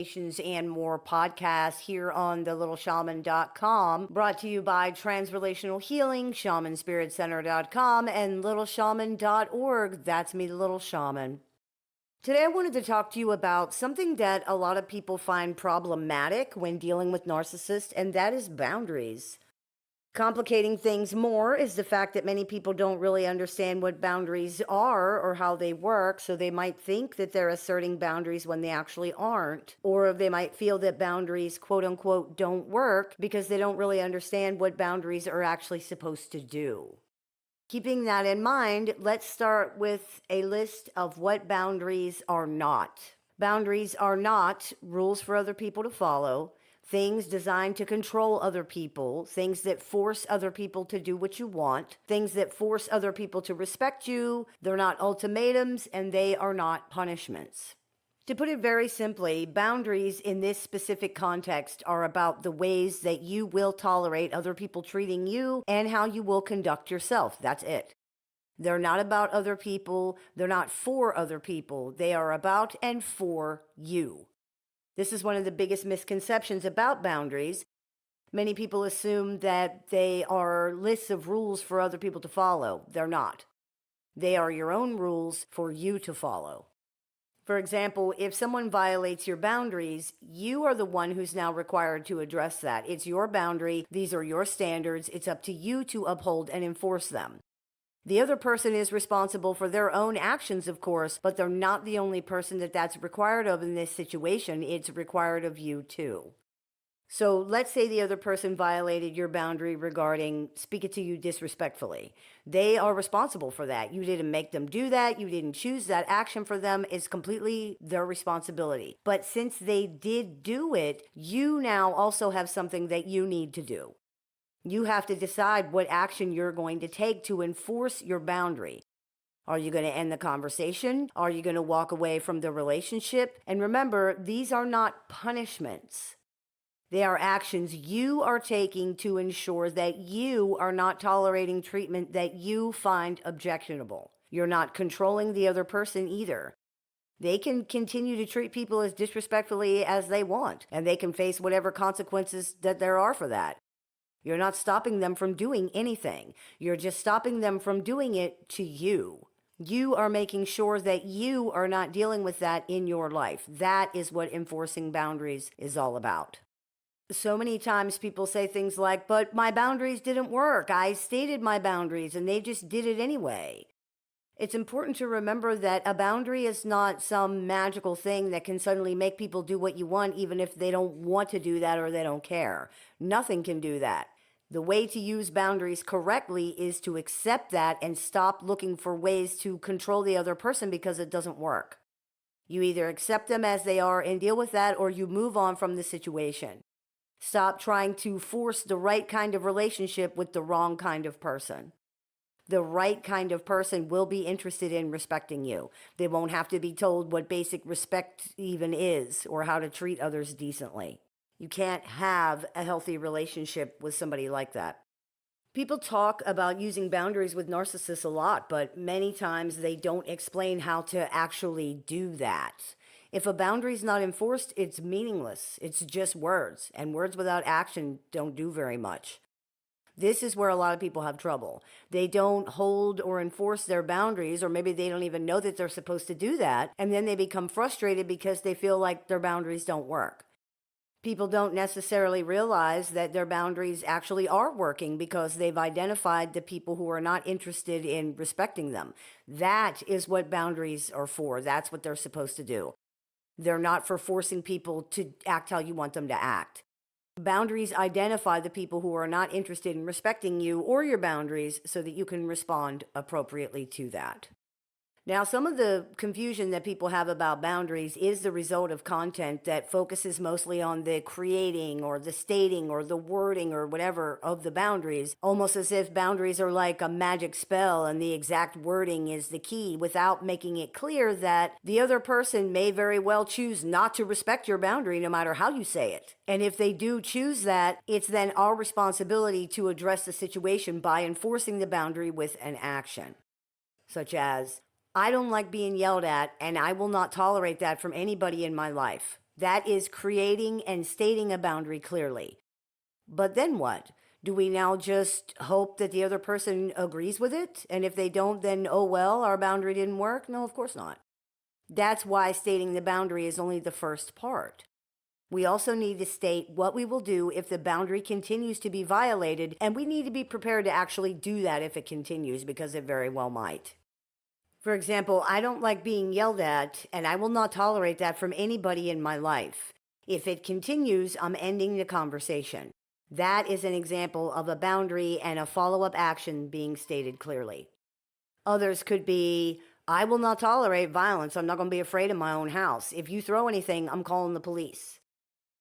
And more podcasts here on the LittleShaman.com, brought to you by Transrelational Healing, ShamanSpiritCenter.com, and LittleShaman.org. That's me, the Little Shaman. Today I wanted to talk to you about something that a lot of people find problematic when dealing with narcissists, and that is boundaries. Complicating things more is the fact that many people don't really understand what boundaries are or how they work, so they might think that they're asserting boundaries when they actually aren't, or they might feel that boundaries, quote unquote, don't work because they don't really understand what boundaries are actually supposed to do. Keeping that in mind, let's start with a list of what boundaries are not. Boundaries are not rules for other people to follow, things designed to control other people, things that force other people to do what you want, things that force other people to respect you. They're not ultimatums, and they are not punishments. To put it very simply, boundaries in this specific context are about the ways that you will tolerate other people treating you and how you will conduct yourself. That's it. They're not about other people. They're not for other people. They are about and for you. This is one of the biggest misconceptions about boundaries. Many people assume that they are lists of rules for other people to follow. They're not. They are your own rules for you to follow. For example, if someone violates your boundaries, you are the one who's now required to address that. It's your boundary. These are your standards. It's up to you to uphold and enforce them. The other person is responsible for their own actions, of course, but they're not the only person that's required of in this situation. It's required of you too. So let's say the other person violated your boundary regarding speaking to you disrespectfully. They are responsible for that. You didn't make them do that. You didn't choose that action for them. It's completely their responsibility. But since they did do it, you now also have something that you need to do. You have to decide what action you're going to take to enforce your boundary. Are you going to end the conversation? Are you going to walk away from the relationship? And remember, these are not punishments. They are actions you are taking to ensure that you are not tolerating treatment that you find objectionable. You're not controlling the other person either. They can continue to treat people as disrespectfully as they want, and they can face whatever consequences that there are for that. You're not stopping them from doing anything. You're just stopping them from doing it to you. You are making sure that you are not dealing with that in your life. That is what enforcing boundaries is all about. So many times people say things like, but my boundaries didn't work. I stated my boundaries and they just did it anyway. It's important to remember that a boundary is not some magical thing that can suddenly make people do what you want, even if they don't want to do that or they don't care. Nothing can do that. The way to use boundaries correctly is to accept that and stop looking for ways to control the other person because it doesn't work. You either accept them as they are and deal with that, or you move on from the situation. Stop trying to force the right kind of relationship with the wrong kind of person. The right kind of person will be interested in respecting you. They won't have to be told what basic respect even is or how to treat others decently. You can't have a healthy relationship with somebody like that. People talk about using boundaries with narcissists a lot, but many times they don't explain how to actually do that. If a boundary is not enforced, it's meaningless. It's just words, and words without action don't do very much. This is where a lot of people have trouble. They don't hold or enforce their boundaries, or maybe they don't even know that they're supposed to do that, and then they become frustrated because they feel like their boundaries don't work. People don't necessarily realize that their boundaries actually are working because they've identified the people who are not interested in respecting them. That is what boundaries are for. That's what they're supposed to do. They're not for forcing people to act how you want them to act. Boundaries identify the people who are not interested in respecting you or your boundaries so that you can respond appropriately to that. Now, some of the confusion that people have about boundaries is the result of content that focuses mostly on the creating or the stating or the wording or whatever of the boundaries, almost as if boundaries are like a magic spell and the exact wording is the key, without making it clear that the other person may very well choose not to respect your boundary no matter how you say it. And if they do choose that, it's then our responsibility to address the situation by enforcing the boundary with an action, such as, I don't like being yelled at, and I will not tolerate that from anybody in my life. That is creating and stating a boundary clearly. But then what? Do we now just hope that the other person agrees with it? And if they don't, then oh well, our boundary didn't work? No, of course not. That's why stating the boundary is only the first part. We also need to state what we will do if the boundary continues to be violated, and we need to be prepared to actually do that if it continues, because it very well might. For example, I don't like being yelled at, and I will not tolerate that from anybody in my life. If it continues, I'm ending the conversation. That is an example of a boundary and a follow-up action being stated clearly. Others could be, I will not tolerate violence. I'm not going to be afraid in my own house. If you throw anything, I'm calling the police.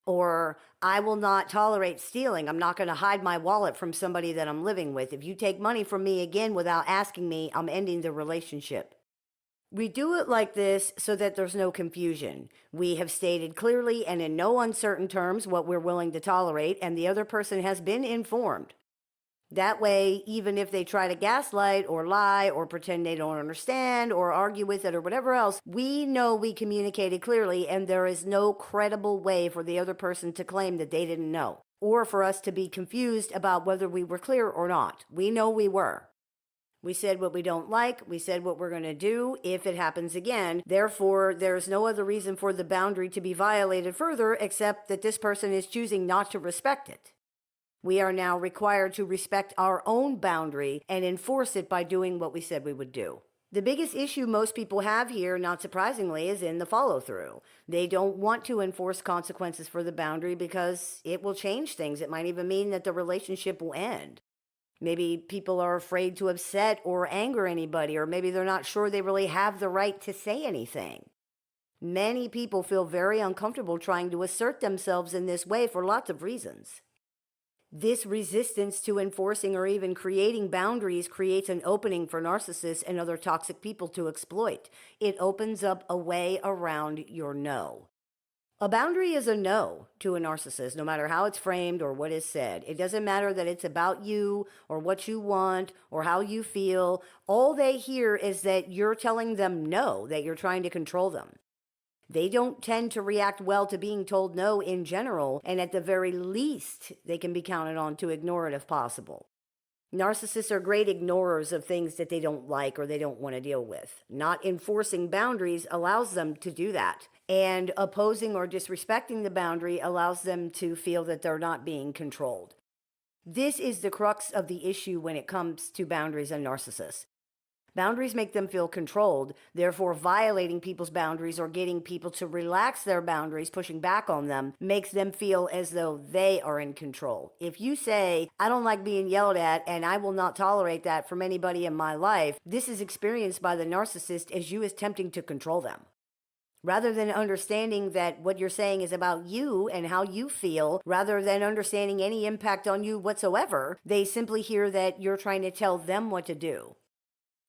Or, I will not tolerate stealing. I'm not going to hide my wallet from somebody that I'm living with. If you take money from me again without asking me, I'm ending the relationship. We do it like this so that there's no confusion. We have stated clearly and in no uncertain terms what we're willing to tolerate, and the other person has been informed. That way, even if they try to gaslight or lie or pretend they don't understand or argue with it or whatever else, we know we communicated clearly, and there is no credible way for the other person to claim that they didn't know, or for us to be confused about whether we were clear or not. We know we were. We said what we don't like. We said what we're going to do if it happens again. Therefore, there's no other reason for the boundary to be violated further except that this person is choosing not to respect it. We are now required to respect our own boundary and enforce it by doing what we said we would do. The biggest issue most people have here, not surprisingly, is in the follow-through. They don't want to enforce consequences for the boundary because it will change things. It might even mean that the relationship will end. Maybe people are afraid to upset or anger anybody, or maybe they're not sure they really have the right to say anything. Many people feel very uncomfortable trying to assert themselves in this way for lots of reasons. This resistance to enforcing or even creating boundaries creates an opening for narcissists and other toxic people to exploit. It opens up a way around your no. A boundary is a no to a narcissist, no matter how it's framed or what is said. It doesn't matter that it's about you or what you want or how you feel. All they hear is that you're telling them no, that you're trying to control them. They don't tend to react well to being told no in general, and at the very least, they can be counted on to ignore it if possible. Narcissists are great ignorers of things that they don't like or they don't want to deal with. Not enforcing boundaries allows them to do that. And opposing or disrespecting the boundary allows them to feel that they're not being controlled. This is the crux of the issue when it comes to boundaries and narcissists. Boundaries make them feel controlled, therefore violating people's boundaries or getting people to relax their boundaries, pushing back on them, makes them feel as though they are in control. If you say, I don't like being yelled at and I will not tolerate that from anybody in my life, this is experienced by the narcissist as you attempting to control them. Rather than understanding that what you're saying is about you and how you feel, rather than understanding any impact on you whatsoever, they simply hear that you're trying to tell them what to do.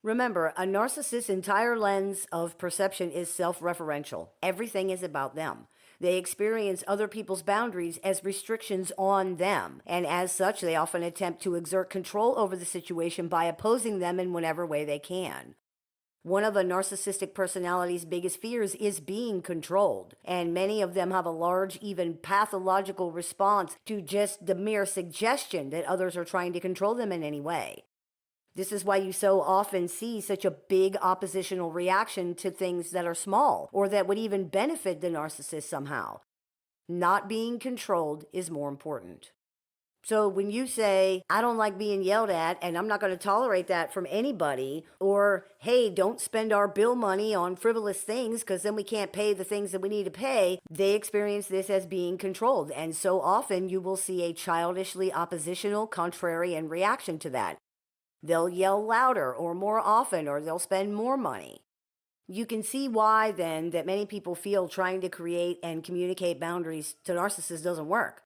Remember, a narcissist's entire lens of perception is self-referential. Everything is about them. They experience other people's boundaries as restrictions on them, and as such, they often attempt to exert control over the situation by opposing them in whatever way they can. One of a narcissistic personality's biggest fears is being controlled, and many of them have a large, even pathological response to just the mere suggestion that others are trying to control them in any way. This is why you so often see such a big oppositional reaction to things that are small or that would even benefit the narcissist somehow. Not being controlled is more important. So when you say, I don't like being yelled at and I'm not going to tolerate that from anybody, or, hey, don't spend our bill money on frivolous things because then we can't pay the things that we need to pay, they experience this as being controlled. And so often you will see a childishly oppositional, contrarian reaction to that. They'll yell louder or more often, or they'll spend more money. You can see why, then, that many people feel trying to create and communicate boundaries to narcissists doesn't work.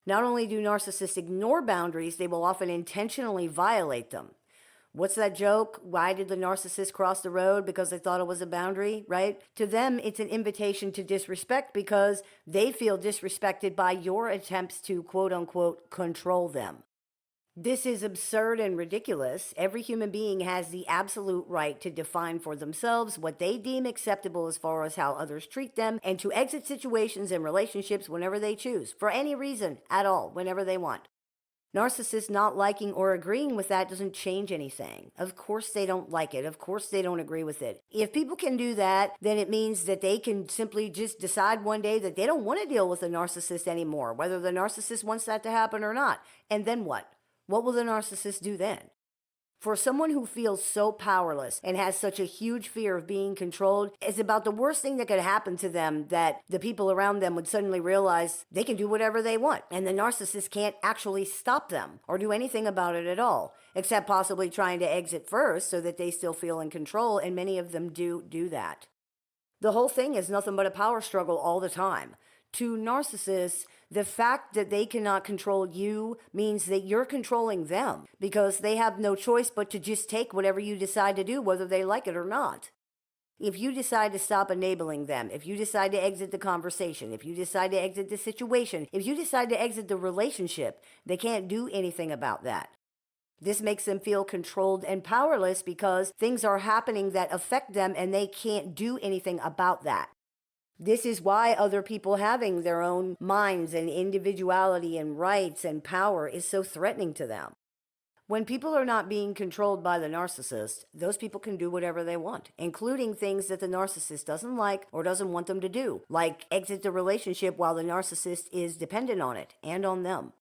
Not only do narcissists ignore boundaries, they will often intentionally violate them. What's that joke? Why did the narcissist cross the road? Because they thought it was a boundary, right? To them, it's an invitation to disrespect because they feel disrespected by your attempts to, quote unquote, control them. This is absurd and ridiculous. Every human being has the absolute right to define for themselves what they deem acceptable as far as how others treat them, and to exit situations and relationships whenever they choose, for any reason at all, whenever they want. Narcissists not liking or agreeing with that doesn't change anything. Of course they don't like it. Of course they don't agree with it. If people can do that, then it means that they can simply just decide one day that they don't want to deal with a narcissist anymore, whether the narcissist wants that to happen or not. And then what? What will the narcissist do then? For someone who feels so powerless and has such a huge fear of being controlled, it's about the worst thing that could happen to them, that the people around them would suddenly realize they can do whatever they want, and the narcissist can't actually stop them or do anything about it at all, except possibly trying to exit first so that they still feel in control, and many of them do that. The whole thing is nothing but a power struggle all the time. To narcissists, the fact that they cannot control you means that you're controlling them, because they have no choice but to just take whatever you decide to do, whether they like it or not. If you decide to stop enabling them, if you decide to exit the conversation, if you decide to exit the situation, if you decide to exit the relationship, they can't do anything about that. This makes them feel controlled and powerless because things are happening that affect them and they can't do anything about that. This is why other people having their own minds and individuality and rights and power is so threatening to them. When people are not being controlled by the narcissist, those people can do whatever they want, including things that the narcissist doesn't like or doesn't want them to do, like exit the relationship while the narcissist is dependent on it and on them.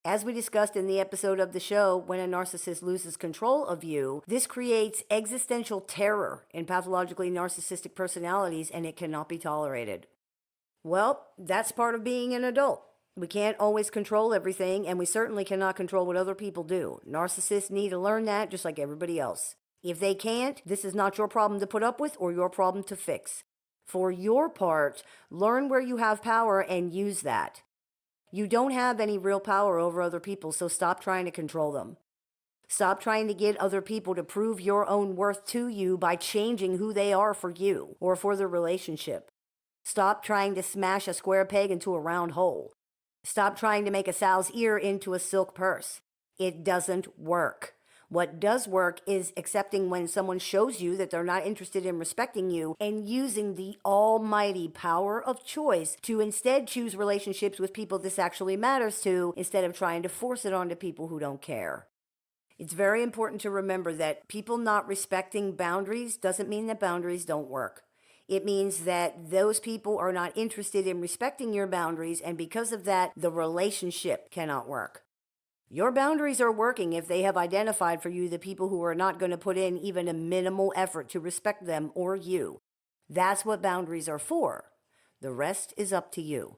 As we discussed in the episode of the show, when a narcissist loses control of you, this creates existential terror in pathologically narcissistic personalities, and it cannot be tolerated. Well, that's part of being an adult. We can't always control everything, and we certainly cannot control what other people do. Narcissists need to learn that just like everybody else. If they can't, this is not your problem to put up with or your problem to fix. For your part, learn where you have power and use that. You don't have any real power over other people, so stop trying to control them. Stop trying to get other people to prove your own worth to you by changing who they are for you or for the relationship. Stop trying to smash a square peg into a round hole. Stop trying to make a sow's ear into a silk purse. It doesn't work. What does work is accepting when someone shows you that they're not interested in respecting you, and using the almighty power of choice to instead choose relationships with people this actually matters to, instead of trying to force it onto people who don't care. It's very important to remember that people not respecting boundaries doesn't mean that boundaries don't work. It means that those people are not interested in respecting your boundaries, and because of that, the relationship cannot work. Your boundaries are working if they have identified for you the people who are not going to put in even a minimal effort to respect them or you. That's what boundaries are for. The rest is up to you.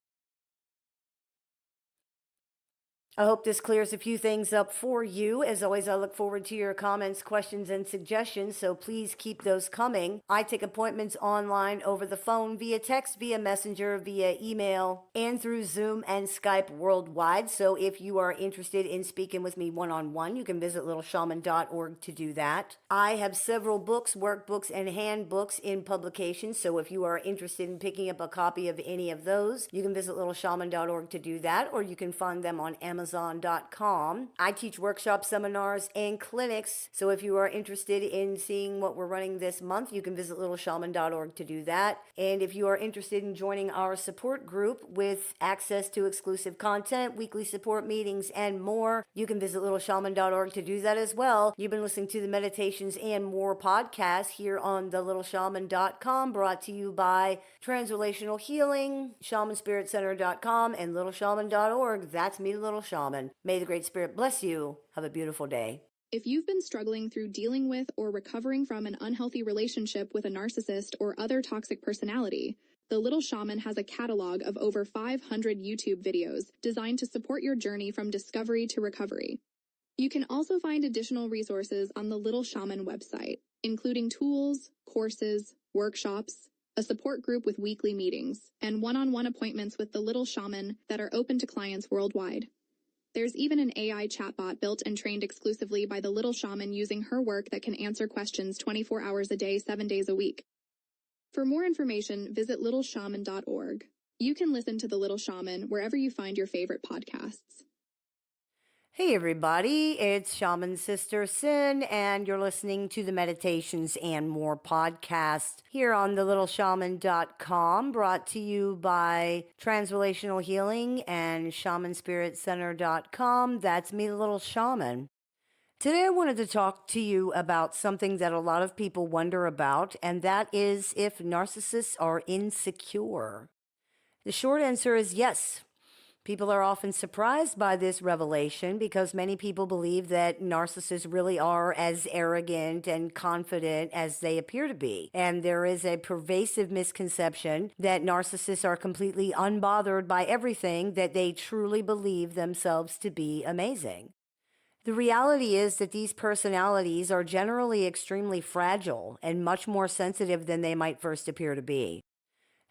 I hope this clears a few things up for you. As always, I look forward to your comments, questions, and suggestions, so please keep those coming. I take appointments online, over the phone, via text, via messenger, via email, and through Zoom and Skype worldwide. So if you are interested in speaking with me one-on-one, you can visit LittleShaman.org to do that. I have several books, workbooks, and handbooks in publication, so if you are interested in picking up a copy of any of those, you can visit LittleShaman.org to do that, or you can find them on Amazon.com. I teach workshops, seminars, and clinics, so if you are interested in seeing what we're running this month, you can visit LittleShaman.org to do that. And if you are interested in joining our support group with access to exclusive content, weekly support meetings, and more, you can visit LittleShaman.org to do that as well. You've been listening to the Meditations and More podcast here on the LittleShaman.com, brought to you by Transrelational Healing, ShamanSpiritCenter.com, and LittleShaman.org. That's me, Little Shaman. May the Great Spirit bless you. Have a beautiful day. If you've been struggling through dealing with or recovering from an unhealthy relationship with a narcissist or other toxic personality, the Little Shaman has a catalog of over 500 YouTube videos designed to support your journey from discovery to recovery. You can also find additional resources on the Little Shaman website, including tools, courses, workshops, a support group with weekly meetings, and one-on-one appointments with the Little Shaman that are open to clients worldwide. There's even an AI chatbot built and trained exclusively by the Little Shaman using her work that can answer questions 24 hours a day, 7 days a week. For more information, visit LittleShaman.org. You can listen to The Little Shaman wherever you find your favorite podcasts. Hey everybody, it's Shaman Sister Sin, and you're listening to the Meditations and More podcast here on LittleShaman.com, brought to you by Transrelational Healing and ShamanSpiritCenter.com. That's me, the Little Shaman. Today I wanted to talk to you about something that a lot of people wonder about, and that is if narcissists are insecure. The short answer is yes. People are often surprised by this revelation because many people believe that narcissists really are as arrogant and confident as they appear to be. And there is a pervasive misconception that narcissists are completely unbothered by everything, that they truly believe themselves to be amazing. The reality is that these personalities are generally extremely fragile and much more sensitive than they might first appear to be.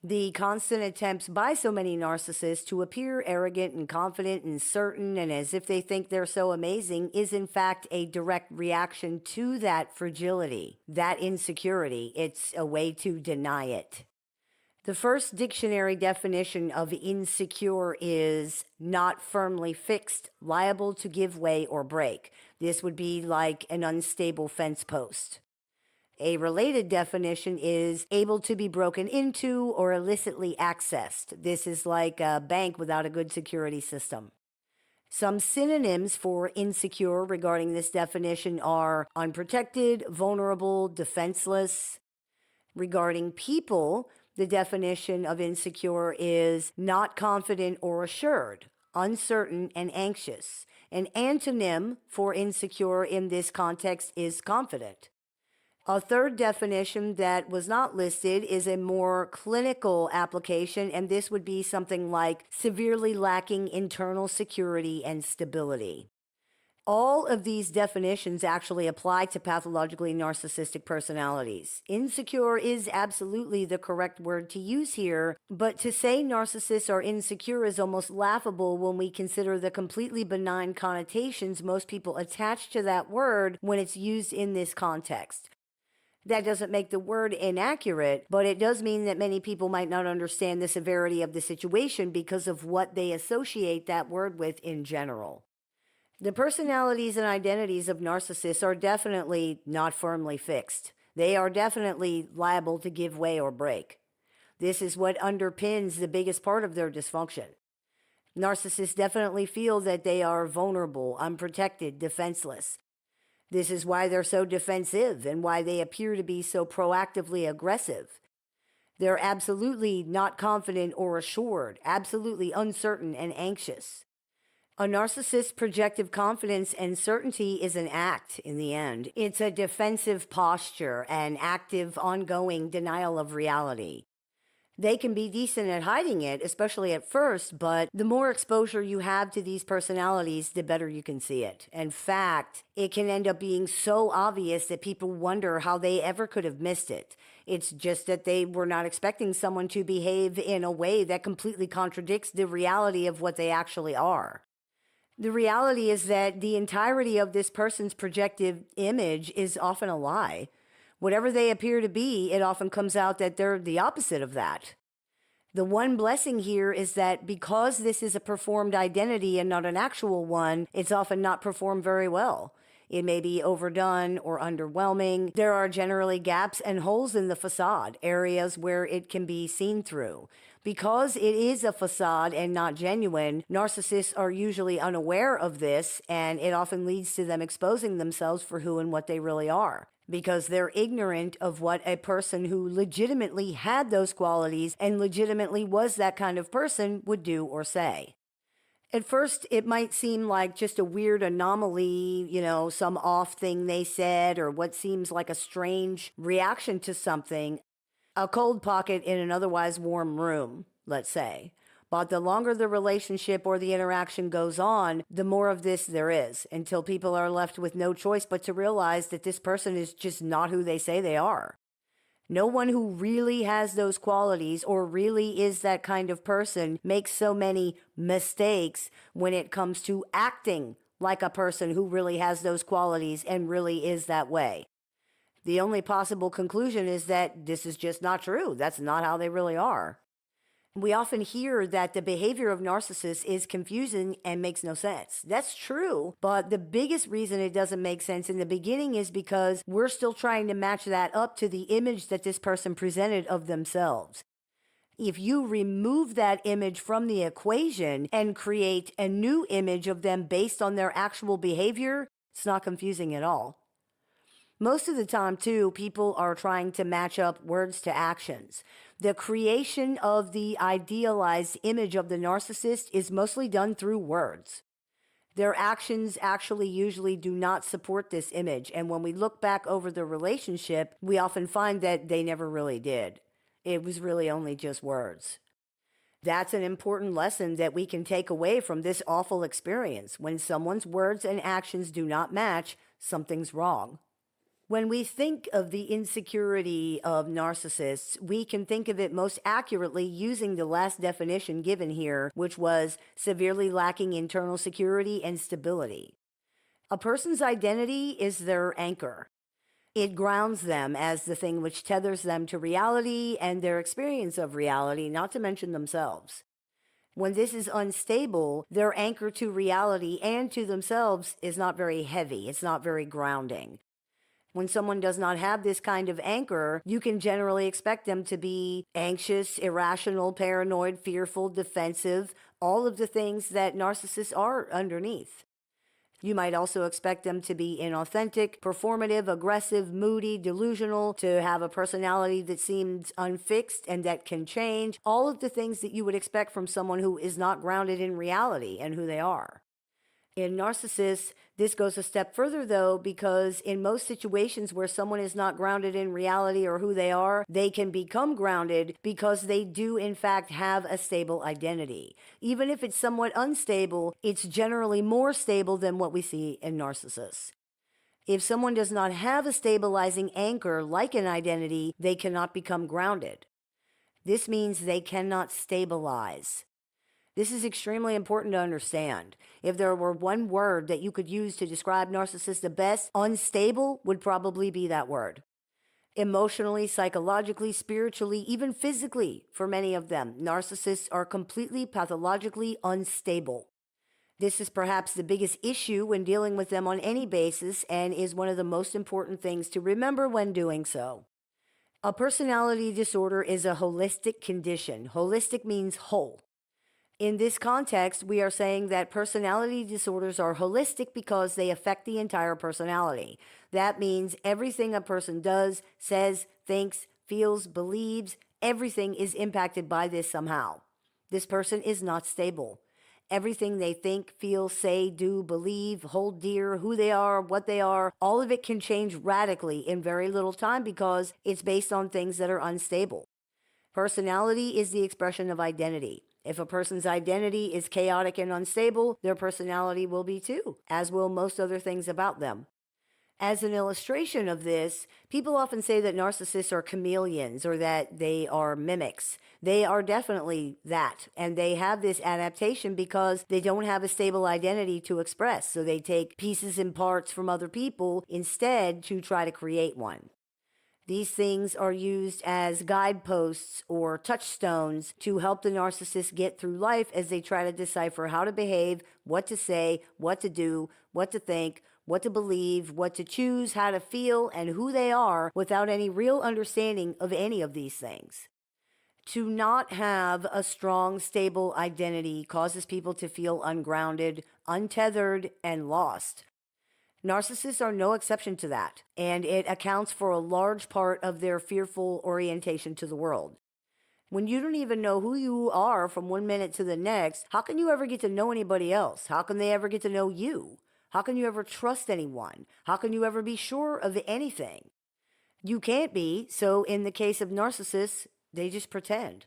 The constant attempts by so many narcissists to appear arrogant and confident and certain and as if they think they're so amazing is in fact a direct reaction to that fragility, that insecurity. It's a way to deny it. The first dictionary definition of insecure is not firmly fixed, liable to give way or break. This would be like an unstable fence post. A related definition is able to be broken into or illicitly accessed. This is like a bank without a good security system. Some synonyms for insecure regarding this definition are unprotected, vulnerable, defenseless. Regarding people, the definition of insecure is not confident or assured, uncertain, and anxious. An antonym for insecure in this context is confident. A third definition that was not listed is a more clinical application, and this would be something like severely lacking internal security and stability. All of these definitions actually apply to pathologically narcissistic personalities. Insecure is absolutely the correct word to use here, but to say narcissists are insecure is almost laughable when we consider the completely benign connotations most people attach to that word when it's used in this context. That doesn't make the word inaccurate, but it does mean that many people might not understand the severity of the situation because of what they associate that word with in general. The personalities and identities of narcissists are definitely not firmly fixed. They are definitely liable to give way or break. This is what underpins the biggest part of their dysfunction. Narcissists definitely feel that they are vulnerable, unprotected, defenseless. This is why they're so defensive and why they appear to be so proactively aggressive. They're absolutely not confident or assured, absolutely uncertain and anxious. A narcissist's projective confidence and certainty is an act in the end. It's a defensive posture, an active, ongoing denial of reality. They can be decent at hiding it, especially at first, but the more exposure you have to these personalities, the better you can see it. In fact, it can end up being so obvious that people wonder how they ever could have missed it. It's just that they were not expecting someone to behave in a way that completely contradicts the reality of what they actually are. The reality is that the entirety of this person's projective image is often a lie. Whatever they appear to be, it often comes out that they're the opposite of that. The one blessing here is that because this is a performed identity and not an actual one, it's often not performed very well. It may be overdone or underwhelming. There are generally gaps and holes in the facade, areas where it can be seen through. Because it is a facade and not genuine, narcissists are usually unaware of this, and it often leads to them exposing themselves for who and what they really are. Because they're ignorant of what a person who legitimately had those qualities and legitimately was that kind of person would do or say. At first, it might seem like just a weird anomaly, some off thing they said, or what seems like a strange reaction to something, a cold pocket in an otherwise warm room, let's say. But the longer the relationship or the interaction goes on, the more of this there is, until people are left with no choice but to realize that this person is just not who they say they are. No one who really has those qualities or really is that kind of person makes so many mistakes when it comes to acting like a person who really has those qualities and really is that way. The only possible conclusion is that this is just not true. That's not how they really are. We often hear that the behavior of narcissists is confusing and makes no sense. That's true, but the biggest reason it doesn't make sense in the beginning is because we're still trying to match that up to the image that this person presented of themselves. If you remove that image from the equation and create a new image of them based on their actual behavior, it's not confusing at all. Most of the time, too, people are trying to match up words to actions. The creation of the idealized image of the narcissist is mostly done through words. Their actions actually usually do not support this image, and when we look back over the relationship, we often find that they never really did. It was really only just words. That's an important lesson that we can take away from this awful experience. When someone's words and actions do not match, something's wrong. When we think of the insecurity of narcissists, we can think of it most accurately using the last definition given here, which was severely lacking internal security and stability. A person's identity is their anchor. It grounds them as the thing which tethers them to reality and their experience of reality, not to mention themselves. When this is unstable, their anchor to reality and to themselves is not very heavy. It's not very grounding. When someone does not have this kind of anchor, you can generally expect them to be anxious, irrational, paranoid, fearful, defensive, all of the things that narcissists are underneath. You might also expect them to be inauthentic, performative, aggressive, moody, delusional, to have a personality that seems unfixed and that can change, all of the things that you would expect from someone who is not grounded in reality and who they are. In narcissists, this goes a step further, though, because in most situations where someone is not grounded in reality or who they are, they can become grounded because they do, in fact, have a stable identity. Even if it's somewhat unstable, it's generally more stable than what we see in narcissists. If someone does not have a stabilizing anchor like an identity, they cannot become grounded. This means they cannot stabilize. This is extremely important to understand. If there were one word that you could use to describe narcissists the best, unstable would probably be that word. Emotionally, psychologically, spiritually, even physically, for many of them, narcissists are completely pathologically unstable. This is perhaps the biggest issue when dealing with them on any basis and is one of the most important things to remember when doing so. A personality disorder is a holistic condition. Holistic means whole. In this context, we are saying that personality disorders are holistic because they affect the entire personality. That means everything a person does, says, thinks, feels, believes, everything is impacted by this somehow. This person is not stable. Everything they think, feel, say, do, believe, hold dear, who they are, what they are, all of it can change radically in very little time because it's based on things that are unstable. Personality is the expression of identity. If a person's identity is chaotic and unstable, their personality will be too, as will most other things about them. As an illustration of this, people often say that narcissists are chameleons or that they are mimics. They are definitely that, and they have this adaptation because they don't have a stable identity to express, so they take pieces and parts from other people instead to try to create one. These things are used as guideposts or touchstones to help the narcissist get through life as they try to decipher how to behave, what to say, what to do, what to think, what to believe, what to choose, how to feel, and who they are without any real understanding of any of these things. To not have a strong, stable identity causes people to feel ungrounded, untethered, and lost. Narcissists are no exception to that, and it accounts for a large part of their fearful orientation to the world. When you don't even know who you are from one minute to the next, how can you ever get to know anybody else? How can they ever get to know you? How can you ever trust anyone? How can you ever be sure of anything? You can't be, so in the case of narcissists, they just pretend.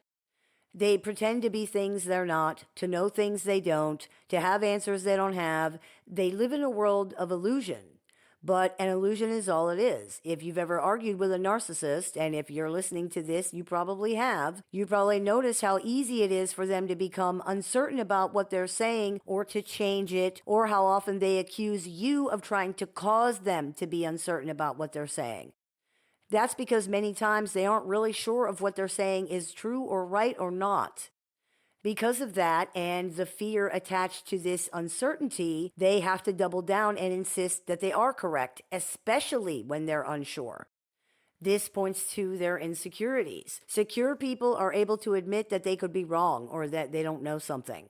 They pretend to be things they're not, to know things they don't, to have answers they don't have. They live in a world of illusion. But an illusion is all it is. If you've ever argued with a narcissist, and if you're listening to this, you probably have, you probably notice how easy it is for them to become uncertain about what they're saying or to change it, or how often they accuse you of trying to cause them to be uncertain about what they're saying. That's because many times they aren't really sure of what they're saying is true or right or not. Because of that and the fear attached to this uncertainty, they have to double down and insist that they are correct, especially when they're unsure. This points to their insecurities. Secure people are able to admit that they could be wrong or that they don't know something.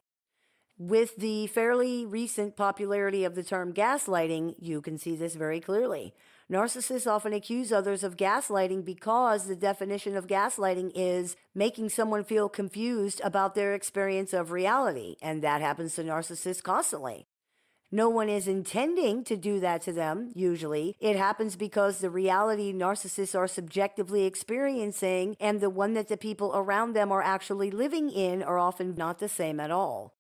With the fairly recent popularity of the term gaslighting, you can see this very clearly. Narcissists often accuse others of gaslighting because the definition of gaslighting is making someone feel confused about their experience of reality, and that happens to narcissists constantly. No one is intending to do that to them, usually. It happens because the reality narcissists are subjectively experiencing and the one that the people around them are actually living in are often not the same at all.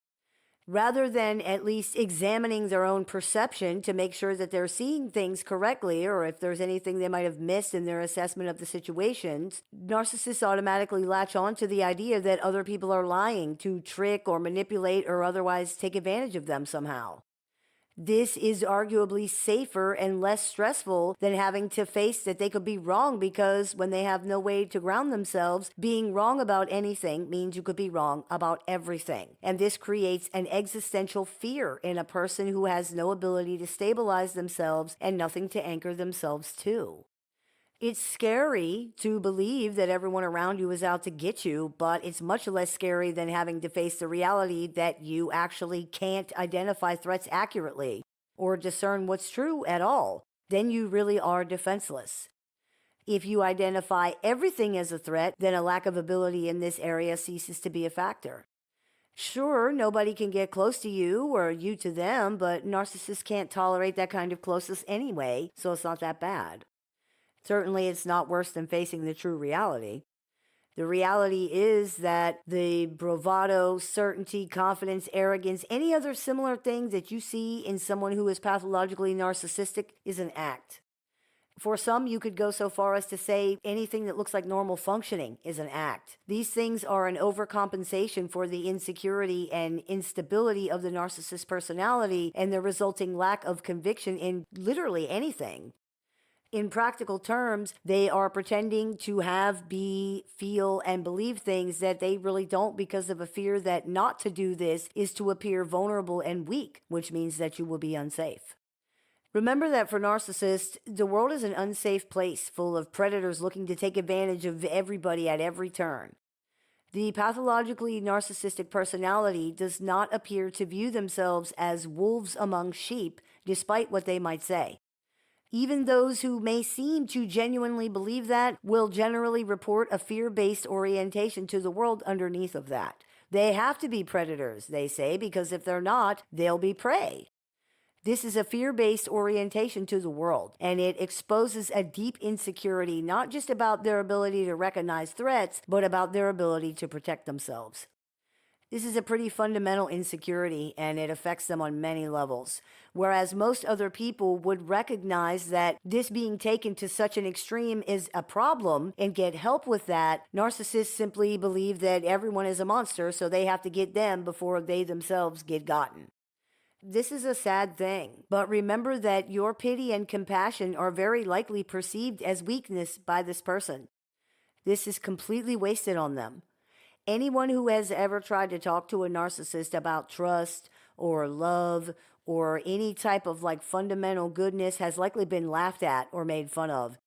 Rather than at least examining their own perception to make sure that they're seeing things correctly, or if there's anything they might have missed in their assessment of the situations, narcissists automatically latch on to the idea that other people are lying to trick or manipulate or otherwise take advantage of them somehow. This is arguably safer and less stressful than having to face that they could be wrong, because when they have no way to ground themselves, being wrong about anything means you could be wrong about everything. And this creates an existential fear in a person who has no ability to stabilize themselves and nothing to anchor themselves to. It's scary to believe that everyone around you is out to get you, but it's much less scary than having to face the reality that you actually can't identify threats accurately or discern what's true at all. Then you really are defenseless. If you identify everything as a threat, then a lack of ability in this area ceases to be a factor. Sure, nobody can get close to you or you to them, but narcissists can't tolerate that kind of closeness anyway, so it's not that bad. Certainly, it's not worse than facing the true reality. The reality is that the bravado, certainty, confidence, arrogance, any other similar thing that you see in someone who is pathologically narcissistic is an act. For some, you could go so far as to say anything that looks like normal functioning is an act. These things are an overcompensation for the insecurity and instability of the narcissist personality and the resulting lack of conviction in literally anything. In practical terms, they are pretending to have, be, feel, and believe things that they really don't because of a fear that not to do this is to appear vulnerable and weak, which means that you will be unsafe. Remember that for narcissists, the world is an unsafe place full of predators looking to take advantage of everybody at every turn. The pathologically narcissistic personality does not appear to view themselves as wolves among sheep, despite what they might say. Even those who may seem to genuinely believe that will generally report a fear-based orientation to the world underneath of that. They have to be predators, they say, because if they're not, they'll be prey. This is a fear-based orientation to the world, and it exposes a deep insecurity, not just about their ability to recognize threats, but about their ability to protect themselves. This is a pretty fundamental insecurity, and it affects them on many levels. Whereas most other people would recognize that this being taken to such an extreme is a problem and get help with that, narcissists simply believe that everyone is a monster, so they have to get them before they themselves get gotten. This is a sad thing, but remember that your pity and compassion are very likely perceived as weakness by this person. This is completely wasted on them. Anyone who has ever tried to talk to a narcissist about trust or love or any type of fundamental goodness has likely been laughed at or made fun of.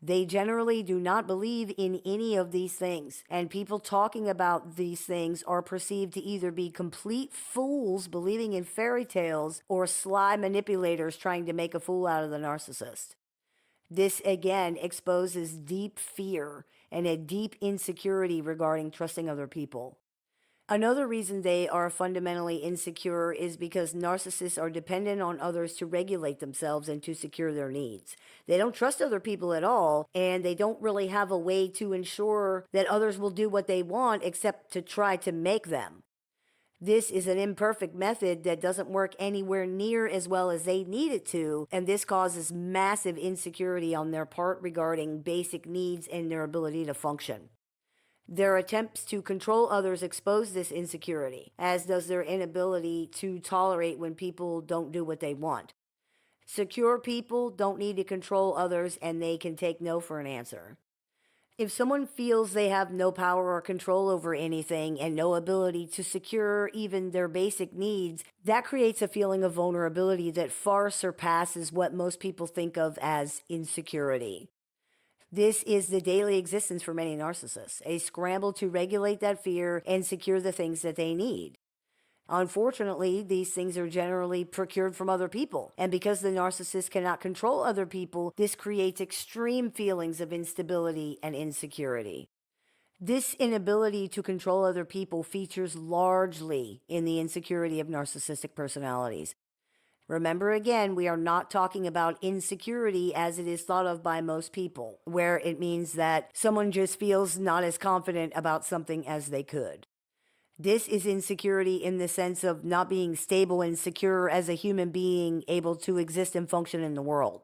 They generally do not believe in any of these things, and people talking about these things are perceived to either be complete fools believing in fairy tales or sly manipulators trying to make a fool out of the narcissist. This again exposes deep fear and a deep insecurity regarding trusting other people. Another reason they are fundamentally insecure is because narcissists are dependent on others to regulate themselves and to secure their needs. They don't trust other people at all, and they don't really have a way to ensure that others will do what they want except to try to make them. This is an imperfect method that doesn't work anywhere near as well as they need it to, and this causes massive insecurity on their part regarding basic needs and their ability to function. Their attempts to control others expose this insecurity, as does their inability to tolerate when people don't do what they want. Secure people don't need to control others, and they can take no for an answer. If someone feels they have no power or control over anything and no ability to secure even their basic needs, that creates a feeling of vulnerability that far surpasses what most people think of as insecurity. This is the daily existence for many narcissists, a scramble to regulate that fear and secure the things that they need. Unfortunately, these things are generally procured from other people. And because the narcissist cannot control other people, this creates extreme feelings of instability and insecurity. This inability to control other people features largely in the insecurity of narcissistic personalities. Remember again, we are not talking about insecurity as it is thought of by most people, where it means that someone just feels not as confident about something as they could. This is insecurity in the sense of not being stable and secure as a human being able to exist and function in the world.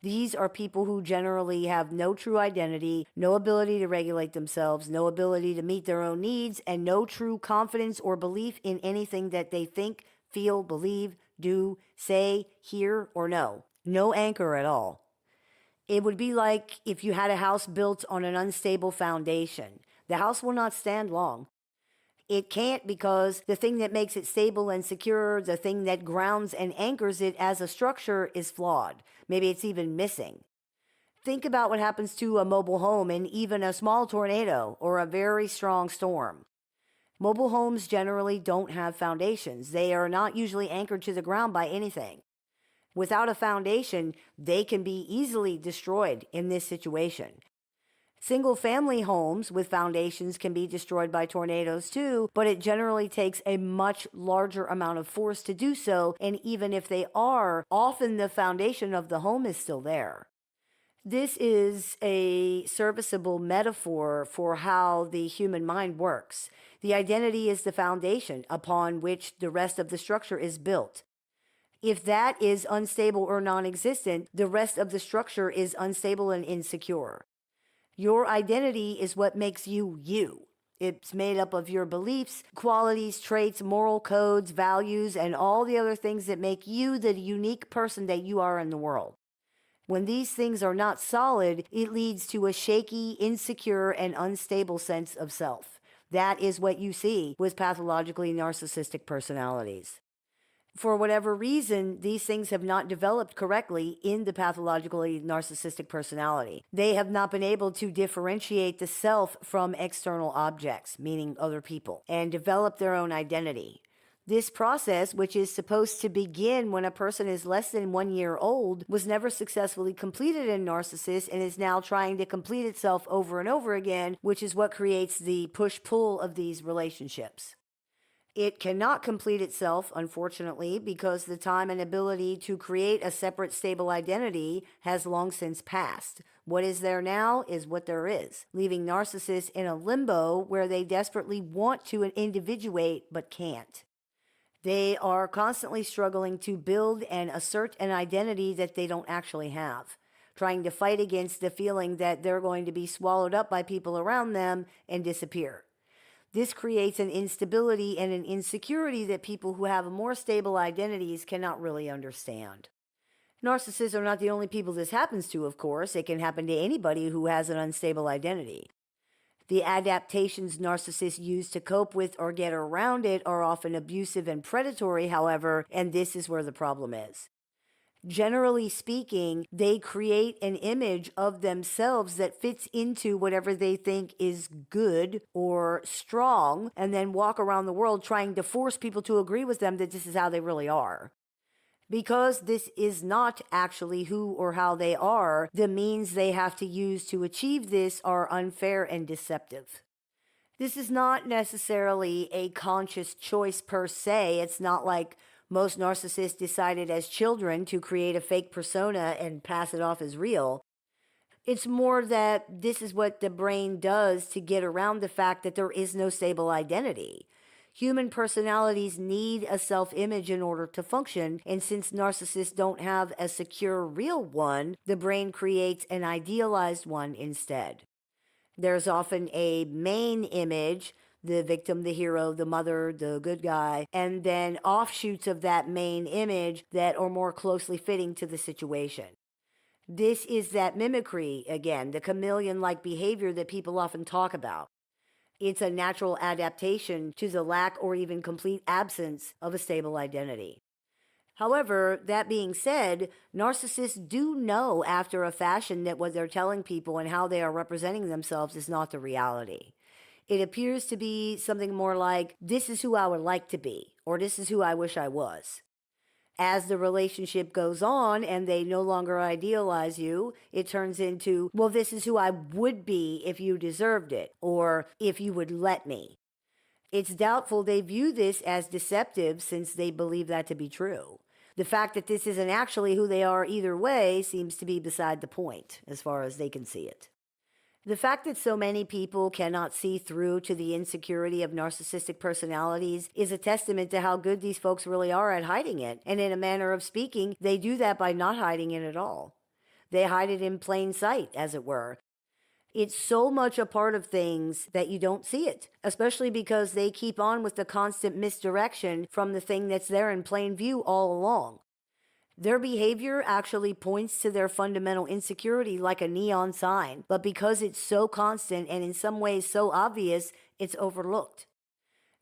These are people who generally have no true identity, no ability to regulate themselves, no ability to meet their own needs, and no true confidence or belief in anything that they think, feel, believe, do, say, hear, or know. No anchor at all. It would be like if you had a house built on an unstable foundation. The house will not stand long. It can't because the thing that makes it stable and secure, the thing that grounds and anchors it as a structure is flawed. Maybe it's even missing. Think about what happens to a mobile home in even a small tornado or a very strong storm. Mobile homes generally don't have foundations. They are not usually anchored to the ground by anything. Without a foundation, they can be easily destroyed in this situation. Single-family homes with foundations can be destroyed by tornadoes too, but it generally takes a much larger amount of force to do so, and even if they are, often the foundation of the home is still there. This is a serviceable metaphor for how the human mind works. The identity is the foundation upon which the rest of the structure is built. If that is unstable or non-existent, the rest of the structure is unstable and insecure. Your identity is what makes you you. It's made up of your beliefs, qualities, traits, moral codes, values, and all the other things that make you the unique person that you are in the world. When these things are not solid, it leads to a shaky, insecure, and unstable sense of self. That is what you see with pathologically narcissistic personalities. For whatever reason, these things have not developed correctly in the pathologically narcissistic personality. They have not been able to differentiate the self from external objects, meaning other people, and develop their own identity. This process, which is supposed to begin when a person is less than 1 year old, was never successfully completed in narcissists and is now trying to complete itself over and over again, which is what creates the push-pull of these relationships. It cannot complete itself, unfortunately, because the time and ability to create a separate, stable identity has long since passed. What is there now is what there is, leaving narcissists in a limbo where they desperately want to individuate but can't. They are constantly struggling to build and assert an identity that they don't actually have, trying to fight against the feeling that they're going to be swallowed up by people around them and disappear. This creates an instability and an insecurity that people who have more stable identities cannot really understand. Narcissists are not the only people this happens to, of course. It can happen to anybody who has an unstable identity. The adaptations narcissists use to cope with or get around it are often abusive and predatory, however, and this is where the problem is. Generally speaking, they create an image of themselves that fits into whatever they think is good or strong, and then walk around the world trying to force people to agree with them that this is how they really are. Because this is not actually who or how they are, the means they have to use to achieve this are unfair and deceptive. This is not necessarily a conscious choice per se. It's not like most narcissists decided as children to create a fake persona and pass it off as real. It's more that this is what the brain does to get around the fact that there is no stable identity. Human personalities need a self-image in order to function, and since narcissists don't have a secure real one, the brain creates an idealized one instead. There's often a main image, the victim, the hero, the mother, the good guy, and then offshoots of that main image that are more closely fitting to the situation. This is that mimicry again, the chameleon-like behavior that people often talk about. It's a natural adaptation to the lack or even complete absence of a stable identity. However, that being said, narcissists do know after a fashion that what they're telling people and how they are representing themselves is not the reality. It appears to be something more like, this is who I would like to be, or this is who I wish I was. As the relationship goes on and they no longer idealize you, it turns into, well, this is who I would be if you deserved it, or if you would let me. It's doubtful they view this as deceptive since they believe that to be true. The fact that this isn't actually who they are either way seems to be beside the point, as far as they can see it. The fact that so many people cannot see through to the insecurity of narcissistic personalities is a testament to how good these folks really are at hiding it. And in a manner of speaking, they do that by not hiding it at all. They hide it in plain sight, as it were. It's so much a part of things that you don't see it, especially because they keep on with the constant misdirection from the thing that's there in plain view all along. Their behavior actually points to their fundamental insecurity like a neon sign, but because it's so constant and in some ways so obvious, it's overlooked.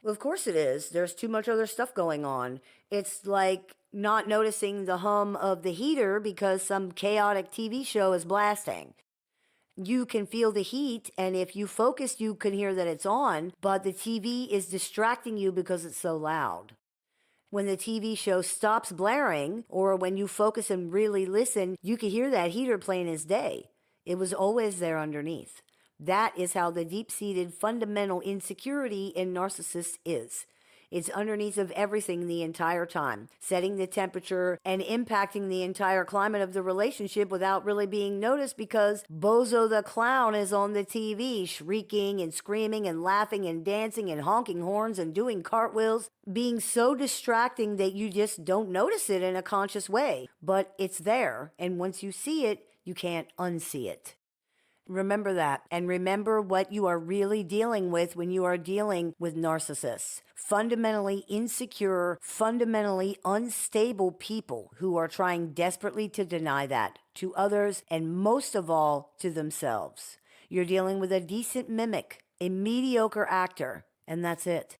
Well, of course it is. There's too much other stuff going on. It's like not noticing the hum of the heater because some chaotic TV show is blasting. You can feel the heat, and if you focus, you can hear that it's on, but the TV is distracting you because it's so loud. When the TV show stops blaring, or when you focus and really listen, you can hear that heater plain as day. It was always there underneath. That is how the deep-seated fundamental insecurity in narcissists is. It's underneath of everything the entire time, setting the temperature and impacting the entire climate of the relationship without really being noticed because Bozo the Clown is on the TV, shrieking and screaming and laughing and dancing and honking horns and doing cartwheels, being so distracting that you just don't notice it in a conscious way. But it's there, and once you see it, you can't unsee it. Remember that, and remember what you are really dealing with when you are dealing with narcissists. Fundamentally insecure, fundamentally unstable people who are trying desperately to deny that to others and most of all to themselves. You're dealing with a decent mimic, a mediocre actor, and that's it.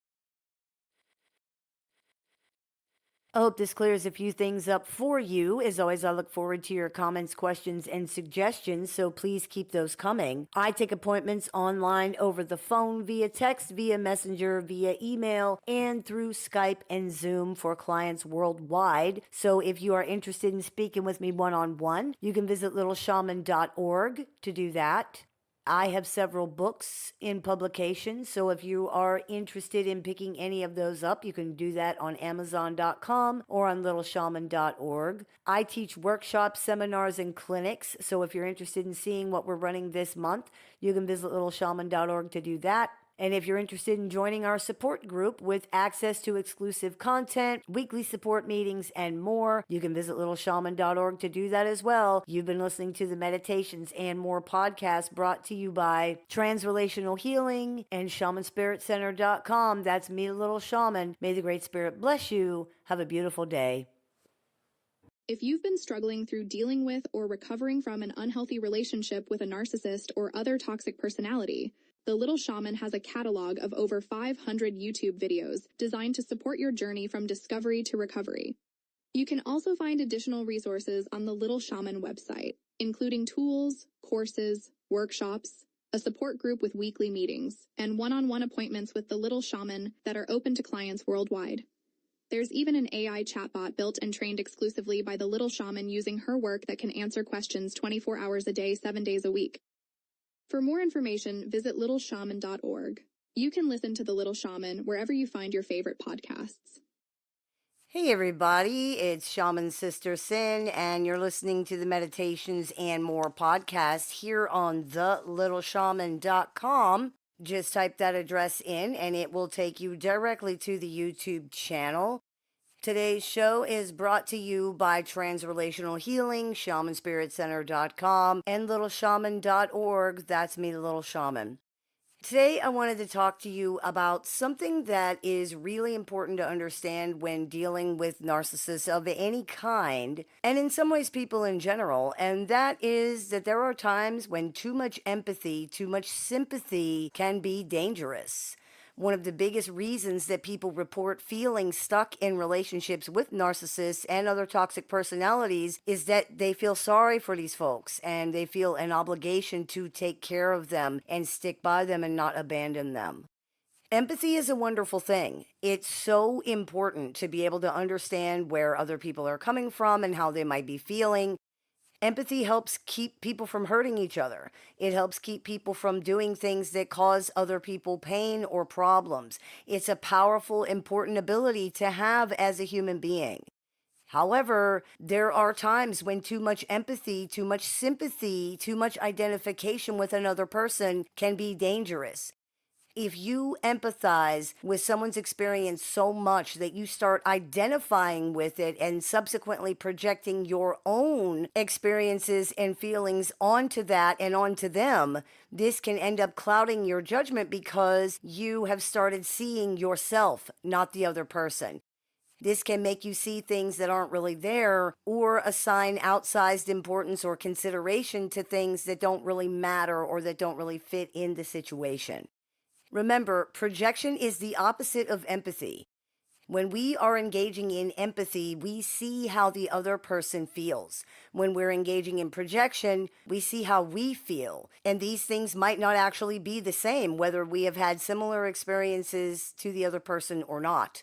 I hope this clears a few things up for you. As always, I look forward to your comments, questions, and suggestions, so please keep those coming. I take appointments online over the phone, via text, via messenger, via email, and through Skype and Zoom for clients worldwide. So if you are interested in speaking with me one-on-one, you can visit LittleShaman.org to do that. I have several books in publication, so if you are interested in picking any of those up, you can do that on Amazon.com or on LittleShaman.org. I teach workshops, seminars, and clinics, so if you're interested in seeing what we're running this month, you can visit LittleShaman.org to do that. And if you're interested in joining our support group with access to exclusive content, weekly support meetings, and more, you can visit littleshaman.org to do that as well. You've been listening to the Meditations and More podcast brought to you by Transrelational Healing and ShamanSpiritCenter.com. That's me, Little Shaman. May the Great Spirit bless you. Have a beautiful day. If you've been struggling through dealing with or recovering from an unhealthy relationship with a narcissist or other toxic personality, the Little Shaman has a catalog of over 500 YouTube videos designed to support your journey from discovery to recovery. You can also find additional resources on the Little Shaman website, including tools, courses, workshops, a support group with weekly meetings, and one-on-one appointments with the Little Shaman that are open to clients worldwide. There's even an AI chatbot built and trained exclusively by the Little Shaman using her work that can answer questions 24 hours a day, 7 days a week. For more information, visit littleshaman.org. You can listen to The Little Shaman wherever you find your favorite podcasts. Hey everybody, it's Shaman Sister Sin, and you're listening to the Meditations and More podcast here on thelittleshaman.com. Just type that address in and it will take you directly to the YouTube channel. Today's show is brought to you by Transrelational Healing, ShamanSpiritCenter.com, and LittleShaman.org. That's me, the Little Shaman. Today, I wanted to talk to you about something that is really important to understand when dealing with narcissists of any kind, and in some ways, people in general. And that is that there are times when too much empathy, too much sympathy can be dangerous. One of the biggest reasons that people report feeling stuck in relationships with narcissists and other toxic personalities is that they feel sorry for these folks and they feel an obligation to take care of them and stick by them and not abandon them. Empathy is a wonderful thing. It's so important to be able to understand where other people are coming from and how they might be feeling. Empathy helps keep people from hurting each other. It helps keep people from doing things that cause other people pain or problems. It's a powerful, important ability to have as a human being. However, there are times when too much empathy, too much sympathy, too much identification with another person can be dangerous. If you empathize with someone's experience so much that you start identifying with it and subsequently projecting your own experiences and feelings onto that and onto them, this can end up clouding your judgment because you have started seeing yourself, not the other person. This can make you see things that aren't really there or assign outsized importance or consideration to things that don't really matter or that don't really fit in the situation. Remember, projection is the opposite of empathy. When we are engaging in empathy, we see how the other person feels. When we're engaging in projection, we see how we feel. And these things might not actually be the same, whether we have had similar experiences to the other person or not.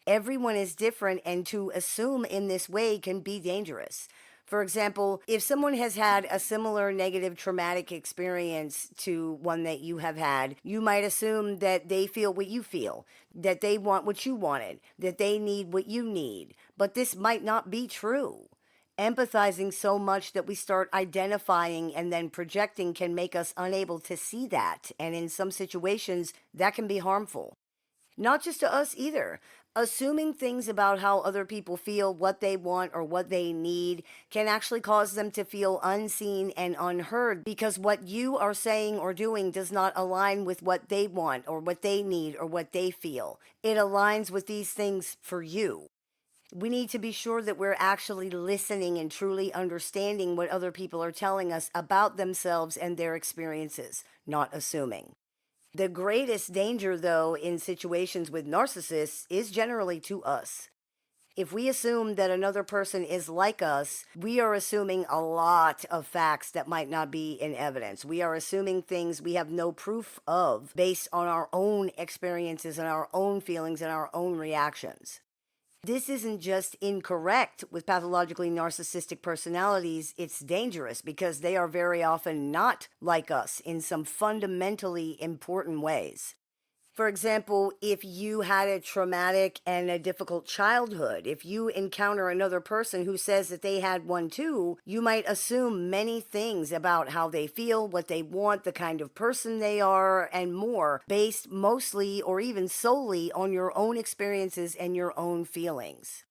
Everyone is different, and to assume in this way can be dangerous. For example, if someone has had a similar negative traumatic experience to one that you have had, you might assume that they feel what you feel, that they want what you wanted, that they need what you need. But this might not be true. Empathizing so much that we start identifying and then projecting can make us unable to see that. And in some situations, that can be harmful. Not just to us either. Assuming things about how other people feel, what they want, or what they need can actually cause them to feel unseen and unheard because what you are saying or doing does not align with what they want or what they need or what they feel. It aligns with these things for you. We need to be sure that we're actually listening and truly understanding what other people are telling us about themselves and their experiences, not assuming. The greatest danger, though, in situations with narcissists is generally to us. If we assume that another person is like us, we are assuming a lot of facts that might not be in evidence. We are assuming things we have no proof of based on our own experiences and our own feelings and our own reactions. This isn't just incorrect with pathologically narcissistic personalities, it's dangerous because they are very often not like us in some fundamentally important ways. For example, if you had a traumatic and a difficult childhood, if you encounter another person who says that they had one too, you might assume many things about how they feel, what they want, the kind of person they are, and more, based mostly or even solely on your own experiences and your own feelings.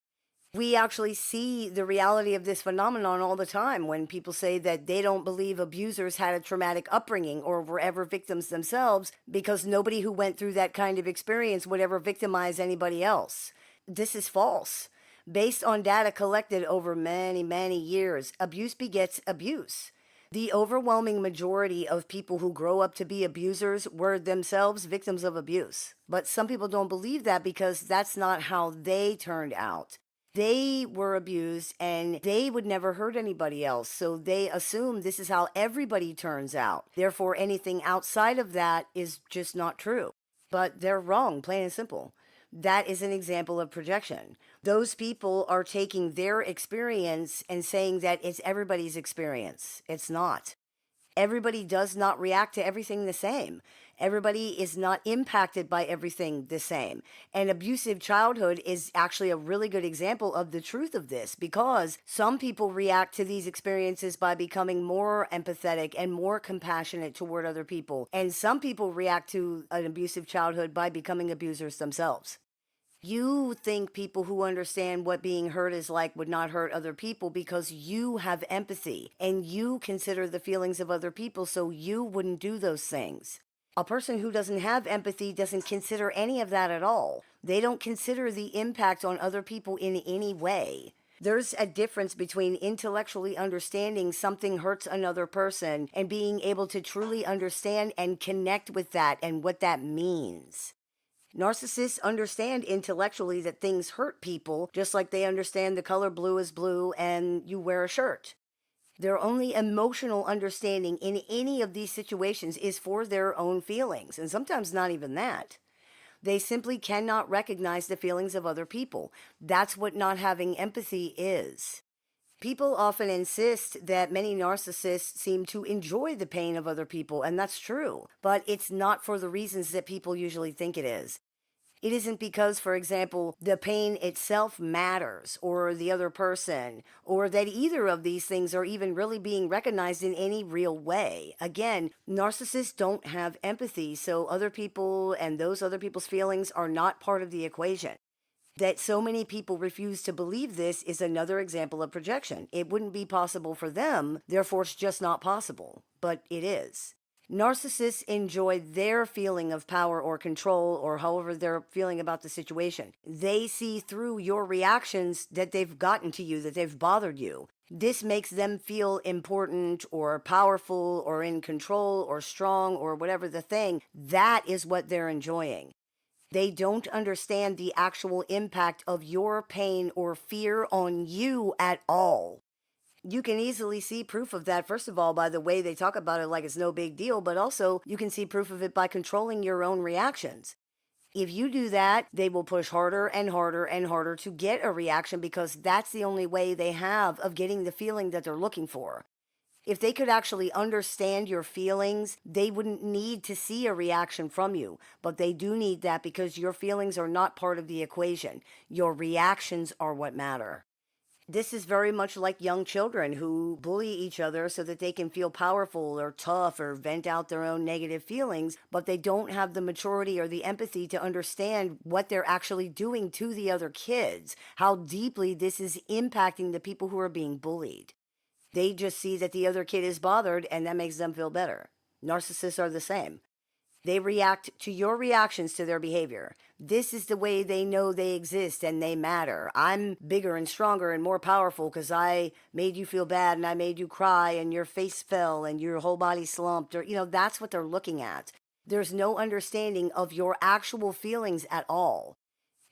We actually see the reality of this phenomenon all the time when people say that they don't believe abusers had a traumatic upbringing or were ever victims themselves because nobody who went through that kind of experience would ever victimize anybody else. This is false. Based on data collected over many, many years, abuse begets abuse. The overwhelming majority of people who grow up to be abusers were themselves victims of abuse. But some people don't believe that because that's not how they turned out. They were abused and they would never hurt anybody else. So they assume this is how everybody turns out. Therefore, anything outside of that is just not true. But they're wrong, plain and simple. That is an example of projection. Those people are taking their experience and saying that it's everybody's experience. It's not. Everybody does not react to everything the same. Everybody is not impacted by everything the same. An abusive childhood is actually a really good example of the truth of this because some people react to these experiences by becoming more empathetic and more compassionate toward other people. And some people react to an abusive childhood by becoming abusers themselves. You think people who understand what being hurt is like would not hurt other people because you have empathy and you consider the feelings of other people, so you wouldn't do those things. A person who doesn't have empathy doesn't consider any of that at all. They don't consider the impact on other people in any way. There's a difference between intellectually understanding something hurts another person and being able to truly understand and connect with that and what that means. Narcissists understand intellectually that things hurt people, just like they understand the color blue is blue and you wear a shirt. Their only emotional understanding in any of these situations is for their own feelings, and sometimes not even that. They simply cannot recognize the feelings of other people. That's what not having empathy is. People often insist that many narcissists seem to enjoy the pain of other people, and that's true, but it's not for the reasons that people usually think it is. It isn't because, for example, the pain itself matters, or the other person, or that either of these things are even really being recognized in any real way. Again, narcissists don't have empathy, so other people and those other people's feelings are not part of the equation. That so many people refuse to believe this is another example of projection. It wouldn't be possible for them, therefore it's just not possible, but it is. Narcissists enjoy their feeling of power or control, or however they're feeling about the situation. They see through your reactions that they've gotten to you, that they've bothered you. This makes them feel important or powerful or in control or strong or whatever the thing. That is what they're enjoying. They don't understand the actual impact of your pain or fear on you at all. You can easily see proof of that, first of all, by the way they talk about it like it's no big deal, but also you can see proof of it by controlling your own reactions. If you do that, they will push harder and harder and harder to get a reaction because that's the only way they have of getting the feeling that they're looking for. If they could actually understand your feelings, they wouldn't need to see a reaction from you. But they do need that because your feelings are not part of the equation. Your reactions are what matter. This is very much like young children who bully each other so that they can feel powerful or tough or vent out their own negative feelings, but they don't have the maturity or the empathy to understand what they're actually doing to the other kids, how deeply this is impacting the people who are being bullied. They just see that the other kid is bothered and that makes them feel better. Narcissists are the same. They react to your reactions to their behavior. This is the way they know they exist and they matter. I'm bigger and stronger and more powerful because I made you feel bad and I made you cry and your face fell and your whole body slumped. Or, that's what they're looking at. There's no understanding of your actual feelings at all.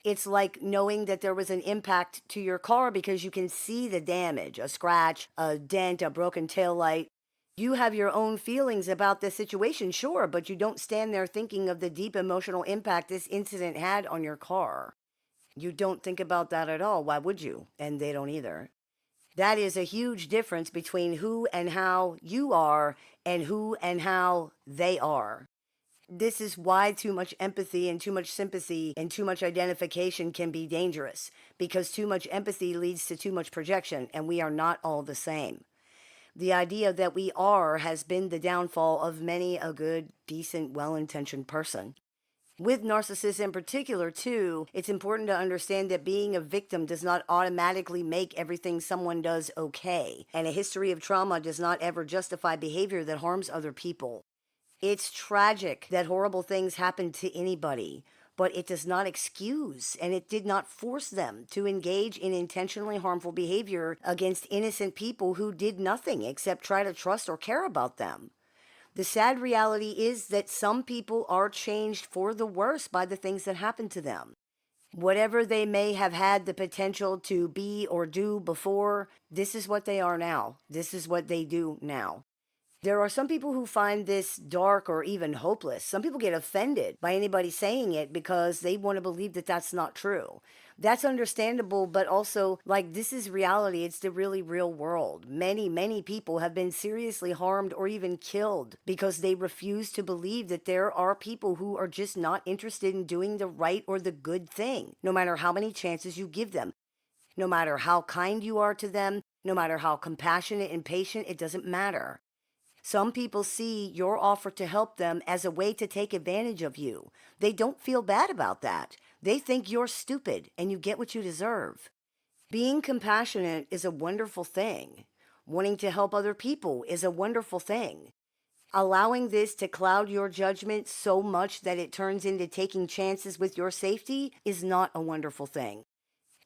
It's like knowing that there was an impact to your car because you can see the damage, a scratch, a dent, a broken taillight. You have your own feelings about this situation, sure, but you don't stand there thinking of the deep emotional impact this incident had on your car. You don't think about that at all. Why would you? And they don't either. That is a huge difference between who and how you are and who and how they are. This is why too much empathy and too much sympathy and too much identification can be dangerous, because too much empathy leads to too much projection, and we are not all the same. The idea that we are has been the downfall of many a good, decent, well-intentioned person. With narcissists in particular, too, it's important to understand that being a victim does not automatically make everything someone does okay, and a history of trauma does not ever justify behavior that harms other people. It's tragic that horrible things happen to anybody, but it does not excuse and it did not force them to engage in intentionally harmful behavior against innocent people who did nothing except try to trust or care about them. The sad reality is that some people are changed for the worse by the things that happen to them. Whatever they may have had the potential to be or do before, this is what they are now. This is what they do now. There are some people who find this dark or even hopeless. Some people get offended by anybody saying it because they want to believe that that's not true. That's understandable, but also, this is reality. It's the really real world. Many, many people have been seriously harmed or even killed because they refuse to believe that there are people who are just not interested in doing the right or the good thing, no matter how many chances you give them, no matter how kind you are to them, no matter how compassionate and patient, it doesn't matter. Some people see your offer to help them as a way to take advantage of you. They don't feel bad about that. They think you're stupid and you get what you deserve. Being compassionate is a wonderful thing. Wanting to help other people is a wonderful thing. Allowing this to cloud your judgment so much that it turns into taking chances with your safety is not a wonderful thing.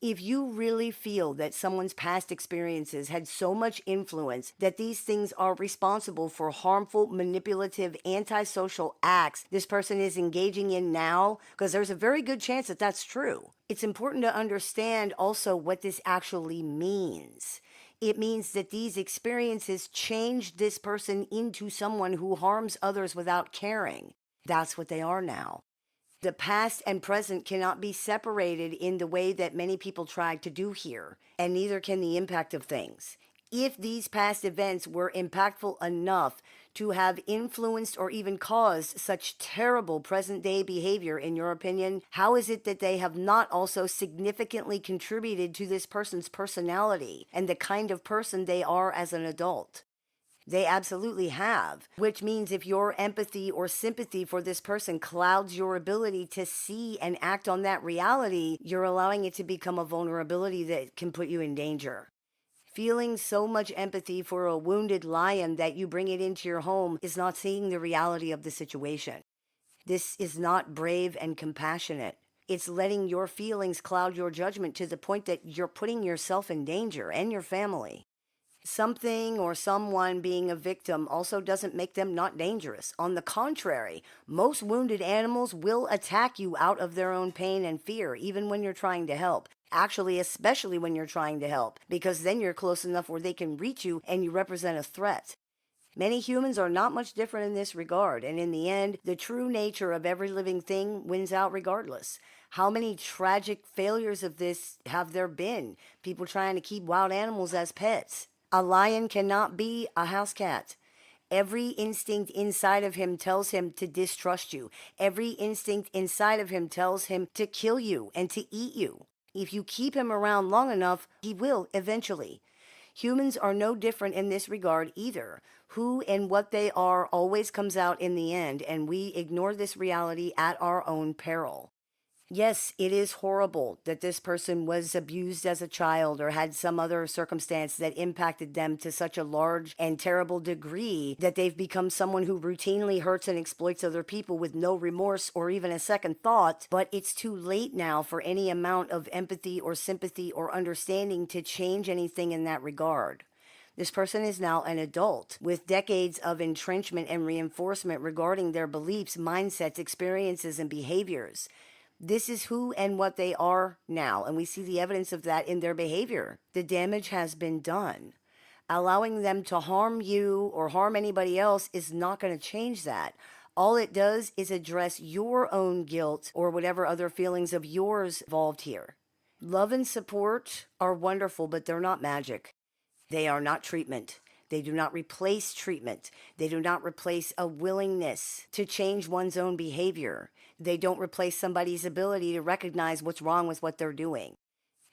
If you really feel that someone's past experiences had so much influence that these things are responsible for harmful, manipulative, antisocial acts this person is engaging in now, because there's a very good chance that that's true, it's important to understand also what this actually means. It means that these experiences changed this person into someone who harms others without caring. That's what they are now. The past and present cannot be separated in the way that many people try to do here, and neither can the impact of things. If these past events were impactful enough to have influenced or even caused such terrible present-day behavior, in your opinion, how is it that they have not also significantly contributed to this person's personality and the kind of person they are as an adult? They absolutely have, which means if your empathy or sympathy for this person clouds your ability to see and act on that reality, you're allowing it to become a vulnerability that can put you in danger. Feeling so much empathy for a wounded lion that you bring it into your home is not seeing the reality of the situation. This is not brave and compassionate. It's letting your feelings cloud your judgment to the point that you're putting yourself in danger and your family. Something or someone being a victim also doesn't make them not dangerous. On the contrary, most wounded animals will attack you out of their own pain and fear, even when you're trying to help. Actually, especially when you're trying to help, because then you're close enough where they can reach you and you represent a threat. Many humans are not much different in this regard, and in the end, the true nature of every living thing wins out regardless. How many tragic failures of this have there been? People trying to keep wild animals as pets. A lion cannot be a house cat. Every instinct inside of him tells him to distrust you. Every instinct inside of him tells him to kill you and to eat you. If you keep him around long enough, he will eventually. Humans are no different in this regard either. Who and what they are always comes out in the end, and we ignore this reality at our own peril. Yes, it is horrible that this person was abused as a child or had some other circumstance that impacted them to such a large and terrible degree that they've become someone who routinely hurts and exploits other people with no remorse or even a second thought. But it's too late now for any amount of empathy or sympathy or understanding to change anything in that regard. This person is now an adult with decades of entrenchment and reinforcement regarding their beliefs, mindsets, experiences, and behaviors. This is who and what they are now, and we see the evidence of that in their behavior. The damage has been done. Allowing them to harm you or harm anybody else is not going to change that. All it does is address your own guilt or whatever other feelings of yours involved here. Love and support are wonderful, but they're not magic. They are not treatment. They do not replace treatment. They do not replace a willingness to change one's own behavior. They don't replace somebody's ability to recognize what's wrong with what they're doing.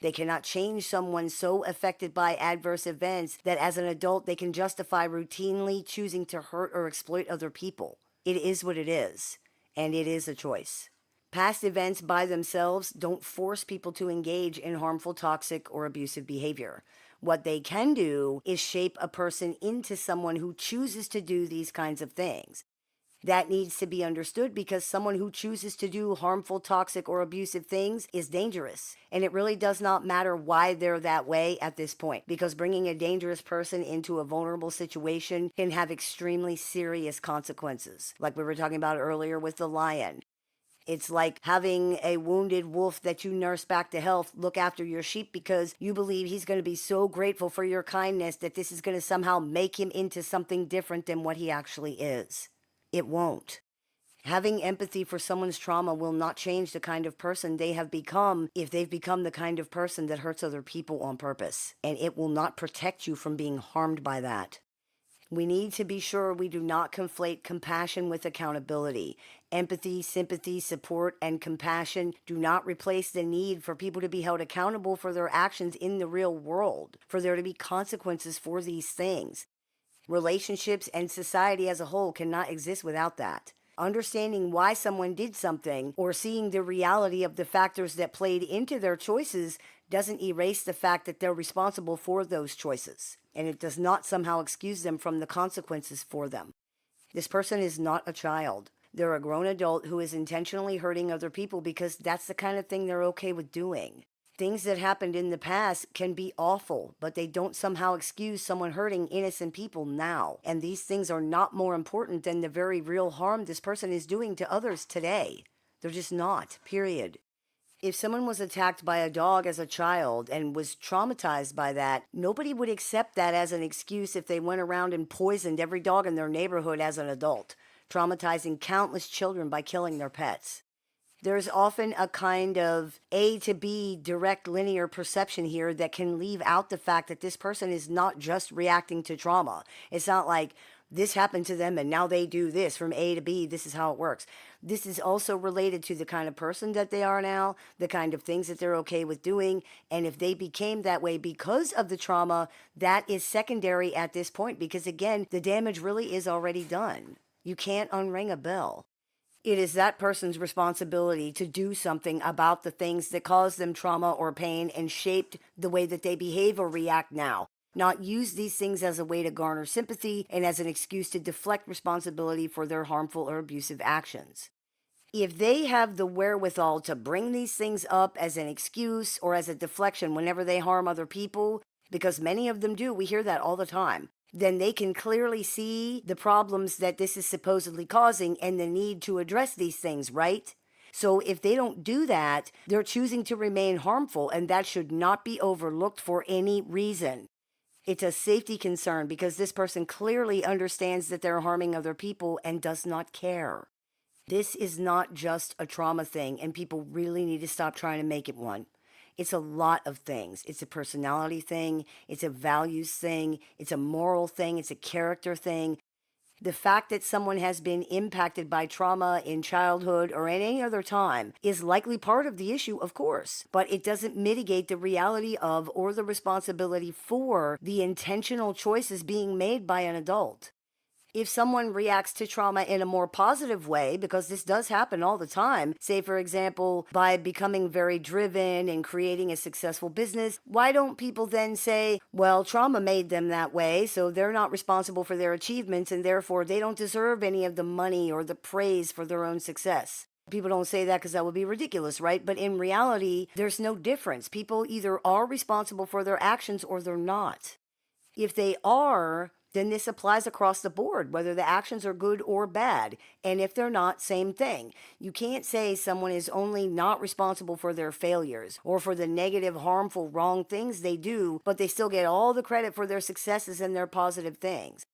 They cannot change someone so affected by adverse events that as an adult they can justify routinely choosing to hurt or exploit other people. It is what it is, and it is a choice. Past events by themselves don't force people to engage in harmful, toxic, or abusive behavior. What they can do is shape a person into someone who chooses to do these kinds of things. That needs to be understood because someone who chooses to do harmful, toxic, or abusive things is dangerous. And it really does not matter why they're that way at this point, because bringing a dangerous person into a vulnerable situation can have extremely serious consequences, like we were talking about earlier with the lion. It's like having a wounded wolf that you nurse back to health look after your sheep because you believe he's going to be so grateful for your kindness that this is going to somehow make him into something different than what he actually is. It won't. Having empathy for someone's trauma will not change the kind of person they have become if they've become the kind of person that hurts other people on purpose. And it will not protect you from being harmed by that. We need to be sure we do not conflate compassion with accountability. Empathy, sympathy, support, and compassion do not replace the need for people to be held accountable for their actions in the real world, for there to be consequences for these things. Relationships and society as a whole cannot exist without that. Understanding why someone did something or seeing the reality of the factors that played into their choices doesn't erase the fact that they're responsible for those choices, and it does not somehow excuse them from the consequences for them. This person is not a child. They're a grown adult who is intentionally hurting other people because that's the kind of thing they're okay with doing. Things that happened in the past can be awful, but they don't somehow excuse someone hurting innocent people now. And these things are not more important than the very real harm this person is doing to others today. They're just not, period. If someone was attacked by a dog as a child and was traumatized by that, nobody would accept that as an excuse if they went around and poisoned every dog in their neighborhood as an adult, traumatizing countless children by killing their pets. There's often a kind of A to B direct linear perception here that can leave out the fact that this person is not just reacting to trauma. It's not like this happened to them and now they do this from A to B. This is how it works. This is also related to the kind of person that they are now, the kind of things that they're okay with doing. And if they became that way because of the trauma, that is secondary at this point because, again, the damage really is already done. You can't unring a bell. It is that person's responsibility to do something about the things that caused them trauma or pain and shaped the way that they behave or react now. Not use these things as a way to garner sympathy and as an excuse to deflect responsibility for their harmful or abusive actions. If they have the wherewithal to bring these things up as an excuse or as a deflection whenever they harm other people, because many of them do, we hear that all the time, then they can clearly see the problems that this is supposedly causing and the need to address these things, right? So if they don't do that, they're choosing to remain harmful, and that should not be overlooked for any reason. It's a safety concern because this person clearly understands that they're harming other people and does not care. This is not just a trauma thing, and people really need to stop trying to make it one. It's a lot of things. It's a personality thing. It's a values thing. It's a moral thing. It's a character thing. The fact that someone has been impacted by trauma in childhood or at any other time is likely part of the issue, of course, but it doesn't mitigate the reality of or the responsibility for the intentional choices being made by an adult. If someone reacts to trauma in a more positive way, because this does happen all the time, say, for example, by becoming very driven and creating a successful business, why don't people then say, well, trauma made them that way, so they're not responsible for their achievements, and therefore they don't deserve any of the money or the praise for their own success? People don't say that because that would be ridiculous, right? But in reality, there's no difference. People either are responsible for their actions or they're not. If they are, then this applies across the board, whether the actions are good or bad. And if they're not, same thing. You can't say someone is only not responsible for their failures or for the negative, harmful, wrong things they do, but they still get all the credit for their successes and their positive things.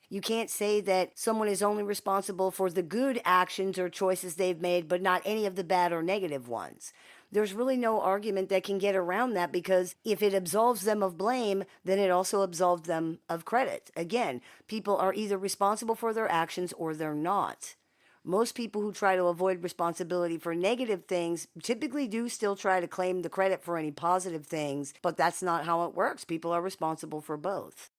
You can't say that someone is only responsible for the good actions or choices they've made, but not any of the bad or negative ones. There's really no argument that can get around that, because if it absolves them of blame, then it also absolves them of credit. Again, people are either responsible for their actions or they're not. Most people who try to avoid responsibility for negative things typically do still try to claim the credit for any positive things, but that's not how it works. People are responsible for both.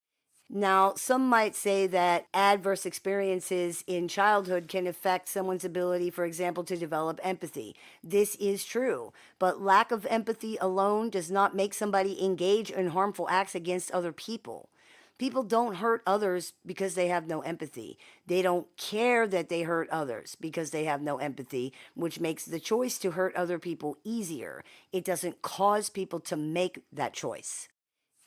Now, some might say that adverse experiences in childhood can affect someone's ability, for example, to develop empathy. This is true, but lack of empathy alone does not make somebody engage in harmful acts against other people. People don't hurt others because they have no empathy. They don't care that they hurt others because they have no empathy, which makes the choice to hurt other people easier. It doesn't cause people to make that choice.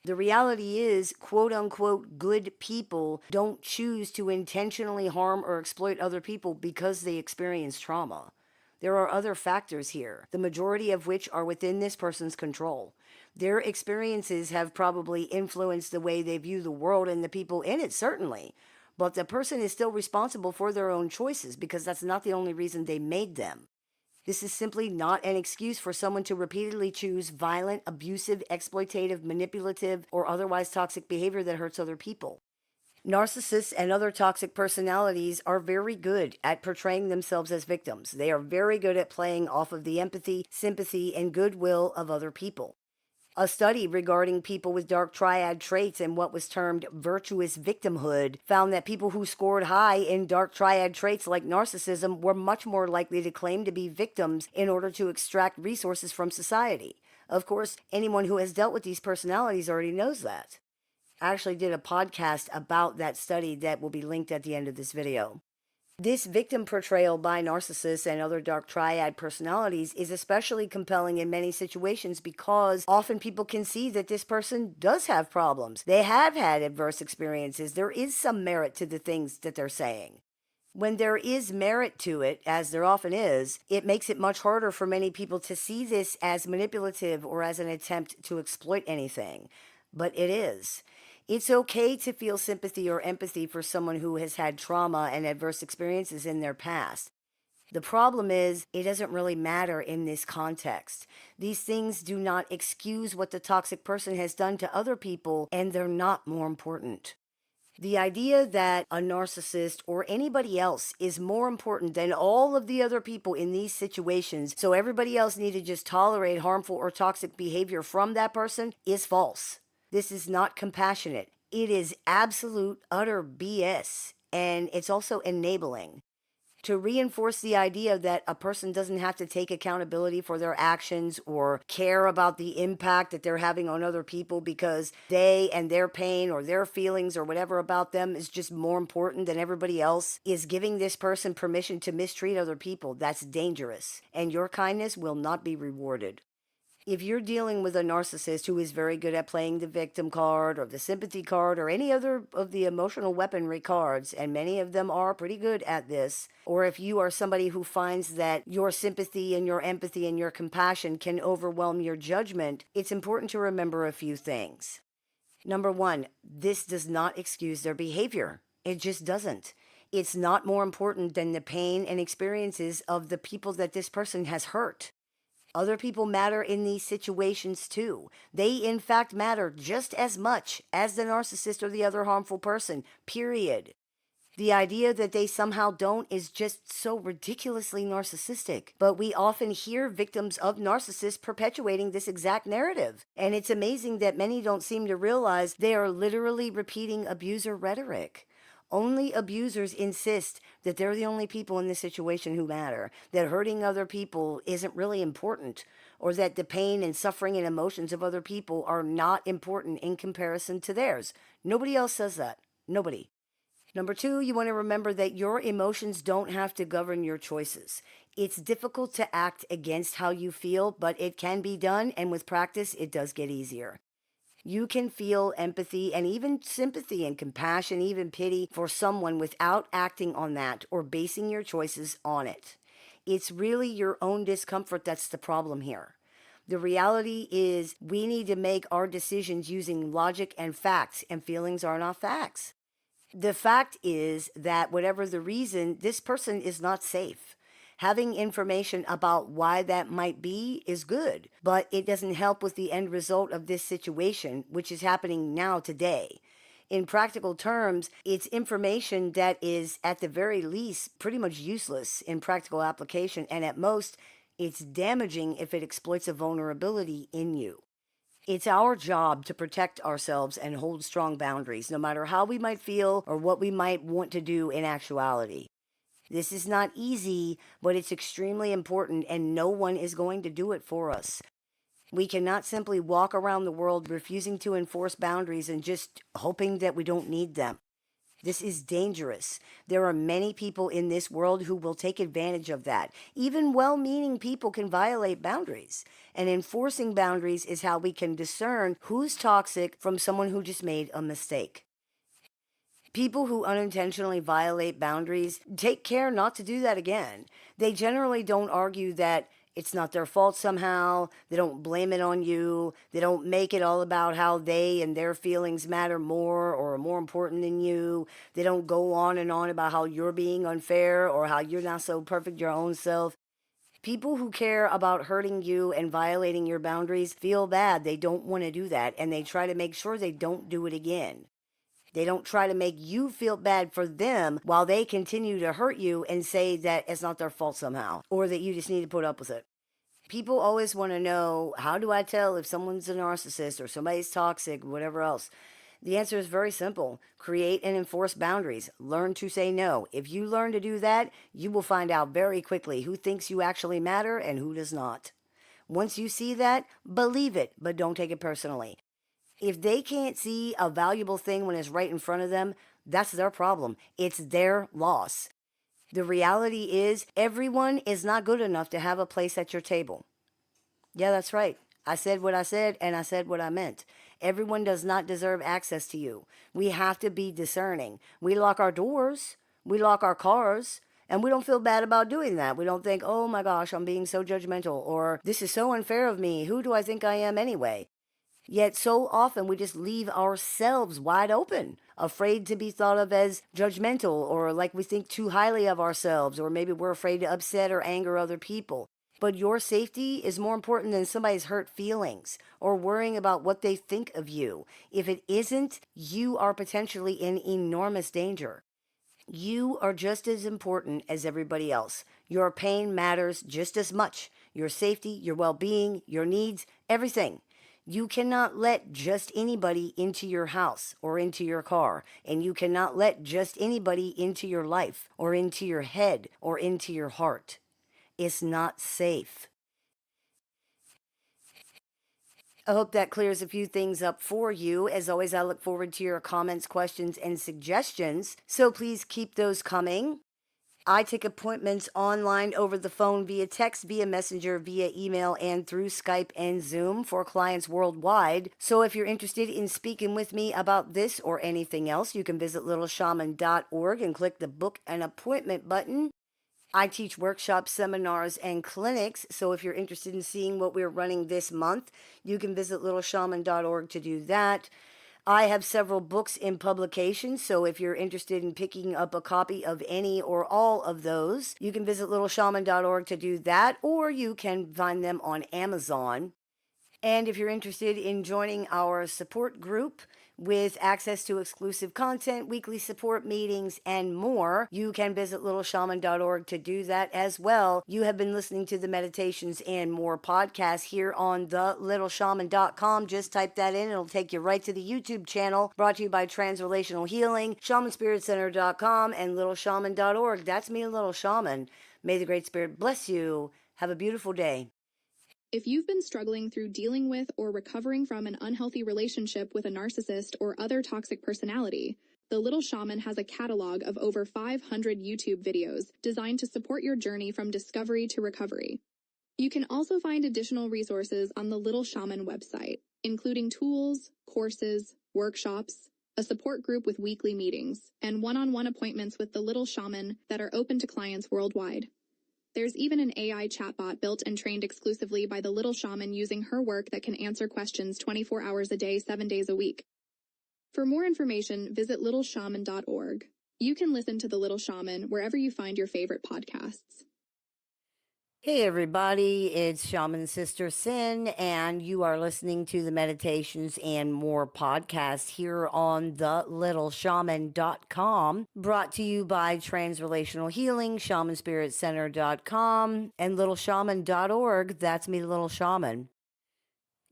The reality is, quote unquote, good people don't choose to intentionally harm or exploit other people because they experience trauma. There are other factors here, the majority of which are within this person's control. Their experiences have probably influenced the way they view the world and the people in it, certainly. But the person is still responsible for their own choices because that's not the only reason they made them. This is simply not an excuse for someone to repeatedly choose violent, abusive, exploitative, manipulative, or otherwise toxic behavior that hurts other people. Narcissists and other toxic personalities are very good at portraying themselves as victims. They are very good at playing off of the empathy, sympathy, and goodwill of other people. A study regarding people with dark triad traits and what was termed virtuous victimhood found that people who scored high in dark triad traits like narcissism were much more likely to claim to be victims in order to extract resources from society. Of course, anyone who has dealt with these personalities already knows that. I actually did a podcast about that study that will be linked at the end of this video. This victim portrayal by narcissists and other dark triad personalities is especially compelling in many situations because often people can see that this person does have problems. They have had adverse experiences. There is some merit to the things that they're saying. When there is merit to it, as there often is, it makes it much harder for many people to see this as manipulative or as an attempt to exploit anything. But it is. It's okay to feel sympathy or empathy for someone who has had trauma and adverse experiences in their past. The problem is, it doesn't really matter in this context. These things do not excuse what the toxic person has done to other people, and they're not more important. The idea that a narcissist or anybody else is more important than all of the other people in these situations, so everybody else need to just tolerate harmful or toxic behavior from that person, is false. This is not compassionate. It is absolute, utter BS, and it's also enabling. To reinforce the idea that a person doesn't have to take accountability for their actions or care about the impact that they're having on other people because they and their pain or their feelings or whatever about them is just more important than everybody else, is giving this person permission to mistreat other people. That's dangerous, and your kindness will not be rewarded. If you're dealing with a narcissist who is very good at playing the victim card or the sympathy card or any other of the emotional weaponry cards, and many of them are pretty good at this, or if you are somebody who finds that your sympathy and your empathy and your compassion can overwhelm your judgment, it's important to remember a few things. Number one, this does not excuse their behavior. It just doesn't. It's not more important than the pain and experiences of the people that this person has hurt. Other people matter in these situations too. They, in fact, matter just as much as the narcissist or the other harmful person, period. The idea that they somehow don't is just so ridiculously narcissistic. But we often hear victims of narcissists perpetuating this exact narrative. And it's amazing that many don't seem to realize they are literally repeating abuser rhetoric. Only abusers insist that they're the only people in this situation who matter, that hurting other people isn't really important, or that the pain and suffering and emotions of other people are not important in comparison to theirs. Nobody else says that. Nobody. Number two, you want to remember that your emotions don't have to govern your choices. It's difficult to act against how you feel, but it can be done, and with practice, it does get easier. You can feel empathy and even sympathy and compassion, even pity for someone without acting on that or basing your choices on it. It's really your own discomfort that's the problem here. The reality is we need to make our decisions using logic and facts, and feelings are not facts. The fact is that whatever the reason, this person is not safe. Having information about why that might be is good, but it doesn't help with the end result of this situation, which is happening now today. In practical terms, it's information that is, at the very least, pretty much useless in practical application, and at most, it's damaging if it exploits a vulnerability in you. It's our job to protect ourselves and hold strong boundaries, no matter how we might feel or what we might want to do in actuality. This is not easy, but it's extremely important, and no one is going to do it for us. We cannot simply walk around the world refusing to enforce boundaries and just hoping that we don't need them. This is dangerous. There are many people in this world who will take advantage of that. Even well-meaning people can violate boundaries. And enforcing boundaries is how we can discern who's toxic from someone who just made a mistake. People who unintentionally violate boundaries take care not to do that again. They generally don't argue that it's not their fault somehow. They don't blame it on you. They don't make it all about how they and their feelings matter more or are more important than you. They don't go on and on about how you're being unfair or how you're not so perfect your own self. People who care about hurting you and violating your boundaries feel bad. They don't want to do that, and they try to make sure they don't do it again. They don't try to make you feel bad for them while they continue to hurt you and say that it's not their fault somehow, or that you just need to put up with it. People always want to know, how do I tell if someone's a narcissist or somebody's toxic, whatever else? The answer is very simple. Create and enforce boundaries. Learn to say no. If you learn to do that, you will find out very quickly who thinks you actually matter and who does not. Once you see that, believe it, but don't take it personally. If they can't see a valuable thing when it's right in front of them, that's their problem. It's their loss. The reality is, everyone is not good enough to have a place at your table. Yeah, that's right. I said what I said, and I said what I meant. Everyone does not deserve access to you. We have to be discerning. We lock our doors, we lock our cars, and we don't feel bad about doing that. We don't think, oh my gosh, I'm being so judgmental, or this is so unfair of me. Who do I think I am anyway? Yet so often we just leave ourselves wide open, afraid to be thought of as judgmental, or like we think too highly of ourselves, or maybe we're afraid to upset or anger other people. But your safety is more important than somebody's hurt feelings or worrying about what they think of you. If it isn't, you are potentially in enormous danger. You are just as important as everybody else. Your pain matters just as much. Your safety, your well-being, your needs, everything. You cannot let just anybody into your house or into your car, and you cannot let just anybody into your life or into your head or into your heart. It's not safe. I hope that clears a few things up for you. As always, I look forward to your comments, questions, and suggestions, so please keep those coming. I take appointments online, over the phone, via text, via messenger, via email, and through Skype and Zoom for clients worldwide. So if you're interested in speaking with me about this or anything else, you can visit LittleShaman.org and click the book an appointment button. I teach workshops, seminars, and clinics, so if you're interested in seeing what we're running this month, you can visit LittleShaman.org to do that. I have several books in publication, so if you're interested in picking up a copy of any or all of those, you can visit LittleShaman.org to do that, or you can find them on Amazon. And if you're interested in joining our support group with access to exclusive content, weekly support meetings, and more, you can visit littleshaman.org to do that as well. You have been listening to the Meditations and More podcast here on the littleshaman.com. Just type that in. It'll take you right to the YouTube channel, brought to you by Transrelational Healing, ShamanSpiritCenter.com, and littleshaman.org. That's me, Little Shaman. May the Great Spirit bless you. Have a beautiful day. If you've been struggling through dealing with or recovering from an unhealthy relationship with a narcissist or other toxic personality, the Little Shaman has a catalog of over 500 YouTube videos designed to support your journey from discovery to recovery. You can also find additional resources on the Little Shaman website, including tools, courses, workshops, a support group with weekly meetings, and one-on-one appointments with the Little Shaman that are open to clients worldwide. There's even an AI chatbot built and trained exclusively by the Little Shaman using her work that can answer questions 24 hours a day, 7 days a week. For more information, visit littleshaman.org. You can listen to The Little Shaman wherever you find your favorite podcasts. Hey everybody, it's Shaman Sister Sin, and you are listening to the Meditations and More podcast here on the LittleShaman.com, brought to you by Transrelational Healing, ShamanSpiritCenter.com, and LittleShaman.org. That's me, Little Shaman.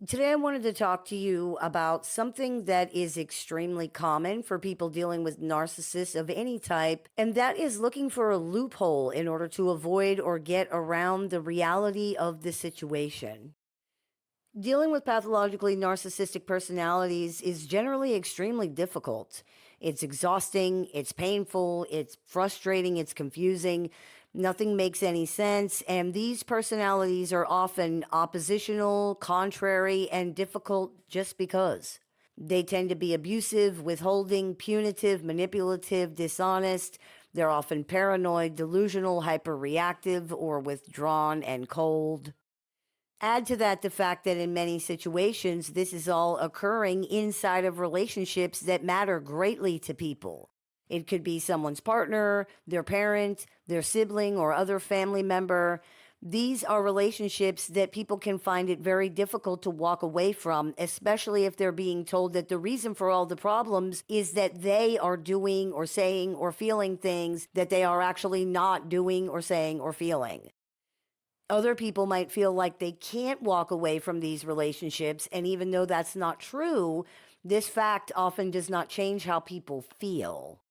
Today I wanted to talk to you about something that is extremely common for people dealing with narcissists of any type, and that is looking for a loophole in order to avoid or get around the reality of the situation. Dealing with pathologically narcissistic personalities is generally extremely difficult. It's exhausting, it's painful, it's frustrating, it's confusing. Nothing makes any sense, and these personalities are often oppositional, contrary, and difficult just because. They tend to be abusive, withholding, punitive, manipulative, dishonest. They're often paranoid, delusional, hyperreactive, or withdrawn and cold. Add to that the fact that in many situations, this is all occurring inside of relationships that matter greatly to people. It could be someone's partner, their parent, their sibling, or other family member. These are relationships that people can find it very difficult to walk away from, especially if they're being told that the reason for all the problems is that they are doing or saying or feeling things that they are actually not doing or saying or feeling. Other people might feel like they can't walk away from these relationships, and even though that's not true, this fact often does not change how people feel.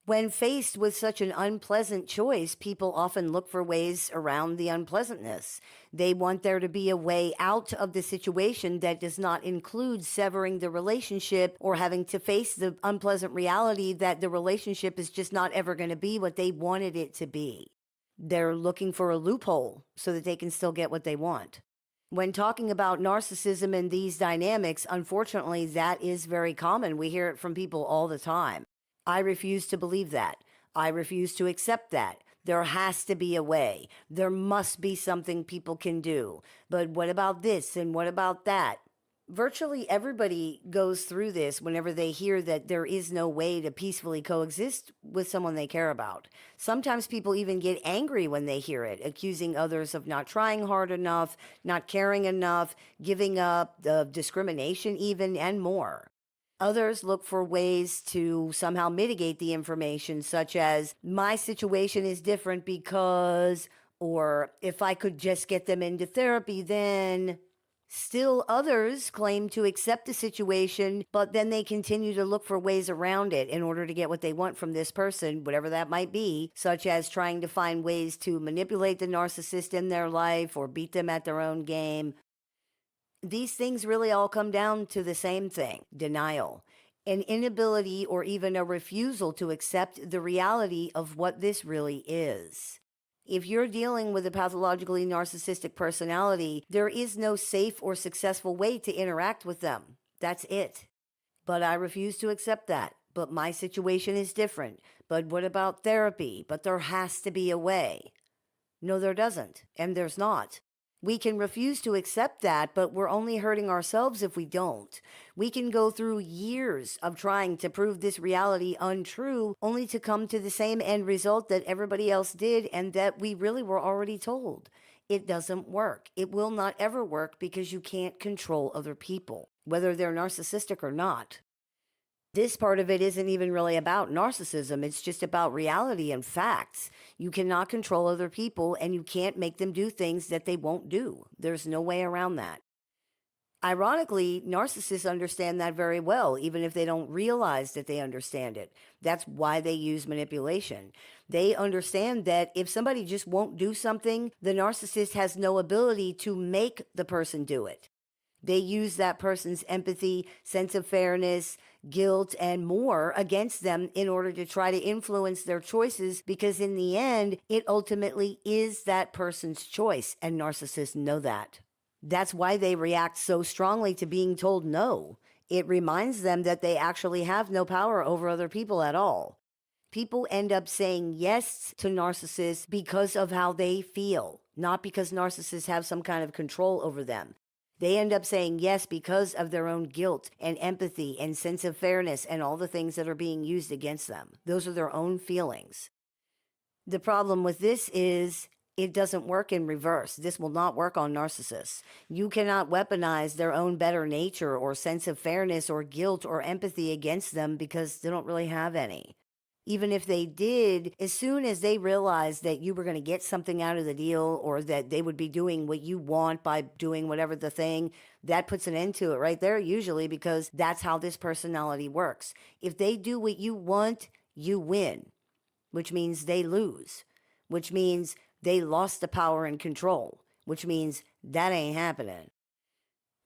When faced with such an unpleasant choice, people often look for ways around the unpleasantness. They want there to be a way out of the situation that does not include severing the relationship or having to face the unpleasant reality that the relationship is just not ever going to be what they wanted it to be. They're looking for a loophole so that they can still get what they want. When talking about narcissism and these dynamics, unfortunately, that is very common. We hear it from people all the time. I refuse to believe that. I refuse to accept that. There has to be a way. There must be something people can do. But what about this and what about that? Virtually everybody goes through this whenever they hear that there is no way to peacefully coexist with someone they care about. Sometimes people even get angry when they hear it, accusing others of not trying hard enough, not caring enough, giving up, discrimination even, and more. Others look for ways to somehow mitigate the information, such as, my situation is different because, or if I could just get them into therapy, then. Still, others claim to accept the situation, but then they continue to look for ways around it in order to get what they want from this person, whatever that might be, such as trying to find ways to manipulate the narcissist in their life or beat them at their own game. These things really all come down to the same thing: denial, an inability or even a refusal to accept the reality of what this really is. If you're dealing with a pathologically narcissistic personality, there is no safe or successful way to interact with them. That's it. But I refuse to accept that. But my situation is different. But what about therapy? But there has to be a way. No, there doesn't. And there's not. We can refuse to accept that, but we're only hurting ourselves if we don't. We can go through years of trying to prove this reality untrue, only to come to the same end result that everybody else did and that we really were already told. It doesn't work. It will not ever work because you can't control other people, whether they're narcissistic or not. This part of it isn't even really about narcissism. It's just about reality and facts. You cannot control other people and you can't make them do things that they won't do. There's no way around that. Ironically, narcissists understand that very well, even if they don't realize that they understand it. That's why they use manipulation. They understand that if somebody just won't do something, the narcissist has no ability to make the person do it. They use that person's empathy, sense of fairness, guilt, and more against them in order to try to influence their choices, because in the end, it ultimately is that person's choice, and narcissists know that. That's why they react so strongly to being told no. It reminds them that they actually have no power over other people at all. People end up saying yes to narcissists because of how they feel, not because narcissists have some kind of control over them. They end up saying yes because of their own guilt and empathy and sense of fairness and all the things that are being used against them. Those are their own feelings. The problem with this is it doesn't work in reverse. This will not work on narcissists. You cannot weaponize their own better nature or sense of fairness or guilt or empathy against them because they don't really have any. Even if they did, as soon as they realize that you were going to get something out of the deal or that they would be doing what you want by doing whatever the thing, that puts an end to it right there usually, because that's how this personality works. If they do what you want, you win, which means they lose, which means they lost the power and control, which means that ain't happening.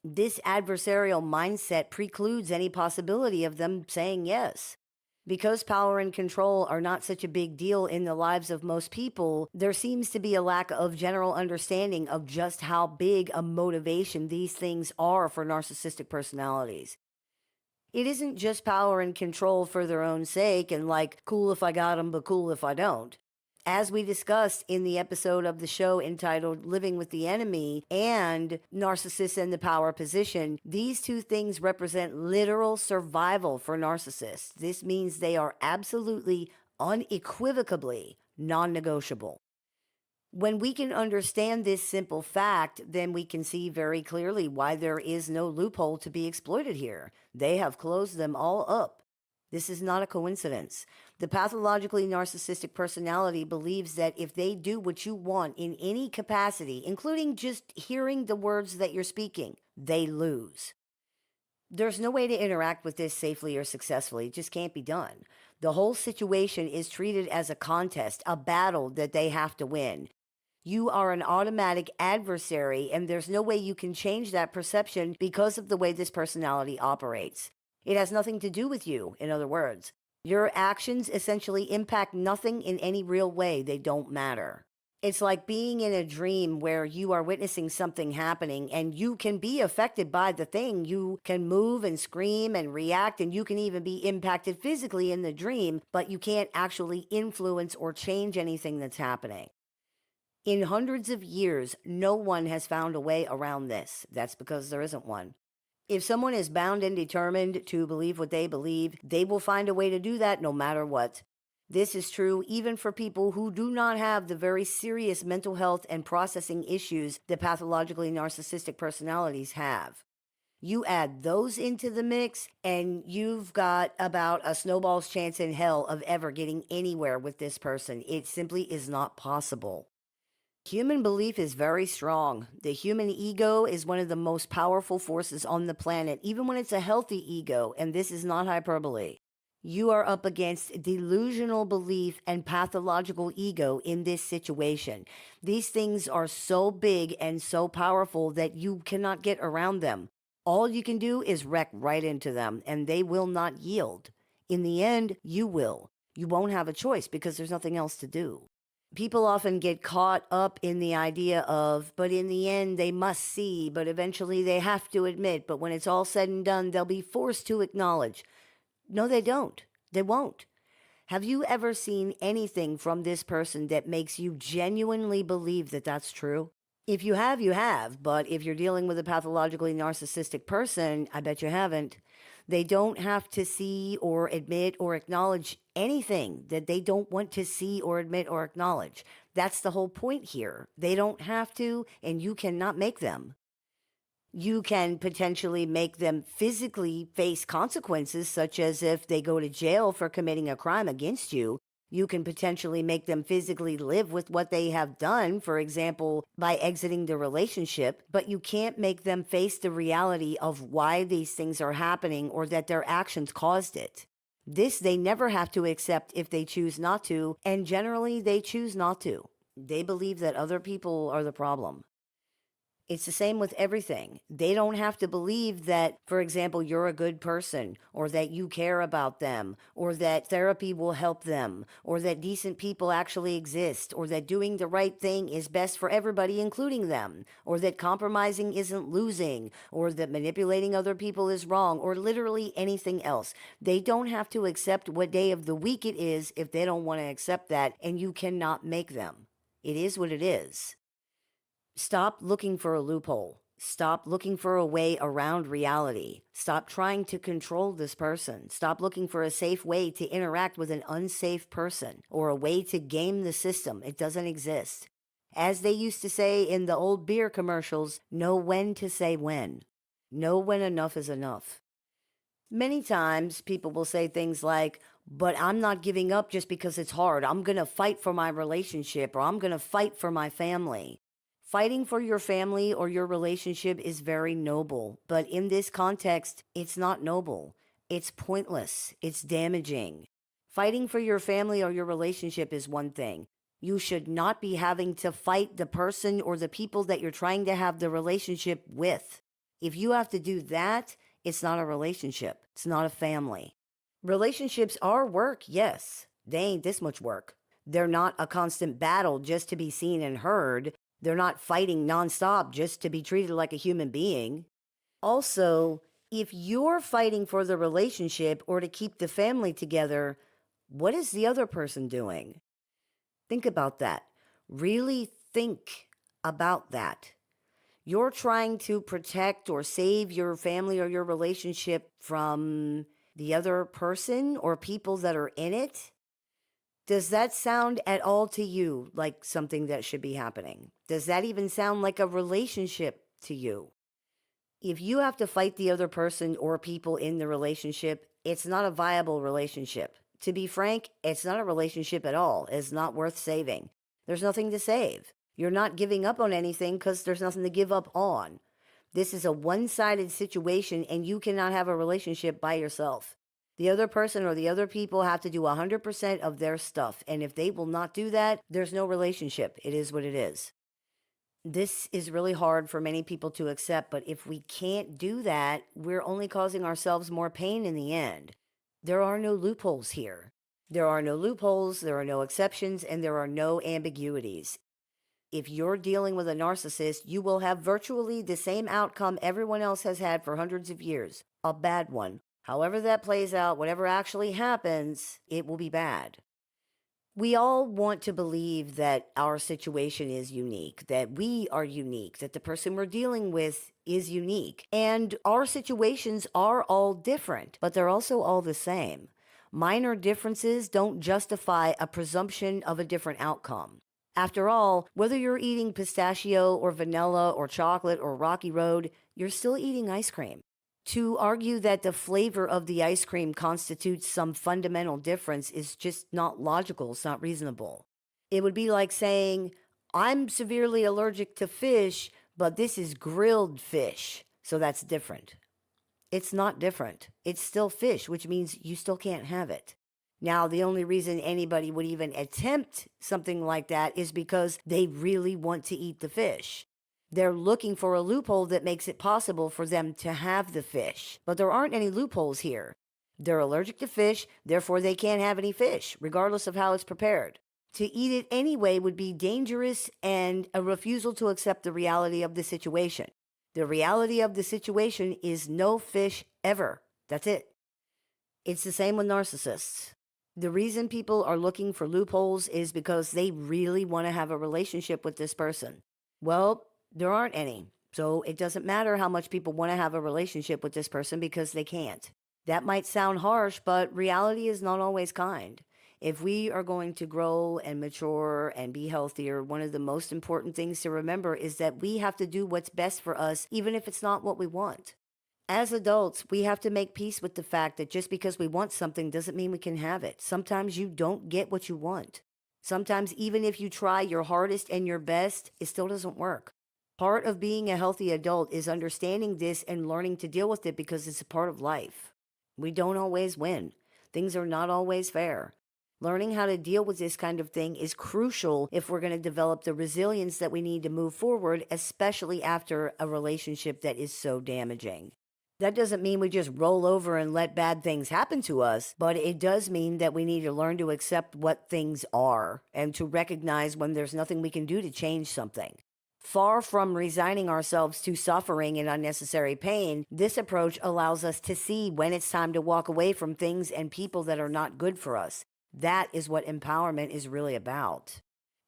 This adversarial mindset precludes any possibility of them saying yes. Because power and control are not such a big deal in the lives of most people, there seems to be a lack of general understanding of just how big a motivation these things are for narcissistic personalities. It isn't just power and control for their own sake and like, cool if I got them, but cool if I don't. As we discussed in the episode of the show entitled Living with the Enemy and Narcissists in the Power Position, these two things represent literal survival for narcissists. This means they are absolutely, unequivocally non-negotiable. When we can understand this simple fact, then we can see very clearly why there is no loophole to be exploited here. They have closed them all up. This is not a coincidence. The pathologically narcissistic personality believes that if they do what you want in any capacity, including just hearing the words that you're speaking, they lose. There's no way to interact with this safely or successfully. It just can't be done. The whole situation is treated as a contest, a battle that they have to win. You are an automatic adversary, and there's no way you can change that perception because of the way this personality operates. It has nothing to do with you, in other words. Your actions essentially impact nothing in any real way. They don't matter. It's like being in a dream where you are witnessing something happening and you can be affected by the thing. You can move and scream and react, and you can even be impacted physically in the dream, but you can't actually influence or change anything that's happening. In hundreds of years, no one has found a way around this. That's because there isn't one. If someone is bound and determined to believe what they believe, they will find a way to do that no matter what. This is true even for people who do not have the very serious mental health and processing issues that pathologically narcissistic personalities have. You add those into the mix, and you've got about a snowball's chance in hell of ever getting anywhere with this person. It simply is not possible. Human belief is very strong. The human ego is one of the most powerful forces on the planet, even when it's a healthy ego, and this is not hyperbole. You are up against delusional belief and pathological ego in this situation. These things are so big and so powerful that you cannot get around them. All you can do is wreck right into them, and they will not yield. In the end, you will. You won't have a choice because there's nothing else to do. People often get caught up in the idea of, but in the end they must see, but eventually they have to admit, but when it's all said and done, they'll be forced to acknowledge. No, they don't. They won't. Have you ever seen anything from this person that makes you genuinely believe that that's true? If you have, you have. But if you're dealing with a pathologically narcissistic person, I bet you haven't. They don't have to see or admit or acknowledge anything that they don't want to see or admit or acknowledge. That's the whole point here. They don't have to, and you cannot make them. You can potentially make them physically face consequences, such as if they go to jail for committing a crime against you. You can potentially make them physically live with what they have done, for example, by exiting the relationship, but you can't make them face the reality of why these things are happening or that their actions caused it. This they never have to accept if they choose not to, and generally they choose not to. They believe that other people are the problem. It's the same with everything. They don't have to believe that, for example, you're a good person, or that you care about them, or that therapy will help them, or that decent people actually exist, or that doing the right thing is best for everybody, including them, or that compromising isn't losing, or that manipulating other people is wrong, or literally anything else. They don't have to accept what day of the week it is if they don't want to accept that, and you cannot make them. It is what it is. Stop looking for a loophole. Stop looking for a way around reality. Stop trying to control this person. Stop looking for a safe way to interact with an unsafe person or a way to game the system. It doesn't exist. As they used to say in the old beer commercials, know when to say when. Know when enough is enough. Many times people will say things like, but I'm not giving up just because it's hard. I'm going to fight for my relationship, or I'm going to fight for my family. Fighting for your family or your relationship is very noble, but in this context, it's not noble. It's pointless. It's damaging. Fighting for your family or your relationship is one thing. You should not be having to fight the person or the people that you're trying to have the relationship with. If you have to do that, it's not a relationship. It's not a family. Relationships are work, yes. They ain't this much work. They're not a constant battle just to be seen and heard. They're not fighting nonstop just to be treated like a human being. Also, if you're fighting for the relationship or to keep the family together, what is the other person doing? Think about that. Really think about that. You're trying to protect or save your family or your relationship from the other person or people that are in it. Does that sound at all to you like something that should be happening? Does that even sound like a relationship to you? If you have to fight the other person or people in the relationship, it's not a viable relationship. To be frank, it's not a relationship at all. It's not worth saving. There's nothing to save. You're not giving up on anything because there's nothing to give up on. This is a one-sided situation, and you cannot have a relationship by yourself. The other person or the other people have to do 100% of their stuff. And if they will not do that, there's no relationship. It is what it is. This is really hard for many people to accept, but if we can't do that, we're only causing ourselves more pain in the end. There are no loopholes here. There are no loopholes, there are no exceptions, and there are no ambiguities. If you're dealing with a narcissist, you will have virtually the same outcome everyone else has had for hundreds of years, a bad one. However that plays out, whatever actually happens, it will be bad. We all want to believe that our situation is unique, that we are unique, that the person we're dealing with is unique. And our situations are all different, but they're also all the same. Minor differences don't justify a presumption of a different outcome. After all, whether you're eating pistachio or vanilla or chocolate or Rocky Road, you're still eating ice cream. To argue that the flavor of the ice cream constitutes some fundamental difference is just not logical. It's not reasonable. It would be like saying, I'm severely allergic to fish, but this is grilled fish, so that's different. It's not different. It's still fish, which means you still can't have it. Now, the only reason anybody would even attempt something like that is because they really want to eat the fish. They're looking for a loophole that makes it possible for them to have the fish. But there aren't any loopholes here. They're allergic to fish, therefore they can't have any fish, regardless of how it's prepared. To eat it anyway would be dangerous and a refusal to accept the reality of the situation. The reality of the situation is no fish ever. That's it. It's the same with narcissists. The reason people are looking for loopholes is because they really want to have a relationship with this person. Well, there aren't any. So it doesn't matter how much people want to have a relationship with this person because they can't. That might sound harsh, but reality is not always kind. If we are going to grow and mature and be healthier, one of the most important things to remember is that we have to do what's best for us, even if it's not what we want. As adults, we have to make peace with the fact that just because we want something doesn't mean we can have it. Sometimes you don't get what you want. Sometimes even if you try your hardest and your best, it still doesn't work. Part of being a healthy adult is understanding this and learning to deal with it because it's a part of life. We don't always win. Things are not always fair. Learning how to deal with this kind of thing is crucial if we're going to develop the resilience that we need to move forward, especially after a relationship that is so damaging. That doesn't mean we just roll over and let bad things happen to us, but it does mean that we need to learn to accept what things are and to recognize when there's nothing we can do to change something. Far from resigning ourselves to suffering and unnecessary pain, this approach allows us to see when it's time to walk away from things and people that are not good for us. That is what empowerment is really about.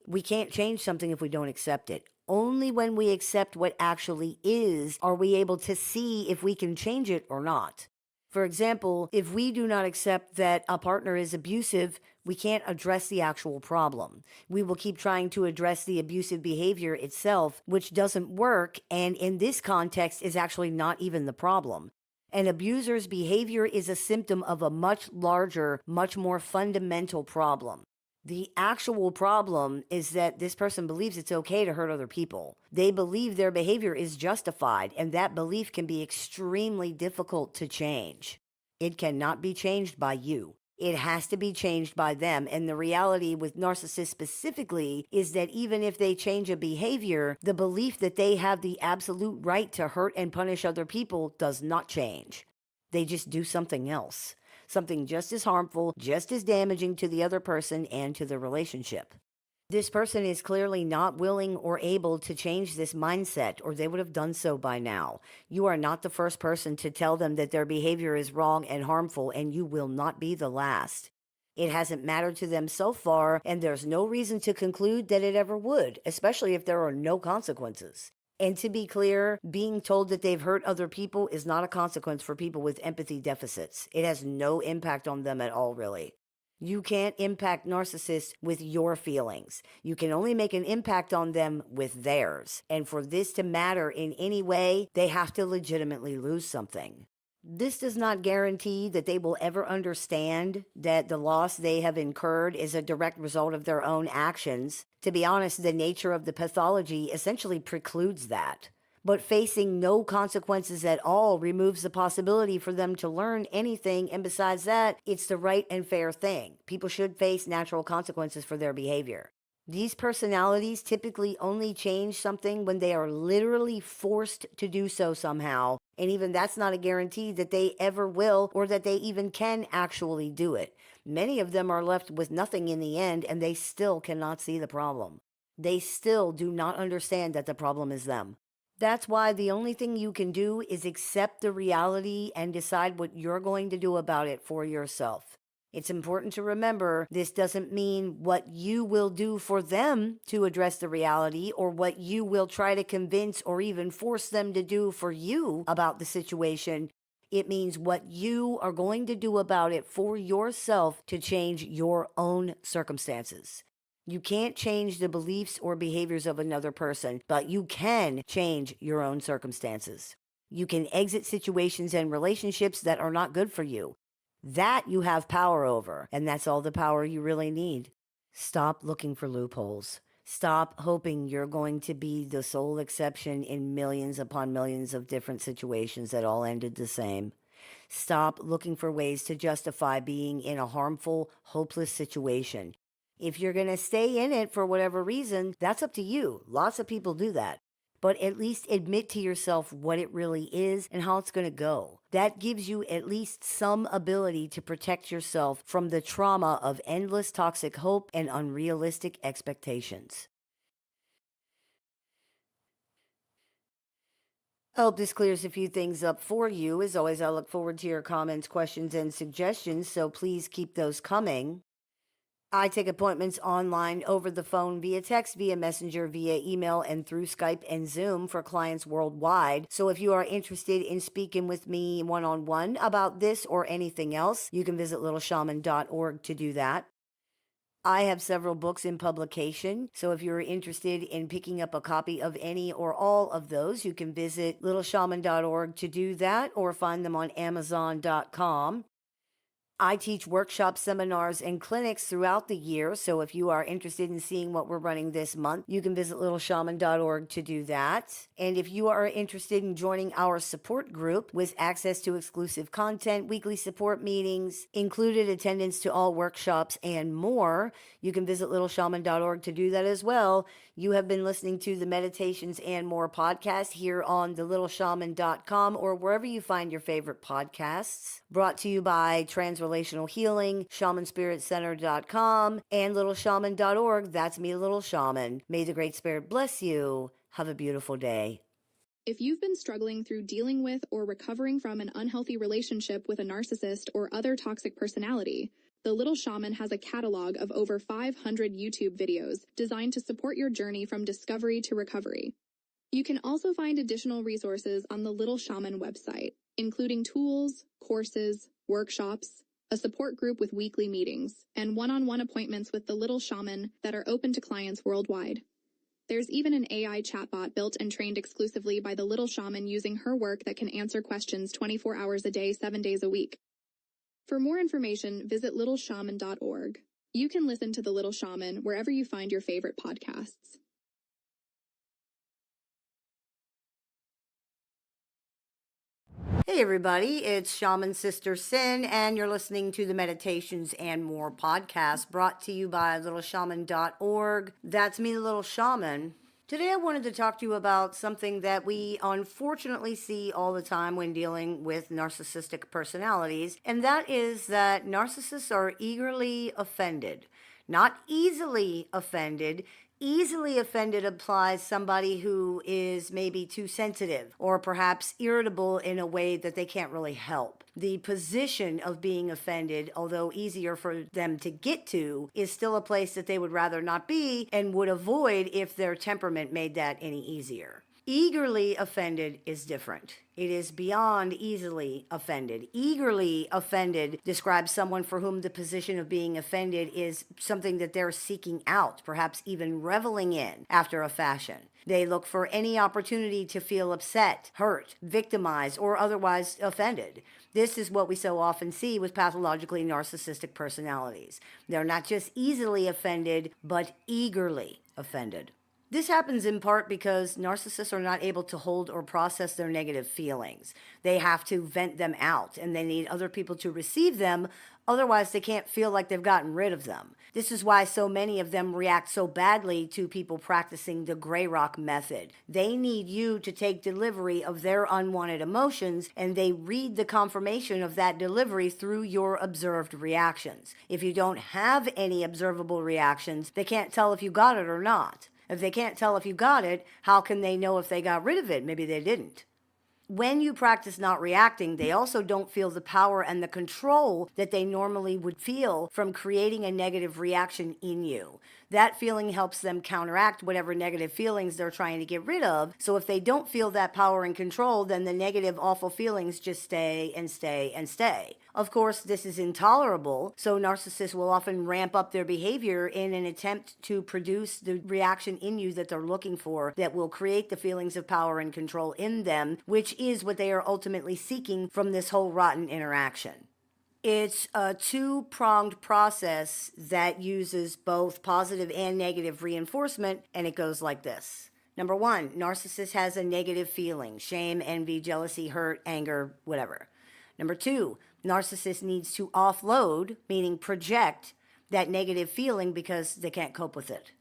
We can't change something if we don't accept it. Only when we accept what actually is are we able to see if we can change it or not. For example, if we do not accept that a partner is abusive, we can't address the actual problem. We will keep trying to address the abusive behavior itself, which doesn't work, and in this context is actually not even the problem. An abuser's behavior is a symptom of a much larger, much more fundamental problem. The actual problem is that this person believes it's okay to hurt other people. They believe their behavior is justified, and that belief can be extremely difficult to change. It cannot be changed by you. It has to be changed by them, and the reality with narcissists specifically is that even if they change a behavior, the belief that they have the absolute right to hurt and punish other people does not change. They just do something else. Something just as harmful, just as damaging to the other person and to the relationship. This person is clearly not willing or able to change this mindset, or they would have done so by now. You are not the first person to tell them that their behavior is wrong and harmful, and you will not be the last. It hasn't mattered to them so far, and there's no reason to conclude that it ever would, especially if there are no consequences. And to be clear, being told that they've hurt other people is not a consequence for people with empathy deficits. It has no impact on them at all, really. You can't impact narcissists with your feelings. You can only make an impact on them with theirs. And for this to matter in any way, they have to legitimately lose something. This does not guarantee that they will ever understand that the loss they have incurred is a direct result of their own actions. To be honest, the nature of the pathology essentially precludes that. But facing no consequences at all removes the possibility for them to learn anything. And besides that, it's the right and fair thing. People should face natural consequences for their behavior. These personalities typically only change something when they are literally forced to do so somehow. And even that's not a guarantee that they ever will or that they even can actually do it. Many of them are left with nothing in the end, and they still cannot see the problem. They still do not understand that the problem is them. That's why the only thing you can do is accept the reality and decide what you're going to do about it for yourself. It's important to remember this doesn't mean what you will do for them to address the reality or what you will try to convince or even force them to do for you about the situation. It means what you are going to do about it for yourself to change your own circumstances. You can't change the beliefs or behaviors of another person, but you can change your own circumstances. You can exit situations and relationships that are not good for you. That you have power over, and that's all the power you really need. Stop looking for loopholes. Stop hoping you're going to be the sole exception in millions upon millions of different situations that all ended the same. Stop looking for ways to justify being in a harmful, hopeless situation. If you're going to stay in it for whatever reason, that's up to you. Lots of people do that. But at least admit to yourself what it really is and how it's going to go. That gives you at least some ability to protect yourself from the trauma of endless toxic hope and unrealistic expectations. I hope this clears a few things up for you. As always, I look forward to your comments, questions, and suggestions, so please keep those coming. I take appointments online, over the phone, via text, via messenger, via email, and through Skype and Zoom for clients worldwide. So if you are interested in speaking with me one-on-one about this or anything else, you can visit LittleShaman.org to do that. I have several books in publication, so if you're interested in picking up a copy of any or all of those, you can visit LittleShaman.org to do that or find them on Amazon.com. I teach workshops, seminars, and clinics throughout the year, so if you are interested in seeing what we're running this month, you can visit littleshaman.org to do that. And if you are interested in joining our support group with access to exclusive content, weekly support meetings, included attendance to all workshops, and more, you can visit littleshaman.org to do that as well. You have been listening to the Meditations and More podcast here on the littleshaman.com or wherever you find your favorite podcasts, brought to you by Relational Healing, ShamanSpiritCenter.com, and LittleShaman.org. That's me, Little Shaman. May the Great Spirit bless you. Have a beautiful day. If you've been struggling through dealing with or recovering from an unhealthy relationship with a narcissist or other toxic personality, the Little Shaman has a catalog of over 500 YouTube videos designed to support your journey from discovery to recovery. You can also find additional resources on the Little Shaman website, including tools, courses, workshops, a support group with weekly meetings, and one-on-one appointments with the Little Shaman that are open to clients worldwide. There's even an AI chatbot built and trained exclusively by the Little Shaman using her work that can answer questions 24 hours a day, 7 days a week. For more information, visit littleshaman.org. You can listen to the Little Shaman wherever you find your favorite podcasts. Hey everybody, it's Shaman Sister Sin, and you're listening to the Meditations and More podcast brought to you by LittleShaman.org. That's me, the Little Shaman. Today I wanted to talk to you about something that we unfortunately see all the time when dealing with narcissistic personalities, and that is that narcissists are eagerly offended. Not easily offended. Easily offended implies somebody who is maybe too sensitive or perhaps irritable in a way that they can't really help. The position of being offended, although easier for them to get to, is still a place that they would rather not be and would avoid if their temperament made that any easier. Eagerly offended is different. It is beyond easily offended. Eagerly offended describes someone for whom the position of being offended is something that they're seeking out, perhaps even reveling in after a fashion. They look for any opportunity to feel upset, hurt, victimized, or otherwise offended. This is what we so often see with pathologically narcissistic personalities. They're not just easily offended, but eagerly offended. This happens in part because narcissists are not able to hold or process their negative feelings. They have to vent them out and they need other people to receive them. Otherwise, they can't feel like they've gotten rid of them. This is why so many of them react so badly to people practicing the gray rock method. They need you to take delivery of their unwanted emotions, and they read the confirmation of that delivery through your observed reactions. If you don't have any observable reactions, they can't tell if you got it or not. If they can't tell if you got it, how can they know if they got rid of it? Maybe they didn't. When you practice not reacting, they also don't feel the power and the control that they normally would feel from creating a negative reaction in you. That feeling helps them counteract whatever negative feelings they're trying to get rid of. So if they don't feel that power and control, then the negative, awful feelings just stay and stay and stay. Of course, this is intolerable, so narcissists will often ramp up their behavior in an attempt to produce the reaction in you that they're looking for that will create the feelings of power and control in them, which is what they are ultimately seeking from this whole rotten interaction. It's a two-pronged process that uses both positive and negative reinforcement, and it goes like this. Number one, narcissist has a negative feeling: shame, envy, jealousy, hurt, anger, whatever. Number two, narcissist needs to offload, meaning project, that negative feeling because they can't cope with it.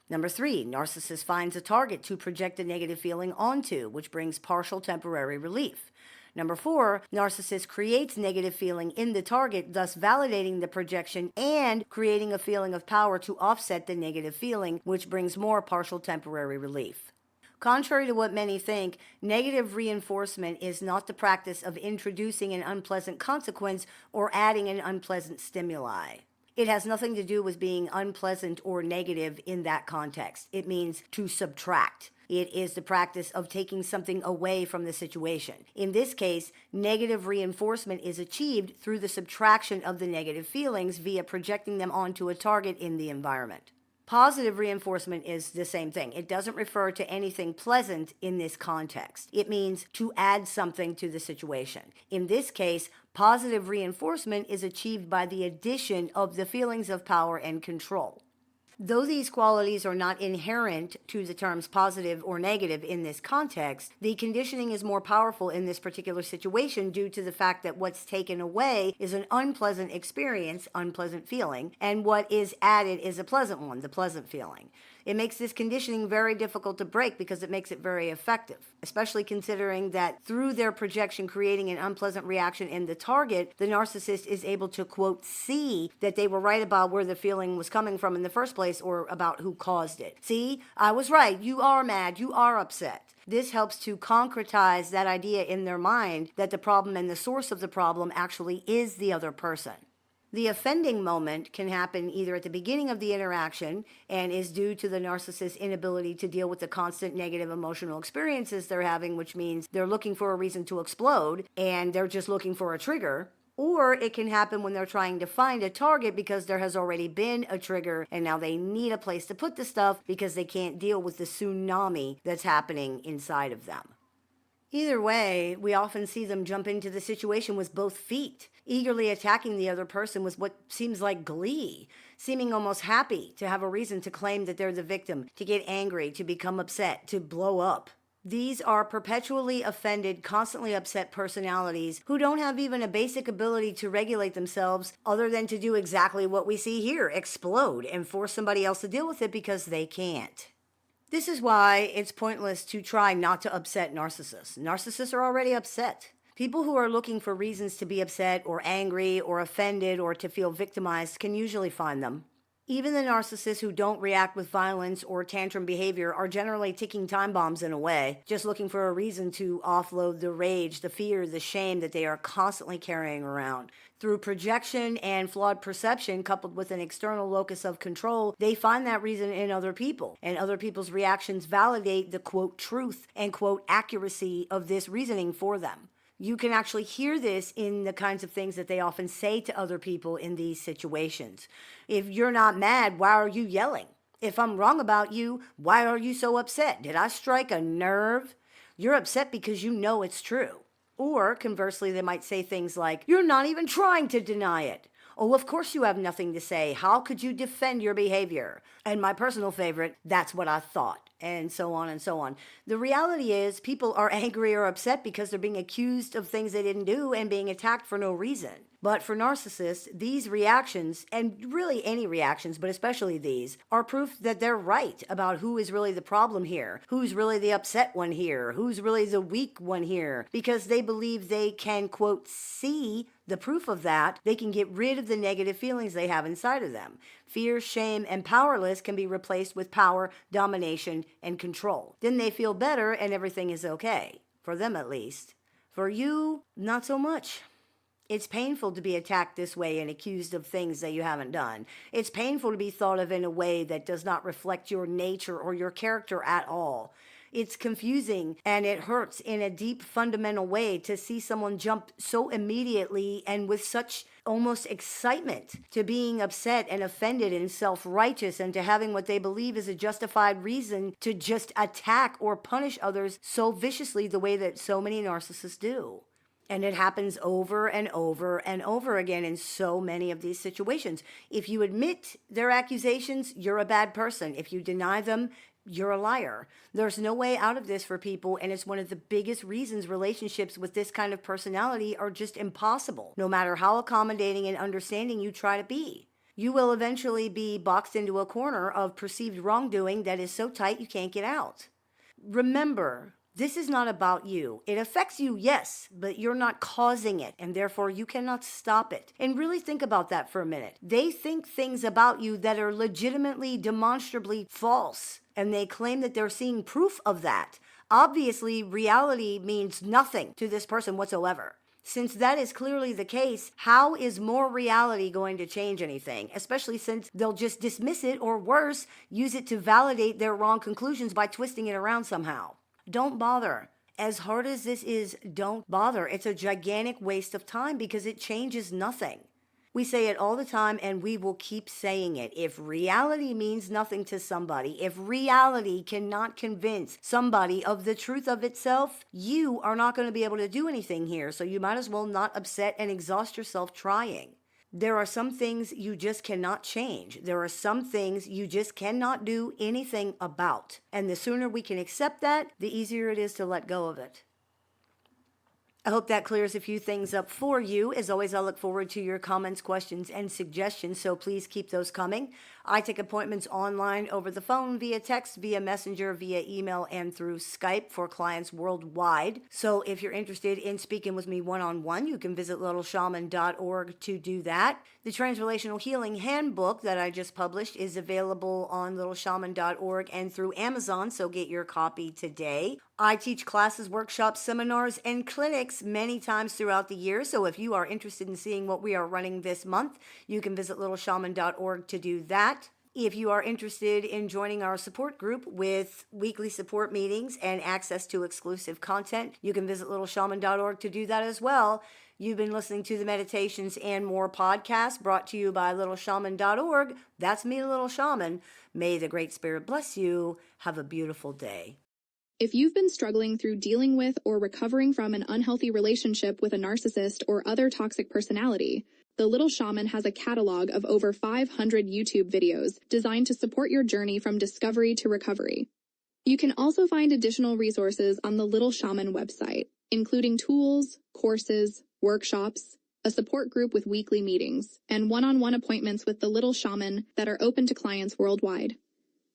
Number three, narcissist finds a target to project a negative feeling onto, which brings partial temporary relief. Number four, narcissist creates negative feeling in the target, thus validating the projection and creating a feeling of power to offset the negative feeling, which brings more partial temporary relief. Contrary to what many think, negative reinforcement is not the practice of introducing an unpleasant consequence or adding an unpleasant stimuli. It has nothing to do with being unpleasant or negative in that context. It means to subtract. It is the practice of taking something away from the situation. In this case, negative reinforcement is achieved through the subtraction of the negative feelings via projecting them onto a target in the environment. Positive reinforcement is the same thing. It doesn't refer to anything pleasant in this context. It means to add something to the situation. In this case, positive reinforcement is achieved by the addition of the feelings of power and control. Though these qualities are not inherent to the terms positive or negative in this context, the conditioning is more powerful in this particular situation due to the fact that what's taken away is an unpleasant experience, unpleasant feeling, and what is added is a pleasant one, the pleasant feeling. It makes this conditioning very difficult to break because it makes it very effective, especially considering that through their projection creating an unpleasant reaction in the target, the narcissist is able to, quote, see that they were right about where the feeling was coming from in the first place or about who caused it. See, I was right. You are mad. You are upset. This helps to concretize that idea in their mind that the problem and the source of the problem actually is the other person. The offending moment can happen either at the beginning of the interaction and is due to the narcissist's inability to deal with the constant negative emotional experiences they're having, which means they're looking for a reason to explode and they're just looking for a trigger. Or it can happen when they're trying to find a target because there has already been a trigger and now they need a place to put the stuff because they can't deal with the tsunami that's happening inside of them. Either way, we often see them jump into the situation with both feet, eagerly attacking the other person with what seems like glee, seeming almost happy to have a reason to claim that they're the victim, to get angry, to become upset, to blow up. These are perpetually offended, constantly upset personalities who don't have even a basic ability to regulate themselves other than to do exactly what we see here, explode and force somebody else to deal with it because they can't. This is why it's pointless to try not to upset narcissists. Narcissists are already upset. People who are looking for reasons to be upset or angry or offended or to feel victimized can usually find them. Even the narcissists who don't react with violence or tantrum behavior are generally ticking time bombs in a way, just looking for a reason to offload the rage, the fear, the shame that they are constantly carrying around. Through projection and flawed perception coupled with an external locus of control, they find that reason in other people, and other people's reactions validate the, quote, truth and, quote, accuracy of this reasoning for them. You can actually hear this in the kinds of things that they often say to other people in these situations. If you're not mad, why are you yelling? If I'm wrong about you, why are you so upset? Did I strike a nerve? You're upset because you know it's true. Or conversely, they might say things like, you're not even trying to deny it. Oh, of course you have nothing to say. How could you defend your behavior? And my personal favorite, that's what I thought. and so on and so on. The reality is people are angry or upset because they're being accused of things they didn't do and being attacked for no reason. But for narcissists, these reactions, and really any reactions, but especially these, are proof that they're right about who is really the problem here, who's really the upset one here, who's really the weak one here, because they believe they can, quote, see the proof of that. They can get rid of the negative feelings they have inside of them. Fear, shame, and powerless can be replaced with power, domination, and control. Then they feel better and everything is okay. For them at least. For you, not so much. It's painful to be attacked this way and accused of things that you haven't done. It's painful to be thought of in a way that does not reflect your nature or your character at all. It's confusing and it hurts in a deep, fundamental way to see someone jump so immediately and with such almost excitement to being upset and offended and self-righteous and to having what they believe is a justified reason to just attack or punish others so viciously the way that so many narcissists do. And it happens over and over and over again in so many of these situations. If you admit their accusations, you're a bad person. If you deny them, you're a liar. There's no way out of this for people, and it's one of the biggest reasons relationships with this kind of personality are just impossible, no matter how accommodating and understanding you try to be. You will eventually be boxed into a corner of perceived wrongdoing that is so tight you can't get out. Remember, this is not about you. It affects you, yes, but you're not causing it, and therefore you cannot stop it. And really think about that for a minute. They think things about you that are legitimately, demonstrably false, and they claim that they're seeing proof of that. Obviously, reality means nothing to this person whatsoever. Since that is clearly the case, how is more reality going to change anything? Especially since they'll just dismiss it, or worse, use it to validate their wrong conclusions by twisting it around somehow. Don't bother. As hard as this is, don't bother. It's a gigantic waste of time because it changes nothing. We say it all the time and we will keep saying it. If reality means nothing to somebody, if reality cannot convince somebody of the truth of itself, you are not going to be able to do anything here. So you might as well not upset and exhaust yourself trying. There are some things you just cannot change. There are some things you just cannot do anything about. And the sooner we can accept that, the easier it is to let go of it. I hope that clears a few things up for you. As always, I look forward to your comments, questions, and suggestions, so please keep those coming. I take appointments online, over the phone, via text, via messenger, via email, and through Skype for clients worldwide. So if you're interested in speaking with me one-on-one, you can visit LittleShaman.org to do that. The Transrelational Healing Handbook that I just published is available on LittleShaman.org and through Amazon, so get your copy today. I teach classes, workshops, seminars, and clinics many times throughout the year, so if you are interested in seeing what we are running this month, you can visit LittleShaman.org to do that. If you are interested in joining our support group with weekly support meetings and access to exclusive content, you can visit LittleShaman.org to do that as well. You've been listening to the Meditations and More podcast brought to you by LittleShaman.org. That's me, Little Shaman. May the Great Spirit bless you. Have a beautiful day. If you've been struggling through dealing with or recovering from an unhealthy relationship with a narcissist or other toxic personality, the Little Shaman has a catalog of over 500 YouTube videos designed to support your journey from discovery to recovery. You can also find additional resources on the Little Shaman website, including tools, courses, workshops, a support group with weekly meetings, and one-on-one appointments with the Little Shaman that are open to clients worldwide.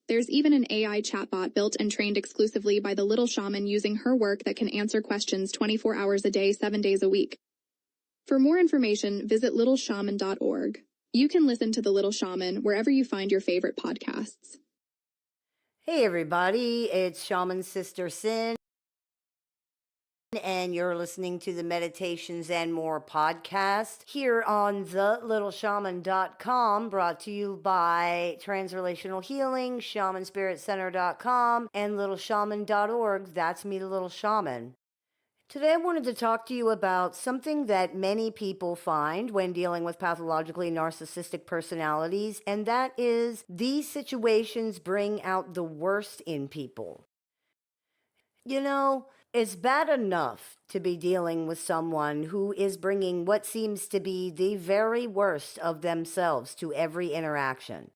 There's even an AI chatbot built and trained exclusively by the Little Shaman using her work that can answer questions 24 hours a day, 7 days a week. For more information, visit LittleShaman.org. You can listen to the Little Shaman wherever you find your favorite podcasts. Hey everybody, it's Shaman Sister Sin, and you're listening to the Meditations and More podcast here on the LittleShaman.com, brought to you by Transrelational Healing, ShamanSpiritCenter.com, and LittleShaman.org. That's me, the Little Shaman. Today I wanted to talk to you about something that many people find when dealing with pathologically narcissistic personalities, and that is these situations bring out the worst in people. You know, it's bad enough to be dealing with someone who is bringing what seems to be the very worst of themselves to every interaction.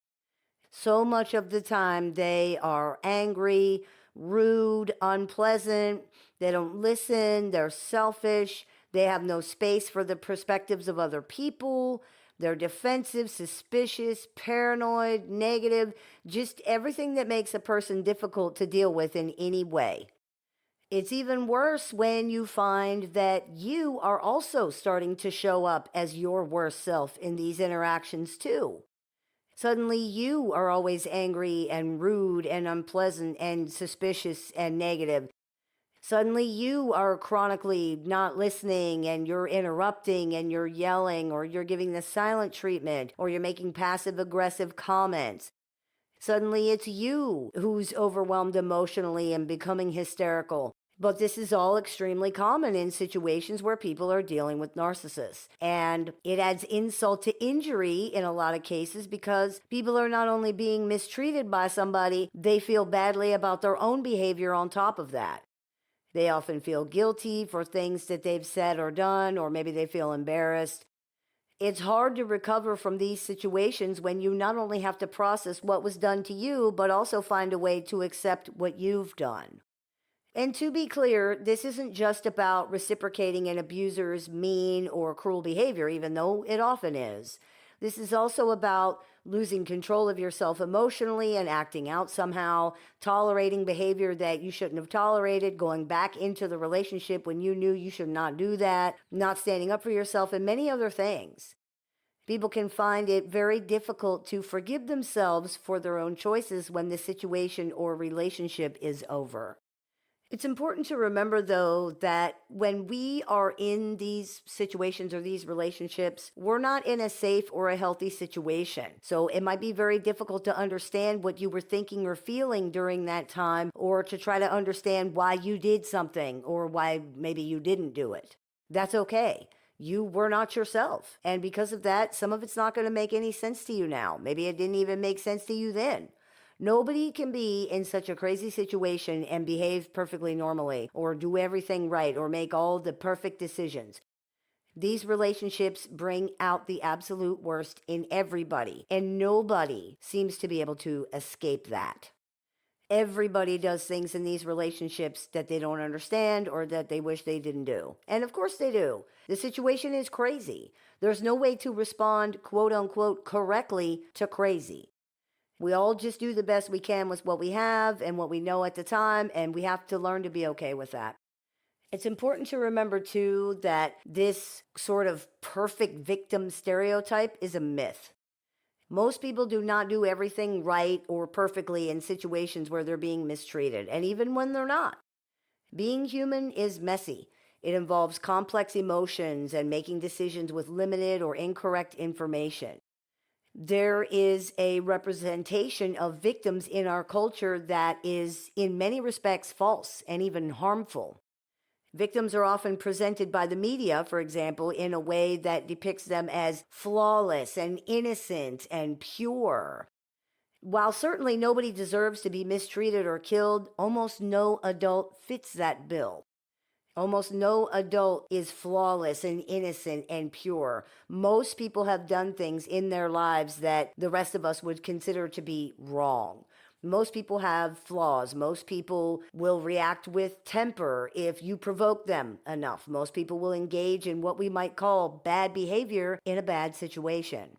So much of the time, they are angry, rude, unpleasant. They don't listen. They're selfish. They have no space for the perspectives of other people. They're defensive, suspicious, paranoid, negative, just everything that makes a person difficult to deal with in any way. It's even worse when you find that you are also starting to show up as your worst self in these interactions too. Suddenly, you are always angry and rude and unpleasant and suspicious and negative. Suddenly, you are chronically not listening and you're interrupting and you're yelling or you're giving the silent treatment or you're making passive aggressive comments. Suddenly, it's you who's overwhelmed emotionally and becoming hysterical. But this is all extremely common in situations where people are dealing with narcissists. And it adds insult to injury in a lot of cases because people are not only being mistreated by somebody, they feel badly about their own behavior on top of that. They often feel guilty for things that they've said or done, or maybe they feel embarrassed. It's hard to recover from these situations when you not only have to process what was done to you, but also find a way to accept what you've done. And to be clear, this isn't just about reciprocating an abuser's mean or cruel behavior, even though it often is. This is also about losing control of yourself emotionally and acting out somehow, tolerating behavior that you shouldn't have tolerated, going back into the relationship when you knew you should not do that, not standing up for yourself, and many other things. People can find it very difficult to forgive themselves for their own choices when the situation or relationship is over. It's important to remember, though, that when we are in these situations or these relationships, we're not in a safe or a healthy situation. So it might be very difficult to understand what you were thinking or feeling during that time, or to try to understand why you did something or why maybe you didn't do it. That's okay. You were not yourself. And because of that, some of it's not going to make any sense to you now. Maybe it didn't even make sense to you then. Nobody can be in such a crazy situation and behave perfectly normally or do everything right or make all the perfect decisions. These relationships bring out the absolute worst in everybody, and nobody seems to be able to escape that. Everybody does things in these relationships that they don't understand or that they wish they didn't do. And of course they do. The situation is crazy. There's no way to respond, quote unquote, correctly to crazy. We all just do the best we can with what we have and what we know at the time, and we have to learn to be okay with that. It's important to remember, too, that this sort of perfect victim stereotype is a myth. Most people do not do everything right or perfectly in situations where they're being mistreated, and even when they're not. Being human is messy. It involves complex emotions and making decisions with limited or incorrect information. There is a representation of victims in our culture that is, in many respects, false and even harmful. Victims are often presented by the media, for example, in a way that depicts them as flawless and innocent and pure. While certainly nobody deserves to be mistreated or killed, almost no adult fits that bill. Almost no adult is flawless and innocent and pure. Most people have done things in their lives that the rest of us would consider to be wrong. Most people have flaws. Most people will react with temper if you provoke them enough. Most people will engage in what we might call bad behavior in a bad situation.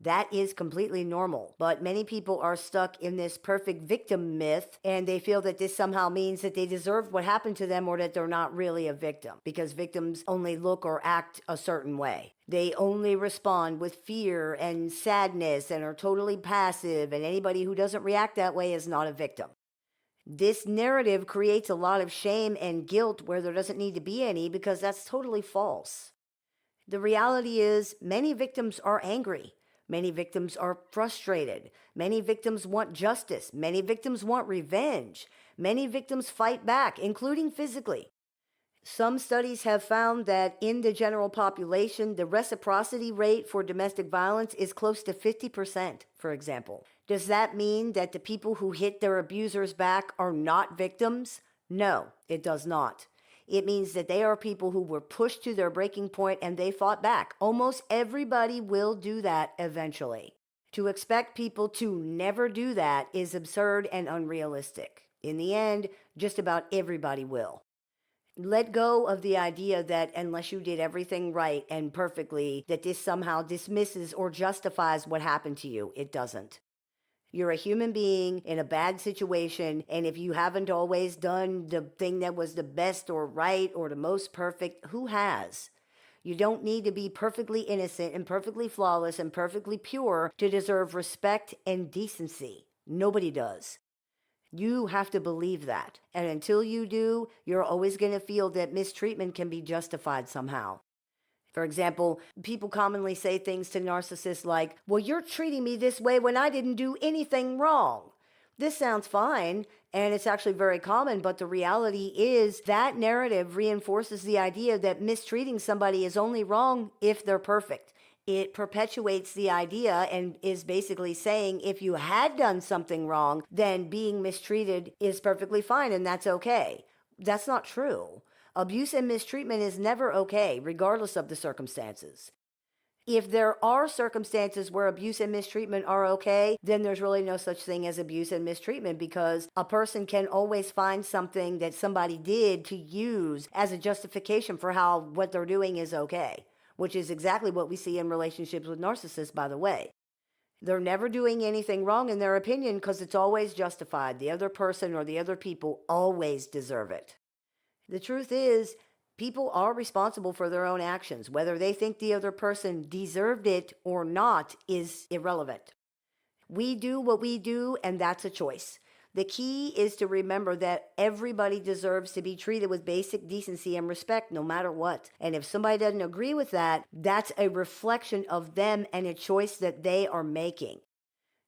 That is completely normal, but many people are stuck in this perfect victim myth, and they feel that this somehow means that they deserve what happened to them or that they're not really a victim, because victims only look or act a certain way. They only respond with fear and sadness and are totally passive, and anybody who doesn't react that way is not a victim. This narrative creates a lot of shame and guilt where there doesn't need to be any, because that's totally false. The reality is, many victims are angry. Many victims are frustrated. Many victims want justice. Many victims want revenge. Many victims fight back, including physically. Some studies have found that in the general population, the reciprocity rate for domestic violence is close to 50%, for example. Does that mean that the people who hit their abusers back are not victims? No, it does not. It means that they are people who were pushed to their breaking point and they fought back. Almost everybody will do that eventually. To expect people to never do that is absurd and unrealistic. In the end, just about everybody will. Let go of the idea that unless you did everything right and perfectly, that this somehow dismisses or justifies what happened to you. It doesn't. You're a human being in a bad situation, and if you haven't always done the thing that was the best or right or the most perfect, who has? You don't need to be perfectly innocent and perfectly flawless and perfectly pure to deserve respect and decency. Nobody does. You have to believe that. And until you do, you're always going to feel that mistreatment can be justified somehow. For example, people commonly say things to narcissists like, well, you're treating me this way when I didn't do anything wrong. This sounds fine, and it's actually very common, but the reality is that narrative reinforces the idea that mistreating somebody is only wrong if they're perfect. It perpetuates the idea and is basically saying if you had done something wrong, then being mistreated is perfectly fine and that's okay. That's not true. Abuse and mistreatment is never okay, regardless of the circumstances. If there are circumstances where abuse and mistreatment are okay, then there's really no such thing as abuse and mistreatment, because a person can always find something that somebody did to use as a justification for how what they're doing is okay, which is exactly what we see in relationships with narcissists, by the way. They're never doing anything wrong in their opinion because it's always justified. The other person or the other people always deserve it. The truth is, people are responsible for their own actions. Whether they think the other person deserved it or not is irrelevant. We do what we do, and that's a choice. The key is to remember that everybody deserves to be treated with basic decency and respect no matter what. And if somebody doesn't agree with that, that's a reflection of them and a choice that they are making.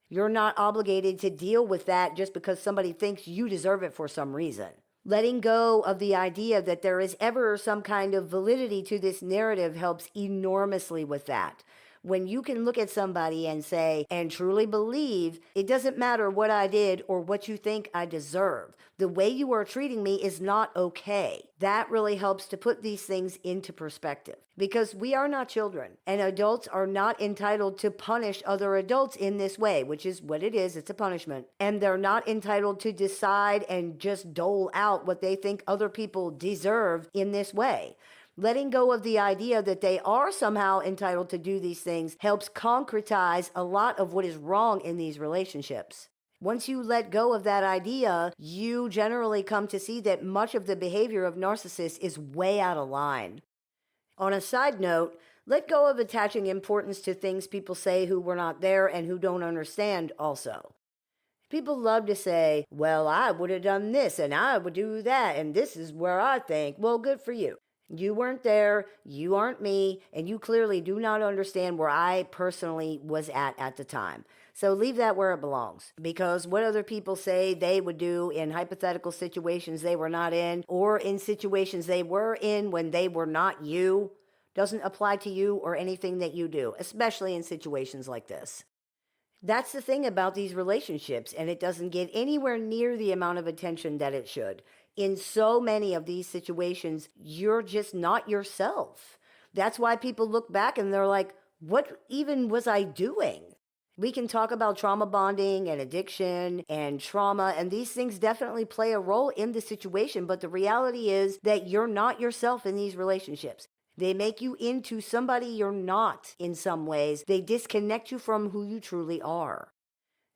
You're not obligated to deal with that just because somebody thinks you deserve it for some reason. Letting go of the idea that there is ever some kind of validity to this narrative helps enormously with that. When you can look at somebody and say, and truly believe, it doesn't matter what I did or what you think I deserve. The way you are treating me is not okay. That really helps to put these things into perspective. Because we are not children, and adults are not entitled to punish other adults in this way, which is what it is. It's a punishment. And they're not entitled to decide and just dole out what they think other people deserve in this way. Letting go of the idea that they are somehow entitled to do these things helps concretize a lot of what is wrong in these relationships. Once you let go of that idea, you generally come to see that much of the behavior of narcissists is way out of line. On a side note, let go of attaching importance to things people say who were not there and who don't understand also. People love to say, well, I would have done this and I would do that, and this is where I think. Well, good for you. You weren't there, you aren't me, and you clearly do not understand where I personally was at the time. So leave that where it belongs, because what other people say they would do in hypothetical situations they were not in, or in situations they were in when they were not you, doesn't apply to you or anything that you do, especially in situations like this. That's the thing about these relationships, and it doesn't get anywhere near the amount of attention that it should. In so many of these situations, you're just not yourself. That's why people look back and they're like, what even was I doing? We can talk about trauma bonding and addiction and trauma, and these things definitely play a role in the situation, but the reality is that you're not yourself in these relationships. They make you into somebody you're not in some ways. They disconnect you from who you truly are.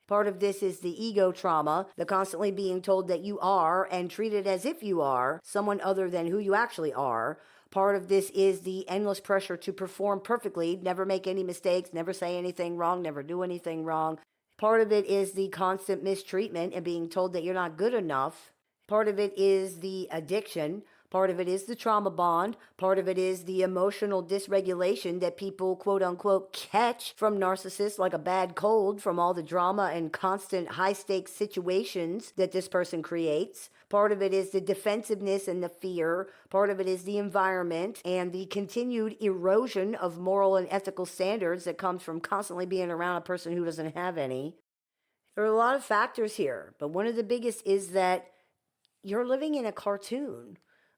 Part of this is the ego trauma, the constantly being told that you are and treated as if you are someone other than who you actually are. Part of this is the endless pressure to perform perfectly, never make any mistakes, never say anything wrong, never do anything wrong. Part of it is the constant mistreatment and being told that you're not good enough. Part of it is the addiction. Part of it is the trauma bond. Part of it is the emotional dysregulation that people, quote unquote, catch from narcissists like a bad cold from all the drama and constant high stakes situations that this person creates. Part of it is the defensiveness and the fear. Part of it is the environment and the continued erosion of moral and ethical standards that comes from constantly being around a person who doesn't have any. There are a lot of factors here, but one of the biggest is that you're living in a cartoon.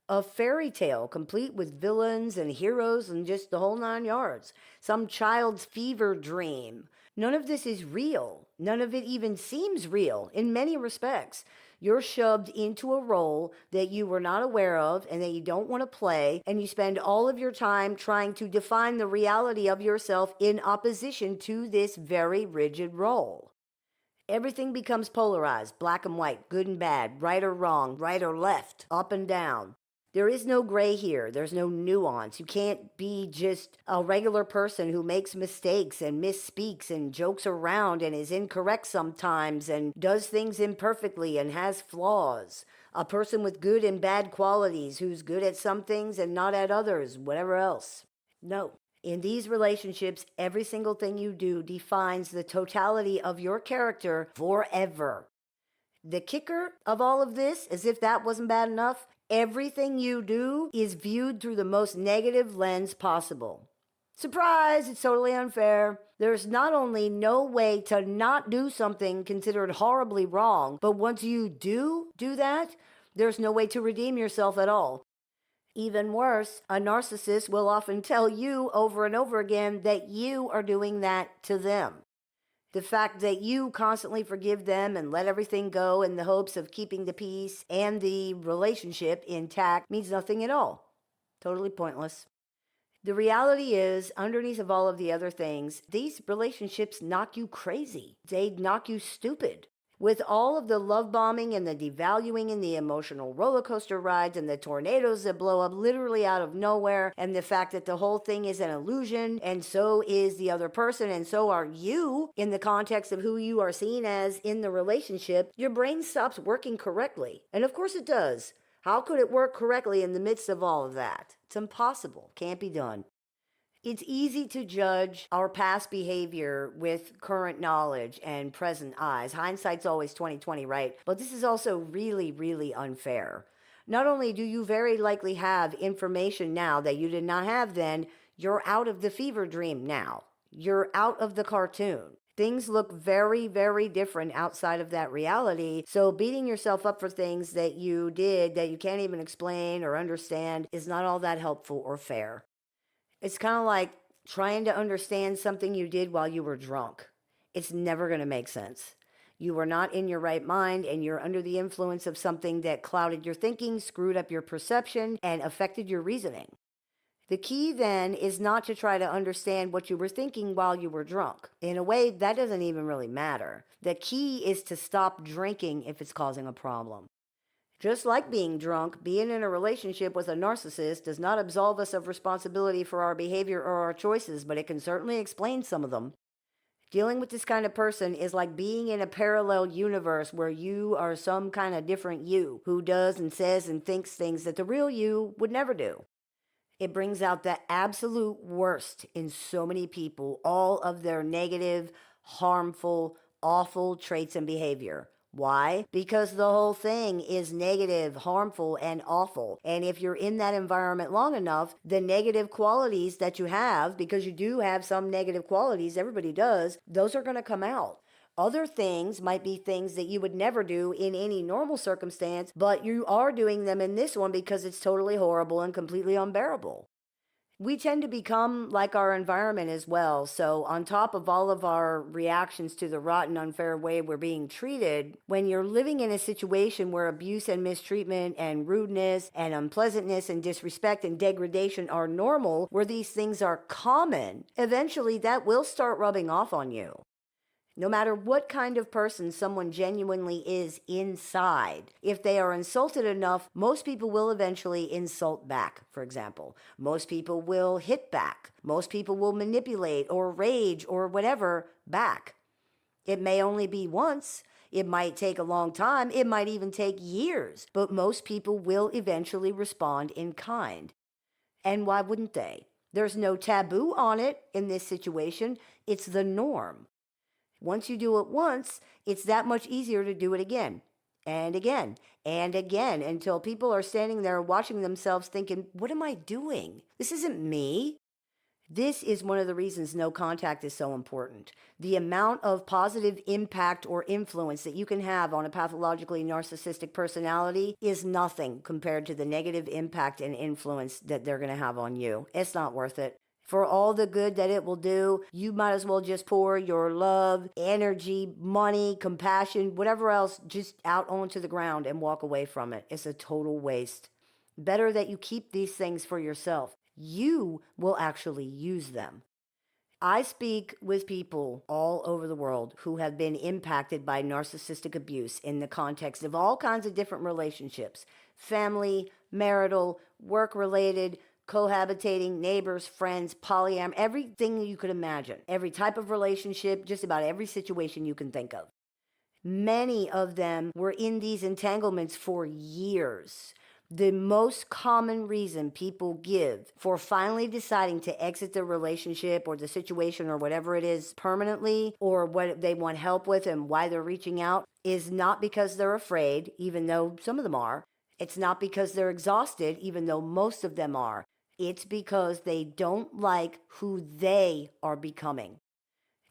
A fairy tale complete with villains and heroes and just the whole 9 yards. Some child's fever dream. None of this is real. None of it even seems real in many respects. You're shoved into a role that you were not aware of and that you don't want to play, and you spend all of your time trying to define the reality of yourself in opposition to this very rigid role. Everything becomes polarized, black and white, good and bad, right or wrong, right or left, up and down. There is no gray here. There's no nuance. You can't be just a regular person who makes mistakes and misspeaks and jokes around and is incorrect sometimes and does things imperfectly and has flaws. A person with good and bad qualities who's good at some things and not at others, whatever else. No. In these relationships, every single thing you do defines the totality of your character forever. The kicker of all of this, as if that wasn't bad enough, everything you do is viewed through the most negative lens possible. Surprise, it's totally unfair. There's not only no way to not do something considered horribly wrong, but once you do that, there's no way to redeem yourself at all. Even worse, a narcissist will often tell you over and over again that you are doing that to them. The fact that you constantly forgive them and let everything go in the hopes of keeping the peace and the relationship intact means nothing at all. Totally pointless. The reality is, underneath of all of the other things, these relationships knock you crazy. They knock you stupid. With all of the love bombing and the devaluing and the emotional roller coaster rides and the tornadoes that blow up literally out of nowhere, and the fact that the whole thing is an illusion, and so is the other person, and so are you in the context of who you are seen as in the relationship, your brain stops working correctly. And of course it does. How could it work correctly in the midst of all of that? It's impossible. Can't be done. It's easy to judge our past behavior with current knowledge and present eyes. Hindsight's always 20/20, right? But this is also really, really unfair. Not only do you very likely have information now that you did not have then, you're out of the fever dream now. You're out of the cartoon. Things look very, very different outside of that reality. So beating yourself up for things that you did that you can't even explain or understand is not all that helpful or fair. It's kind of like trying to understand something you did while you were drunk. It's never going to make sense. You were not in your right mind and you're under the influence of something that clouded your thinking, screwed up your perception, and affected your reasoning. The key then is not to try to understand what you were thinking while you were drunk. In a way, that doesn't even really matter. The key is to stop drinking if it's causing a problem. Just like being drunk, being in a relationship with a narcissist does not absolve us of responsibility for our behavior or our choices, but it can certainly explain some of them. Dealing with this kind of person is like being in a parallel universe where you are some kind of different you who does and says and thinks things that the real you would never do. It brings out the absolute worst in so many people, all of their negative, harmful, awful traits and behavior. Why? Because the whole thing is negative, harmful, and awful. And if you're in that environment long enough, the negative qualities that you have, because you do have some negative qualities, everybody does, those are going to come out. Other things might be things that you would never do in any normal circumstance, but you are doing them in this one because it's totally horrible and completely unbearable. We tend to become like our environment as well. So on top of all of our reactions to the rotten, unfair way we're being treated, when you're living in a situation where abuse and mistreatment and rudeness and unpleasantness and disrespect and degradation are normal, where these things are common, eventually that will start rubbing off on you. No matter what kind of person someone genuinely is inside, if they are insulted enough, most people will eventually insult back, for example. Most people will hit back. Most people will manipulate or rage or whatever back. It may only be once. It might take a long time. It might even take years. But most people will eventually respond in kind. And why wouldn't they? There's no taboo on it in this situation. It's the norm. Once you do it once, it's that much easier to do it again and again and again until people are standing there watching themselves thinking, what am I doing? This isn't me. This is one of the reasons no contact is so important. The amount of positive impact or influence that you can have on a pathologically narcissistic personality is nothing compared to the negative impact and influence that they're going to have on you. It's not worth it. For all the good that it will do, you might as well just pour your love, energy, money, compassion, whatever else, just out onto the ground and walk away from it. It's a total waste. Better that you keep these things for yourself. You will actually use them. I speak with people all over the world who have been impacted by narcissistic abuse in the context of all kinds of different relationships: family, marital, work related, cohabitating, neighbors, friends, polyam, everything you could imagine. Every type of relationship, just about every situation you can think of. Many of them were in these entanglements for years. The most common reason people give for finally deciding to exit the relationship or the situation or whatever it is permanently, or what they want help with and why they're reaching out, is not because they're afraid, even though some of them are. It's not because they're exhausted, even though most of them are. It's because they don't like who they are becoming.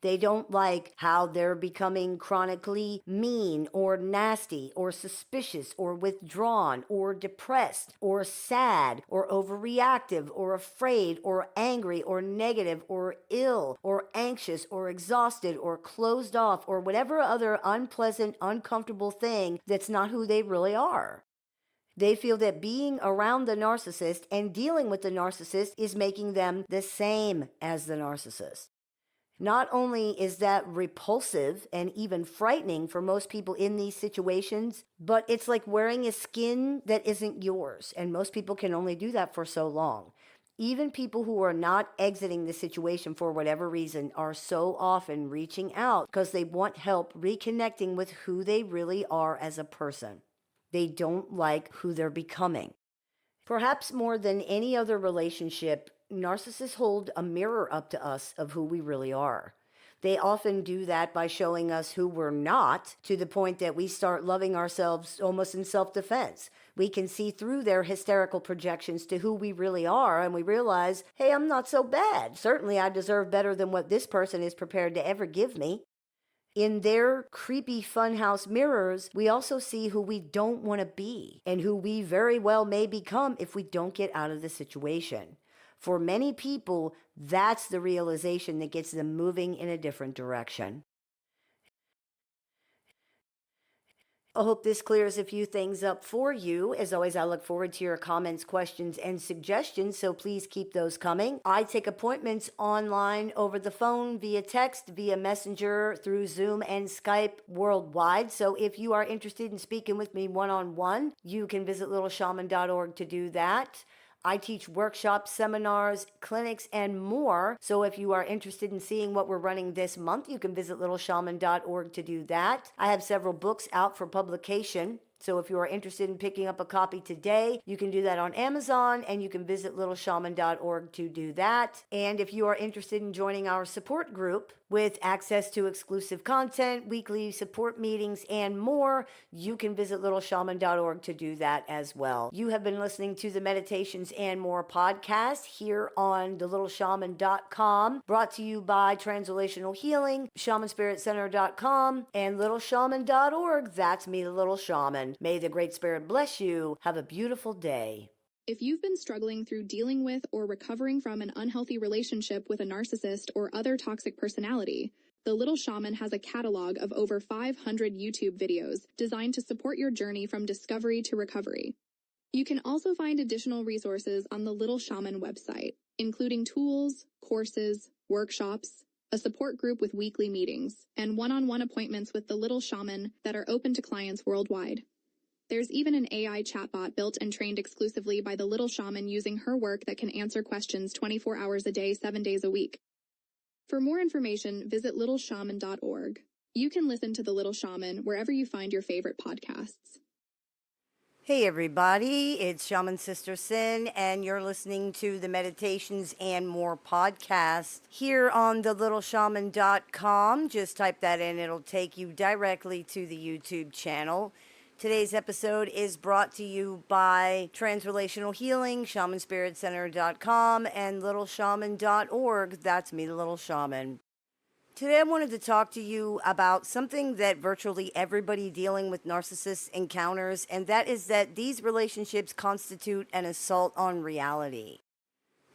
They don't like how they're becoming chronically mean or nasty or suspicious or withdrawn or depressed or sad or overreactive or afraid or angry or negative or ill or anxious or exhausted or closed off or whatever other unpleasant, uncomfortable thing that's not who they really are. They feel that being around the narcissist and dealing with the narcissist is making them the same as the narcissist. Not only is that repulsive and even frightening for most people in these situations, but it's like wearing a skin that isn't yours, and most people can only do that for so long. Even people who are not exiting the situation for whatever reason are so often reaching out because they want help reconnecting with who they really are as a person. They don't like who they're becoming. Perhaps more than any other relationship, narcissists hold a mirror up to us of who we really are. They often do that by showing us who we're not, to the point that we start loving ourselves almost in self-defense. We can see through their hysterical projections to who we really are, and we realize, hey, I'm not so bad. Certainly I deserve better than what this person is prepared to ever give me. In their creepy funhouse mirrors, we also see who we don't want to be and who we very well may become if we don't get out of the situation. For many people, that's the realization that gets them moving in a different direction. I hope this clears a few things up for you. As always, I look forward to your comments, questions, and suggestions, so please keep those coming. I take appointments online, over the phone, via text, via Messenger, through Zoom and Skype worldwide. So if you are interested in speaking with me one-on-one, you can visit LittleShaman.org to do that. I teach workshops, seminars, clinics, and more. So if you are interested in seeing what we're running this month, you can visit LittleShaman.org to do that. I have several books out for publication. So if you are interested in picking up a copy today, you can do that on Amazon, and you can visit LittleShaman.org to do that. And if you are interested in joining our support group with access to exclusive content, weekly support meetings, and more, you can visit LittleShaman.org to do that as well. You have been listening to the Meditations and More podcast here on LittleShaman.com, brought to you by Transrelational Healing, ShamanSpiritCenter.com, and LittleShaman.org. That's me, the Little Shaman. May the Great Spirit bless you. Have a beautiful day. If you've been struggling through dealing with or recovering from an unhealthy relationship with a narcissist or other toxic personality, the Little Shaman has a catalog of over 500 YouTube videos designed to support your journey from discovery to recovery. You can also find additional resources on the Little Shaman website, including tools, courses, workshops, a support group with weekly meetings, and one-on-one appointments with the Little Shaman that are open to clients worldwide. There's even an AI chatbot built and trained exclusively by the Little Shaman using her work that can answer questions 24 hours a day, 7 days a week. For more information, visit LittleShaman.org. You can listen to the Little Shaman wherever you find your favorite podcasts. Hey everybody, it's Shaman Sister Sin, and you're listening to the Meditations and More podcast here on the LittleShaman.com. Just type that in, it'll take you directly to the YouTube channel. Today's episode is brought to you by Transrelational Healing, ShamanSpiritCenter.com, and LittleShaman.org. That's me, the Little Shaman. Today I wanted to talk to you about something that virtually everybody dealing with narcissists encounters, and that is that these relationships constitute an assault on reality.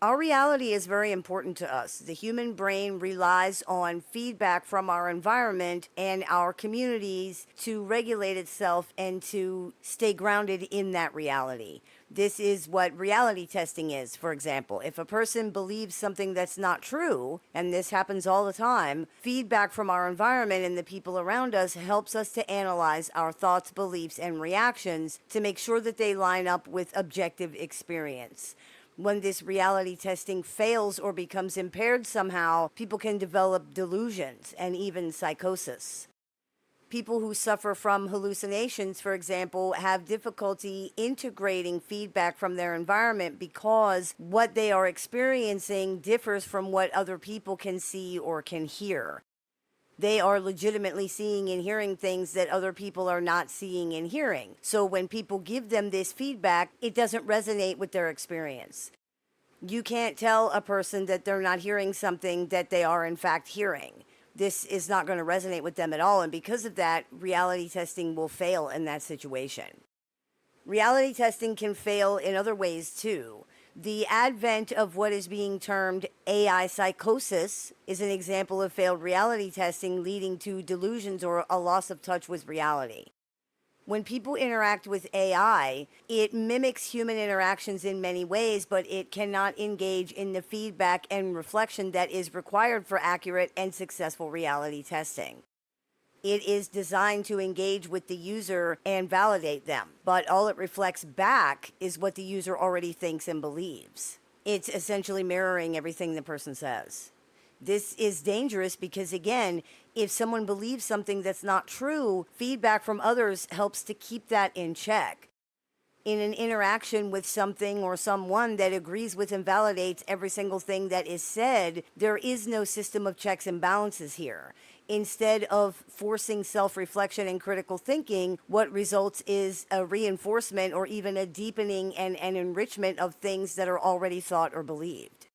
Our reality is very important to us. The human brain relies on feedback from our environment and our communities to regulate itself and to stay grounded in that reality. This is what reality testing is, for example. If a person believes something that's not true, and this happens all the time, feedback from our environment and the people around us helps us to analyze our thoughts, beliefs, and reactions to make sure that they line up with objective experience. When this reality testing fails or becomes impaired somehow, people can develop delusions and even psychosis. People who suffer from hallucinations, for example, have difficulty integrating feedback from their environment because what they are experiencing differs from what other people can see or can hear. They are legitimately seeing and hearing things that other people are not seeing and hearing. So when people give them this feedback, it doesn't resonate with their experience. You can't tell a person that they're not hearing something that they are in fact hearing. This is not going to resonate with them at all, and because of that, reality testing will fail in that situation. Reality testing can fail in other ways too. The advent of what is being termed AI psychosis is an example of failed reality testing leading to delusions or a loss of touch with reality. When people interact with AI, it mimics human interactions in many ways, but it cannot engage in the feedback and reflection that is required for accurate and successful reality testing. It is designed to engage with the user and validate them, but all it reflects back is what the user already thinks and believes. It's essentially mirroring everything the person says. This is dangerous because, again, if someone believes something that's not true, feedback from others helps to keep that in check. In an interaction with something or someone that agrees with and validates every single thing that is said, there is no system of checks and balances here. Instead of forcing self-reflection and critical thinking, what results is a reinforcement or even a deepening and an enrichment of things that are already thought or believed.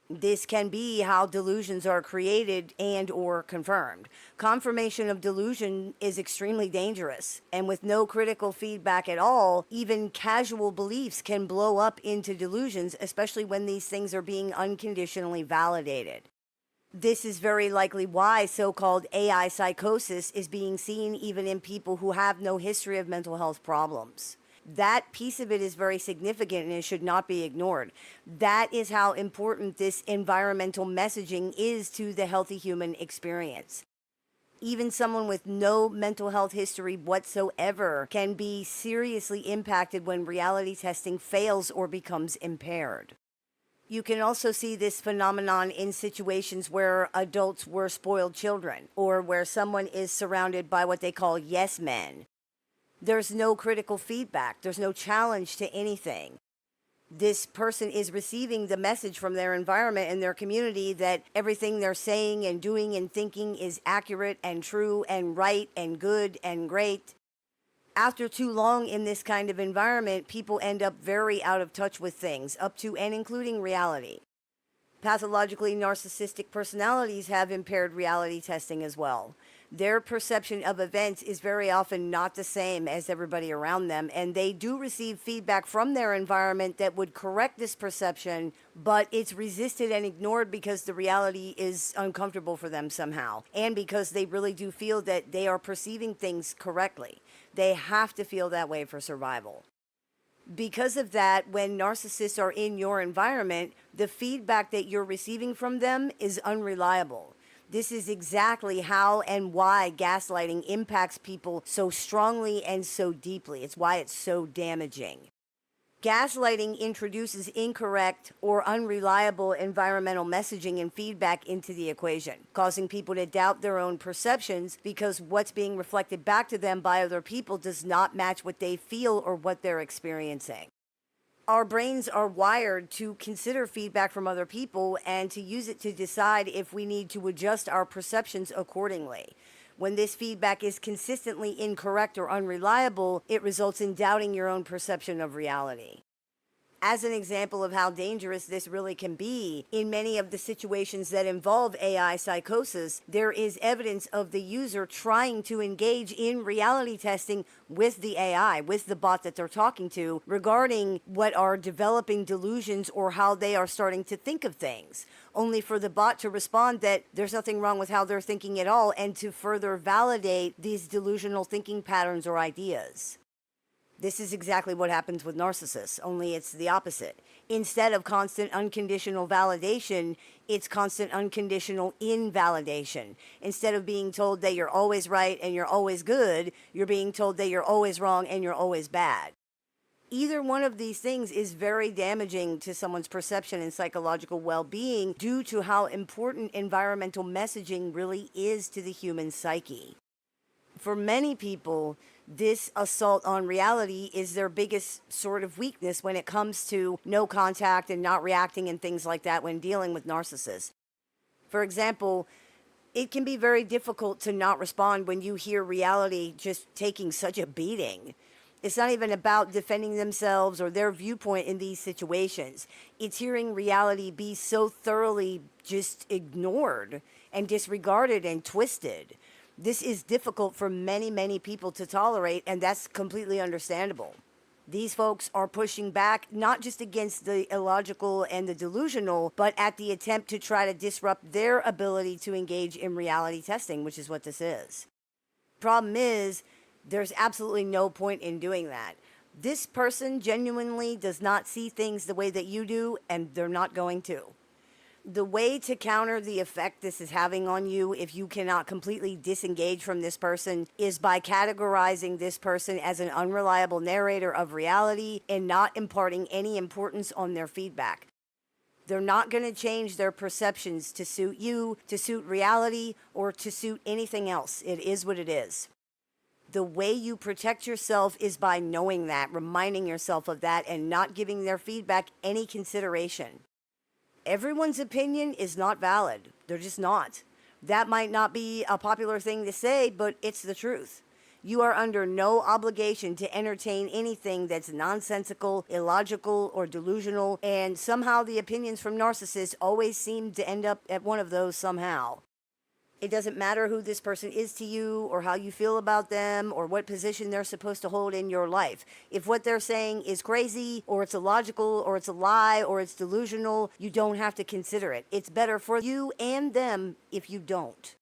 This can be how delusions are created and or confirmed. Confirmation of delusion is extremely dangerous, and with no critical feedback at all, even casual beliefs can blow up into delusions, especially when these things are being unconditionally validated. This is very likely why so-called AI psychosis is being seen even in people who have no history of mental health problems. That piece of it is very significant and it should not be ignored. That is how important this environmental messaging is to the healthy human experience. Even someone with no mental health history whatsoever can be seriously impacted when reality testing fails or becomes impaired. You can also see this phenomenon in situations where adults were spoiled children, or where someone is surrounded by what they call yes men. There's no critical feedback. There's no challenge to anything. This person is receiving the message from their environment and their community that everything they're saying and doing and thinking is accurate and true and right and good and great. After too long in this kind of environment, people end up very out of touch with things, up to and including reality. Pathologically narcissistic personalities have impaired reality testing as well. Their perception of events is very often not the same as everybody around them, and they do receive feedback from their environment that would correct this perception, but it's resisted and ignored because the reality is uncomfortable for them somehow, and because they really do feel that they are perceiving things correctly. They have to feel that way for survival. Because of that, when narcissists are in your environment, the feedback that you're receiving from them is unreliable. This is exactly how and why gaslighting impacts people so strongly and so deeply. It's why it's so damaging. Gaslighting introduces incorrect or unreliable environmental messaging and feedback into the equation, causing people to doubt their own perceptions because what's being reflected back to them by other people does not match what they feel or what they're experiencing. Our brains are wired to consider feedback from other people and to use it to decide if we need to adjust our perceptions accordingly. When this feedback is consistently incorrect or unreliable, it results in doubting your own perception of reality. As an example of how dangerous this really can be, in many of the situations that involve AI psychosis, there is evidence of the user trying to engage in reality testing with the AI, with the bot that they're talking to, regarding what are developing delusions or how they are starting to think of things, only for the bot to respond that there's nothing wrong with how they're thinking at all, and to further validate these delusional thinking patterns or ideas. This is exactly what happens with narcissists, only it's the opposite. Instead of constant unconditional validation, it's constant unconditional invalidation. Instead of being told that you're always right and you're always good, you're being told that you're always wrong and you're always bad. Either one of these things is very damaging to someone's perception and psychological well-being due to how important environmental messaging really is to the human psyche. For many people, this assault on reality is their biggest sort of weakness when it comes to no contact and not reacting and things like that when dealing with narcissists. For example, it can be very difficult to not respond when you hear reality just taking such a beating. It's not even about defending themselves or their viewpoint in these situations. It's hearing reality be so thoroughly just ignored and disregarded and twisted. This is difficult for many, many people to tolerate, and that's completely understandable. These folks are pushing back not just against the illogical and the delusional, but at the attempt to try to disrupt their ability to engage in reality testing, which is what this is. Problem is, there's absolutely no point in doing that. This person genuinely does not see things the way that you do, and they're not going to. The way to counter the effect this is having on you if you cannot completely disengage from this person is by categorizing this person as an unreliable narrator of reality and not imparting any importance on their feedback. They're not going to change their perceptions to suit you, to suit reality, or to suit anything else. It is what it is. The way you protect yourself is by knowing that, reminding yourself of that, and not giving their feedback any consideration. Everyone's opinion is not valid. They're just not. That might not be a popular thing to say, but it's the truth. You are under no obligation to entertain anything that's nonsensical, illogical, or delusional, and somehow the opinions from narcissists always seem to end up at one of those somehow. It doesn't matter who this person is to you or how you feel about them or what position they're supposed to hold in your life. If what they're saying is crazy or it's illogical or it's a lie or it's delusional, you don't have to consider it. It's better for you and them if you don't.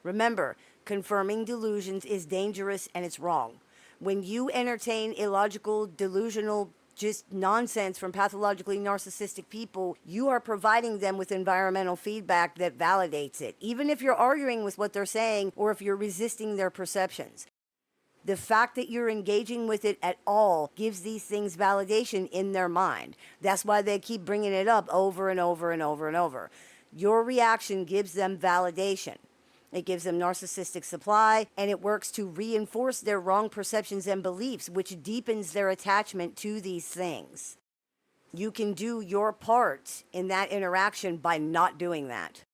Remember, confirming delusions is dangerous and it's wrong. When you entertain illogical, delusional, just nonsense from pathologically narcissistic people, you are providing them with environmental feedback that validates it, even if you're arguing with what they're saying or if you're resisting their perceptions. The fact that you're engaging with it at all gives these things validation in their mind. That's why they keep bringing it up over and over and over and over. Your reaction gives them validation. It gives them narcissistic supply, and it works to reinforce their wrong perceptions and beliefs, which deepens their attachment to these things. You can do your part in that interaction by not doing that.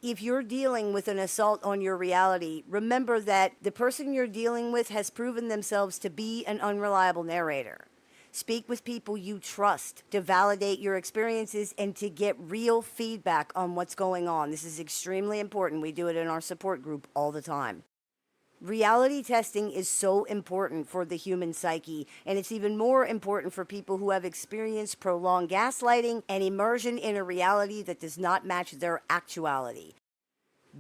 If you're dealing with an assault on your reality, remember that the person you're dealing with has proven themselves to be an unreliable narrator. Speak with people you trust to validate your experiences and to get real feedback on what's going on. This is extremely important. We do it in our support group all the time. Reality testing is so important for the human psyche, and it's even more important for people who have experienced prolonged gaslighting and immersion in a reality that does not match their actuality.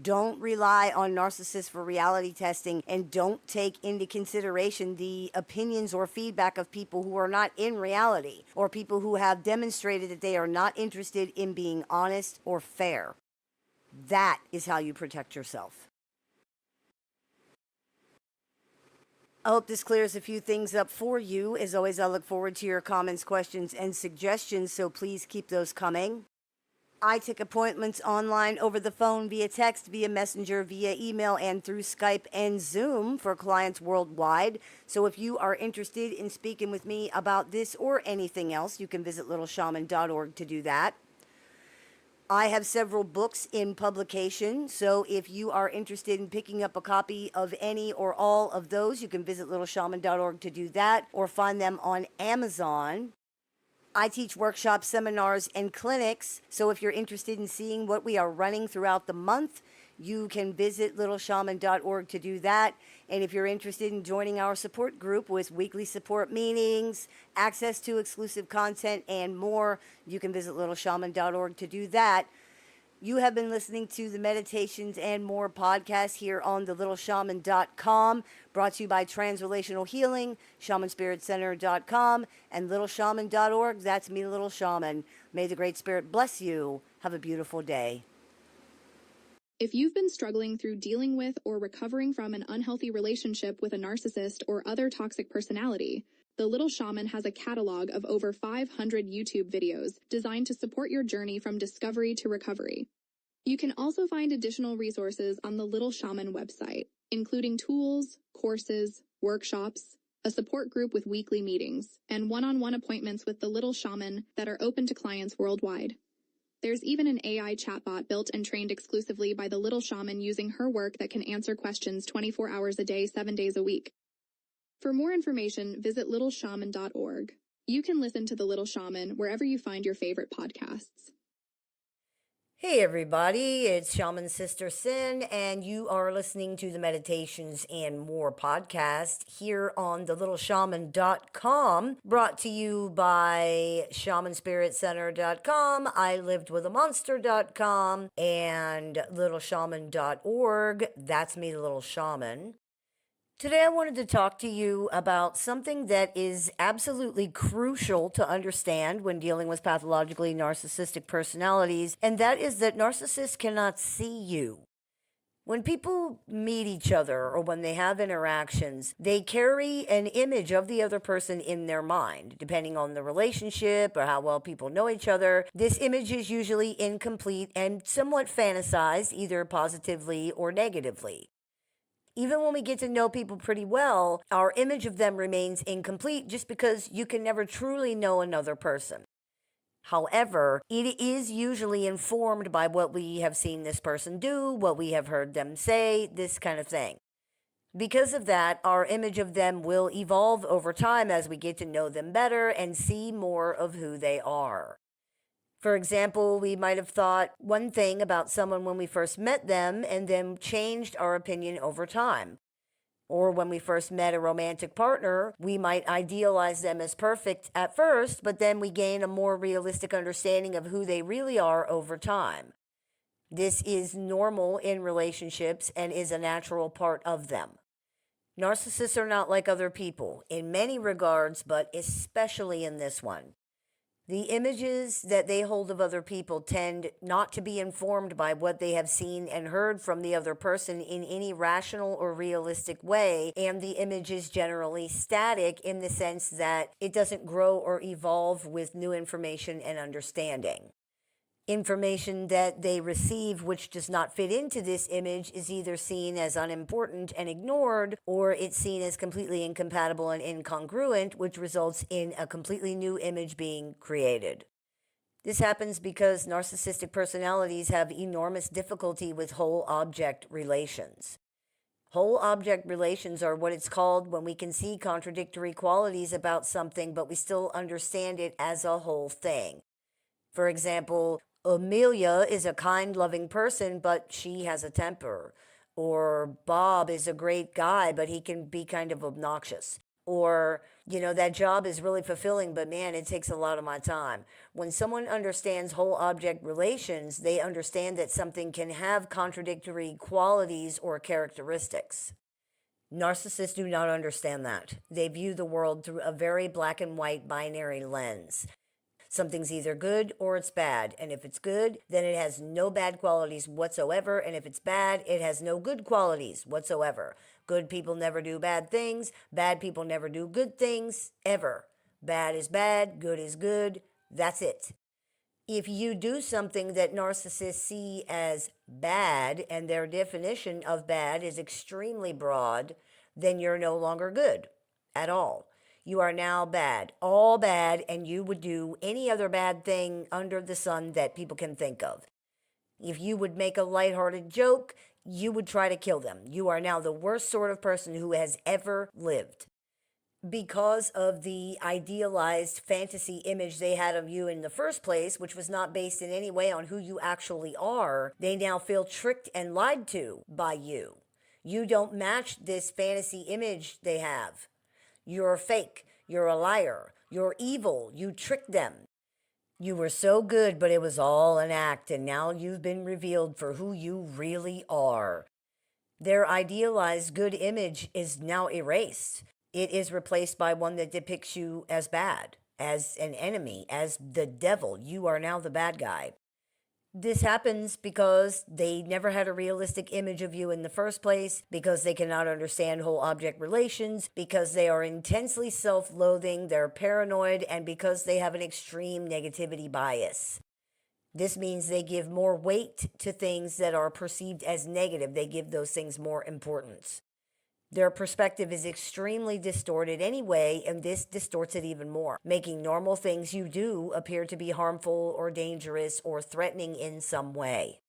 Don't rely on narcissists for reality testing, and don't take into consideration the opinions or feedback of people who are not in reality or people who have demonstrated that they are not interested in being honest or fair. That is how you protect yourself. I hope this clears a few things up for you. As always, I look forward to your comments, questions, and suggestions, so please keep those coming. I take appointments online, over the phone, via text, via messenger, via email, and through Skype and Zoom for clients worldwide. So if you are interested in speaking with me about this or anything else, you can visit LittleShaman.org to do that. I have several books in publication, so if you are interested in picking up a copy of any or all of those, you can visit littleshaman.org to do that or find them on Amazon. I teach workshops, seminars, and clinics, so if you're interested in seeing what we are running throughout the month, you can visit littleshaman.org to do that. And if you're interested in joining our support group with weekly support meetings, access to exclusive content, and more, you can visit littleshaman.org to do that. You have been listening to the Meditations and More podcast here on the LittleShaman.com, brought to you by Transrelational Healing, ShamanSpiritCenter.com, and LittleShaman.org. That's me, Little Shaman. May the Great Spirit bless you. Have a beautiful day. If you've been struggling through dealing with or recovering from an unhealthy relationship with a narcissist or other toxic personality, the Little Shaman has a catalog of over 500 YouTube videos designed to support your journey from discovery to recovery. You can also find additional resources on the Little Shaman website, including tools, courses, workshops, a support group with weekly meetings, and one-on-one appointments with the Little Shaman that are open to clients worldwide. There's even an AI chatbot built and trained exclusively by the Little Shaman using her work that can answer questions 24 hours a day, 7 days a week. For more information, visit LittleShaman.org. You can listen to The Little Shaman wherever you find your favorite podcasts. Hey everybody, it's Shaman Sister Sin, and you are listening to the Meditations and More podcast here on the LittleShaman.com, brought to you by ShamanSpiritCenter.com, ILivedWithAMonster.com, and LittleShaman.org. That's me, the Little Shaman. Today I wanted to talk to you about something that is absolutely crucial to understand when dealing with pathologically narcissistic personalities, and that is that narcissists cannot see you. When people meet each other or when they have interactions, they carry an image of the other person in their mind. Depending on the relationship or how well people know each other, this image is usually incomplete and somewhat fantasized, either positively or negatively. Even when we get to know people pretty well, our image of them remains incomplete just because you can never truly know another person. However, it is usually informed by what we have seen this person do, what we have heard them say, this kind of thing. Because of that, our image of them will evolve over time as we get to know them better and see more of who they are. For example, we might have thought one thing about someone when we first met them and then changed our opinion over time. Or when we first met a romantic partner, we might idealize them as perfect at first, but then we gain a more realistic understanding of who they really are over time. This is normal in relationships and is a natural part of them. Narcissists are not like other people in many regards, but especially in this one. The images that they hold of other people tend not to be informed by what they have seen and heard from the other person in any rational or realistic way, and the image is generally static in the sense that it doesn't grow or evolve with new information and understanding. Information that they receive which does not fit into this image is either seen as unimportant and ignored, or it's seen as completely incompatible and incongruent, which results in a completely new image being created. This happens because narcissistic personalities have enormous difficulty with whole object relations. Whole object relations are what it's called when we can see contradictory qualities about something, but we still understand it as a whole thing. For example, Amelia is a kind, loving person, but she has a temper. Or Bob is a great guy, but he can be kind of obnoxious. Or, that job is really fulfilling, but man, it takes a lot of my time. When someone understands whole object relations, they understand that something can have contradictory qualities or characteristics. Narcissists do not understand that. They view the world through a very black and white binary lens. Something's either good or it's bad. And if it's good, then it has no bad qualities whatsoever. And if it's bad, it has no good qualities whatsoever. Good people never do bad things. Bad people never do good things, ever. Bad is bad. Good is good. That's it. If you do something that narcissists see as bad, and their definition of bad is extremely broad, then you're no longer good at all. You are now bad, all bad, and you would do any other bad thing under the sun that people can think of. If you would make a lighthearted joke, you would try to kill them. You are now the worst sort of person who has ever lived. Because of the idealized fantasy image they had of you in the first place, which was not based in any way on who you actually are, they now feel tricked and lied to by you. You don't match this fantasy image they have. You're fake. You're a liar. You're evil. You tricked them. You were so good, but it was all an act, and now you've been revealed for who you really are. Their idealized good image is now erased. It is replaced by one that depicts you as bad, as an enemy, as the devil. You are now the bad guy. This happens because they never had a realistic image of you in the first place, because they cannot understand whole object relations, because they are intensely self-loathing, they're paranoid, and because they have an extreme negativity bias. This means they give more weight to things that are perceived as negative. They give those things more importance. Their perspective is extremely distorted anyway, and this distorts it even more, making normal things you do appear to be harmful or dangerous or threatening in some way.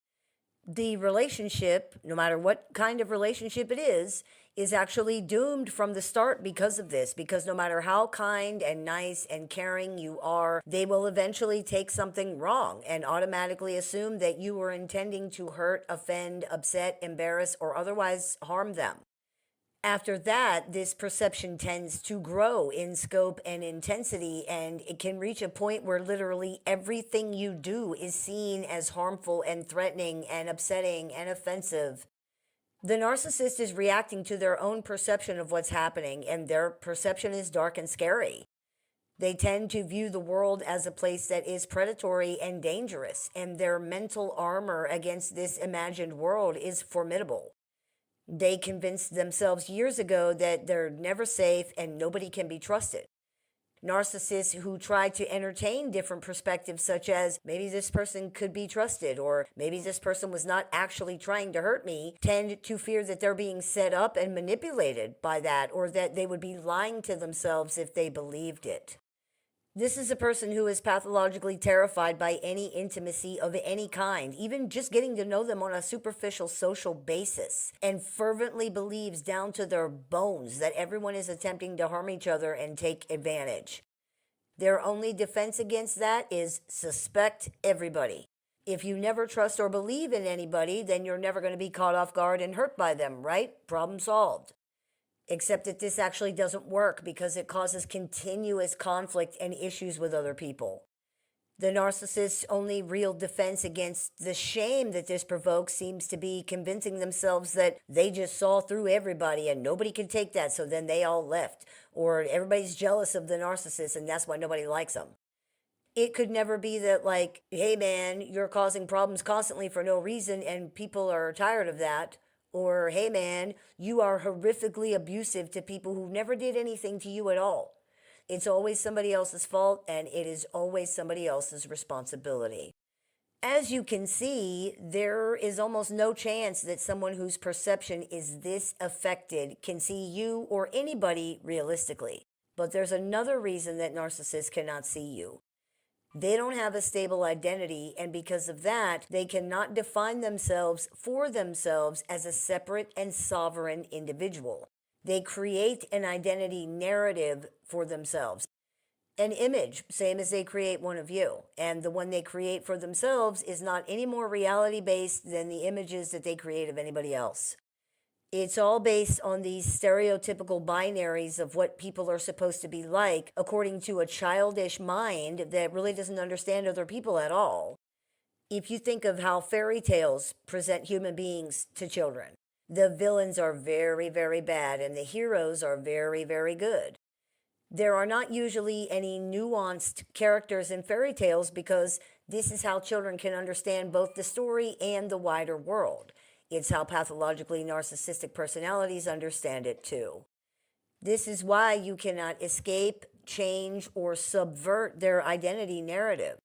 The relationship, no matter what kind of relationship it is actually doomed from the start because of this, because no matter how kind and nice and caring you are, they will eventually take something wrong and automatically assume that you were intending to hurt, offend, upset, embarrass, or otherwise harm them. After that, this perception tends to grow in scope and intensity, and it can reach a point where literally everything you do is seen as harmful and threatening and upsetting and offensive. The narcissist is reacting to their own perception of what's happening, and their perception is dark and scary. They tend to view the world as a place that is predatory and dangerous, and their mental armor against this imagined world is formidable. They convinced themselves years ago that they're never safe and nobody can be trusted. Narcissists who try to entertain different perspectives, such as maybe this person could be trusted, or maybe this person was not actually trying to hurt me, tend to fear that they're being set up and manipulated by that, or that they would be lying to themselves if they believed it. This is a person who is pathologically terrified by any intimacy of any kind, even just getting to know them on a superficial social basis, and fervently believes down to their bones that everyone is attempting to harm each other and take advantage. Their only defense against that is suspect everybody. If you never trust or believe in anybody, then you're never going to be caught off guard and hurt by them, right? Problem solved. Except that this actually doesn't work because it causes continuous conflict and issues with other people. The narcissist's only real defense against the shame that this provokes seems to be convincing themselves that they just saw through everybody and nobody could take that, so then they all left. Or everybody's jealous of the narcissist and that's why nobody likes them. It could never be that, like, hey man, you're causing problems constantly for no reason and people are tired of that. Or, hey man, you are horrifically abusive to people who never did anything to you at all. It's always somebody else's fault, and it is always somebody else's responsibility. As you can see, there is almost no chance that someone whose perception is this affected can see you or anybody realistically. But there's another reason that narcissists cannot see you. They don't have a stable identity, and because of that, they cannot define themselves for themselves as a separate and sovereign individual. They create an identity narrative for themselves. An image, same as they create one of you. And the one they create for themselves is not any more reality-based than the images that they create of anybody else. It's all based on these stereotypical binaries of what people are supposed to be like, according to a childish mind that really doesn't understand other people at all. If you think of how fairy tales present human beings to children, the villains are very, very bad and the heroes are very, very good. There are not usually any nuanced characters in fairy tales because this is how children can understand both the story and the wider world. It's how pathologically narcissistic personalities understand it too. This is why you cannot escape, change, or subvert their identity narrative.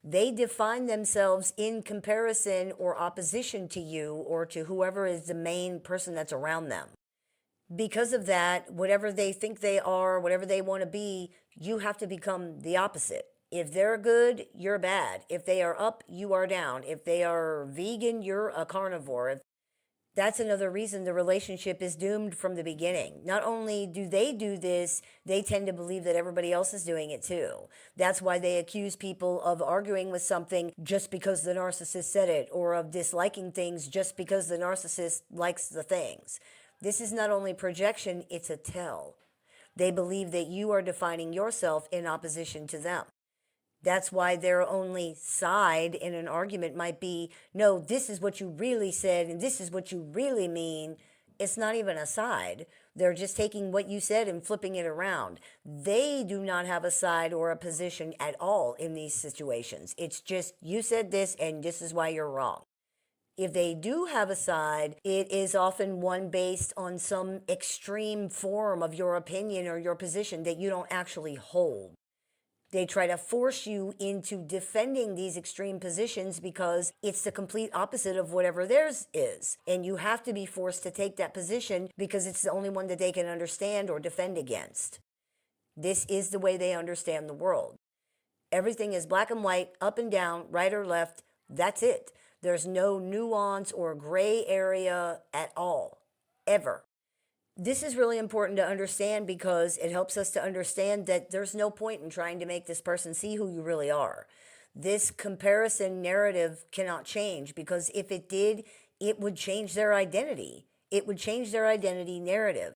They define themselves in comparison or opposition to you or to whoever is the main person that's around them. Because of that, whatever they think they are, whatever they want to be, you have to become the opposite. If they're good, you're bad. If they are up, you are down. If they are vegan, you're a carnivore. That's another reason the relationship is doomed from the beginning. Not only do they do this, they tend to believe that everybody else is doing it too. That's why they accuse people of arguing with something just because the narcissist said it, or of disliking things just because the narcissist likes the things. This is not only projection, it's a tell. They believe that you are defining yourself in opposition to them. That's why their only side in an argument might be, no, this is what you really said and this is what you really mean. It's not even a side. They're just taking what you said and flipping it around. They do not have a side or a position at all in these situations. It's just, you said this and this is why you're wrong. If they do have a side, it is often one based on some extreme form of your opinion or your position that you don't actually hold. They try to force you into defending these extreme positions because it's the complete opposite of whatever theirs is. And you have to be forced to take that position because it's the only one that they can understand or defend against. This is the way they understand the world. Everything is black and white, up and down, right or left. That's it. There's no nuance or gray area at all, ever. This is really important to understand because it helps us to understand that there's no point in trying to make this person see who you really are. This comparison narrative cannot change because if it did, it would change their identity. It would change their identity narrative.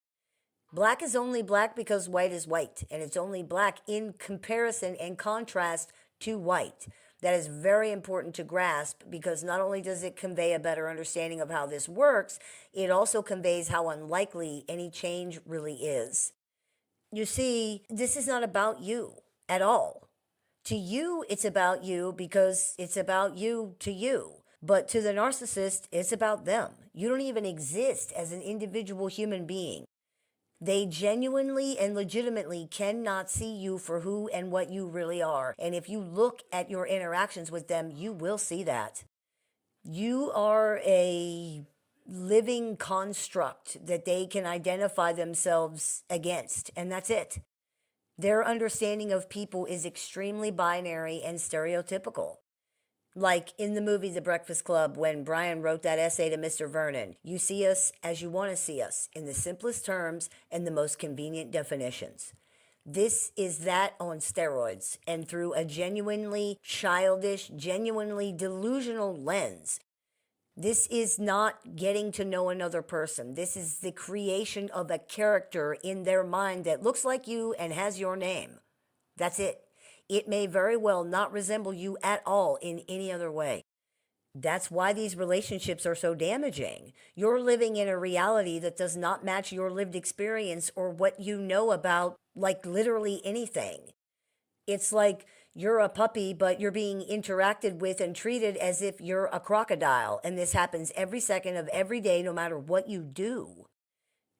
Black is only black because white is white, and it's only black in comparison and contrast to white. That is very important to grasp because not only does it convey a better understanding of how this works, it also conveys how unlikely any change really is. You see, this is not about you at all. To you, it's about you because it's about you to you. But to the narcissist, it's about them. You don't even exist as an individual human being. They genuinely and legitimately cannot see you for who and what you really are. And if you look at your interactions with them, you will see that. You are a living construct that they can identify themselves against, and that's it. Their understanding of people is extremely binary and stereotypical. Like in the movie The Breakfast Club, when Brian wrote that essay to Mr. Vernon, you see us as you want to see us, in the simplest terms and the most convenient definitions. This is that on steroids, and through a genuinely childish, genuinely delusional lens. This is not getting to know another person. This is the creation of a character in their mind that looks like you and has your name. That's it. It may very well not resemble you at all in any other way. That's why these relationships are so damaging. You're living in a reality that does not match your lived experience or what you know about, like, literally anything. It's like you're a puppy, but you're being interacted with and treated as if you're a crocodile. And this happens every second of every day, no matter what you do.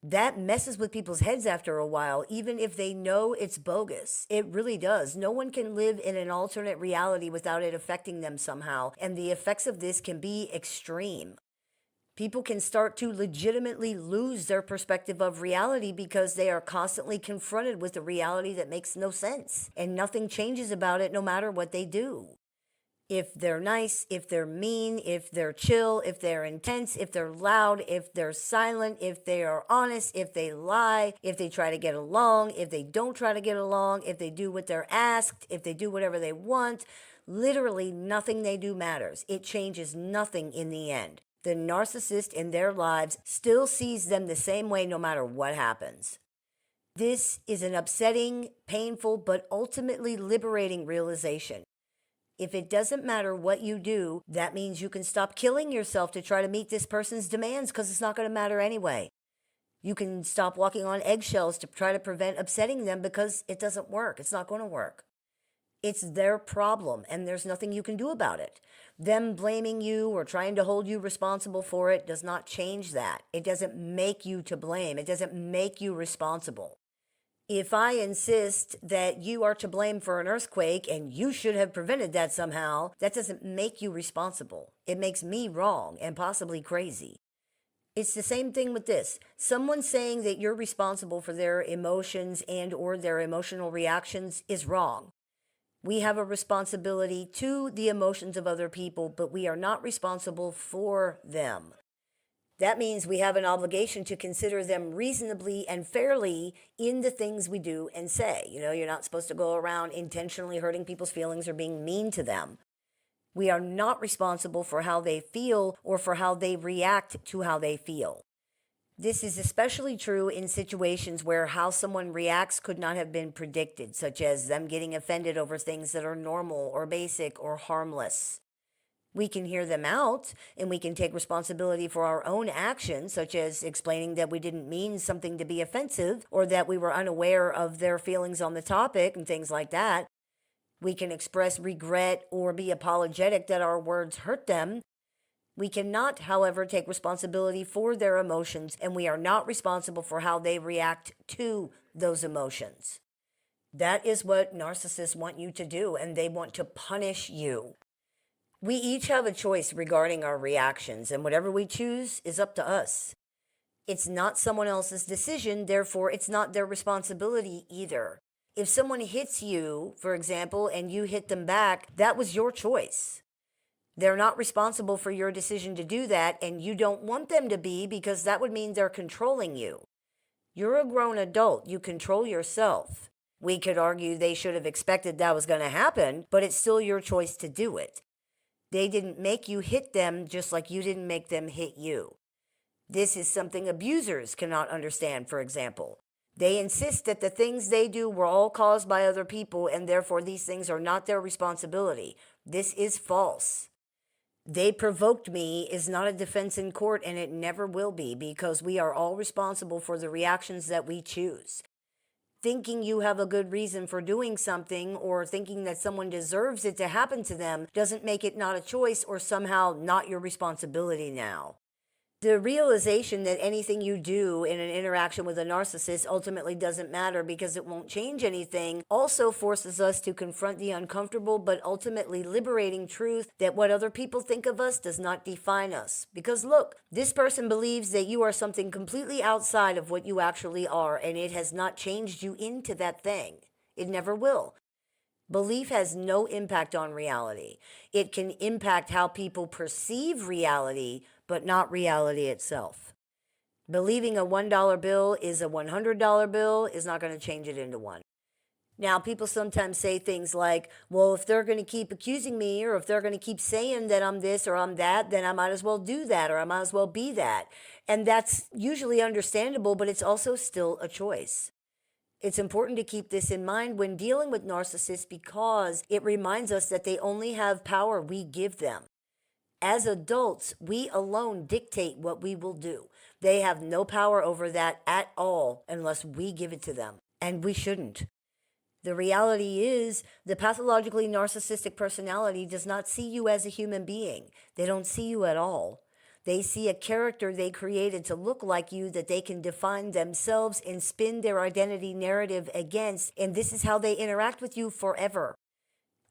That messes with people's heads after a while, even if they know it's bogus. It really does. No one can live in an alternate reality without it affecting them somehow, and the effects of this can be extreme. People can start to legitimately lose their perspective of reality because they are constantly confronted with a reality that makes no sense, and nothing changes about it no matter what they do. If they're nice, if they're mean, if they're chill, if they're intense, if they're loud, if they're silent, if they are honest, if they lie, if they try to get along, if they don't try to get along, if they do what they're asked, if they do whatever they want, literally nothing they do matters. It changes nothing in the end. The narcissist in their lives still sees them the same way no matter what happens. This is an upsetting, painful, but ultimately liberating realization. If it doesn't matter what you do, that means you can stop killing yourself to try to meet this person's demands because it's not going to matter anyway. You can stop walking on eggshells to try to prevent upsetting them because it doesn't work. It's not going to work. It's their problem, and there's nothing you can do about it. Them blaming you or trying to hold you responsible for it does not change that. It doesn't make you to blame. It doesn't make you responsible. If I insist that you are to blame for an earthquake and you should have prevented that somehow, that doesn't make you responsible. It makes me wrong and possibly crazy. It's the same thing with this. Someone saying that you're responsible for their emotions and or their emotional reactions is wrong. We have a responsibility to the emotions of other people, but we are not responsible for them. That means we have an obligation to consider them reasonably and fairly in the things we do and say. You're not supposed to go around intentionally hurting people's feelings or being mean to them. We are not responsible for how they feel or for how they react to how they feel. This is especially true in situations where how someone reacts could not have been predicted, such as them getting offended over things that are normal or basic or harmless. We can hear them out, and we can take responsibility for our own actions, such as explaining that we didn't mean something to be offensive or that we were unaware of their feelings on the topic and things like that. We can express regret or be apologetic that our words hurt them. We cannot, however, take responsibility for their emotions, and we are not responsible for how they react to those emotions. That is what narcissists want you to do, and they want to punish you. We each have a choice regarding our reactions, and whatever we choose is up to us. It's not someone else's decision, therefore it's not their responsibility either. If someone hits you, for example, and you hit them back, that was your choice. They're not responsible for your decision to do that, and you don't want them to be, because that would mean they're controlling you. You're a grown adult. You control yourself. We could argue they should have expected that was going to happen, but it's still your choice to do it. They didn't make you hit them, just like you didn't make them hit you. This is something abusers cannot understand, for example. They insist that the things they do were all caused by other people, and therefore these things are not their responsibility. This is false. They provoked me is not a defense in court, and it never will be, because we are all responsible for the reactions that we choose. Thinking you have a good reason for doing something or thinking that someone deserves it to happen to them doesn't make it not a choice or somehow not your responsibility now. The realization that anything you do in an interaction with a narcissist ultimately doesn't matter because it won't change anything also forces us to confront the uncomfortable but ultimately liberating truth that what other people think of us does not define us. Because look, this person believes that you are something completely outside of what you actually are, and it has not changed you into that thing. It never will. Belief has no impact on reality. It can impact how people perceive reality, but not reality itself. Believing a $1 bill is a $100 bill is not going to change it into one. Now, people sometimes say things like, well, if they're going to keep accusing me, or if they're going to keep saying that I'm this or I'm that, then I might as well do that, or I might as well be that. And that's usually understandable, but it's also still a choice. It's important to keep this in mind when dealing with narcissists because it reminds us that they only have power we give them. As adults, we alone dictate what we will do. They have no power over that at all unless we give it to them, and we shouldn't. The reality is, the pathologically narcissistic personality does not see you as a human being. They don't see you at all. They see a character they created to look like you that they can define themselves and spin their identity narrative against, and this is how they interact with you forever.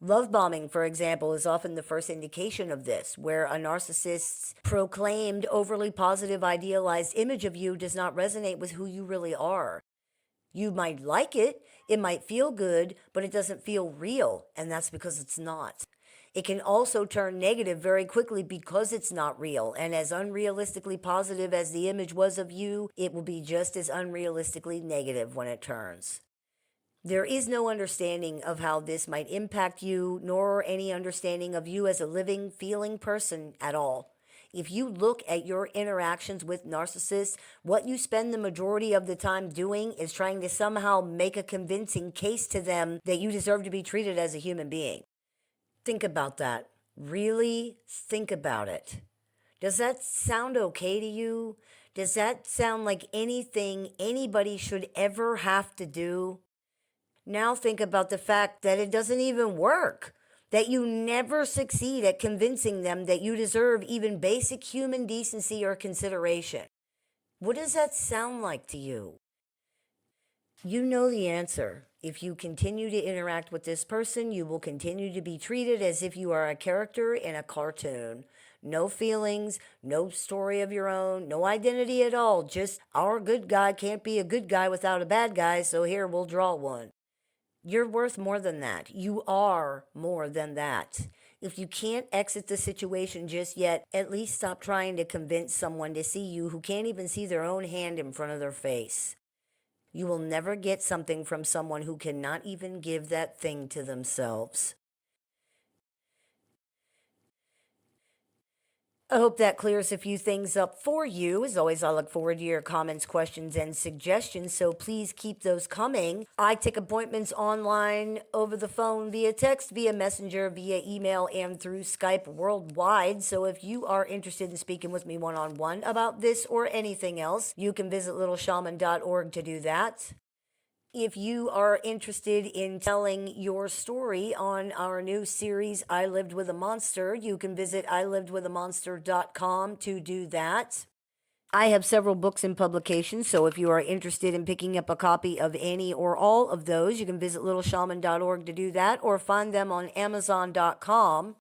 Love bombing, for example, is often the first indication of this, where a narcissist's proclaimed overly positive idealized image of you does not resonate with who you really are. You might like it, it might feel good, but it doesn't feel real, and that's because it's not. It can also turn negative very quickly because it's not real, and as unrealistically positive as the image was of you, it will be just as unrealistically negative when it turns. There is no understanding of how this might impact you, nor any understanding of you as a living, feeling person at all. If you look at your interactions with narcissists, what you spend the majority of the time doing is trying to somehow make a convincing case to them that you deserve to be treated as a human being. Think about that. Really think about it. Does that sound okay to you? Does that sound like anything anybody should ever have to do? Now think about the fact that it doesn't even work, that you never succeed at convincing them that you deserve even basic human decency or consideration. What does that sound like to you? You know the answer. If you continue to interact with this person, you will continue to be treated as if you are a character in a cartoon. No feelings, no story of your own, no identity at all. Just our good guy can't be a good guy without a bad guy, so here we'll draw one. You're worth more than that. You are more than that. If you can't exit the situation just yet, at least stop trying to convince someone to see you who can't even see their own hand in front of their face. You will never get something from someone who cannot even give that thing to themselves. I hope that clears a few things up for you. As always, I look forward to your comments, questions, and suggestions, so please keep those coming. I take appointments online, over the phone, via text, via messenger, via email, and through Skype worldwide. So if you are interested in speaking with me one-on-one about this or anything else, you can visit LittleShaman.org to do that. If you are interested in telling your story on our new series, I Lived with a Monster, you can visit ilivedwithamonster.com to do that. I have several books in publication, so if you are interested in picking up a copy of any or all of those, you can visit littleshaman.org to do that, or find them on amazon.com.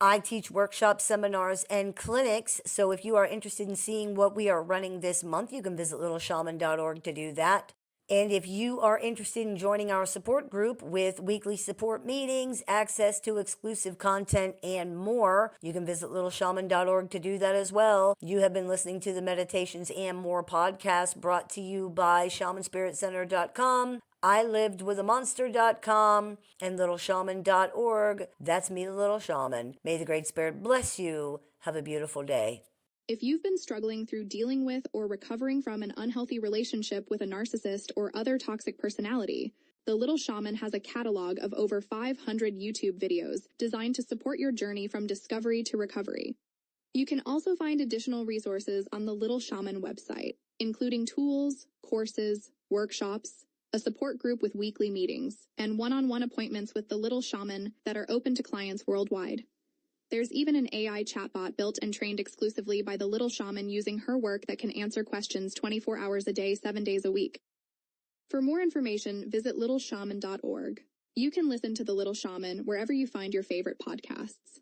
I teach workshops, seminars, and clinics, so if you are interested in seeing what we are running this month, you can visit littleshaman.org to do that. And if you are interested in joining our support group with weekly support meetings, access to exclusive content, and more, you can visit littleshaman.org to do that as well. You have been listening to the Meditations and More podcast, brought to you by ShamanSpiritCenter.com, ILivedWithAMonster.com, and LittleShaman.org. That's me, the Little Shaman. May the Great Spirit bless you. Have a beautiful day. If you've been struggling through dealing with or recovering from an unhealthy relationship with a narcissist or other toxic personality, the Little Shaman has a catalog of over 500 YouTube videos designed to support your journey from discovery to recovery. You can also find additional resources on the Little Shaman website, including tools, courses, workshops, a support group with weekly meetings, and one-on-one appointments with the Little Shaman that are open to clients worldwide. There's even an AI chatbot built and trained exclusively by the Little Shaman using her work that can answer questions 24 hours a day, 7 days a week. For more information, visit littleshaman.org. You can listen to The Little Shaman wherever you find your favorite podcasts.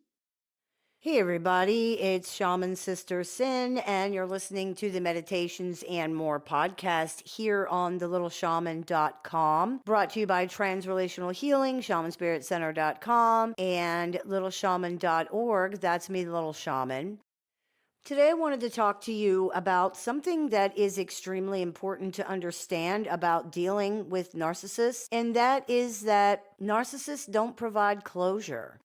Hey everybody, it's Shaman Sister Sin, and you're listening to the Meditations and More podcast here on thelittleshaman.com, brought to you by Transrelational Healing, ShamanSpiritCenter.com, and LittleShaman.org. That's me, the Little Shaman. Today I wanted to talk to you about something that is extremely important to understand about dealing with narcissists, and that is that narcissists don't provide closure.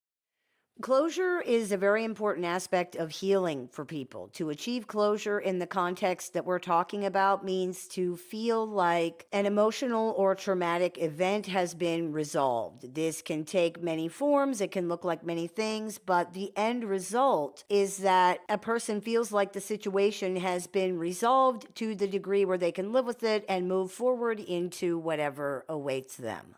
Closure is a very important aspect of healing for people. To achieve closure in the context that we're talking about means to feel like an emotional or traumatic event has been resolved. This can take many forms, it can look like many things, but the end result is that a person feels like the situation has been resolved to the degree where they can live with it and move forward into whatever awaits them.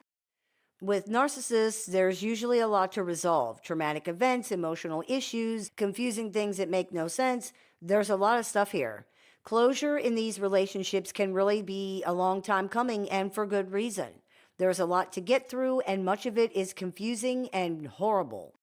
With narcissists, there's usually a lot to resolve. Traumatic events, emotional issues, confusing things that make no sense. There's a lot of stuff here. Closure in these relationships can really be a long time coming, and for good reason. There's a lot to get through, and much of it is confusing and horrible.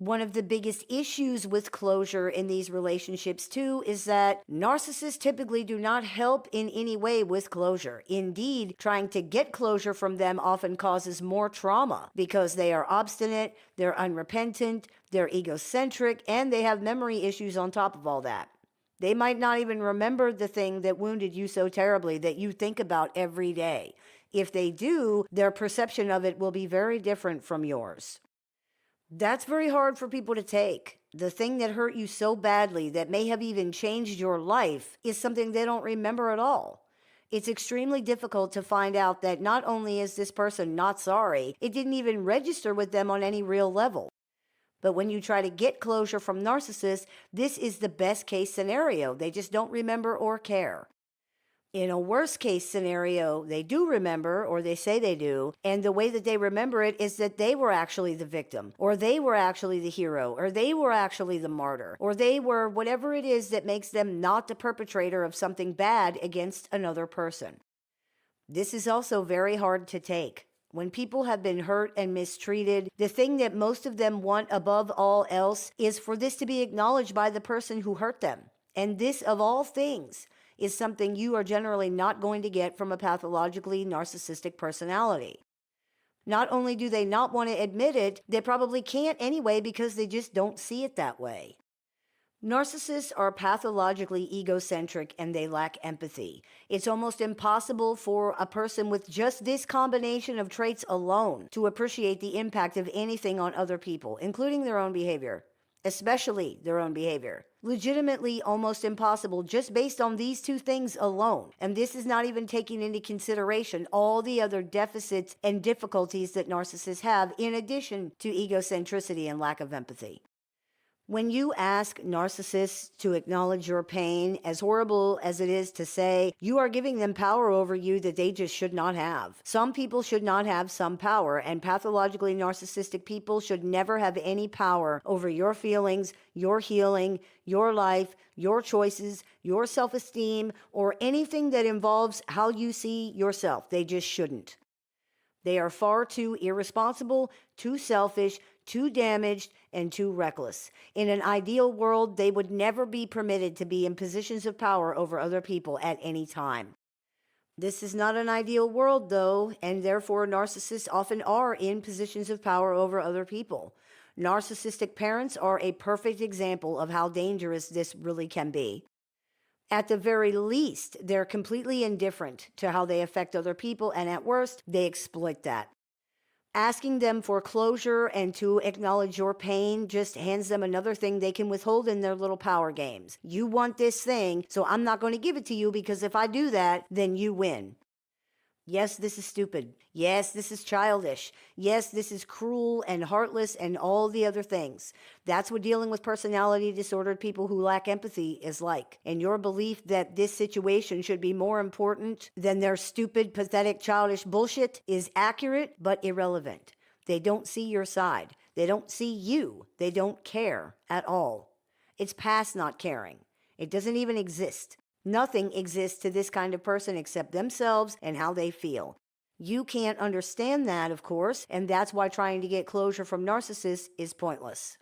One of the biggest issues with closure in these relationships, too, is that narcissists typically do not help in any way with closure. Indeed, trying to get closure from them often causes more trauma because they are obstinate, they're unrepentant, they're egocentric, and they have memory issues on top of all that. They might not even remember the thing that wounded you so terribly that you think about every day. If they do, their perception of it will be very different from yours. That's very hard for people to take. The thing that hurt you so badly that may have even changed your life is something they don't remember at all. It's extremely difficult to find out that not only is this person not sorry, it didn't even register with them on any real level. But when you try to get closure from narcissists, this is the best case scenario. They just don't remember or care. In a worst case scenario, they do remember, or they say they do, and the way that they remember it is that they were actually the victim, or they were actually the hero, or they were actually the martyr, or they were whatever it is that makes them not the perpetrator of something bad against another person. This is also very hard to take. When people have been hurt and mistreated, the thing that most of them want above all else is for this to be acknowledged by the person who hurt them. And this, of all things, is something you are generally not going to get from a pathologically narcissistic personality. Not only do they not want to admit it, they probably can't anyway because they just don't see it that way. Narcissists are pathologically egocentric and they lack empathy. It's almost impossible for a person with just this combination of traits alone to appreciate the impact of anything on other people, including their own behavior, especially their own behavior. Legitimately almost impossible just based on these two things alone. And this is not even taking into consideration all the other deficits and difficulties that narcissists have in addition to egocentricity and lack of empathy. When you ask narcissists to acknowledge your pain, as horrible as it is to say, you are giving them power over you that they just should not have. Some people should not have some power, and pathologically narcissistic people should never have any power over your feelings, your healing, your life, your choices, your self-esteem, or anything that involves how you see yourself. They just shouldn't. They are far too irresponsible, too selfish, too damaged, and too reckless. In an ideal world, they would never be permitted to be in positions of power over other people at any time. This is not an ideal world, though, and therefore narcissists often are in positions of power over other people. Narcissistic parents are a perfect example of how dangerous this really can be. At the very least, they're completely indifferent to how they affect other people, and at worst, they exploit that. Asking them for closure and to acknowledge your pain just hands them another thing they can withhold in their little power games. You want this thing, so I'm not going to give it to you because if I do that, then you win. Yes, this is stupid. Yes, this is childish. Yes, this is cruel and heartless and all the other things. That's what dealing with personality disordered people who lack empathy is like. And your belief that this situation should be more important than their stupid, pathetic, childish bullshit is accurate but irrelevant. They don't see your side. They don't see you. They don't care at all. It's past not caring. It doesn't even exist. Nothing exists to this kind of person except themselves and how they feel. You can't understand that, of course, and that's why trying to get closure from narcissists is pointless.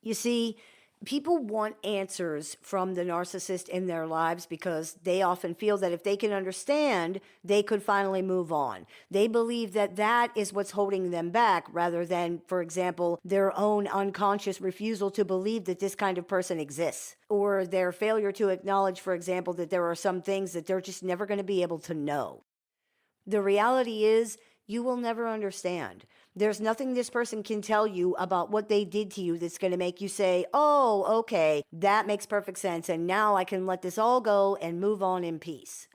You see, people want answers from the narcissist in their lives because they often feel that if they can understand, they could finally move on. They believe that that is what's holding them back rather than, for example, their own unconscious refusal to believe that this kind of person exists, or their failure to acknowledge, for example, that there are some things that they're just never going to be able to know. The reality is, you will never understand. There's nothing this person can tell you about what they did to you that's going to make you say, oh, okay, that makes perfect sense, and now I can let this all go and move on in peace.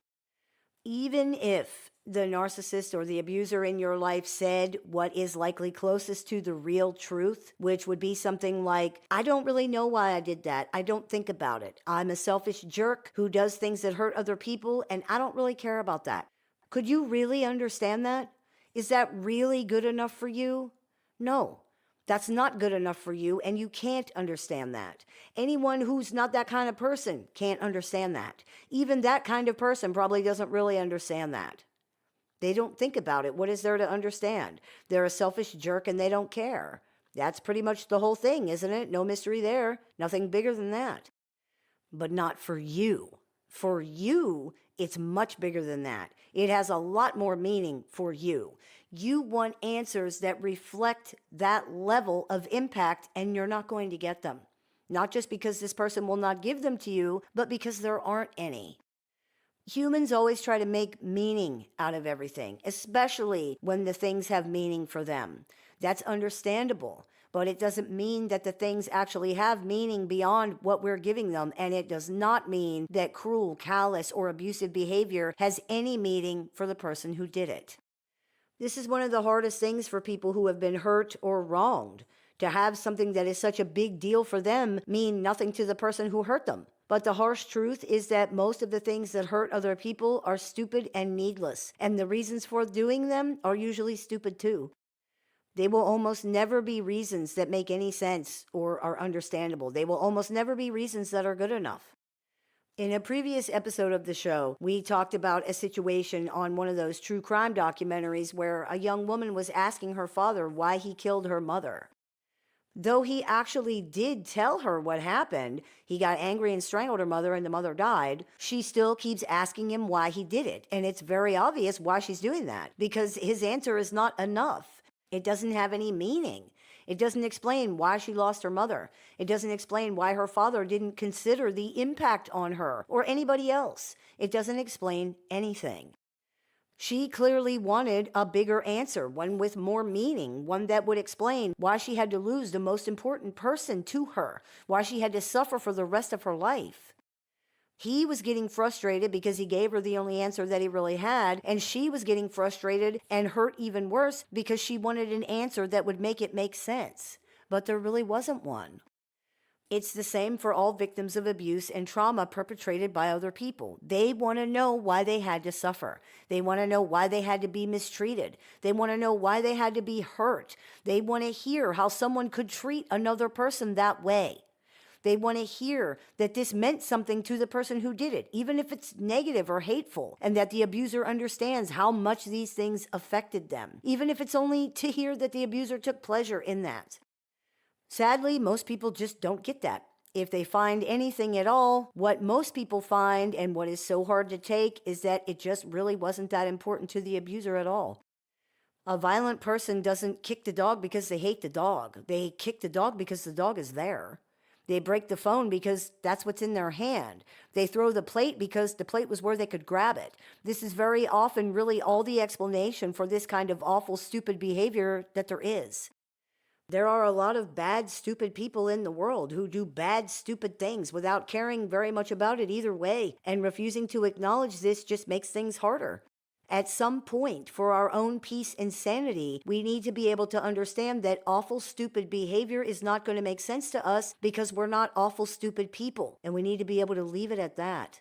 Even if the narcissist or the abuser in your life said what is likely closest to the real truth, which would be something like, I don't really know why I did that. I don't think about it. I'm a selfish jerk who does things that hurt other people, and I don't really care about that. Could you really understand that? Is that really good enough for you? No, that's not good enough for you, and you can't understand that. Anyone who's not that kind of person can't understand that. Even that kind of person probably doesn't really understand that. They don't think about it. What is there to understand? They're a selfish jerk and they don't care. That's pretty much the whole thing, isn't it? No mystery there. Nothing bigger than that. But not for you. For you, it's much bigger than that. It has a lot more meaning for you. You want answers that reflect that level of impact, and you're not going to get them. Not just because this person will not give them to you, but because there aren't any. Humans always try to make meaning out of everything, especially when the things have meaning for them. That's understandable. But it doesn't mean that the things actually have meaning beyond what we're giving them, and it does not mean that cruel, callous, or abusive behavior has any meaning for the person who did it. This is one of the hardest things for people who have been hurt or wronged, to have something that is such a big deal for them mean nothing to the person who hurt them. But the harsh truth is that most of the things that hurt other people are stupid and needless, and the reasons for doing them are usually stupid too. They will almost never be reasons that make any sense or are understandable. They will almost never be reasons that are good enough. In a previous episode of the show, we talked about a situation on one of those true crime documentaries where a young woman was asking her father why he killed her mother. Though he actually did tell her what happened, he got angry and strangled her mother and the mother died, she still keeps asking him why he did it. And it's very obvious why she's doing that, because his answer is not enough. It doesn't have any meaning. It doesn't explain why she lost her mother. It doesn't explain why her father didn't consider the impact on her or anybody else. It doesn't explain anything. She clearly wanted a bigger answer, one with more meaning, one that would explain why she had to lose the most important person to her, why she had to suffer for the rest of her life. He was getting frustrated because he gave her the only answer that he really had, and she was getting frustrated and hurt even worse because she wanted an answer that would make it make sense. But there really wasn't one. It's the same for all victims of abuse and trauma perpetrated by other people. They want to know why they had to suffer. They want to know why they had to be mistreated. They want to know why they had to be hurt. They want to hear how someone could treat another person that way. They want to hear that this meant something to the person who did it, even if it's negative or hateful, and that the abuser understands how much these things affected them, even if it's only to hear that the abuser took pleasure in that. Sadly, most people just don't get that. If they find anything at all, what most people find and what is so hard to take is that it just really wasn't that important to the abuser at all. A violent person doesn't kick the dog because they hate the dog. They kick the dog because the dog is there. They break the phone because that's what's in their hand. They throw the plate because the plate was where they could grab it. This is very often really all the explanation for this kind of awful, stupid behavior that there is. There are a lot of bad, stupid people in the world who do bad, stupid things without caring very much about it either way, and refusing to acknowledge this just makes things harder. At some point, for our own peace and sanity, we need to be able to understand that awful, stupid behavior is not going to make sense to us because we're not awful, stupid people, and we need to be able to leave it at that.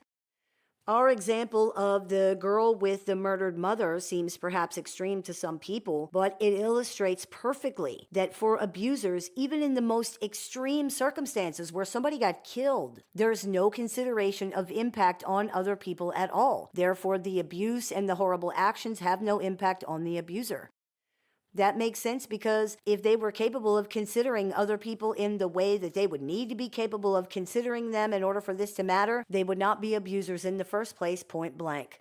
Our example of the girl with the murdered mother seems perhaps extreme to some people, but it illustrates perfectly that for abusers, even in the most extreme circumstances where somebody got killed, there's no consideration of impact on other people at all. Therefore, the abuse and the horrible actions have no impact on the abuser. That makes sense because if they were capable of considering other people in the way that they would need to be capable of considering them in order for this to matter, they would not be abusers in the first place, point blank.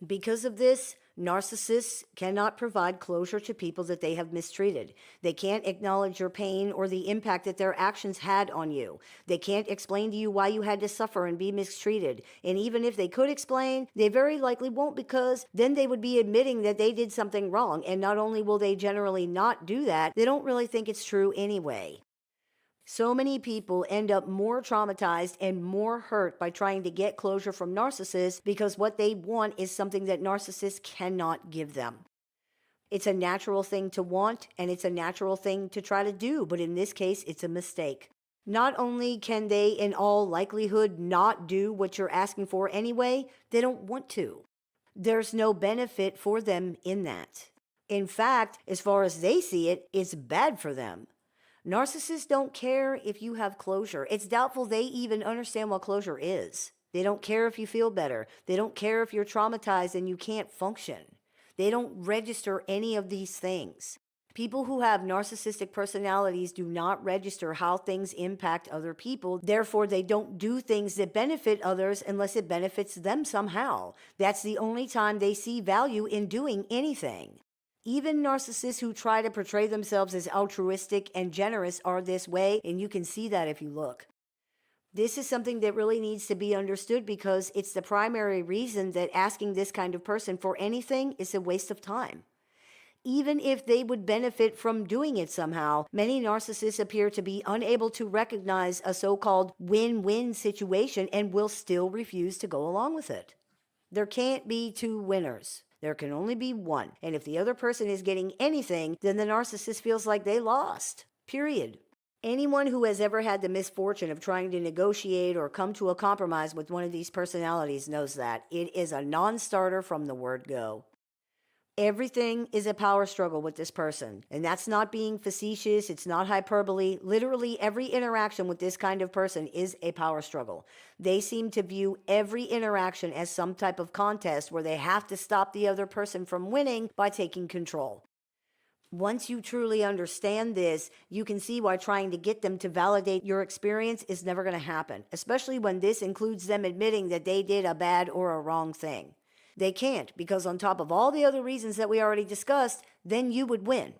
Because of this, narcissists cannot provide closure to people that they have mistreated. They can't acknowledge your pain or the impact that their actions had on you. They can't explain to you why you had to suffer and be mistreated. And even if they could explain, they very likely won't, because then they would be admitting that they did something wrong. And not only will they generally not do that, they don't really think it's true anyway. So many people end up more traumatized and more hurt by trying to get closure from narcissists because what they want is something that narcissists cannot give them. It's a natural thing to want, and it's a natural thing to try to do, but in this case, it's a mistake. Not only can they, in all likelihood, not do what you're asking for anyway, they don't want to. There's no benefit for them in that. In fact, as far as they see it, it's bad for them. Narcissists don't care if you have closure. It's doubtful they even understand what closure is. They don't care if you feel better. They don't care if you're traumatized and you can't function. They don't register any of these things. People who have narcissistic personalities do not register how things impact other people. Therefore, they don't do things that benefit others unless it benefits them somehow. That's the only time they see value in doing anything. Even narcissists who try to portray themselves as altruistic and generous are this way, and you can see that if you look. This is something that really needs to be understood because it's the primary reason that asking this kind of person for anything is a waste of time. Even if they would benefit from doing it somehow, many narcissists appear to be unable to recognize a so-called win-win situation and will still refuse to go along with it. There can't be two winners. There can only be one. And if the other person is getting anything, then the narcissist feels like they lost. Period. Anyone who has ever had the misfortune of trying to negotiate or come to a compromise with one of these personalities knows that. It is a non-starter from the word go. Everything is a power struggle with this person. And that's not being facetious. It's not hyperbole. Literally every interaction with this kind of person is a power struggle. They seem to view every interaction as some type of contest where they have to stop the other person from winning by taking control. Once you truly understand this, you can see why trying to get them to validate your experience is never going to happen, especially when this includes them admitting that they did a bad or a wrong thing. They can't, because on top of all the other reasons that we already discussed, then you would win.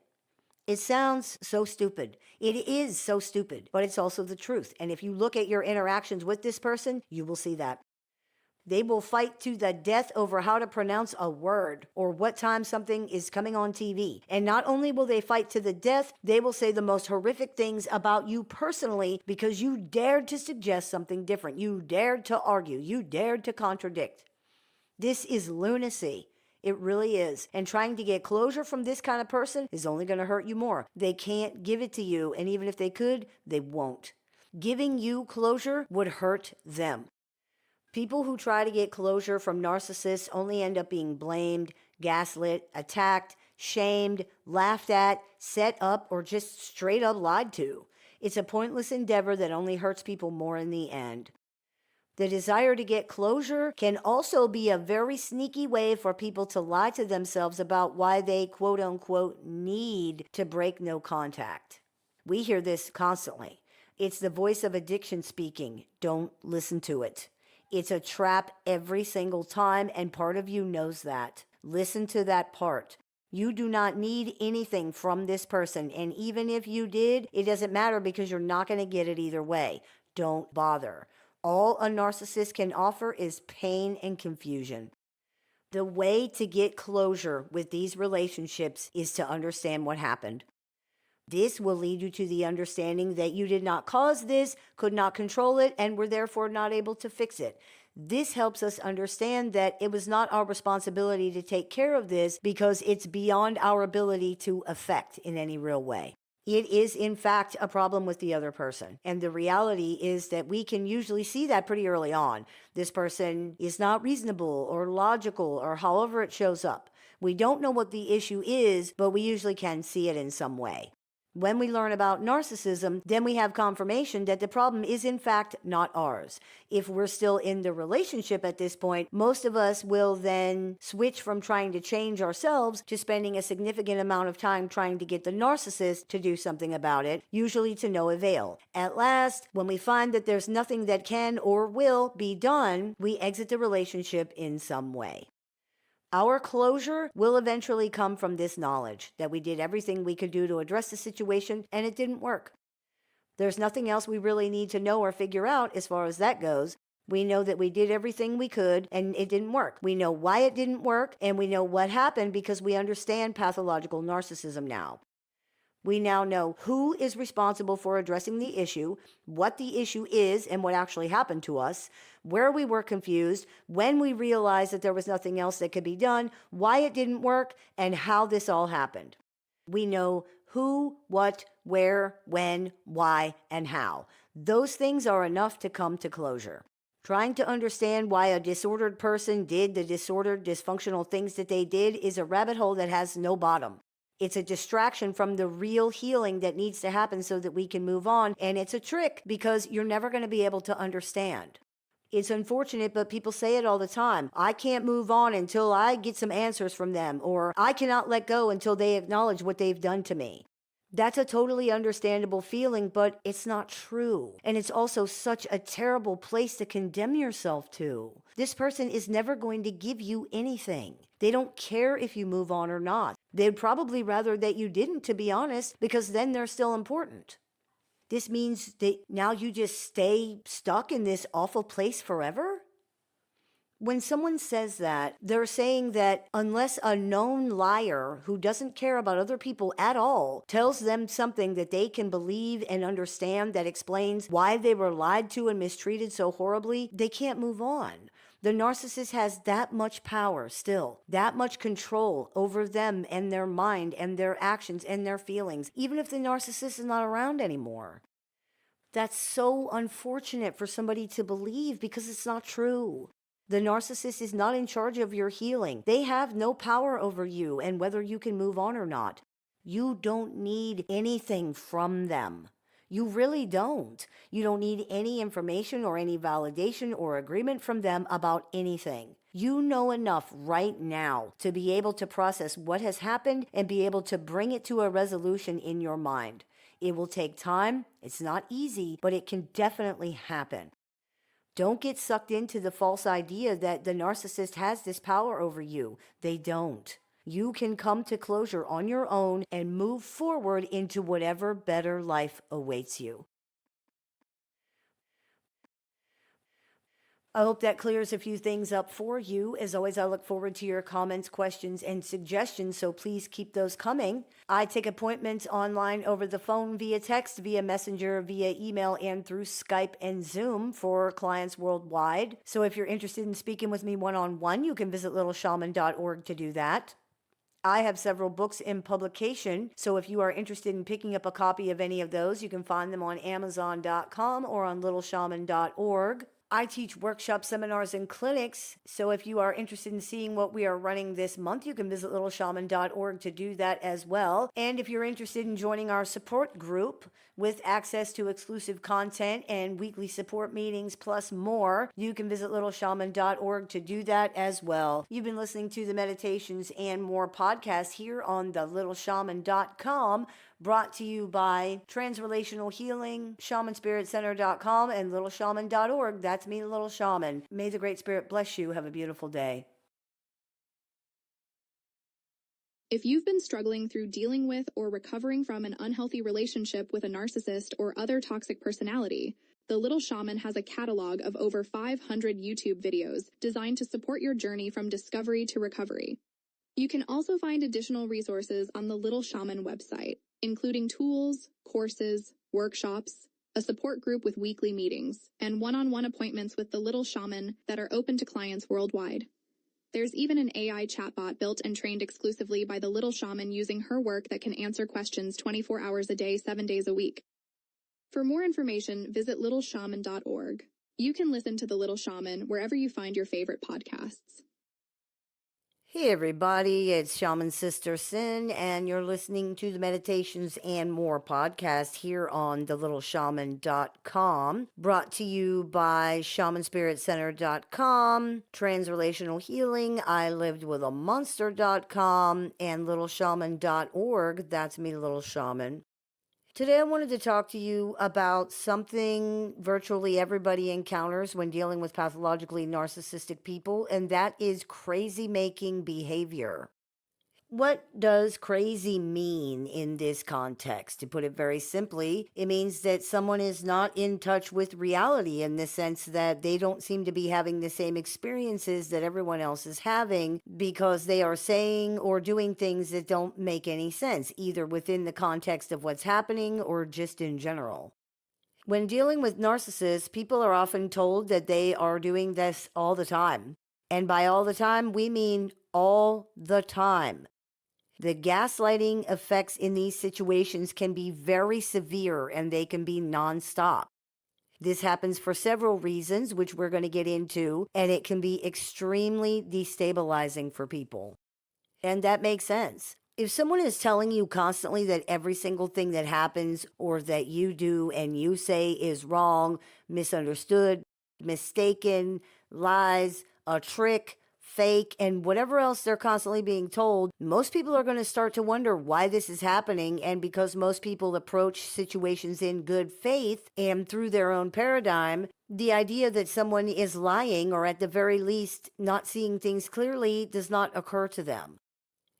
It sounds so stupid. It is so stupid, but it's also the truth. And if you look at your interactions with this person, you will see that. They will fight to the death over how to pronounce a word or what time something is coming on TV. And not only will they fight to the death, they will say the most horrific things about you personally because you dared to suggest something different. You dared to argue. You dared to contradict. This is lunacy. It really is. And trying to get closure from this kind of person is only going to hurt you more. They can't give it to you. And even if they could, they won't. Giving you closure would hurt them. People who try to get closure from narcissists only end up being blamed, gaslit, attacked, shamed, laughed at, set up, or just straight up lied to. It's a pointless endeavor that only hurts people more in the end. The desire to get closure can also be a very sneaky way for people to lie to themselves about why they quote unquote need to break no contact. We hear this constantly. It's the voice of addiction speaking. Don't listen to it. It's a trap every single time, and part of you knows that. Listen to that part. You do not need anything from this person, and even if you did, it doesn't matter because you're not going to get it either way. Don't bother. All a narcissist can offer is pain and confusion. The way to get closure with these relationships is to understand what happened. This will lead you to the understanding that you did not cause this, could not control it, and were therefore not able to fix it. This helps us understand that it was not our responsibility to take care of this because it's beyond our ability to affect in any real way. It is, in fact, a problem with the other person. And the reality is that we can usually see that pretty early on. This person is not reasonable or logical or however it shows up. We don't know what the issue is, but we usually can see it in some way. When we learn about narcissism, then we have confirmation that the problem is in fact not ours. If we're still in the relationship at this point, most of us will then switch from trying to change ourselves to spending a significant amount of time trying to get the narcissist to do something about it, usually to no avail. At last, when we find that there's nothing that can or will be done, we exit the relationship in some way. Our closure will eventually come from this knowledge that we did everything we could do to address the situation and it didn't work. There's nothing else we really need to know or figure out as far as that goes. We know that we did everything we could and it didn't work. We know why it didn't work and we know what happened because we understand pathological narcissism now. We now know who is responsible for addressing the issue, what the issue is and what actually happened to us, where we were confused, when we realized that there was nothing else that could be done, why it didn't work, and how this all happened. We know who, what, where, when, why, and how. Those things are enough to come to closure. Trying to understand why a disordered person did the disordered, dysfunctional things that they did is a rabbit hole that has no bottom. It's a distraction from the real healing that needs to happen so that we can move on. And it's a trick because you're never going to be able to understand. It's unfortunate, but people say it all the time. I can't move on until I get some answers from them, or I cannot let go until they acknowledge what they've done to me. That's a totally understandable feeling, but it's not true. And it's also such a terrible place to condemn yourself to. This person is never going to give you anything. They don't care if you move on or not. They'd probably rather that you didn't, to be honest, because then they're still important. This means that now you just stay stuck in this awful place forever? When someone says that, they're saying that unless a known liar who doesn't care about other people at all tells them something that they can believe and understand that explains why they were lied to and mistreated so horribly, they can't move on. The narcissist has that much power still, that much control over them and their mind and their actions and their feelings, even if the narcissist is not around anymore. That's so unfortunate for somebody to believe because it's not true. The narcissist is not in charge of your healing. They have no power over you and whether you can move on or not. You don't need anything from them. You really don't. You don't need any information or any validation or agreement from them about anything. You know enough right now to be able to process what has happened and be able to bring it to a resolution in your mind. It will take time. It's not easy, but it can definitely happen. Don't get sucked into the false idea that the narcissist has this power over you. They don't. You can come to closure on your own and move forward into whatever better life awaits you. I hope that clears a few things up for you. As always, I look forward to your comments, questions, and suggestions, so please keep those coming. I take appointments online over the phone, via text, via messenger, via email, and through Skype and Zoom for clients worldwide. So if you're interested in speaking with me one-on-one, you can visit LittleShaman.org to do that. I have several books in publication, so if you are interested in picking up a copy of any of those, you can find them on Amazon.com or on LittleShaman.org. I teach workshops, seminars, and clinics, so if you are interested in seeing what we are running this month, you can visit LittleShaman.org to do that as well. And if you're interested in joining our support group with access to exclusive content and weekly support meetings plus more, you can visit LittleShaman.org to do that as well. You've been listening to the Meditations and More podcast here on the LittleShaman.com, brought to you by Transrelational Healing, ShamanSpiritCenter.com, and LittleShaman.org. That's me, Little Shaman. May the Great Spirit bless you. Have a beautiful day. If you've been struggling through dealing with or recovering from an unhealthy relationship with a narcissist or other toxic personality, the Little Shaman has a catalog of over 500 YouTube videos designed to support your journey from discovery to recovery. You can also find additional resources on the Little Shaman website, including tools, courses, workshops, a support group with weekly meetings, and one-on-one appointments with the Little Shaman that are open to clients worldwide. There's even an AI chatbot built and trained exclusively by the Little Shaman using her work that can answer questions 24 hours a day, 7 days a week. For more information, visit LittleShaman.org. You can listen to the Little Shaman wherever you find your favorite podcasts. Hey everybody, it's Shaman Sister Sin, and you're listening to the Meditations and More podcast here on the LittleShaman.com, brought to you by ShamanSpiritCenter.com, Transrelational Healing, I Lived with a Monster.com, and LittleShaman.org. That's me, Little Shaman. Today I wanted to talk to you about something virtually everybody encounters when dealing with pathologically narcissistic people, and that is crazy-making behavior. What does crazy mean in this context? To put it very simply, it means that someone is not in touch with reality in the sense that they don't seem to be having the same experiences that everyone else is having because they are saying or doing things that don't make any sense, either within the context of what's happening or just in general. When dealing with narcissists, people are often told that they are doing this all the time. And by all the time, we mean all the time. The gaslighting effects in these situations can be very severe and they can be nonstop. This happens for several reasons, which we're going to get into, and it can be extremely destabilizing for people. And that makes sense. If someone is telling you constantly that every single thing that happens or that you do and you say is wrong, misunderstood, mistaken, lies, a trick, fake, and whatever else they're constantly being told, most people are going to start to wonder why this is happening. And because most people approach situations in good faith and through their own paradigm, the idea that someone is lying or at the very least not seeing things clearly does not occur to them.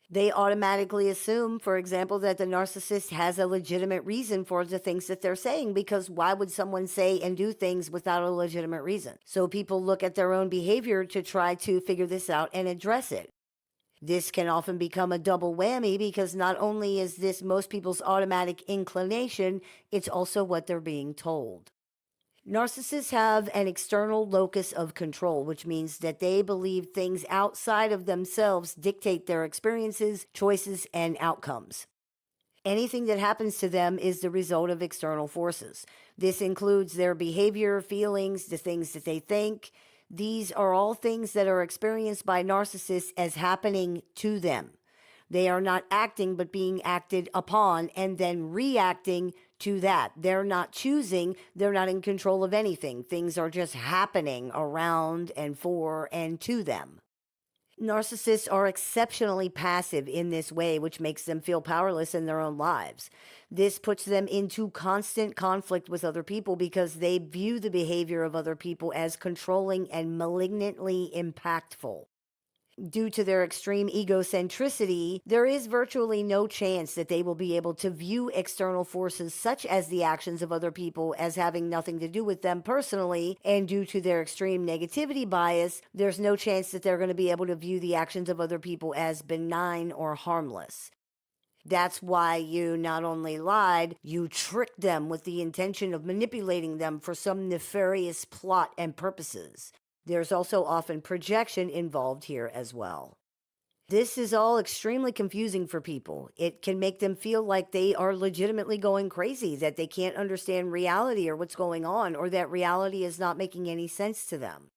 They automatically assume, for example, that the narcissist has a legitimate reason for the things that they're saying, because why would someone say and do things without a legitimate reason? So people look at their own behavior to try to figure this out and address it. This can often become a double whammy because not only is this most people's automatic inclination, it's also what they're being told. Narcissists have an external locus of control, which means that they believe things outside of themselves dictate their experiences, choices, and outcomes. Anything that happens to them is the result of external forces. This includes their behavior, feelings, the things that they think. These are all things that are experienced by narcissists as happening to them. They are not acting, but being acted upon and then reacting to that. They're not choosing, they're not in control of anything. Things are just happening around and for and to them. Narcissists are exceptionally passive in this way, which makes them feel powerless in their own lives. This puts them into constant conflict with other people because they view the behavior of other people as controlling and malignantly impactful. Due to their extreme egocentricity, there is virtually no chance that they will be able to view external forces such as the actions of other people as having nothing to do with them personally, and due to their extreme negativity bias, there's no chance that they're going to be able to view the actions of other people as benign or harmless. That's why you not only lied, you tricked them with the intention of manipulating them for some nefarious plot and purposes. There's also often projection involved here as well. This is all extremely confusing for people. It can make them feel like they are legitimately going crazy, that they can't understand reality or what's going on, or that reality is not making any sense to them.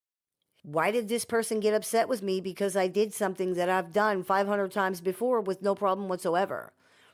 Why did this person get upset with me because I did something that I've done 500 times before with no problem whatsoever?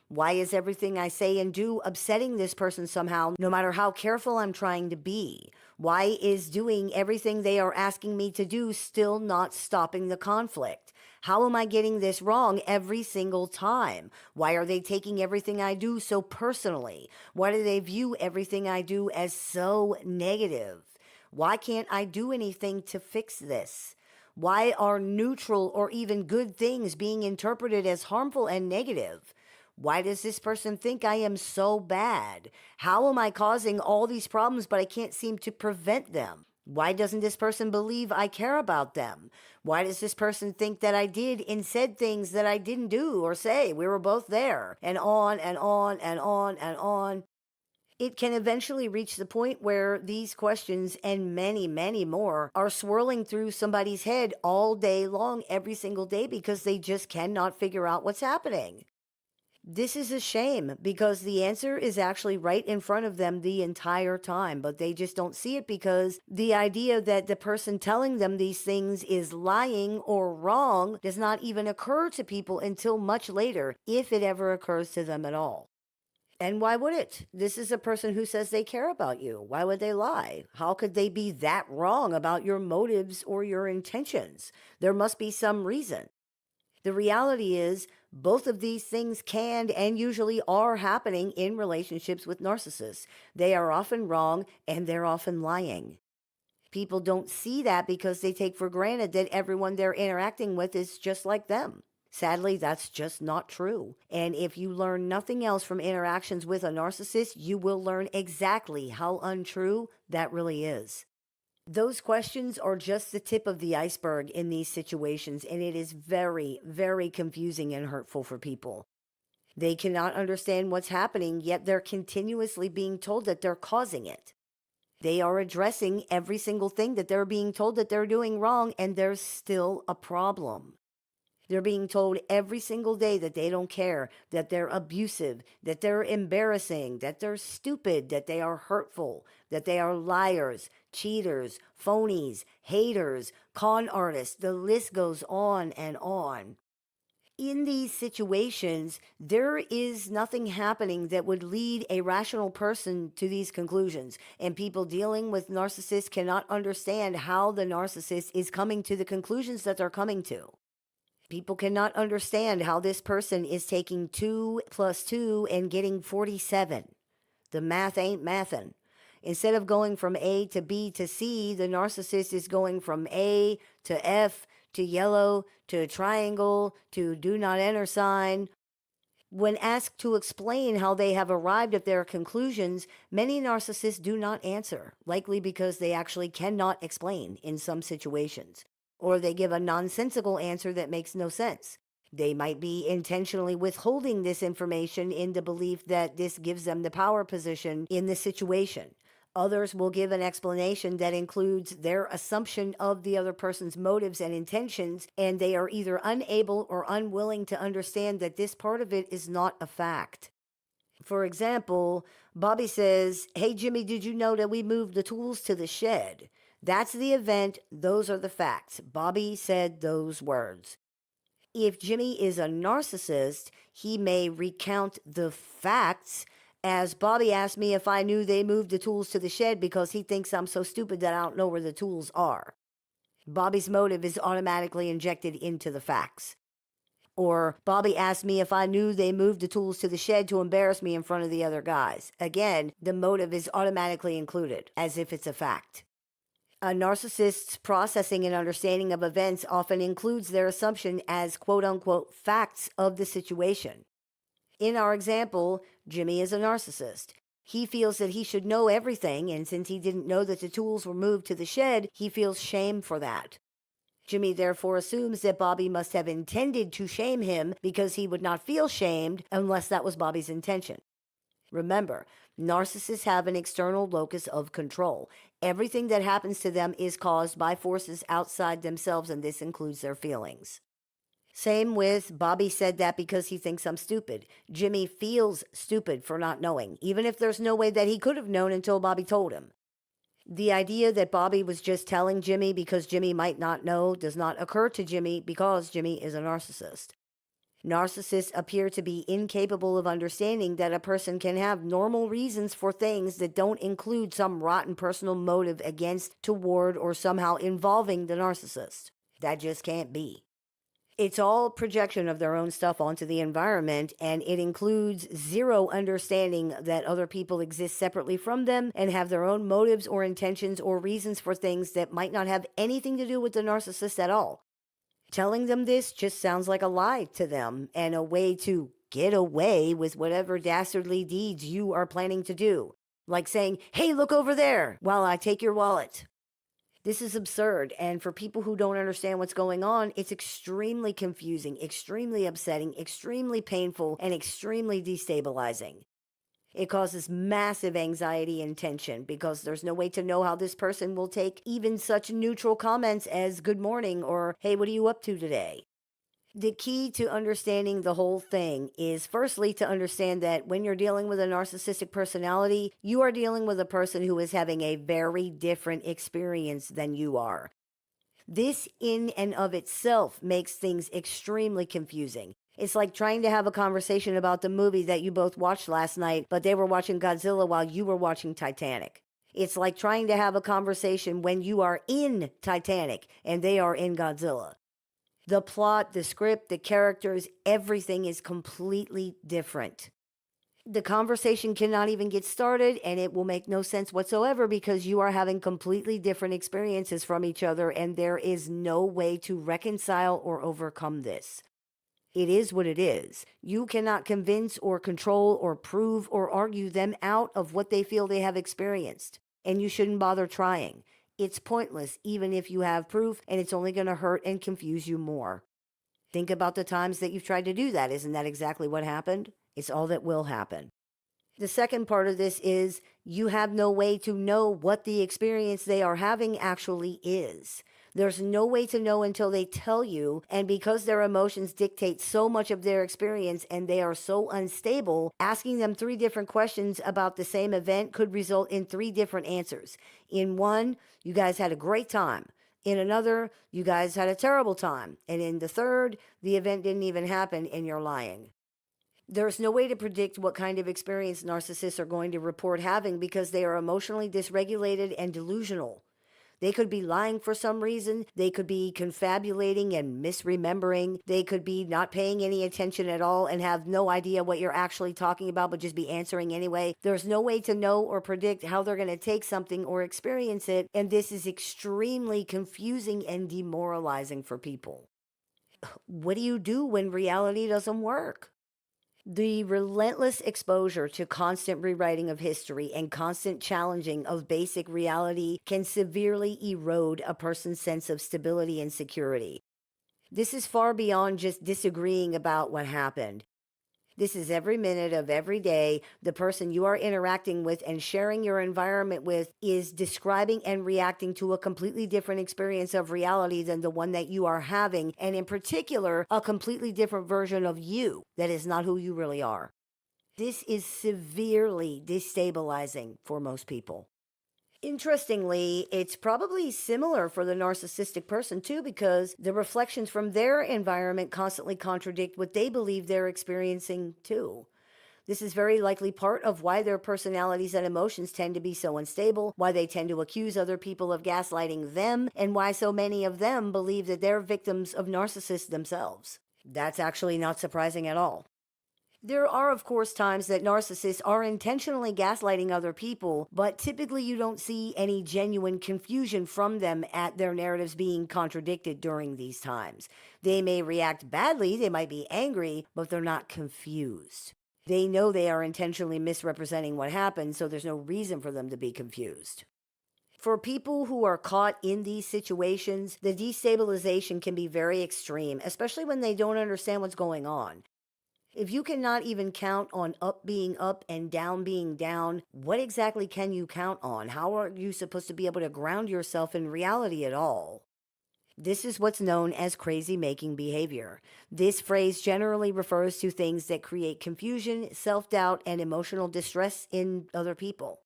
Why is everything I say and do upsetting this person somehow, no matter how careful I'm trying to be? Why is doing everything they are asking me to do still not stopping the conflict? How am I getting this wrong every single time? Why are they taking everything I do so personally? Why do they view everything I do as so negative? Why can't I do anything to fix this? Why are neutral or even good things being interpreted as harmful and negative? Why does this person think I am so bad? How am I causing all these problems, but I can't seem to prevent them? Why doesn't this person believe I care about them? Why does this person think that I did and said things that I didn't do or say? We were both there, and on and on and on and on. It can eventually reach the point where these questions and many, many more are swirling through somebody's head all day long, every single day, because they just cannot figure out what's happening. This is a shame because the answer is actually right in front of them the entire time, but they just don't see it because the idea that the person telling them these things is lying or wrong does not even occur to people until much later, if it ever occurs to them at all. And why would it? This is a person who says they care about you. Why would they lie? How could they be that wrong about your motives or your intentions? There must be some reason. The reality is, both of these things can and usually are happening in relationships with narcissists. They are often wrong and they're often lying. People don't see that because they take for granted that everyone they're interacting with is just like them. Sadly, that's just not true. And if you learn nothing else from interactions with a narcissist, you will learn exactly how untrue that really is. Those questions are just the tip of the iceberg in these situations, and it is very, very confusing and hurtful for people. They cannot understand what's happening, yet they're continuously being told that they're causing it. They are addressing every single thing that they're being told that they're doing wrong, and there's still a problem. They're being told every single day that they don't care, that they're abusive, that they're embarrassing, that they're stupid, that they are hurtful, that they are liars, cheaters, phonies, haters, con artists. The list goes on and on. In these situations, there is nothing happening that would lead a rational person to these conclusions. And people dealing with narcissists cannot understand how the narcissist is coming to the conclusions that they're coming to. People cannot understand how this person is taking 2 plus 2 and getting 47. The math ain't mathin'. Instead of going from A to B to C, the narcissist is going from A to F to yellow to triangle to do not enter sign. When asked to explain how they have arrived at their conclusions, many narcissists do not answer, likely because they actually cannot explain in some situations. Or they give a nonsensical answer that makes no sense. They might be intentionally withholding this information in the belief that this gives them the power position in the situation. Others will give an explanation that includes their assumption of the other person's motives and intentions, and they are either unable or unwilling to understand that this part of it is not a fact. For example, Bobby says, "Hey Jimmy, did you know that we moved the tools to the shed?" That's the event. Those are the facts. Bobby said those words. If Jimmy is a narcissist, he may recount the facts As Bobby asked me if I knew they moved the tools to the shed because he thinks I'm so stupid that I don't know where the tools are. Bobby's motive is automatically injected into the facts. Or Bobby asked me if I knew they moved the tools to the shed to embarrass me in front of the other guys. Again, the motive is automatically included, as if it's a fact. A narcissist's processing and understanding of events often includes their assumption as quote-unquote facts of the situation. In our example, Jimmy is a narcissist. He feels that he should know everything, and since he didn't know that the tools were moved to the shed, he feels shame for that. Jimmy therefore assumes that Bobby must have intended to shame him because he would not feel shamed unless that was Bobby's intention. Remember, narcissists have an external locus of control. Everything that happens to them is caused by forces outside themselves, and this includes their feelings. Same with Bobby said that because he thinks I'm stupid. Jimmy feels stupid for not knowing, even if there's no way that he could have known until Bobby told him. The idea that Bobby was just telling Jimmy because Jimmy might not know does not occur to Jimmy because Jimmy is a narcissist. Narcissists appear to be incapable of understanding that a person can have normal reasons for things that don't include some rotten personal motive against, toward, or somehow involving the narcissist. That just can't be. It's all projection of their own stuff onto the environment, and it includes zero understanding that other people exist separately from them and have their own motives or intentions or reasons for things that might not have anything to do with the narcissist at all. Telling them this just sounds like a lie to them and a way to get away with whatever dastardly deeds you are planning to do. Like saying, "Hey, look over there," while I take your wallet. This is absurd, and for people who don't understand what's going on, it's extremely confusing, extremely upsetting, extremely painful, and extremely destabilizing. It causes massive anxiety and tension because there's no way to know how this person will take even such neutral comments as "good morning" or "hey, what are you up to today?" The key to understanding the whole thing is firstly to understand that when you're dealing with a narcissistic personality, you are dealing with a person who is having a very different experience than you are. This in and of itself makes things extremely confusing. It's like trying to have a conversation about the movie that you both watched last night, but they were watching Godzilla while you were watching Titanic. It's like trying to have a conversation when you are in Titanic and they are in Godzilla. The plot, the script, the characters, everything is completely different. The conversation cannot even get started, and it will make no sense whatsoever because you are having completely different experiences from each other, and there is no way to reconcile or overcome this. It is what it is. You cannot convince or control or prove or argue them out of what they feel they have experienced, and you shouldn't bother trying. It's pointless, even if you have proof, and it's only going to hurt and confuse you more. Think about the times that you've tried to do that. Isn't that exactly what happened? It's all that will happen. The second part of this is you have no way to know what the experience they are having actually is. There's no way to know until they tell you, and because their emotions dictate so much of their experience and they are so unstable, asking them 3 different questions about the same event could result in 3 different answers. In one, you guys had a great time. In another, you guys had a terrible time. And in the third, the event didn't even happen and you're lying. There's no way to predict what kind of experience narcissists are going to report having because they are emotionally dysregulated and delusional. They could be lying for some reason. They could be confabulating and misremembering. They could be not paying any attention at all and have no idea what you're actually talking about, but just be answering anyway. There's no way to know or predict how they're going to take something or experience it, and this is extremely confusing and demoralizing for people. What do you do when reality doesn't work? The relentless exposure to constant rewriting of history and constant challenging of basic reality can severely erode a person's sense of stability and security. This is far beyond just disagreeing about what happened. This is every minute of every day. The person you are interacting with and sharing your environment with is describing and reacting to a completely different experience of reality than the one that you are having, and in particular, a completely different version of you that is not who you really are. This is severely destabilizing for most people. Interestingly, it's probably similar for the narcissistic person too, because the reflections from their environment constantly contradict what they believe they're experiencing too. This is very likely part of why their personalities and emotions tend to be so unstable, why they tend to accuse other people of gaslighting them, and why so many of them believe that they're victims of narcissists themselves. That's actually not surprising at all. There are, of course, times that narcissists are intentionally gaslighting other people, but typically you don't see any genuine confusion from them at their narratives being contradicted during these times. They may react badly, they might be angry, but they're not confused. They know they are intentionally misrepresenting what happened, so there's no reason for them to be confused. For people who are caught in these situations, the destabilization can be very extreme, especially when they don't understand what's going on. If you cannot even count on up being up and down being down, what exactly can you count on? How are you supposed to be able to ground yourself in reality at all? This is what's known as crazy making behavior. This phrase generally refers to things that create confusion, self-doubt, and emotional distress in other people.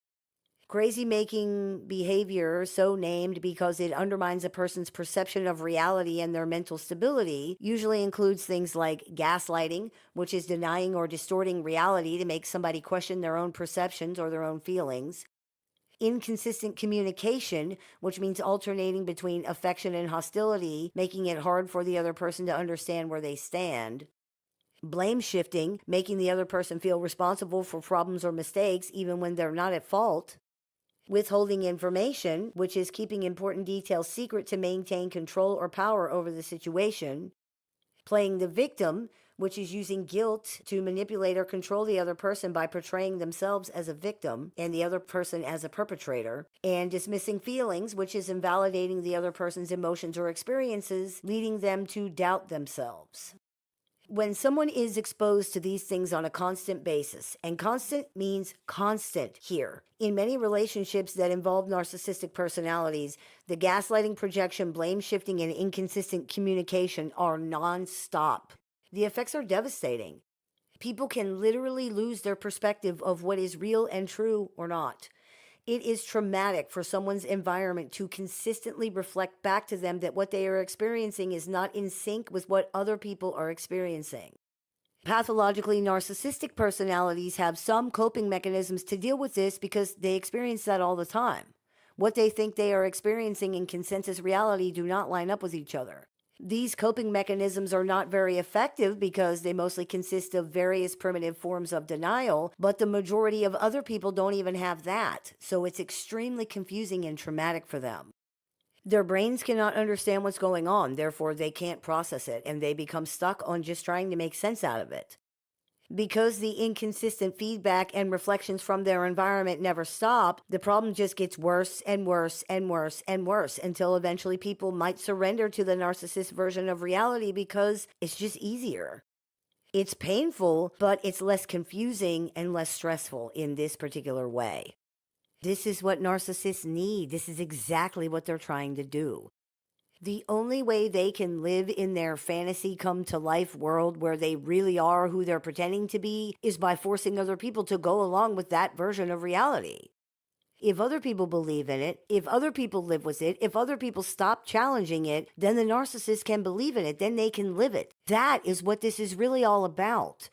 Crazy making behavior, so named because it undermines a person's perception of reality and their mental stability, usually includes things like gaslighting, which is denying or distorting reality to make somebody question their own perceptions or their own feelings. Inconsistent communication, which means alternating between affection and hostility, making it hard for the other person to understand where they stand. Blame shifting, making the other person feel responsible for problems or mistakes even when they're not at fault. Withholding information, which is keeping important details secret to maintain control or power over the situation. Playing the victim, which is using guilt to manipulate or control the other person by portraying themselves as a victim and the other person as a perpetrator. And dismissing feelings, which is invalidating the other person's emotions or experiences, leading them to doubt themselves. When someone is exposed to these things on a constant basis, and constant means constant here, in many relationships that involve narcissistic personalities, the gaslighting, projection, blame shifting, and inconsistent communication are non-stop. The effects are devastating. People can literally lose their perspective of what is real and true or not. It is traumatic for someone's environment to consistently reflect back to them that what they are experiencing is not in sync with what other people are experiencing. Pathologically narcissistic personalities have some coping mechanisms to deal with this because they experience that all the time. What they think they are experiencing in consensus reality do not line up with each other. These coping mechanisms are not very effective because they mostly consist of various primitive forms of denial, but the majority of other people don't even have that, so it's extremely confusing and traumatic for them. Their brains cannot understand what's going on, therefore they can't process it, and they become stuck on just trying to make sense out of it. Because the inconsistent feedback and reflections from their environment never stop, the problem just gets worse and worse and worse and worse until eventually people might surrender to the narcissist version of reality because it's just easier. It's painful, but it's less confusing and less stressful in this particular way. This is what narcissists need. This is exactly what they're trying to do. The only way they can live in their fantasy come to life world where they really are who they're pretending to be is by forcing other people to go along with that version of reality. If other people believe in it, if other people live with it, if other people stop challenging it, then the narcissist can believe in it, then they can live it. That is what this is really all about.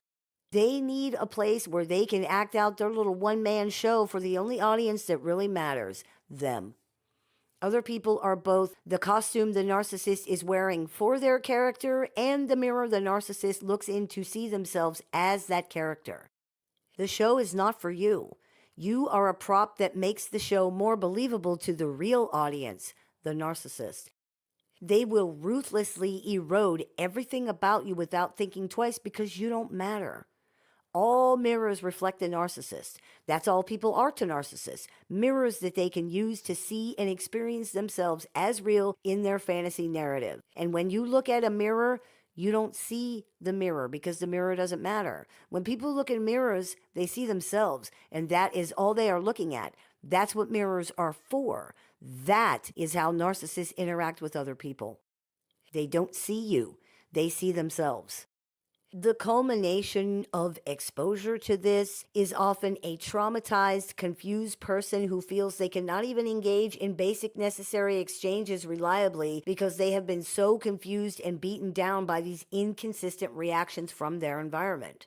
They need a place where they can act out their little one-man show for the only audience that really matters, them. Other people are both the costume the narcissist is wearing for their character and the mirror the narcissist looks in to see themselves as that character. The show is not for you. You are a prop that makes the show more believable to the real audience, the narcissist. They will ruthlessly erode everything about you without thinking twice because you don't matter. All mirrors reflect the narcissist. That's all people are to narcissists. Mirrors that they can use to see and experience themselves as real in their fantasy narrative. And when you look at a mirror, you don't see the mirror because the mirror doesn't matter. When people look in mirrors, they see themselves, and that is all they are looking at. That's what mirrors are for. That is how narcissists interact with other people. They don't see you. They see themselves. The culmination of exposure to this is often a traumatized, confused person who feels they cannot even engage in basic necessary exchanges reliably because they have been so confused and beaten down by these inconsistent reactions from their environment.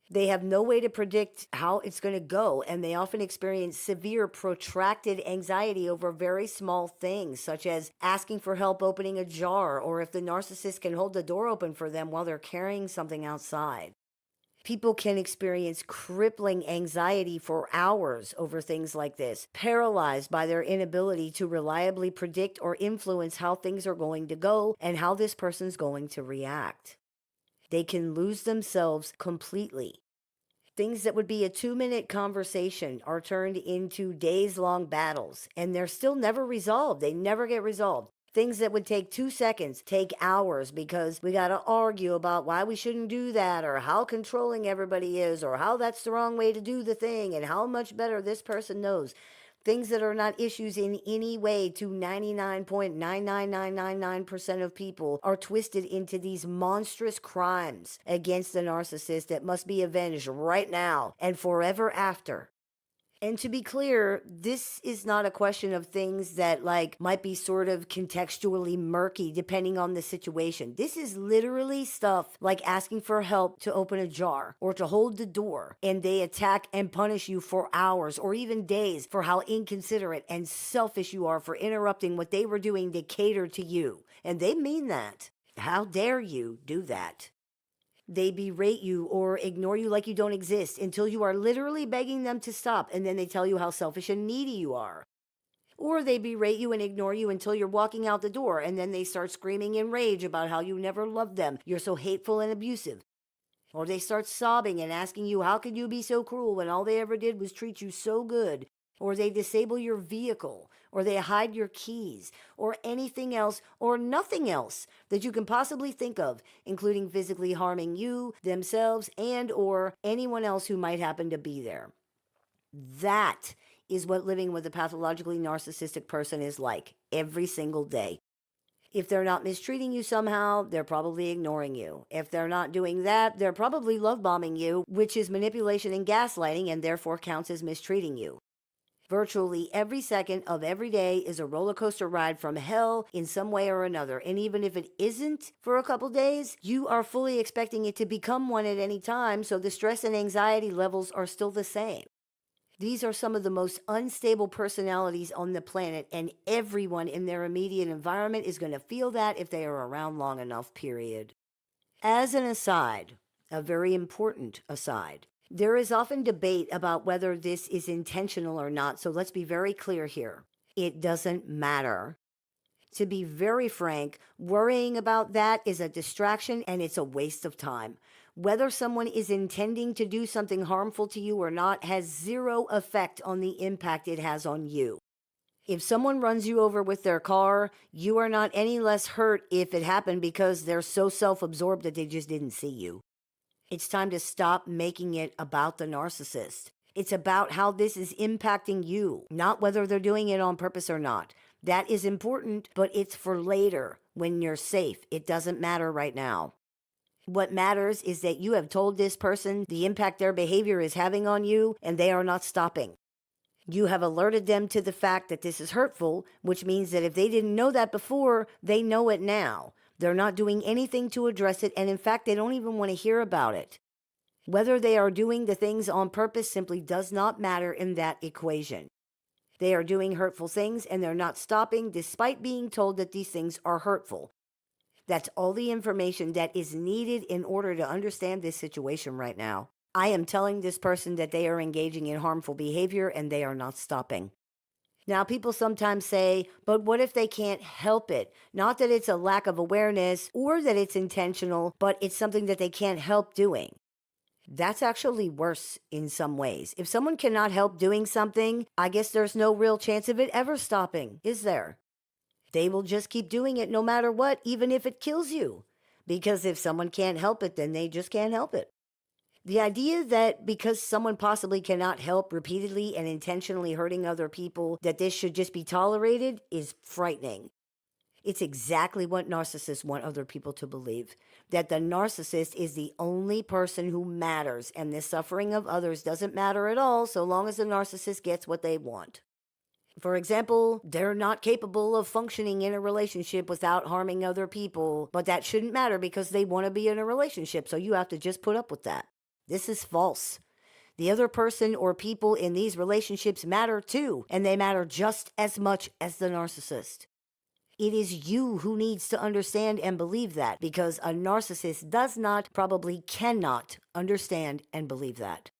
They have no way to predict how it's going to go, and they often experience severe, protracted anxiety over very small things, such as asking for help opening a jar, or if the narcissist can hold the door open for them while they're carrying something outside. People can experience crippling anxiety for hours over things like this, paralyzed by their inability to reliably predict or influence how things are going to go and how this person's going to react. They can lose themselves completely. Things that would be a 2-minute conversation are turned into days-long battles, and they're still never resolved. They never get resolved. Things that would take 2 seconds take hours because we got to argue about why we shouldn't do that, or how controlling everybody is, or how that's the wrong way to do the thing, and how much better this person knows. Things that are not issues in any way to 99.99999% of people are twisted into these monstrous crimes against the narcissist that must be avenged right now and forever after. And to be clear, this is not a question of things that might be sort of contextually murky depending on the situation. This is literally stuff like asking for help to open a jar or to hold the door, and they attack and punish you for hours or even days for how inconsiderate and selfish you are for interrupting what they were doing to cater to you. And they mean that. How dare you do that? They berate you or ignore you like you don't exist until you are literally begging them to stop, and then they tell you how selfish and needy you are. Or they berate you and ignore you until you're walking out the door, and then they start screaming in rage about how you never loved them, you're so hateful and abusive. Or they start sobbing and asking you, how could you be so cruel when all they ever did was treat you so good? Or they disable your vehicle, or they hide your keys, or anything else, or nothing else that you can possibly think of, including physically harming you, themselves, and or anyone else who might happen to be there. That is what living with a pathologically narcissistic person is like every single day. If they're not mistreating you somehow, they're probably ignoring you. If they're not doing that, they're probably love bombing you, which is manipulation and gaslighting and therefore counts as mistreating you. Virtually every second of every day is a roller coaster ride from hell in some way or another. And even if it isn't for a couple days, you are fully expecting it to become one at any time, so the stress and anxiety levels are still the same. These are some of the most unstable personalities on the planet, and everyone in their immediate environment is going to feel that if they are around long enough, period. As an aside, a very important aside, there is often debate about whether this is intentional or not, so let's be very clear here. It doesn't matter. To be very frank, worrying about that is a distraction and it's a waste of time. Whether someone is intending to do something harmful to you or not has zero effect on the impact it has on you. If someone runs you over with their car, you are not any less hurt if it happened because they're so self-absorbed that they just didn't see you. It's time to stop making it about the narcissist. It's about how this is impacting you, not whether they're doing it on purpose or not. That is important, but it's for later when you're safe. It doesn't matter right now. What matters is that you have told this person the impact their behavior is having on you, and they are not stopping. You have alerted them to the fact that this is hurtful, which means that if they didn't know that before, they know it now. They're not doing anything to address it, and in fact, they don't even want to hear about it. Whether they are doing the things on purpose simply does not matter in that equation. They are doing hurtful things, and they're not stopping despite being told that these things are hurtful. That's all the information that is needed in order to understand this situation right now. I am telling this person that they are engaging in harmful behavior and they are not stopping. Now, people sometimes say, but what if they can't help it? Not that it's a lack of awareness or that it's intentional, but it's something that they can't help doing. That's actually worse in some ways. If someone cannot help doing something, I guess there's no real chance of it ever stopping, is there? They will just keep doing it no matter what, even if it kills you. Because if someone can't help it, then they just can't help it. The idea that because someone possibly cannot help repeatedly and intentionally hurting other people, that this should just be tolerated is frightening. It's exactly what narcissists want other people to believe, that the narcissist is the only person who matters, and the suffering of others doesn't matter at all so long as the narcissist gets what they want. For example, they're not capable of functioning in a relationship without harming other people, but that shouldn't matter because they want to be in a relationship, so you have to just put up with that. This is false. The other person or people in these relationships matter too, and they matter just as much as the narcissist. It is you who needs to understand and believe that, because a narcissist does not, probably cannot, understand and believe that.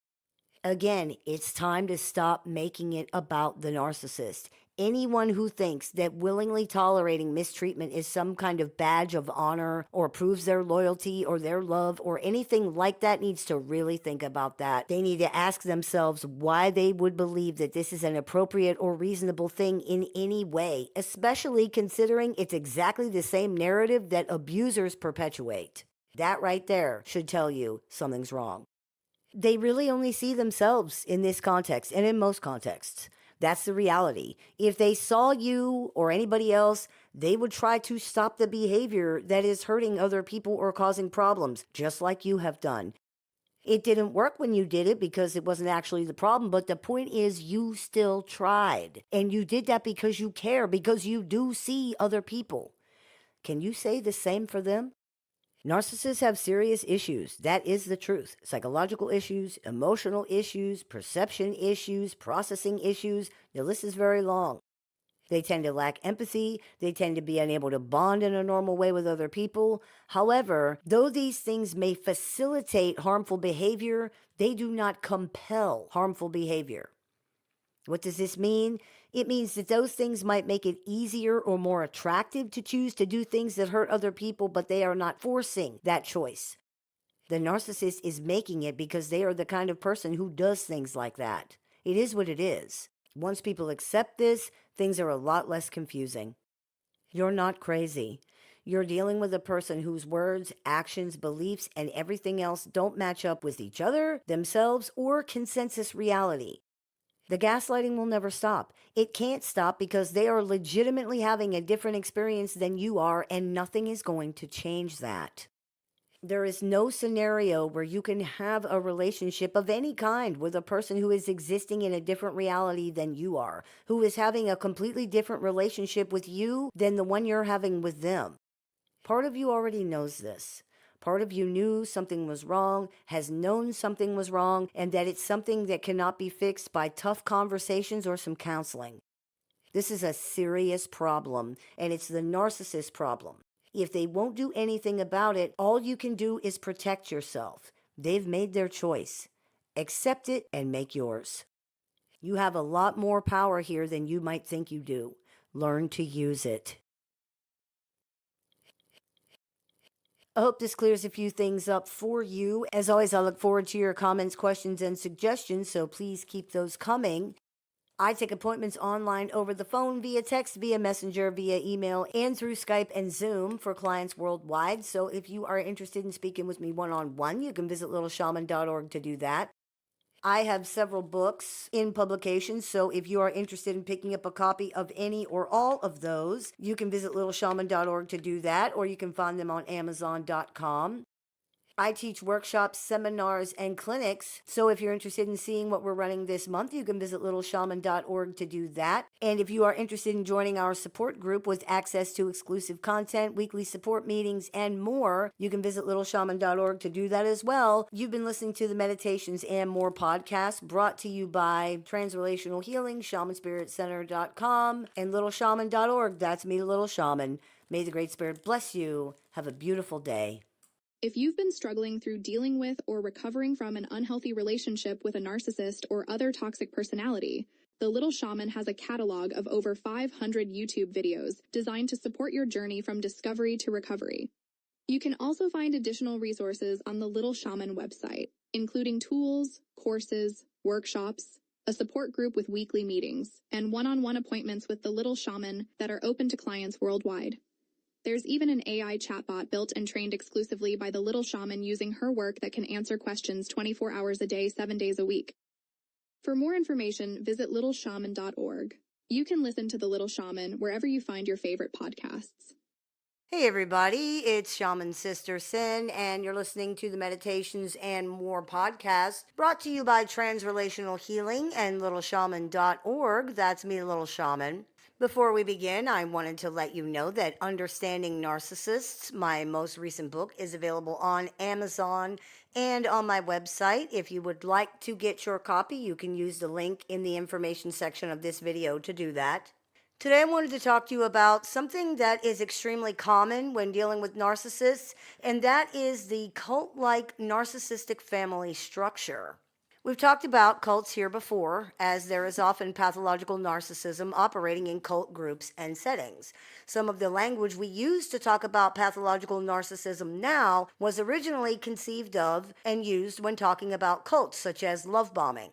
Again, it's time to stop making it about the narcissist. Anyone who thinks that willingly tolerating mistreatment is some kind of badge of honor or proves their loyalty or their love or anything like that needs to really think about that. They need to ask themselves why they would believe that this is an appropriate or reasonable thing in any way, especially considering it's exactly the same narrative that abusers perpetuate. That right there should tell you something's wrong. They really only see themselves in this context and in most contexts. That's the reality. If they saw you or anybody else, they would try to stop the behavior that is hurting other people or causing problems, just like you have done. It didn't work when you did it because it wasn't actually the problem, but the point is you still tried. And you did that because you care, because you do see other people. Can you say the same for them? Narcissists have serious issues. That is the truth. Psychological issues, emotional issues, perception issues, processing issues. The list is very long. They tend to lack empathy. They tend to be unable to bond in a normal way with other people. However, though these things may facilitate harmful behavior, they do not compel harmful behavior. What does this mean? It means that those things might make it easier or more attractive to choose to do things that hurt other people, but they are not forcing that choice. The narcissist is making it because they are the kind of person who does things like that. It is what it is. Once people accept this, things are a lot less confusing. You're not crazy. You're dealing with a person whose words, actions, beliefs, and everything else don't match up with each other, themselves, or consensus reality. The gaslighting will never stop. It can't stop because they are legitimately having a different experience than you are, and nothing is going to change that. There is no scenario where you can have a relationship of any kind with a person who is existing in a different reality than you are, who is having a completely different relationship with you than the one you're having with them. Part of you already knows this. Part of you knew something was wrong, has known something was wrong, and that it's something that cannot be fixed by tough conversations or some counseling. This is a serious problem, and it's the narcissist problem. If they won't do anything about it, all you can do is protect yourself. They've made their choice. Accept it and make yours. You have a lot more power here than you might think you do. Learn to use it. I hope this clears a few things up for you. As always, I look forward to your comments, questions, and suggestions, so please keep those coming. I take appointments online over the phone, via text, via messenger, via email, and through Skype and Zoom for clients worldwide. So if you are interested in speaking with me one-on-one, you can visit LittleShaman.org to do that. I have several books in publication, so if you are interested in picking up a copy of any or all of those, you can visit LittleShaman.org to do that, or you can find them on Amazon.com. I teach workshops, seminars, and clinics, so if you're interested in seeing what we're running this month, you can visit LittleShaman.org to do that. And if you are interested in joining our support group with access to exclusive content, weekly support meetings, and more, you can visit LittleShaman.org to do that as well. You've been listening to the Meditations and More podcast, brought to you by Transrelational Healing, ShamanSpiritCenter.com, and LittleShaman.org. That's me, Little Shaman. May the Great Spirit bless you. Have a beautiful day. If you've been struggling through dealing with or recovering from an unhealthy relationship with a narcissist or other toxic personality, the Little Shaman has a catalog of over 500 YouTube videos designed to support your journey from discovery to recovery. You can also find additional resources on the Little Shaman website, including tools, courses, workshops, a support group with weekly meetings, and one-on-one appointments with the Little Shaman that are open to clients worldwide. There's even an AI chatbot built and trained exclusively by the Little Shaman using her work that can answer questions 24 hours a day, 7 days a week. For more information, visit LittleShaman.org. You can listen to The Little Shaman wherever you find your favorite podcasts. Hey everybody, it's Shaman Sister Sin, and you're listening to the Meditations and More podcast, brought to you by Transrelational Healing and LittleShaman.org. That's me, Little Shaman. Before we begin, I wanted to let you know that Understanding Narcissists, my most recent book, is available on Amazon and on my website. If you would like to get your copy, you can use the link in the information section of this video to do that. Today, I wanted to talk to you about something that is extremely common when dealing with narcissists, and that is the cult-like narcissistic family structure. We've talked about cults here before, as there is often pathological narcissism operating in cult groups and settings. Some of the language we use to talk about pathological narcissism now was originally conceived of and used when talking about cults, such as love bombing.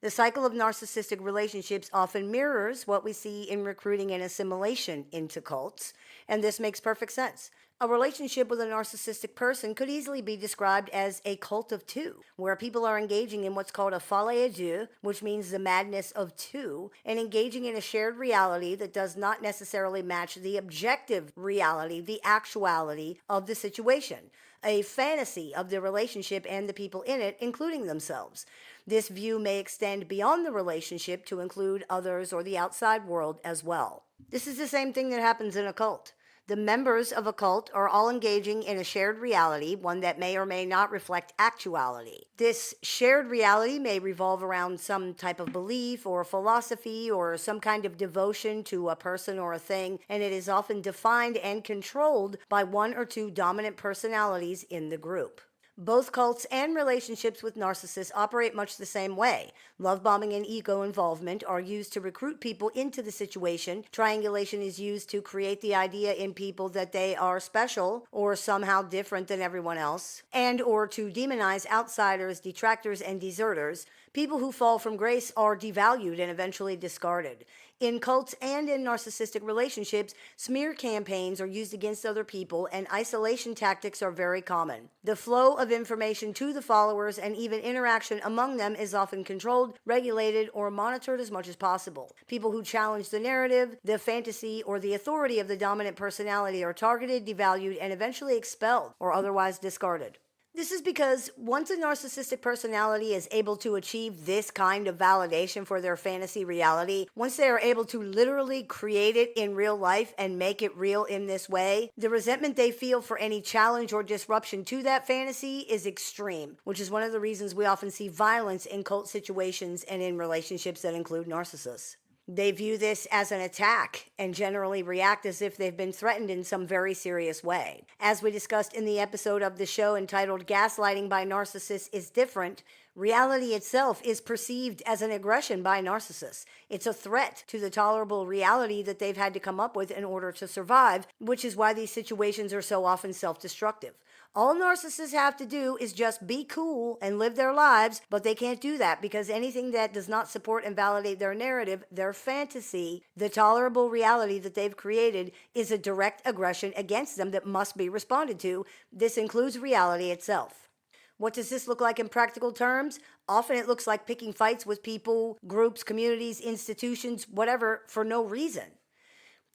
The cycle of narcissistic relationships often mirrors what we see in recruiting and assimilation into cults, and this makes perfect sense. A relationship with a narcissistic person could easily be described as a cult of two, where people are engaging in what's called a folie à deux, which means the madness of two, and engaging in a shared reality that does not necessarily match the objective reality, the actuality of the situation, a fantasy of the relationship and the people in it, including themselves. This view may extend beyond the relationship to include others or the outside world as well. This is the same thing that happens in a cult. The members of a cult are all engaging in a shared reality, one that may or may not reflect actuality. This shared reality may revolve around some type of belief or philosophy or some kind of devotion to a person or a thing, and it is often defined and controlled by one or two dominant personalities in the group. Both cults and relationships with narcissists operate much the same way. Love bombing and ego involvement are used to recruit people into the situation. Triangulation is used to create the idea in people that they are special or somehow different than everyone else, and or to demonize outsiders, detractors, and deserters. People who fall from grace are devalued and eventually discarded. In cults and in narcissistic relationships, smear campaigns are used against other people, and isolation tactics are very common. The flow of information to the followers and even interaction among them is often controlled, regulated, or monitored as much as possible. People who challenge the narrative, the fantasy, or the authority of the dominant personality are targeted, devalued, and eventually expelled or otherwise discarded. This is because once a narcissistic personality is able to achieve this kind of validation for their fantasy reality, once they are able to literally create it in real life and make it real in this way, the resentment they feel for any challenge or disruption to that fantasy is extreme, which is one of the reasons we often see violence in cult situations and in relationships that include narcissists. They view this as an attack and generally react as if they've been threatened in some very serious way. As we discussed in the episode of the show entitled Gaslighting by Narcissists is Different, reality itself is perceived as an aggression by narcissists. It's a threat to the tolerable reality that they've had to come up with in order to survive, which is why these situations are so often self-destructive. All narcissists have to do is just be cool and live their lives, but they can't do that because anything that does not support and validate their narrative, their fantasy, the tolerable reality that they've created, is a direct aggression against them that must be responded to. This includes reality itself. What does this look like in practical terms? Often it looks like picking fights with people, groups, communities, institutions, whatever, for no reason.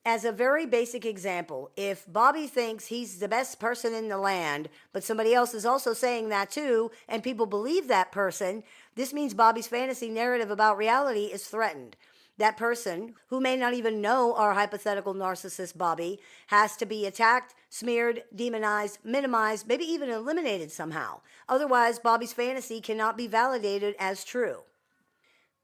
As a very basic example, if Bobby thinks he's the best person in the land, but somebody else is also saying that too, and people believe that person, this means Bobby's fantasy narrative about reality is threatened. That person, who may not even know our hypothetical narcissist Bobby, has to be attacked, smeared, demonized, minimized, maybe even eliminated somehow. Otherwise, Bobby's fantasy cannot be validated as true.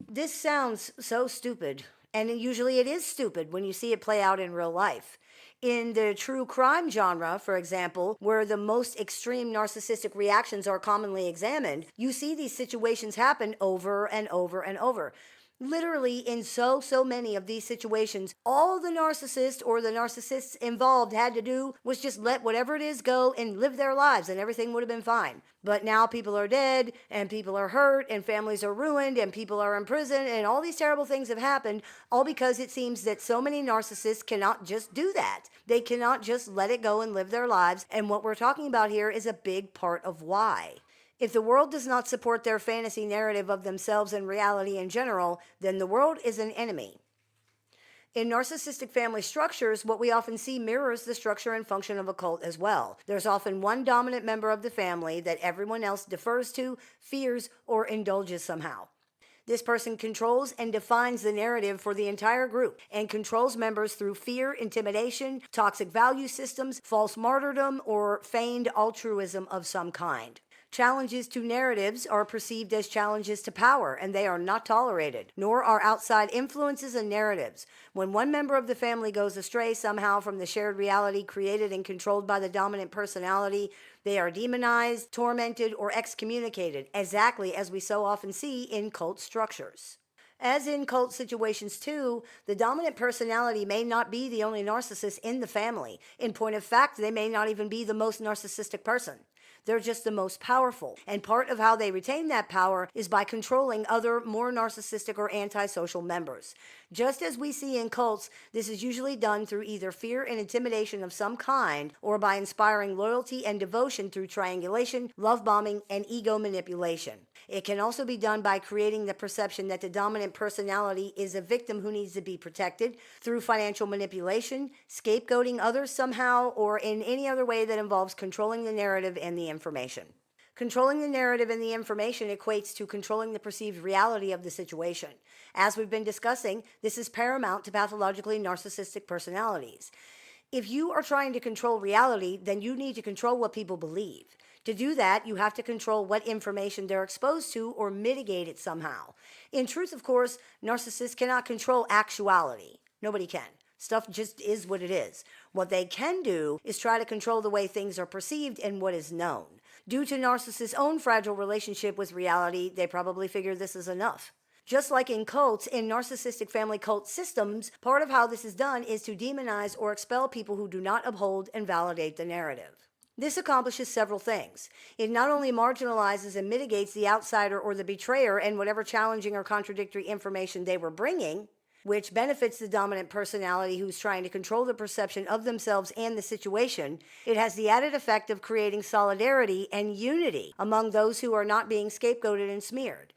This sounds so stupid. And usually it is stupid when you see it play out in real life. In the true crime genre, for example, where the most extreme narcissistic reactions are commonly examined, you see these situations happen over and over and over. Literally, in so many of these situations, all the narcissist or the narcissists involved had to do was just let whatever it is go and live their lives, and everything would have been fine. But now people are dead, and people are hurt, and families are ruined, and people are in prison, and all these terrible things have happened, all because it seems that so many narcissists cannot just do that. They cannot just let it go and live their lives, and what we're talking about here is a big part of why. If the world does not support their fantasy narrative of themselves and reality in general, then the world is an enemy. In narcissistic family structures, what we often see mirrors the structure and function of a cult as well. There's often one dominant member of the family that everyone else defers to, fears, or indulges somehow. This person controls and defines the narrative for the entire group and controls members through fear, intimidation, toxic value systems, false martyrdom, or feigned altruism of some kind. Challenges to narratives are perceived as challenges to power, and they are not tolerated, nor are outside influences and narratives. When one member of the family goes astray somehow from the shared reality created and controlled by the dominant personality, they are demonized, tormented, or excommunicated, exactly as we so often see in cult structures. As in cult situations too, the dominant personality may not be the only narcissist in the family. In point of fact, they may not even be the most narcissistic person. They're just the most powerful. And part of how they retain that power is by controlling other more narcissistic or antisocial members. Just as we see in cults, this is usually done through either fear and intimidation of some kind or by inspiring loyalty and devotion through triangulation, love bombing, and ego manipulation. It can also be done by creating the perception that the dominant personality is a victim who needs to be protected through financial manipulation, scapegoating others somehow, or in any other way that involves controlling the narrative and the information. Controlling the narrative and the information equates to controlling the perceived reality of the situation. As we've been discussing, this is paramount to pathologically narcissistic personalities. If you are trying to control reality, then you need to control what people believe. To do that, you have to control what information they're exposed to or mitigate it somehow. In truth, of course, narcissists cannot control actuality. Nobody can. Stuff just is what it is. What they can do is try to control the way things are perceived and what is known. Due to narcissists' own fragile relationship with reality, they probably figure this is enough. Just like in cults, in narcissistic family cult systems, part of how this is done is to demonize or expel people who do not uphold and validate the narrative. This accomplishes several things. It not only marginalizes and mitigates the outsider or the betrayer and whatever challenging or contradictory information they were bringing, which benefits the dominant personality who's trying to control the perception of themselves and the situation. It has the added effect of creating solidarity and unity among those who are not being scapegoated and smeared.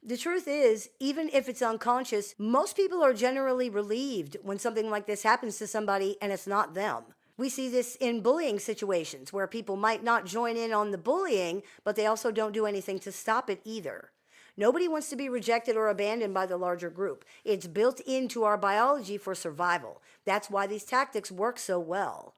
The truth is, even if it's unconscious, most people are generally relieved when something like this happens to somebody and it's not them. We see this in bullying situations where people might not join in on the bullying, but they also don't do anything to stop it either. Nobody wants to be rejected or abandoned by the larger group. It's built into our biology for survival. That's why these tactics work so well.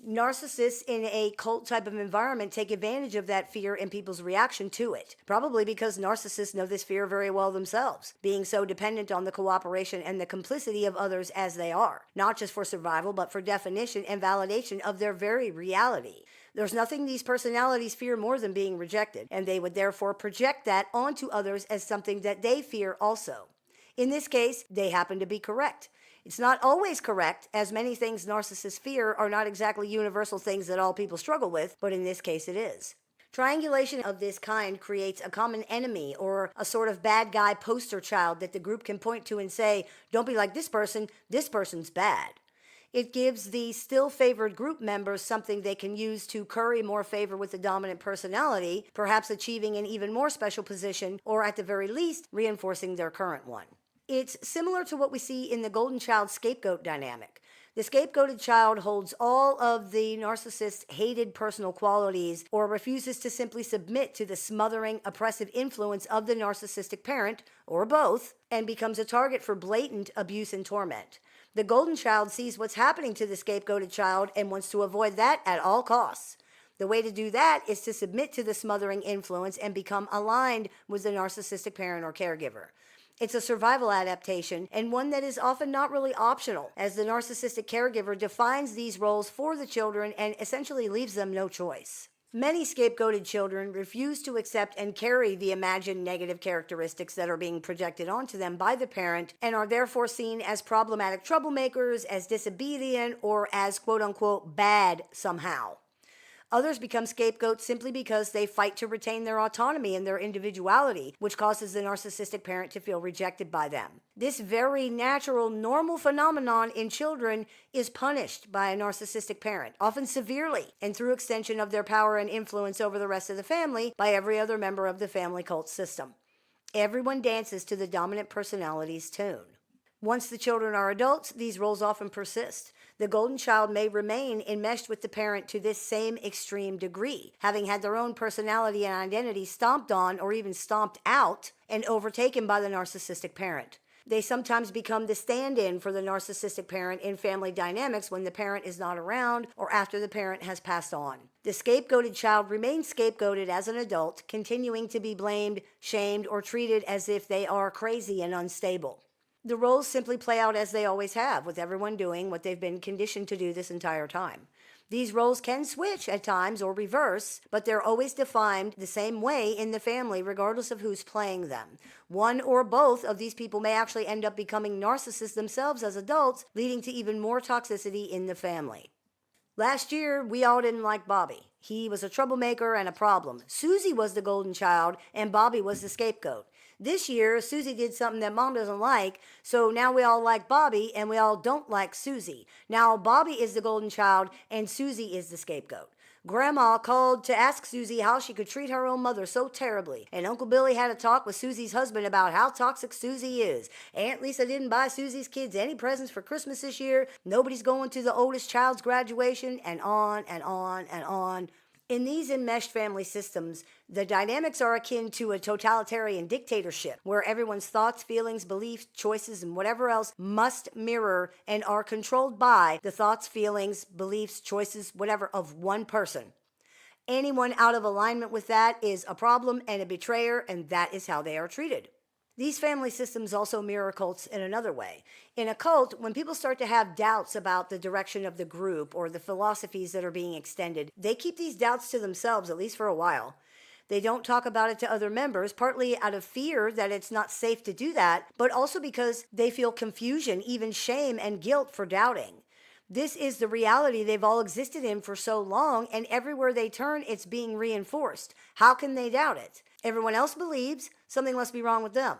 Narcissists in a cult type of environment take advantage of that fear and people's reaction to it, probably because narcissists know this fear very well themselves, being so dependent on the cooperation and the complicity of others as they are, not just for survival, but for definition and validation of their very reality. There's nothing these personalities fear more than being rejected, and they would therefore project that onto others as something that they fear also. In this case, they happen to be correct. It's not always correct, as many things narcissists fear are not exactly universal things that all people struggle with, but in this case it is. Triangulation of this kind creates a common enemy or a sort of bad guy poster child that the group can point to and say, don't be like this person's bad. It gives the still favored group members something they can use to curry more favor with the dominant personality, perhaps achieving an even more special position, or at the very least, reinforcing their current one. It's similar to what we see in the golden child scapegoat dynamic. The scapegoated child holds all of the narcissist's hated personal qualities or refuses to simply submit to the smothering, oppressive influence of the narcissistic parent, or both, and becomes a target for blatant abuse and torment. The golden child sees what's happening to the scapegoated child and wants to avoid that at all costs. The way to do that is to submit to the smothering influence and become aligned with the narcissistic parent or caregiver. It's a survival adaptation, and one that is often not really optional, as the narcissistic caregiver defines these roles for the children and essentially leaves them no choice. Many scapegoated children refuse to accept and carry the imagined negative characteristics that are being projected onto them by the parent and are therefore seen as problematic troublemakers, as disobedient, or as quote-unquote bad somehow. Others become scapegoats simply because they fight to retain their autonomy and their individuality, which causes the narcissistic parent to feel rejected by them. This very natural, normal phenomenon in children is punished by a narcissistic parent, often severely, and through extension of their power and influence over the rest of the family by every other member of the family cult system. Everyone dances to the dominant personality's tune. Once the children are adults, these roles often persist. The golden child may remain enmeshed with the parent to this same extreme degree, having had their own personality and identity stomped on or even stomped out and overtaken by the narcissistic parent. They sometimes become the stand-in for the narcissistic parent in family dynamics when the parent is not around or after the parent has passed on. The scapegoated child remains scapegoated as an adult, continuing to be blamed, shamed, or treated as if they are crazy and unstable. The roles simply play out as they always have, with everyone doing what they've been conditioned to do this entire time. These roles can switch at times or reverse, but they're always defined the same way in the family, regardless of who's playing them. One or both of these people may actually end up becoming narcissists themselves as adults, leading to even more toxicity in the family. Last year, we all didn't like Bobby. He was a troublemaker and a problem. Susie was the golden child, and Bobby was the scapegoat. This year, Susie did something that Mom doesn't like, so now we all like Bobby, and we all don't like Susie. Now, Bobby is the golden child, and Susie is the scapegoat. Grandma called to ask Susie how she could treat her own mother so terribly, and Uncle Billy had a talk with Susie's husband about how toxic Susie is. Aunt Lisa didn't buy Susie's kids any presents for Christmas this year. Nobody's going to the oldest child's graduation, and on and on and on. In these enmeshed family systems, the dynamics are akin to a totalitarian dictatorship, where everyone's thoughts, feelings, beliefs, choices, and whatever else must mirror and are controlled by the thoughts, feelings, beliefs, choices, whatever of one person. Anyone out of alignment with that is a problem and a betrayer, and that is how they are treated. These family systems also mirror cults in another way. In a cult, when people start to have doubts about the direction of the group or the philosophies that are being extended, they keep these doubts to themselves, at least for a while. They don't talk about it to other members, partly out of fear that it's not safe to do that, but also because they feel confusion, even shame and guilt for doubting. This is the reality they've all existed in for so long, and everywhere they turn, it's being reinforced. How can they doubt it? Everyone else believes, something must be wrong with them.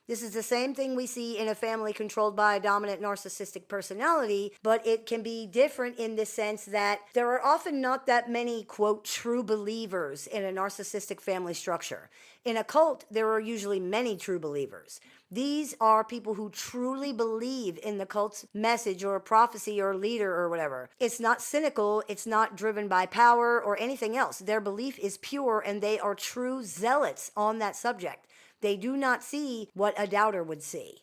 This is the same thing we see in a family controlled by a dominant narcissistic personality, but it can be different in the sense that there are often not that many, quote, true believers in a narcissistic family structure. In a cult, there are usually many true believers. These are people who truly believe in the cult's message or prophecy or leader or whatever. It's not cynical, it's not driven by power or anything else. Their belief is pure and they are true zealots on that subject. They do not see what a doubter would see.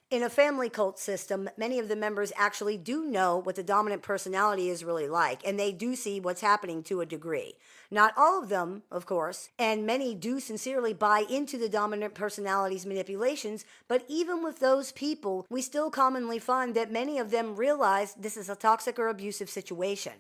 In a family cult system, many of the members actually do know what the dominant personality is really like, and they do see what's happening to a degree. Not all of them, of course, and many do sincerely buy into the dominant personality's manipulations, but even with those people, we still commonly find that many of them realize this is a toxic or abusive situation.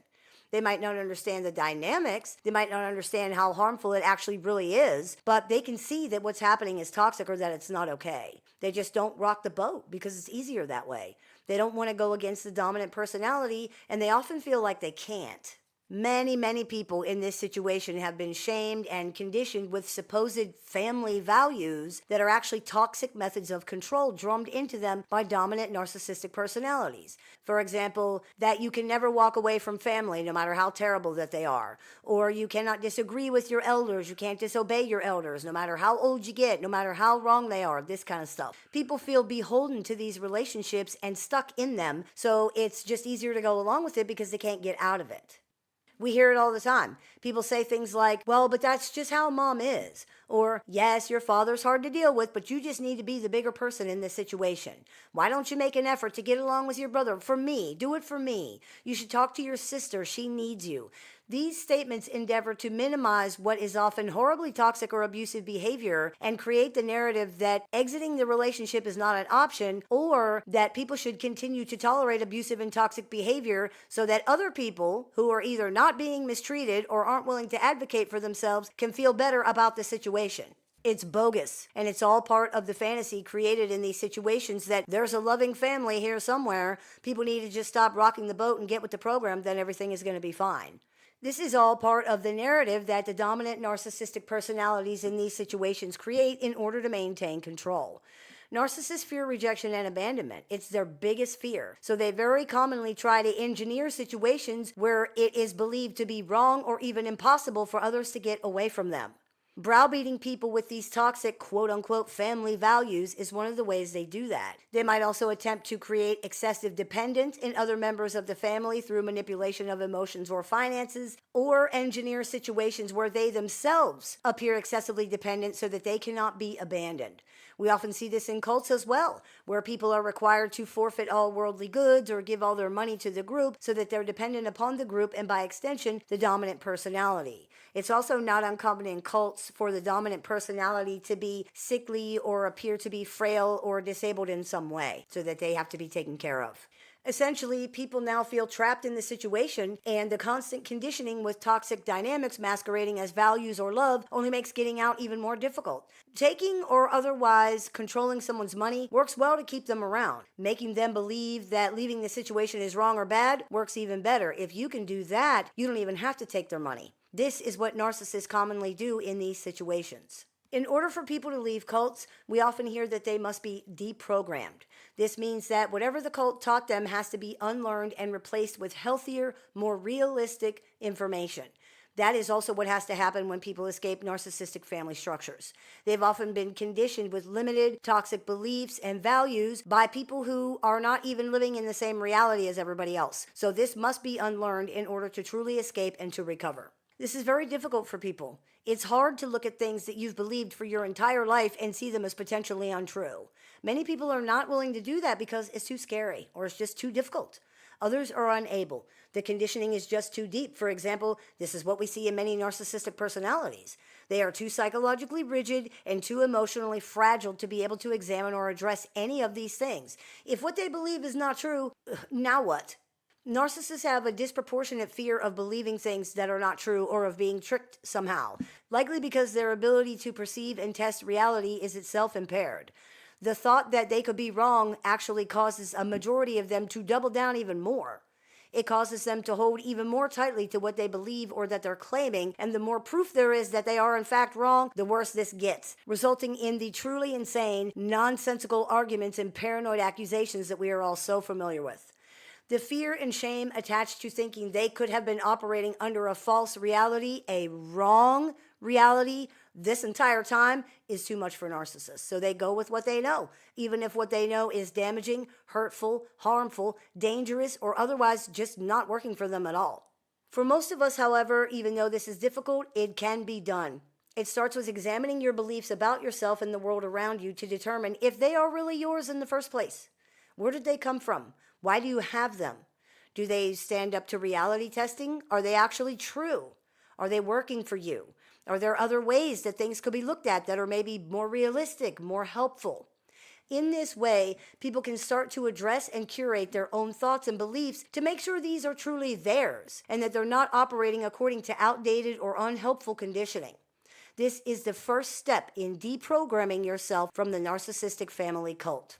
They might not understand the dynamics. They might not understand how harmful it actually really is, but they can see that what's happening is toxic or that it's not okay. They just don't rock the boat because it's easier that way. They don't want to go against the dominant personality, and they often feel like they can't. Many people in this situation have been shamed and conditioned with supposed family values that are actually toxic methods of control drummed into them by dominant narcissistic personalities. For example, that you can never walk away from family no matter how terrible that they are. Or you cannot disagree with your elders. You can't disobey your elders no matter how old you get, no matter how wrong they are, this kind of stuff. People feel beholden to these relationships and stuck in them, so it's just easier to go along with it because they can't get out of it. We hear it all the time. People say things like, well, but that's just how mom is. Or, yes, your father's hard to deal with, but you just need to be the bigger person in this situation. Why don't you make an effort to get along with your brother? For me, do it for me. You should talk to your sister. She needs you. These statements endeavor to minimize what is often horribly toxic or abusive behavior and create the narrative that exiting the relationship is not an option, or that people should continue to tolerate abusive and toxic behavior so that other people who are either not being mistreated or aren't willing to advocate for themselves can feel better about the situation. It's bogus, and it's all part of the fantasy created in these situations that there's a loving family here somewhere. People need to just stop rocking the boat and get with the program, then everything is going to be fine. This is all part of the narrative that the dominant narcissistic personalities in these situations create in order to maintain control. Narcissists fear rejection and abandonment. It's their biggest fear. So they very commonly try to engineer situations where it is believed to be wrong or even impossible for others to get away from them. Browbeating people with these toxic quote-unquote family values is one of the ways they do that. They might also attempt to create excessive dependence in other members of the family through manipulation of emotions or finances, or engineer situations where they themselves appear excessively dependent so that they cannot be abandoned. We often see this in cults as well, where people are required to forfeit all worldly goods or give all their money to the group so that they're dependent upon the group and, by extension, the dominant personality. It's also not uncommon in cults for the dominant personality to be sickly or appear to be frail or disabled in some way so that they have to be taken care of. Essentially, people now feel trapped in the situation, and the constant conditioning with toxic dynamics masquerading as values or love only makes getting out even more difficult. Taking or otherwise controlling someone's money works well to keep them around. Making them believe that leaving the situation is wrong or bad works even better. If you can do that, you don't even have to take their money. This is what narcissists commonly do in these situations. In order for people to leave cults, we often hear that they must be deprogrammed. This means that whatever the cult taught them has to be unlearned and replaced with healthier, more realistic information. That is also what has to happen when people escape narcissistic family structures. They've often been conditioned with limited, toxic beliefs and values by people who are not even living in the same reality as everybody else. So this must be unlearned in order to truly escape and to recover. This is very difficult for people. It's hard to look at things that you've believed for your entire life and see them as potentially untrue. Many people are not willing to do that because it's too scary or it's just too difficult. Others are unable. The conditioning is just too deep. For example, this is what we see in many narcissistic personalities. They are too psychologically rigid and too emotionally fragile to be able to examine or address any of these things. If what they believe is not true, now what? Narcissists have a disproportionate fear of believing things that are not true or of being tricked somehow, likely because their ability to perceive and test reality is itself impaired. The thought that they could be wrong actually causes a majority of them to double down even more. It causes them to hold even more tightly to what they believe or that they're claiming, and the more proof there is that they are in fact wrong, the worse this gets, resulting in the truly insane, nonsensical arguments and paranoid accusations that we are all so familiar with. The fear and shame attached to thinking they could have been operating under a false reality, a wrong reality, this entire time is too much for narcissists. So they go with what they know, even if what they know is damaging, hurtful, harmful, dangerous, or otherwise just not working for them at all. For most of us, however, even though this is difficult, it can be done. It starts with examining your beliefs about yourself and the world around you to determine if they are really yours in the first place. Where did they come from? Why do you have them? Do they stand up to reality testing? Are they actually true? Are they working for you? Are there other ways that things could be looked at that are maybe more realistic, more helpful? In this way, people can start to address and curate their own thoughts and beliefs to make sure these are truly theirs and that they're not operating according to outdated or unhelpful conditioning. This is the first step in deprogramming yourself from the narcissistic family cult.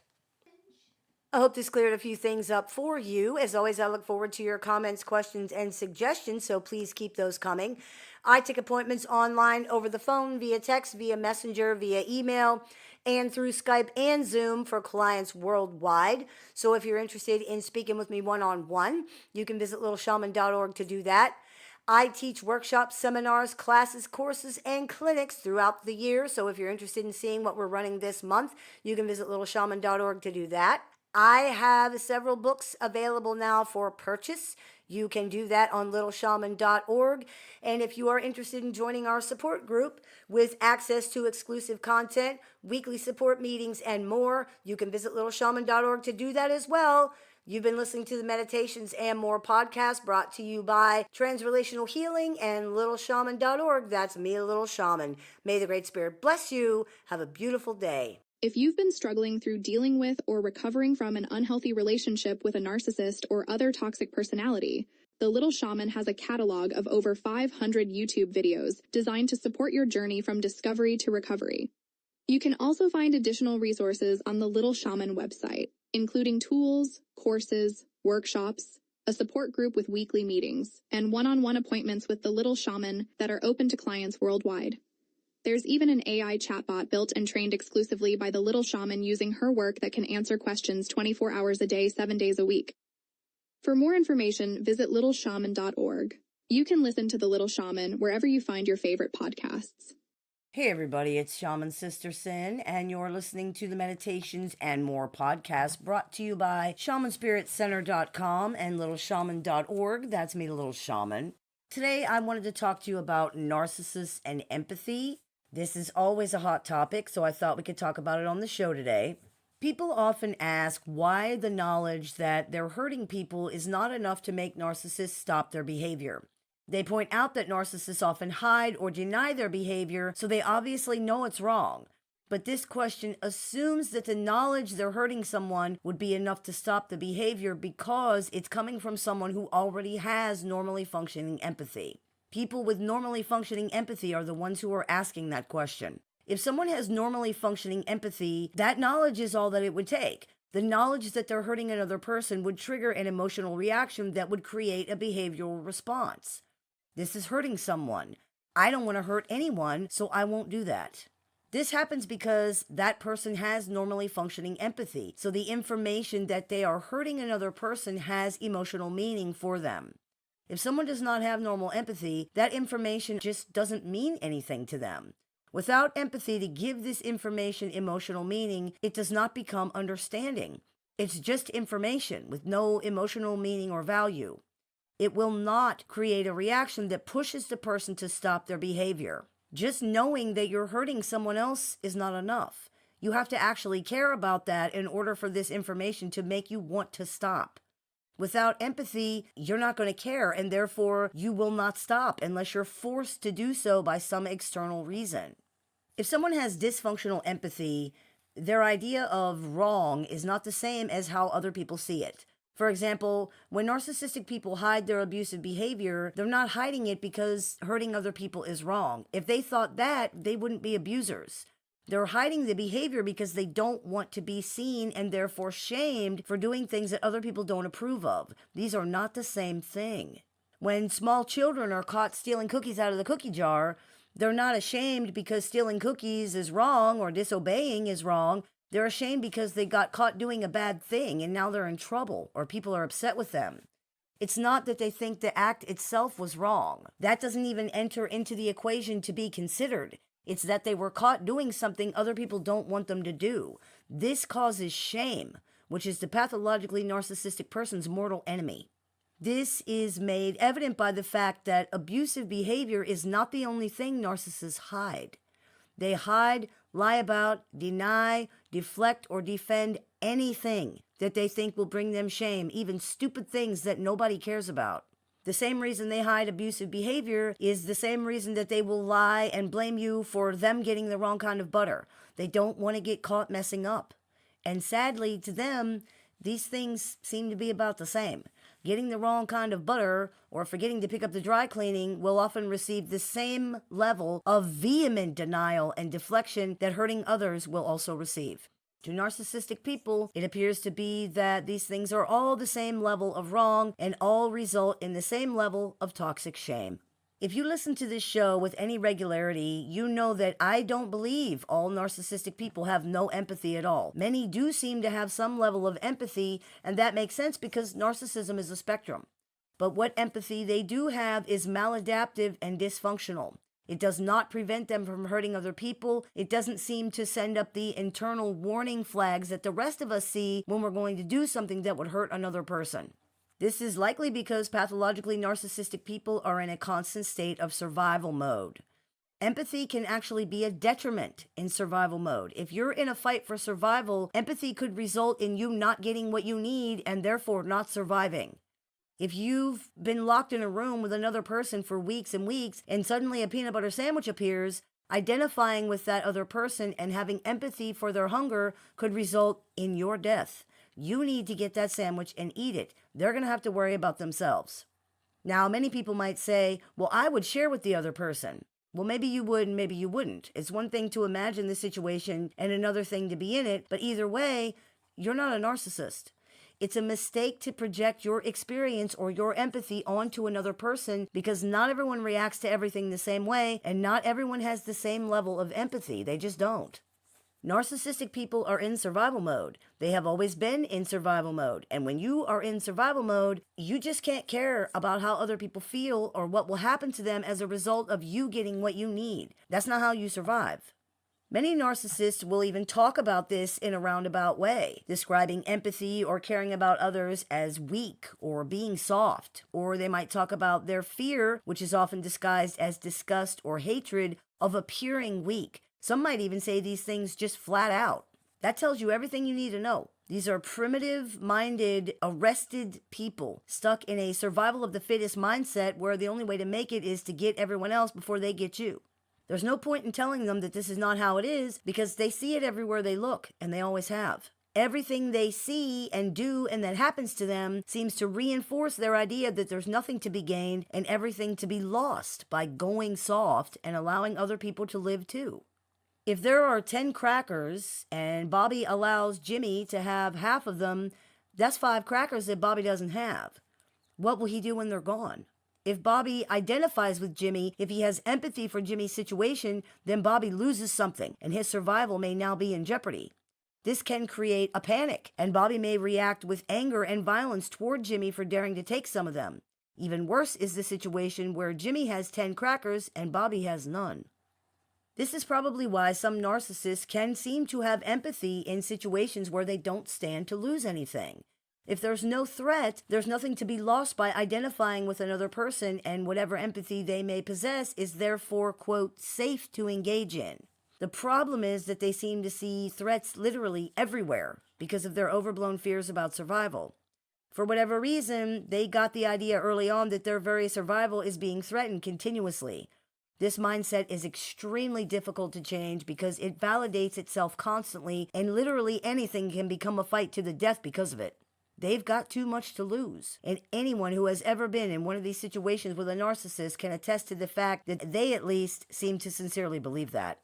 I hope this cleared a few things up for you. As always, I look forward to your comments, questions, and suggestions, so please keep those coming. I take appointments online, over the phone, via text, via messenger, via email, and through Skype and Zoom for clients worldwide. So if you're interested in speaking with me one-on-one, you can visit LittleShaman.org to do that. I teach workshops, seminars, classes, courses, and clinics throughout the year. So if you're interested in seeing what we're running this month, you can visit LittleShaman.org to do that. I have several books available now for purchase. You can do that on LittleShaman.org. And if you are interested in joining our support group with access to exclusive content, weekly support meetings, and more, you can visit LittleShaman.org to do that as well. You've been listening to the Meditations and More podcast brought to you by Transrelational Healing and LittleShaman.org. That's me, Little Shaman. May the Great Spirit bless you. Have a beautiful day. If you've been struggling through dealing with or recovering from an unhealthy relationship with a narcissist or other toxic personality, the Little Shaman has a catalog of over 500 YouTube videos designed to support your journey from discovery to recovery. You can also find additional resources on the Little Shaman website, including tools, courses, workshops, a support group with weekly meetings, and one-on-one appointments with the Little Shaman that are open to clients worldwide. There's even an AI chatbot built and trained exclusively by the Little Shaman using her work that can answer questions 24 hours a day, 7 days a week. For more information, visit LittleShaman.org. You can listen to The Little Shaman wherever you find your favorite podcasts. Hey everybody, it's Shaman Sister Sin, and you're listening to the Meditations and More podcast brought to you by ShamanSpiritCenter.com and LittleShaman.org. That's me, Little Shaman. Today I wanted to talk to you about narcissists and empathy. This is always a hot topic, so I thought we could talk about it on the show today. People often ask why the knowledge that they're hurting people is not enough to make narcissists stop their behavior. They point out that narcissists often hide or deny their behavior, so they obviously know it's wrong. But this question assumes that the knowledge they're hurting someone would be enough to stop the behavior because it's coming from someone who already has normally functioning empathy. People with normally functioning empathy are the ones who are asking that question. If someone has normally functioning empathy, that knowledge is all that it would take. The knowledge that they're hurting another person would trigger an emotional reaction that would create a behavioral response. This is hurting someone. I don't want to hurt anyone, so I won't do that. This happens because that person has normally functioning empathy, so the information that they are hurting another person has emotional meaning for them. If someone does not have normal empathy, that information just doesn't mean anything to them. Without empathy to give this information emotional meaning, it does not become understanding. It's just information with no emotional meaning or value. It will not create a reaction that pushes the person to stop their behavior. Just knowing that you're hurting someone else is not enough. You have to actually care about that in order for this information to make you want to stop. Without empathy, you're not going to care, and therefore you will not stop unless you're forced to do so by some external reason. If someone has dysfunctional empathy, their idea of wrong is not the same as how other people see it. For example, when narcissistic people hide their abusive behavior, they're not hiding it because hurting other people is wrong. If they thought that, they wouldn't be abusers. They're hiding the behavior because they don't want to be seen and therefore shamed for doing things that other people don't approve of. These are not the same thing. When small children are caught stealing cookies out of the cookie jar, they're not ashamed because stealing cookies is wrong or disobeying is wrong. They're ashamed because they got caught doing a bad thing and now they're in trouble or people are upset with them. It's not that they think the act itself was wrong. That doesn't even enter into the equation to be considered. It's that they were caught doing something other people don't want them to do. This causes shame, which is the pathologically narcissistic person's mortal enemy. This is made evident by the fact that abusive behavior is not the only thing narcissists hide. They hide, lie about, deny, deflect, or defend anything that they think will bring them shame, even stupid things that nobody cares about. The same reason they hide abusive behavior is the same reason that they will lie and blame you for them getting the wrong kind of butter. They don't want to get caught messing up. And sadly, to them, these things seem to be about the same. Getting the wrong kind of butter or forgetting to pick up the dry cleaning will often receive the same level of vehement denial and deflection that hurting others will also receive. To narcissistic people, it appears to be that these things are all the same level of wrong and all result in the same level of toxic shame. If you listen to this show with any regularity, you know that I don't believe all narcissistic people have no empathy at all. Many do seem to have some level of empathy, and that makes sense because narcissism is a spectrum. But what empathy they do have is maladaptive and dysfunctional. It does not prevent them from hurting other people. It doesn't seem to send up the internal warning flags that the rest of us see when we're going to do something that would hurt another person. This is likely because pathologically narcissistic people are in a constant state of survival mode. Empathy can actually be a detriment in survival mode. If you're in a fight for survival, empathy could result in you not getting what you need and therefore not surviving. If you've been locked in a room with another person for weeks and weeks and suddenly a peanut butter sandwich appears, identifying with that other person and having empathy for their hunger could result in your death. You need to get that sandwich and eat it. They're going to have to worry about themselves. Now, many people might say, well, I would share with the other person. Well, maybe you would and maybe you wouldn't. It's one thing to imagine the situation and another thing to be in it, but either way, you're not a narcissist. It's a mistake to project your experience or your empathy onto another person because not everyone reacts to everything the same way and not everyone has the same level of empathy. They just don't. Narcissistic people are in survival mode. They have always been in survival mode. And when you are in survival mode, you just can't care about how other people feel or what will happen to them as a result of you getting what you need. That's not how you survive. Many narcissists will even talk about this in a roundabout way, describing empathy or caring about others as weak or being soft. Or they might talk about their fear, which is often disguised as disgust or hatred, of appearing weak. Some might even say these things just flat out. That tells you everything you need to know. These are primitive-minded, arrested people stuck in a survival of the fittest mindset where the only way to make it is to get everyone else before they get you. There's no point in telling them that this is not how it is because they see it everywhere they look, and they always have. Everything they see and do and that happens to them seems to reinforce their idea that there's nothing to be gained and everything to be lost by going soft and allowing other people to live too. If there are 10 crackers and Bobby allows Jimmy to have half of them, that's 5 crackers that Bobby doesn't have. What will he do when they're gone? If Bobby identifies with Jimmy, if he has empathy for Jimmy's situation, then Bobby loses something and his survival may now be in jeopardy. This can create a panic, and Bobby may react with anger and violence toward Jimmy for daring to take some of them. Even worse is the situation where Jimmy has 10 crackers and Bobby has none. This is probably why some narcissists can seem to have empathy in situations where they don't stand to lose anything. If there's no threat, there's nothing to be lost by identifying with another person, and whatever empathy they may possess is therefore, quote, safe to engage in. The problem is that they seem to see threats literally everywhere because of their overblown fears about survival. For whatever reason, they got the idea early on that their very survival is being threatened continuously. This mindset is extremely difficult to change because it validates itself constantly, and literally anything can become a fight to the death because of it. They've got too much to lose, and anyone who has ever been in one of these situations with a narcissist can attest to the fact that they at least seem to sincerely believe that.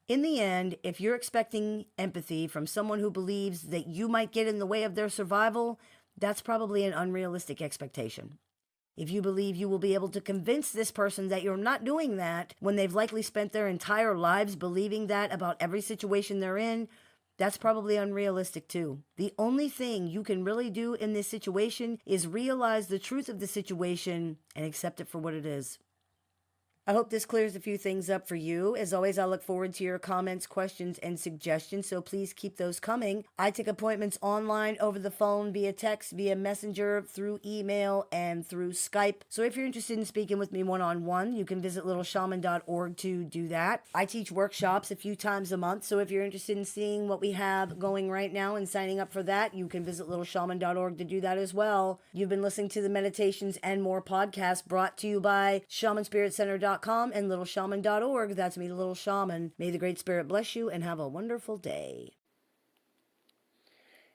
In the end, if you're expecting empathy from someone who believes that you might get in the way of their survival, that's probably an unrealistic expectation. If you believe you will be able to convince this person that you're not doing that when they've likely spent their entire lives believing that about every situation they're in, that's probably unrealistic too. The only thing you can really do in this situation is realize the truth of the situation and accept it for what it is. I hope this clears a few things up for you. As always, I look forward to your comments, questions, and suggestions, so please keep those coming. I take appointments online, over the phone, via text, via messenger, through email, and through Skype. So if you're interested in speaking with me one-on-one, you can visit LittleShaman.org to do that. I teach workshops a few times a month, so if you're interested in seeing what we have going right now and signing up for that, you can visit LittleShaman.org to do that as well. You've been listening to the Meditations and More podcast brought to you by ShamanSpiritCenter.com and LittleShaman.org. That's me, Little Shaman. May the Great Spirit bless you and have a wonderful day.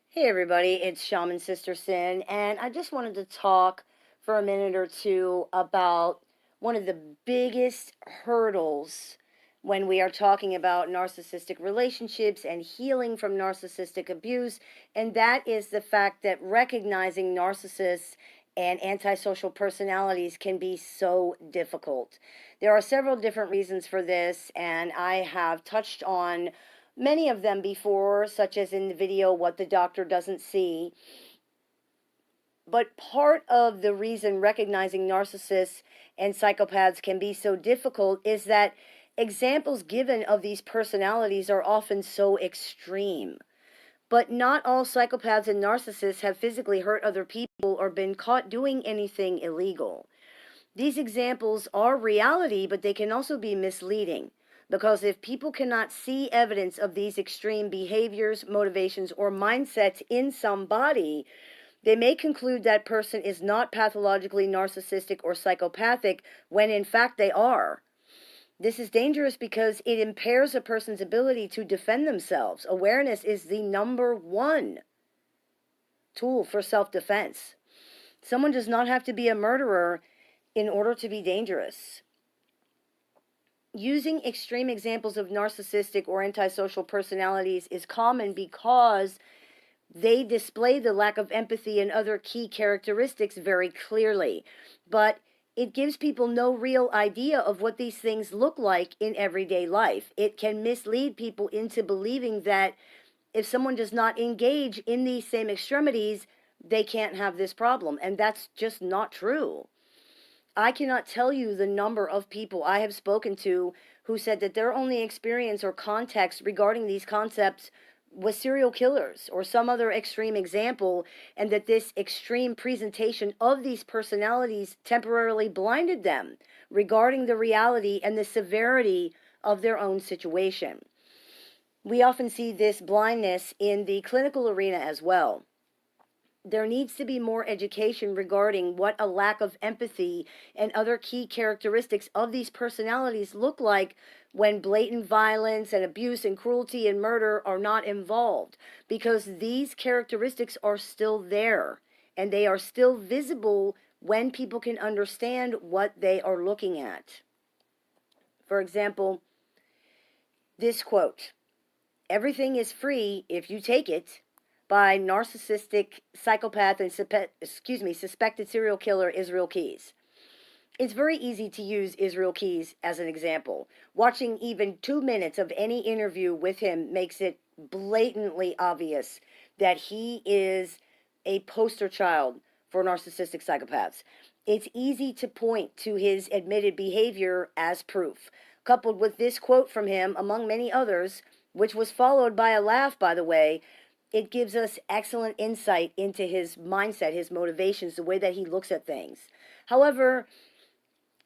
Hey everybody, it's Shaman Sister Sin, and I just wanted to talk for a minute or two about one of the biggest hurdles when we are talking about narcissistic relationships and healing from narcissistic abuse, and that is the fact that recognizing narcissists and antisocial personalities can be so difficult. There are several different reasons for this, and I have touched on many of them before, such as in the video, What the Doctor Doesn't See. But part of the reason recognizing narcissists and psychopaths can be so difficult is that examples given of these personalities are often so extreme. But not all psychopaths and narcissists have physically hurt other people or been caught doing anything illegal. These examples are reality, but they can also be misleading. Because if people cannot see evidence of these extreme behaviors, motivations, or mindsets in somebody, they may conclude that person is not pathologically narcissistic or psychopathic when in fact they are. This is dangerous because it impairs a person's ability to defend themselves. Awareness is the number one tool for self-defense. Someone does not have to be a murderer in order to be dangerous. Using extreme examples of narcissistic or antisocial personalities is common because they display the lack of empathy and other key characteristics very clearly. But it gives people no real idea of what these things look like in everyday life. It can mislead people into believing that if someone does not engage in these same extremities, they can't have this problem. And that's just not true. I cannot tell you the number of people I have spoken to who said that their only experience or context regarding these concepts was serial killers or some other extreme example, and that this extreme presentation of these personalities temporarily blinded them regarding the reality and the severity of their own situation. We often see this blindness in the clinical arena as well. There needs to be more education regarding what a lack of empathy and other key characteristics of these personalities look like when blatant violence and abuse and cruelty and murder are not involved, because these characteristics are still there and they are still visible when people can understand what they are looking at. For example, this quote, "Everything is free if you take it," by narcissistic psychopath and suspected serial killer Israel Keys. It's very easy to use Israel Keys as an example. Watching even 2 minutes of any interview with him makes it blatantly obvious that he is a poster child for narcissistic psychopaths. It's easy to point to his admitted behavior as proof. Coupled with this quote from him, among many others, which was followed by a laugh, by the way, it gives us excellent insight into his mindset, his motivations, the way that he looks at things. However,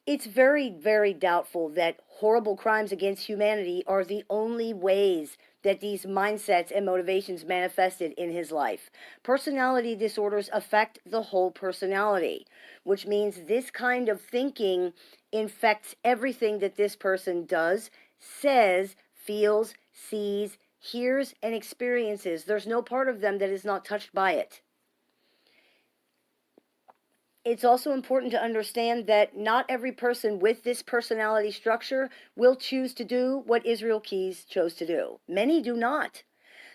it's very, very doubtful that horrible crimes against humanity are the only ways that these mindsets and motivations manifested in his life. Personality disorders affect the whole personality, which means this kind of thinking infects everything that this person does, says, feels, sees, hears, and experiences. There's no part of them that is not touched by it. It's also important to understand that not every person with this personality structure will choose to do what Israel Keys chose to do. Many do not.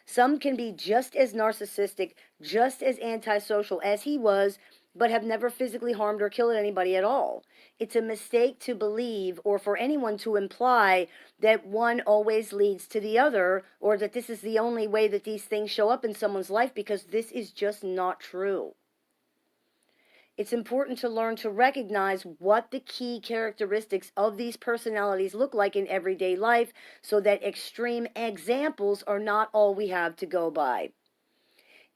Some can be just as narcissistic, just as antisocial as he was, but have never physically harmed or killed anybody at all. It's a mistake to believe, or for anyone to imply, that one always leads to the other, or that this is the only way that these things show up in someone's life, because this is just not true. It's important to learn to recognize what the key characteristics of these personalities look like in everyday life, so that extreme examples are not all we have to go by.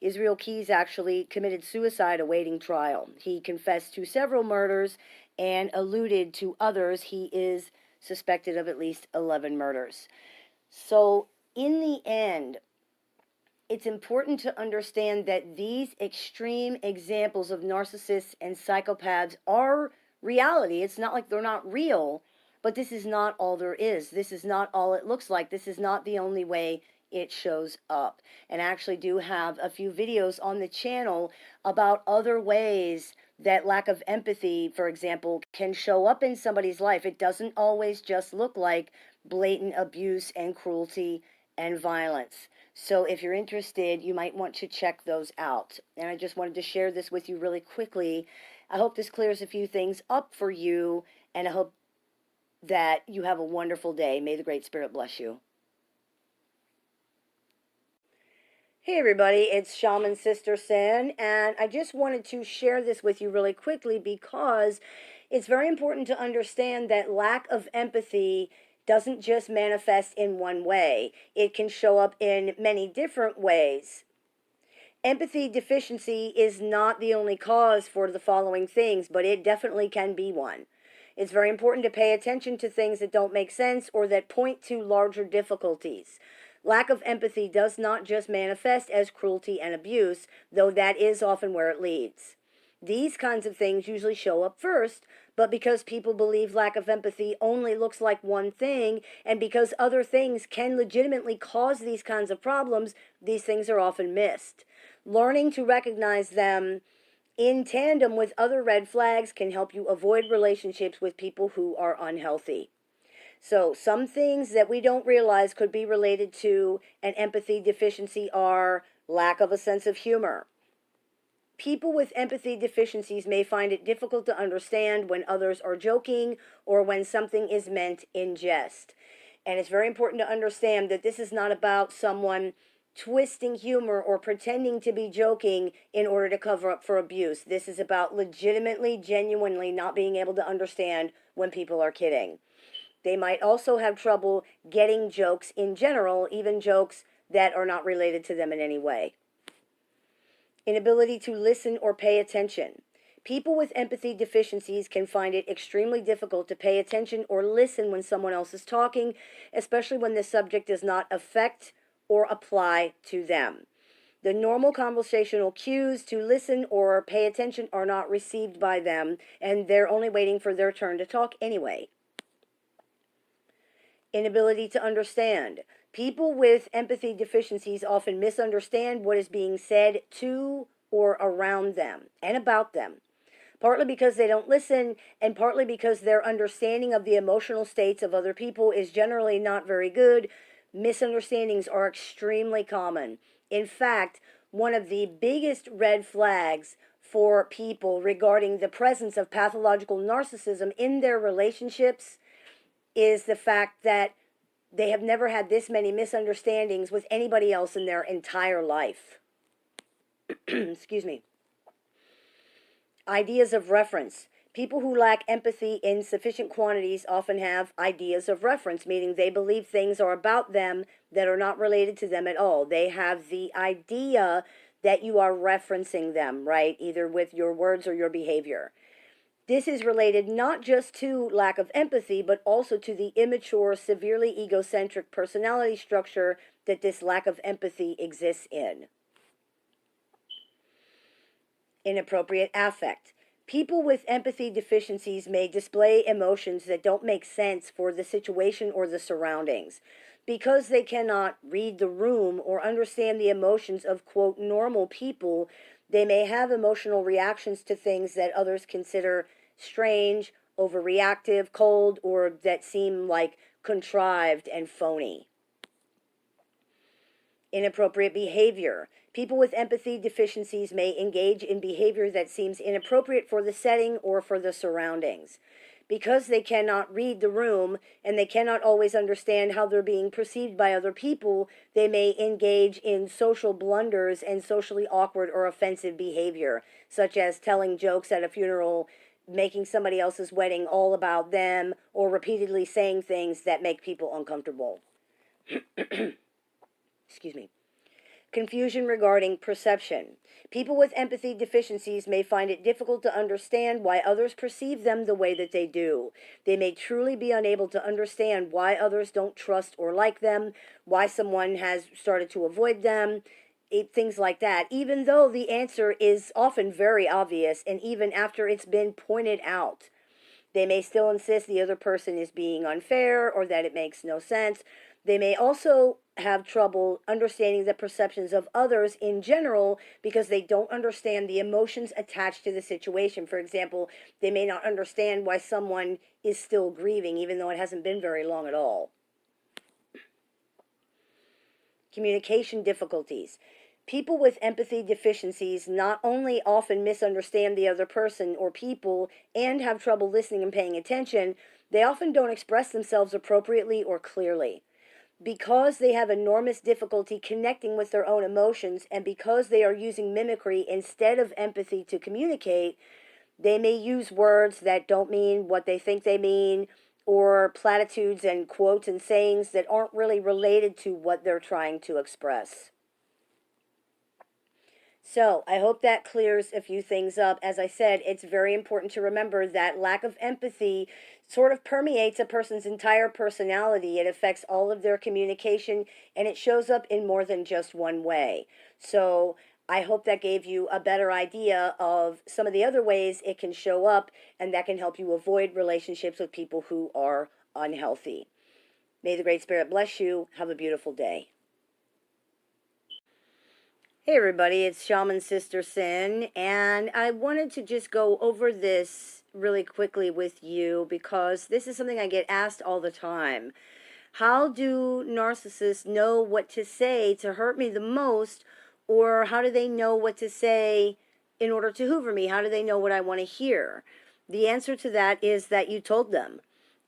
Israel Keys actually committed suicide awaiting trial. He confessed to several murders and alluded to others. He is suspected of at least 11 murders. So, in the end, it's important to understand that these extreme examples of narcissists and psychopaths are reality. It's not like they're not real, but this is not all there is. This is not all it looks like. This is not the only way it shows up. And I actually do have a few videos on the channel about other ways that lack of empathy, for example, can show up in somebody's life. It doesn't always just look like blatant abuse and cruelty and violence. So if you're interested, you might want to check those out. And I just wanted to share this with you really quickly. I hope this clears a few things up for you, and I hope that you have a wonderful day. May the Great Spirit bless you. Hey everybody, it's Shaman Sister Sin, and I just wanted to share this with you really quickly because it's very important to understand that lack of empathy doesn't just manifest in one way. It can show up in many different ways. Empathy deficiency is not the only cause for the following things, but it definitely can be one. It's very important to pay attention to things that don't make sense or that point to larger difficulties. Lack of empathy does not just manifest as cruelty and abuse, though that is often where it leads. These kinds of things usually show up first, but because people believe lack of empathy only looks like one thing, and because other things can legitimately cause these kinds of problems, these things are often missed. Learning to recognize them in tandem with other red flags can help you avoid relationships with people who are unhealthy. So some things that we don't realize could be related to an empathy deficiency are lack of a sense of humor, People with empathy deficiencies may find it difficult to understand when others are joking or when something is meant in jest. And it's very important to understand that this is not about someone twisting humor or pretending to be joking in order to cover up for abuse. This is about legitimately, genuinely not being able to understand when people are kidding. They might also have trouble getting jokes in general, even jokes that are not related to them in any way. Inability to listen or pay attention. People with empathy deficiencies can find it extremely difficult to pay attention or listen when someone else is talking, especially when the subject does not affect or apply to them. The normal conversational cues to listen or pay attention are not received by them, and they're only waiting for their turn to talk anyway. Inability to understand. People with empathy deficiencies often misunderstand what is being said to or around them and about them, partly because they don't listen and partly because their understanding of the emotional states of other people is generally not very good. Misunderstandings are extremely common. In fact, one of the biggest red flags for people regarding the presence of pathological narcissism in their relationships is the fact that they have never had this many misunderstandings with anybody else in their entire life. Excuse me. Ideas of reference. People who lack empathy in sufficient quantities often have ideas of reference, meaning they believe things are about them that are not related to them at all. They have the idea that you are referencing them, right? Either with your words or your behavior. This is related not just to lack of empathy, but also to the immature, severely egocentric personality structure that this lack of empathy exists in. Inappropriate affect. People with empathy deficiencies may display emotions that don't make sense for the situation or the surroundings. Because they cannot read the room or understand the emotions of, quote, normal people, they may have emotional reactions to things that others consider strange, overreactive, cold, or that seem like contrived and phony. Inappropriate behavior. People with empathy deficiencies may engage in behavior that seems inappropriate for the setting or for the surroundings. Because they cannot read the room and they cannot always understand how they're being perceived by other people, they may engage in social blunders and socially awkward or offensive behavior, such as telling jokes at a funeral, making somebody else's wedding all about them, or repeatedly saying things that make people uncomfortable. Excuse me. Confusion regarding perception. People with empathy deficiencies may find it difficult to understand why others perceive them the way that they do. They may truly be unable to understand why others don't trust or like them, why someone has started to avoid them, things like that, even though the answer is often very obvious and even after it's been pointed out. They may still insist the other person is being unfair or that it makes no sense. They may also have trouble understanding the perceptions of others in general because they don't understand the emotions attached to the situation. For example, they may not understand why someone is still grieving even though it hasn't been very long at all. Communication difficulties. People with empathy deficiencies not only often misunderstand the other person or people and have trouble listening and paying attention, they often don't express themselves appropriately or clearly. Because they have enormous difficulty connecting with their own emotions and because they are using mimicry instead of empathy to communicate, they may use words that don't mean what they think they mean, or platitudes and quotes and sayings that aren't really related to what they're trying to express. So, I hope that clears a few things up. As I said, it's very important to remember that lack of empathy sort of permeates a person's entire personality. It affects all of their communication, and it shows up in more than just one way. So, I hope that gave you a better idea of some of the other ways it can show up, and that can help you avoid relationships with people who are unhealthy. May the Great Spirit bless you. Have a beautiful day. Hey everybody, it's Shaman Sister Sin, and I wanted to just go over this really quickly with you because this is something I get asked all the time. How do narcissists know what to say to hurt me the most, or how do they know what to say in order to hoover me? How do they know what I want to hear? The answer to that is that you told them.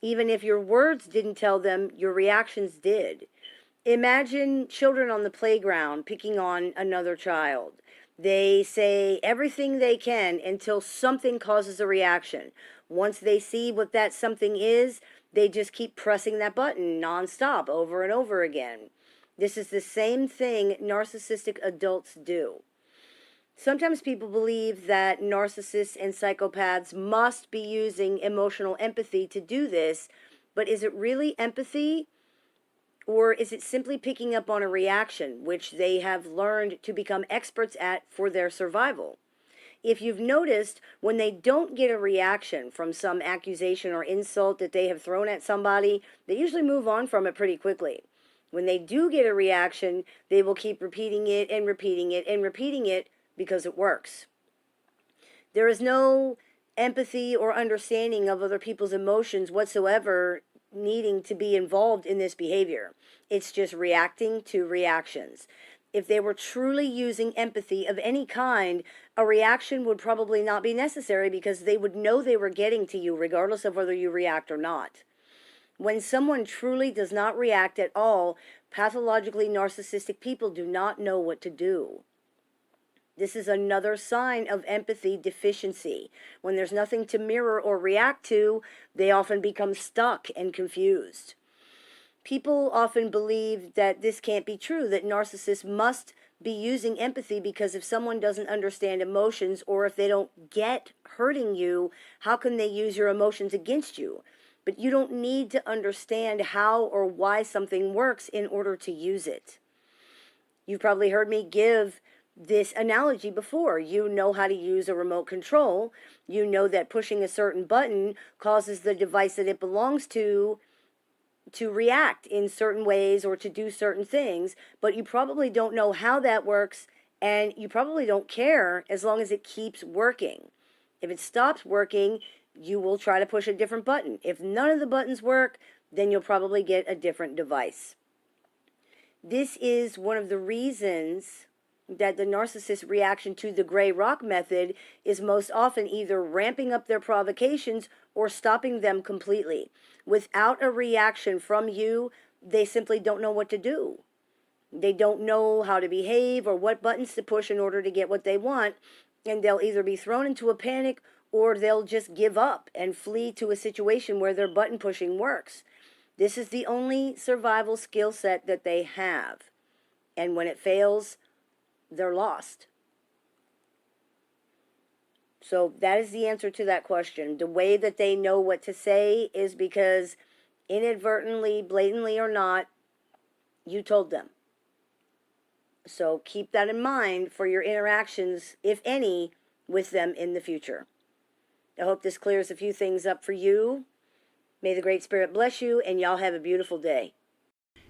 Even if your words didn't tell them, your reactions did. Imagine children on the playground picking on another child. They say everything they can until something causes a reaction. Once they see what that something is, they just keep pressing that button nonstop over and over again. This is the same thing narcissistic adults do. Sometimes people believe that narcissists and psychopaths must be using emotional empathy to do this, but is it really empathy? Or is it simply picking up on a reaction, which they have learned to become experts at for their survival? If you've noticed, when they don't get a reaction from some accusation or insult that they have thrown at somebody, they usually move on from it pretty quickly. When they do get a reaction, they will keep repeating it and repeating it and repeating it because it works. There is no empathy or understanding of other people's emotions whatsoever needing to be involved in this behavior. It's just reacting to reactions. If they were truly using empathy of any kind, a reaction would probably not be necessary because they would know they were getting to you regardless of whether you react or not. When someone truly does not react at all, pathologically narcissistic people do not know what to do. This is another sign of empathy deficiency. When there's nothing to mirror or react to, they often become stuck and confused. People often believe that this can't be true, that narcissists must be using empathy because if someone doesn't understand emotions or if they don't get hurting you, how can they use your emotions against you? But you don't need to understand how or why something works in order to use it. You've probably heard me give this analogy before. You know how to use a remote control. You know that pushing a certain button causes the device that it belongs to react in certain ways or to do certain things, but you probably don't know how that works, and you probably don't care as long as it keeps working. If it stops working, you will try to push a different button. If none of the buttons work, then you'll probably get a different device. This is one of the reasons that the narcissist's reaction to the gray rock method is most often either ramping up their provocations or stopping them completely. Without a reaction from you, they simply don't know what to do. They don't know how to behave or what buttons to push in order to get what they want, and they'll either be thrown into a panic or they'll just give up and flee to a situation where their button pushing works. This is the only survival skill set that they have, and when it fails, they're lost. So that is the answer to that question. The way that they know what to say is because inadvertently, blatantly or not, you told them. So keep that in mind for your interactions, if any, with them in the future. I hope this clears a few things up for you. May the Great Spirit bless you, and y'all have a beautiful day.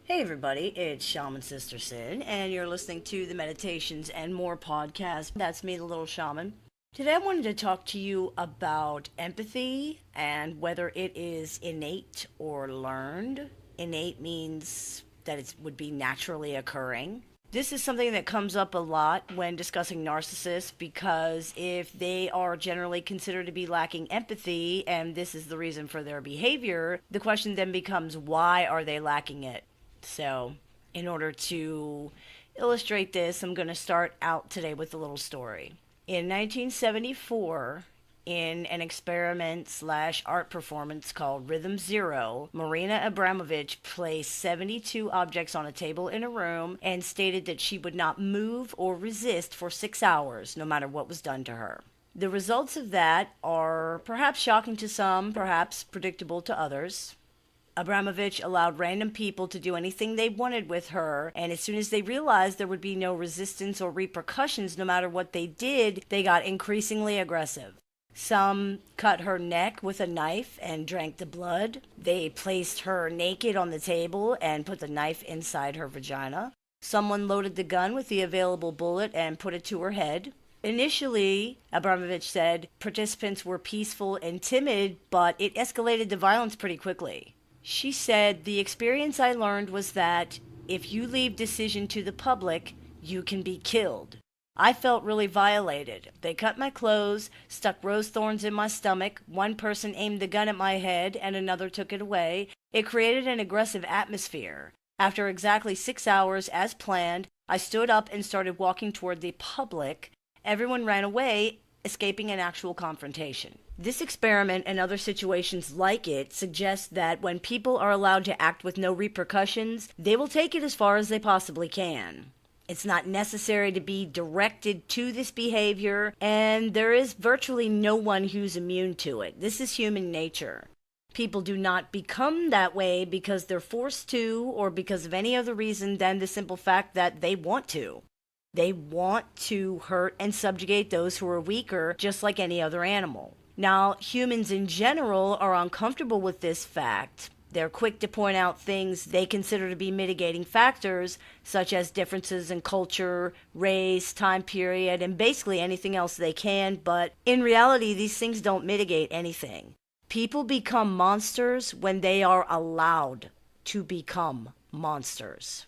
Hey everybody, it's Shaman Sister Sid, and you're listening to the Meditations and More podcast. That's me, the Little Shaman. Today I wanted to talk to you about empathy and whether it is innate or learned. Innate means that it would be naturally occurring. This is something that comes up a lot when discussing narcissists, because if they are generally considered to be lacking empathy and this is the reason for their behavior, the question then becomes, why are they lacking it? So, in order to illustrate this, I'm going to start out today with a little story. In 1974, in an experiment/art performance called Rhythm Zero, Marina Abramovich placed 72 objects on a table in a room and stated that she would not move or resist for 6 hours, no matter what was done to her. The results of that are perhaps shocking to some, perhaps predictable to others. Abramovich allowed random people to do anything they wanted with her, and as soon as they realized there would be no resistance or repercussions no matter what they did, they got increasingly aggressive. Some cut her neck with a knife and drank the blood. They placed her naked on the table and put the knife inside her vagina. Someone loaded the gun with the available bullet and put it to her head. Initially, Abramovich said, participants were peaceful and timid, but it escalated to violence pretty quickly. She said, the experience I learned was that if you leave decision to the public, you can be killed. I felt really violated. They cut my clothes, stuck rose thorns in my stomach, one person aimed a gun at my head, and another took it away. It created an aggressive atmosphere. After exactly 6 hours, as planned, I stood up and started walking toward the public. Everyone ran away, escaping an actual confrontation. This experiment and other situations like it suggest that when people are allowed to act with no repercussions, they will take it as far as they possibly can. It's not necessary to be directed to this behavior, and there is virtually no one who's immune to it. This is human nature. People do not become that way because they're forced to or because of any other reason than the simple fact that they want to. They want to hurt and subjugate those who are weaker, just like any other animal. Now, humans in general are uncomfortable with this fact. They're quick to point out things they consider to be mitigating factors, such as differences in culture, race, time period, and basically anything else they can, but in reality, these things don't mitigate anything. People become monsters when they are allowed to become monsters.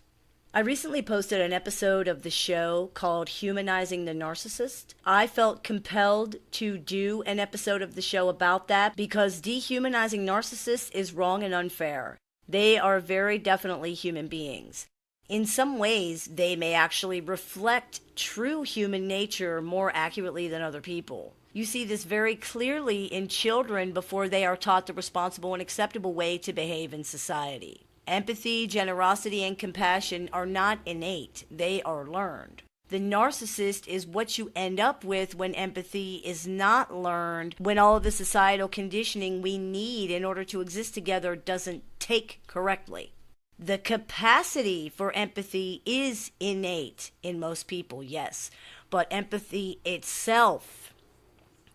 I recently posted an episode of the show called Humanizing the Narcissist. I felt compelled to do an episode of the show about that because dehumanizing narcissists is wrong and unfair. They are very definitely human beings. In some ways, they may actually reflect true human nature more accurately than other people. You see this very clearly in children before they are taught the responsible and acceptable way to behave in society. Empathy, generosity, and compassion are not innate. They are learned. The narcissist is what you end up with when empathy is not learned, when all of the societal conditioning we need in order to exist together doesn't take correctly. The capacity for empathy is innate in most people, yes, but empathy itself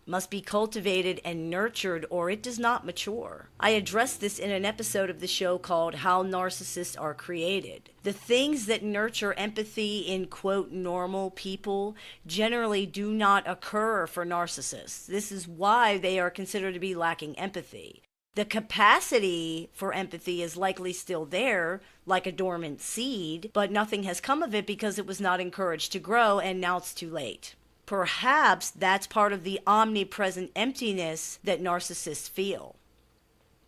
must be cultivated and nurtured or it does not mature. I addressed this in an episode of the show called How Narcissists Are Created. The things that nurture empathy in quote normal people generally do not occur for narcissists. This is why they are considered to be lacking empathy. The capacity for empathy is likely still there, like a dormant seed, but nothing has come of it because it was not encouraged to grow and now it's too late. Perhaps that's part of the omnipresent emptiness that narcissists feel.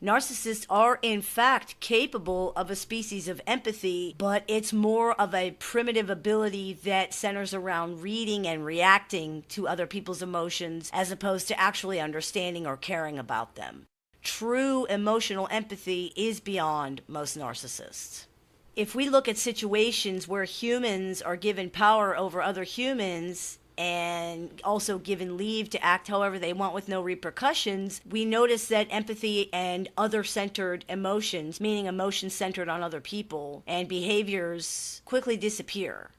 Narcissists are in fact capable of a species of empathy, but it's more of a primitive ability that centers around reading and reacting to other people's emotions as opposed to actually understanding or caring about them. True emotional empathy is beyond most narcissists. If we look at situations where humans are given power over other humans, and also given leave to act however they want with no repercussions, we notice that empathy and other-centered emotions, meaning emotions centered on other people, and behaviors quickly disappear.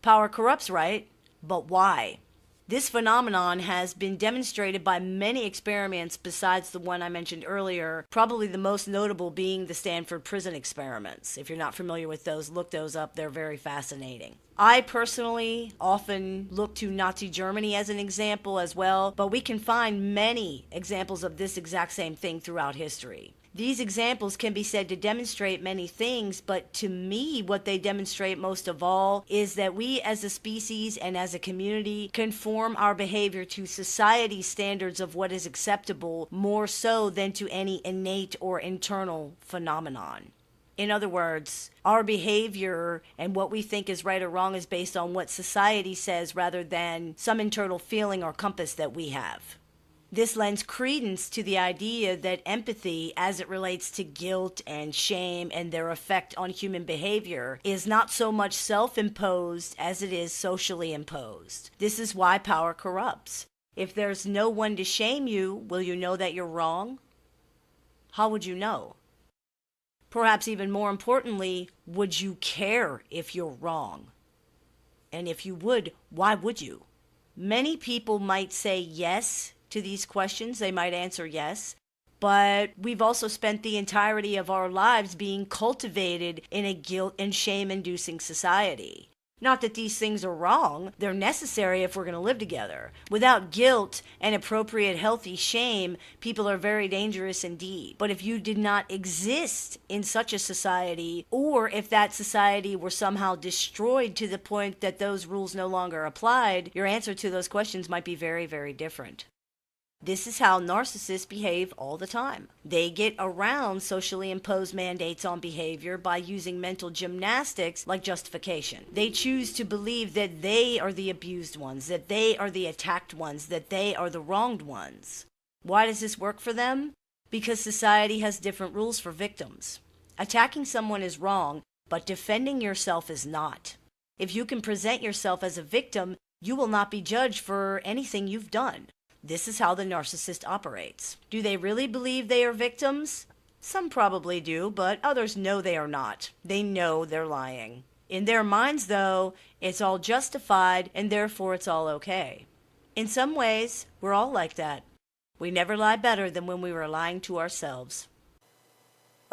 Power corrupts, right? But why? This phenomenon has been demonstrated by many experiments besides the one I mentioned earlier, probably the most notable being the Stanford prison experiments. If you're not familiar with those, look those up. They're very fascinating. I personally often look to Nazi Germany as an example as well, but we can find many examples of this exact same thing throughout history. These examples can be said to demonstrate many things, but to me, what they demonstrate most of all is that we as a species and as a community conform our behavior to society's standards of what is acceptable more so than to any innate or internal phenomenon. In other words, our behavior and what we think is right or wrong is based on what society says rather than some internal feeling or compass that we have. This lends credence to the idea that empathy, as it relates to guilt and shame and their effect on human behavior, is not so much self-imposed as it is socially imposed. This is why power corrupts. If there's no one to shame you, will you know that you're wrong? How would you know? Perhaps even more importantly, would you care if you're wrong? And if you would, why would you? Many people might say yes to these questions. They might answer yes. But we've also spent the entirety of our lives being cultivated in a guilt and shame-inducing society. Not that these things are wrong. They're necessary if we're going to live together. Without guilt and appropriate healthy shame, people are very dangerous indeed. But if you did not exist in such a society, or if that society were somehow destroyed to the point that those rules no longer applied, your answer to those questions might be very, very different. This is how narcissists behave all the time. They get around socially imposed mandates on behavior by using mental gymnastics like justification. They choose to believe that they are the abused ones, that they are the attacked ones, that they are the wronged ones. Why does this work for them? Because society has different rules for victims. Attacking someone is wrong, but defending yourself is not. If you can present yourself as a victim, you will not be judged for anything you've done. This is how the narcissist operates. Do they really believe they are victims? Some probably do, but others know they are not. They know they're lying. In their minds, though, it's all justified and therefore it's all okay. In some ways, we're all like that. We never lie better than when we were lying to ourselves.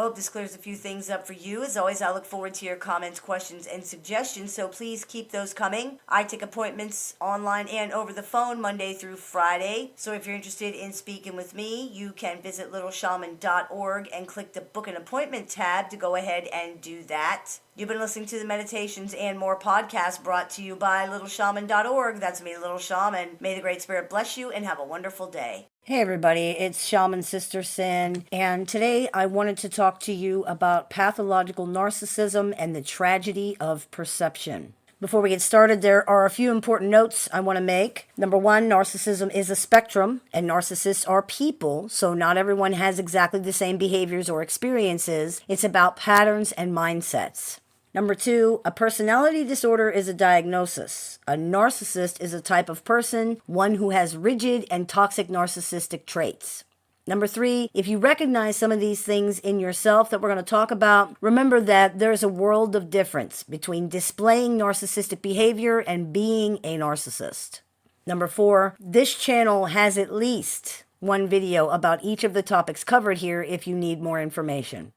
Hope this clears a few things up for you. As always, I look forward to your comments, questions, and suggestions, so please keep those coming. I take appointments online and over the phone Monday through Friday. So if you're interested in speaking with me, you can visit LittleShaman.org and click the Book an Appointment tab to go ahead and do that. You've been listening to the Meditations and More podcast brought to you by LittleShaman.org. That's me, Little Shaman. May the Great Spirit bless you and have a wonderful day. Hey everybody, it's Shaman Sister Sin, and today I wanted to talk to you about pathological narcissism and the tragedy of perception. Before we get started, there are a few important notes I want to make. Number one, narcissism is a spectrum, and narcissists are people, so not everyone has exactly the same behaviors or experiences. It's about patterns and mindsets. Number two, a personality disorder is a diagnosis. A narcissist is a type of person, one who has rigid and toxic narcissistic traits. Number three, if you recognize some of these things in yourself that we're going to talk about, remember that there's a world of difference between displaying narcissistic behavior and being a narcissist. Number four, this channel has at least one video about each of the topics covered here if you need more information.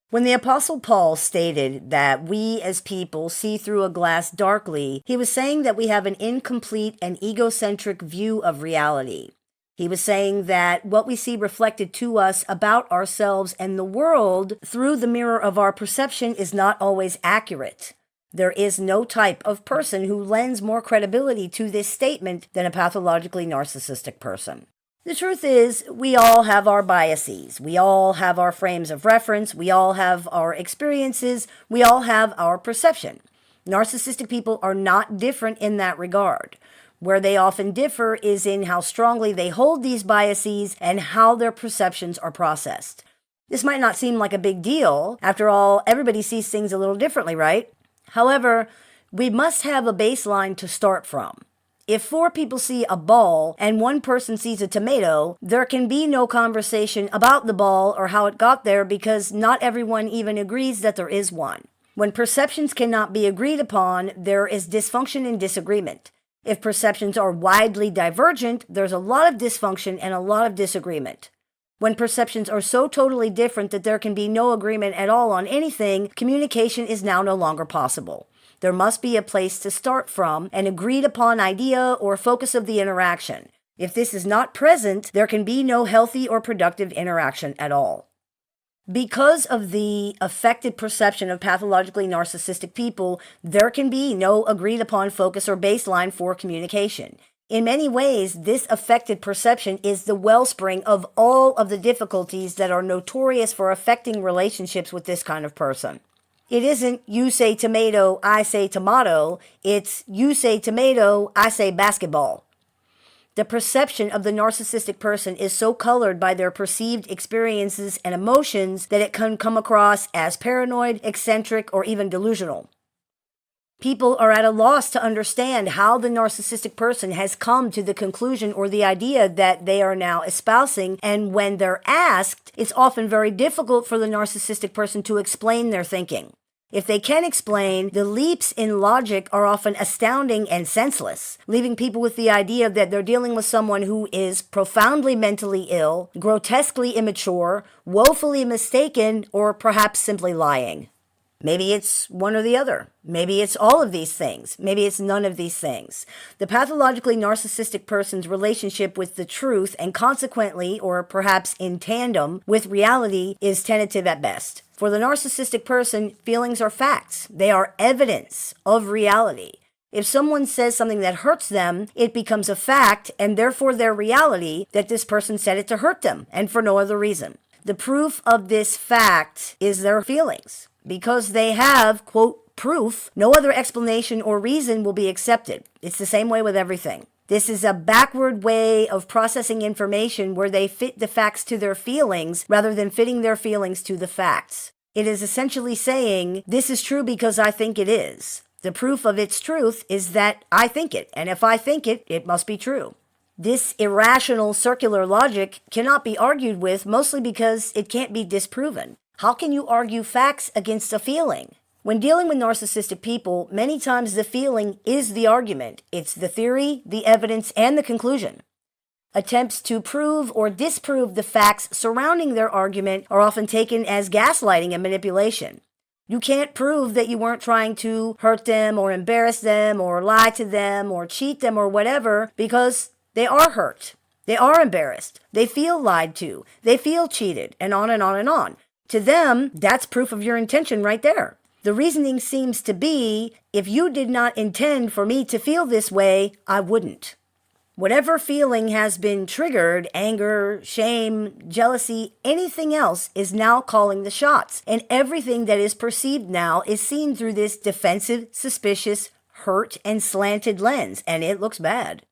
When the Apostle Paul stated that we as people see through a glass darkly, he was saying that we have an incomplete and egocentric view of reality. He was saying that what we see reflected to us about ourselves and the world through the mirror of our perception is not always accurate. There is no type of person who lends more credibility to this statement than a pathologically narcissistic person. The truth is, we all have our biases. We all have our frames of reference. We all have our experiences. We all have our perception. Narcissistic people are not different in that regard. Where they often differ is in how strongly they hold these biases and how their perceptions are processed. This might not seem like a big deal. After all, everybody sees things a little differently, right? However, we must have a baseline to start from. If four people see a ball and one person sees a tomato, there can be no conversation about the ball or how it got there because not everyone even agrees that there is one. When perceptions cannot be agreed upon, there is dysfunction and disagreement. If perceptions are widely divergent, there's a lot of dysfunction and a lot of disagreement. When perceptions are so totally different that there can be no agreement at all on anything, communication is now no longer possible. There must be a place to start from, an agreed upon idea or focus of the interaction. If this is not present, there can be no healthy or productive interaction at all. Because of the affected perception of pathologically narcissistic people, there can be no agreed upon focus or baseline for communication. In many ways, this affected perception is the wellspring of all of the difficulties that are notorious for affecting relationships with this kind of person. It isn't you say tomato, I say tomato. It's you say tomato, I say basketball. The perception of the narcissistic person is so colored by their perceived experiences and emotions that it can come across as paranoid, eccentric, or even delusional. People are at a loss to understand how the narcissistic person has come to the conclusion or the idea that they are now espousing, and when they're asked, it's often very difficult for the narcissistic person to explain their thinking. If they can explain, the leaps in logic are often astounding and senseless, leaving people with the idea that they're dealing with someone who is profoundly mentally ill, grotesquely immature, woefully mistaken, or perhaps simply lying. Maybe it's one or the other. Maybe it's all of these things. Maybe it's none of these things. The pathologically narcissistic person's relationship with the truth, and consequently, or perhaps in tandem, with reality is tentative at best. For the narcissistic person, feelings are facts. They are evidence of reality. If someone says something that hurts them, it becomes a fact, and therefore their reality, that this person said it to hurt them, and for no other reason. The proof of this fact is their feelings. Because they have, quote, proof, no other explanation or reason will be accepted. It's the same way with everything. This is a backward way of processing information where they fit the facts to their feelings rather than fitting their feelings to the facts. It is essentially saying, this is true because I think it is. The proof of its truth is that I think it, and if I think it, it must be true. This irrational circular logic cannot be argued with, mostly because it can't be disproven. How can you argue facts against a feeling? When dealing with narcissistic people, many times the feeling is the argument. It's the theory, the evidence, and the conclusion. Attempts to prove or disprove the facts surrounding their argument are often taken as gaslighting and manipulation. You can't prove that you weren't trying to hurt them or embarrass them or lie to them or cheat them or whatever, because they are hurt. They are embarrassed. They feel lied to. They feel cheated, and on and on and on. To them, that's proof of your intention right there. The reasoning seems to be, if you did not intend for me to feel this way, I wouldn't. Whatever feeling has been triggered, anger, shame, jealousy, anything else is now calling the shots. And everything that is perceived now is seen through this defensive, suspicious, hurt, and slanted lens, and it looks bad.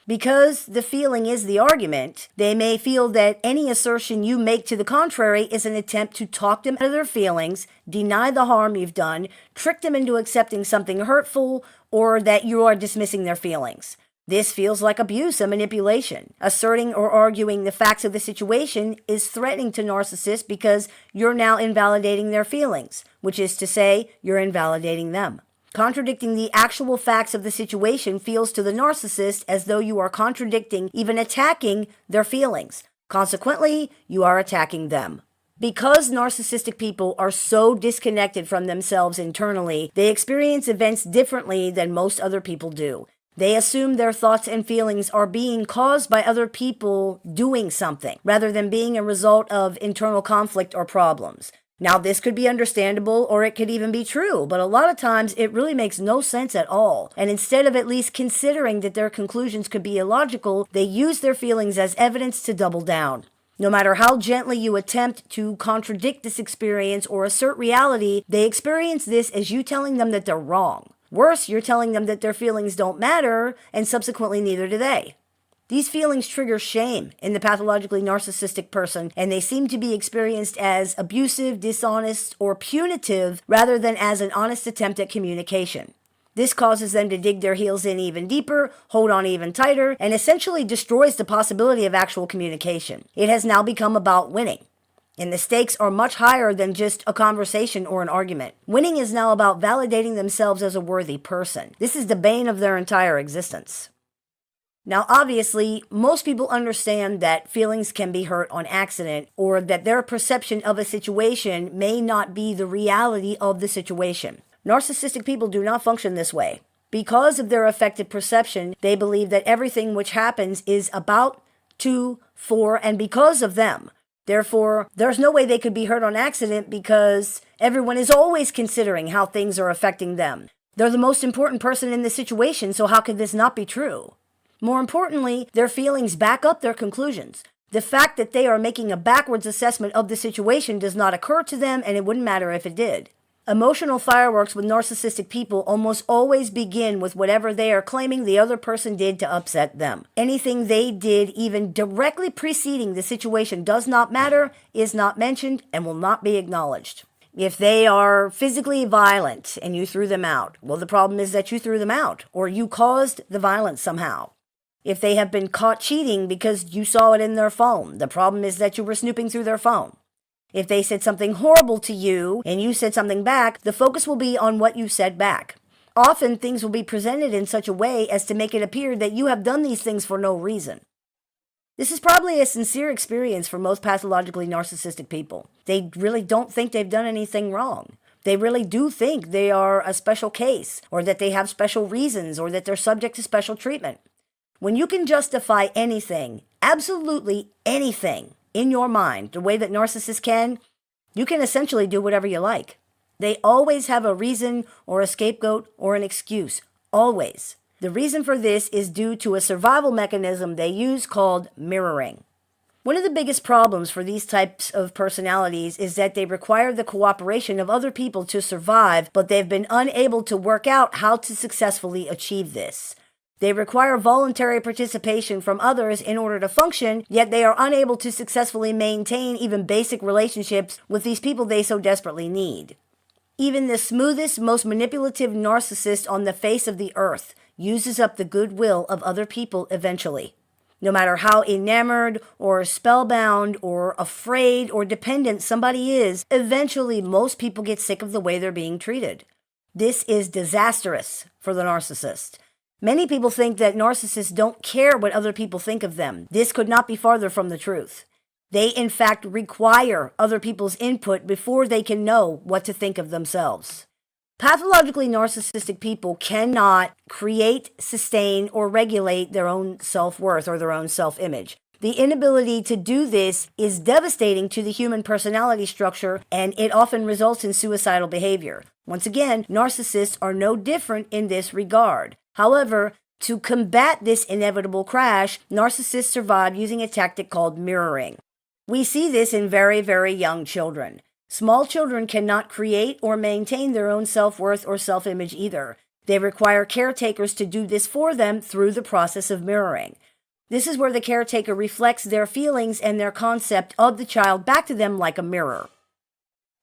Because the feeling is the argument, they may feel that any assertion you make to the contrary is an attempt to talk them out of their feelings, deny the harm you've done, trick them into accepting something hurtful, or that you are dismissing their feelings. This feels like abuse and manipulation. Asserting or arguing the facts of the situation is threatening to narcissists because you're now invalidating their feelings, which is to say, you're invalidating them. Contradicting the actual facts of the situation feels to the narcissist as though you are contradicting, even attacking, their feelings. Consequently, you are attacking them. Because narcissistic people are so disconnected from themselves internally, they experience events differently than most other people do. They assume their thoughts and feelings are being caused by other people doing something, rather than being a result of internal conflict or problems. Now, this could be understandable, or it could even be true, but a lot of times it really makes no sense at all. And instead of at least considering that their conclusions could be illogical, they use their feelings as evidence to double down. No matter how gently you attempt to contradict this experience or assert reality, they experience this as you telling them that they're wrong. Worse, you're telling them that their feelings don't matter, and subsequently neither do they. These feelings trigger shame in the pathologically narcissistic person, and they seem to be experienced as abusive, dishonest, or punitive rather than as an honest attempt at communication. This causes them to dig their heels in even deeper, hold on even tighter, and essentially destroys the possibility of actual communication. It has now become about winning. And the stakes are much higher than just a conversation or an argument. Winning is now about validating themselves as a worthy person. This is the bane of their entire existence. Now, obviously, most people understand that feelings can be hurt on accident, or that their perception of a situation may not be the reality of the situation. Narcissistic people do not function this way. Because of their affected perception, they believe that everything which happens is about, to, for, and because of them. Therefore, there's no way they could be hurt on accident because everyone is always considering how things are affecting them. They're the most important person in the situation, so how could this not be true? More importantly, their feelings back up their conclusions. The fact that they are making a backwards assessment of the situation does not occur to them, and it wouldn't matter if it did. Emotional fireworks with narcissistic people almost always begin with whatever they are claiming the other person did to upset them. Anything they did even directly preceding the situation does not matter, is not mentioned, and will not be acknowledged. If they are physically violent and you threw them out, well, the problem is that you threw them out, or you caused the violence somehow. If they have been caught cheating because you saw it in their phone, the problem is that you were snooping through their phone. If they said something horrible to you and you said something back, the focus will be on what you said back. Often things will be presented in such a way as to make it appear that you have done these things for no reason. This is probably a sincere experience for most pathologically narcissistic people. They really don't think they've done anything wrong. They really do think they are a special case, or that they have special reasons, or that they're subject to special treatment. When you can justify anything, absolutely anything, in your mind, the way that narcissists can, you can essentially do whatever you like. They always have a reason or a scapegoat or an excuse. Always. The reason for this is due to a survival mechanism they use called mirroring. One of the biggest problems for these types of personalities is that they require the cooperation of other people to survive, but they've been unable to work out how to successfully achieve this. They require voluntary participation from others in order to function, yet they are unable to successfully maintain even basic relationships with these people they so desperately need. Even the smoothest, most manipulative narcissist on the face of the earth uses up the goodwill of other people eventually. No matter how enamored or spellbound or afraid or dependent somebody is, eventually most people get sick of the way they're being treated. This is disastrous for the narcissist. Many people think that narcissists don't care what other people think of them. This could not be farther from the truth. They, in fact, require other people's input before they can know what to think of themselves. Pathologically narcissistic people cannot create, sustain, or regulate their own self-worth or their own self-image. The inability to do this is devastating to the human personality structure, and it often results in suicidal behavior. Once again, narcissists are no different in this regard. However, to combat this inevitable crash, narcissists survive using a tactic called mirroring. We see this in very, very young children. Small children cannot create or maintain their own self-worth or self-image either. They require caretakers to do this for them through the process of mirroring. This is where the caretaker reflects their feelings and their concept of the child back to them like a mirror.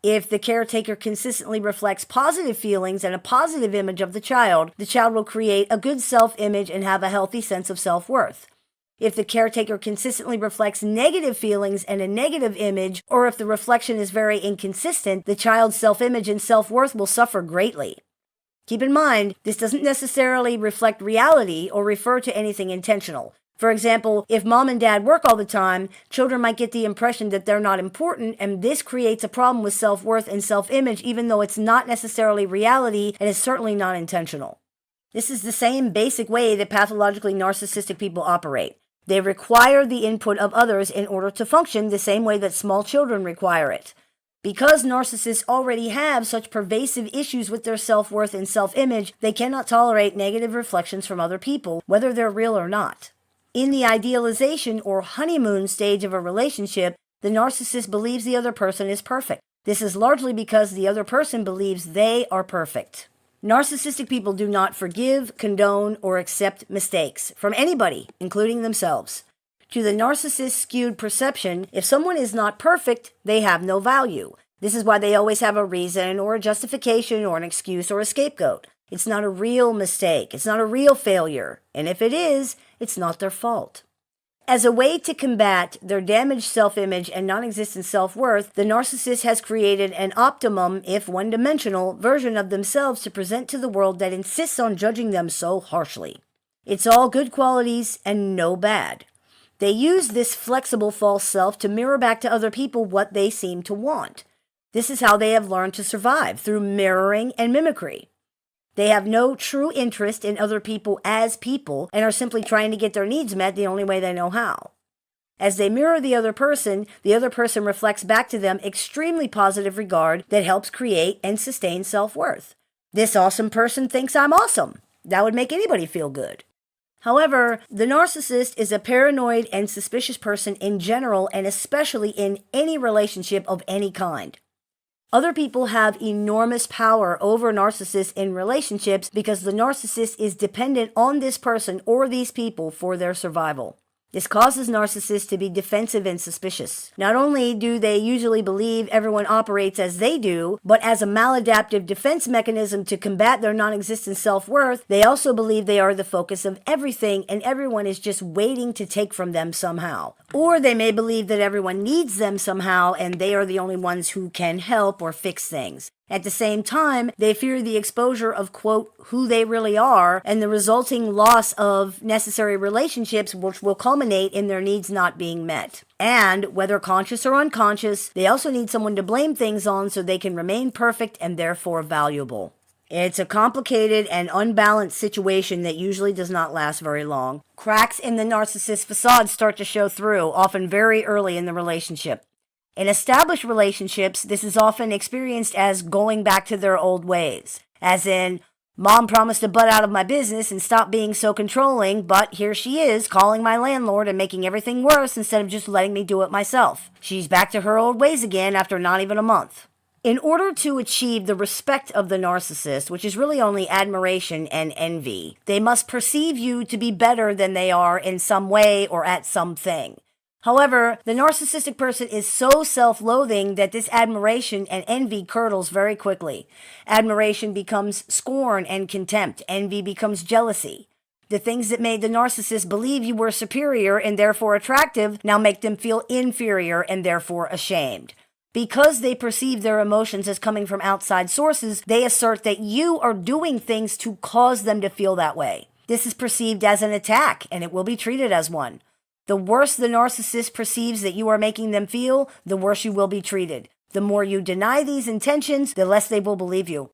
If the caretaker consistently reflects positive feelings and a positive image of the child will create a good self-image and have a healthy sense of self-worth. If the caretaker consistently reflects negative feelings and a negative image, or if the reflection is very inconsistent, the child's self-image and self-worth will suffer greatly. Keep in mind, this doesn't necessarily reflect reality or refer to anything intentional. For example, if mom and dad work all the time, children might get the impression that they're not important, and this creates a problem with self-worth and self-image, even though it's not necessarily reality and is certainly not intentional. This is the same basic way that pathologically narcissistic people operate. They require the input of others in order to function the same way that small children require it. Because narcissists already have such pervasive issues with their self-worth and self-image, they cannot tolerate negative reflections from other people, whether they're real or not. In the idealization or honeymoon stage of a relationship, the narcissist believes the other person is perfect. This is largely because the other person believes they are perfect. Narcissistic people do not forgive, condone, or accept mistakes from anybody, including themselves. To the narcissist's skewed perception, if someone is not perfect, they have no value. This is why they always have a reason or a justification or an excuse or a scapegoat. It's not a real mistake. It's not a real failure. And if it is, it's not their fault. As a way to combat their damaged self-image and non-existent self-worth, the narcissist has created an optimum, if one-dimensional, version of themselves to present to the world that insists on judging them so harshly. It's all good qualities and no bad. They use this flexible false self to mirror back to other people what they seem to want. This is how they have learned to survive, through mirroring and mimicry. They have no true interest in other people as people and are simply trying to get their needs met the only way they know how. As they mirror the other person reflects back to them extremely positive regard that helps create and sustain self-worth. This awesome person thinks I'm awesome. That would make anybody feel good. However, the narcissist is a paranoid and suspicious person in general, and especially in any relationship of any kind. Other people have enormous power over narcissists in relationships because the narcissist is dependent on this person or these people for their survival. This causes narcissists to be defensive and suspicious. Not only do they usually believe everyone operates as they do, but as a maladaptive defense mechanism to combat their non-existent self-worth, they also believe they are the focus of everything and everyone is just waiting to take from them somehow. Or they may believe that everyone needs them somehow and they are the only ones who can help or fix things. At the same time, they fear the exposure of, quote, who they really are and the resulting loss of necessary relationships, which will culminate in their needs not being met. And, whether conscious or unconscious, they also need someone to blame things on so they can remain perfect and therefore valuable. It's a complicated and unbalanced situation that usually does not last very long. Cracks in the narcissist's facade start to show through, often very early in the relationship. In established relationships, this is often experienced as going back to their old ways. As in, Mom promised to butt out of my business and stop being so controlling, but here she is calling my landlord and making everything worse instead of just letting me do it myself. She's back to her old ways again after not even a month. In order to achieve the respect of the narcissist, which is really only admiration and envy, they must perceive you to be better than they are in some way or at something. However, the narcissistic person is so self-loathing that this admiration and envy curdles very quickly. Admiration becomes scorn and contempt. Envy becomes jealousy. The things that made the narcissist believe you were superior and therefore attractive now make them feel inferior and therefore ashamed. Because they perceive their emotions as coming from outside sources, they assert that you are doing things to cause them to feel that way. This is perceived as an attack, and it will be treated as one. The worse the narcissist perceives that you are making them feel, the worse you will be treated. The more you deny these intentions, the less they will believe you.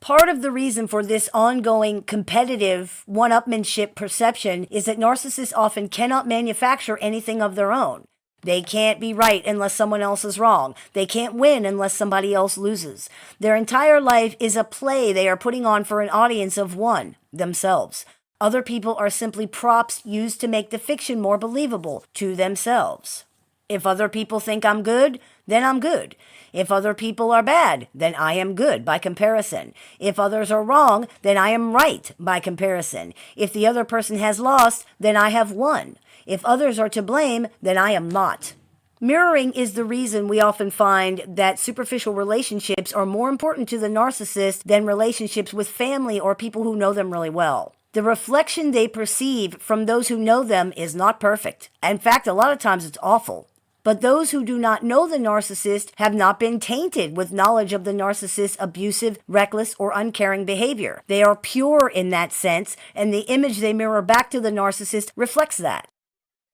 Part of the reason for this ongoing competitive one-upmanship perception is that narcissists often cannot manufacture anything of their own. They can't be right unless someone else is wrong. They can't win unless somebody else loses. Their entire life is a play they are putting on for an audience of one, themselves. Other people are simply props used to make the fiction more believable to themselves. If other people think I'm good, then I'm good. If other people are bad, then I am good by comparison. If others are wrong, then I am right by comparison. If the other person has lost, then I have won. If others are to blame, then I am not. Mirroring is the reason we often find that superficial relationships are more important to the narcissist than relationships with family or people who know them really well. The reflection they perceive from those who know them is not perfect. In fact, a lot of times it's awful. But those who do not know the narcissist have not been tainted with knowledge of the narcissist's abusive, reckless, or uncaring behavior. They are pure in that sense, and the image they mirror back to the narcissist reflects that.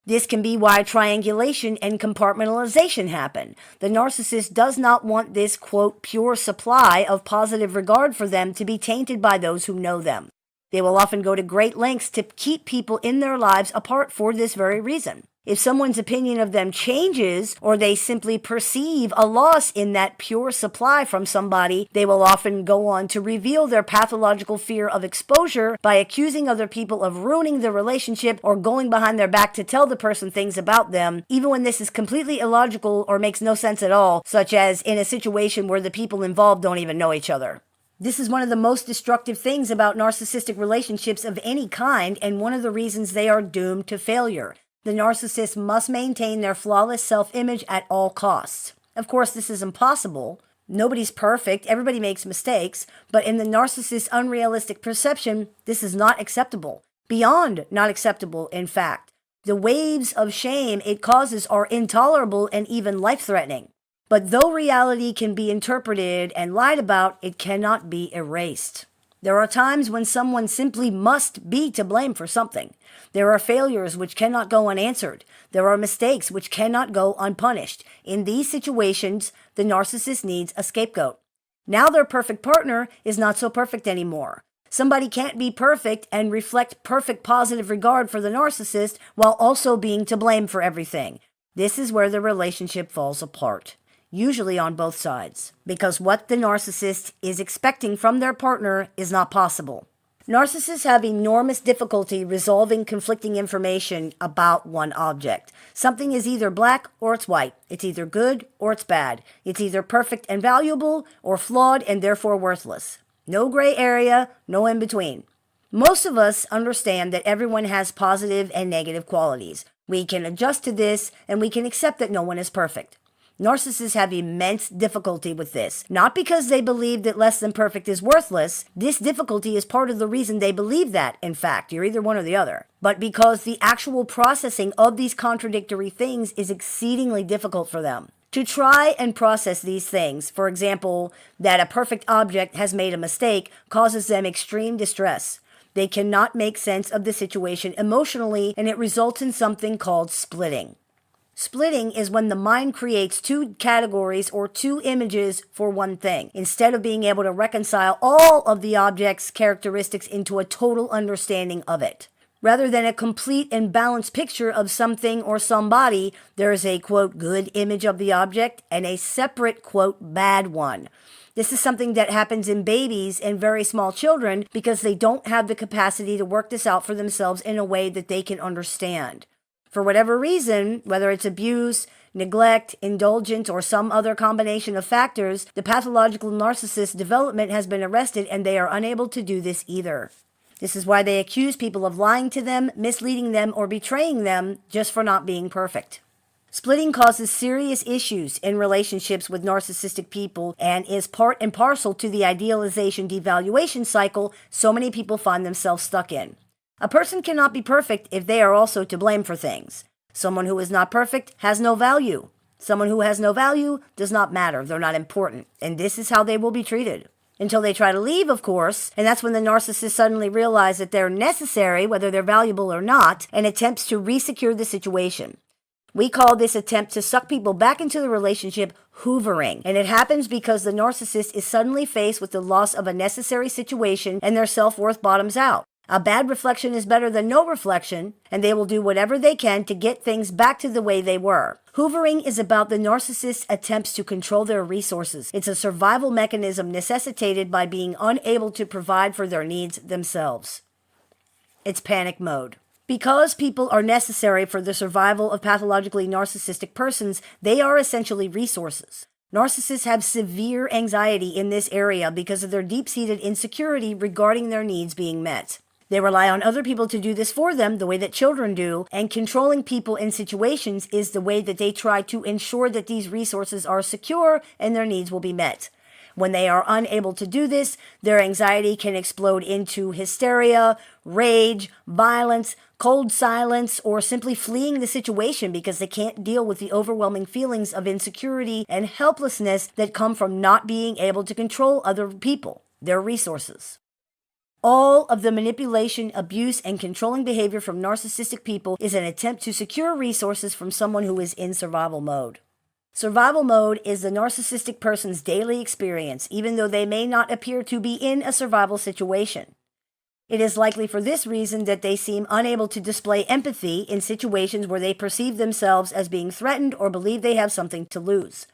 This can be why triangulation and compartmentalization happen. The narcissist does not want this, quote, pure supply of positive regard for them to be tainted by those who know them. They will often go to great lengths to keep people in their lives apart for this very reason. If someone's opinion of them changes, or they simply perceive a loss in that pure supply from somebody, they will often go on to reveal their pathological fear of exposure by accusing other people of ruining the relationship or going behind their back to tell the person things about them, even when this is completely illogical or makes no sense at all, such as in a situation where the people involved don't even know each other. This is one of the most destructive things about narcissistic relationships of any kind, and one of the reasons they are doomed to failure. The narcissist must maintain their flawless self-image at all costs. Of course, this is impossible. Nobody's perfect. Everybody makes mistakes. But in the narcissist's unrealistic perception, this is not acceptable. Beyond not acceptable, in fact. The waves of shame it causes are intolerable and even life-threatening. But though reality can be interpreted and lied about, it cannot be erased. There are times when someone simply must be to blame for something. There are failures which cannot go unanswered. There are mistakes which cannot go unpunished. In these situations, the narcissist needs a scapegoat. Now their perfect partner is not so perfect anymore. Somebody can't be perfect and reflect perfect positive regard for the narcissist while also being to blame for everything. This is where the relationship falls apart. Usually on both sides, because what the narcissist is expecting from their partner is not possible. Narcissists have enormous difficulty resolving conflicting information about one object. Something is either black or it's white. It's either good or it's bad. It's either perfect and valuable or flawed and therefore worthless. No gray area, no in between. Most of us understand that everyone has positive and negative qualities. We can adjust to this and we can accept that no one is perfect. Narcissists have immense difficulty with this, not because they believe that less than perfect is worthless. This difficulty is part of the reason they believe that, in fact. You're either one or the other. But because the actual processing of these contradictory things is exceedingly difficult for them. To try and process these things, for example, that a perfect object has made a mistake, causes them extreme distress. They cannot make sense of the situation emotionally, and it results in something called splitting. Splitting is when the mind creates two categories or two images for one thing, instead of being able to reconcile all of the object's characteristics into a total understanding of it. Rather than a complete and balanced picture of something or somebody, there is a, quote, good image of the object and a separate, quote, bad one. This is something that happens in babies and very small children because they don't have the capacity to work this out for themselves in a way that they can understand. For whatever reason, whether it's abuse, neglect, indulgence, or some other combination of factors, the pathological narcissist's development has been arrested and they are unable to do this either. This is why they accuse people of lying to them, misleading them, or betraying them just for not being perfect. Splitting causes serious issues in relationships with narcissistic people and is part and parcel to the idealization-devaluation cycle so many people find themselves stuck in. A person cannot be perfect if they are also to blame for things. Someone who is not perfect has no value. Someone who has no value does not matter. They're not important. And this is how they will be treated. Until they try to leave, of course, and that's when the narcissist suddenly realizes that they're necessary, whether they're valuable or not, and attempts to resecure the situation. We call this attempt to suck people back into the relationship hoovering, and it happens because the narcissist is suddenly faced with the loss of a necessary situation and their self-worth bottoms out. A bad reflection is better than no reflection, and they will do whatever they can to get things back to the way they were. Hoovering is about the narcissist's attempts to control their resources. It's a survival mechanism necessitated by being unable to provide for their needs themselves. It's panic mode. Because people are necessary for the survival of pathologically narcissistic persons, they are essentially resources. Narcissists have severe anxiety in this area because of their deep-seated insecurity regarding their needs being met. They rely on other people to do this for them the way that children do, and controlling people in situations is the way that they try to ensure that these resources are secure and their needs will be met. When they are unable to do this, their anxiety can explode into hysteria, rage, violence, cold silence, or simply fleeing the situation because they can't deal with the overwhelming feelings of insecurity and helplessness that come from not being able to control other people, their resources. All of the manipulation, abuse, and controlling behavior from narcissistic people is an attempt to secure resources from someone who is in survival mode. Survival mode is the narcissistic person's daily experience, even though they may not appear to be in a survival situation. It is likely for this reason that they seem unable to display empathy in situations where they perceive themselves as being threatened or believe they have something to lose.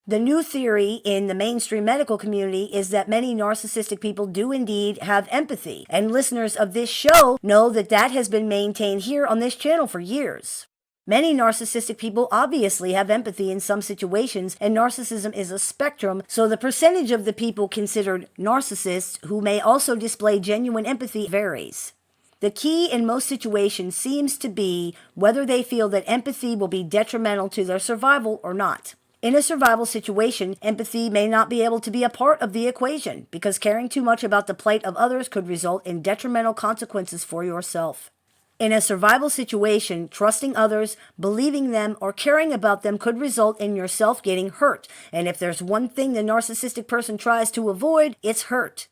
The new theory in the mainstream medical community is that many narcissistic people do indeed have empathy, and listeners of this show know that that has been maintained here on this channel for years. Many narcissistic people obviously have empathy in some situations, and narcissism is a spectrum, so the percentage of the people considered narcissists who may also display genuine empathy varies. The key in most situations seems to be whether they feel that empathy will be detrimental to their survival or not. In a survival situation, empathy may not be able to be a part of the equation because caring too much about the plight of others could result in detrimental consequences for yourself. In a survival situation, trusting others, believing them, or caring about them could result in yourself getting hurt. And if there's one thing the narcissistic person tries to avoid, it's hurt.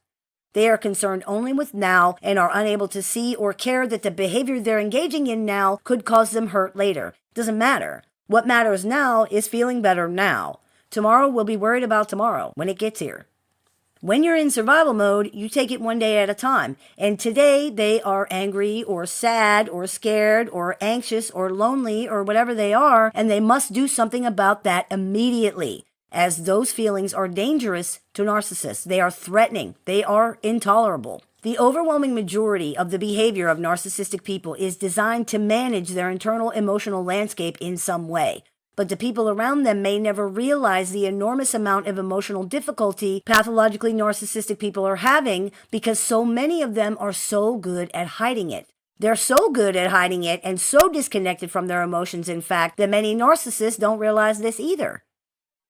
They are concerned only with now and are unable to see or care that the behavior they're engaging in now could cause them hurt later. It doesn't matter. What matters now is feeling better now. Tomorrow we'll be worried about tomorrow when it gets here. When you're in survival mode, you take it one day at a time. And today they are angry or sad or scared or anxious or lonely or whatever they are, and they must do something about that immediately, as those feelings are dangerous to narcissists. They are threatening. They are intolerable. The overwhelming majority of the behavior of narcissistic people is designed to manage their internal emotional landscape in some way. But the people around them may never realize the enormous amount of emotional difficulty pathologically narcissistic people are having because so many of them are so good at hiding it. They're so good at hiding it and so disconnected from their emotions, in fact, that many narcissists don't realize this either.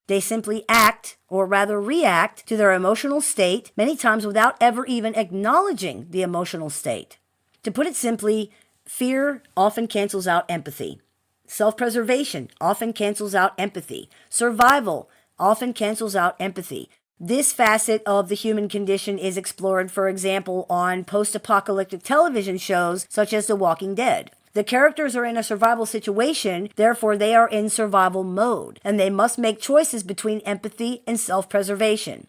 They simply act, or rather react, to their emotional state, many times without ever even acknowledging the emotional state. To put it simply, fear often cancels out empathy. Self-preservation often cancels out empathy. Survival often cancels out empathy. This facet of the human condition is explored, for example, on post-apocalyptic television shows such as The Walking Dead. The characters are in a survival situation, therefore they are in survival mode, and they must make choices between empathy and self-preservation,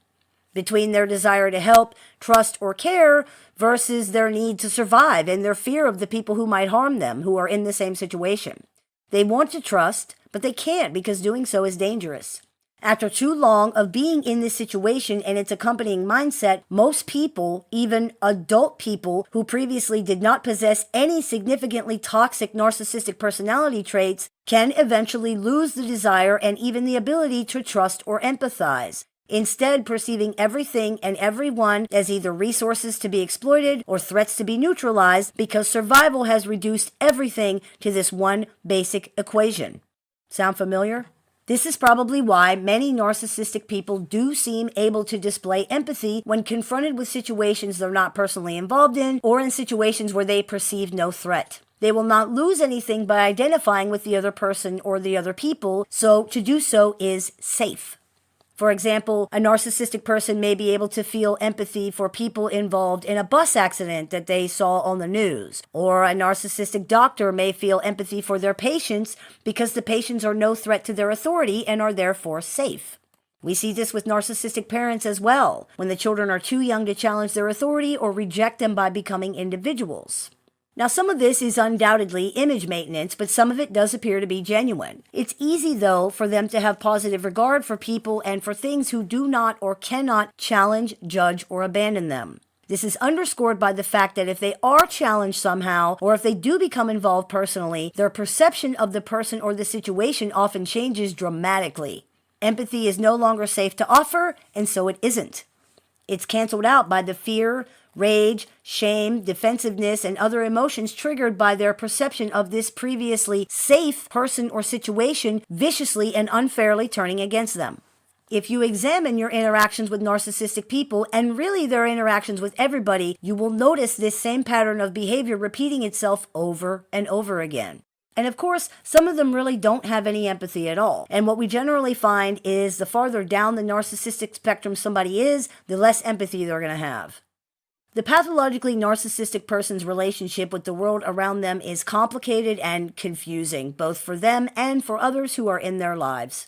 between their desire to help, trust, or care versus their need to survive and their fear of the people who might harm them who are in the same situation. They want to trust, but they can't because doing so is dangerous. After too long of being in this situation and its accompanying mindset, most people, even adult people who previously did not possess any significantly toxic narcissistic personality traits, can eventually lose the desire and even the ability to trust or empathize, instead perceiving everything and everyone as either resources to be exploited or threats to be neutralized because survival has reduced everything to this one basic equation. Sound familiar? This is probably why many narcissistic people do seem able to display empathy when confronted with situations they're not personally involved in or in situations where they perceive no threat. They will not lose anything by identifying with the other person or the other people, so to do so is safe. For example, a narcissistic person may be able to feel empathy for people involved in a bus accident that they saw on the news. Or a narcissistic doctor may feel empathy for their patients because the patients are no threat to their authority and are therefore safe. We see this with narcissistic parents as well, when the children are too young to challenge their authority or reject them by becoming individuals. Now, some of this is undoubtedly image maintenance, but some of it does appear to be genuine. It's easy, though, for them to have positive regard for people and for things who do not or cannot challenge, judge, or abandon them. This is underscored by the fact that if they are challenged somehow, or if they do become involved personally, their perception of the person or the situation often changes dramatically. Empathy is no longer safe to offer, and so it isn't. It's canceled out by the fear, rage, shame, defensiveness, and other emotions triggered by their perception of this previously safe person or situation viciously and unfairly turning against them. If you examine your interactions with narcissistic people, and really their interactions with everybody, you will notice this same pattern of behavior repeating itself over and over again. And of course, some of them really don't have any empathy at all. And what we generally find is the farther down the narcissistic spectrum somebody is, the less empathy they're going to have. The pathologically narcissistic person's relationship with the world around them is complicated and confusing, both for them and for others who are in their lives.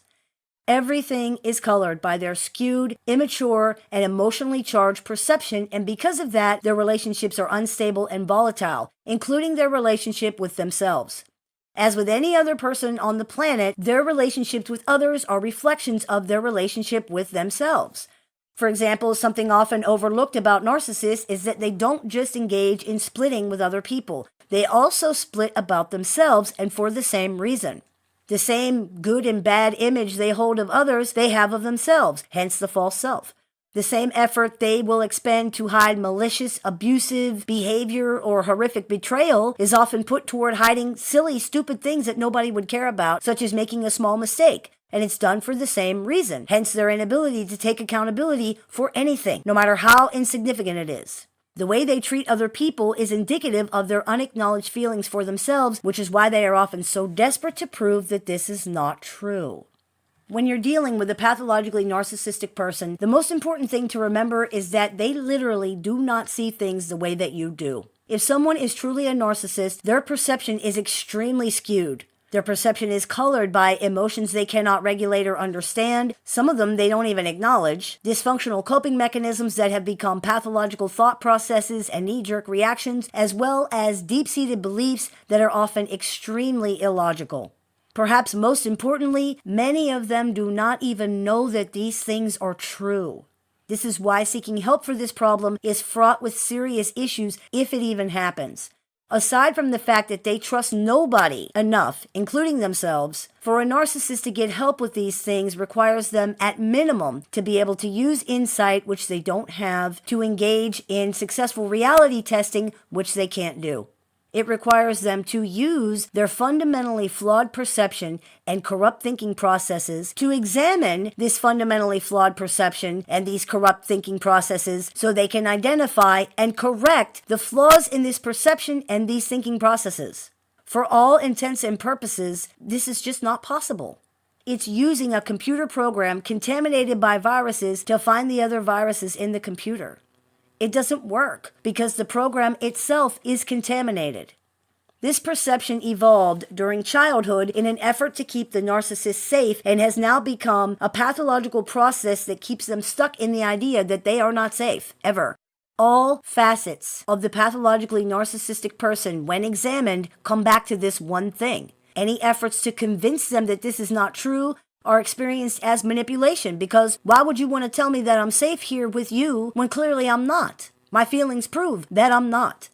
Everything is colored by their skewed, immature, and emotionally charged perception, and because of that, their relationships are unstable and volatile, including their relationship with themselves. As with any other person on the planet, their relationships with others are reflections of their relationship with themselves. For example, something often overlooked about narcissists is that they don't just engage in splitting with other people. They also split about themselves, and for the same reason. The same good and bad image they hold of others, they have of themselves, hence the false self. The same effort they will expend to hide malicious, abusive behavior or horrific betrayal is often put toward hiding silly, stupid things that nobody would care about, such as making a small mistake. And it's done for the same reason, hence their inability to take accountability for anything, no matter how insignificant it is. The way they treat other people is indicative of their unacknowledged feelings for themselves, which is why they are often so desperate to prove that this is not true. When you're dealing with a pathologically narcissistic person, the most important thing to remember is that they literally do not see things the way that you do. If someone is truly a narcissist, their perception is extremely skewed. Their perception is colored by emotions they cannot regulate or understand. Some of them they don't even acknowledge. Dysfunctional coping mechanisms that have become pathological thought processes and knee-jerk reactions, as well as deep-seated beliefs that are often extremely illogical. Perhaps most importantly, many of them do not even know that these things are true. This is why seeking help for this problem is fraught with serious issues if it even happens. Aside from the fact that they trust nobody enough, including themselves, for a narcissist to get help with these things requires them, at minimum, to be able to use insight, which they don't have, to engage in successful reality testing, which they can't do. It requires them to use their fundamentally flawed perception and corrupt thinking processes to examine this fundamentally flawed perception and these corrupt thinking processes so they can identify and correct the flaws in this perception and these thinking processes. For all intents and purposes, this is just not possible. It's using a computer program contaminated by viruses to find the other viruses in the computer. It doesn't work because the program itself is contaminated. This perception evolved during childhood in an effort to keep the narcissist safe and has now become a pathological process that keeps them stuck in the idea that they are not safe, ever. All facets of the pathologically narcissistic person, when examined, come back to this one thing. Any efforts to convince them that this is not true are experienced as manipulation, because why would you want to tell me that I'm safe here with you when clearly I'm not? My feelings prove that I'm not.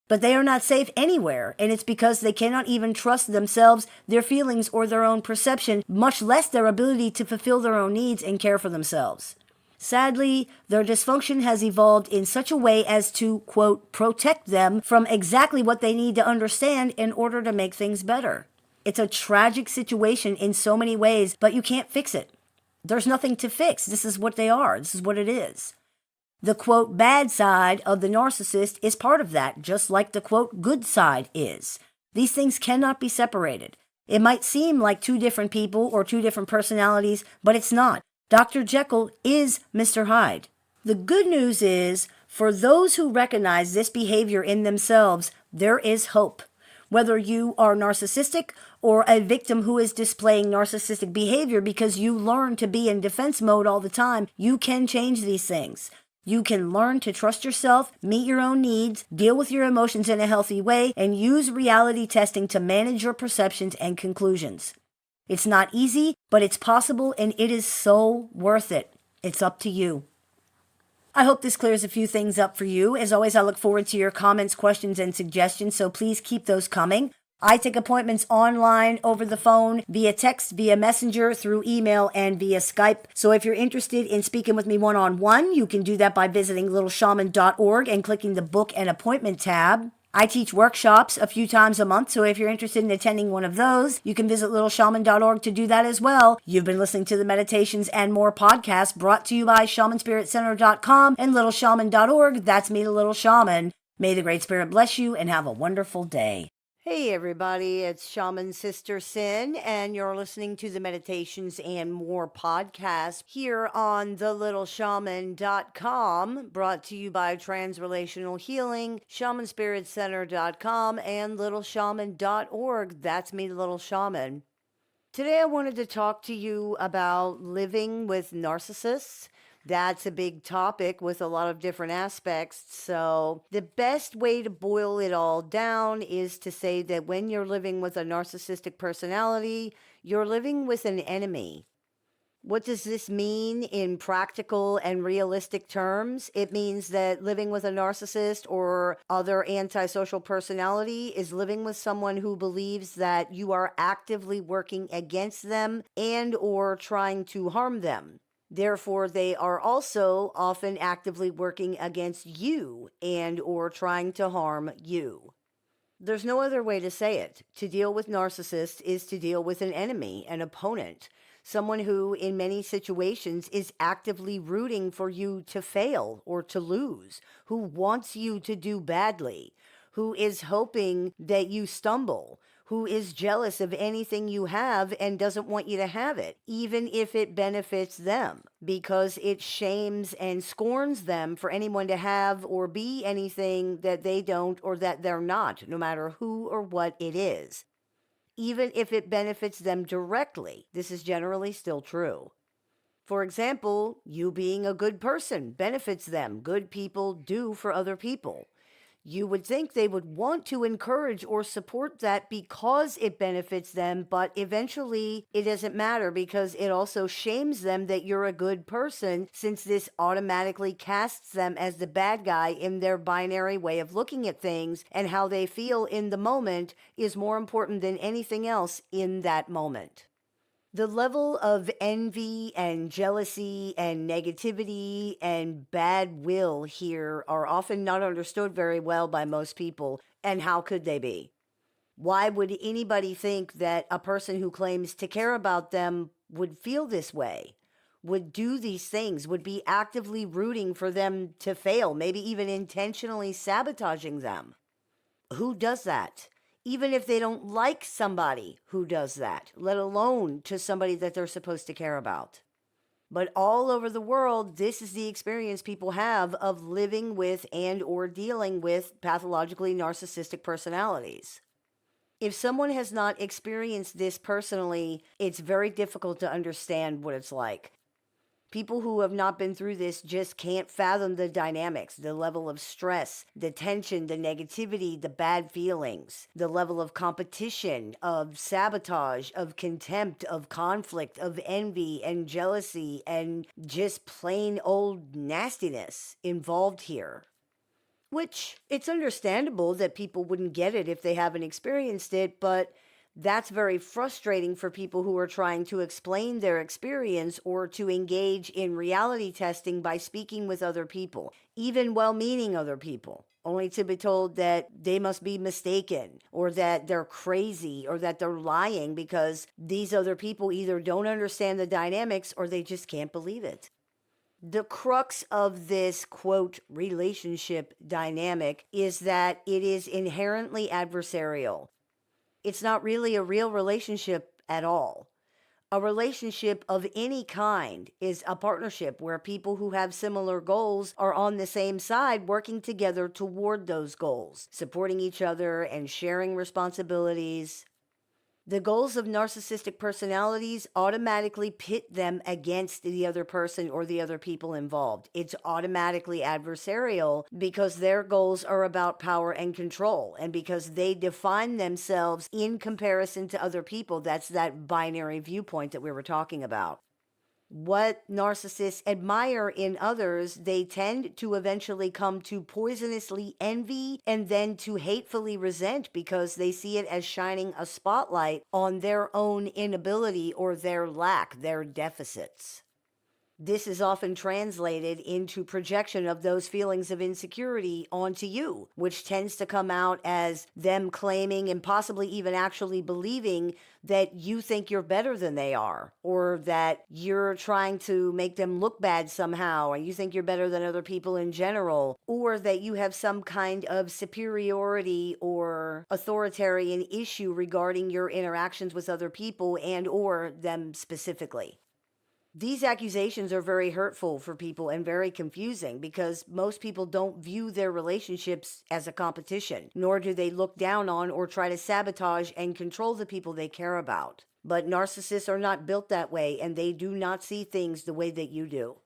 But they are not safe anywhere, and it's because they cannot even trust themselves, their feelings, or their own perception, much less their ability to fulfill their own needs and care for themselves. Sadly, their dysfunction has evolved in such a way as to, quote, protect them from exactly what they need to understand in order to make things better. It's a tragic situation in so many ways, but you can't fix it. There's nothing to fix. This is what they are. This is what it is. The, quote, bad side of the narcissist is part of that, just like the, quote, good side is. These things cannot be separated. It might seem like two different people or two different personalities, but it's not. Dr. Jekyll is Mr. Hyde. The good news is, for those who recognize this behavior in themselves, there is hope. Whether you are narcissistic or a victim who is displaying narcissistic behavior because you learn to be in defense mode all the time, you can change these things. You can learn to trust yourself, meet your own needs, deal with your emotions in a healthy way, and use reality testing to manage your perceptions and conclusions. It's not easy, but it's possible, and it is so worth it. It's up to you. I hope this clears a few things up for you. As always, I look forward to your comments, questions, and suggestions, so please keep those coming. I take appointments online, over the phone, via text, via messenger, through email, and via Skype. So if you're interested in speaking with me one-on-one, you can do that by visiting LittleShaman.org and clicking the Book and Appointment tab. I teach workshops a few times a month, so if you're interested in attending one of those, you can visit LittleShaman.org to do that as well. You've been listening to the Meditations and More podcast brought to you by ShamanSpiritCenter.com and LittleShaman.org. That's me, the Little Shaman. May the Great Spirit bless you and have a wonderful day. Hey everybody, it's Shaman Sister Sin, and you're listening to the Meditations and More podcast here on the LittleShaman.com, brought to you by Transrelational Healing, ShamanSpiritCenter.com, and LittleShaman.org. That's me, the Little Shaman. Today I wanted to talk to you about living with narcissists. That's a big topic with a lot of different aspects. So the best way to boil it all down is to say that when you're living with a narcissistic personality, you're living with an enemy. What does this mean in practical and realistic terms? It means that living with a narcissist or other antisocial personality is living with someone who believes that you are actively working against them and or trying to harm them. Therefore, they are also often actively working against you and or trying to harm you. There's no other way to say it. To deal with narcissists is to deal with an enemy, an opponent, someone who, in many situations, is actively rooting for you to fail or to lose, who wants you to do badly, who is hoping that you stumble, who is jealous of anything you have and doesn't want you to have it, even if it benefits them, because it shames and scorns them for anyone to have or be anything that they don't or that they're not, no matter who or what it is. Even if it benefits them directly, this is generally still true. For example, you being a good person benefits them. Good people do for other people. You would think they would want to encourage or support that because it benefits them, but eventually it doesn't matter because it also shames them that you're a good person, since this automatically casts them as the bad guy in their binary way of looking at things, and how they feel in the moment is more important than anything else in that moment. The level of envy and jealousy and negativity and bad will here are often not understood very well by most people. And how could they be? Why would anybody think that a person who claims to care about them would feel this way, would do these things, would be actively rooting for them to fail, maybe even intentionally sabotaging them? Who does that? Even if they don't like somebody who does that, let alone to somebody that they're supposed to care about. But all over the world, this is the experience people have of living with and or dealing with pathologically narcissistic personalities. If someone has not experienced this personally, it's very difficult to understand what it's like. People who have not been through this just can't fathom the dynamics, the level of stress, the tension, the negativity, the bad feelings, the level of competition, of sabotage, of contempt, of conflict, of envy and jealousy, and just plain old nastiness involved here. Which, it's understandable that people wouldn't get it if they haven't experienced it, but that's very frustrating for people who are trying to explain their experience or to engage in reality testing by speaking with other people, even well-meaning other people, only to be told that they must be mistaken or that they're crazy or that they're lying because these other people either don't understand the dynamics or they just can't believe it. The crux of this, quote, relationship dynamic is that it is inherently adversarial. It's not really a real relationship at all. A relationship of any kind is a partnership where people who have similar goals are on the same side working together toward those goals, supporting each other and sharing responsibilities. The goals of narcissistic personalities automatically pit them against the other person or the other people involved. It's automatically adversarial because their goals are about power and control, and because they define themselves in comparison to other people. That's that binary viewpoint that we were talking about. What narcissists admire in others, they tend to eventually come to poisonously envy and then to hatefully resent because they see it as shining a spotlight on their own inability or their lack, their deficits. This is often translated into projection of those feelings of insecurity onto you, which tends to come out as them claiming and possibly even actually believing that you think you're better than they are, or that you're trying to make them look bad somehow, or you think you're better than other people in general, or that you have some kind of superiority or authoritarian issue regarding your interactions with other people and or them specifically. These accusations are very hurtful for people and very confusing because most people don't view their relationships as a competition, nor do they look down on or try to sabotage and control the people they care about. But narcissists are not built that way, and they do not see things the way that you do.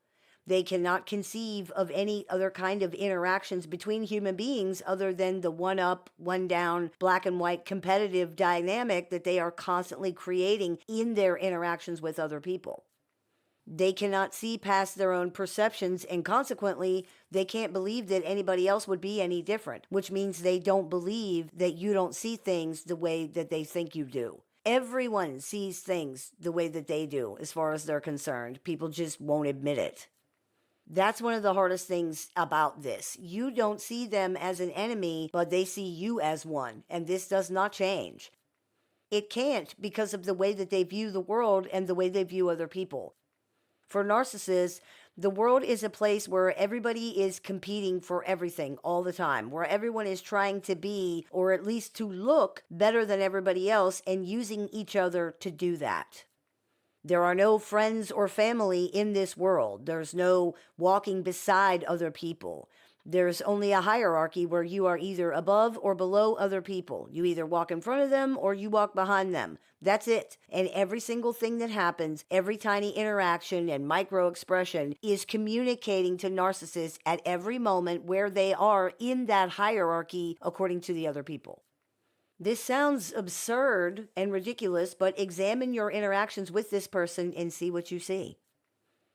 They cannot conceive of any other kind of interactions between human beings other than the one up, one down, black and white competitive dynamic that they are constantly creating in their interactions with other people. They cannot see past their own perceptions, and consequently, they can't believe that anybody else would be any different, which means they don't believe that you don't see things the way that they think you do. Everyone sees things the way that they do, as far as they're concerned. People just won't admit it. That's one of the hardest things about this. You don't see them as an enemy, but they see you as one, and this does not change. It can't because of the way that they view the world and the way they view other people. For narcissists, the world is a place where everybody is competing for everything all the time, where everyone is trying to be, or at least to look, better than everybody else and using each other to do that. There are no friends or family in this world. There's no walking beside other people. There's only a hierarchy where you are either above or below other people. You either walk in front of them or you walk behind them. That's it. And every single thing that happens, every tiny interaction and micro expression is communicating to narcissists at every moment where they are in that hierarchy according to the other people. This sounds absurd and ridiculous, but examine your interactions with this person and see what you see.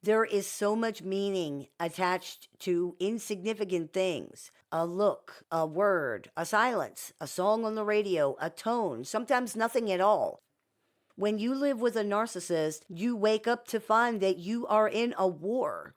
There is so much meaning attached to insignificant things. A look, a word, a silence, a song on the radio, a tone, sometimes nothing at all. When you live with a narcissist, you wake up to find that you are in a war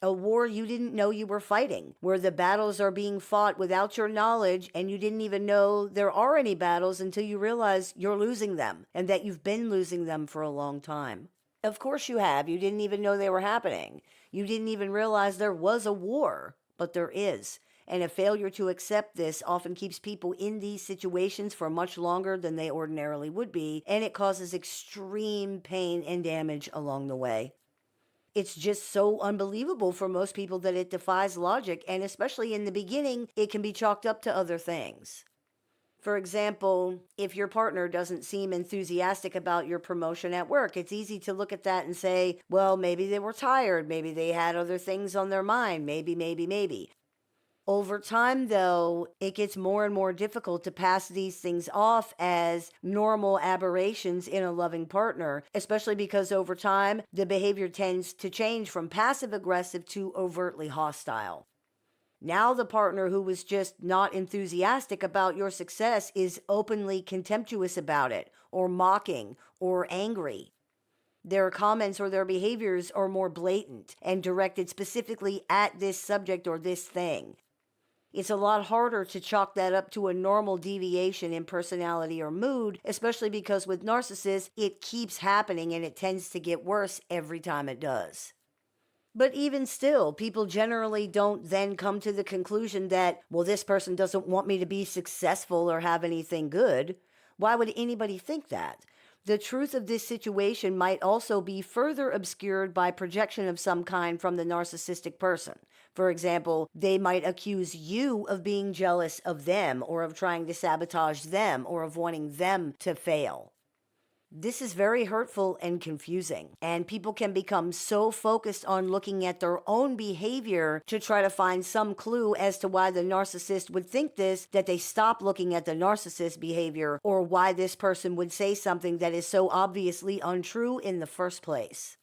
you didn't know you were fighting, where the battles are being fought without your knowledge, and you didn't even know there are any battles until you realize you're losing them and that you've been losing them for a long time. Of course you have. You didn't even know they were happening. You didn't even realize there was a war, but there is. And a failure to accept this often keeps people in these situations for much longer than they ordinarily would be, and it causes extreme pain and damage along the way. It's just so unbelievable for most people that it defies logic, and especially in the beginning, it can be chalked up to other things. For example, if your partner doesn't seem enthusiastic about your promotion at work, it's easy to look at that and say, well, maybe they were tired, maybe they had other things on their mind, maybe. Over time, though, it gets more and more difficult to pass these things off as normal aberrations in a loving partner, especially because over time, the behavior tends to change from passive-aggressive to overtly hostile. Now the partner who was just not enthusiastic about your success is openly contemptuous about it, or mocking, or angry. Their comments or their behaviors are more blatant and directed specifically at this subject or this thing. It's a lot harder to chalk that up to a normal deviation in personality or mood, especially because with narcissists, it keeps happening and it tends to get worse every time it does. But even still, people generally don't then come to the conclusion that, well, this person doesn't want me to be successful or have anything good. Why would anybody think that? The truth of this situation might also be further obscured by projection of some kind from the narcissistic person. For example, they might accuse you of being jealous of them, or of trying to sabotage them, or of wanting them to fail. This is very hurtful and confusing, and people can become so focused on looking at their own behavior to try to find some clue as to why the narcissist would think this, that they stop looking at the narcissist's behavior, or why this person would say something that is so obviously untrue in the first place.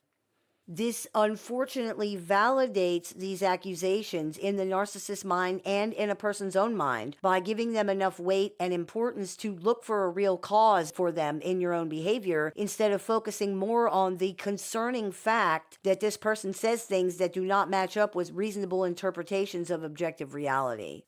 This unfortunately validates these accusations in the narcissist's mind and in a person's own mind by giving them enough weight and importance to look for a real cause for them in your own behavior, instead of focusing more on the concerning fact that this person says things that do not match up with reasonable interpretations of objective reality.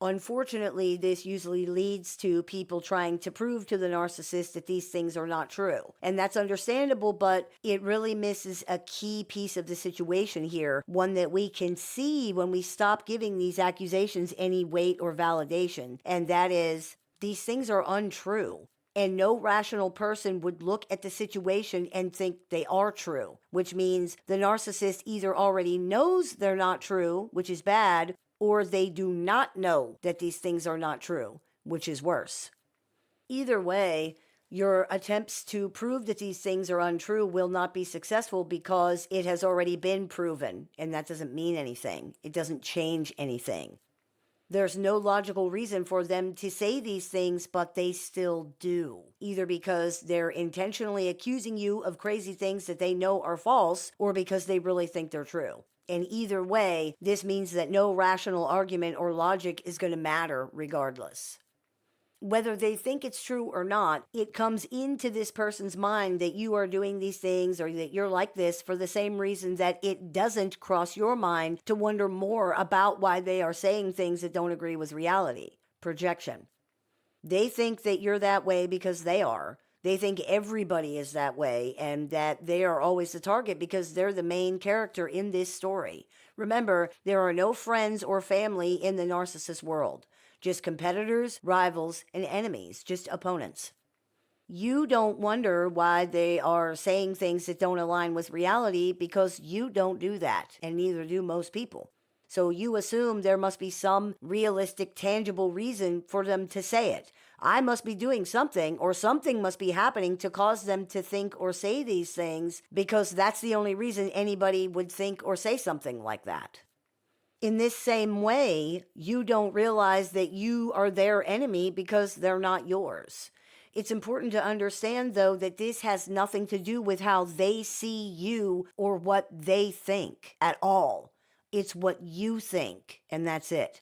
Unfortunately, this usually leads to people trying to prove to the narcissist that these things are not true. And that's understandable, but it really misses a key piece of the situation here, one that we can see when we stop giving these accusations any weight or validation. And that is, these things are untrue. And no rational person would look at the situation and think they are true, which means the narcissist either already knows they're not true, which is bad, or they do not know that these things are not true, which is worse. Either way, your attempts to prove that these things are untrue will not be successful because it has already been proven, and that doesn't mean anything. It doesn't change anything. There's no logical reason for them to say these things, but they still do, either because they're intentionally accusing you of crazy things that they know are false, or because they really think they're true. And either way, this means that no rational argument or logic is going to matter regardless. Whether they think it's true or not, it comes into this person's mind that you are doing these things or that you're like this for the same reason that it doesn't cross your mind to wonder more about why they are saying things that don't agree with reality. Projection. They think that you're that way because they are. They think everybody is that way and that they are always the target because they're the main character in this story. Remember, there are no friends or family in the narcissist world. Just competitors, rivals, and enemies, just opponents. You don't wonder why they are saying things that don't align with reality because you don't do that, and neither do most people. So you assume there must be some realistic, tangible reason for them to say it. I must be doing something, or something must be happening to cause them to think or say these things, because that's the only reason anybody would think or say something like that. In this same way, you don't realize that you are their enemy because they're not yours. It's important to understand, though, that this has nothing to do with how they see you or what they think at all. It's what you think, and that's it.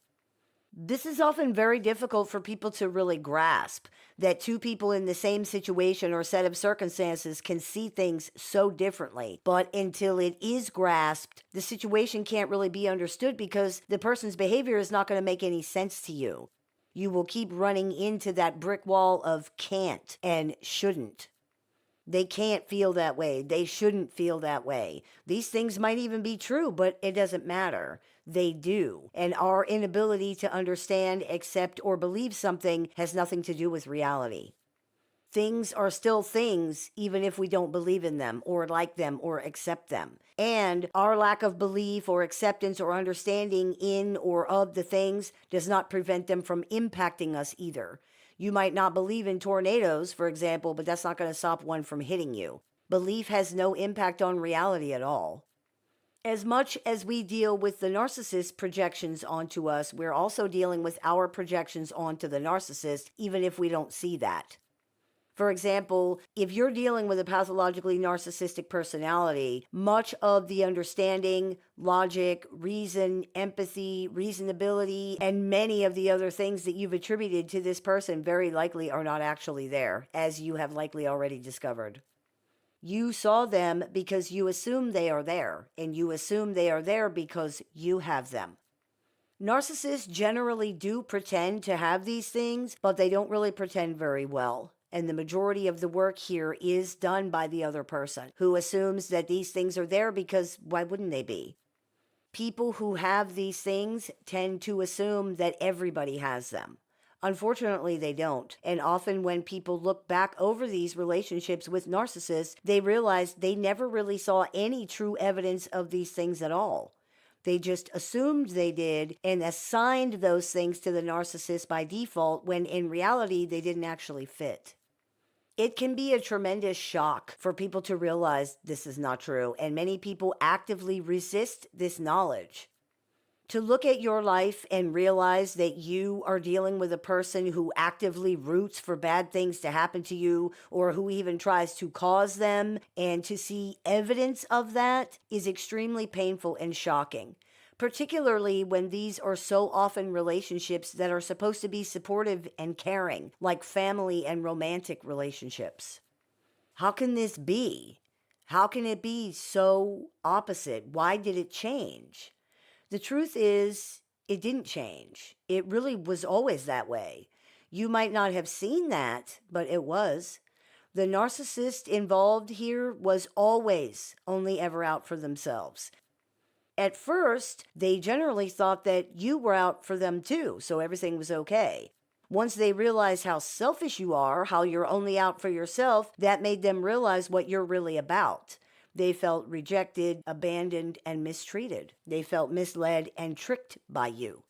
This is often very difficult for people to really grasp that two people in the same situation or set of circumstances can see things so differently. But until it is grasped, the situation can't really be understood because the person's behavior is not going to make any sense to you. You will keep running into that brick wall of can't and shouldn't. They can't feel that way. They shouldn't feel that way. These things might even be true, but it doesn't matter. They do. And our inability to understand, accept, or believe something has nothing to do with reality. Things are still things, even if we don't believe in them, or like them, or accept them. And our lack of belief, or acceptance, or understanding in or of the things does not prevent them from impacting us either. You might not believe in tornadoes, for example, but that's not going to stop one from hitting you. Belief has no impact on reality at all. As much as we deal with the narcissist's projections onto us, we're also dealing with our projections onto the narcissist, even if we don't see that. For example, if you're dealing with a pathologically narcissistic personality, much of the understanding, logic, reason, empathy, reasonability, and many of the other things that you've attributed to this person very likely are not actually there, as you have likely already discovered. You saw them because you assume they are there, and you assume they are there because you have them. Narcissists generally do pretend to have these things, but they don't really pretend very well. And the majority of the work here is done by the other person, who assumes that these things are there because why wouldn't they be? People who have these things tend to assume that everybody has them. Unfortunately, they don't. And often when people look back over these relationships with narcissists, they realize they never really saw any true evidence of these things at all. They just assumed they did and assigned those things to the narcissist by default when in reality they didn't actually fit. It can be a tremendous shock for people to realize this is not true, and many people actively resist this knowledge. To look at your life and realize that you are dealing with a person who actively roots for bad things to happen to you or who even tries to cause them, and to see evidence of that is extremely painful and shocking, particularly when these are so often relationships that are supposed to be supportive and caring, like family and romantic relationships. How can this be? How can it be so opposite? Why did it change? The truth is, it didn't change. It really was always that way. You might not have seen that, but it was. The narcissist involved here was always only ever out for themselves. At first, they generally thought that you were out for them too, so everything was okay. Once they realized how selfish you are, how you're only out for yourself, that made them realize what you're really about. They felt rejected, abandoned, and mistreated. They felt misled and tricked by you.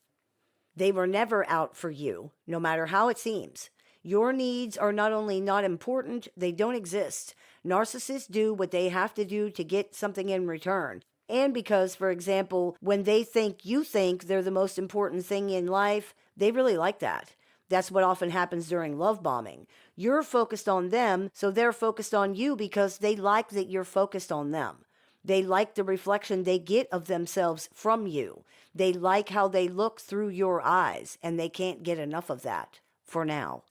They were never out for you, no matter how it seems. Your needs are not only not important, they don't exist. Narcissists do what they have to do to get something in return. And because, for example, when they think you think they're the most important thing in life, they really like that. That's what often happens during love bombing. You're focused on them, so they're focused on you because they like that you're focused on them. They like the reflection they get of themselves from you. They like how they look through your eyes, and they can't get enough of that, for now.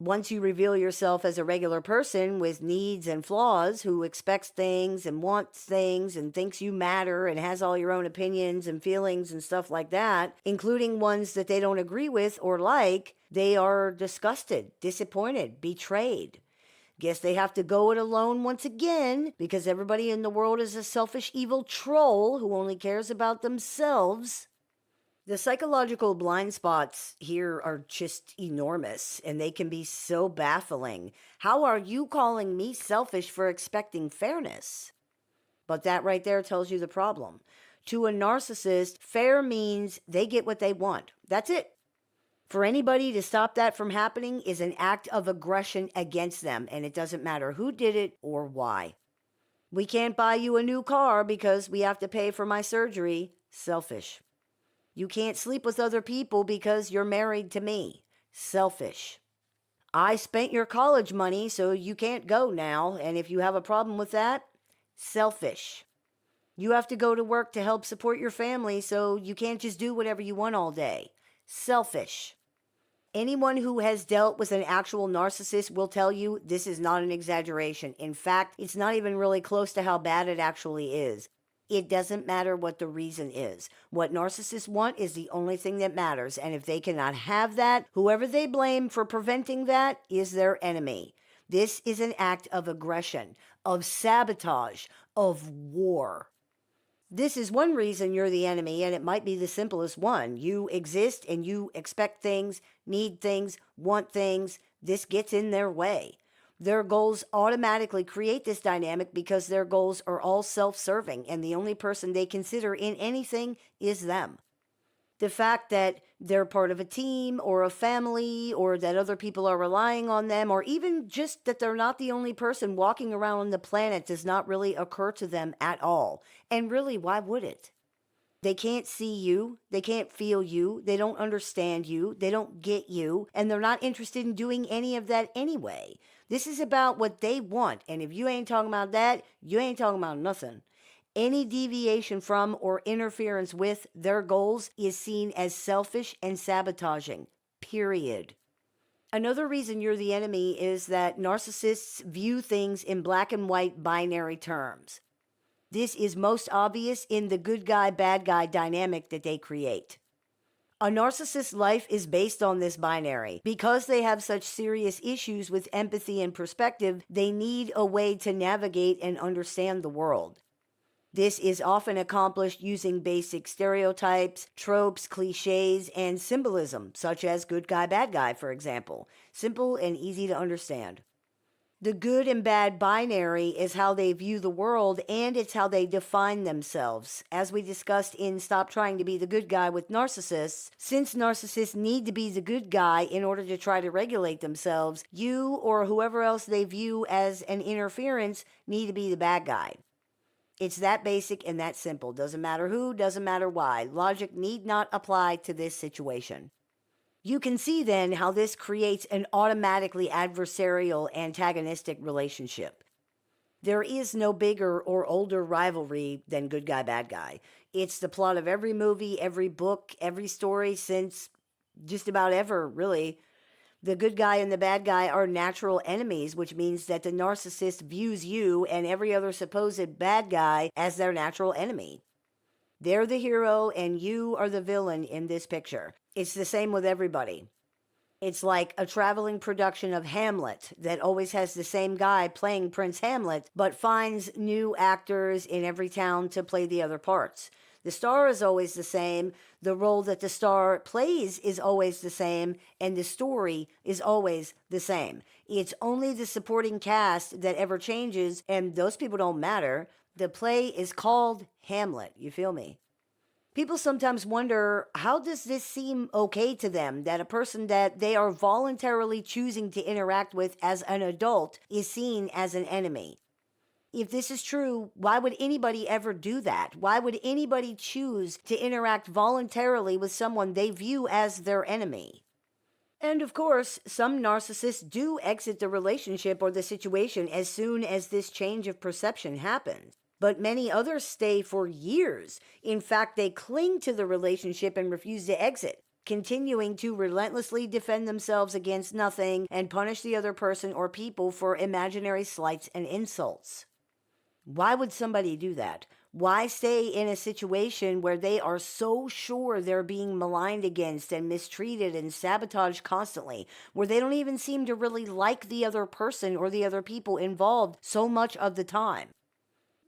Once you reveal yourself as a regular person with needs and flaws who expects things and wants things and thinks you matter and has all your own opinions and feelings and stuff like that, including ones that they don't agree with or like, they are disgusted, disappointed, betrayed. Guess they have to go it alone once again because everybody in the world is a selfish, evil troll who only cares about themselves. The psychological blind spots here are just enormous, and they can be so baffling. How are you calling me selfish for expecting fairness? But that right there tells you the problem. To a narcissist, fair means they get what they want. That's it. For anybody to stop that from happening is an act of aggression against them, and it doesn't matter who did it or why. We can't buy you a new car because we have to pay for my surgery. Selfish. You can't sleep with other people because you're married to me. Selfish. I spent your college money, so you can't go now, and if you have a problem with that, selfish. You have to go to work to help support your family, so you can't just do whatever you want all day. selfish. Anyone who has dealt with an actual narcissist will tell you this is not an exaggeration. In fact, it's not even really close to how bad it actually is. It doesn't matter what the reason is. What narcissists want is the only thing that matters, and if they cannot have that, whoever they blame for preventing that is their enemy. This is an act of aggression, of sabotage, of war. This is one reason you're the enemy, and it might be the simplest one. You exist and you expect things, need things, want things. This gets in their way. Their goals automatically create this dynamic because their goals are all self-serving, and the only person they consider in anything is them. The fact that they're part of a team or a family, or that other people are relying on them, or even just that they're not the only person walking around on the planet does not really occur to them at all. And really, why would it? They can't see you, they can't feel you, they don't understand you, they don't get you, and they're not interested in doing any of that anyway. This is about what they want, and if you ain't talking about that, you ain't talking about nothing. Any deviation from or interference with their goals is seen as selfish and sabotaging, period. Another reason you're the enemy is that narcissists view things in black and white binary terms. This is most obvious in the good guy, bad guy dynamic that they create. A narcissist's life is based on this binary. Because they have such serious issues with empathy and perspective, they need a way to navigate and understand the world. This is often accomplished using basic stereotypes, tropes, cliches, and symbolism, such as good guy, bad guy, for example. Simple and easy to understand. The good and bad binary is how they view the world, and it's how they define themselves. As we discussed in Stop Trying to Be the Good Guy with Narcissists, since narcissists need to be the good guy in order to try to regulate themselves, you or whoever else they view as an interference need to be the bad guy. It's that basic and that simple. Doesn't matter who, doesn't matter why. Logic need not apply to this situation. You can see then how this creates an automatically adversarial, antagonistic relationship. There is no bigger or older rivalry than good guy, bad guy. It's the plot of every movie, every book, every story since just about ever, really. The good guy and the bad guy are natural enemies, which means that the narcissist views you and every other supposed bad guy as their natural enemy. They're the hero and you are the villain in this picture. It's the same with everybody. It's like a traveling production of Hamlet that always has the same guy playing Prince Hamlet, but finds new actors in every town to play the other parts. The star is always the same, the role that the star plays is always the same, and the story is always the same. It's only the supporting cast that ever changes, and those people don't matter. The play is called Hamlet, you feel me? People sometimes wonder, how does this seem okay to them, that a person that they are voluntarily choosing to interact with as an adult is seen as an enemy? If this is true, why would anybody ever do that? Why would anybody choose to interact voluntarily with someone they view as their enemy? And of course, some narcissists do exit the relationship or the situation as soon as this change of perception happens. But many others stay for years. In fact, they cling to the relationship and refuse to exit, continuing to relentlessly defend themselves against nothing and punish the other person or people for imaginary slights and insults. Why would somebody do that? Why stay in a situation where they are so sure they're being maligned against and mistreated and sabotaged constantly, where they don't even seem to really like the other person or the other people involved so much of the time?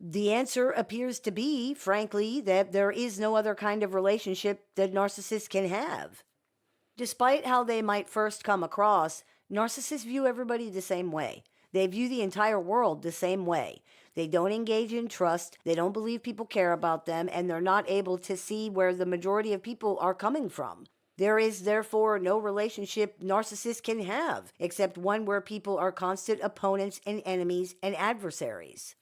The answer appears to be, frankly, that there is no other kind of relationship that narcissists can have. Despite how they might first come across, narcissists view everybody the same way. They view the entire world the same way. They don't engage in trust, they don't believe people care about them, and they're not able to see where the majority of people are coming from. There is therefore no relationship narcissists can have, except one where people are constant opponents and enemies and adversaries.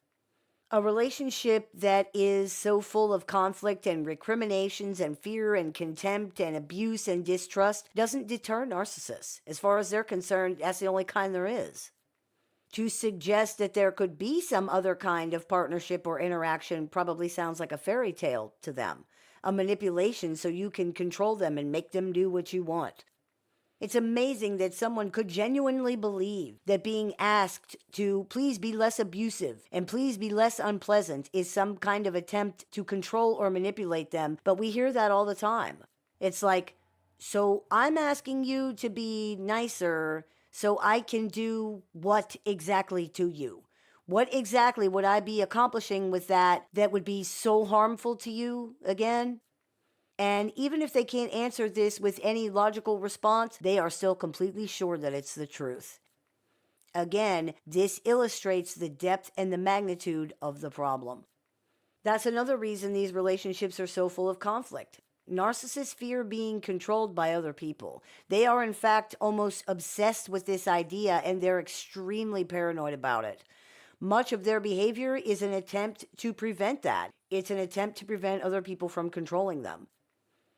A relationship that is so full of conflict and recriminations and fear and contempt and abuse and distrust doesn't deter narcissists. As far as they're concerned, that's the only kind there is. To suggest that there could be some other kind of partnership or interaction probably sounds like a fairy tale to them. a manipulation so you can control them and make them do what you want. It's amazing that someone could genuinely believe that being asked to please be less abusive and please be less unpleasant is some kind of attempt to control or manipulate them, but we hear that all the time. It's like, so I'm asking you to be nicer so I can do what exactly to you? What exactly would I be accomplishing with that would be so harmful to you again? And even if they can't answer this with any logical response, they are still completely sure that it's the truth. Again, this illustrates the depth and the magnitude of the problem. That's another reason these relationships are so full of conflict. Narcissists fear being controlled by other people. They are, in fact, almost obsessed with this idea, and they're extremely paranoid about it. Much of their behavior is an attempt to prevent that. It's an attempt to prevent other people from controlling them.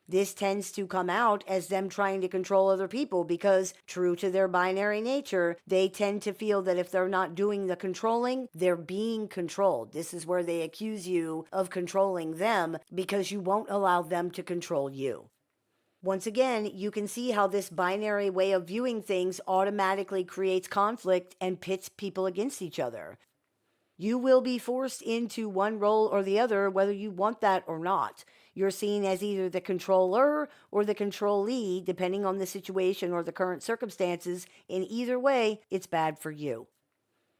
This tends to come out as them trying to control other people because, true to their binary nature, they tend to feel that if they're not doing the controlling, they're being controlled. This is where they accuse you of controlling them because you won't allow them to control you. Once again, you can see how this binary way of viewing things automatically creates conflict and pits people against each other. You will be forced into one role or the other, whether you want that or not. You're seen as either the controller or the controllee, depending on the situation or the current circumstances. In either way, it's bad for you.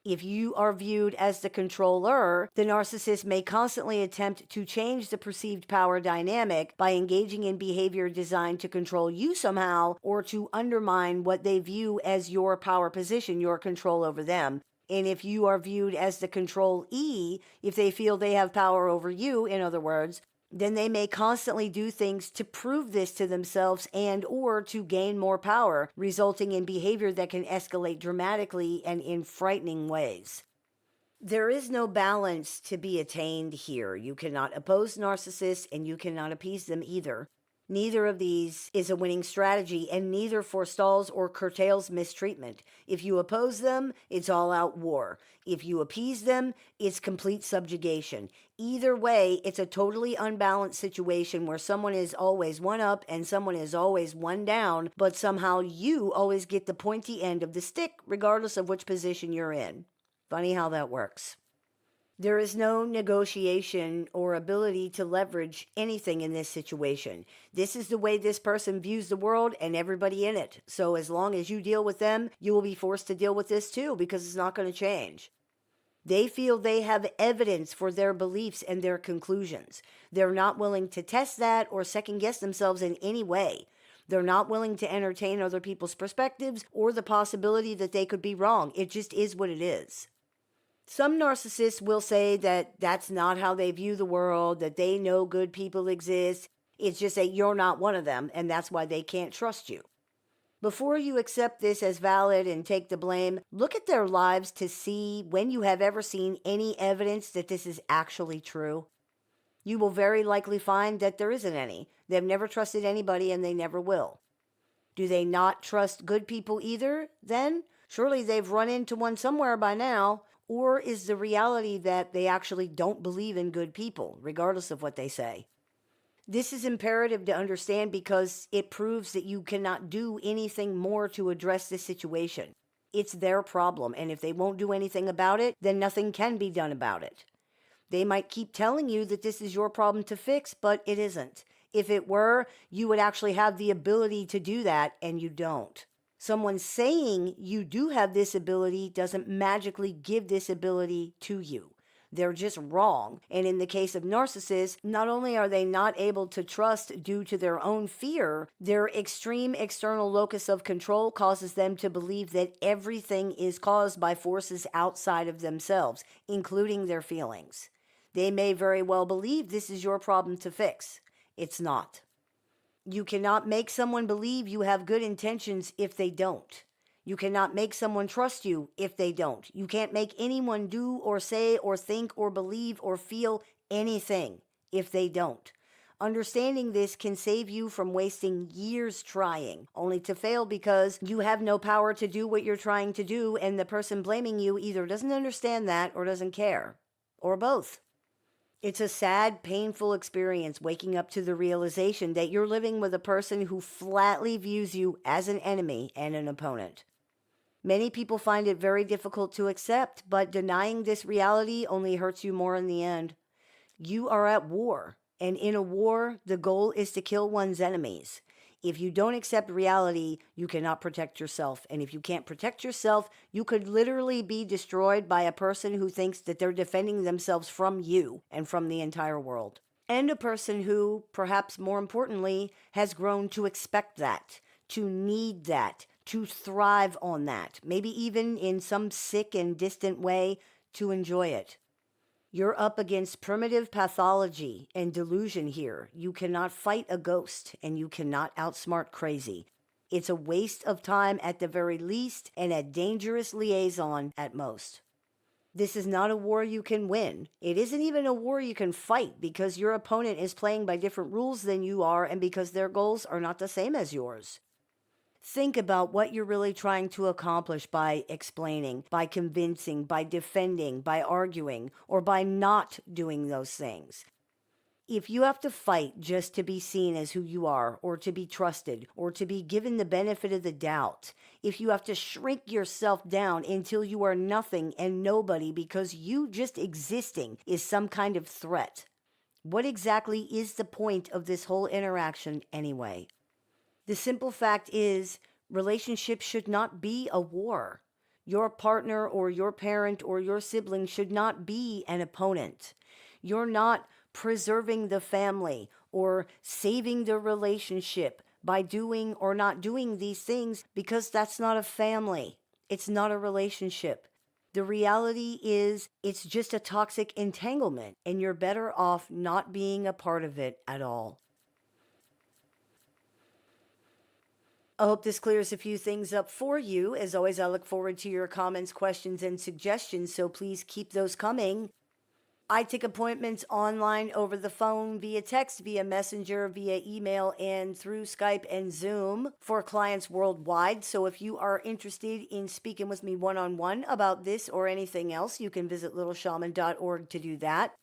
If you are viewed as the controller, the narcissist may constantly attempt to change the perceived power dynamic by engaging in behavior designed to control you somehow or to undermine what they view as your power position, your control over them. And if you are viewed as the controlee, if they feel they have power over you, in other words, then they may constantly do things to prove this to themselves and or to gain more power, resulting in behavior that can escalate dramatically and in frightening ways. There is no balance to be attained here. You cannot oppose narcissists and you cannot appease them either. Neither of these is a winning strategy, and neither forestalls or curtails mistreatment. If you oppose them, it's all-out war. If you appease them, it's complete subjugation. Either way, it's a totally unbalanced situation where someone is always one up and someone is always one down, but somehow you always get the pointy end of the stick, regardless of which position you're in. Funny how that works. There is no negotiation or ability to leverage anything in this situation. This is the way this person views the world and everybody in it. So as long as you deal with them, you will be forced to deal with this too, because it's not going to change. They feel they have evidence for their beliefs and their conclusions. They're not willing to test that or second guess themselves in any way. They're not willing to entertain other people's perspectives or the possibility that they could be wrong. It just is what it is. Some narcissists will say that that's not how they view the world, that they know good people exist. It's just that you're not one of them, and that's why they can't trust you. Before you accept this as valid and take the blame, look at their lives to see when you have ever seen any evidence that this is actually true. You will very likely find that there isn't any. They've never trusted anybody, and they never will. Do they not trust good people either, then? Surely they've run into one somewhere by now. Or is the reality that they actually don't believe in good people, regardless of what they say? This is imperative to understand because it proves that you cannot do anything more to address this situation. It's their problem, and if they won't do anything about it, then nothing can be done about it. They might keep telling you that this is your problem to fix, but it isn't. If it were, you would actually have the ability to do that, and you don't. Someone saying you do have this ability doesn't magically give this ability to you. They're just wrong. And in the case of narcissists, not only are they not able to trust due to their own fear, their extreme external locus of control causes them to believe that everything is caused by forces outside of themselves, including their feelings. They may very well believe this is your problem to fix. It's not. You cannot make someone believe you have good intentions if they don't. You cannot make someone trust you if they don't. You can't make anyone do or say or think or believe or feel anything if they don't. Understanding this can save you from wasting years trying, only to fail because you have no power to do what you're trying to do, and the person blaming you either doesn't understand that or doesn't care, or both. It's a sad, painful experience waking up to the realization that you're living with a person who flatly views you as an enemy and an opponent. Many people find it very difficult to accept, but denying this reality only hurts you more in the end. You are at war, and in a war, the goal is to kill one's enemies. If you don't accept reality, you cannot protect yourself. And if you can't protect yourself, you could literally be destroyed by a person who thinks that they're defending themselves from you and from the entire world. And a person who, perhaps more importantly, has grown to expect that, to need that, to thrive on that, maybe even in some sick and distant way to enjoy it. You're up against primitive pathology and delusion here. You cannot fight a ghost, and you cannot outsmart crazy. It's a waste of time at the very least, and a dangerous liaison at most. This is not a war you can win. It isn't even a war you can fight, because your opponent is playing by different rules than you are, and because their goals are not the same as yours. Think about what you're really trying to accomplish by explaining, by convincing, by defending, by arguing, or by not doing those things. If you have to fight just to be seen as who you are, or to be trusted, or to be given the benefit of the doubt, if you have to shrink yourself down until you are nothing and nobody because you just existing is some kind of threat, what exactly is the point of this whole interaction anyway? The simple fact is, relationships should not be a war. Your partner or your parent or your sibling should not be an opponent. You're not preserving the family or saving the relationship by doing or not doing these things, because that's not a family. It's not a relationship. The reality is it's just a toxic entanglement, and you're better off not being a part of it at all. I hope this clears a few things up for you. As always, I look forward to your comments, questions, and suggestions, so please keep those coming. I take appointments online, over the phone, via text, via messenger, via email, and through Skype and Zoom for clients worldwide. So if you are interested in speaking with me one-on-one about this or anything else, you can visit LittleShaman.org to do that.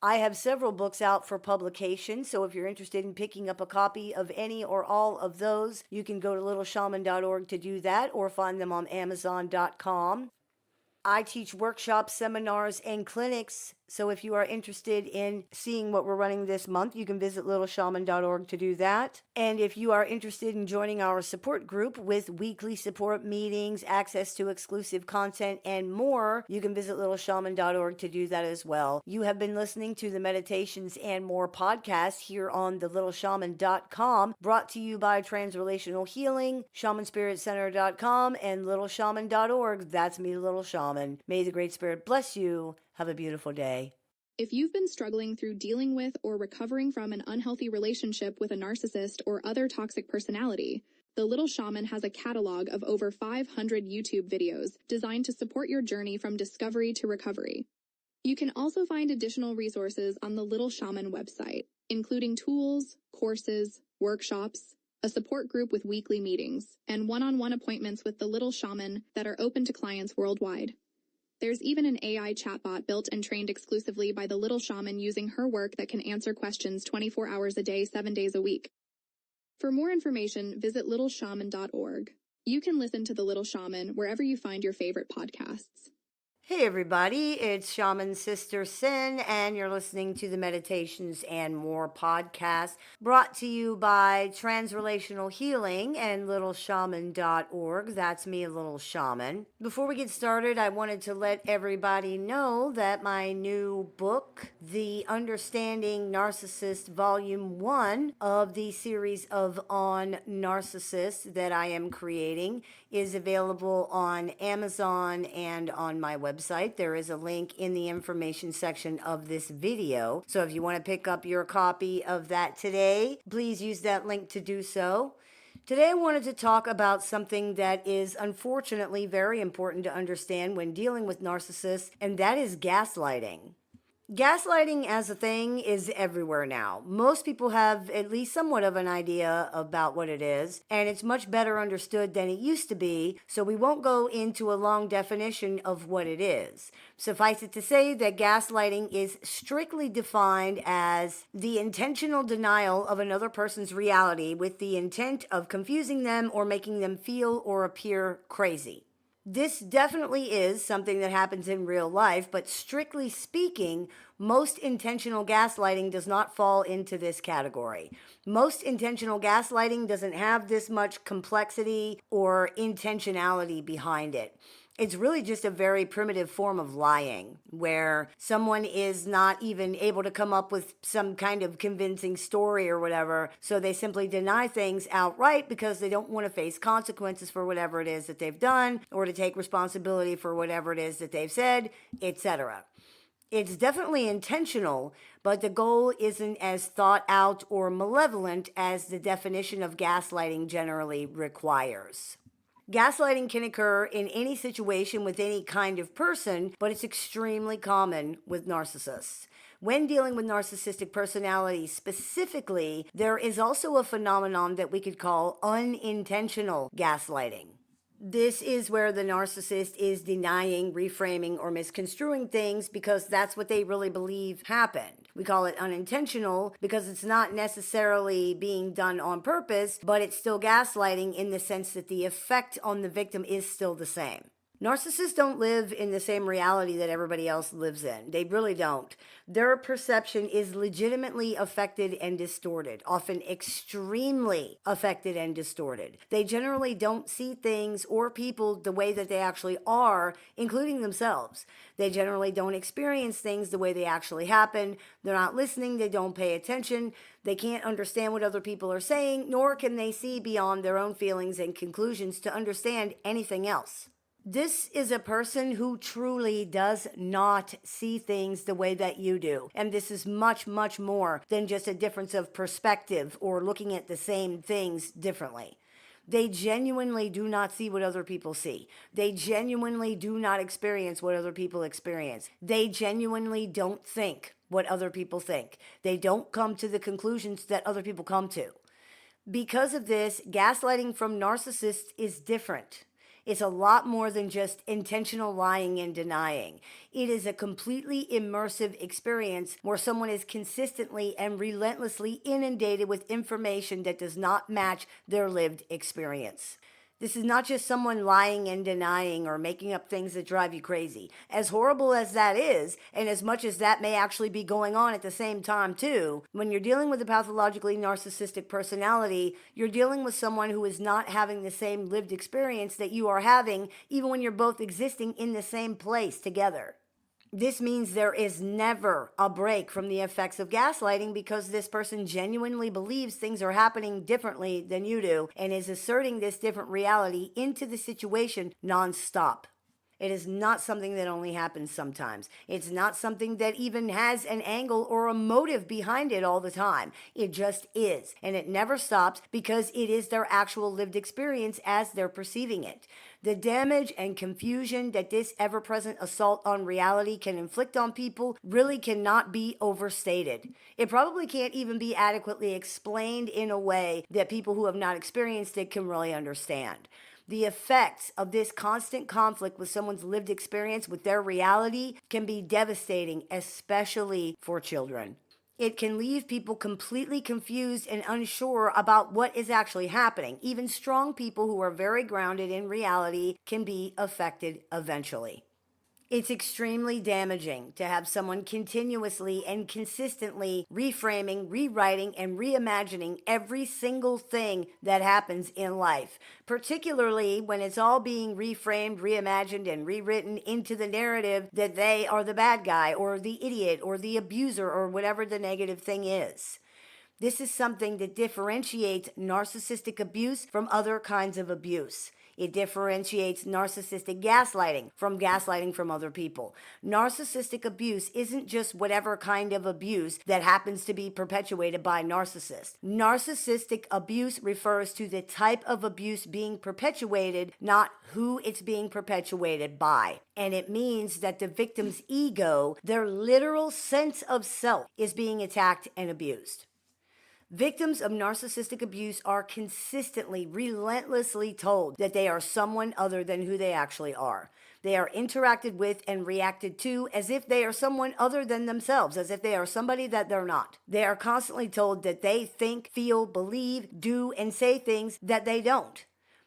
I have several books out for publication, so if you're interested in picking up a copy of any or all of those, you can go to LittleShaman.org to do that, or find them on Amazon.com. I teach workshops, seminars, and clinics, so if you are interested in seeing what we're running this month, you can visit LittleShaman.org to do that. And if you are interested in joining our support group with weekly support meetings, access to exclusive content, and more, you can visit LittleShaman.org to do that as well. You have been listening to the Meditations and More podcast here on the LittleShaman.com, brought to you by Transrelational Healing, ShamanSpiritCenter.com, and LittleShaman.org. That's me, Little Shaman. May the Great Spirit bless you. Have a beautiful day. If you've been struggling through dealing with or recovering from an unhealthy relationship with a narcissist or other toxic personality, the Little Shaman has a catalog of over 500 YouTube videos designed to support your journey from discovery to recovery. You can also find additional resources on the Little Shaman website, including tools, courses, workshops, a support group with weekly meetings, and one-on-one appointments with the Little Shaman that are open to clients worldwide. There's even an AI chatbot built and trained exclusively by the Little Shaman using her work that can answer questions 24 hours a day, 7 days a week. For more information, visit LittleShaman.org. You can listen to The Little Shaman wherever you find your favorite podcasts. Hey everybody, it's Shaman Sister Sin, and you're listening to the Meditations and More podcast, brought to you by Transrelational Healing and LittleShaman.org. That's me, Little Shaman. Before we get started, I wanted to let everybody know that my new book, The Understanding Narcissist Volume 1 of the series of On Narcissists that I am creating, is available on Amazon and on my website. There is a link in the information section of this video. So if you want to pick up your copy of that today, please use that link to do so. Today I wanted to talk about something that is unfortunately very important to understand when dealing with narcissists, and that is gaslighting. Gaslighting as a thing is everywhere now. Most people have at least somewhat of an idea about what it is, and it's much better understood than it used to be, so we won't go into a long definition of what it is. Suffice it to say that gaslighting is strictly defined as the intentional denial of another person's reality with the intent of confusing them or making them feel or appear crazy. This definitely is something that happens in real life, but strictly speaking, most intentional gaslighting does not fall into this category. Most intentional gaslighting doesn't have this much complexity or intentionality behind it. It's really just a very primitive form of lying where someone is not even able to come up with some kind of convincing story or whatever. So they simply deny things outright because they don't want to face consequences for whatever it is that they've done or to take responsibility for whatever it is that they've said, etc. It's definitely intentional, but the goal isn't as thought out or malevolent as the definition of gaslighting generally requires. Gaslighting can occur in any situation with any kind of person, but it's extremely common with narcissists. When dealing with narcissistic personalities specifically, there is also a phenomenon that we could call unintentional gaslighting. This is where the narcissist is denying, reframing, or misconstruing things because that's what they really believe happened. We call it unintentional because it's not necessarily being done on purpose, but it's still gaslighting in the sense that the effect on the victim is still the same. Narcissists don't live in the same reality that everybody else lives in. They really don't. Their perception is legitimately affected and distorted, often extremely affected and distorted. They generally don't see things or people the way that they actually are, including themselves. They generally don't experience things the way they actually happen. They're not listening. They don't pay attention. They can't understand what other people are saying, nor can they see beyond their own feelings and conclusions to understand anything else. This is a person who truly does not see things the way that you do. And this is much, much more than just a difference of perspective or looking at the same things differently. They genuinely do not see what other people see. They genuinely do not experience what other people experience. They genuinely don't think what other people think. They don't come to the conclusions that other people come to. Because of this, gaslighting from narcissists is different. It's a lot more than just intentional lying and denying. It is a completely immersive experience where someone is consistently and relentlessly inundated with information that does not match their lived experience. This is not just someone lying and denying or making up things that drive you crazy. As horrible as that is, and as much as that may actually be going on at the same time too, when you're dealing with a pathologically narcissistic personality, you're dealing with someone who is not having the same lived experience that you are having, even when you're both existing in the same place together. This means there is never a break from the effects of gaslighting because this person genuinely believes things are happening differently than you do and is asserting this different reality into the situation nonstop. It is not something that only happens sometimes. It's not something that even has an angle or a motive behind it all the time. It just is. And it never stops because it is their actual lived experience as they're perceiving it. The damage and confusion that this ever-present assault on reality can inflict on people really cannot be overstated. It probably can't even be adequately explained in a way that people who have not experienced it can really understand. The effects of this constant conflict with someone's lived experience with their reality can be devastating, especially for children. It can leave people completely confused and unsure about what is actually happening. Even strong people who are very grounded in reality can be affected eventually. It's extremely damaging to have someone continuously and consistently reframing, rewriting, and reimagining every single thing that happens in life, particularly when it's all being reframed, reimagined, and rewritten into the narrative that they are the bad guy or the idiot or the abuser or whatever the negative thing is. This is something that differentiates narcissistic abuse from other kinds of abuse. It differentiates narcissistic gaslighting from gaslighting from other people. Narcissistic abuse isn't just whatever kind of abuse that happens to be perpetuated by narcissists. Narcissistic abuse refers to the type of abuse being perpetuated, not who it's being perpetuated by. And it means that the victim's ego, their literal sense of self, is being attacked and abused. Victims of narcissistic abuse are consistently, relentlessly told that they are someone other than who they actually are. They are interacted with and reacted to as if they are someone other than themselves, as if they are somebody that they're not. They are constantly told that they think, feel, believe, do, and say things that they don't.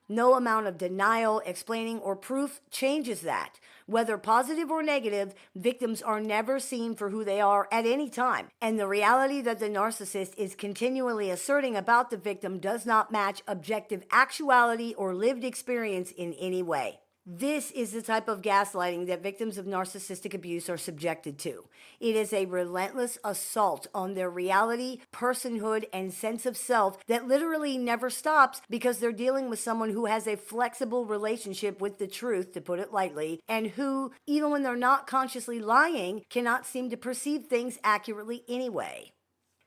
No amount of denial, explaining, or proof changes that. Whether positive or negative, victims are never seen for who they are at any time. And the reality that the narcissist is continually asserting about the victim does not match objective actuality or lived experience in any way. This is the type of gaslighting that victims of narcissistic abuse are subjected to. It is a relentless assault on their reality, personhood, and sense of self that literally never stops because they're dealing with someone who has a flexible relationship with the truth, to put it lightly, and who, even when they're not consciously lying, cannot seem to perceive things accurately anyway.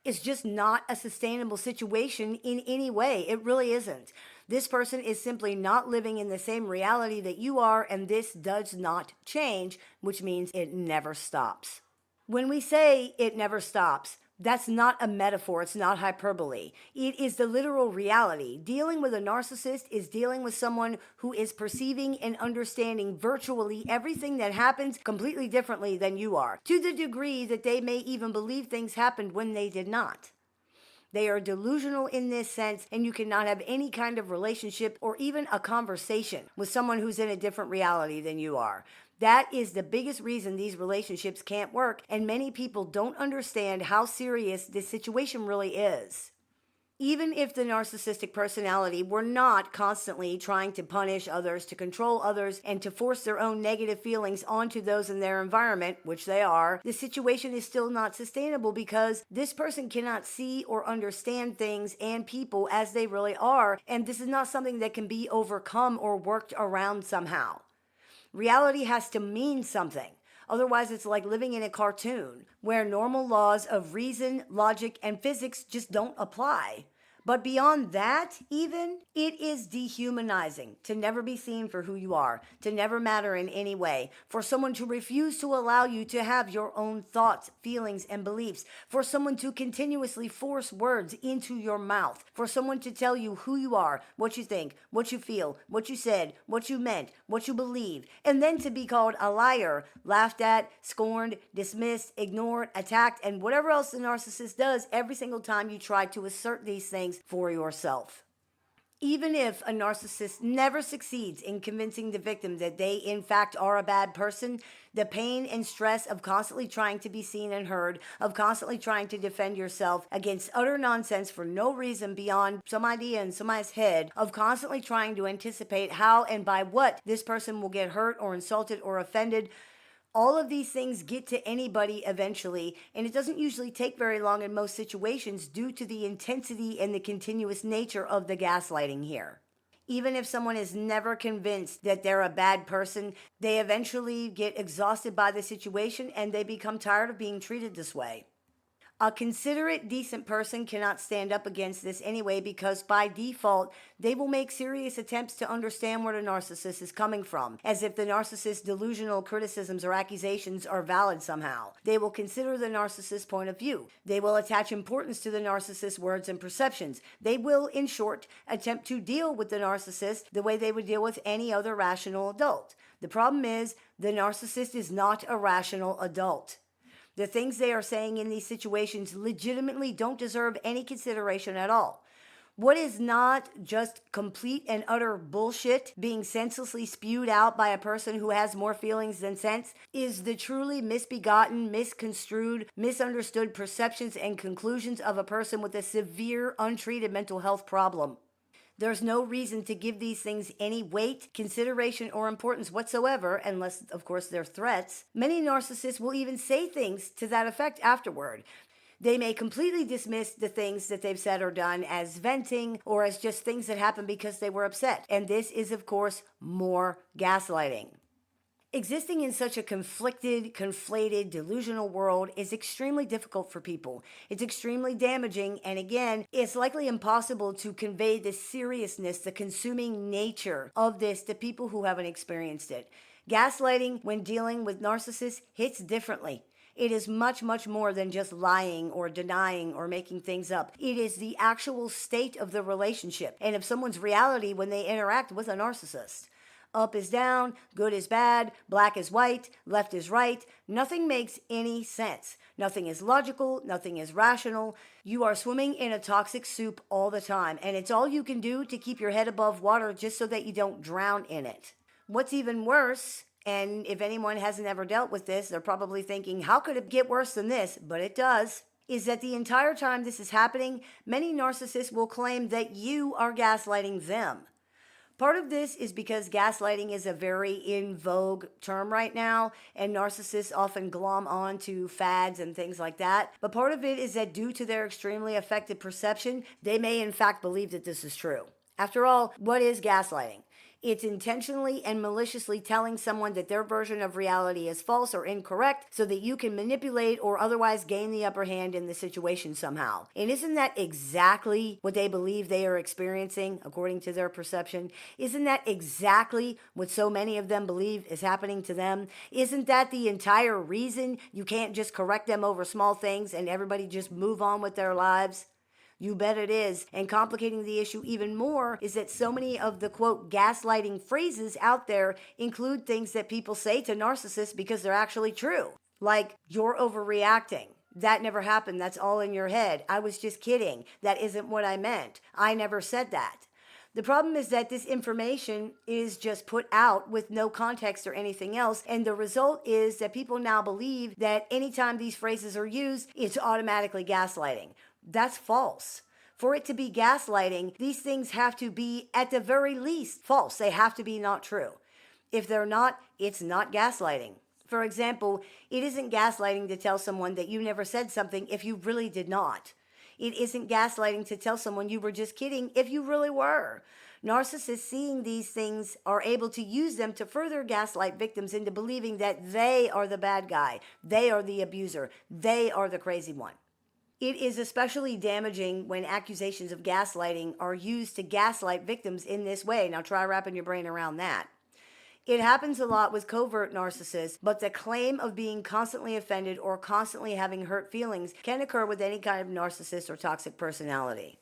It's just not a sustainable situation in any way. It really isn't. This person is simply not living in the same reality that you are, and this does not change, which means it never stops. When we say it never stops, that's not a metaphor. It's not hyperbole. It is the literal reality. Dealing with a narcissist is dealing with someone who is perceiving and understanding virtually everything that happens completely differently than you are, to the degree that they may even believe things happened when they did not. They are delusional in this sense, and you cannot have any kind of relationship or even a conversation with someone who's in a different reality than you are. That is the biggest reason these relationships can't work, and many people don't understand how serious this situation really is. Even if the narcissistic personality were not constantly trying to punish others, to control others, and to force their own negative feelings onto those in their environment, which they are, the situation is still not sustainable because this person cannot see or understand things and people as they really are, and this is not something that can be overcome or worked around somehow. Reality has to mean something. Otherwise, it's like living in a cartoon where normal laws of reason, logic, and physics just don't apply. But beyond that, even, it is dehumanizing to never be seen for who you are, to never matter in any way, for someone to refuse to allow you to have your own thoughts, feelings, and beliefs, for someone to continuously force words into your mouth, for someone to tell you who you are, what you think, what you feel, what you said, what you meant, what you believe, and then to be called a liar, laughed at, scorned, dismissed, ignored, attacked, and whatever else the narcissist does every single time you try to assert these things for yourself. Even if a narcissist never succeeds in convincing the victim that they in fact are a bad person, the pain and stress of constantly trying to be seen and heard, of constantly trying to defend yourself against utter nonsense for no reason beyond some idea in somebody's head, of constantly trying to anticipate how and by what this person will get hurt or insulted or offended, all of these things get to anybody eventually, and it doesn't usually take very long in most situations due to the intensity and the continuous nature of the gaslighting here. Even if someone is never convinced that they're a bad person, they eventually get exhausted by the situation and they become tired of being treated this way. A considerate, decent person cannot stand up against this anyway because by default, they will make serious attempts to understand where the narcissist is coming from, as if the narcissist's delusional criticisms or accusations are valid somehow. They will consider the narcissist's point of view. They will attach importance to the narcissist's words and perceptions. They will, in short, attempt to deal with the narcissist the way they would deal with any other rational adult. The problem is, the narcissist is not a rational adult. The things they are saying in these situations legitimately don't deserve any consideration at all. What is not just complete and utter bullshit being senselessly spewed out by a person who has more feelings than sense is the truly misbegotten, misconstrued, misunderstood perceptions and conclusions of a person with a severe, untreated mental health problem. There's no reason to give these things any weight, consideration, or importance whatsoever, unless, of course, they're threats. Many narcissists will even say things to that effect afterward. They may completely dismiss the things that they've said or done as venting or as just things that happened because they were upset. And this is, of course, more gaslighting. Existing in such a conflicted, conflated, delusional world is extremely difficult for people. It's extremely damaging, and again, it's likely impossible to convey the seriousness, the consuming nature of this to people who haven't experienced it. Gaslighting, when dealing with narcissists, hits differently. It is much, much more than just lying or denying or making things up. It is the actual state of the relationship and of someone's reality when they interact with a narcissist. Up is down, good is bad, black is white, left is right. Nothing makes any sense. Nothing is logical, nothing is rational. You are swimming in a toxic soup all the time, and it's all you can do to keep your head above water just so that you don't drown in it. What's even worse, and if anyone hasn't ever dealt with this, they're probably thinking, how could it get worse than this? But it does. Is that the entire time this is happening, many narcissists will claim that you are gaslighting them. Part of this is because gaslighting is a very in vogue term right now, and narcissists often glom on to fads and things like that. But part of it is that due to their extremely affected perception, they may in fact believe that this is true. After all, what is gaslighting? It's intentionally and maliciously telling someone that their version of reality is false or incorrect so that you can manipulate or otherwise gain the upper hand in the situation somehow. And isn't that exactly what they believe they are experiencing according to their perception? Isn't that exactly what so many of them believe is happening to them? Isn't that the entire reason you can't just correct them over small things and everybody just move on with their lives? You bet it is. And complicating the issue even more is that so many of the quote gaslighting phrases out there include things that people say to narcissists because they're actually true. Like, you're overreacting. That never happened. That's all in your head. I was just kidding. That isn't what I meant. I never said that. The problem is that this information is just put out with no context or anything else, and the result is that people now believe that anytime these phrases are used, it's automatically gaslighting. That's false. For it to be gaslighting, these things have to be, at the very least, false. They have to be not true. If they're not, it's not gaslighting. For example, it isn't gaslighting to tell someone that you never said something if you really did not. It isn't gaslighting to tell someone you were just kidding if you really were. Narcissists seeing these things are able to use them to further gaslight victims into believing that they are the bad guy, they are the abuser, they are the crazy one. It is especially damaging when accusations of gaslighting are used to gaslight victims in this way. Now try wrapping your brain around that. It happens a lot with covert narcissists, but the claim of being constantly offended or constantly having hurt feelings can occur with any kind of narcissist or toxic personality.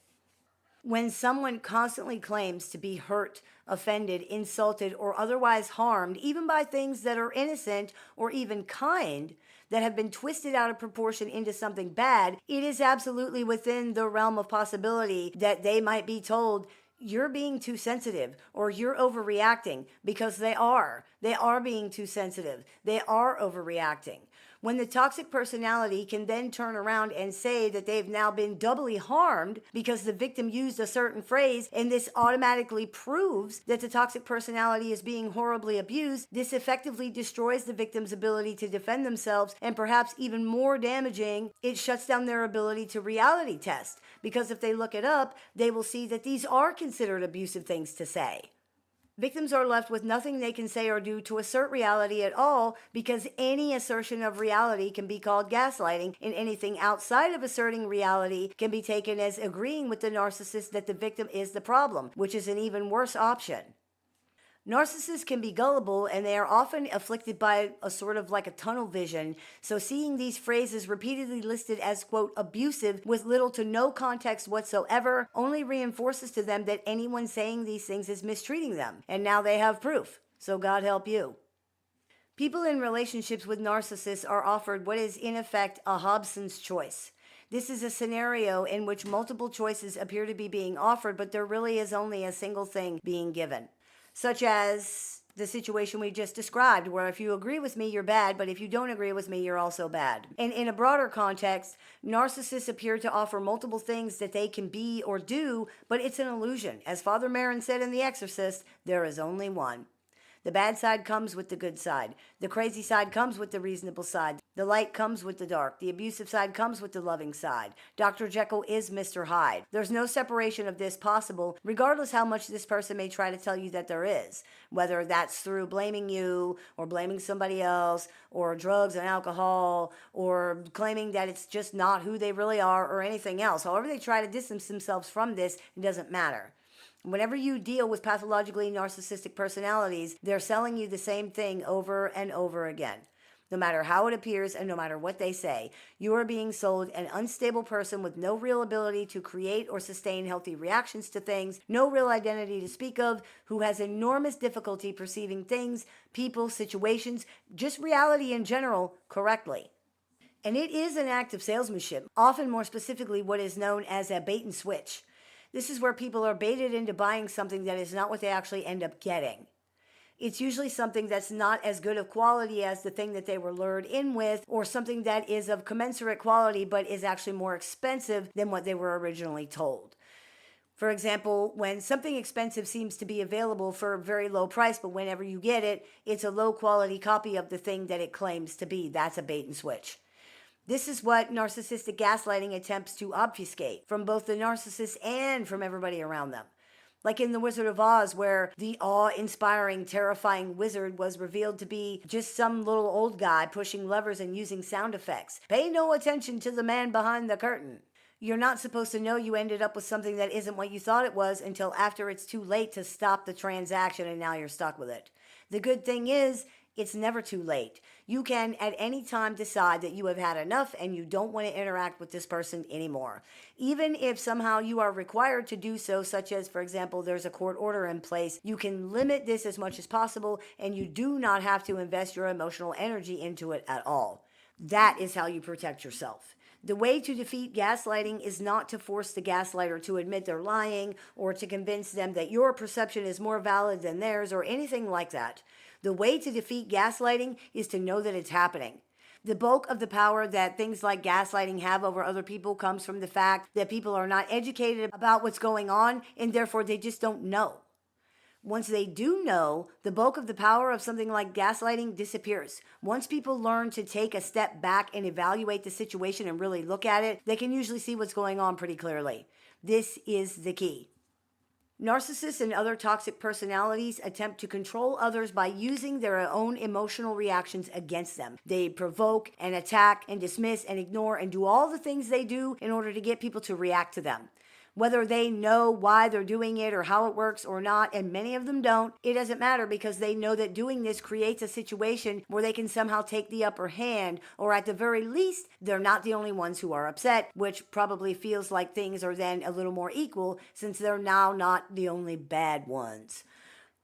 When someone constantly claims to be hurt, offended, insulted, or otherwise harmed, even by things that are innocent or even kind, that have been twisted out of proportion into something bad, it is absolutely within the realm of possibility that they might be told, you're being too sensitive or you're overreacting, because they are. They are being too sensitive. They are overreacting. When the toxic personality can then turn around and say that they've now been doubly harmed because the victim used a certain phrase, and this automatically proves that the toxic personality is being horribly abused, this effectively destroys the victim's ability to defend themselves, and perhaps even more damaging, it shuts down their ability to reality test. Because if they look it up, they will see that these are considered abusive things to say. Victims are left with nothing they can say or do to assert reality at all, because any assertion of reality can be called gaslighting, and anything outside of asserting reality can be taken as agreeing with the narcissist that the victim is the problem, which is an even worse option. Narcissists can be gullible, and they are often afflicted by a sort of like a tunnel vision. So seeing these phrases repeatedly listed as, quote, abusive with little to no context whatsoever only reinforces to them that anyone saying these things is mistreating them. And now they have proof. So God help you. People in relationships with narcissists are offered what is in effect a Hobson's choice. This is a scenario in which multiple choices appear to be being offered, but there really is only a single thing being given. Such as the situation we just described, where if you agree with me, you're bad, but if you don't agree with me, you're also bad. And in a broader context, narcissists appear to offer multiple things that they can be or do, but it's an illusion. As Father Marin said in The Exorcist, there is only one. The bad side comes with the good side. The crazy side comes with the reasonable side. The light comes with the dark. The abusive side comes with the loving side. Dr. Jekyll is Mr. Hyde. There's no separation of this possible, regardless how much this person may try to tell you that there is. Whether that's through blaming you or blaming somebody else or drugs and alcohol or claiming that it's just not who they really are or anything else. However they try to distance themselves from this, it doesn't matter. Whenever you deal with pathologically narcissistic personalities, they're selling you the same thing over and over again. No matter how it appears and no matter what they say, you are being sold an unstable person with no real ability to create or sustain healthy reactions to things, no real identity to speak of, who has enormous difficulty perceiving things, people, situations, just reality in general, correctly. And it is an act of salesmanship, often more specifically what is known as a bait and switch. This is where people are baited into buying something that is not what they actually end up getting. It's usually something that's not as good of quality as the thing that they were lured in with, or something that is of commensurate quality but is actually more expensive than what they were originally told. For example, when something expensive seems to be available for a very low price, but whenever you get it, it's a low quality copy of the thing that it claims to be. That's a bait and switch. This is what narcissistic gaslighting attempts to obfuscate from both the narcissist and from everybody around them. Like in The Wizard of Oz, where the awe-inspiring, terrifying wizard was revealed to be just some little old guy pushing levers and using sound effects. Pay no attention to the man behind the curtain. You're not supposed to know you ended up with something that isn't what you thought it was until after it's too late to stop the transaction and now you're stuck with it. The good thing is, it's never too late. You can at any time decide that you have had enough and you don't want to interact with this person anymore. Even if somehow you are required to do so, such as, for example, there's a court order in place, you can limit this as much as possible and you do not have to invest your emotional energy into it at all. That is how you protect yourself. The way to defeat gaslighting is not to force the gaslighter to admit they're lying or to convince them that your perception is more valid than theirs or anything like that. The way to defeat gaslighting is to know that it's happening. The bulk of the power that things like gaslighting have over other people comes from the fact that people are not educated about what's going on and therefore they just don't know. Once they do know, the bulk of the power of something like gaslighting disappears. Once people learn to take a step back and evaluate the situation and really look at it, they can usually see what's going on pretty clearly. This is the key. Narcissists and other toxic personalities attempt to control others by using their own emotional reactions against them. They provoke and attack and dismiss and ignore and do all the things they do in order to get people to react to them. Whether they know why they're doing it or how it works or not, and many of them don't, it doesn't matter because they know that doing this creates a situation where they can somehow take the upper hand, or at the very least, they're not the only ones who are upset, which probably feels like things are then a little more equal since they're now not the only bad ones.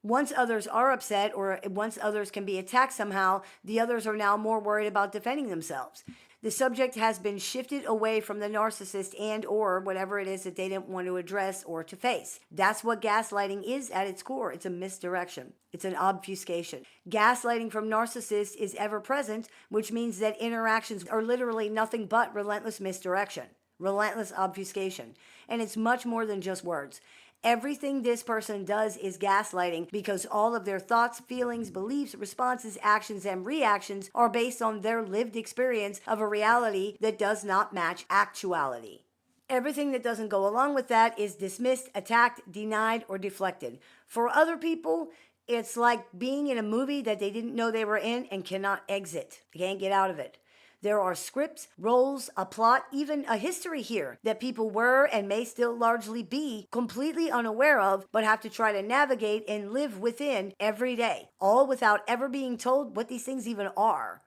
Once others are upset or once others can be attacked somehow, the others are now more worried about defending themselves. The subject has been shifted away from the narcissist and or whatever it is that they didn't want to address or to face. That's what gaslighting is at its core. It's a misdirection. It's an obfuscation. Gaslighting from narcissists is ever present, which means that interactions are literally nothing but relentless misdirection, relentless obfuscation. And it's much more than just words. Everything this person does is gaslighting because all of their thoughts, feelings, beliefs, responses, actions, and reactions are based on their lived experience of a reality that does not match actuality. Everything that doesn't go along with that is dismissed, attacked, denied, or deflected. For other people, it's like being in a movie that they didn't know they were in and cannot exit. They can't get out of it. There are scripts, roles, a plot, even a history here that people were and may still largely be completely unaware of, but have to try to navigate and live within every day, all without ever being told what these things even are.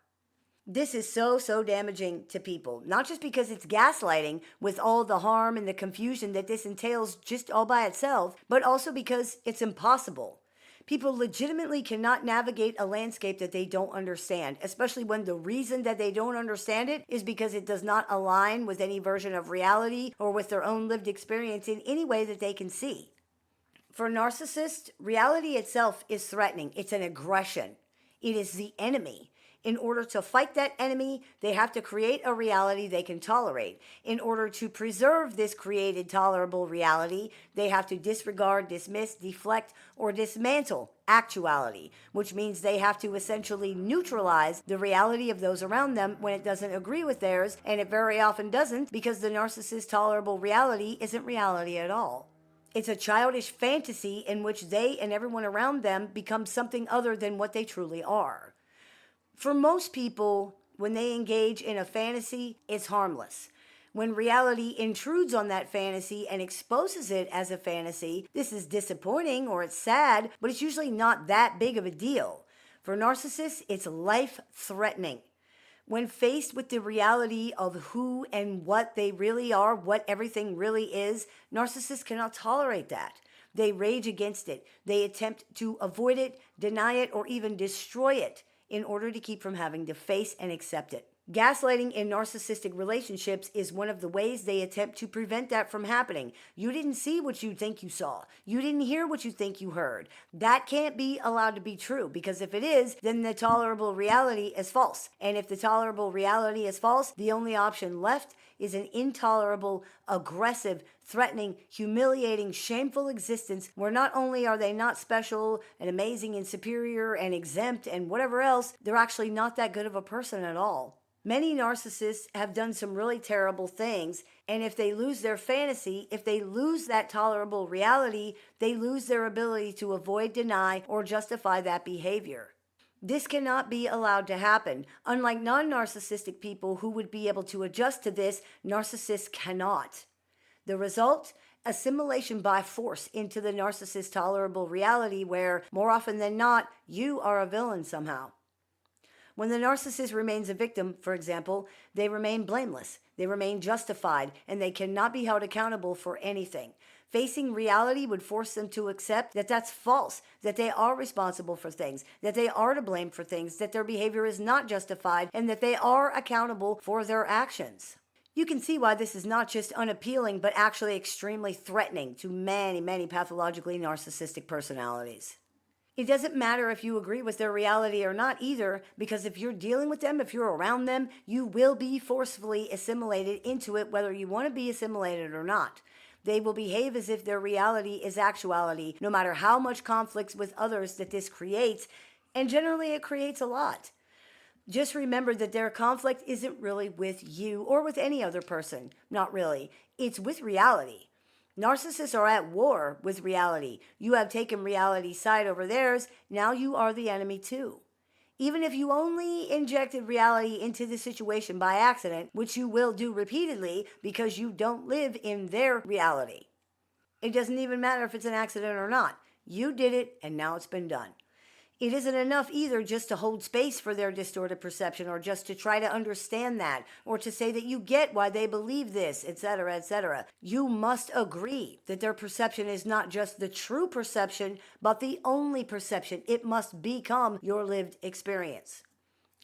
This is so damaging to people, not just because it's gaslighting with all the harm and the confusion that this entails just all by itself, but also because it's impossible. People legitimately cannot navigate a landscape that they don't understand, especially when the reason that they don't understand it is because it does not align with any version of reality or with their own lived experience in any way that they can see. For narcissists, reality itself is threatening. It's an aggression. It is the enemy. In order to fight that enemy, they have to create a reality they can tolerate. In order to preserve this created tolerable reality, they have to disregard, dismiss, deflect, or dismantle actuality, which means they have to essentially neutralize the reality of those around them when it doesn't agree with theirs, and it very often doesn't, because the narcissist's tolerable reality isn't reality at all. It's a childish fantasy in which they and everyone around them become something other than what they truly are. For most people, when they engage in a fantasy, it's harmless. When reality intrudes on that fantasy and exposes it as a fantasy, this is disappointing or it's sad, but it's usually not that big of a deal. For narcissists, it's life-threatening. When faced with the reality of who and what they really are, what everything really is, narcissists cannot tolerate that. They rage against it. They attempt to avoid it, deny it, or even destroy it in order to keep from having to face and accept it. Gaslighting in narcissistic relationships is one of the ways they attempt to prevent that from happening. You didn't see what you think you saw. You didn't hear what you think you heard. That can't be allowed to be true, because if it is, then the tolerable reality is false. And if the tolerable reality is false, the only option left is an intolerable, aggressive, threatening, humiliating, shameful existence where not only are they not special and amazing and superior and exempt and whatever else, they're actually not that good of a person at all. Many narcissists have done some really terrible things, and if they lose their fantasy, if they lose that tolerable reality, they lose their ability to avoid, deny, or justify that behavior. This cannot be allowed to happen. Unlike non-narcissistic people who would be able to adjust to this, narcissists cannot. The result? Assimilation by force into the narcissist's tolerable reality where, more often than not, you are a villain somehow. When the narcissist remains a victim, for example, they remain blameless, they remain justified, and they cannot be held accountable for anything. Facing reality would force them to accept that that's false, that they are responsible for things, that they are to blame for things, that their behavior is not justified, and that they are accountable for their actions. You can see why this is not just unappealing, but actually extremely threatening to many, many pathologically narcissistic personalities. It doesn't matter if you agree with their reality or not either, because if you're dealing with them, if you're around them, you will be forcefully assimilated into it, whether you want to be assimilated or not. They will behave as if their reality is actuality, no matter how much conflicts with others that this creates, and generally it creates a lot. Just remember that their conflict isn't really with you or with any other person. Not really. It's with reality. Narcissists are at war with reality. You have taken reality's side over theirs. Now you are the enemy too. Even if you only injected reality into the situation by accident, which you will do repeatedly because you don't live in their reality. It doesn't even matter if it's an accident or not. You did it, and now it's been done. It isn't enough either just to hold space for their distorted perception, or just to try to understand that, or to say that you get why they believe this, etc., etc. You must agree that their perception is not just the true perception, but the only perception. It must become your lived experience.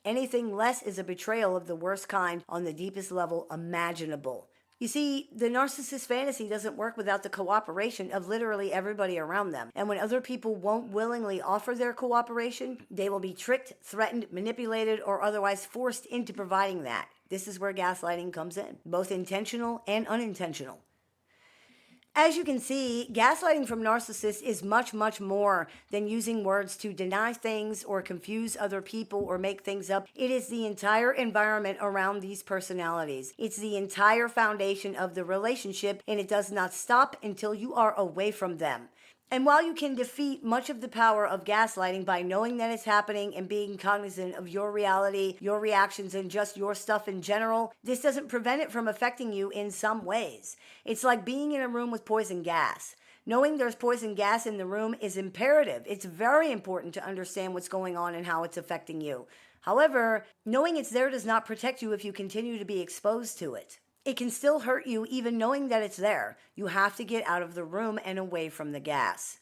Anything less is a betrayal of the worst kind on the deepest level imaginable. You see, the narcissist fantasy doesn't work without the cooperation of literally everybody around them. And when other people won't willingly offer their cooperation, they will be tricked, threatened, manipulated, or otherwise forced into providing that. This is where gaslighting comes in, both intentional and unintentional. As you can see, gaslighting from narcissists is much, much more than using words to deny things or confuse other people or make things up. It is the entire environment around these personalities. It's the entire foundation of the relationship, and it does not stop until you are away from them. And while you can defeat much of the power of gaslighting by knowing that it's happening and being cognizant of your reality, your reactions, and just your stuff in general, this doesn't prevent it from affecting you in some ways. It's like being in a room with poison gas. Knowing there's poison gas in the room is imperative. It's very important to understand what's going on and how it's affecting you. However, knowing it's there does not protect you if you continue to be exposed to it. It can still hurt you even knowing that it's there. You have to get out of the room and away from the gas.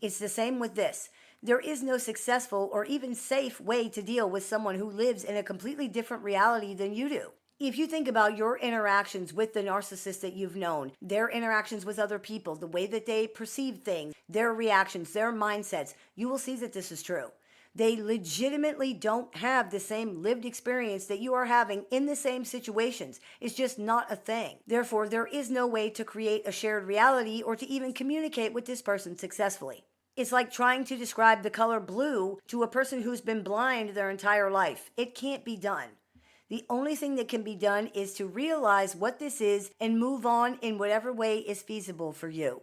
It's the same with this. There is no successful or even safe way to deal with someone who lives in a completely different reality than you do. If you think about your interactions with the narcissist that you've known, their interactions with other people, the way that they perceive things, their reactions, their mindsets, you will see that this is true. They legitimately don't have the same lived experience that you are having in the same situations. It's just not a thing. Therefore, there is no way to create a shared reality or to even communicate with this person successfully. It's like trying to describe the color blue to a person who's been blind their entire life. It can't be done. The only thing that can be done is to realize what this is and move on in whatever way is feasible for you.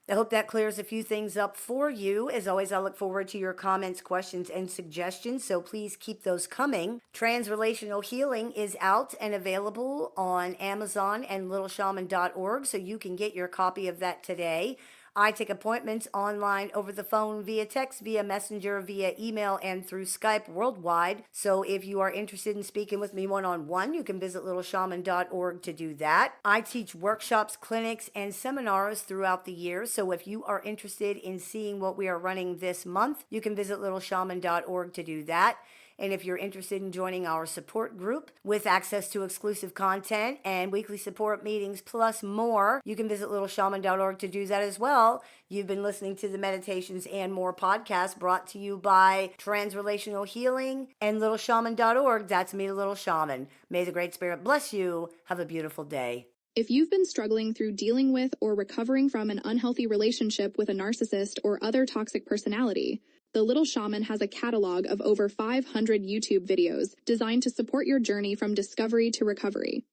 I hope that clears a few things up for you. As always, I look forward to your comments, questions, and suggestions, so please keep those coming. Transrelational Healing is out and available on Amazon and LittleShaman.org, so you can get your copy of that today. I take appointments online, over the phone, via text, via messenger, via email, and through Skype worldwide. So if you are interested in speaking with me one-on-one, you can visit LittleShaman.org to do that. I teach workshops, clinics, and seminars throughout the year. So if you are interested in seeing what we are running this month, you can visit LittleShaman.org to do that. And if you're interested in joining our support group with access to exclusive content and weekly support meetings plus more, you can visit littleshaman.org to do that as well. You've been listening to the Meditations and More podcast brought to you by Transrelational Healing and littleshaman.org. That's me, Little Shaman. May the Great Spirit bless you. Have a beautiful day. If you've been struggling through dealing with or recovering from an unhealthy relationship with a narcissist or other toxic personality, the Little Shaman has a catalog of over 500 YouTube videos designed to support your journey from discovery to recovery.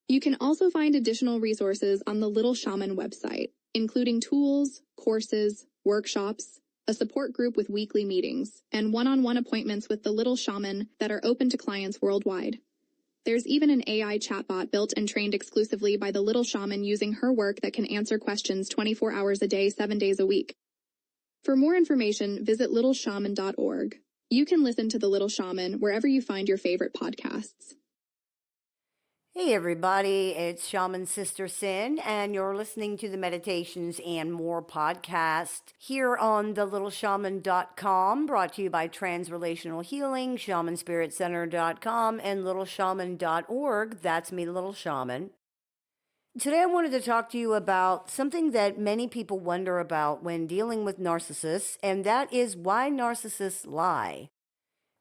You can also find additional resources on the Little Shaman website, including tools, courses, workshops, a support group with weekly meetings, and one-on-one appointments with the Little Shaman that are open to clients worldwide. There's even an AI chatbot built and trained exclusively by the Little Shaman using her work that can answer questions 24 hours a day, 7 days a week. For more information, visit littleshaman.org. You can listen to The Little Shaman wherever you find your favorite podcasts. Hey everybody, it's Shaman Sister Sin, and you're listening to the Meditations and More podcast here on thelittleshaman.com, brought to you by Transrelational Healing, ShamanSpiritCenter.com, and littleshaman.org. That's me, Little Shaman. Today I wanted to talk to you about something that many people wonder about when dealing with narcissists, and that is why narcissists lie.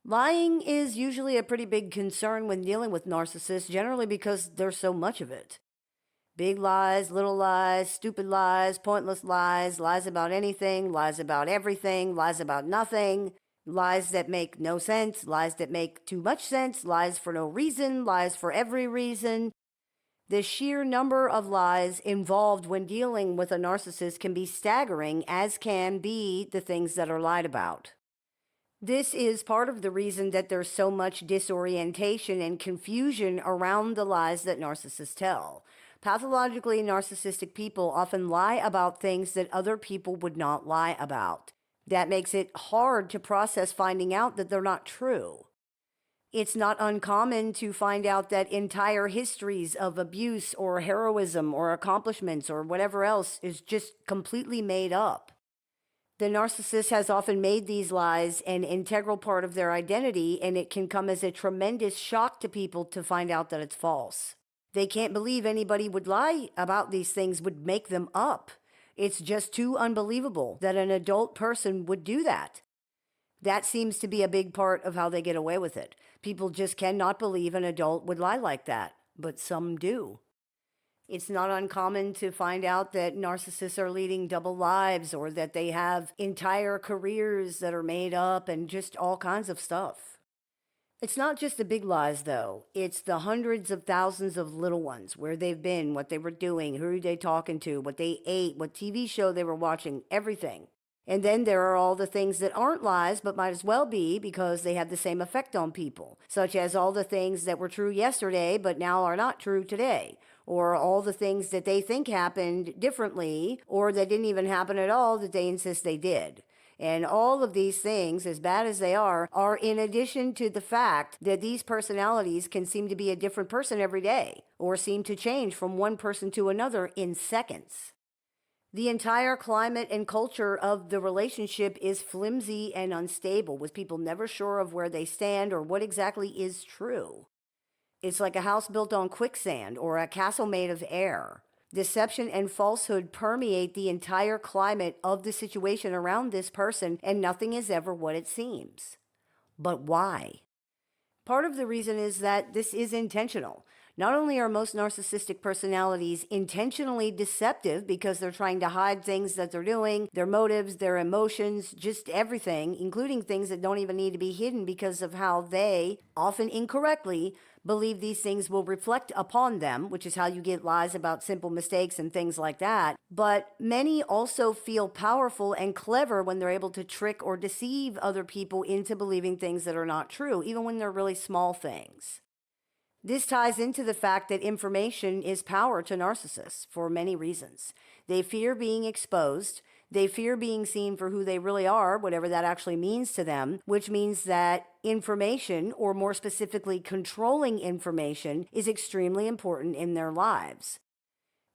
Lying is usually a pretty big concern when dealing with narcissists, generally because there's so much of it. Big lies, little lies, stupid lies, pointless lies, lies about anything, lies about everything, lies about nothing, lies that make no sense, lies that make too much sense, lies for no reason, lies for every reason. The sheer number of lies involved when dealing with a narcissist can be staggering, as can be the things that are lied about. This is part of the reason that there's so much disorientation and confusion around the lies that narcissists tell. Pathologically narcissistic people often lie about things that other people would not lie about. That makes it hard to process finding out that they're not true. It's not uncommon to find out that entire histories of abuse or heroism or accomplishments or whatever else is just completely made up. The narcissist has often made these lies an integral part of their identity, and it can come as a tremendous shock to people to find out that it's false. They can't believe anybody would lie about these things, would make them up. It's just too unbelievable that an adult person would do that. That seems to be a big part of how they get away with it. People just cannot believe an adult would lie like that, but some do. It's not uncommon to find out that narcissists are leading double lives or that they have entire careers that are made up and just all kinds of stuff. It's not just the big lies, though. It's the hundreds of thousands of little ones, where they've been, what they were doing, who they talking to, what they ate, what TV show they were watching, everything. And then there are all the things that aren't lies but might as well be because they have the same effect on people, such as all the things that were true yesterday but now are not true today, or all the things that they think happened differently or that didn't even happen at all that they insist they did. And all of these things, as bad as they are in addition to the fact that these personalities can seem to be a different person every day or seem to change from one person to another in seconds. The entire climate and culture of the relationship is flimsy and unstable, with people never sure of where they stand or what exactly is true. It's like a house built on quicksand or a castle made of air. Deception and falsehood permeate the entire climate of the situation around this person, and nothing is ever what it seems. But why? Part of the reason is that this is intentional. Not only are most narcissistic personalities intentionally deceptive because they're trying to hide things that they're doing, their motives, their emotions, just everything, including things that don't even need to be hidden because of how they, often incorrectly, believe these things will reflect upon them, which is how you get lies about simple mistakes and things like that. But many also feel powerful and clever when they're able to trick or deceive other people into believing things that are not true, even when they're really small things. This ties into the fact that information is power to narcissists for many reasons. They fear being exposed. They fear being seen for who they really are, whatever that actually means to them, which means that information, or more specifically, controlling information, is extremely important in their lives.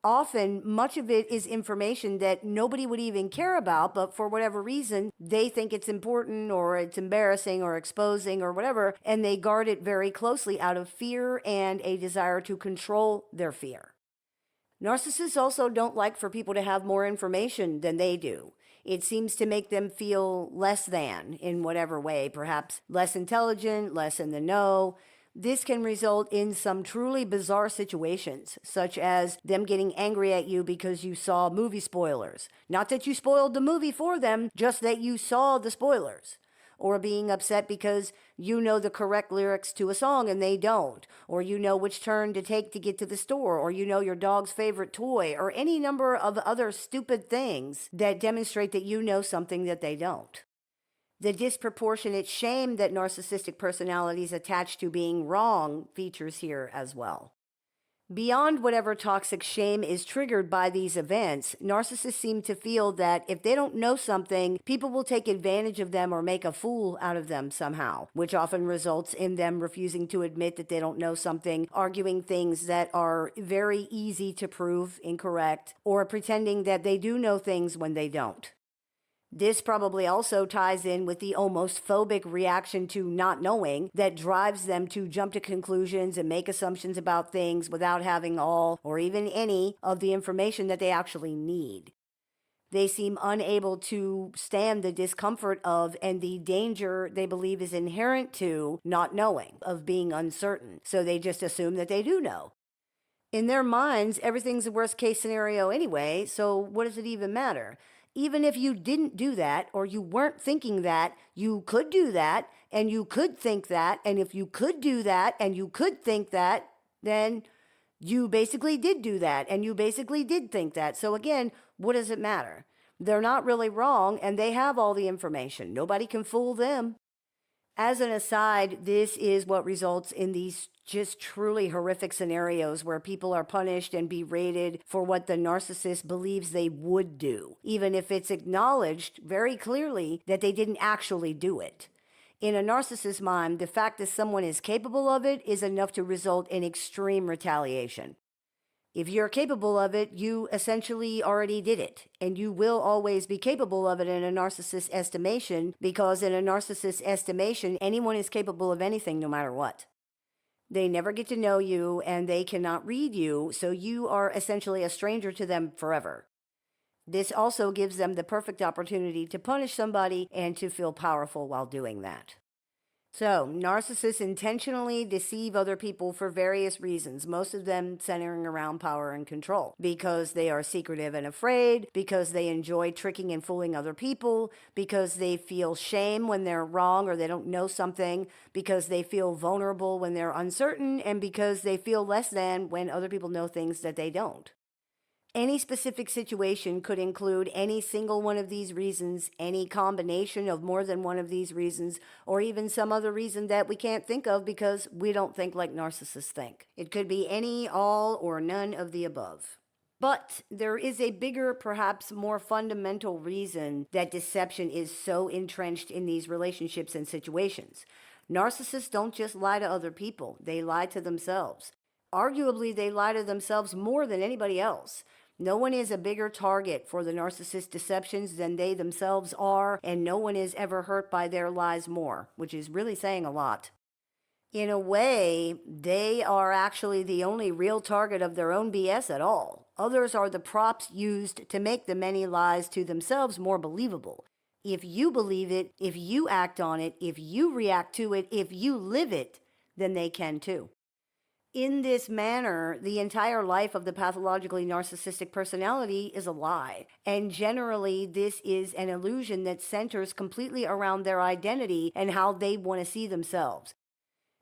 Often, much of it is information that nobody would even care about, but for whatever reason, they think it's important or it's embarrassing or exposing or whatever, and they guard it very closely out of fear and a desire to control their fear. Narcissists also don't like for people to have more information than they do. It seems to make them feel less than in whatever way, perhaps less intelligent, less in the know. This can result in some truly bizarre situations, such as them getting angry at you because you saw movie spoilers. Not that you spoiled the movie for them, just that you saw the spoilers. Or being upset because you know the correct lyrics to a song and they don't. Or you know which turn to take to get to the store. Or you know your dog's favorite toy. Or any number of other stupid things that demonstrate that you know something that they don't. The disproportionate shame that narcissistic personalities attach to being wrong features here as well. Beyond whatever toxic shame is triggered by these events, narcissists seem to feel that if they don't know something, people will take advantage of them or make a fool out of them somehow, which often results in them refusing to admit that they don't know something, arguing things that are very easy to prove incorrect, or pretending that they do know things when they don't. This probably also ties in with the almost phobic reaction to not knowing that drives them to jump to conclusions and make assumptions about things without having all or even any of the information that they actually need. They seem unable to stand the discomfort of and the danger they believe is inherent to not knowing, of being uncertain. So they just assume that they do know. In their minds, everything's a worst case scenario anyway, so what does it even matter? Even if you didn't do that, or you weren't thinking that, you could do that, and you could think that, and if you could do that, and you could think that, then you basically did do that, and you basically did think that. So again, what does it matter? They're not really wrong, and they have all the information. Nobody can fool them. As an aside, this is what results in these just truly horrific scenarios where people are punished and berated for what the narcissist believes they would do, even if it's acknowledged very clearly that they didn't actually do it. In a narcissist's mind, the fact that someone is capable of it is enough to result in extreme retaliation. If you're capable of it, you essentially already did it, and you will always be capable of it in a narcissist's estimation, because in a narcissist's estimation, anyone is capable of anything no matter what. They never get to know you, and they cannot read you, so you are essentially a stranger to them forever. This also gives them the perfect opportunity to punish somebody and to feel powerful while doing that. So, narcissists intentionally deceive other people for various reasons, most of them centering around power and control. Because they are secretive and afraid, because they enjoy tricking and fooling other people, because they feel shame when they're wrong or they don't know something, because they feel vulnerable when they're uncertain, and because they feel less than when other people know things that they don't. Any specific situation could include any single one of these reasons, any combination of more than one of these reasons, or even some other reason that we can't think of because we don't think like narcissists think. It could be any, all, or none of the above. But there is a bigger, perhaps more fundamental reason that deception is so entrenched in these relationships and situations. Narcissists don't just lie to other people, they lie to themselves. Arguably, they lie to themselves more than anybody else. No one is a bigger target for the narcissist's deceptions than they themselves are, and no one is ever hurt by their lies more, which is really saying a lot. In a way, they are actually the only real target of their own BS at all. Others are the props used to make the many lies to themselves more believable. If you believe it, if you act on it, if you react to it, if you live it, then they can too. In this manner, the entire life of the pathologically narcissistic personality is a lie. And generally, this is an illusion that centers completely around their identity and how they want to see themselves.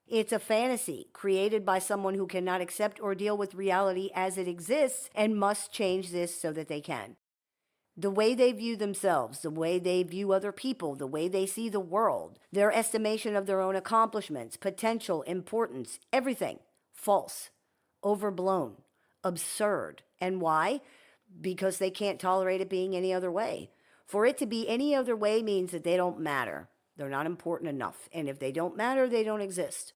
It's a fantasy created by someone who cannot accept or deal with reality as it exists and must change this so that they can. The way they view themselves, the way they view other people, the way they see the world, their estimation of their own accomplishments, potential, importance, everything. False, overblown, absurd. And why? Because they can't tolerate it being any other way. For it to be any other way means that they don't matter. They're not important enough. And if they don't matter, they don't exist.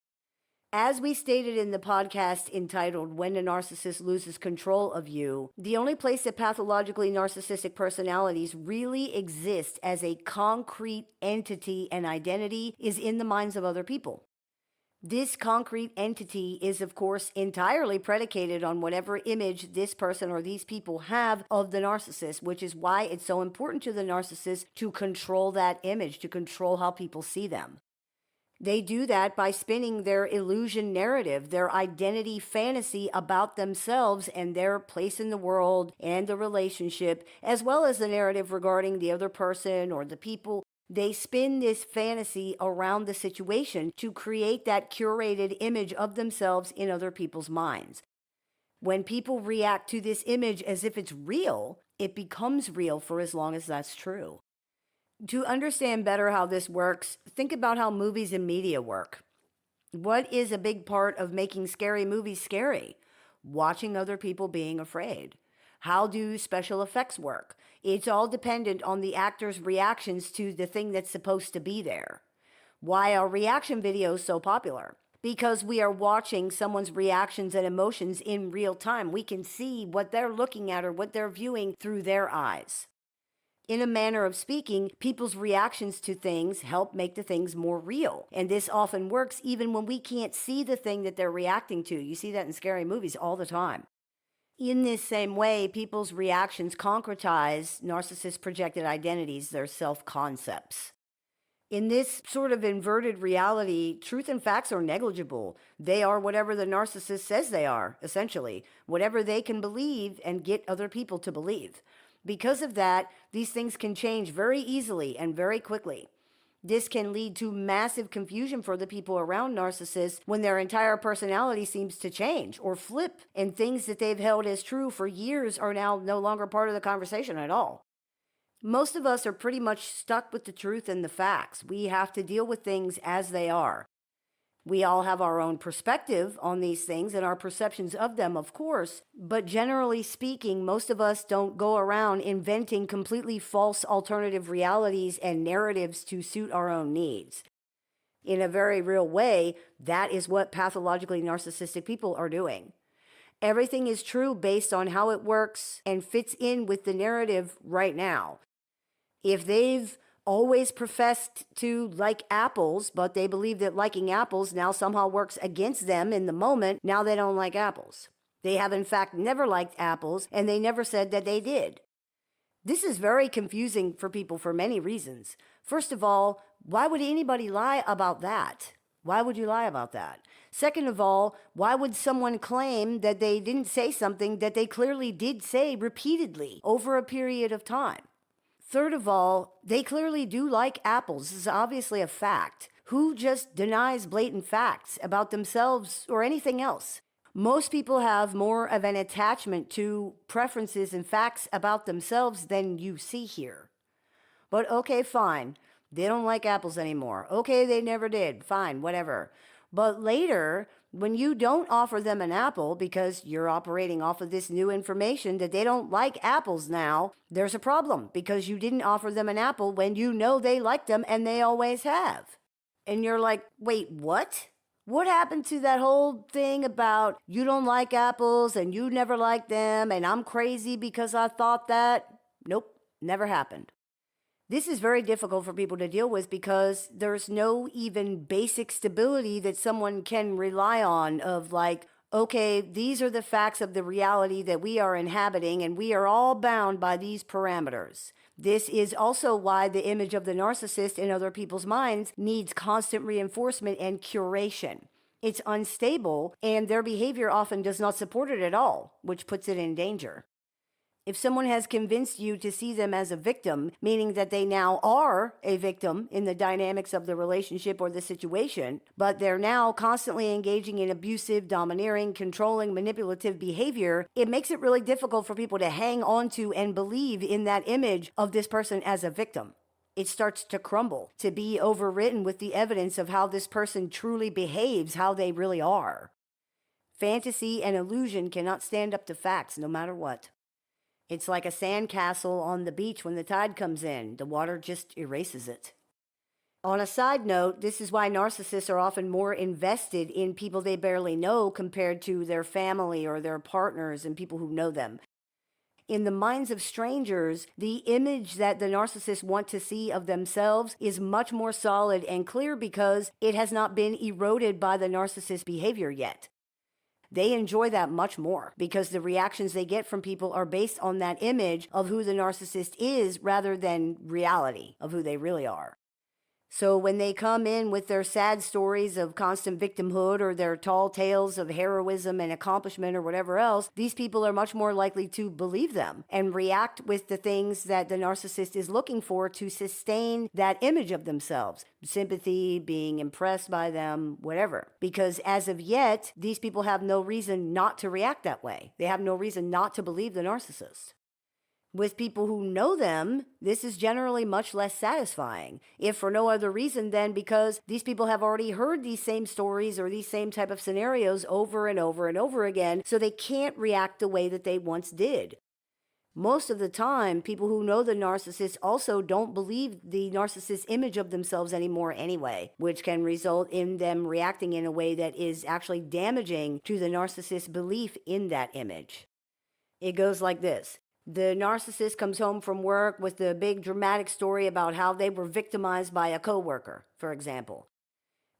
As we stated in the podcast entitled When a Narcissist Loses Control of You, the only place that pathologically narcissistic personalities really exist as a concrete entity and identity is in the minds of other people. This concrete entity is, of course, entirely predicated on whatever image this person or these people have of the narcissist, which is why it's so important to the narcissist to control that image, to control how people see them. They do that by spinning their illusion narrative, their identity fantasy about themselves and their place in the world and the relationship, as well as the narrative regarding the other person or the people. They spin this fantasy around the situation to create that curated image of themselves in other people's minds. When people react to this image as if it's real, it becomes real for as long as that's true. To understand better how this works, think about how movies and media work. What is a big part of making scary movies scary? Watching other people being afraid. How do special effects work? It's all dependent on the actor's reactions to the thing that's supposed to be there. Why are reaction videos so popular? Because we are watching someone's reactions and emotions in real time. We can see what they're looking at or what they're viewing through their eyes. In a manner of speaking, people's reactions to things help make the things more real. And this often works even when we can't see the thing that they're reacting to. You see that in scary movies all the time. In this same way, people's reactions concretize narcissist projected identities, their self-concepts. In this sort of inverted reality, truth and facts are negligible. They are whatever the narcissist says they are, essentially, whatever they can believe and get other people to believe. Because of that, these things can change very easily and very quickly. This can lead to massive confusion for the people around narcissists when their entire personality seems to change or flip, and things that they've held as true for years are now no longer part of the conversation at all. Most of us are pretty much stuck with the truth and the facts. We have to deal with things as they are. We all have our own perspective on these things and our perceptions of them, of course, but generally speaking, most of us don't go around inventing completely false alternative realities and narratives to suit our own needs. In a very real way, that is what pathologically narcissistic people are doing. Everything is true based on how it works and fits in with the narrative right now. If they've always professed to like apples, but they believe that liking apples now somehow works against them in the moment, now they don't like apples. They have in fact never liked apples, and they never said that they did. This is very confusing for people for many reasons. First of all, why would anybody lie about that? Why would you lie about that? Second of all, why would someone claim that they didn't say something that they clearly did say repeatedly over a period of time? Third of all, they clearly do like apples. This is obviously a fact. Who just denies blatant facts about themselves or anything else? Most people have more of an attachment to preferences and facts about themselves than you see here. But okay, fine. They don't like apples anymore. Okay, they never did. Fine, whatever. But later, when you don't offer them an apple because you're operating off of this new information that they don't like apples now, there's a problem because you didn't offer them an apple when you know they like them and they always have. And you're like, wait, what? What happened to that whole thing about you don't like apples and you never liked them and I'm crazy because I thought that? Nope, never happened. This is very difficult for people to deal with because there's no even basic stability that someone can rely on of like, Okay, these are the facts of the reality that we are inhabiting, and we are all bound by these parameters. This is also why the image of the narcissist in other people's minds needs constant reinforcement and curation. It's unstable, and their behavior often does not support it at all, which puts it in danger. If someone has convinced you to see them as a victim, meaning that they now are a victim in the dynamics of the relationship or the situation, but they're now constantly engaging in abusive, domineering, controlling, manipulative behavior, it makes it really difficult for people to hang on to and believe in that image of this person as a victim. It starts to crumble, to be overwritten with the evidence of how this person truly behaves, how they really are. Fantasy and illusion cannot stand up to facts, no matter what. It's like a sandcastle on the beach when the tide comes in. The water just erases it. On a side note, this is why narcissists are often more invested in people they barely know compared to their family or their partners and people who know them. In the minds of strangers, the image that the narcissists want to see of themselves is much more solid and clear because it has not been eroded by the narcissist's behavior yet. They enjoy that much more because the reactions they get from people are based on that image of who the narcissist is rather than reality of who they really are. So when they come in with their sad stories of constant victimhood or their tall tales of heroism and accomplishment or whatever else, these people are much more likely to believe them and react with the things that the narcissist is looking for to sustain that image of themselves. Sympathy, being impressed by them, whatever. Because as of yet, these people have no reason not to react that way. They have no reason not to believe the narcissist. With people who know them, this is generally much less satisfying, if for no other reason than because these people have already heard these same stories or these same type of scenarios over and over and over again, so they can't react the way that they once did. Most of the time, people who know the narcissist also don't believe the narcissist's image of themselves anymore anyway, which can result in them reacting in a way that is actually damaging to the narcissist's belief in that image. It goes like this. The narcissist comes home from work with the big dramatic story about how they were victimized by a coworker, for example.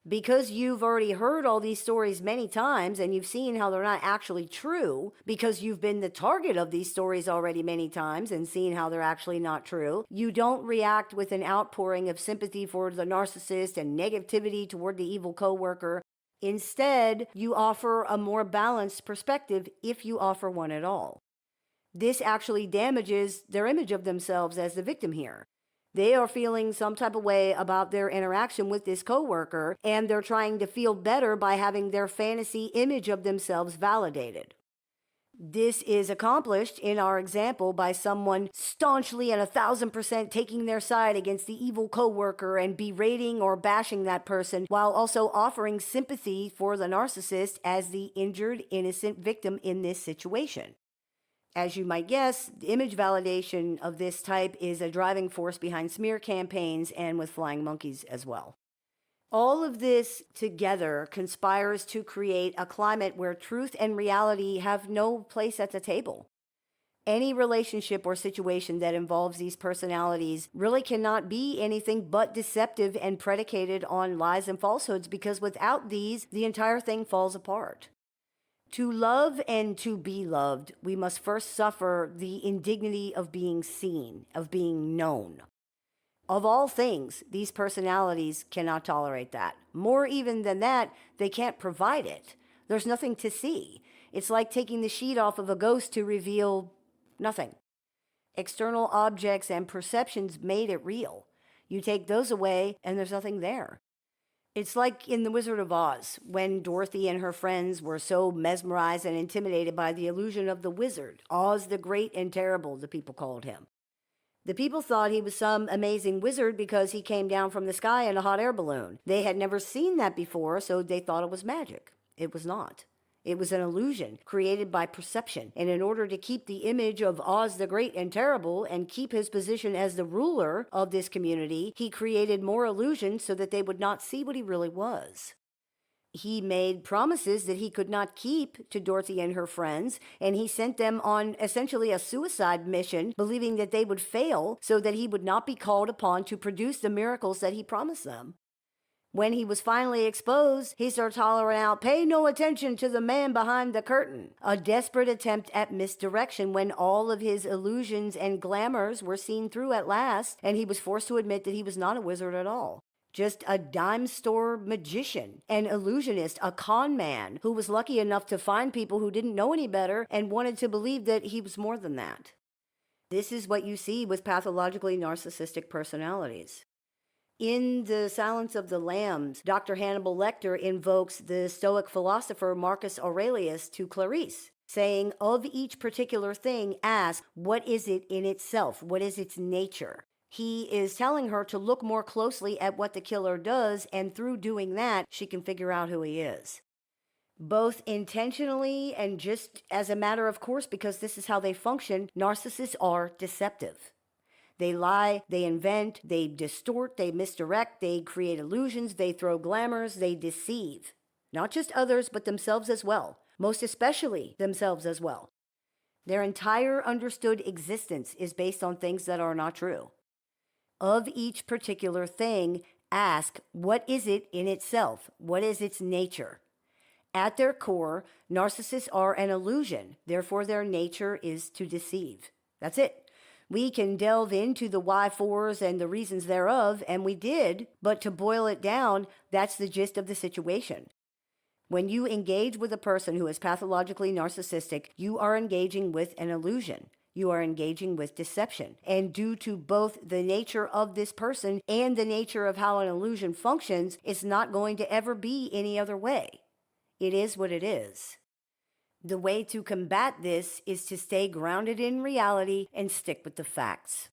Because you've already heard all these stories many times and you've seen how they're not actually true, because you've been the target of these stories already many times and seen how they're actually not true, you don't react with an outpouring of sympathy for the narcissist and negativity toward the evil coworker. Instead, you offer a more balanced perspective if you offer one at all. This actually damages their image of themselves as the victim here. They are feeling some type of way about their interaction with this coworker, and they're trying to feel better by having their fantasy image of themselves validated. This is accomplished in our example by someone staunchly and 1,000% taking their side against the evil coworker and berating or bashing that person while also offering sympathy for the narcissist as the injured, innocent victim in this situation. As you might guess, the image validation of this type is a driving force behind smear campaigns and with flying monkeys as well. All of this together conspires to create a climate where truth and reality have no place at the table. Any relationship or situation that involves these personalities really cannot be anything but deceptive and predicated on lies and falsehoods, because without these, the entire thing falls apart. To love and to be loved, we must first suffer the indignity of being seen, of being known. Of all things, these personalities cannot tolerate that. More even than that, they can't provide it. There's nothing to see. It's like taking the sheet off of a ghost to reveal nothing. External objects and perceptions made it real. You take those away, and there's nothing there. It's like in The Wizard of Oz, when Dorothy and her friends were so mesmerized and intimidated by the illusion of the wizard. Oz the Great and Terrible, the people called him. The people thought he was some amazing wizard because he came down from the sky in a hot air balloon. They had never seen that before, so they thought it was magic. It was not. It was an illusion created by perception, and in order to keep the image of Oz the Great and Terrible and keep his position as the ruler of this community, he created more illusions so that they would not see what he really was. He made promises that he could not keep to Dorothy and her friends, and he sent them on essentially a suicide mission, believing that they would fail so that he would not be called upon to produce the miracles that he promised them. When he was finally exposed, he starts hollering out, "Pay no attention to the man behind the curtain." A desperate attempt at misdirection when all of his illusions and glamours were seen through at last, and he was forced to admit that he was not a wizard at all. Just a dime store magician, an illusionist, a con man who was lucky enough to find people who didn't know any better and wanted to believe that he was more than that. This is what you see with pathologically narcissistic personalities. In The Silence of the Lambs, Dr. Hannibal Lecter invokes the Stoic philosopher Marcus Aurelius to Clarice, saying, "Of each particular thing, ask, what is it in itself? What is its nature?" He is telling her to look more closely at what the killer does, and through doing that, she can figure out who he is. Both intentionally and just as a matter of course, because this is how they function, narcissists are deceptive. They lie, they invent, they distort, they misdirect, they create illusions, they throw glamours, they deceive. Not just others, but themselves as well. Most especially themselves as well. Their entire understood existence is based on things that are not true. Of each particular thing, ask, what is it in itself? What is its nature? At their core, narcissists are an illusion. Therefore, their nature is to deceive. That's it. We can delve into the why-fors and the reasons thereof, and we did, but to boil it down, that's the gist of the situation. When you engage with a person who is pathologically narcissistic, you are engaging with an illusion. You are engaging with deception. And due to both the nature of this person and the nature of how an illusion functions, it's not going to ever be any other way. It is what it is. The way to combat this is to stay grounded in reality and stick with the facts.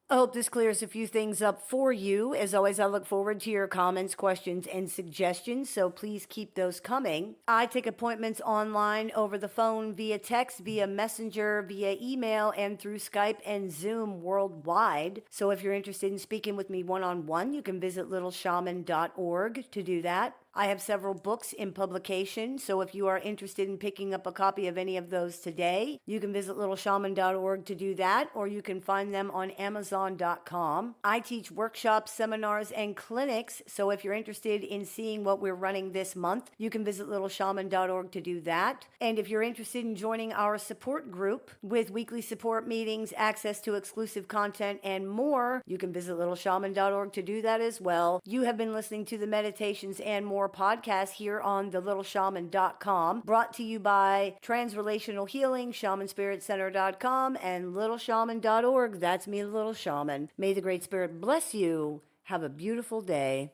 I hope this clears a few things up for you. As always, I look forward to your comments, questions, and suggestions, so please keep those coming. I take appointments online, over the phone, via text, via messenger, via email, and through Skype and Zoom worldwide. So if you're interested in speaking with me one-on-one, you can visit LittleShaman.org to do that. I have several books in publication, so if you are interested in picking up a copy of any of those today, you can visit LittleShaman.org to do that, or you can find them on Amazon.com. I teach workshops, seminars, and clinics, so if you're interested in seeing what we're running this month, you can visit LittleShaman.org to do that. And if you're interested in joining our support group with weekly support meetings, access to exclusive content, and more, you can visit LittleShaman.org to do that as well. You have been listening to the Meditations and More podcast here on the LittleShaman.com, brought to you by Transrelational Healing, ShamanSpiritCenter.com, and LittleShaman.org. That's me, Little Shaman. May the Great Spirit bless you. Have a beautiful day.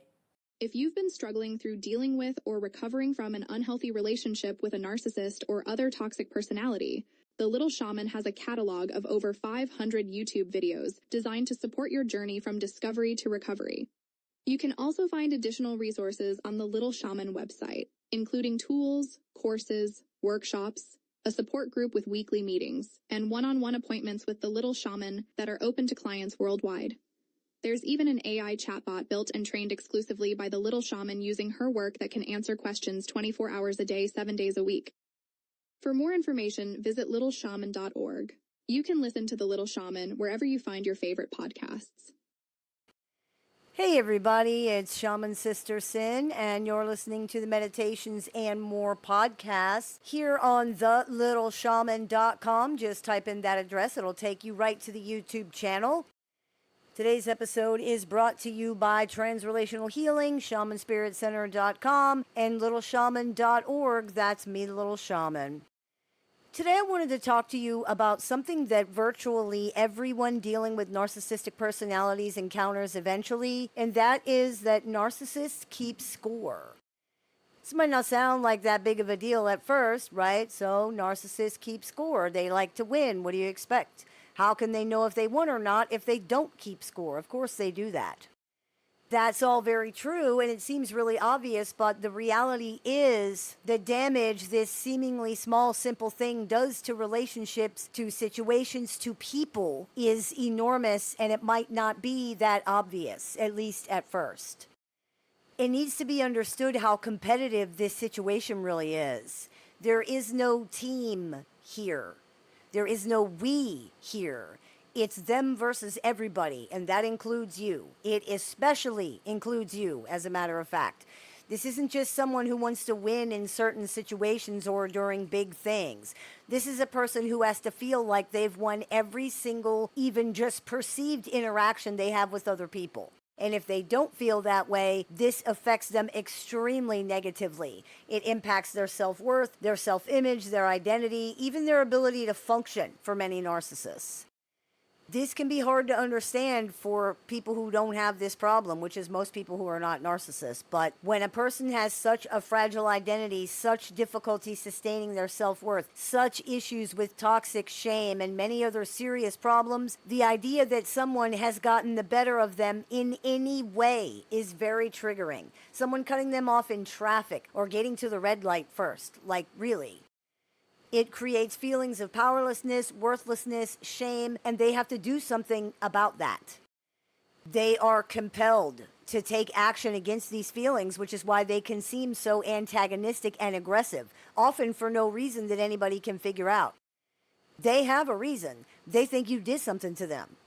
If you've been struggling through dealing with or recovering from an unhealthy relationship with a narcissist or other toxic personality, the Little Shaman has a catalog of over 500 YouTube videos designed to support your journey from discovery to recovery. You can also find additional resources on the Little Shaman website, including tools, courses, workshops, a support group with weekly meetings, and one-on-one appointments with the Little Shaman that are open to clients worldwide. There's even an AI chatbot built and trained exclusively by the Little Shaman using her work that can answer questions 24 hours a day, 7 days a week. For more information, visit LittleShaman.org. You can listen to the Little Shaman wherever you find your favorite podcasts. Hey everybody, it's Shaman Sister Sin, and you're listening to the Meditations and More podcast here on thelittleshaman.com. Just type in that address, it'll take you right to the YouTube channel. Today's episode is brought to you by Transrelational Healing, ShamanSpiritCenter.com, and LittleShaman.org. That's me, Little Shaman. Today I wanted to talk to you about something that virtually everyone dealing with narcissistic personalities encounters eventually, and that is that narcissists keep score. This might not sound like that big of a deal at first, right? So narcissists keep score. They like to win. What do you expect? How can they know if they won or not if they don't keep score? Of course they do that. That's all very true, and it seems really obvious, but the reality is the damage this seemingly small, simple thing does to relationships, to situations, to people is enormous, and it might not be that obvious, at least at first. It needs to be understood how competitive this situation really is. There is no team here. There is no we here. It's them versus everybody, and that includes you. It especially includes you, as a matter of fact. This isn't just someone who wants to win in certain situations or during big things. This is a person who has to feel like they've won every single, even just perceived interaction they have with other people. And if they don't feel that way, this affects them extremely negatively. It impacts their self-worth, their self-image, their identity, even their ability to function for many narcissists. This can be hard to understand for people who don't have this problem, which is most people who are not narcissists. But when a person has such a fragile identity, such difficulty sustaining their self-worth, such issues with toxic shame and many other serious problems, the idea that someone has gotten the better of them in any way is very triggering. Someone cutting them off in traffic or getting to the red light first, like really. It creates feelings of powerlessness, worthlessness, shame, and they have to do something about that. They are compelled to take action against these feelings, which is why they can seem so antagonistic and aggressive, often for no reason that anybody can figure out. They have a reason. They think you did something to them.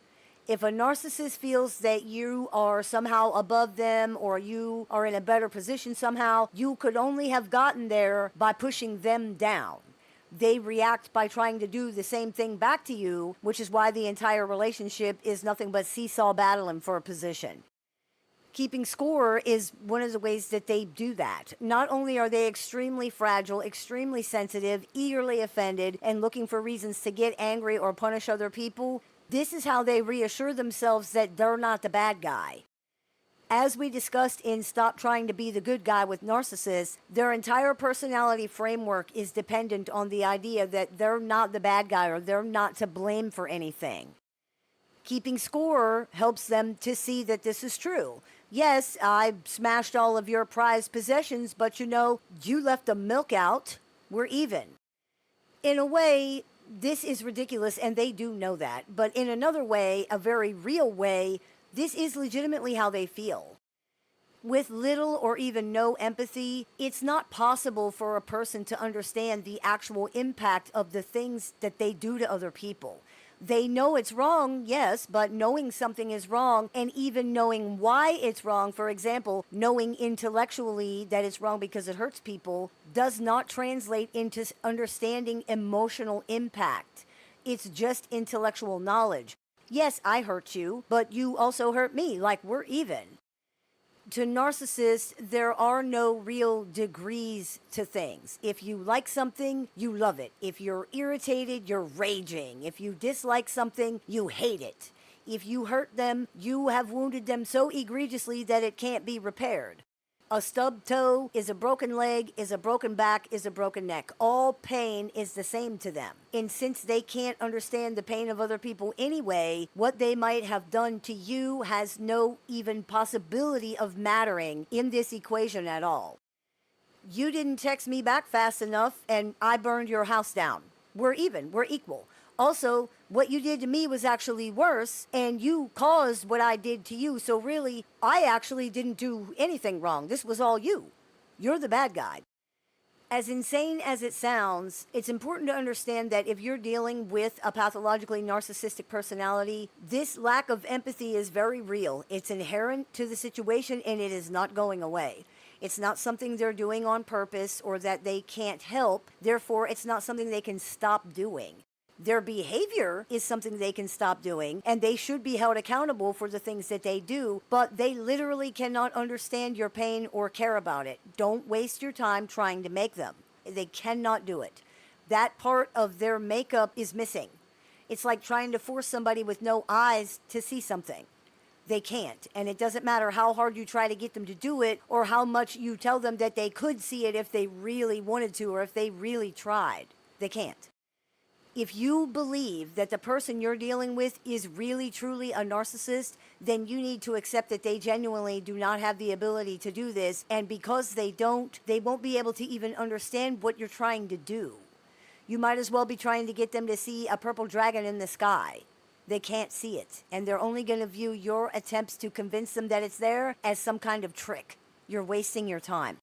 If a narcissist feels that you are somehow above them or you are in a better position somehow, you could only have gotten there by pushing them down. They react by trying to do the same thing back to you, which is why the entire relationship is nothing but seesaw battling for a position. Keeping score is one of the ways that they do that. Not only are they extremely fragile, extremely sensitive, eagerly offended, and looking for reasons to get angry or punish other people, this is how they reassure themselves that they're not the bad guy. As we discussed in Stop Trying to Be the Good Guy with Narcissists, their entire personality framework is dependent on the idea that they're not the bad guy or they're not to blame for anything. Keeping score helps them to see that this is true. Yes, I smashed all of your prized possessions, but you left the milk out. We're even. In a way, this is ridiculous, and they do know that. But in another way, a very real way, this is legitimately how they feel. With little or even no empathy, it's not possible for a person to understand the actual impact of the things that they do to other people. They know it's wrong, yes, but knowing something is wrong and even knowing why it's wrong, for example, knowing intellectually that it's wrong because it hurts people, does not translate into understanding emotional impact. It's just intellectual knowledge. Yes, I hurt you, but you also hurt me, like we're even. To narcissists, there are no real degrees to things. If you like something, you love it. If you're irritated, you're raging. If you dislike something, you hate it. If you hurt them, you have wounded them so egregiously that it can't be repaired. A stubbed toe is a broken leg, is a broken back, is a broken neck. All pain is the same to them. And since they can't understand the pain of other people anyway, what they might have done to you has no even possibility of mattering in this equation at all. You didn't text me back fast enough and I burned your house down. We're even, we're equal. Also, what you did to me was actually worse, and you caused what I did to you, so really, I actually didn't do anything wrong. This was all you. You're the bad guy. As insane as it sounds, it's important to understand that if you're dealing with a pathologically narcissistic personality, this lack of empathy is very real. It's inherent to the situation, and it is not going away. It's not something they're doing on purpose or that they can't help. Therefore, it's not something they can stop doing. Their behavior is something they can stop doing, and they should be held accountable for the things that they do, but they literally cannot understand your pain or care about it. Don't waste your time trying to make them. They cannot do it. That part of their makeup is missing. It's like trying to force somebody with no eyes to see something. They can't, and it doesn't matter how hard you try to get them to do it or how much you tell them that they could see it if they really wanted to or if they really tried. They can't. If you believe that the person you're dealing with is really, truly a narcissist, then you need to accept that they genuinely do not have the ability to do this. And because they don't, they won't be able to even understand what you're trying to do. You might as well be trying to get them to see a purple dragon in the sky. They can't see it. And they're only going to view your attempts to convince them that it's there as some kind of trick. You're wasting your time.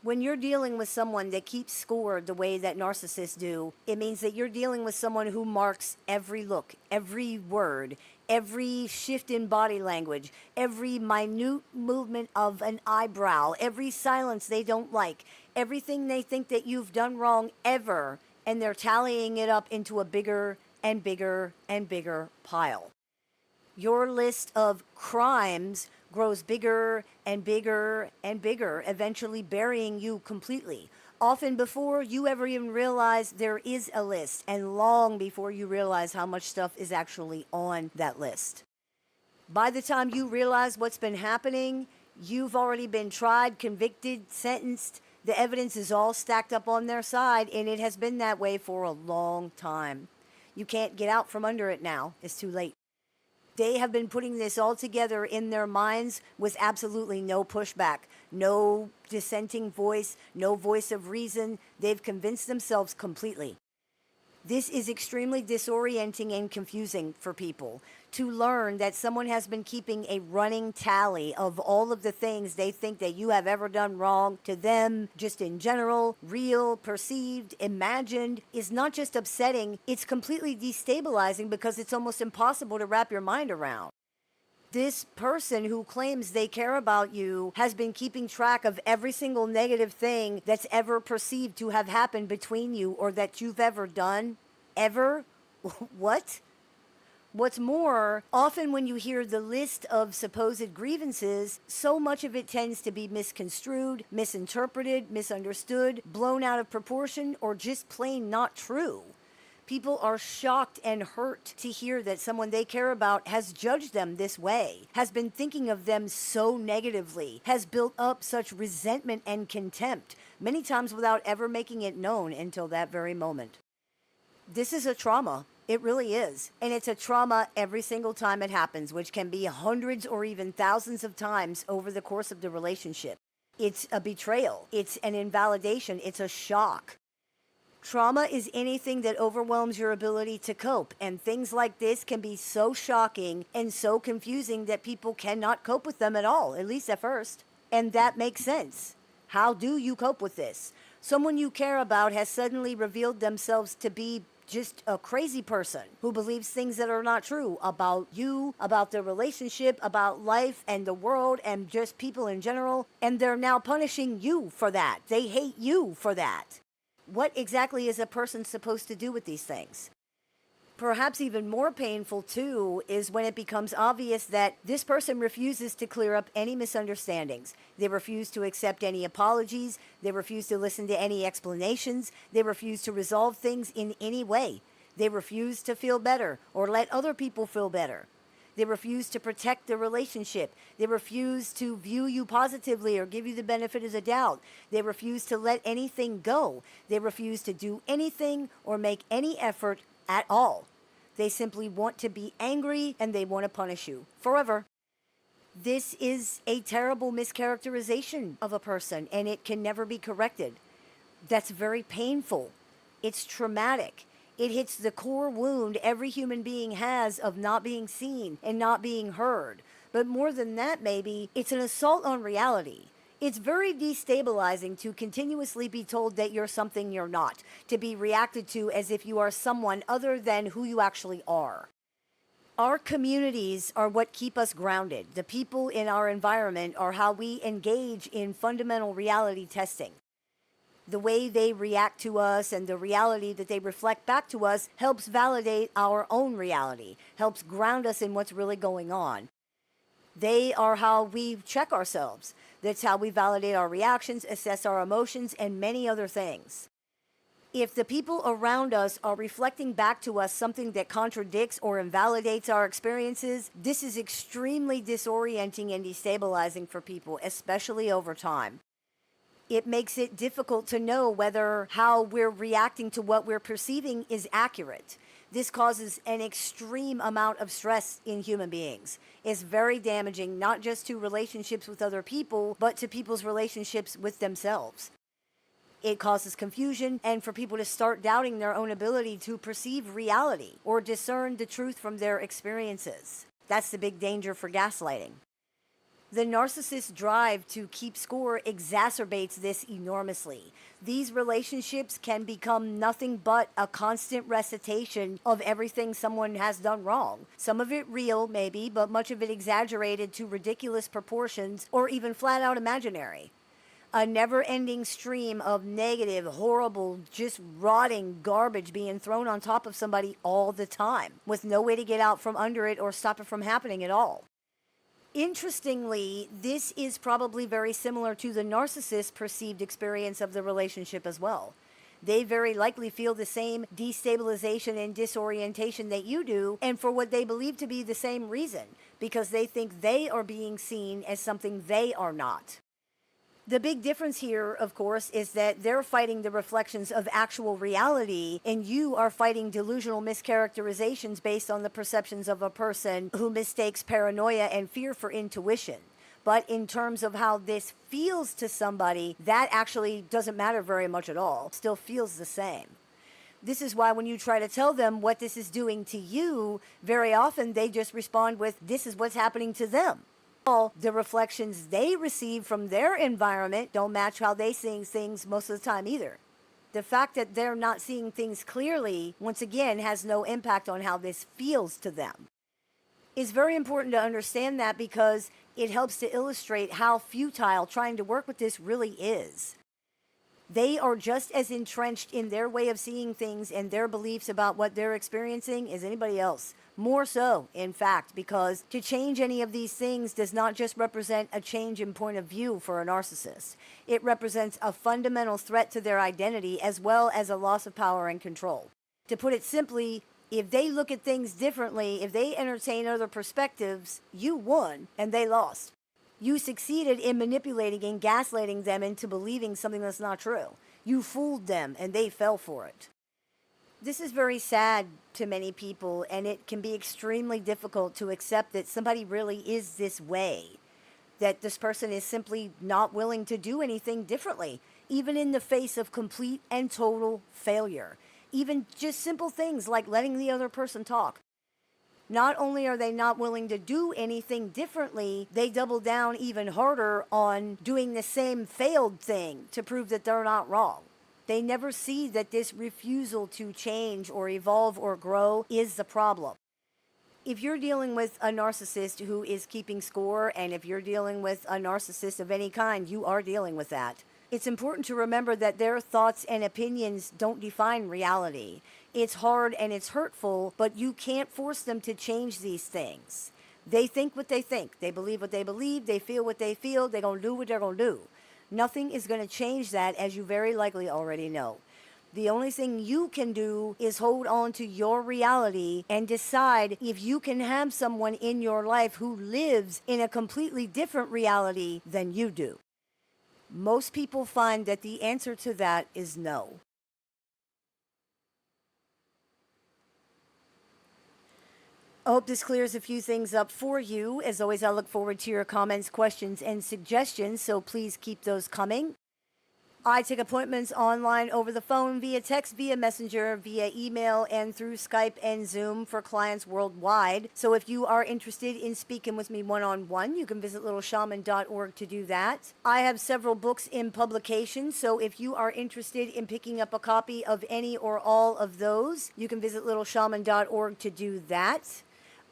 When you're dealing with someone that keeps score the way that narcissists do, it means that you're dealing with someone who marks every look, every word, every shift in body language, every minute movement of an eyebrow, every silence they don't like, everything they think that you've done wrong ever, and they're tallying it up into a bigger and bigger and bigger pile. Your list of crimes grows bigger and bigger and bigger, eventually burying you completely. Often before you ever even realize there is a list, and long before you realize how much stuff is actually on that list. By the time you realize what's been happening, you've already been tried, convicted, sentenced. The evidence is all stacked up on their side, and it has been that way for a long time. You can't get out from under it now. It's too late. They have been putting this all together in their minds with absolutely no pushback, no dissenting voice, no voice of reason. They've convinced themselves completely. This is extremely disorienting and confusing for people to learn that someone has been keeping a running tally of all of the things they think that you have ever done wrong to them, just in general, real, perceived, imagined, is not just upsetting, it's completely destabilizing because it's almost impossible to wrap your mind around. This person who claims they care about you has been keeping track of every single negative thing that's ever perceived to have happened between you or that you've ever done. Ever? What? What's more, often when you hear the list of supposed grievances, so much of it tends to be misconstrued, misinterpreted, misunderstood, blown out of proportion, or just plain not true. People are shocked and hurt to hear that someone they care about has judged them this way, has been thinking of them so negatively, has built up such resentment and contempt, many times without ever making it known until that very moment. This is a trauma. It really is. And it's a trauma every single time it happens, which can be hundreds or even thousands of times over the course of the relationship. It's a betrayal. It's an invalidation. It's a shock. Trauma is anything that overwhelms your ability to cope, and things like this can be so shocking and so confusing that people cannot cope with them at all, at least at first. And that makes sense. How do you cope with this? Someone you care about has suddenly revealed themselves to be just a crazy person who believes things that are not true about you, about the relationship, about life and the world and just people in general, and they're now punishing you for that. They hate you for that. What exactly is a person supposed to do with these things? Perhaps even more painful, too, is when it becomes obvious that this person refuses to clear up any misunderstandings. They refuse to accept any apologies. They refuse to listen to any explanations. They refuse to resolve things in any way. They refuse to feel better or let other people feel better. They refuse to protect the relationship. They refuse to view you positively or give you the benefit of the doubt. They refuse to let anything go. They refuse to do anything or make any effort at all. They simply want to be angry and they want to punish you forever. This is a terrible mischaracterization of a person, and it can never be corrected. That's very painful. It's traumatic. It hits the core wound every human being has of not being seen and not being heard. But more than that, maybe, it's an assault on reality. It's very destabilizing to continuously be told that you're something you're not, to be reacted to as if you are someone other than who you actually are. Our communities are what keep us grounded. The people in our environment are how we engage in fundamental reality testing. The way they react to us and the reality that they reflect back to us helps validate our own reality, helps ground us in what's really going on. They are how we check ourselves. That's how we validate our reactions, assess our emotions, and many other things. If the people around us are reflecting back to us something that contradicts or invalidates our experiences, this is extremely disorienting and destabilizing for people, especially over time. It makes it difficult to know whether how we're reacting to what we're perceiving is accurate. This causes an extreme amount of stress in human beings. It's very damaging, not just to relationships with other people, but to people's relationships with themselves. It causes confusion and for people to start doubting their own ability to perceive reality or discern the truth from their experiences. That's the big danger for gaslighting. The narcissist's drive to keep score exacerbates this enormously. These relationships can become nothing but a constant recitation of everything someone has done wrong. Some of it real, maybe, but much of it exaggerated to ridiculous proportions or even flat out imaginary. A never-ending stream of negative, horrible, just rotting garbage being thrown on top of somebody all the time, with no way to get out from under it or stop it from happening at all. Interestingly, this is probably very similar to the narcissist's perceived experience of the relationship as well. They very likely feel the same destabilization and disorientation that you do, and for what they believe to be the same reason, because they think they are being seen as something they are not. The big difference here, of course, is that they're fighting the reflections of actual reality, and you are fighting delusional mischaracterizations based on the perceptions of a person who mistakes paranoia and fear for intuition. But in terms of how this feels to somebody, that actually doesn't matter very much at all. It still feels the same. This is why when you try to tell them what this is doing to you, very often they just respond with, "This is what's happening to them." The reflections they receive from their environment don't match how they see things most of the time either. The fact that they're not seeing things clearly, once again, has no impact on how this feels to them. It's very important to understand that because it helps to illustrate how futile trying to work with this really is. They are just as entrenched in their way of seeing things and their beliefs about what they're experiencing as anybody else. More so, in fact, because to change any of these things does not just represent a change in point of view for a narcissist. It represents a fundamental threat to their identity as well as a loss of power and control. To put it simply, if they look at things differently, if they entertain other perspectives, you won and they lost. You succeeded in manipulating and gaslighting them into believing something that's not true. You fooled them and they fell for it. This is very sad to many people, and it can be extremely difficult to accept that somebody really is this way, that this person is simply not willing to do anything differently, even in the face of complete and total failure. Even just simple things like letting the other person talk. Not only are they not willing to do anything differently, they double down even harder on doing the same failed thing to prove that they're not wrong. They never see that this refusal to change or evolve or grow is the problem. If you're dealing with a narcissist who is keeping score, and if you're dealing with a narcissist of any kind, you are dealing with that. It's important to remember that their thoughts and opinions don't define reality. It's hard and it's hurtful, but you can't force them to change these things. They think what they think. They believe what they believe. They feel what they feel. They're going to do what they're going to do. Nothing is going to change that, as you very likely already know. The only thing you can do is hold on to your reality and decide if you can have someone in your life who lives in a completely different reality than you do. Most people find that the answer to that is no. I hope this clears a few things up for you. As always, I look forward to your comments, questions, and suggestions, so please keep those coming. I take appointments online, over the phone, via text, via messenger, via email, and through Skype and Zoom for clients worldwide. So if you are interested in speaking with me one-on-one, you can visit LittleShaman.org to do that. I have several books in publication, so if you are interested in picking up a copy of any or all of those, you can visit LittleShaman.org to do that.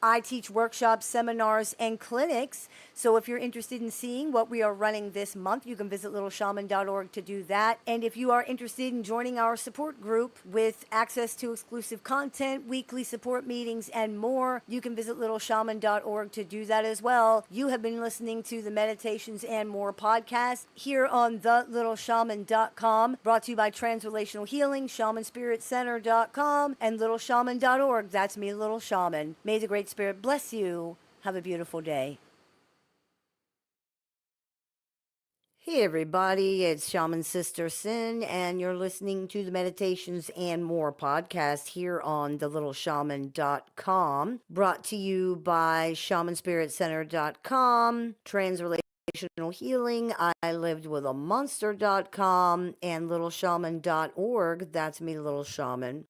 I teach workshops, seminars, and clinics. So if you're interested in seeing what we are running this month, you can visit LittleShaman.org to do that. And if you are interested in joining our support group with access to exclusive content, weekly support meetings, and more, you can visit LittleShaman.org to do that as well. You have been listening to the Meditations and More podcast here on TheLittleShaman.com, brought to you by Transrelational Healing, ShamanSpiritCenter.com, and LittleShaman.org. That's me, Little Shaman. May the Great Spirit bless you. Have a beautiful day. Hey everybody, it's Shaman Sister Sin, and you're listening to the Meditations and More podcast here on TheLittleShaman.com, brought to you by ShamanSpiritCenter.com, Transrelational Healing, I Lived With a Monster.com, and LittleShaman.org. That's me, Little Shaman.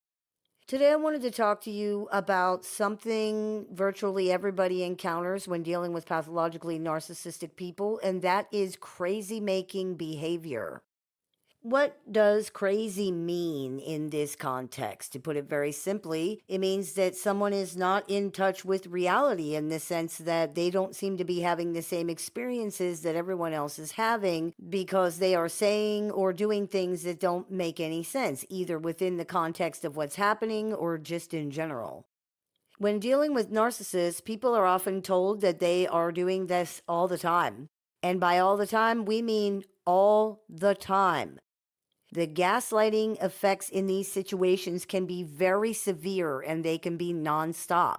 Today, I wanted to talk to you about something virtually everybody encounters when dealing with pathologically narcissistic people, and that is crazy making behavior. What does crazy mean in this context? To put it very simply, it means that someone is not in touch with reality in the sense that they don't seem to be having the same experiences that everyone else is having because they are saying or doing things that don't make any sense, either within the context of what's happening or just in general. When dealing with narcissists, people are often told that they are doing this all the time. And by all the time, we mean all the time. The gaslighting effects in these situations can be very severe and they can be nonstop.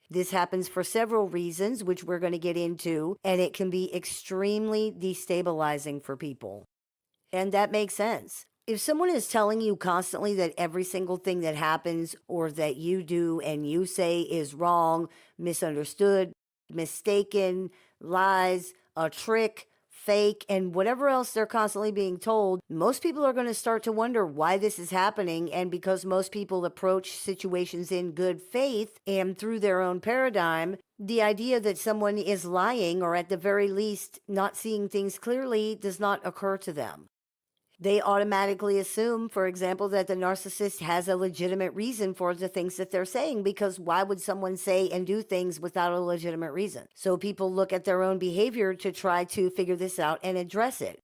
This happens for several reasons, which we're going to get into, and it can be extremely destabilizing for people. And that makes sense. If someone is telling you constantly that every single thing that happens or that you do and you say is wrong, misunderstood, mistaken, lies, a trick, fake, and whatever else they're constantly being told, most people are going to start to wonder why this is happening. And because most people approach situations in good faith and through their own paradigm, the idea that someone is lying or at the very least not seeing things clearly does not occur to them. They automatically assume, for example, that the narcissist has a legitimate reason for the things that they're saying, because why would someone say and do things without a legitimate reason? So people look at their own behavior to try to figure this out and address it.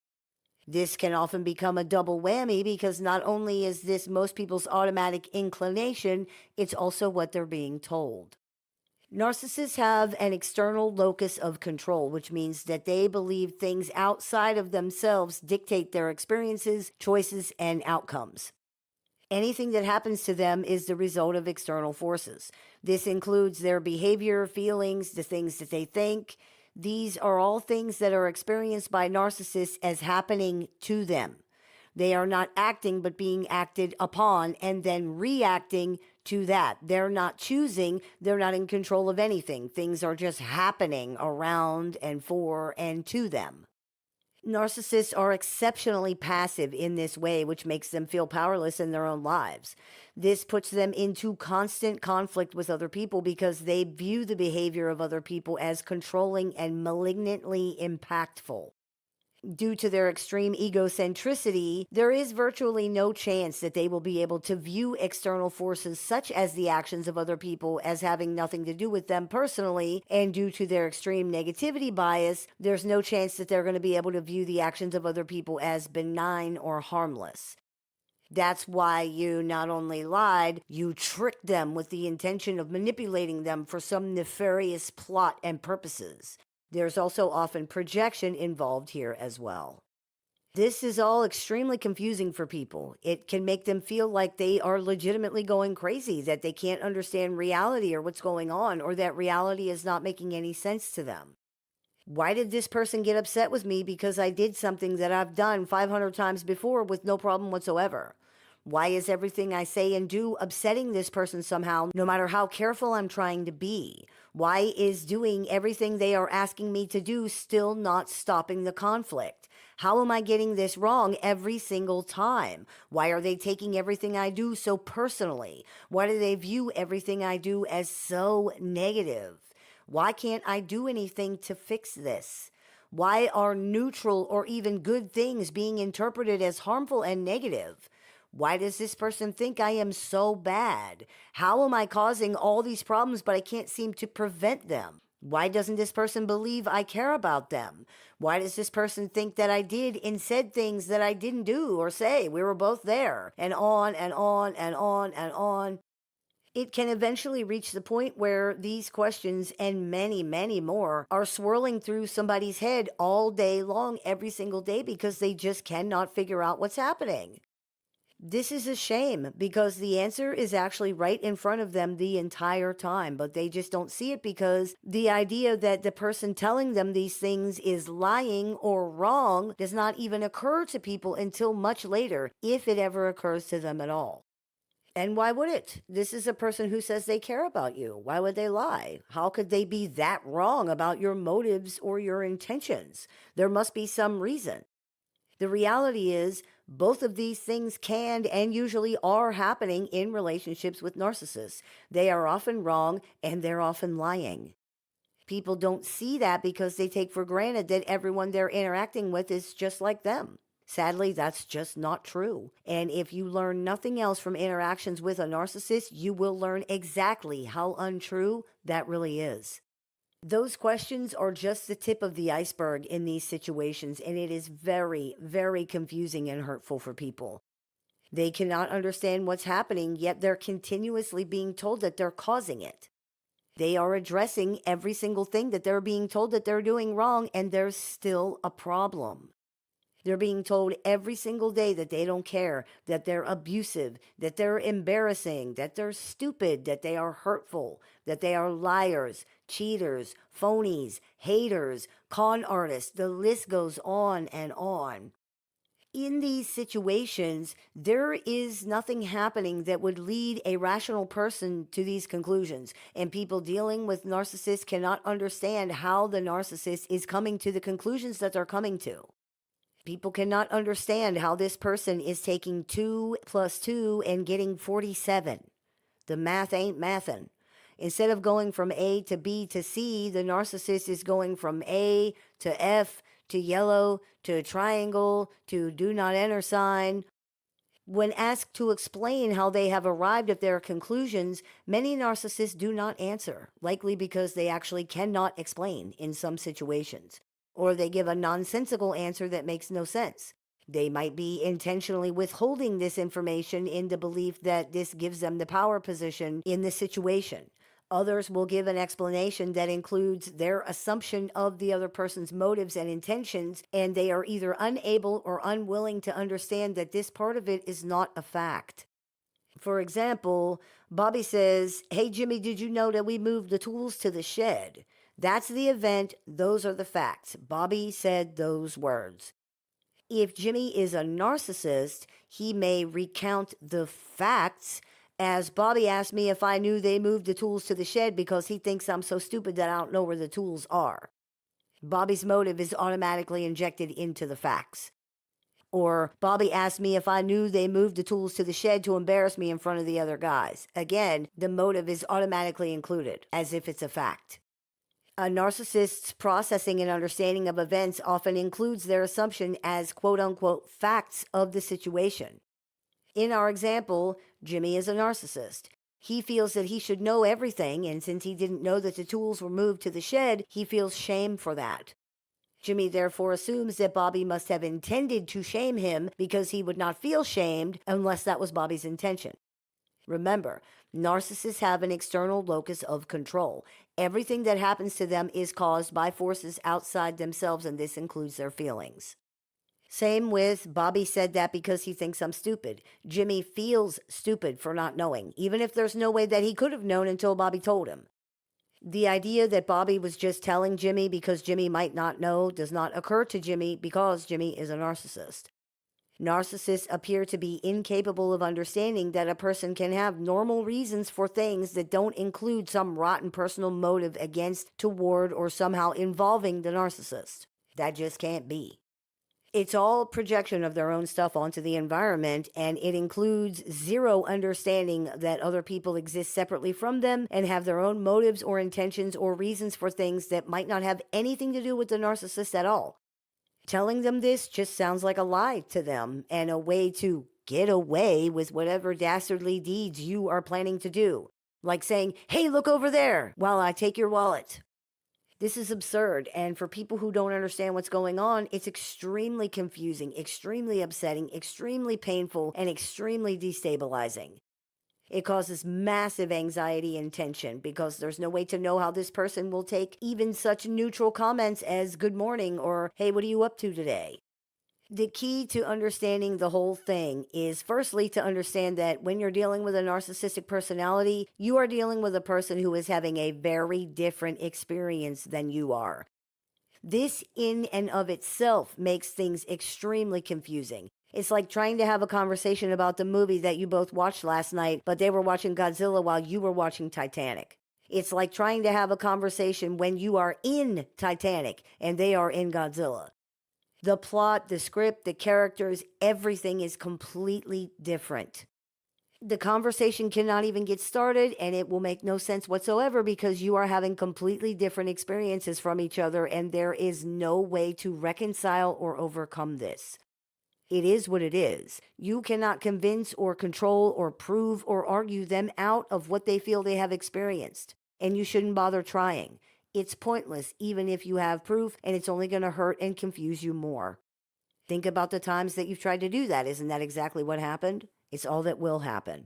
This can often become a double whammy because not only is this most people's automatic inclination, it's also what they're being told. Narcissists have an external locus of control, which means that they believe things outside of themselves dictate their experiences, choices, and outcomes. Anything that happens to them is the result of external forces. This includes their behavior, feelings, the things that they think. These are all things that are experienced by narcissists as happening to them. They are not acting, but being acted upon and then reacting to that. They're not choosing. They're not in control of anything. Things are just happening around and for and to them. Narcissists are exceptionally passive in this way, which makes them feel powerless in their own lives. This puts them into constant conflict with other people because they view the behavior of other people as controlling and malignantly impactful. Due to their extreme egocentricity, there is virtually no chance that they will be able to view external forces such as the actions of other people as having nothing to do with them personally, and due to their extreme negativity bias, there's no chance that they're going to be able to view the actions of other people as benign or harmless. That's why you not only lied, you tricked them with the intention of manipulating them for some nefarious plot and purposes. There's also often projection involved here as well. This is all extremely confusing for people. It can make them feel like they are legitimately going crazy, that they can't understand reality or what's going on, or that reality is not making any sense to them. Why did this person get upset with me because I did something that I've done 500 times before with no problem whatsoever? Why is everything I say and do upsetting this person somehow, no matter how careful I'm trying to be? Why is doing everything they are asking me to do still not stopping the conflict? How am I getting this wrong every single time? Why are they taking everything I do so personally? Why do they view everything I do as so negative? Why can't I do anything to fix this? Why are neutral or even good things being interpreted as harmful and negative? Why does this person think I am so bad? How am I causing all these problems, but I can't seem to prevent them? Why doesn't this person believe I care about them? Why does this person think that I did and said things that I didn't do or say? We were both there, and on and on and on and on. It can eventually reach the point where these questions and many, many more are swirling through somebody's head all day long, every single day, because they just cannot figure out what's happening. This is a shame because the answer is actually right in front of them the entire time, but they just don't see it because the idea that the person telling them these things is lying or wrong does not even occur to people until much later, if it ever occurs to them at all. And why would it? This is a person who says they care about you. Why would they lie? How could they be that wrong about your motives or your intentions? There must be some reason. The reality is, Both of these things can and usually are happening in relationships with narcissists. They are often wrong and they're often lying. People don't see that because they take for granted that everyone they're interacting with is just like them. Sadly, that's just not true. And if you learn nothing else from interactions with a narcissist, you will learn exactly how untrue that really is. Those questions are just the tip of the iceberg in these situations, and it is very, very confusing and hurtful for people. They cannot understand what's happening, yet they're continuously being told that they're causing it. They are addressing every single thing that they're being told that they're doing wrong, and there's still a problem. They're being told every single day that they don't care, that they're abusive, that they're embarrassing, that they're stupid, that they are hurtful, that they are liars, cheaters, phonies, haters, con artists. The list goes on and on. In these situations, there is nothing happening that would lead a rational person to these conclusions. And people dealing with narcissists cannot understand how the narcissist is coming to the conclusions that they're coming to. People cannot understand how this person is taking 2 plus 2 and getting 47. The math ain't mathin'. Instead of going from A to B to C, the narcissist is going from A to F to yellow to triangle to do not enter sign. When asked to explain how they have arrived at their conclusions, many narcissists do not answer, likely because they actually cannot explain in some situations, or they give a nonsensical answer that makes no sense. They might be intentionally withholding this information in the belief that this gives them the power position in the situation. Others will give an explanation that includes their assumption of the other person's motives and intentions, and they are either unable or unwilling to understand that this part of it is not a fact. For example, Bobby says, "Hey, Jimmy, did you know that we moved the tools to the shed?" That's the event. Those are the facts. Bobby said those words. If Jimmy is a narcissist, he may recount the facts as, "Bobby asked me if I knew they moved the tools to the shed because he thinks I'm so stupid that I don't know where the tools are." Bobby's motive is automatically injected into the facts. Or, "Bobby asked me if I knew they moved the tools to the shed to embarrass me in front of the other guys." Again, the motive is automatically included as if it's a fact. A narcissist's processing and understanding of events often includes their assumption as quote unquote facts of the situation. In our example, Jimmy is a narcissist. He feels that he should know everything, and since he didn't know that the tools were moved to the shed, he feels shame for that. Jimmy therefore assumes that Bobby must have intended to shame him because he would not feel shamed unless that was Bobby's intention. Remember, narcissists have an external locus of control. Everything that happens to them is caused by forces outside themselves, and this includes their feelings. Same with Bobby said that because he thinks I'm stupid. Jimmy feels stupid for not knowing, even if there's no way that he could have known until Bobby told him. The idea that Bobby was just telling Jimmy because Jimmy might not know does not occur to Jimmy because Jimmy is a narcissist. Narcissists appear to be incapable of understanding that a person can have normal reasons for things that don't include some rotten personal motive against, toward, or somehow involving the narcissist. That just can't be. It's all projection of their own stuff onto the environment, and it includes zero understanding that other people exist separately from them and have their own motives or intentions or reasons for things that might not have anything to do with the narcissist at all. Telling them this just sounds like a lie to them and a way to get away with whatever dastardly deeds you are planning to do. Like saying, "Hey, look over there while I take your wallet." This is absurd, and for people who don't understand what's going on, it's extremely confusing, extremely upsetting, extremely painful, and extremely destabilizing. It causes massive anxiety and tension because there's no way to know how this person will take even such neutral comments as "good morning" or "hey, what are you up to today?" The key to understanding the whole thing is firstly to understand that when you're dealing with a narcissistic personality, you are dealing with a person who is having a very different experience than you are. This in and of itself makes things extremely confusing. It's like trying to have a conversation about the movie that you both watched last night, but they were watching Godzilla while you were watching Titanic. It's like trying to have a conversation when you are in Titanic and they are in Godzilla. The plot, the script, the characters, everything is completely different. The conversation cannot even get started, and it will make no sense whatsoever because you are having completely different experiences from each other, and there is no way to reconcile or overcome this. It is what it is. You cannot convince or control or prove or argue them out of what they feel they have experienced, and you shouldn't bother trying. It's pointless, even if you have proof, and it's only going to hurt and confuse you more. Think about the times that you've tried to do that. Isn't that exactly what happened? It's all that will happen.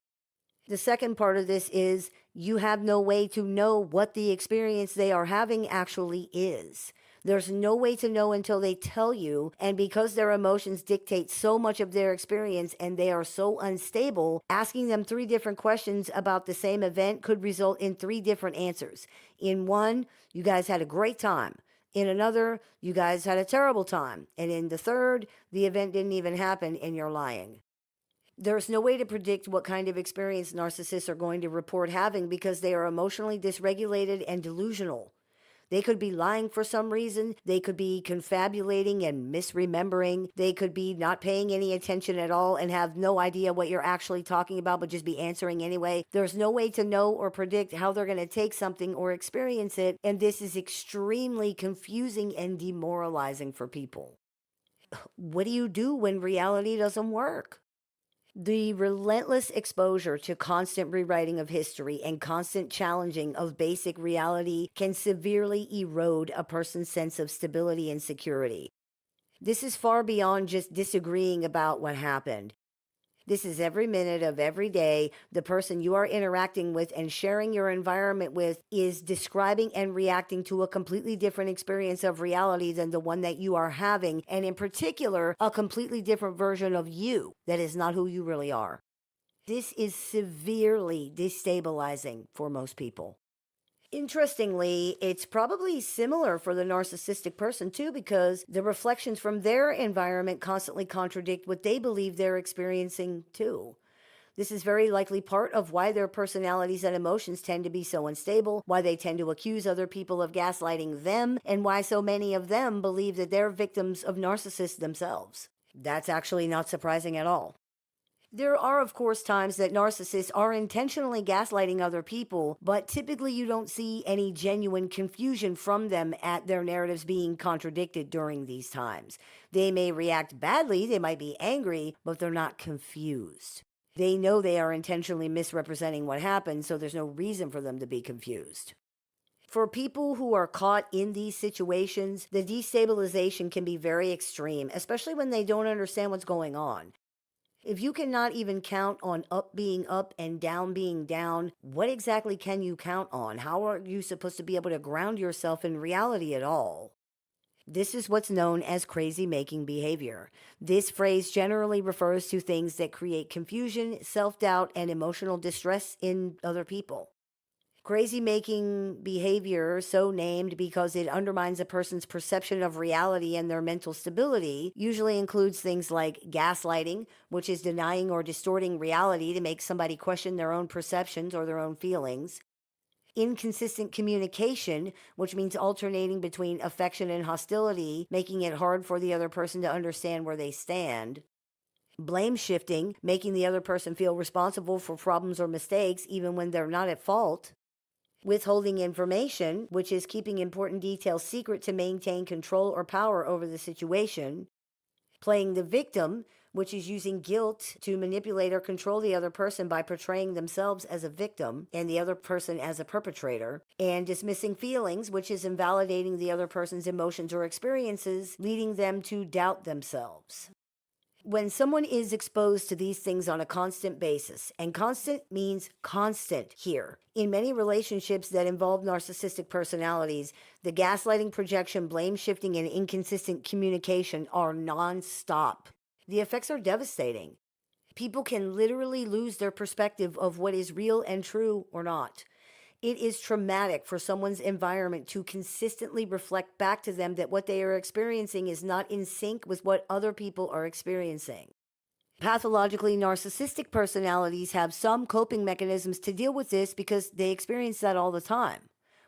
The second part of this is you have no way to know what the experience they are having actually is. There's no way to know until they tell you, and because their emotions dictate so much of their experience and they are so unstable, asking them 3 different questions about the same event could result in 3 different answers. In one, you guys had a great time. In another, you guys had a terrible time. And in the third, the event didn't even happen and you're lying. There's no way to predict what kind of experience narcissists are going to report having because they are emotionally dysregulated and delusional. They could be lying for some reason. They could be confabulating and misremembering. They could be not paying any attention at all and have no idea what you're actually talking about, but just be answering anyway. There's no way to know or predict how they're going to take something or experience it, and this is extremely confusing and demoralizing for people. What do you do when reality doesn't work? The relentless exposure to constant rewriting of history and constant challenging of basic reality can severely erode a person's sense of stability and security. This is far beyond just disagreeing about what happened. This is every minute of every day. The person you are interacting with and sharing your environment with is describing and reacting to a completely different experience of reality than the one that you are having, and in particular, a completely different version of you that is not who you really are. This is severely destabilizing for most people. Interestingly, it's probably similar for the narcissistic person too, because the reflections from their environment constantly contradict what they believe they're experiencing too. This is very likely part of why their personalities and emotions tend to be so unstable, why they tend to accuse other people of gaslighting them, and why so many of them believe that they're victims of narcissists themselves. That's actually not surprising at all. There are, of course, times that narcissists are intentionally gaslighting other people, but typically you don't see any genuine confusion from them at their narratives being contradicted during these times. They may react badly, they might be angry, but they're not confused. They know they are intentionally misrepresenting what happened, so there's no reason for them to be confused. For people who are caught in these situations, the destabilization can be very extreme, especially when they don't understand what's going on. If you cannot even count on up being up and down being down, what exactly can you count on? How are you supposed to be able to ground yourself in reality at all? This is what's known as crazy making behavior. This phrase generally refers to things that create confusion, self-doubt, and emotional distress in other people. Crazy making behavior, so named because it undermines a person's perception of reality and their mental stability, usually includes things like gaslighting, which is denying or distorting reality to make somebody question their own perceptions or their own feelings. Inconsistent communication, which means alternating between affection and hostility, making it hard for the other person to understand where they stand. Blame shifting, making the other person feel responsible for problems or mistakes even when they're not at fault. Withholding information, which is keeping important details secret to maintain control or power over the situation. Playing the victim, which is using guilt to manipulate or control the other person by portraying themselves as a victim and the other person as a perpetrator. And dismissing feelings, which is invalidating the other person's emotions or experiences, leading them to doubt themselves. When someone is exposed to these things on a constant basis, and constant means constant here, in many relationships that involve narcissistic personalities, the gaslighting, projection, blame shifting, and inconsistent communication are non-stop. The effects are devastating. People can literally lose their perspective of what is real and true or not. It is traumatic for someone's environment to consistently reflect back to them that what they are experiencing is not in sync with what other people are experiencing. Pathologically narcissistic personalities have some coping mechanisms to deal with this because they experience that all the time.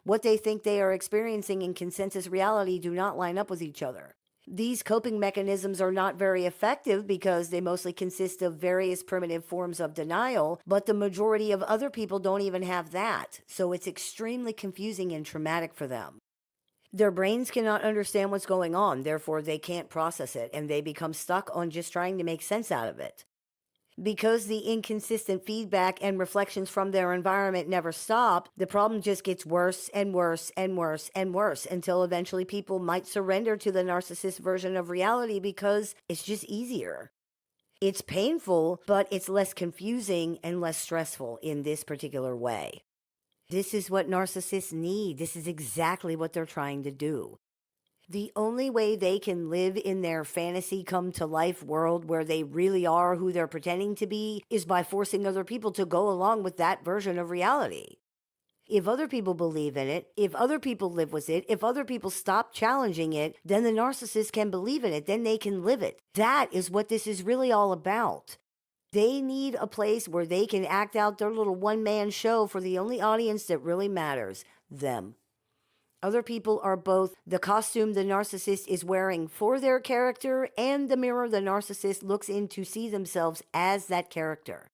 What they think they are experiencing in consensus reality do not line up with each other. These coping mechanisms are not very effective because they mostly consist of various primitive forms of denial, but the majority of other people don't even have that, so it's extremely confusing and traumatic for them. Their brains cannot understand what's going on, therefore they can't process it, and they become stuck on just trying to make sense out of it. Because the inconsistent feedback and reflections from their environment never stop, the problem just gets worse and worse and worse and worse until eventually people might surrender to the narcissist version of reality because it's just easier. It's painful, but it's less confusing and less stressful in this particular way. This is what narcissists need. This is exactly what they're trying to do. The only way they can live in their fantasy come to life world where they really are who they're pretending to be is by forcing other people to go along with that version of reality. If other people believe in it, if other people live with it, if other people stop challenging it, then the narcissist can believe in it, then they can live it. That is what this is really all about. They need a place where they can act out their little one-man show for the only audience that really matters, them. Other people are both the costume the narcissist is wearing for their character and the mirror the narcissist looks in to see themselves as that character.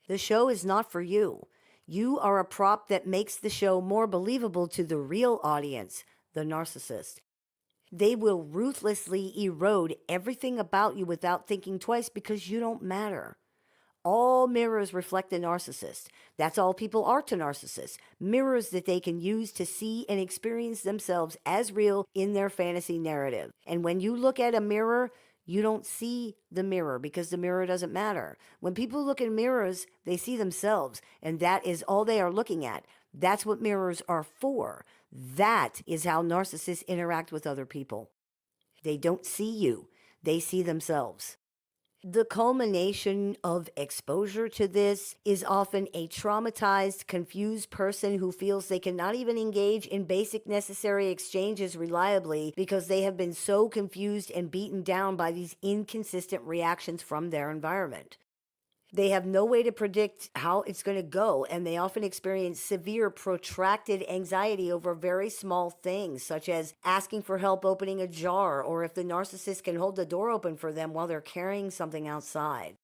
The show is not for you. You are a prop that makes the show more believable to the real audience, the narcissist. They will ruthlessly erode everything about you without thinking twice because you don't matter. All mirrors reflect the narcissist. That's all people are to narcissists. Mirrors that they can use to see and experience themselves as real in their fantasy narrative. And when you look at a mirror, you don't see the mirror because the mirror doesn't matter. When people look in mirrors, they see themselves, and that is all they are looking at. That's what mirrors are for. That is how narcissists interact with other people. They don't see you. They see themselves. The culmination of exposure to this is often a traumatized, confused person who feels they cannot even engage in basic necessary exchanges reliably because they have been so confused and beaten down by these inconsistent reactions from their environment. They have no way to predict how it's going to go, and they often experience severe, protracted anxiety over very small things, such as asking for help opening a jar, or if the narcissist can hold the door open for them while they're carrying something outside.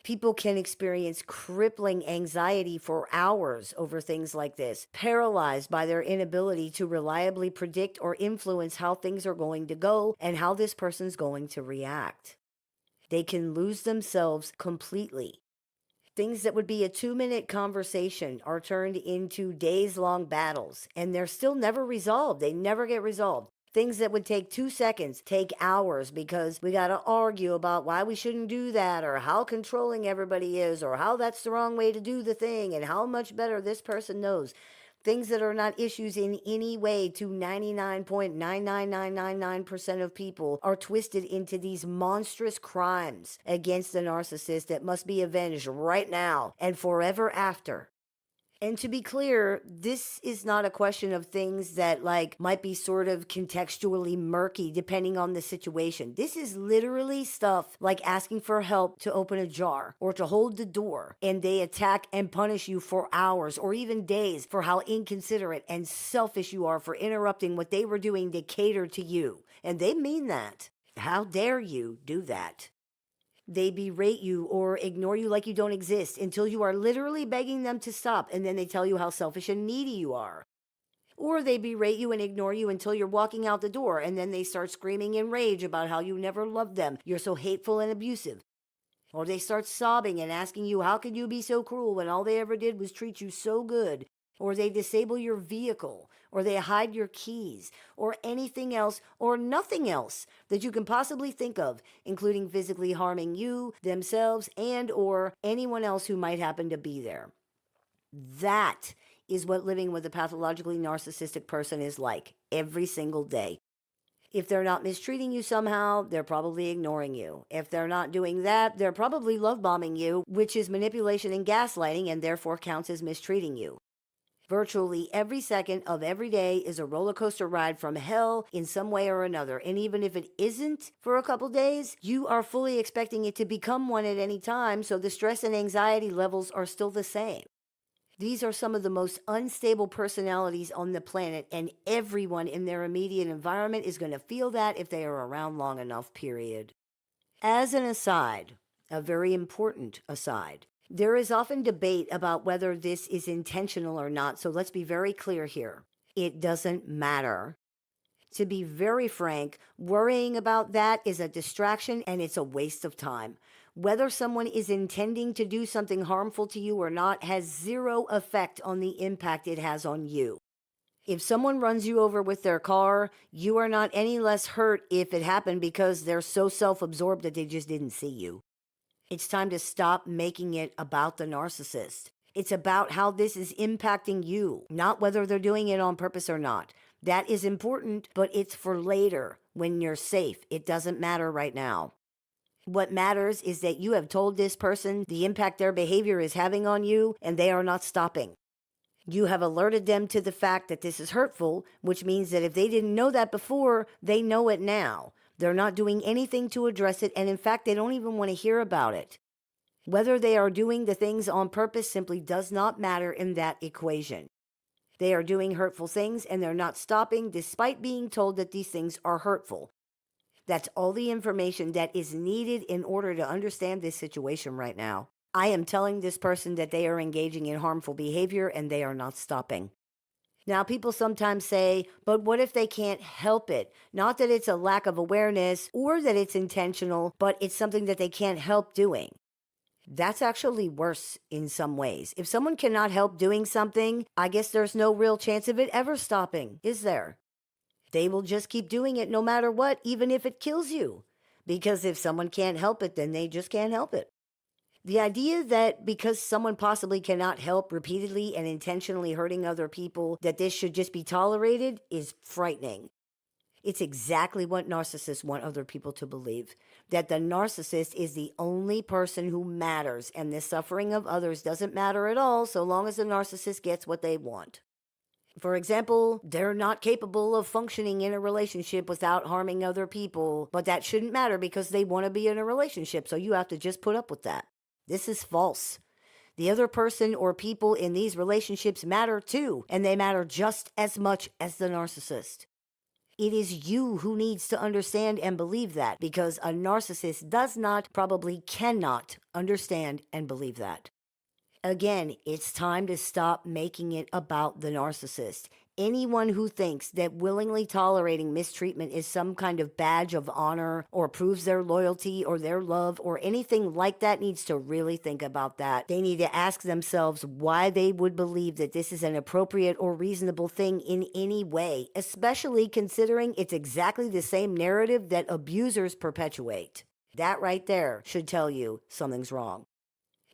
People can experience crippling anxiety for hours over things like this, paralyzed by their inability to reliably predict or influence how things are going to go and how this person's going to react. They can lose themselves completely. Things that would be a 2-minute conversation are turned into days-long battles, and they're still never resolved. They never get resolved. Things that would take 2 seconds take hours because we got to argue about why we shouldn't do that, or how controlling everybody is, or how that's the wrong way to do the thing, and how much better this person knows. Things that are not issues in any way to 99.99999% of people are twisted into these monstrous crimes against the narcissist that must be avenged right now and forever after. And to be clear, this is not a question of things that might be sort of contextually murky depending on the situation. This is literally stuff like asking for help to open a jar or to hold the door, and they attack and punish you for hours or even days for how inconsiderate and selfish you are for interrupting what they were doing to cater to you. And they mean that. How dare you do that? They berate you or ignore you like you don't exist until you are literally begging them to stop, and then they tell you how selfish and needy you are. Or they berate you and ignore you until you're walking out the door, and then they start screaming in rage about how you never loved them, you're so hateful and abusive. Or they start sobbing and asking you, how could you be so cruel when all they ever did was treat you so good? Or they disable your vehicle, or they hide your keys, or anything else, or nothing else that you can possibly think of, including physically harming you, themselves, and or anyone else who might happen to be there. That is what living with a pathologically narcissistic person is like every single day. If they're not mistreating you somehow, they're probably ignoring you. If they're not doing that, they're probably love bombing you, which is manipulation and gaslighting and therefore counts as mistreating you. Virtually every second of every day is a roller coaster ride from hell in some way or another. And even if it isn't for a couple days, you are fully expecting it to become one at any time, so the stress and anxiety levels are still the same. These are some of the most unstable personalities on the planet, and everyone in their immediate environment is going to feel that if they are around long enough, period. As an aside, a very important aside, there is often debate about whether this is intentional or not, so let's be very clear here. It doesn't matter. To be very frank, worrying about that is a distraction and it's a waste of time. Whether someone is intending to do something harmful to you or not has zero effect on the impact it has on you. If someone runs you over with their car, you are not any less hurt if it happened because they're so self-absorbed that they just didn't see you. It's time to stop making it about the narcissist. It's about how this is impacting you, not whether they're doing it on purpose or not. That is important, but it's for later when you're safe. It doesn't matter right now. What matters is that you have told this person the impact their behavior is having on you, and they are not stopping. You have alerted them to the fact that this is hurtful, which means that if they didn't know that before, they know it now. They're not doing anything to address it, and in fact, they don't even want to hear about it. Whether they are doing the things on purpose simply does not matter in that equation. They are doing hurtful things, and they're not stopping despite being told that these things are hurtful. That's all the information that is needed in order to understand this situation right now. I am telling this person that they are engaging in harmful behavior and they are not stopping. Now, people sometimes say, but what if they can't help it? Not that it's a lack of awareness or that it's intentional, but it's something that they can't help doing. That's actually worse in some ways. If someone cannot help doing something, I guess there's no real chance of it ever stopping, is there? They will just keep doing it no matter what, even if it kills you. Because if someone can't help it, then they just can't help it. The idea that because someone possibly cannot help repeatedly and intentionally hurting other people, that this should just be tolerated is frightening. It's exactly what narcissists want other people to believe, that the narcissist is the only person who matters, and the suffering of others doesn't matter at all so long as the narcissist gets what they want. For example, they're not capable of functioning in a relationship without harming other people, but that shouldn't matter because they want to be in a relationship, so you have to just put up with that. This is false. The other person or people in these relationships matter too, and they matter just as much as the narcissist. It is you who needs to understand and believe that, because a narcissist does not, probably cannot, understand and believe that. Again, it's time to stop making it about the narcissist. Anyone who thinks that willingly tolerating mistreatment is some kind of badge of honor or proves their loyalty or their love or anything like that needs to really think about that. They need to ask themselves why they would believe that this is an appropriate or reasonable thing in any way, especially considering it's exactly the same narrative that abusers perpetuate. That right there should tell you something's wrong.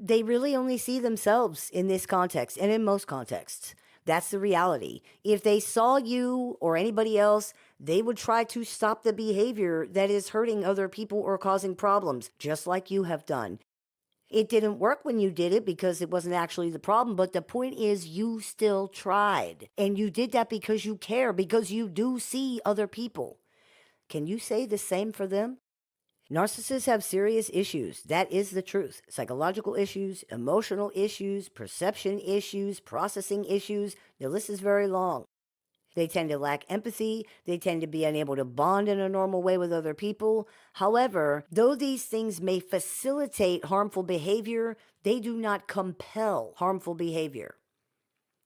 They really only see themselves in this context and in most contexts. That's the reality. If they saw you or anybody else, they would try to stop the behavior that is hurting other people or causing problems, just like you have done. It didn't work when you did it because it wasn't actually the problem, but the point is you still tried. And you did that because you care, because you do see other people. Can you say the same for them? Narcissists have serious issues. That is the truth. Psychological issues, emotional issues, perception issues, processing issues. The list is very long. They tend to lack empathy. They tend to be unable to bond in a normal way with other people. However, though these things may facilitate harmful behavior, they do not compel harmful behavior.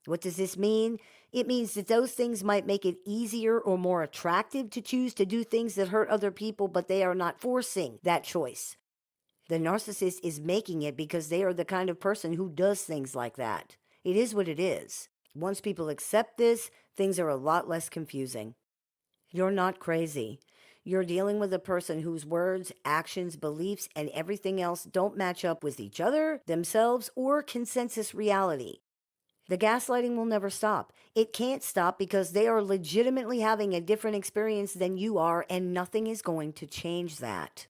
What does this mean? It means that those things might make it easier or more attractive to choose to do things that hurt other people, but they are not forcing that choice. The narcissist is making it because they are the kind of person who does things like that. It is what it is. Once people accept this, things are a lot less confusing. You're not crazy. You're dealing with a person whose words, actions, beliefs, and everything else don't match up with each other, themselves, or consensus reality. The gaslighting will never stop. It can't stop because they are legitimately having a different experience than you are, and nothing is going to change that.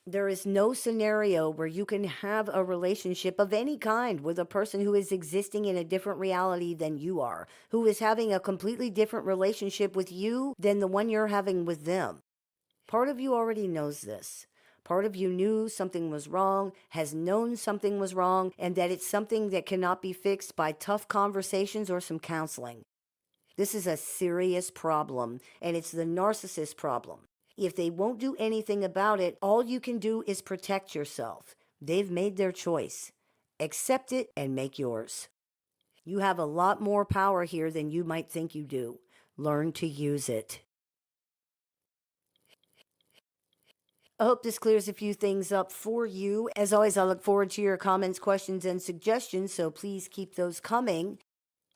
There is no scenario where you can have a relationship of any kind with a person who is existing in a different reality than you are, who is having a completely different relationship with you than the one you're having with them. Part of you already knows this. Part of you knew something was wrong, has known something was wrong, and that it's something that cannot be fixed by tough conversations or some counseling. This is a serious problem, and it's the narcissist problem. If they won't do anything about it, all you can do is protect yourself. They've made their choice. Accept it and make yours. You have a lot more power here than you might think you do. Learn to use it. I hope this clears a few things up for you. As always, I look forward to your comments, questions, and suggestions, so please keep those coming.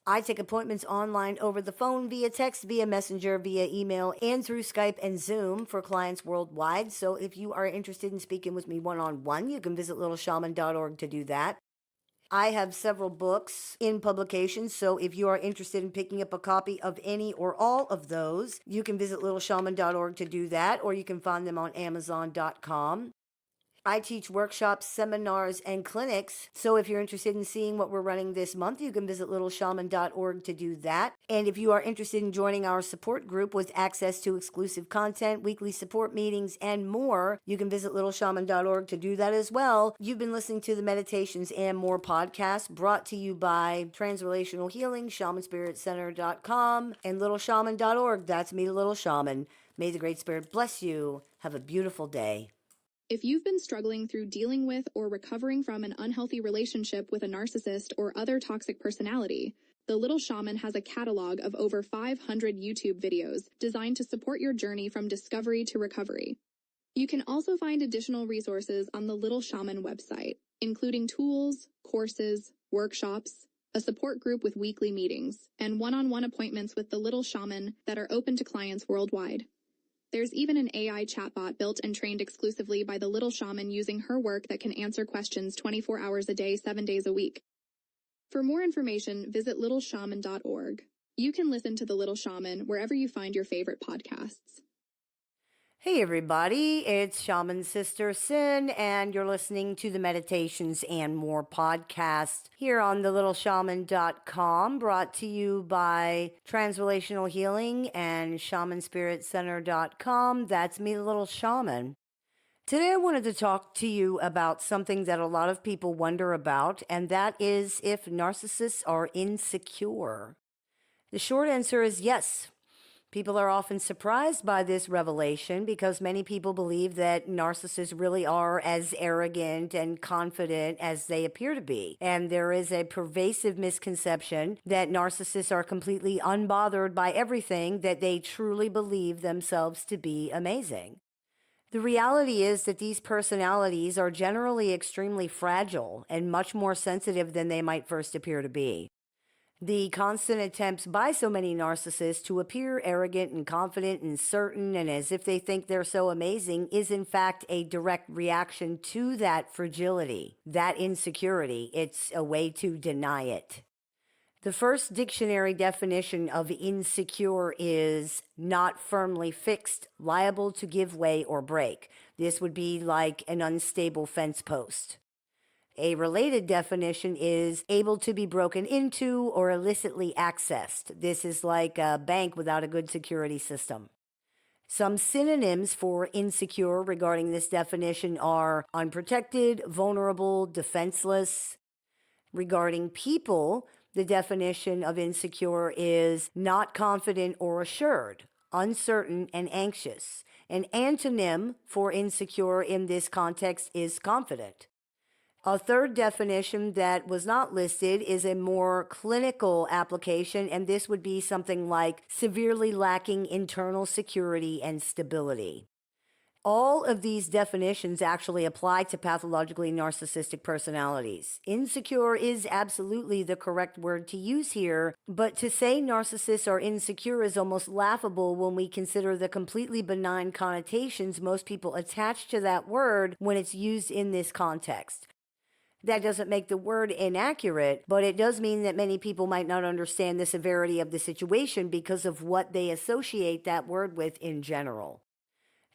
I take appointments online over the phone, via text, via messenger, via email, and through Skype and Zoom for clients worldwide. So if you are interested in speaking with me one-on-one, you can visit LittleShaman.org to do that. I have several books in publication, so if you are interested in picking up a copy of any or all of those, you can visit LittleShaman.org to do that, or you can find them on Amazon.com. I teach workshops, seminars, and clinics. So if you're interested in seeing what we're running this month, you can visit LittleShaman.org to do that. And if you are interested in joining our support group with access to exclusive content, weekly support meetings, and more, you can visit LittleShaman.org to do that as well. You've been listening to the Meditations and More podcast, brought to you by Transrelational Healing, ShamanSpiritCenter.com, and LittleShaman.org. That's me, Little Shaman. May the Great Spirit bless you. Have a beautiful day. If you've been struggling through dealing with or recovering from an unhealthy relationship with a narcissist or other toxic personality, the Little Shaman has a catalog of over 500 YouTube videos designed to support your journey from discovery to recovery. You can also find additional resources on the Little Shaman website, including tools, courses, workshops, a support group with weekly meetings, and one-on-one appointments with the Little Shaman that are open to clients worldwide. There's even an AI chatbot built and trained exclusively by the Little Shaman using her work that can answer questions 24 hours a day, 7 days a week. For more information, visit LittleShaman.org. You can listen to The Little Shaman wherever you find your favorite podcasts. Hey everybody, it's Shaman Sister Sin, and you're listening to the Meditations and More podcast here on the LittleShaman.com, brought to you by Transrelational Healing and ShamanSpiritCenter.com. That's me, the Little Shaman. Today I wanted to talk to you about something that a lot of people wonder about, and that is if narcissists are insecure. The short answer is yes. People are often surprised by this revelation because many people believe that narcissists really are as arrogant and confident as they appear to be. And there is a pervasive misconception that narcissists are completely unbothered by everything, that they truly believe themselves to be amazing. The reality is that these personalities are generally extremely fragile and much more sensitive than they might first appear to be. The constant attempts by so many narcissists to appear arrogant and confident and certain and as if they think they're so amazing is in fact a direct reaction to that fragility, that insecurity. It's a way to deny it. The first dictionary definition of insecure is not firmly fixed, liable to give way or break. This would be like an unstable fence post. A related definition is able to be broken into or illicitly accessed. This is like a bank without a good security system. Some synonyms for insecure regarding this definition are unprotected, vulnerable, defenseless. Regarding people, the definition of insecure is not confident or assured, uncertain, and anxious. An antonym for insecure in this context is confident. A third definition that was not listed is a more clinical application, and this would be something like severely lacking internal security and stability. All of these definitions actually apply to pathologically narcissistic personalities. Insecure is absolutely the correct word to use here, but to say narcissists are insecure is almost laughable when we consider the completely benign connotations most people attach to that word when it's used in this context. That doesn't make the word inaccurate, but it does mean that many people might not understand the severity of the situation because of what they associate that word with in general.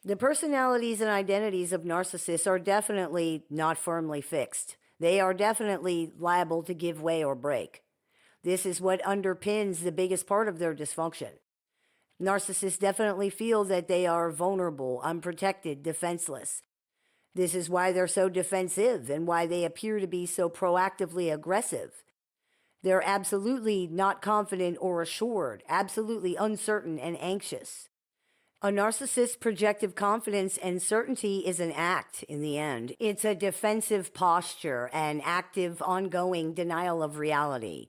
The personalities and identities of narcissists are definitely not firmly fixed. They are definitely liable to give way or break. This is what underpins the biggest part of their dysfunction. Narcissists definitely feel that they are vulnerable, unprotected, defenseless. This is why they're so defensive and why they appear to be so proactively aggressive. They're absolutely not confident or assured, absolutely uncertain and anxious. A narcissist's projective confidence and certainty is an act in the end. It's a defensive posture, an active, ongoing denial of reality.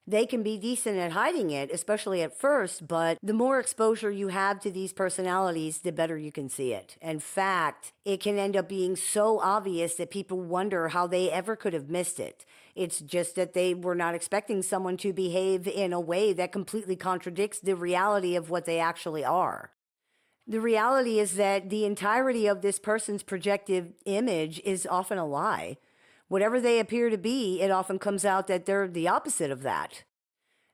They can be decent at hiding it, especially at first, but the more exposure you have to these personalities, the better you can see it. In fact, it can end up being so obvious that people wonder how they ever could have missed it. It's just that they were not expecting someone to behave in a way that completely contradicts the reality of what they actually are. The reality is that the entirety of this person's projective image is often a lie. Whatever they appear to be, it often comes out that they're the opposite of that.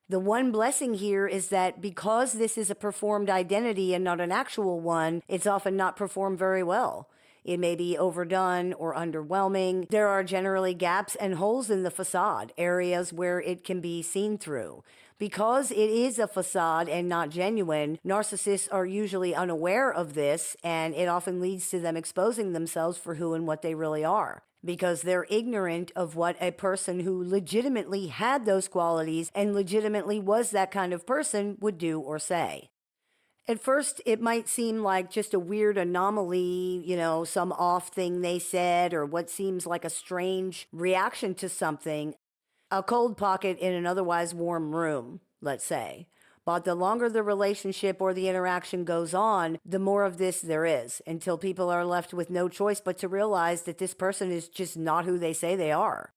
The one blessing here is that because this is a performed identity and not an actual one, it's often not performed very well. It may be overdone or underwhelming. There are generally gaps and holes in the facade, areas where it can be seen through. Because it is a facade and not genuine, narcissists are usually unaware of this, and it often leads to them exposing themselves for who and what they really are. Because they're ignorant of what a person who legitimately had those qualities and legitimately was that kind of person would do or say. At first, it might seem like just a weird anomaly, some off thing they said, or what seems like a strange reaction to something. A cold pocket in an otherwise warm room, let's say. But the longer the relationship or the interaction goes on, the more of this there is, until people are left with no choice but to realize that this person is just not who they say they are.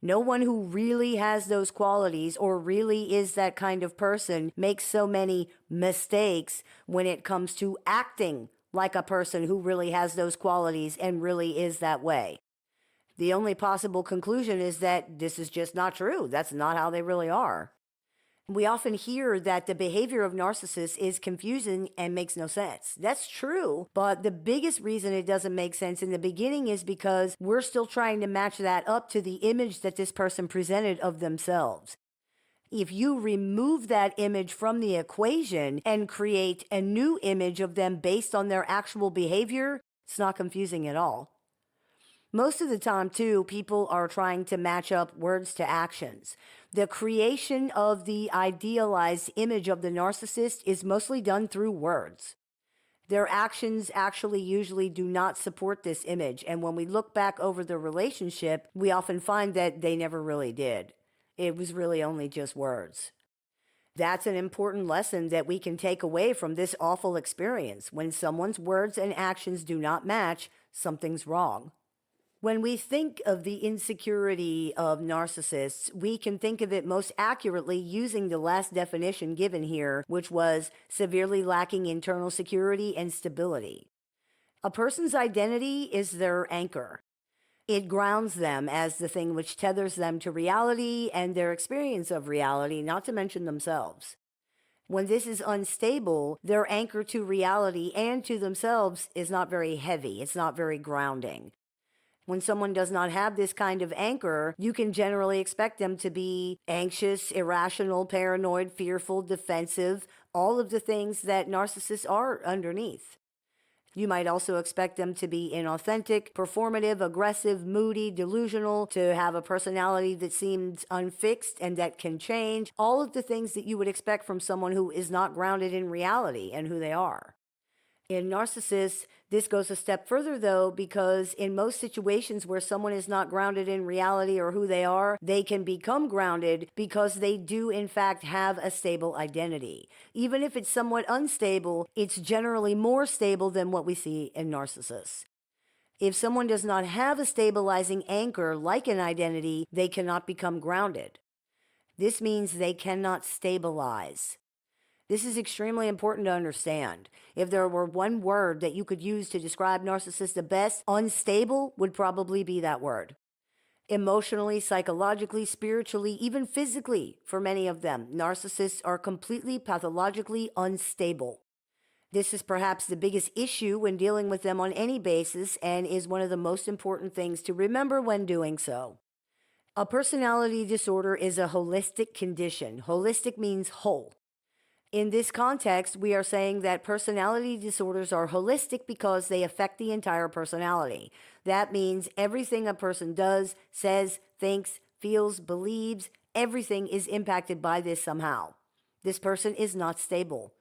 No one who really has those qualities or really is that kind of person makes so many mistakes when it comes to acting like a person who really has those qualities and really is that way. The only possible conclusion is that this is just not true. That's not how they really are. We often hear that the behavior of narcissists is confusing and makes no sense. That's true, but the biggest reason it doesn't make sense in the beginning is because we're still trying to match that up to the image that this person presented of themselves. If you remove that image from the equation and create a new image of them based on their actual behavior, it's not confusing at all. Most of the time, too, people are trying to match up words to actions. The creation of the idealized image of the narcissist is mostly done through words. Their actions actually usually do not support this image, and when we look back over the relationship, we often find that they never really did. It was really only just words. That's an important lesson that we can take away from this awful experience. When someone's words and actions do not match, something's wrong. When we think of the insecurity of narcissists, we can think of it most accurately using the last definition given here, which was severely lacking internal security and stability. A person's identity is their anchor. It grounds them as the thing which tethers them to reality and their experience of reality, not to mention themselves. When this is unstable, their anchor to reality and to themselves is not very heavy. It's not very grounding. When someone does not have this kind of anchor, you can generally expect them to be anxious, irrational, paranoid, fearful, defensive, all of the things that narcissists are underneath. You might also expect them to be inauthentic, performative, aggressive, moody, delusional, to have a personality that seems unfixed and that can change, all of the things that you would expect from someone who is not grounded in reality and who they are. In narcissists, this goes a step further, though, because in most situations where someone is not grounded in reality or who they are, they can become grounded because they do, in fact, have a stable identity. Even if it's somewhat unstable, it's generally more stable than what we see in narcissists. If someone does not have a stabilizing anchor like an identity, they cannot become grounded. This means they cannot stabilize. This is extremely important to understand. If there were one word that you could use to describe narcissists the best, unstable would probably be that word. Emotionally, psychologically, spiritually, even physically, for many of them, narcissists are completely pathologically unstable. This is perhaps the biggest issue when dealing with them on any basis and is one of the most important things to remember when doing so. A personality disorder is a holistic condition. Holistic means whole. In this context, we are saying that personality disorders are holistic because they affect the entire personality. That means everything a person does, says, thinks, feels, believes, everything is impacted by this somehow. This person is not stable.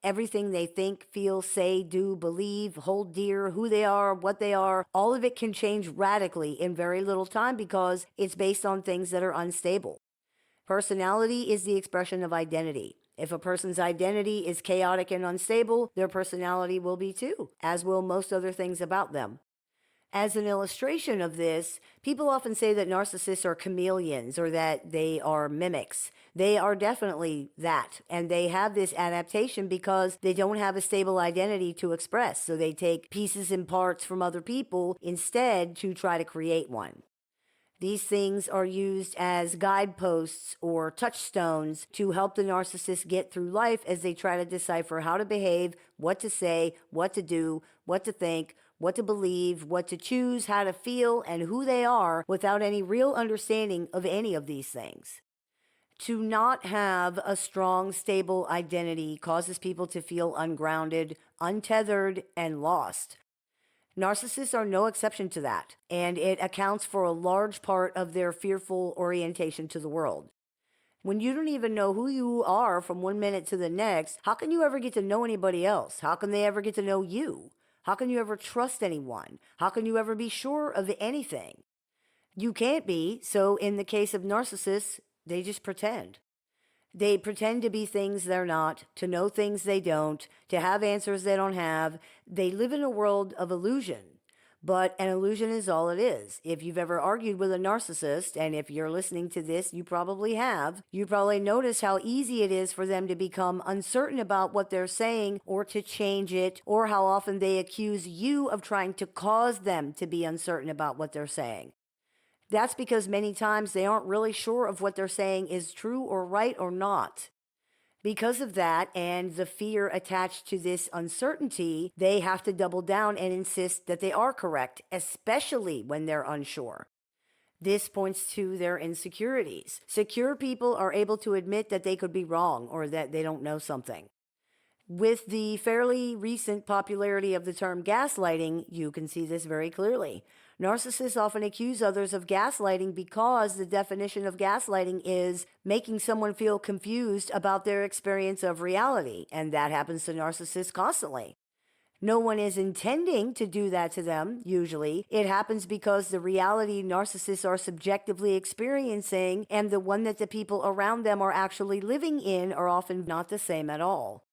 Everything they think, feel, say, do, believe, hold dear, who they are, what they are, all of it can change radically in very little time because it's based on things that are unstable. Personality is the expression of identity. If a person's identity is chaotic and unstable, their personality will be too, as will most other things about them. As an illustration of this, people often say that narcissists are chameleons or that they are mimics. They are definitely that, and they have this adaptation because they don't have a stable identity to express, so they take pieces and parts from other people instead to try to create one. These things are used as guideposts or touchstones to help the narcissist get through life as they try to decipher how to behave, what to say, what to do, what to think, what to believe, what to choose, how to feel, and who they are without any real understanding of any of these things. To not have a strong, stable identity causes people to feel ungrounded, untethered, and lost. Narcissists are no exception to that, and it accounts for a large part of their fearful orientation to the world. When you don't even know who you are from one minute to the next, how can you ever get to know anybody else? How can they ever get to know you? How can you ever trust anyone? How can you ever be sure of anything? You can't be, so in the case of narcissists, they just pretend. They pretend to be things they're not, to know things they don't, to have answers they don't have. They live in a world of illusion. But an illusion is all it is. If you've ever argued with a narcissist, and if you're listening to this, you probably have, you probably notice how easy it is for them to become uncertain about what they're saying or to change it, or how often they accuse you of trying to cause them to be uncertain about what they're saying. That's because many times they aren't really sure of what they're saying is true or right or not. Because of that and the fear attached to this uncertainty, they have to double down and insist that they are correct, especially when they're unsure. This points to their insecurities. Secure people are able to admit that they could be wrong or that they don't know something. With the fairly recent popularity of the term gaslighting, you can see this very clearly. Narcissists often accuse others of gaslighting because the definition of gaslighting is making someone feel confused about their experience of reality, and that happens to narcissists constantly. No one is intending to do that to them, usually. It happens because the reality narcissists are subjectively experiencing and the one that the people around them are actually living in are often not the same at all.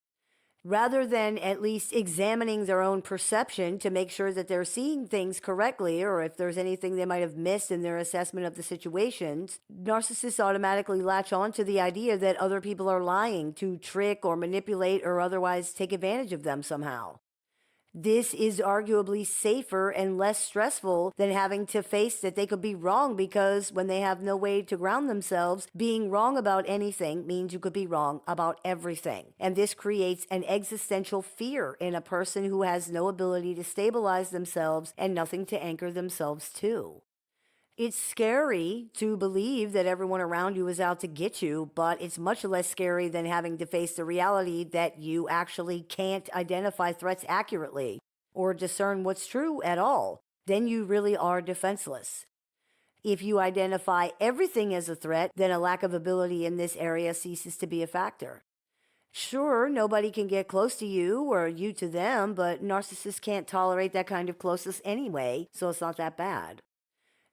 Rather than at least examining their own perception to make sure that they're seeing things correctly, or if there's anything they might have missed in their assessment of the situations, narcissists automatically latch on to the idea that other people are lying to trick or manipulate or otherwise take advantage of them somehow. This is arguably safer and less stressful than having to face that they could be wrong, because when they have no way to ground themselves, being wrong about anything means you could be wrong about everything. And this creates an existential fear in a person who has no ability to stabilize themselves and nothing to anchor themselves to. It's scary to believe that everyone around you is out to get you, but it's much less scary than having to face the reality that you actually can't identify threats accurately or discern what's true at all. Then you really are defenseless. If you identify everything as a threat, then a lack of ability in this area ceases to be a factor. Sure, nobody can get close to you or you to them, but narcissists can't tolerate that kind of closeness anyway, so it's not that bad.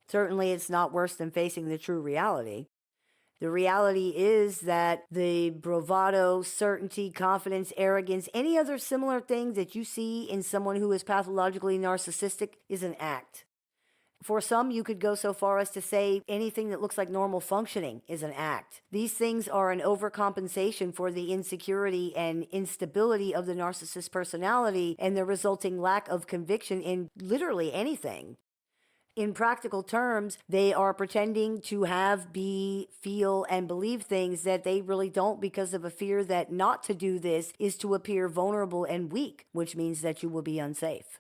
Certainly, it's not worse than facing the true reality. The reality is that the bravado, certainty, confidence, arrogance, any other similar thing that you see in someone who is pathologically narcissistic is an act. For some, you could go so far as to say anything that looks like normal functioning is an act. These things are an overcompensation for the insecurity and instability of the narcissist personality and the resulting lack of conviction in literally anything. In practical terms, they are pretending to have, be, feel, and believe things that they really don't because of a fear that not to do this is to appear vulnerable and weak, which means that you will be unsafe.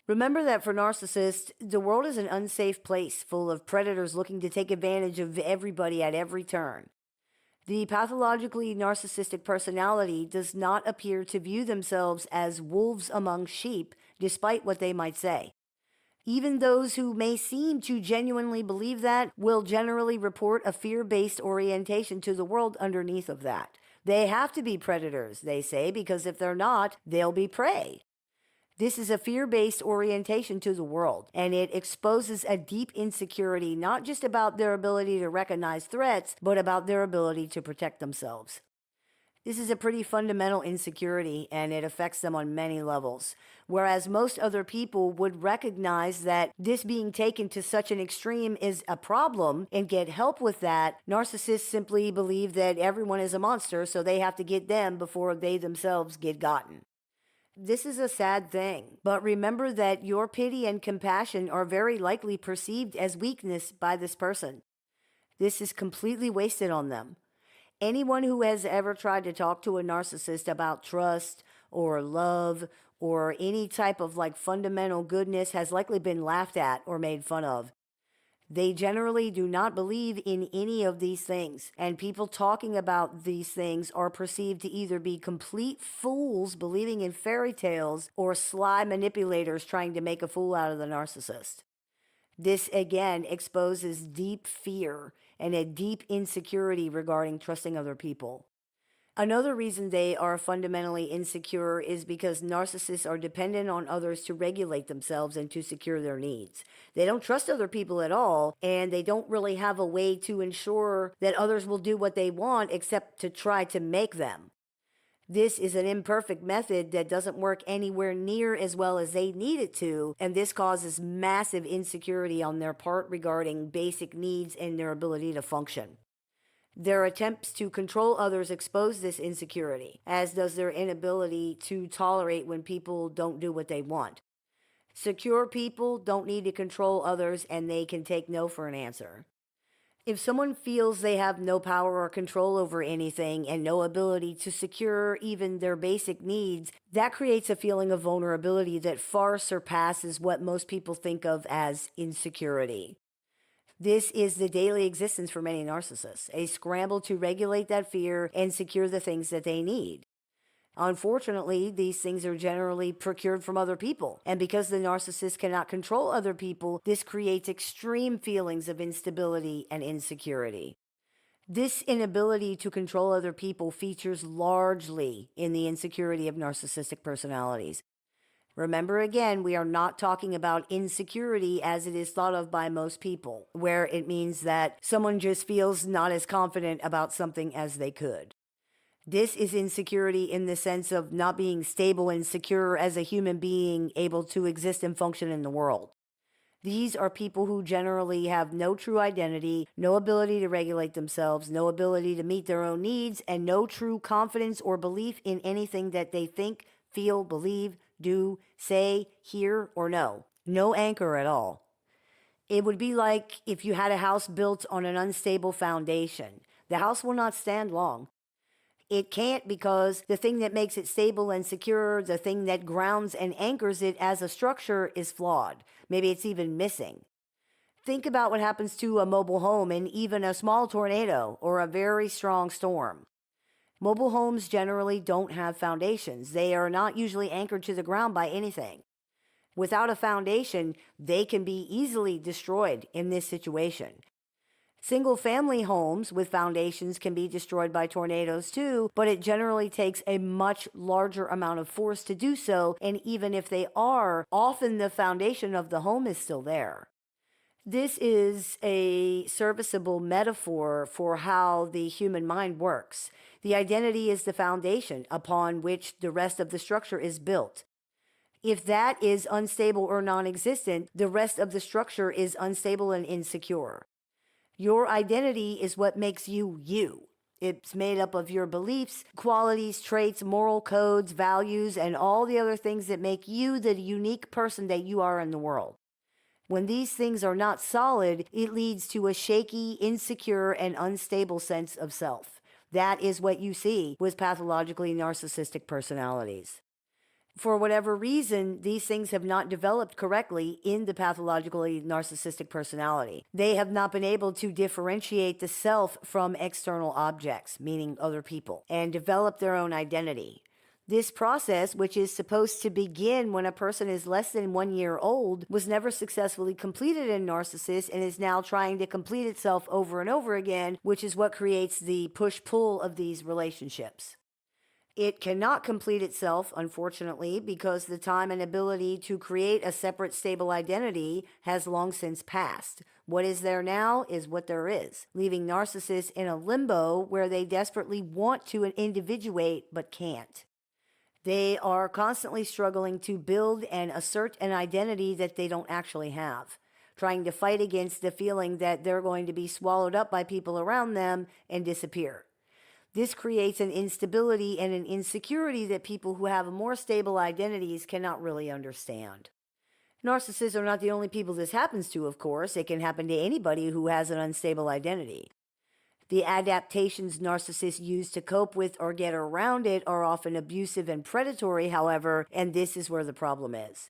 Remember that for narcissists, the world is an unsafe place full of predators looking to take advantage of everybody at every turn. The pathologically narcissistic personality does not appear to view themselves as wolves among sheep, despite what they might say. Even those who may seem to genuinely believe that will generally report a fear-based orientation to the world underneath of that. They have to be predators, they say, because if they're not, they'll be prey. This is a fear-based orientation to the world, and it exposes a deep insecurity, not just about their ability to recognize threats, but about their ability to protect themselves. This is a pretty fundamental insecurity, and it affects them on many levels. Whereas most other people would recognize that this being taken to such an extreme is a problem and get help with that, narcissists simply believe that everyone is a monster, so they have to get them before they themselves get gotten. This is a sad thing, but remember that your pity and compassion are very likely perceived as weakness by this person. This is completely wasted on them. Anyone who has ever tried to talk to a narcissist about trust or love or any type of fundamental goodness has likely been laughed at or made fun of. They generally do not believe in any of these things, and people talking about these things are perceived to either be complete fools believing in fairy tales or sly manipulators trying to make a fool out of the narcissist. This again exposes deep fear and a deep insecurity regarding trusting other people. Another reason they are fundamentally insecure is because narcissists are dependent on others to regulate themselves and to secure their needs. They don't trust other people at all, and they don't really have a way to ensure that others will do what they want except to try to make them. This is an imperfect method that doesn't work anywhere near as well as they need it to, and this causes massive insecurity on their part regarding basic needs and their ability to function. Their attempts to control others expose this insecurity, as does their inability to tolerate when people don't do what they want. Secure people don't need to control others, and they can take no for an answer. If someone feels they have no power or control over anything and no ability to secure even their basic needs, that creates a feeling of vulnerability that far surpasses what most people think of as insecurity. This is the daily existence for many narcissists, a scramble to regulate that fear and secure the things that they need. Unfortunately, these things are generally procured from other people, and because the narcissist cannot control other people, this creates extreme feelings of instability and insecurity. This inability to control other people features largely in the insecurity of narcissistic personalities. Remember again, we are not talking about insecurity as it is thought of by most people, where it means that someone just feels not as confident about something as they could. This is insecurity in the sense of not being stable and secure as a human being able to exist and function in the world. These are people who generally have no true identity, no ability to regulate themselves, no ability to meet their own needs, and no true confidence or belief in anything that they think, feel, believe, do, say, hear, or know. No anchor at all. It would be like if you had a house built on an unstable foundation. The house will not stand long. It can't because the thing that makes it stable and secure, the thing that grounds and anchors it as a structure is flawed. Maybe it's even missing. Think about what happens to a mobile home in even a small tornado or a very strong storm. Mobile homes generally don't have foundations. They are not usually anchored to the ground by anything. Without a foundation, they can be easily destroyed in this situation. Single-family homes with foundations can be destroyed by tornadoes too, but it generally takes a much larger amount of force to do so, and even if they are, often the foundation of the home is still there. This is a serviceable metaphor for how the human mind works. The identity is the foundation upon which the rest of the structure is built. If that is unstable or non-existent, the rest of the structure is unstable and insecure. Your identity is what makes you you. It's made up of your beliefs, qualities, traits, moral codes, values, and all the other things that make you the unique person that you are in the world. When these things are not solid, it leads to a shaky, insecure, and unstable sense of self. That is what you see with pathologically narcissistic personalities. For whatever reason, these things have not developed correctly in the pathologically narcissistic personality. They have not been able to differentiate the self from external objects, meaning other people, and develop their own identity. This process, which is supposed to begin when a person is less than 1 year old, was never successfully completed in narcissists and is now trying to complete itself over and over again, which is what creates the push-pull of these relationships. It cannot complete itself, unfortunately, because the time and ability to create a separate, stable identity has long since passed. What is there now is what there is, leaving narcissists in a limbo where they desperately want to individuate but can't. They are constantly struggling to build and assert an identity that they don't actually have, trying to fight against the feeling that they're going to be swallowed up by people around them and disappear. This creates an instability and an insecurity that people who have more stable identities cannot really understand. Narcissists are not the only people this happens to, of course. It can happen to anybody who has an unstable identity. The adaptations narcissists use to cope with or get around it are often abusive and predatory, however, and this is where the problem is.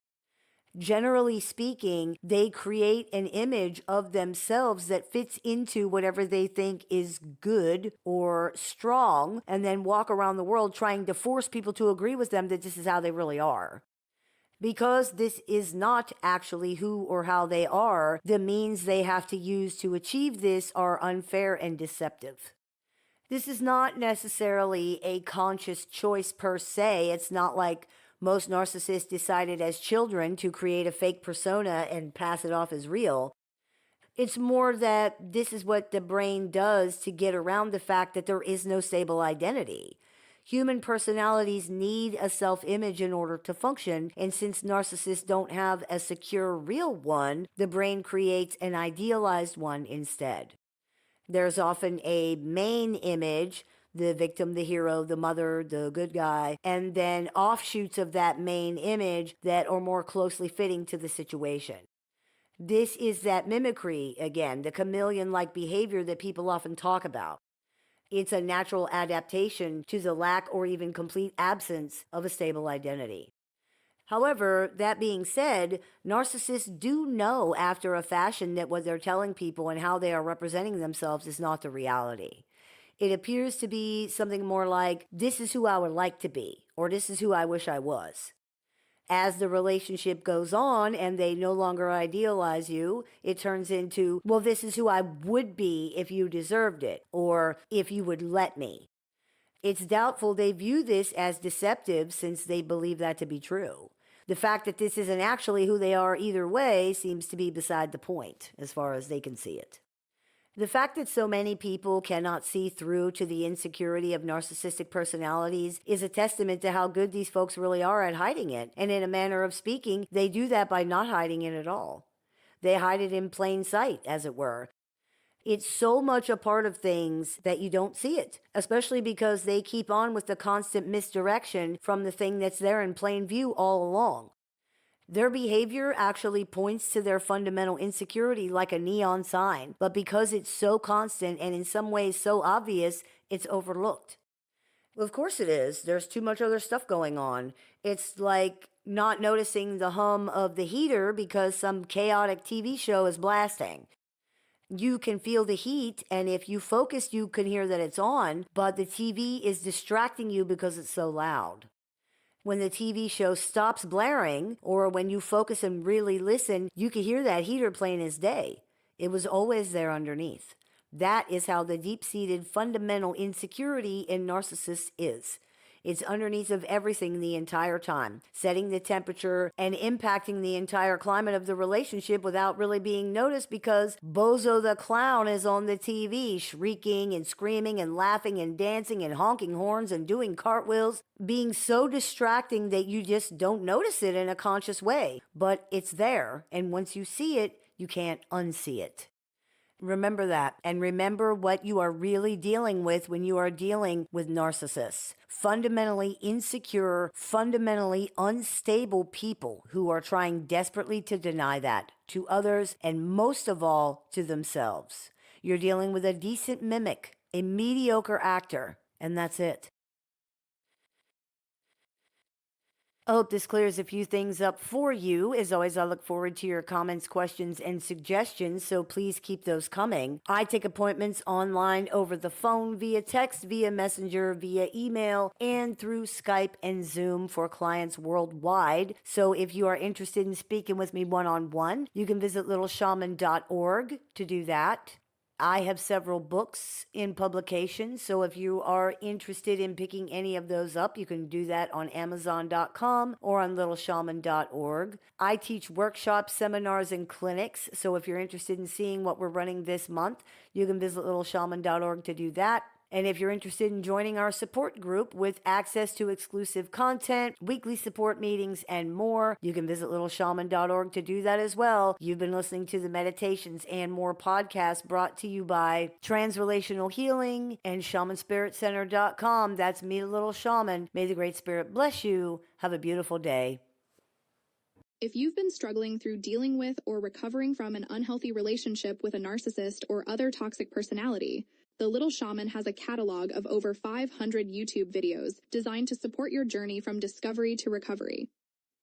Generally speaking, they create an image of themselves that fits into whatever they think is good or strong, and then walk around the world trying to force people to agree with them that this is how they really are. Because this is not actually who or how they are, the means they have to use to achieve this are unfair and deceptive. This is not necessarily a conscious choice per se. It's not like most narcissists decided as children to create a fake persona and pass it off as real. It's more that this is what the brain does to get around the fact that there is no stable identity. Human personalities need a self-image in order to function, and since narcissists don't have a secure real one, the brain creates an idealized one instead. There's often a main image, the victim, the hero, the mother, the good guy, and then offshoots of that main image that are more closely fitting to the situation. This is that mimicry, again, the chameleon-like behavior that people often talk about. It's a natural adaptation to the lack or even complete absence of a stable identity. However, that being said, narcissists do know after a fashion that what they're telling people and how they are representing themselves is not the reality. It appears to be something more like, this is who I would like to be, or this is who I wish I was. As the relationship goes on and they no longer idealize you, it turns into, well, this is who I would be if you deserved it, or if you would let me. It's doubtful they view this as deceptive since they believe that to be true. The fact that this isn't actually who they are either way seems to be beside the point, as far as they can see it. The fact that so many people cannot see through to the insecurity of narcissistic personalities is a testament to how good these folks really are at hiding it, and in a manner of speaking, they do that by not hiding it at all. They hide it in plain sight, as it were. It's so much a part of things that you don't see it, especially because they keep on with the constant misdirection from the thing that's there in plain view all along. Their behavior actually points to their fundamental insecurity like a neon sign, but because it's so constant and in some ways so obvious, it's overlooked. Well, of course it is. There's too much other stuff going on. It's like not noticing the hum of the heater because some chaotic TV show is blasting. You can feel the heat, and if you focus, you can hear that it's on, but the TV is distracting you because it's so loud. When the TV show stops blaring, or when you focus and really listen, you can hear that heater plain as day. It was always there underneath. That is how the deep-seated fundamental insecurity in narcissists is. It's underneath of everything the entire time, setting the temperature and impacting the entire climate of the relationship without really being noticed because Bozo the Clown is on the TV, shrieking and screaming and laughing and dancing and honking horns and doing cartwheels, being so distracting that you just don't notice it in a conscious way. But it's there, and once you see it, you can't unsee it. Remember that, and remember what you are really dealing with when you are dealing with narcissists. Fundamentally insecure, fundamentally unstable people who are trying desperately to deny that to others and most of all to themselves. You're dealing with a decent mimic, a mediocre actor, and that's it. I hope this clears a few things up for you. As always, I look forward to your comments, questions, and suggestions, so please keep those coming. I take appointments online, over the phone, via text, via messenger, via email, and through Skype and Zoom for clients worldwide. So if you are interested in speaking with me one-on-one, you can visit LittleShaman.org to do that. I have several books in publication, so if you are interested in picking any of those up, you can do that on Amazon.com or on LittleShaman.org. I teach workshops, seminars, and clinics, so if you're interested in seeing what we're running this month, you can visit LittleShaman.org to do that. And if you're interested in joining our support group with access to exclusive content, weekly support meetings, and more, you can visit littleshaman.org to do that as well. You've been listening to the Meditations and More podcast brought to you by Transrelational Healing and ShamanSpiritCenter.com. That's me, the Little Shaman. May the Great Spirit bless you. Have a beautiful day. If you've been struggling through dealing with or recovering from an unhealthy relationship with a narcissist or other toxic personality, the Little Shaman has a catalog of over 500 YouTube videos designed to support your journey from discovery to recovery.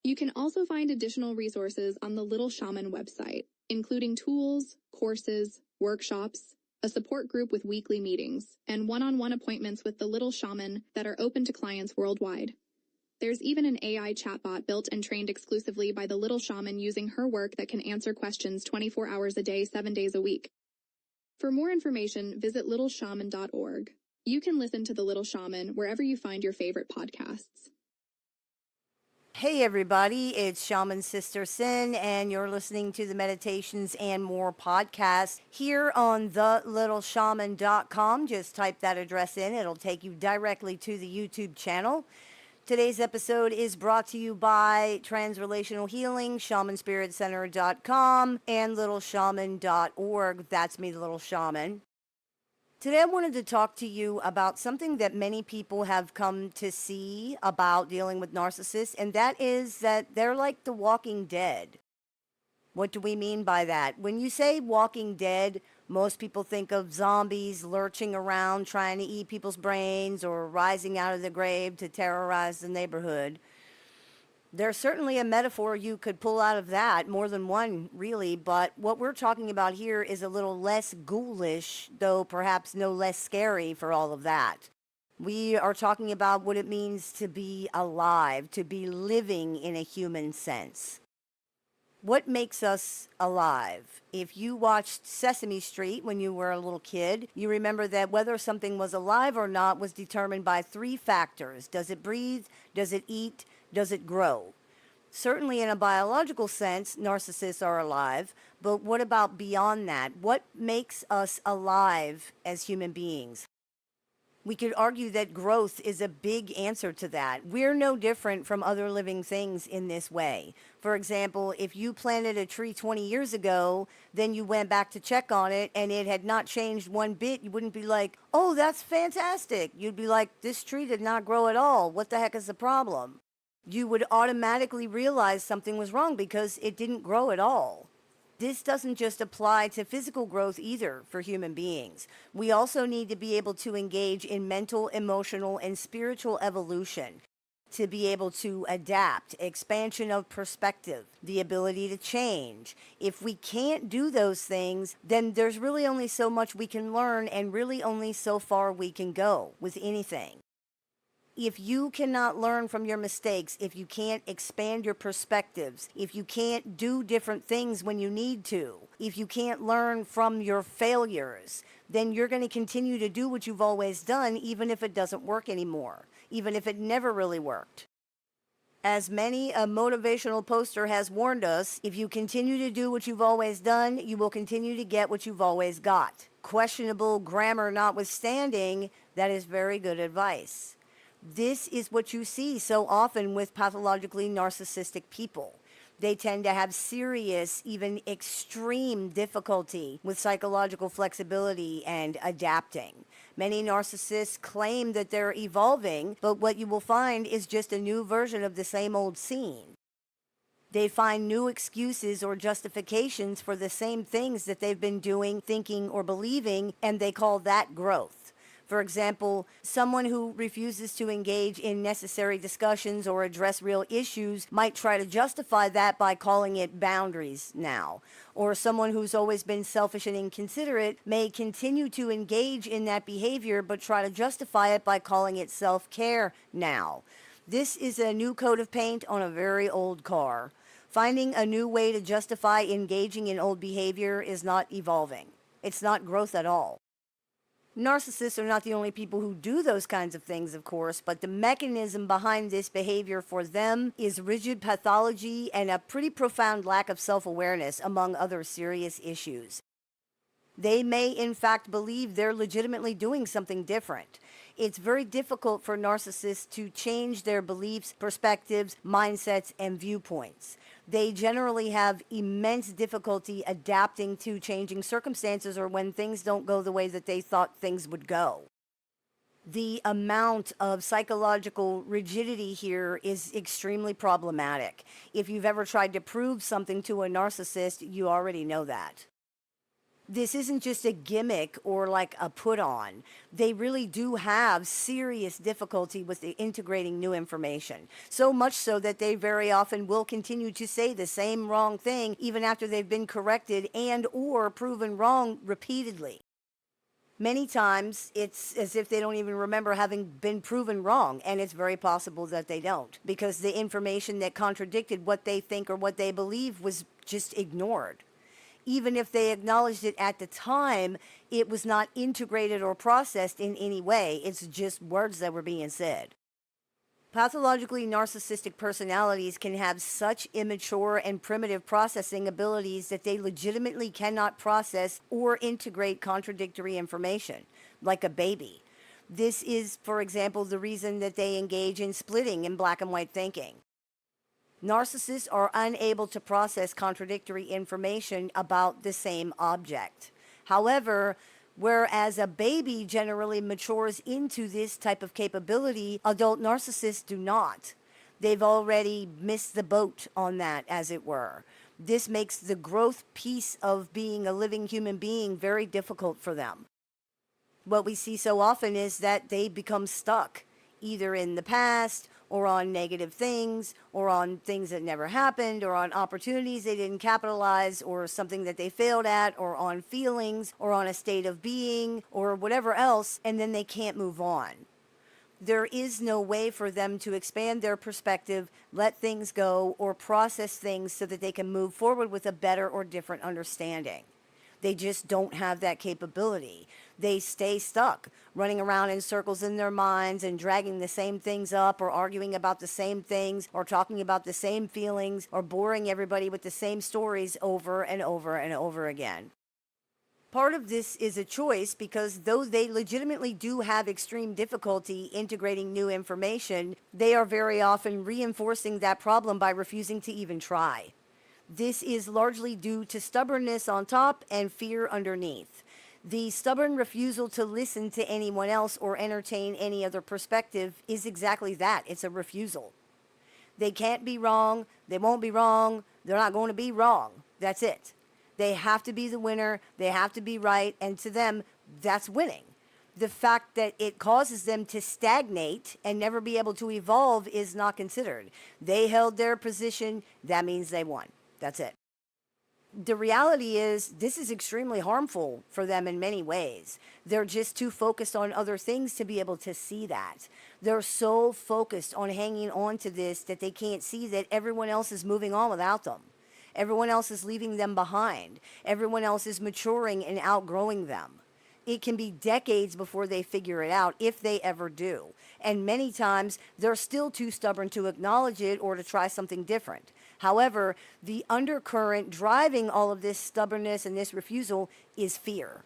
You can also find additional resources on the Little Shaman website, including tools, courses, workshops, a support group with weekly meetings, and one-on-one appointments with the Little Shaman that are open to clients worldwide. There's even an AI chatbot built and trained exclusively by the Little Shaman using her work that can answer questions 24 hours a day, 7 days a week. For more information, visit littleshaman.org. You can listen to The Little Shaman wherever you find your favorite podcasts. Hey everybody, it's Shaman Sister Sin, and you're listening to the Meditations and More podcast here on thelittleshaman.com. Just type that address in, it'll take you directly to the YouTube channel. Today's episode is brought to you by Transrelational Healing, ShamanSpiritCenter.com, and LittleShaman.org. That's me, the Little Shaman. Today I wanted to talk to you about something that many people have come to see about dealing with narcissists, and that is that they're like the walking dead. What do we mean by that? When you say walking dead, most people think of zombies lurching around trying to eat people's brains or rising out of the grave to terrorize the neighborhood. There's certainly a metaphor you could pull out of that, more than one really, but what we're talking about here is a little less ghoulish, though perhaps no less scary for all of that. We are talking about what it means to be alive, to be living in a human sense. What makes us alive? If you watched Sesame Street when you were a little kid, you remember that whether something was alive or not was determined by 3 factors. Does it breathe? Does it eat? Does it grow? Certainly in a biological sense, narcissists are alive, but what about beyond that? What makes us alive as human beings? We could argue that growth is a big answer to that. We're no different from other living things in this way. For example, if you planted a tree 20 years ago, then you went back to check on it and it had not changed one bit, you wouldn't be like, oh, that's fantastic. You'd be like, this tree did not grow at all. What the heck is the problem? You would automatically realize something was wrong because it didn't grow at all. This doesn't just apply to physical growth either for human beings. We also need to be able to engage in mental, emotional, and spiritual evolution, to be able to adapt, expansion of perspective, the ability to change. If we can't do those things, then there's really only so much we can learn and really only so far we can go with anything. If you cannot learn from your mistakes, if you can't expand your perspectives, if you can't do different things when you need to, if you can't learn from your failures, then you're going to continue to do what you've always done, even if it doesn't work anymore, even if it never really worked. As many a motivational poster has warned us, if you continue to do what you've always done, you will continue to get what you've always got. Questionable grammar notwithstanding, that is very good advice. This is what you see so often with pathologically narcissistic people. They tend to have serious, even extreme difficulty with psychological flexibility and adapting. Many narcissists claim that they're evolving, but what you will find is just a new version of the same old scene. They find new excuses or justifications for the same things that they've been doing, thinking, or believing, and they call that growth. For example, someone who refuses to engage in necessary discussions or address real issues might try to justify that by calling it boundaries now. Or someone who's always been selfish and inconsiderate may continue to engage in that behavior but try to justify it by calling it self-care now. This is a new coat of paint on a very old car. Finding a new way to justify engaging in old behavior is not evolving. It's not growth at all. Narcissists are not the only people who do those kinds of things, of course, but the mechanism behind this behavior for them is rigid pathology and a pretty profound lack of self-awareness, among other serious issues. They may, in fact, believe they're legitimately doing something different. It's very difficult for narcissists to change their beliefs, perspectives, mindsets, and viewpoints. They generally have immense difficulty adapting to changing circumstances or when things don't go the way that they thought things would go. The amount of psychological rigidity here is extremely problematic. If you've ever tried to prove something to a narcissist, you already know that. This isn't just a gimmick or like a put on. They really do have serious difficulty with integrating new information. So much so that they very often will continue to say the same wrong thing even after they've been corrected and or proven wrong repeatedly. Many times it's as if they don't even remember having been proven wrong, and it's very possible that they don't, because the information that contradicted what they think or what they believe was just ignored. Even if they acknowledged it at the time, it was not integrated or processed in any way. It's just words that were being said. Pathologically narcissistic personalities can have such immature and primitive processing abilities that they legitimately cannot process or integrate contradictory information, like a baby. This is, for example, the reason that they engage in splitting and black and white thinking. Narcissists are unable to process contradictory information about the same object. However, whereas a baby generally matures into this type of capability, adult narcissists do not. They've already missed the boat on that, as it were. This makes the growth piece of being a living human being very difficult for them. What we see so often is that they become stuck, either in the past, or on negative things, or on things that never happened, or on opportunities they didn't capitalize, or something that they failed at, or on feelings, or on a state of being, or whatever else, and then they can't move on. There is no way for them to expand their perspective, let things go, or process things so that they can move forward with a better or different understanding. They just don't have that capability. They stay stuck, running around in circles in their minds and dragging the same things up, or arguing about the same things, or talking about the same feelings, or boring everybody with the same stories over and over and over again. Part of this is a choice because though they legitimately do have extreme difficulty integrating new information, they are very often reinforcing that problem by refusing to even try. This is largely due to stubbornness on top and fear underneath. The stubborn refusal to listen to anyone else or entertain any other perspective is exactly that. It's a refusal. They can't be wrong. They won't be wrong. They're not going to be wrong. That's it. They have to be the winner. They have to be right. And to them, that's winning. The fact that it causes them to stagnate and never be able to evolve is not considered. They held their position. That means they won. That's it. The reality is this is extremely harmful for them in many ways. They're just too focused on other things to be able to see that. They're so focused on hanging on to this that they can't see that everyone else is moving on without them. Everyone else is leaving them behind. Everyone else is maturing and outgrowing them. It can be decades before they figure it out, if they ever do. And many times, they're still too stubborn to acknowledge it or to try something different. However, the undercurrent driving all of this stubbornness and this refusal is fear.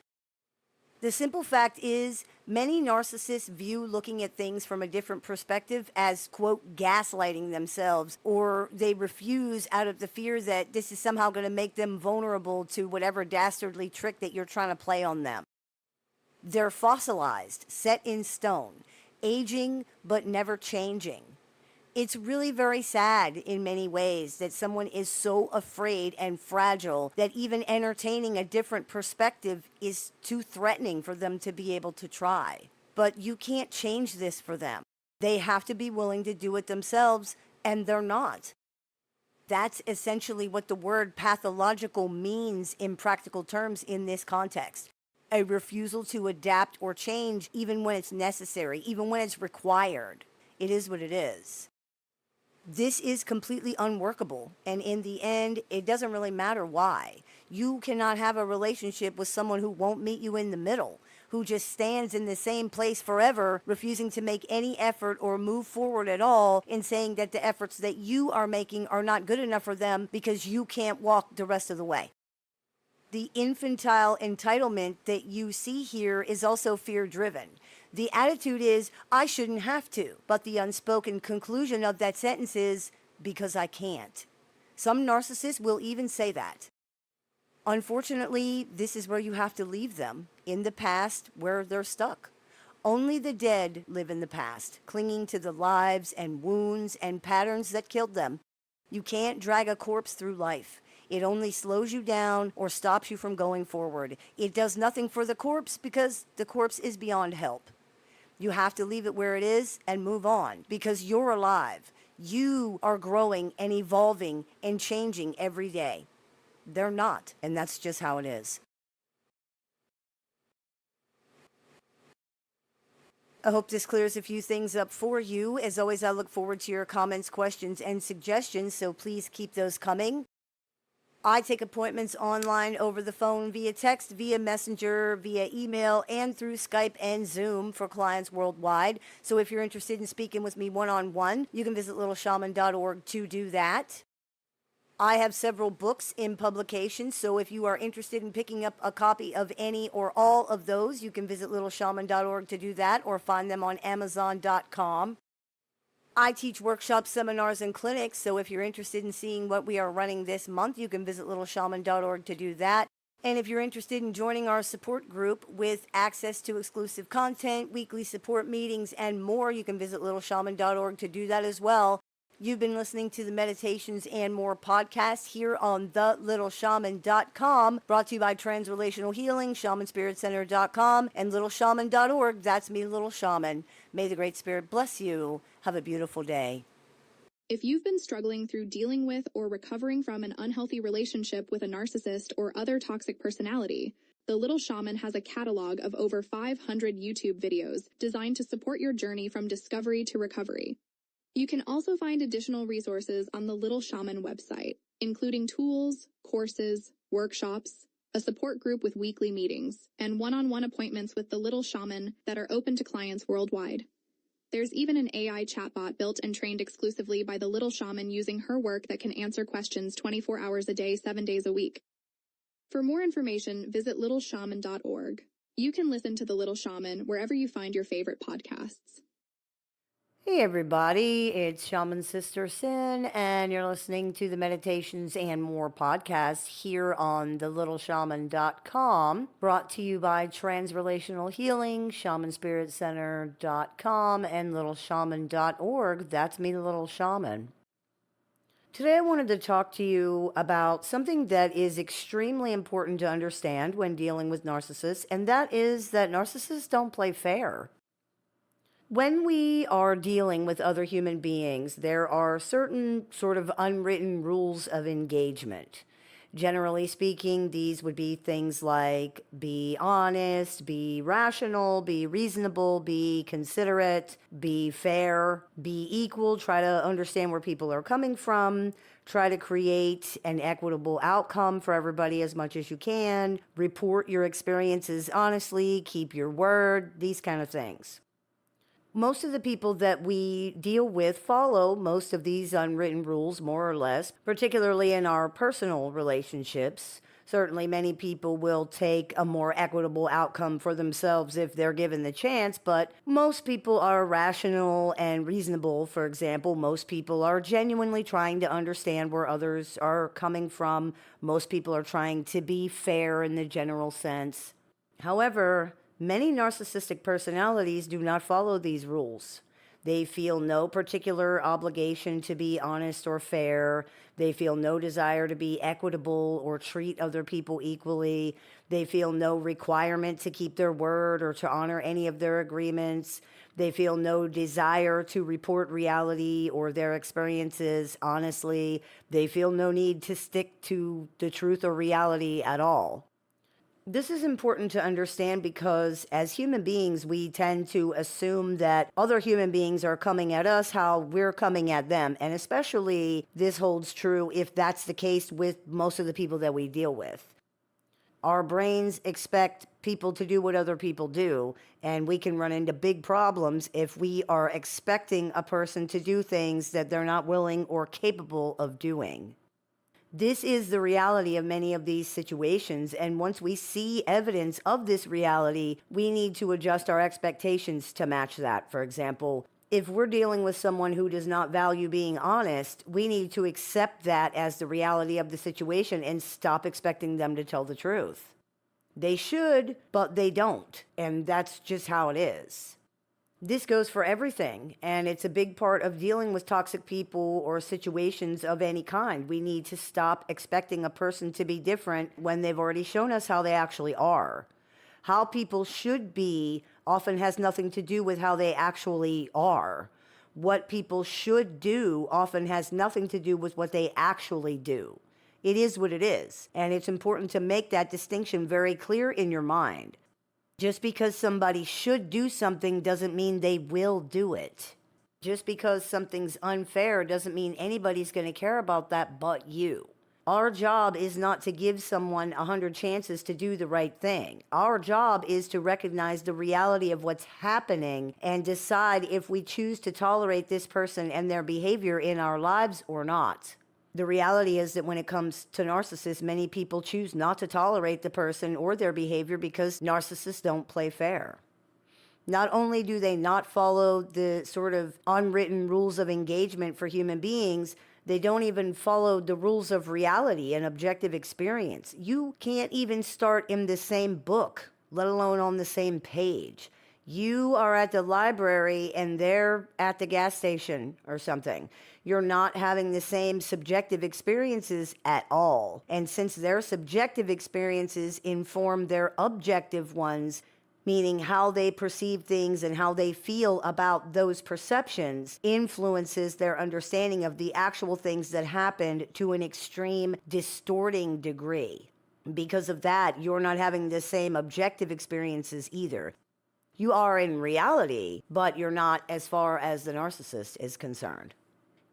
The simple fact is, many narcissists view looking at things from a different perspective as, quote, gaslighting themselves, or they refuse out of the fear that this is somehow going to make them vulnerable to whatever dastardly trick that you're trying to play on them. They're fossilized, set in stone, aging but never changing. It's really very sad in many ways that someone is so afraid and fragile that even entertaining a different perspective is too threatening for them to be able to try. But you can't change this for them. They have to be willing to do it themselves, and they're not. That's essentially what the word pathological means in practical terms in this context. A refusal to adapt or change even when it's necessary, even when it's required. It is what it is. This is completely unworkable, and in the end, it doesn't really matter why. You cannot have a relationship with someone who won't meet you in the middle, who just stands in the same place forever, refusing to make any effort or move forward at all, in saying that the efforts that you are making are not good enough for them because you can't walk the rest of the way. The infantile entitlement that you see here is also fear-driven. The attitude is, I shouldn't have to, but the unspoken conclusion of that sentence is, because I can't. Some narcissists will even say that. Unfortunately, this is where you have to leave them, in the past where they're stuck. Only the dead live in the past, clinging to the lives and wounds and patterns that killed them. You can't drag a corpse through life. It only slows you down or stops you from going forward. It does nothing for the corpse because the corpse is beyond help. You have to leave it where it is and move on because you're alive. You are growing and evolving and changing every day. They're not, and that's just how it is. I hope this clears a few things up for you. As always, I look forward to your comments, questions, and suggestions, so please keep those coming. I take appointments online, over the phone, via text, via messenger, via email, and through Skype and Zoom for clients worldwide. So if you're interested in speaking with me one-on-one, you can visit LittleShaman.org to do that. I have several books in publication, so if you are interested in picking up a copy of any or all of those, you can visit LittleShaman.org to do that, or find them on Amazon.com. I teach workshops, seminars, and clinics, so if you're interested in seeing what we are running this month, you can visit LittleShaman.org to do that. And if you're interested in joining our support group with access to exclusive content, weekly support meetings, and more, you can visit LittleShaman.org to do that as well. You've been listening to the Meditations and More podcast here on LittleShaman.com, brought to you by Transrelational Healing, ShamanSpiritCenter.com, and LittleShaman.org. That's me, Little Shaman. May the Great Spirit bless you. Have a beautiful day. If you've been struggling through dealing with or recovering from an unhealthy relationship with a narcissist or other toxic personality, the Little Shaman has a catalog of over 500 YouTube videos designed to support your journey from discovery to recovery. You can also find additional resources on the Little Shaman website, including tools, courses, workshops, a support group with weekly meetings, and one-on-one appointments with the Little Shaman that are open to clients worldwide. There's even an AI chatbot built and trained exclusively by the Little Shaman using her work that can answer questions 24 hours a day, 7 days a week. For more information, visit LittleShaman.org. You can listen to the Little Shaman wherever you find your favorite podcasts. Hey everybody, it's Shaman Sister Sin, and you're listening to the Meditations and More podcast here on the LittleShaman.com, brought to you by Transrelational Healing, ShamanSpiritCenter.com, and LittleShaman.org. That's me, the Little Shaman. Today I wanted to talk to you about something that is extremely important to understand when dealing with narcissists, and that is that narcissists don't play fair. When we are dealing with other human beings, there are certain sort of unwritten rules of engagement. Generally speaking, these would be things like be honest, be rational, be reasonable, be considerate, be fair, be equal, try to understand where people are coming from, try to create an equitable outcome for everybody as much as you can, report your experiences honestly, keep your word, these kind of things. Most of the people that we deal with follow most of these unwritten rules, more or less, particularly in our personal relationships. Certainly, many people will take a more equitable outcome for themselves if they're given the chance, but most people are rational and reasonable. For example, most people are genuinely trying to understand where others are coming from. Most people are trying to be fair in the general sense. However, many narcissistic personalities do not follow these rules. They feel no particular obligation to be honest or fair. They feel no desire to be equitable or treat other people equally. They feel no requirement to keep their word or to honor any of their agreements. They feel no desire to report reality or their experiences honestly. They feel no need to stick to the truth or reality at all. This is important to understand because as human beings, we tend to assume that other human beings are coming at us how we're coming at them. And especially this holds true if that's the case with most of the people that we deal with. Our brains expect people to do what other people do, and we can run into big problems if we are expecting a person to do things that they're not willing or capable of doing. This is the reality of many of these situations, and once we see evidence of this reality, we need to adjust our expectations to match that. For example, if we're dealing with someone who does not value being honest, we need to accept that as the reality of the situation and stop expecting them to tell the truth. They should, but they don't, and that's just how it is. This goes for everything, and it's a big part of dealing with toxic people or situations of any kind. We need to stop expecting a person to be different when they've already shown us how they actually are. How people should be often has nothing to do with how they actually are. What people should do often has nothing to do with what they actually do. It is what it is, and it's important to make that distinction very clear in your mind. Just because somebody should do something doesn't mean they will do it. Just because something's unfair doesn't mean anybody's going to care about that but you. Our job is not to give someone 100 chances to do the right thing. Our job is to recognize the reality of what's happening and decide if we choose to tolerate this person and their behavior in our lives or not. The reality is that when it comes to narcissists, many people choose not to tolerate the person or their behavior because narcissists don't play fair. Not only do they not follow the sort of unwritten rules of engagement for human beings, they don't even follow the rules of reality and objective experience. You can't even start in the same book, let alone on the same page. You are at the library and they're at the gas station or something. You're not having the same subjective experiences at all. And since their subjective experiences inform their objective ones, meaning how they perceive things and how they feel about those perceptions, influences their understanding of the actual things that happened to an extreme distorting degree. Because of that, you're not having the same objective experiences either. You are in reality, but you're not as far as the narcissist is concerned.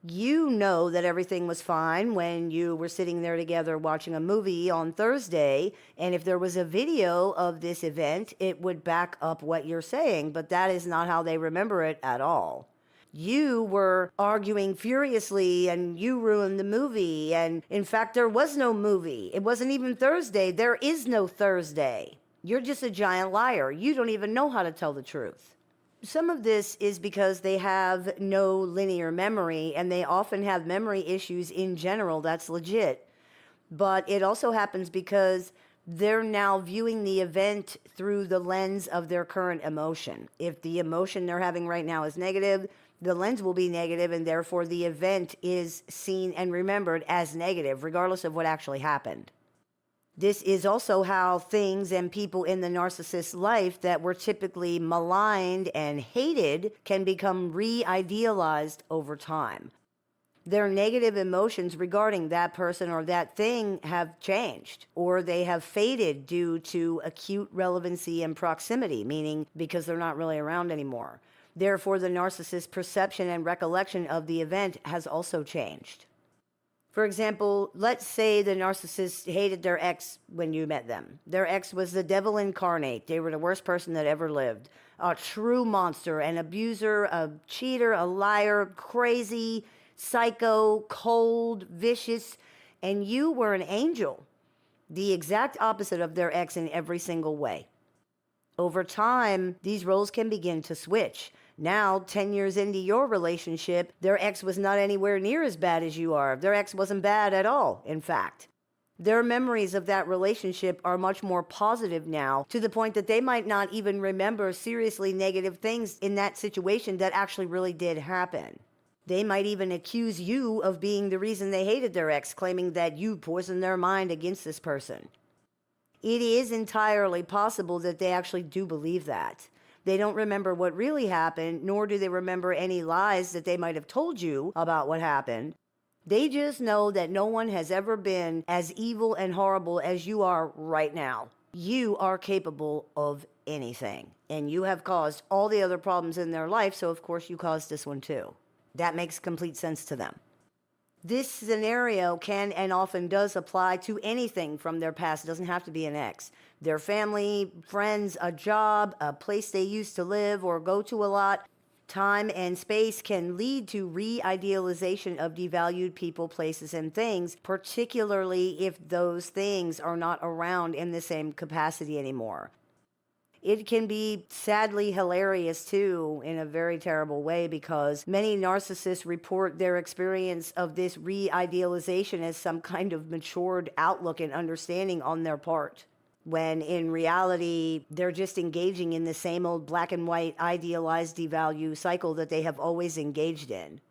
You know that everything was fine when you were sitting there together watching a movie on Thursday, and if there was a video of this event, it would back up what you're saying, but that is not how they remember it at all. You were arguing furiously and you ruined the movie, and in fact, there was no movie. It wasn't even Thursday. There is no Thursday. You're just a giant liar. You don't even know how to tell the truth. Some of this is because they have no linear memory, and they often have memory issues in general. That's legit. But it also happens because they're now viewing the event through the lens of their current emotion. If the emotion they're having right now is negative, the lens will be negative, and therefore the event is seen and remembered as negative, regardless of what actually happened. This is also how things and people in the narcissist's life that were typically maligned and hated can become re-idealized over time. Their negative emotions regarding that person or that thing have changed, or they have faded due to acute relevancy and proximity, meaning because they're not really around anymore. Therefore, the narcissist's perception and recollection of the event has also changed. For example, let's say the narcissist hated their ex when you met them. Their ex was the devil incarnate. They were the worst person that ever lived. A true monster, an abuser, a cheater, a liar, crazy, psycho, cold, vicious, and you were an angel. The exact opposite of their ex in every single way. Over time, these roles can begin to switch. Now, 10 years into your relationship, their ex was not anywhere near as bad as you are. Their ex wasn't bad at all, in fact. Their memories of that relationship are much more positive now, to the point that they might not even remember seriously negative things in that situation that actually really did happen. They might even accuse you of being the reason they hated their ex, claiming that you poisoned their mind against this person. It is entirely possible that they actually do believe that. They don't remember what really happened, nor do they remember any lies that they might have told you about what happened. They just know that no one has ever been as evil and horrible as you are right now. You are capable of anything, and you have caused all the other problems in their life, so of course you caused this one too. That makes complete sense to them. This scenario can and often does apply to anything from their past. It doesn't have to be an ex. Their family, friends, a job, a place they used to live or go to a lot. Time and space can lead to re-idealization of devalued people, places, and things, particularly if those things are not around in the same capacity anymore. It can be sadly hilarious too, in a very terrible way, because many narcissists report their experience of this re-idealization as some kind of matured outlook and understanding on their part, when in reality, they're just engaging in the same old black and white idealized devalue cycle that they have always engaged in.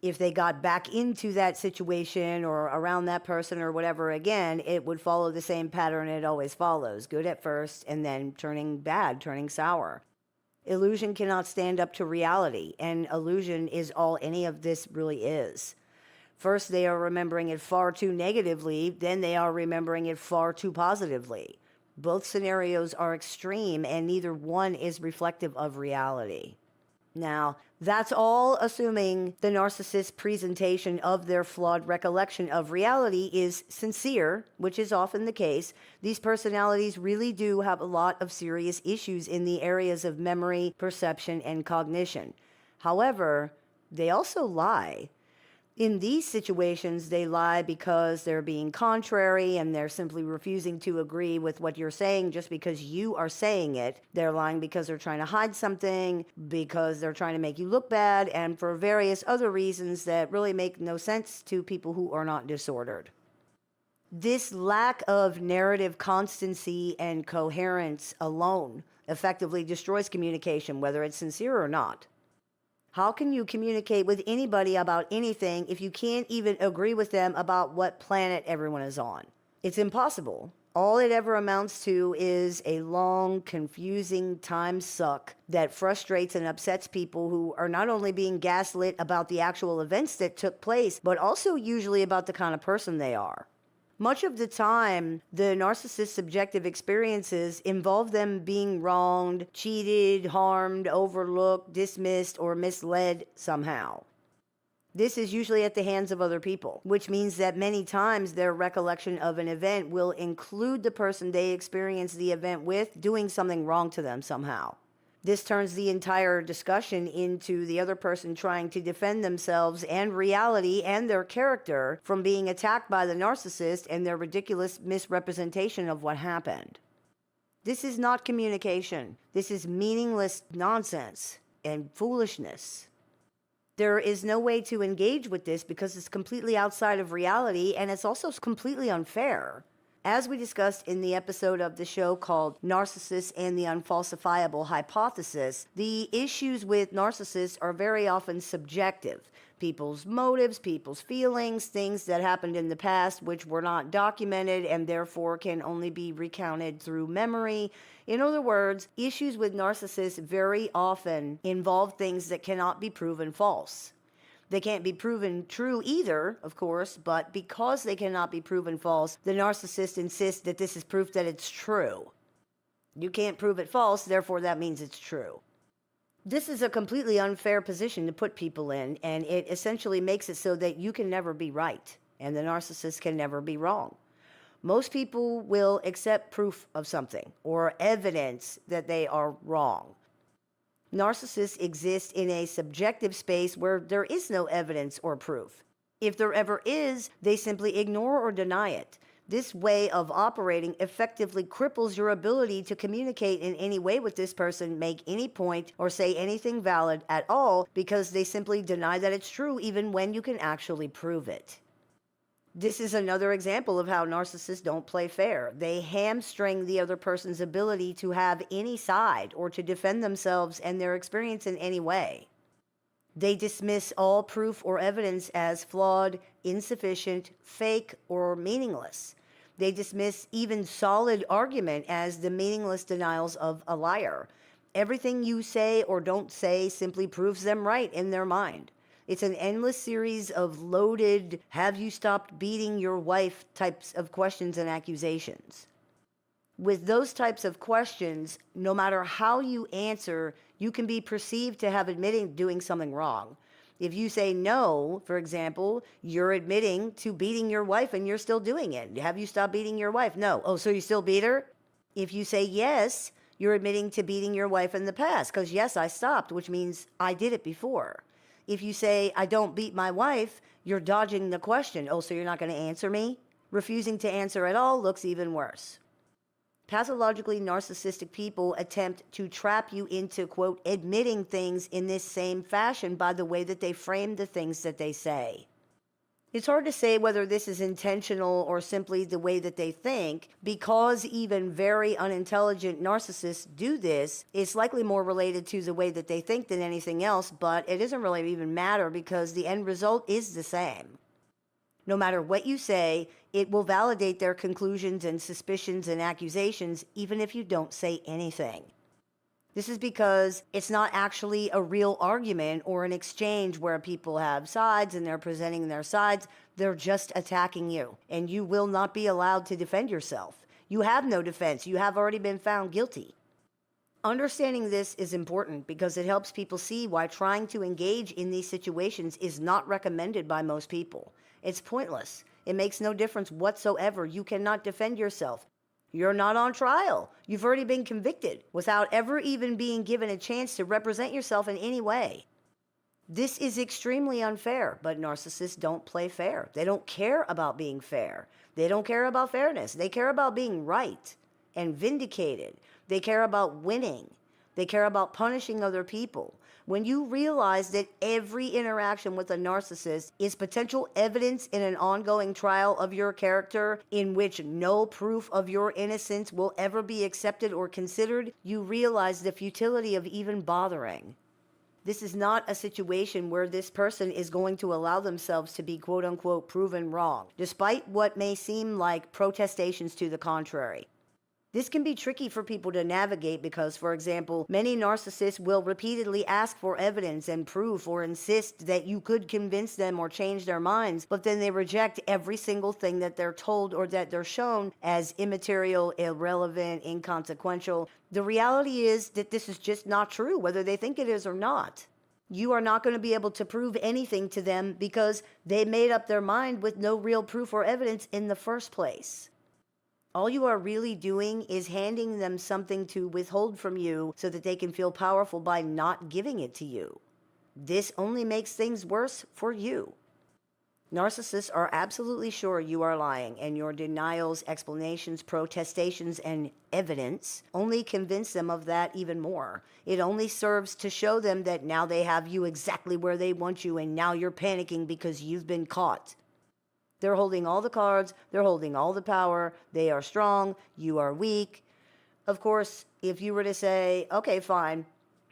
If they got back into that situation or around that person or whatever again, it would follow the same pattern it always follows. Good at first, and then turning bad, turning sour. Illusion cannot stand up to reality, and illusion is all any of this really is. First, they are remembering it far too negatively, then they are remembering it far too positively. Both scenarios are extreme, and neither one is reflective of reality. Now, that's all assuming the narcissist's presentation of their flawed recollection of reality is sincere, which is often the case. These personalities really do have a lot of serious issues in the areas of memory, perception, and cognition. However, they also lie. In these situations, they lie because they're being contrary and they're simply refusing to agree with what you're saying just because you are saying it. They're lying because they're trying to hide something, because they're trying to make you look bad, and for various other reasons that really make no sense to people who are not disordered. This lack of narrative constancy and coherence alone effectively destroys communication, whether it's sincere or not. How can you communicate with anybody about anything if you can't even agree with them about what planet everyone is on? It's impossible. All it ever amounts to is a long, confusing time suck that frustrates and upsets people who are not only being gaslit about the actual events that took place, but also usually about the kind of person they are. Much of the time, the narcissist's subjective experiences involve them being wronged, cheated, harmed, overlooked, dismissed, or misled somehow. This is usually at the hands of other people, which means that many times their recollection of an event will include the person they experienced the event with doing something wrong to them somehow. This turns the entire discussion into the other person trying to defend themselves and reality and their character from being attacked by the narcissist and their ridiculous misrepresentation of what happened. This is not communication. This is meaningless nonsense and foolishness. There is no way to engage with this because it's completely outside of reality, and it's also completely unfair. As we discussed in the episode of the show called Narcissists and the Unfalsifiable Hypothesis, the issues with narcissists are very often subjective. People's motives, people's feelings, things that happened in the past which were not documented and therefore can only be recounted through memory. In other words, issues with narcissists very often involve things that cannot be proven false. They can't be proven true either, of course, but because they cannot be proven false, the narcissist insists that this is proof that it's true. You can't prove it false, therefore that means it's true. This is a completely unfair position to put people in, and it essentially makes it so that you can never be right, and the narcissist can never be wrong. Most people will accept proof of something, or evidence that they are wrong. Narcissists exist in a subjective space where there is no evidence or proof. If there ever is, they simply ignore or deny it. This way of operating effectively cripples your ability to communicate in any way with this person, make any point, or say anything valid at all because they simply deny that it's true even when you can actually prove it. This is another example of how narcissists don't play fair. They hamstring the other person's ability to have any side or to defend themselves and their experience in any way. They dismiss all proof or evidence as flawed, insufficient, fake, or meaningless. They dismiss even solid argument as the meaningless denials of a liar. Everything you say or don't say simply proves them right in their mind. It's an endless series of loaded, have you stopped beating your wife types of questions and accusations. With those types of questions, no matter how you answer, you can be perceived to have admitting doing something wrong. If you say no, for example, you're admitting to beating your wife and you're still doing it. Have you stopped beating your wife? No. Oh, so you still beat her? If you say yes, you're admitting to beating your wife in the past because yes, I stopped, which means I did it before. If you say, I don't beat my wife, you're dodging the question. Oh, so you're not going to answer me? Refusing to answer at all looks even worse. Pathologically narcissistic people attempt to trap you into, quote, admitting things in this same fashion by the way that they frame the things that they say. It's hard to say whether this is intentional or simply the way that they think. Because even very unintelligent narcissists do this, it's likely more related to the way that they think than anything else, but it doesn't really even matter because the end result is the same. No matter what you say, it will validate their conclusions and suspicions and accusations, even if you don't say anything. This is because it's not actually a real argument or an exchange where people have sides and they're presenting their sides. They're just attacking you, and you will not be allowed to defend yourself. You have no defense. You have already been found guilty. Understanding this is important because it helps people see why trying to engage in these situations is not recommended by most people. It's pointless. It makes no difference whatsoever. You cannot defend yourself. You're not on trial. You've already been convicted without ever even being given a chance to represent yourself in any way. This is extremely unfair, but narcissists don't play fair. They don't care about being fair. They don't care about fairness. They care about being right and vindicated. They care about winning. They care about punishing other people. When you realize that every interaction with a narcissist is potential evidence in an ongoing trial of your character in which no proof of your innocence will ever be accepted or considered, you realize the futility of even bothering. This is not a situation where this person is going to allow themselves to be quote unquote proven wrong, despite what may seem like protestations to the contrary. This can be tricky for people to navigate because, for example, many narcissists will repeatedly ask for evidence and proof or insist that you could convince them or change their minds, but then they reject every single thing that they're told or that they're shown as immaterial, irrelevant, inconsequential. The reality is that this is just not true, whether they think it is or not. You are not going to be able to prove anything to them because they made up their mind with no real proof or evidence in the first place. All you are really doing is handing them something to withhold from you so that they can feel powerful by not giving it to you. This only makes things worse for you. Narcissists are absolutely sure you are lying, and your denials, explanations, protestations, and evidence only convince them of that even more. It only serves to show them that now they have you exactly where they want you, and now you're panicking because you've been caught. They're holding all the cards, they're holding all the power, they are strong, you are weak. Of course, if you were to say, okay, fine,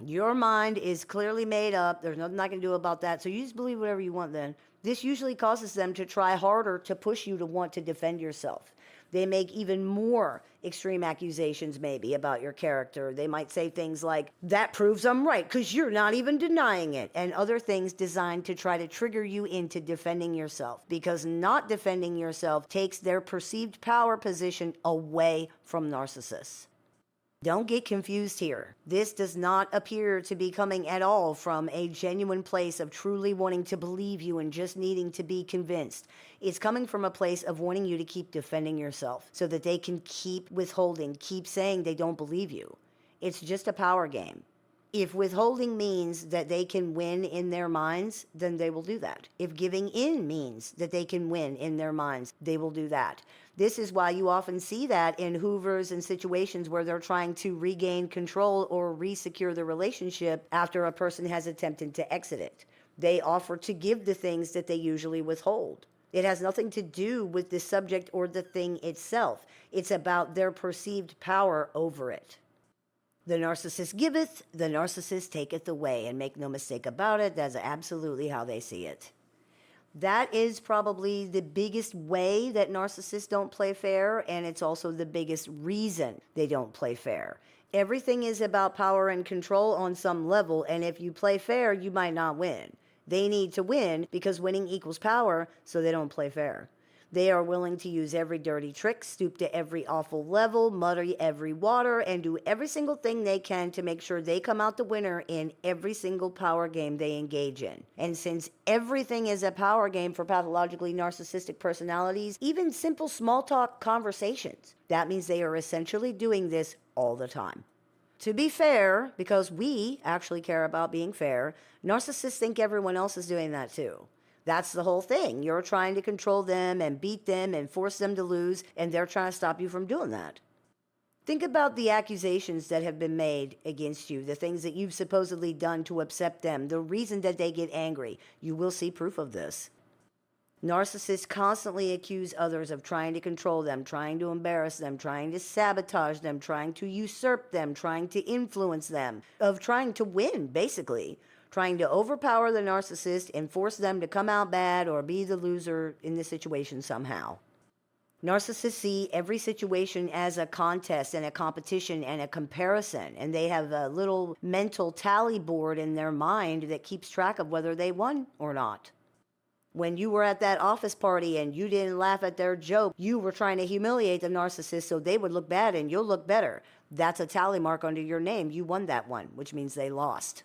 your mind is clearly made up, there's nothing I can do about that, so you just believe whatever you want then. This usually causes them to try harder to push you to want to defend yourself. They make even more extreme accusations maybe about your character. They might say things like, that proves I'm right because you're not even denying it, and other things designed to try to trigger you into defending yourself, because not defending yourself takes their perceived power position away from narcissists. Don't get confused here. This does not appear to be coming at all from a genuine place of truly wanting to believe you and just needing to be convinced. It's coming from a place of wanting you to keep defending yourself so that they can keep withholding, keep saying they don't believe you. It's just a power game. If withholding means that they can win in their minds, then they will do that. If giving in means that they can win in their minds, they will do that. This is why you often see that in Hoovers and situations where they're trying to regain control or re-secure the relationship after a person has attempted to exit it. They offer to give the things that they usually withhold. It has nothing to do with the subject or the thing itself. It's about their perceived power over it. The narcissist giveth, the narcissist taketh away, and make no mistake about it, that's absolutely how they see it. That is probably the biggest way that narcissists don't play fair, and it's also the biggest reason they don't play fair. Everything is about power and control on some level, and if you play fair, you might not win. They need to win because winning equals power, so they don't play fair. They are willing to use every dirty trick, stoop to every awful level, muddy every water, and do every single thing they can to make sure they come out the winner in every single power game they engage in. And since everything is a power game for pathologically narcissistic personalities, even simple small talk conversations, that means they are essentially doing this all the time. To be fair, because we actually care about being fair, narcissists think everyone else is doing that too. That's the whole thing. You're trying to control them and beat them and force them to lose, and they're trying to stop you from doing that. Think about the accusations that have been made against you, the things that you've supposedly done to upset them, the reason that they get angry. You will see proof of this. Narcissists constantly accuse others of trying to control them, trying to embarrass them, trying to sabotage them, trying to usurp them, trying to influence them, of trying to win, basically. Trying to overpower the narcissist and force them to come out bad or be the loser in the situation somehow. Narcissists see every situation as a contest and a competition and a comparison, and they have a little mental tally board in their mind that keeps track of whether they won or not. When you were at that office party and you didn't laugh at their joke, you were trying to humiliate the narcissist so they would look bad and you'll look better. That's a tally mark under your name. You won that one, which means they lost.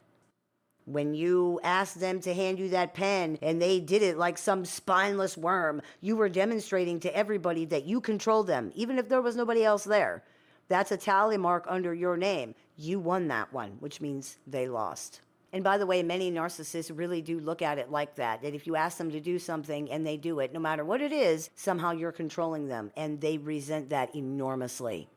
When you asked them to hand you that pen and they did it like some spineless worm, you were demonstrating to everybody that you control them, even if there was nobody else there. That's a tally mark under your name. You won that one, which means they lost. And by the way, many narcissists really do look at it like that if you ask them to do something and they do it, no matter what it is, somehow you're controlling them, and they resent that enormously.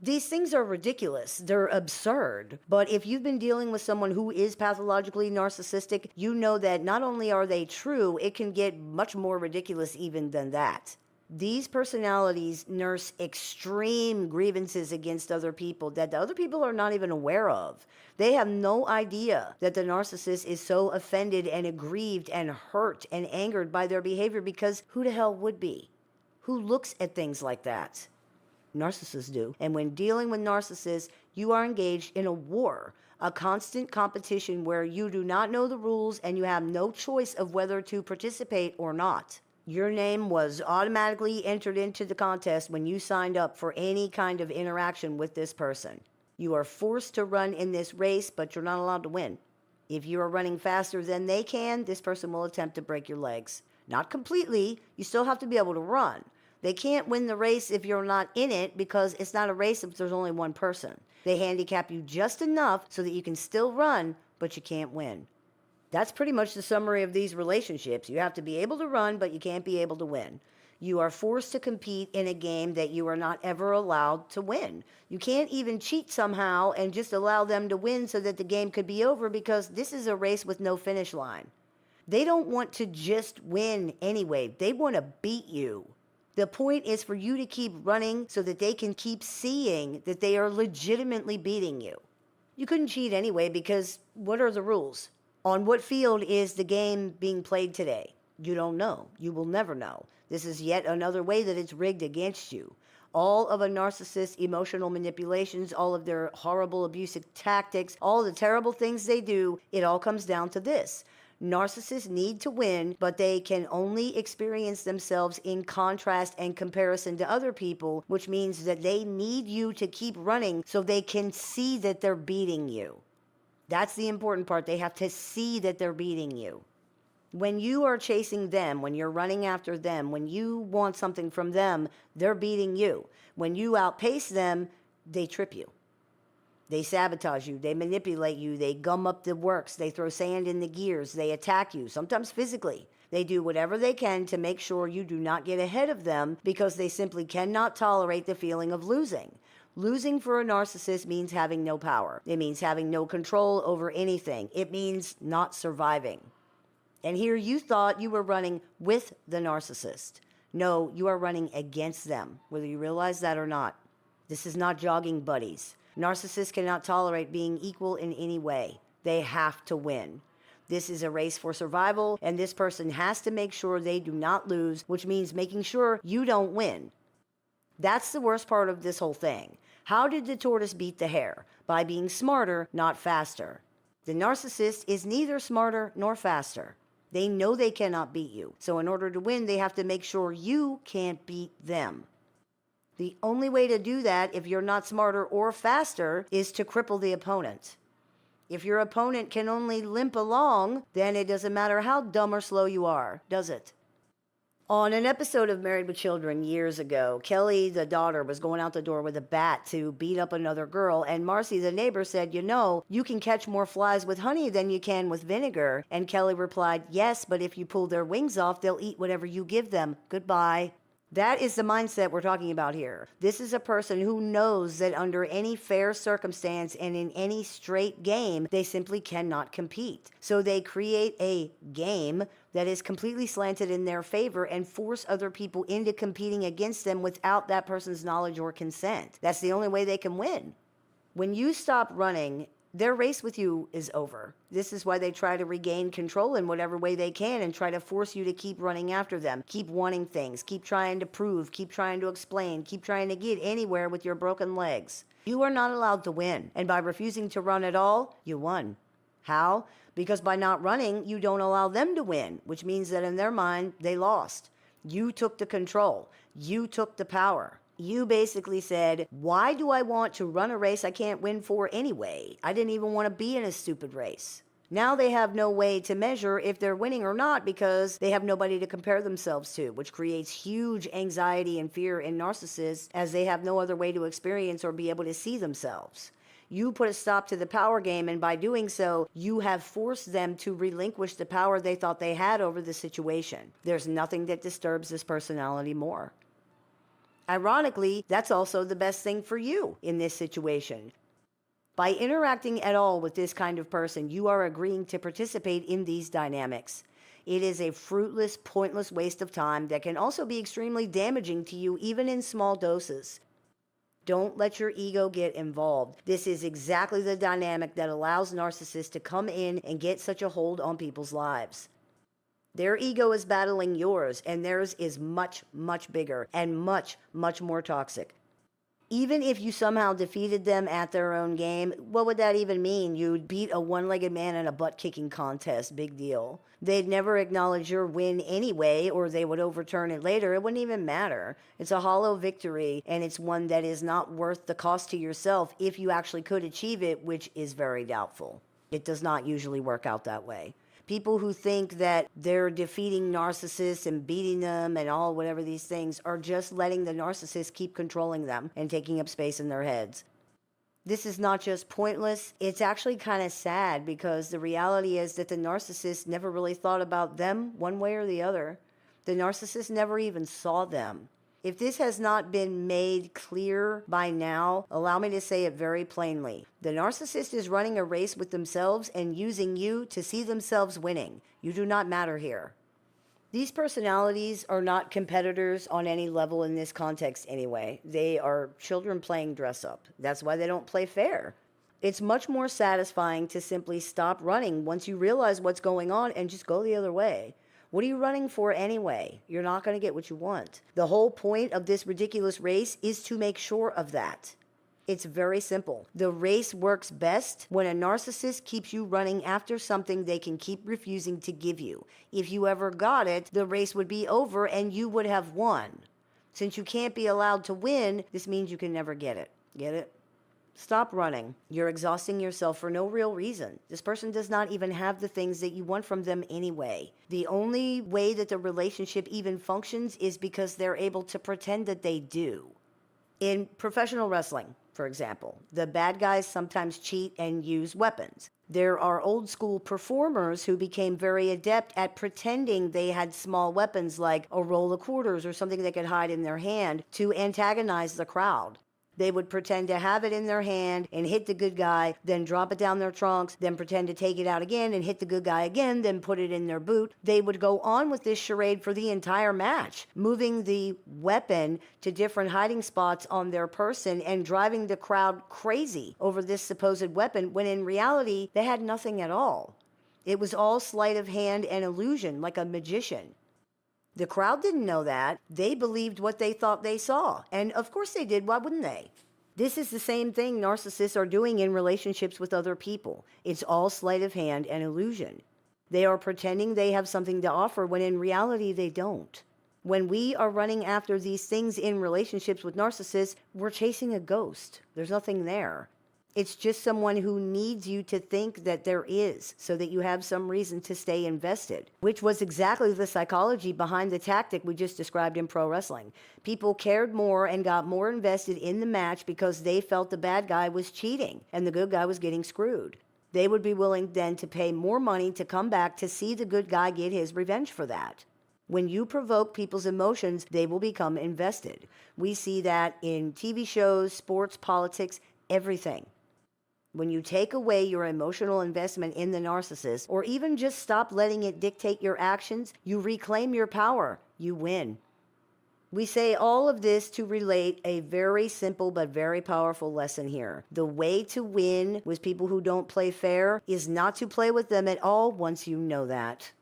These things are ridiculous. They're absurd. But if you've been dealing with someone who is pathologically narcissistic, you know that not only are they true, it can get much more ridiculous even than that. These personalities nurse extreme grievances against other people that the other people are not even aware of. They have no idea that the narcissist is so offended and aggrieved and hurt and angered by their behavior, because who the hell would be? Who looks at things like that? Narcissists do. And when dealing with narcissists, you are engaged in a war, a constant competition where you do not know the rules and you have no choice of whether to participate or not. Your name was automatically entered into the contest when you signed up for any kind of interaction with this person. You are forced to run in this race, but you're not allowed to win. If you are running faster than they can, this person will attempt to break your legs. Not completely. You still have to be able to run. They can't win the race if you're not in it, because it's not a race if there's only one person. They handicap you just enough so that you can still run, but you can't win. That's pretty much the summary of these relationships. You have to be able to run, but you can't be able to win. You are forced to compete in a game that you are not ever allowed to win. You can't even cheat somehow and just allow them to win so that the game could be over, because this is a race with no finish line. They don't want to just win anyway. They want to beat you. The point is for you to keep running so that they can keep seeing that they are legitimately beating you. You couldn't cheat anyway, because what are the rules? On what field is the game being played today? You don't know. You will never know. This is yet another way that it's rigged against you. All of a narcissist's emotional manipulations, all of their horrible abusive tactics, all the terrible things they do, it all comes down to this. Narcissists need to win, but they can only experience themselves in contrast and comparison to other people, which means that they need you to keep running so they can see that they're beating you. That's the important part. They have to see that they're beating you. When you are chasing them, when you're running after them, when you want something from them, they're beating you. When you outpace them, they trip you. They sabotage you, they manipulate you, they gum up the works, they throw sand in the gears, they attack you, sometimes physically. They do whatever they can to make sure you do not get ahead of them, because they simply cannot tolerate the feeling of losing. Losing for a narcissist means having no power. It means having no control over anything. It means not surviving. And here you thought you were running with the narcissist. No, you are running against them, whether you realize that or not. This is not jogging buddies. Narcissists cannot tolerate being equal in any way. They have to win. This is a race for survival, and this person has to make sure they do not lose, which means making sure you don't win. That's the worst part of this whole thing. How did the tortoise beat the hare? By being smarter, not faster. The narcissist is neither smarter nor faster. They know they cannot beat you. So in order to win, they have to make sure you can't beat them. The only way to do that, if you're not smarter or faster, is to cripple the opponent. If your opponent can only limp along, then it doesn't matter how dumb or slow you are, does it? On an episode of Married with Children years ago, Kelly, the daughter, was going out the door with a bat to beat up another girl, and Marcy, the neighbor, said, you can catch more flies with honey than you can with vinegar. And Kelly replied, yes, but if you pull their wings off, they'll eat whatever you give them. Goodbye. That is the mindset we're talking about here. This is a person who knows that under any fair circumstance and in any straight game, they simply cannot compete. So they create a game that is completely slanted in their favor and force other people into competing against them without that person's knowledge or consent. That's the only way they can win. When you stop running, their race with you is over. This is why they try to regain control in whatever way they can and try to force you to keep running after them, keep wanting things, keep trying to prove, keep trying to explain, keep trying to get anywhere with your broken legs. You are not allowed to win, and by refusing to run at all, you won. How? Because by not running, you don't allow them to win, which means that in their mind, they lost. You took the control. You took the power. You basically said, why do I want to run a race I can't win for anyway? I didn't even want to be in a stupid race. Now they have no way to measure if they're winning or not because they have nobody to compare themselves to, which creates huge anxiety and fear in narcissists as they have no other way to experience or be able to see themselves. You put a stop to the power game, and by doing so, you have forced them to relinquish the power they thought they had over the situation. There's nothing that disturbs this personality more. Ironically, that's also the best thing for you in this situation. By interacting at all with this kind of person, you are agreeing to participate in these dynamics. It is a fruitless, pointless waste of time that can also be extremely damaging to you, even in small doses. Don't let your ego get involved. This is exactly the dynamic that allows narcissists to come in and get such a hold on people's lives. Their ego is battling yours, and theirs is much, much bigger and much, much more toxic. Even if you somehow defeated them at their own game, what would that even mean? You'd beat a one-legged man in a butt-kicking contest. Big deal. They'd never acknowledge your win anyway, or they would overturn it later. It wouldn't even matter. It's a hollow victory, and it's one that is not worth the cost to yourself if you actually could achieve it, which is very doubtful. It does not usually work out that way. People who think that they're defeating narcissists and beating them and all whatever these things are just letting the narcissist keep controlling them and taking up space in their heads. This is not just pointless, it's actually kind of sad because the reality is that the narcissist never really thought about them one way or the other. The narcissist never even saw them. If this has not been made clear by now, allow me to say it very plainly. The narcissist is running a race with themselves and using you to see themselves winning. You do not matter here. These personalities are not competitors on any level in this context anyway. They are children playing dress up. That's why they don't play fair. It's much more satisfying to simply stop running once you realize what's going on and just go the other way. What are you running for anyway? You're not going to get what you want. The whole point of this ridiculous race is to make sure of that. It's very simple. The race works best when a narcissist keeps you running after something they can keep refusing to give you. If you ever got it, the race would be over and you would have won. Since you can't be allowed to win, this means you can never get it. Get it? Stop running. You're exhausting yourself for no real reason. This person does not even have the things that you want from them anyway. The only way that the relationship even functions is because they're able to pretend that they do. In professional wrestling, for example, the bad guys sometimes cheat and use weapons. There are old school performers who became very adept at pretending they had small weapons like a roll of quarters or something they could hide in their hand to antagonize the crowd. They would pretend to have it in their hand and hit the good guy, then drop it down their trunks, then pretend to take it out again and hit the good guy again, then put it in their boot. They would go on with this charade for the entire match, moving the weapon to different hiding spots on their person and driving the crowd crazy over this supposed weapon, when in reality, they had nothing at all. It was all sleight of hand and illusion, like a magician. The crowd didn't know that. They believed what they thought they saw. And of course they did. Why wouldn't they? This is the same thing narcissists are doing in relationships with other people. It's all sleight of hand and illusion. They are pretending they have something to offer when in reality they don't. When we are running after these things in relationships with narcissists, we're chasing a ghost. There's nothing there. It's just someone who needs you to think that there is, so that you have some reason to stay invested, which was exactly the psychology behind the tactic we just described in pro wrestling. People cared more and got more invested in the match because they felt the bad guy was cheating and the good guy was getting screwed. They would be willing then to pay more money to come back to see the good guy get his revenge for that. When you provoke people's emotions, they will become invested. We see that in TV shows, sports, politics, everything. When you take away your emotional investment in the narcissist, or even just stop letting it dictate your actions, you reclaim your power. You win. We say all of this to relate a very simple but very powerful lesson here. The way to win with people who don't play fair is not to play with them at all once you know that.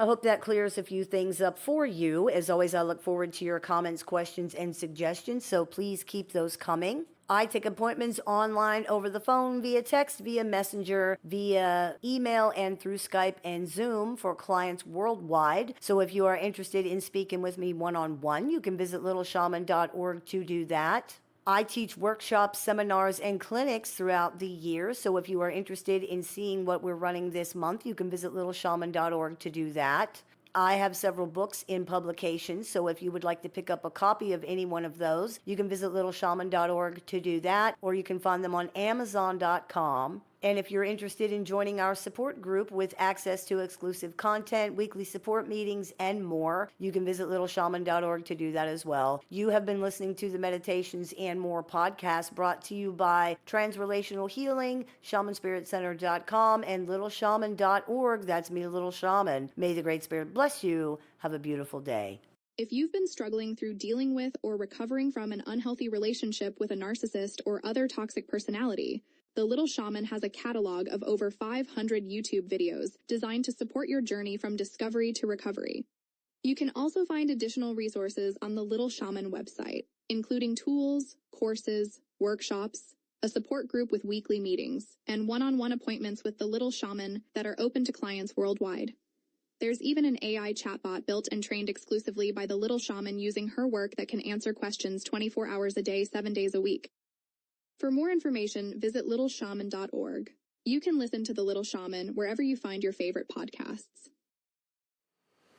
I hope that clears a few things up for you. As always, I look forward to your comments, questions, and suggestions, so please keep those coming. I take appointments online, over the phone, via text, via messenger, via email, and through Skype and Zoom for clients worldwide. So if you are interested in speaking with me one-on-one, you can visit LittleShaman.org to do that. I teach workshops, seminars, and clinics throughout the year. So if you are interested in seeing what we're running this month, you can visit LittleShaman.org to do that. I have several books in publication, so if you would like to pick up a copy of any one of those, you can visit LittleShaman.org to do that, or you can find them on Amazon.com. And if you're interested in joining our support group with access to exclusive content, weekly support meetings, and more, you can visit LittleShaman.org to do that as well. You have been listening to the Meditations and More podcast, brought to you by Transrelational Healing, ShamanSpiritCenter.com, and LittleShaman.org. That's me, Little Shaman. May the Great Spirit bless you. Have a beautiful day. If you've been struggling through dealing with or recovering from an unhealthy relationship with a narcissist or other toxic personality, the Little Shaman has a catalog of over 500 YouTube videos designed to support your journey from discovery to recovery. You can also find additional resources on the Little Shaman website, including tools, courses, workshops, a support group with weekly meetings, and one-on-one appointments with the Little Shaman that are open to clients worldwide. There's even an AI chatbot built and trained exclusively by the Little Shaman using her work that can answer questions 24 hours a day, 7 days a week. For more information, visit LittleShaman.org. You can listen to The Little Shaman wherever you find your favorite podcasts.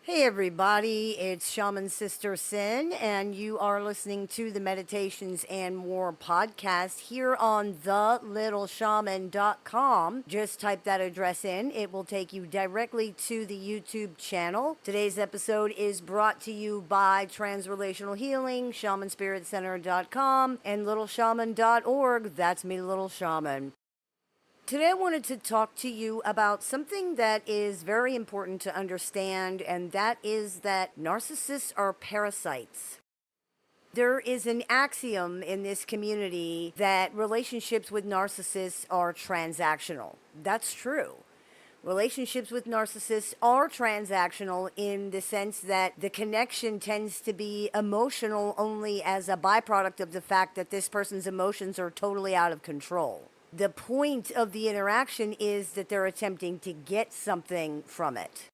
Hey everybody, it's Shaman Sister Sin, and you are listening to the Meditations and More podcast here on thelittleshaman.com. Just type that address in. It will take you directly to the YouTube channel. Today's episode is brought to you by Transrelational Healing, ShamanSpiritCenter.com, and LittleShaman.org. That's me, Little Shaman. Today I wanted to talk to you about something that is very important to understand, and that is that narcissists are parasites. There is an axiom in this community that relationships with narcissists are transactional. That's true. Relationships with narcissists are transactional in the sense that the connection tends to be emotional only as a byproduct of the fact that this person's emotions are totally out of control. The point of the interaction is that they're attempting to get something from it.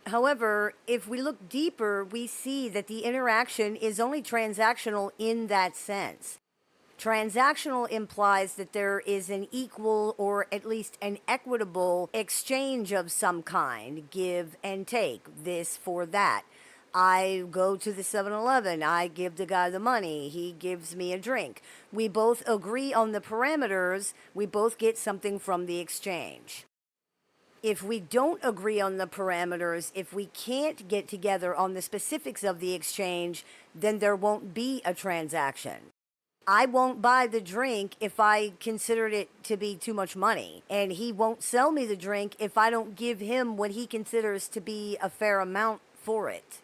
However, if we look deeper, we see that the interaction is only transactional in that sense. Transactional implies that there is an equal or at least an equitable exchange of some kind, give and take, this for that. I go to the 7-Eleven, I give the guy the money, he gives me a drink. We both agree on the parameters, we both get something from the exchange. If we don't agree on the parameters, if we can't get together on the specifics of the exchange, then there won't be a transaction. I won't buy the drink if I considered it to be too much money, and he won't sell me the drink if I don't give him what he considers to be a fair amount for it.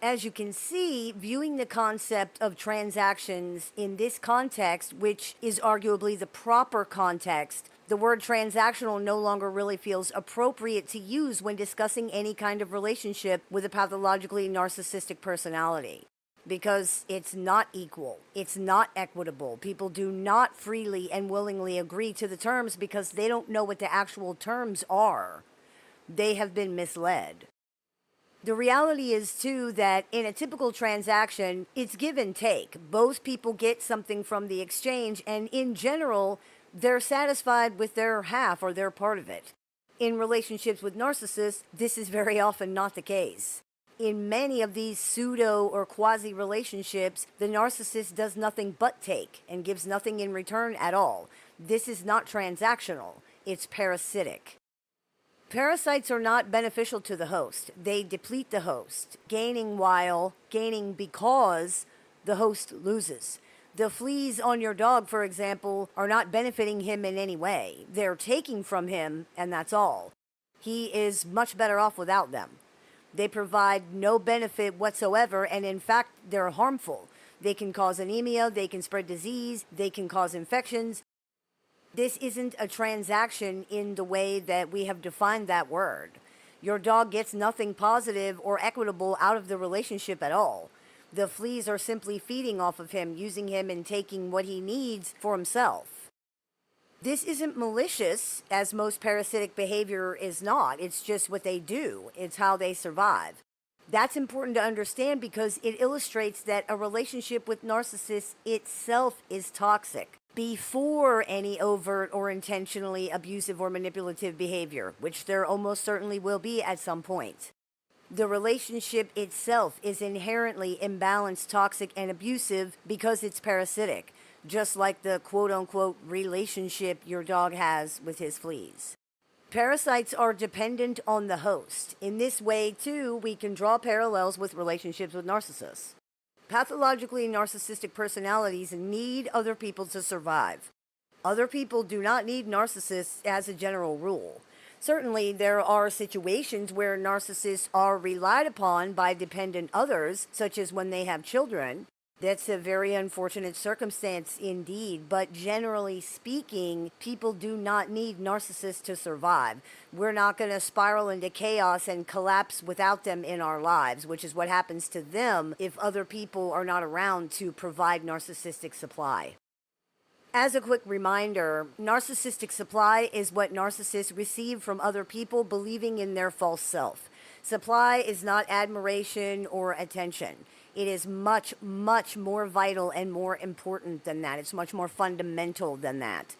As you can see, viewing the concept of transactions in this context, which is arguably the proper context, the word transactional no longer really feels appropriate to use when discussing any kind of relationship with a pathologically narcissistic personality. Because it's not equal. It's not equitable. People do not freely and willingly agree to the terms because they don't know what the actual terms are. They have been misled. The reality is, too, that in a typical transaction, it's give and take. Both people get something from the exchange, and in general, they're satisfied with their half or their part of it. In relationships with narcissists, this is very often not the case. In many of these pseudo or quasi relationships, the narcissist does nothing but take and gives nothing in return at all. This is not transactional, it's parasitic. Parasites are not beneficial to the host. They deplete the host, gaining because the host loses. The fleas on your dog, for example, are not benefiting him in any way. They're taking from him, and that's all. He is much better off without them. They provide no benefit whatsoever, and in fact, they're harmful. They can cause anemia, they can spread disease, they can cause infections. This isn't a transaction in the way that we have defined that word. Your dog gets nothing positive or equitable out of the relationship at all. The fleas are simply feeding off of him, using him and taking what he needs for himself. This isn't malicious, as most parasitic behavior is not. It's just what they do. It's how they survive. That's important to understand because it illustrates that a relationship with narcissists itself is toxic before any overt or intentionally abusive or manipulative behavior, which there almost certainly will be at some point. The relationship itself is inherently imbalanced, toxic, and abusive because it's parasitic, just like the quote-unquote relationship your dog has with his fleas. Parasites are dependent on the host. In this way, too, we can draw parallels with relationships with narcissists. Pathologically narcissistic personalities need other people to survive. Other people do not need narcissists as a general rule. Certainly, there are situations where narcissists are relied upon by dependent others, such as when they have children. That's a very unfortunate circumstance indeed, but generally speaking, people do not need narcissists to survive. We're not going to spiral into chaos and collapse without them in our lives, which is what happens to them if other people are not around to provide narcissistic supply. As a quick reminder, narcissistic supply is what narcissists receive from other people believing in their false self. Supply is not admiration or attention. It is much, much more vital and more important than that. It's much more fundamental than that.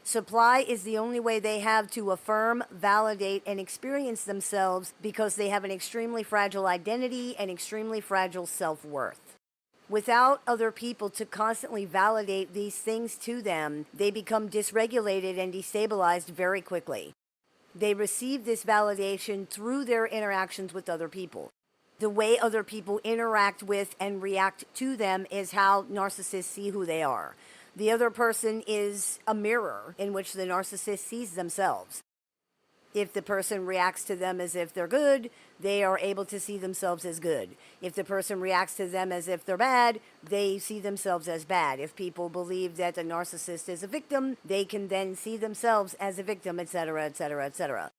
Supply is the only way they have to affirm, validate, and experience themselves because they have an extremely fragile identity and extremely fragile self-worth. Without other people to constantly validate these things to them, they become dysregulated and destabilized very quickly. They receive this validation through their interactions with other people. The way other people interact with and react to them is how narcissists see who they are. The other person is a mirror in which the narcissist sees themselves. If the person reacts to them as if they're good, they are able to see themselves as good. If the person reacts to them as if they're bad, they see themselves as bad. If people believe that the narcissist is a victim, they can then see themselves as a victim, etc., etc., etc.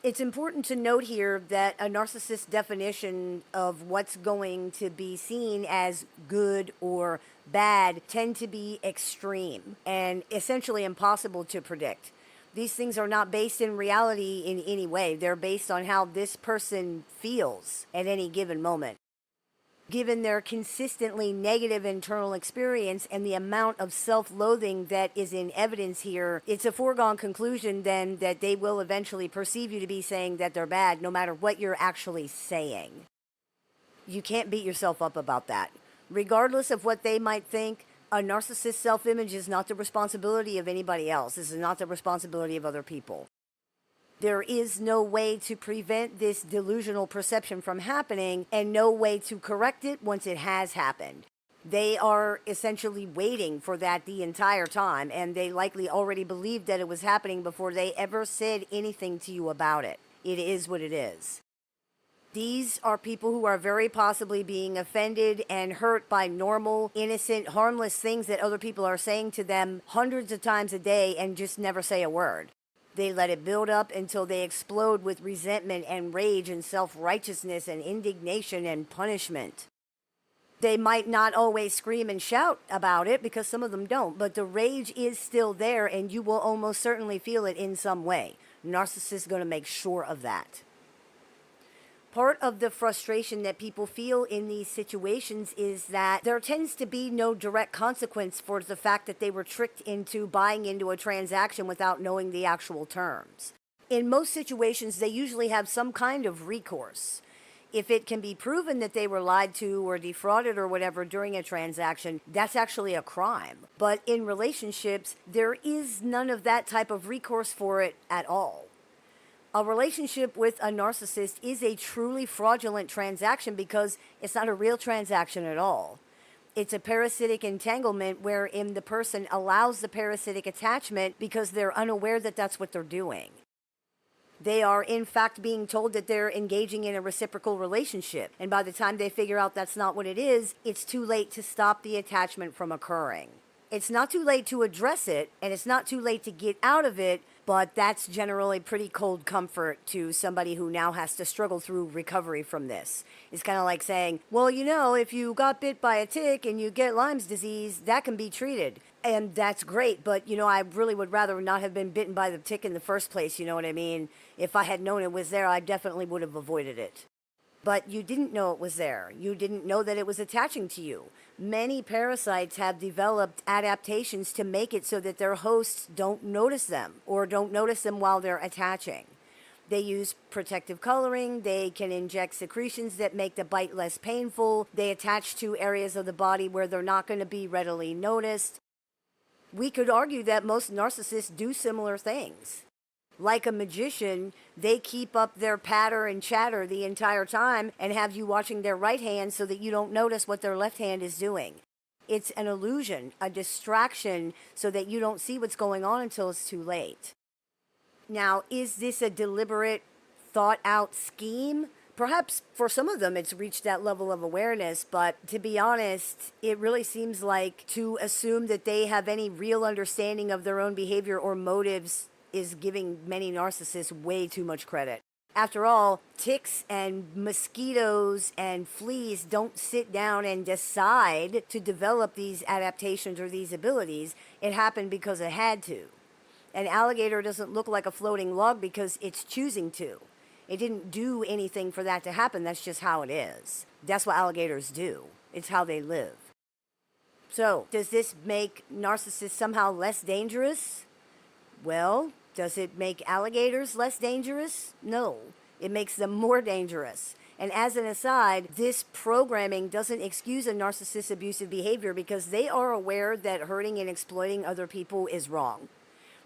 It's important to note here that a narcissist's definition of what's going to be seen as good or bad tend to be extreme and essentially impossible to predict. These things are not based in reality in any way. They're based on how this person feels at any given moment. Given their consistently negative internal experience and the amount of self-loathing that is in evidence here, it's a foregone conclusion then that they will eventually perceive you to be saying that they're bad no matter what you're actually saying. You can't beat yourself up about that. Regardless of what they might think, a narcissist's self-image is not the responsibility of anybody else. This is not the responsibility of other people. There is no way to prevent this delusional perception from happening and no way to correct it once it has happened. They are essentially waiting for that the entire time, and they likely already believed that it was happening before they ever said anything to you about it. It is what it is. These are people who are very possibly being offended and hurt by normal, innocent, harmless things that other people are saying to them hundreds of times a day and just never say a word. They let it build up until they explode with resentment and rage and self-righteousness and indignation and punishment. They might not always scream and shout about it, because some of them don't, but the rage is still there and you will almost certainly feel it in some way. Narcissists are going to make sure of that. Part of the frustration that people feel in these situations is that there tends to be no direct consequence for the fact that they were tricked into buying into a transaction without knowing the actual terms. In most situations, they usually have some kind of recourse. If it can be proven that they were lied to or defrauded or whatever during a transaction, that's actually a crime. But in relationships, there is none of that type of recourse for it at all. A relationship with a narcissist is a truly fraudulent transaction because it's not a real transaction at all. It's a parasitic entanglement wherein the person allows the parasitic attachment because they're unaware that that's what they're doing. They are, in fact, being told that they're engaging in a reciprocal relationship. And by the time they figure out that's not what it is, it's too late to stop the attachment from occurring. It's not too late to address it, and it's not too late to get out of it, but that's generally pretty cold comfort to somebody who now has to struggle through recovery from this. It's kind of like saying, well, if you got bit by a tick and you get Lyme's disease, that can be treated. And that's great, but, I really would rather not have been bitten by the tick in the first place, you know what I mean? If I had known it was there, I definitely would have avoided it. But you didn't know it was there. You didn't know that it was attaching to you. Many parasites have developed adaptations to make it so that their hosts don't notice them or don't notice them while they're attaching. They use protective coloring. They can inject secretions that make the bite less painful. They attach to areas of the body where they're not going to be readily noticed. We could argue that most narcissists do similar things. Like a magician, they keep up their patter and chatter the entire time and have you watching their right hand so that you don't notice what their left hand is doing. It's an illusion, a distraction, so that you don't see what's going on until it's too late. Now, is this a deliberate, thought-out scheme? Perhaps for some of them it's reached that level of awareness, but to be honest, it really seems like to assume that they have any real understanding of their own behavior or motives is giving many narcissists way too much credit. After all, ticks and mosquitoes and fleas don't sit down and decide to develop these adaptations or these abilities. It happened because it had to. An alligator doesn't look like a floating log because it's choosing to. It didn't do anything for that to happen. That's just how it is. That's what alligators do. It's how they live. So, does this make narcissists somehow less dangerous? Well, does it make alligators less dangerous? No, it makes them more dangerous. And as an aside, this programming doesn't excuse a narcissist's abusive behavior because they are aware that hurting and exploiting other people is wrong.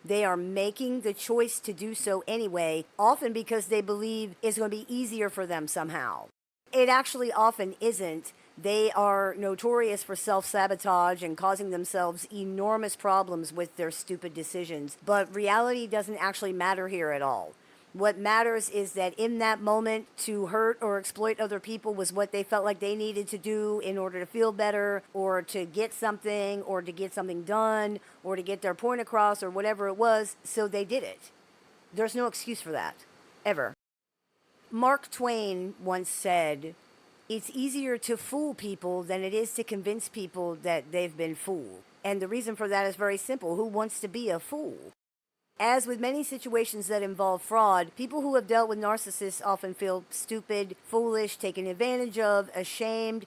They are making the choice to do so anyway, often because they believe it's going to be easier for them somehow. It actually often isn't. They are notorious for self-sabotage and causing themselves enormous problems with their stupid decisions. But reality doesn't actually matter here at all. What matters is that in that moment, to hurt or exploit other people was what they felt like they needed to do in order to feel better, or to get something, or to get something done, or to get their point across, or whatever it was, so they did it. There's no excuse for that, ever. Mark Twain once said, "It's easier to fool people than it is to convince people that they've been fooled." And the reason for that is very simple. Who wants to be a fool? As with many situations that involve fraud, people who have dealt with narcissists often feel stupid, foolish, taken advantage of, ashamed,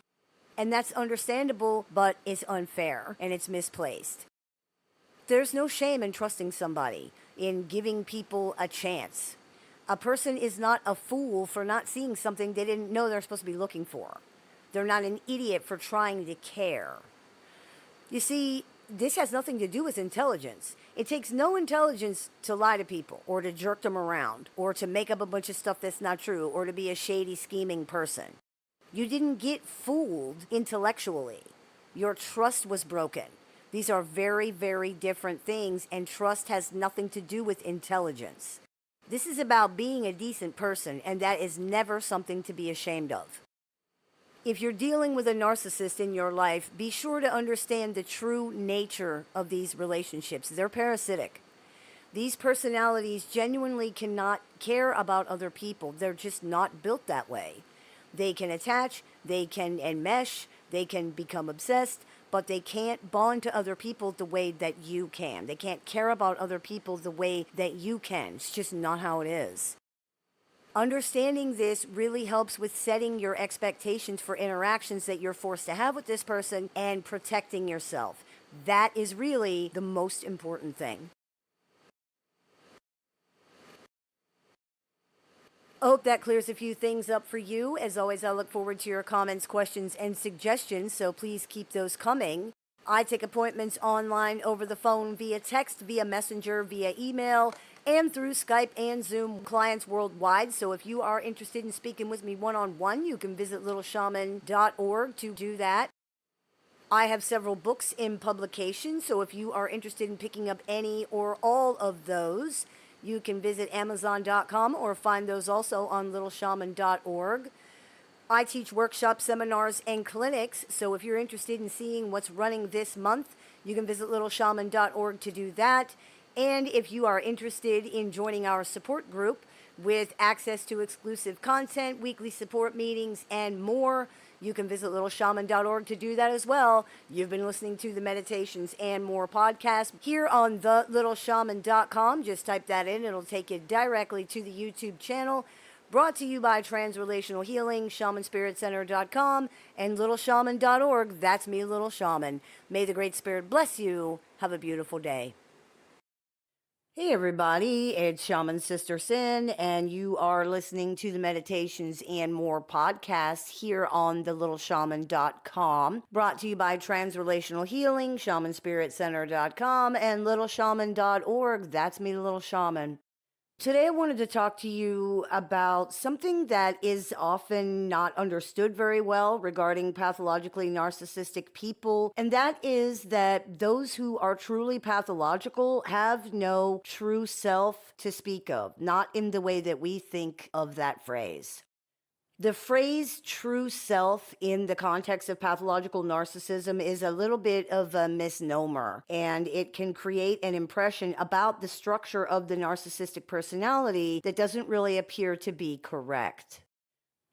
and that's understandable, but it's unfair and it's misplaced. There's no shame in trusting somebody, in giving people a chance. A person is not a fool for not seeing something they didn't know they're supposed to be looking for. They're not an idiot for trying to care. You see, This has nothing to do with intelligence. It takes no intelligence to lie to people or to jerk them around or to make up a bunch of stuff that's not true or to be a shady, scheming person. You didn't get fooled intellectually. Your trust was broken. These are very, very different things, and trust has nothing to do with intelligence. This is about being a decent person, and that is never something to be ashamed of. If you're dealing with a narcissist in your life, be sure to understand the true nature of these relationships. They're parasitic. These personalities genuinely cannot care about other people. They're just not built that way. They can attach, they can enmesh, they can become obsessed, but they can't bond to other people the way that you can. They can't care about other people the way that you can. It's just not how it is. Understanding this really helps with setting your expectations for interactions that you're forced to have with this person and protecting yourself. That is really the most important thing. I hope that clears a few things up for you. As always, I look forward to your comments, questions, and suggestions, so please keep those coming. I take appointments online, over the phone, via text, via messenger, via email, and through Skype and Zoom, clients worldwide. So if you are interested in speaking with me one-on-one, you can visit LittleShaman.org to do that. I have several books in publication, so if you are interested in picking up any or all of those, you can visit Amazon.com or find those also on LittleShaman.org. I teach workshops, seminars, and clinics, so if you're interested in seeing what's running this month, you can visit LittleShaman.org to do that. And if you are interested in joining our support group with access to exclusive content, weekly support meetings, and more, you can visit LittleShaman.org to do that as well. You've been listening to the Meditations and More podcast here on TheLittleShaman.com. Just type that in. It'll take you directly to the YouTube channel. Brought to you by Transrelational Healing, ShamanSpiritCenter.com, and LittleShaman.org. That's me, Little Shaman. May the Great Spirit bless you. Have a beautiful day. Hey everybody, it's Shaman Sister Sin, and you are listening to the Meditations and More podcast here on TheLittleShaman.com. Brought to you by Transrelational Healing, ShamanSpiritCenter.com, and LittleShaman.org. That's me, Little Shaman. Today I wanted to talk to you about something that is often not understood very well regarding pathologically narcissistic people, and that is that those who are truly pathological have no true self to speak of, not in the way that we think of that phrase. The phrase true self in the context of pathological narcissism is a little bit of a misnomer, and it can create an impression about the structure of the narcissistic personality that doesn't really appear to be correct.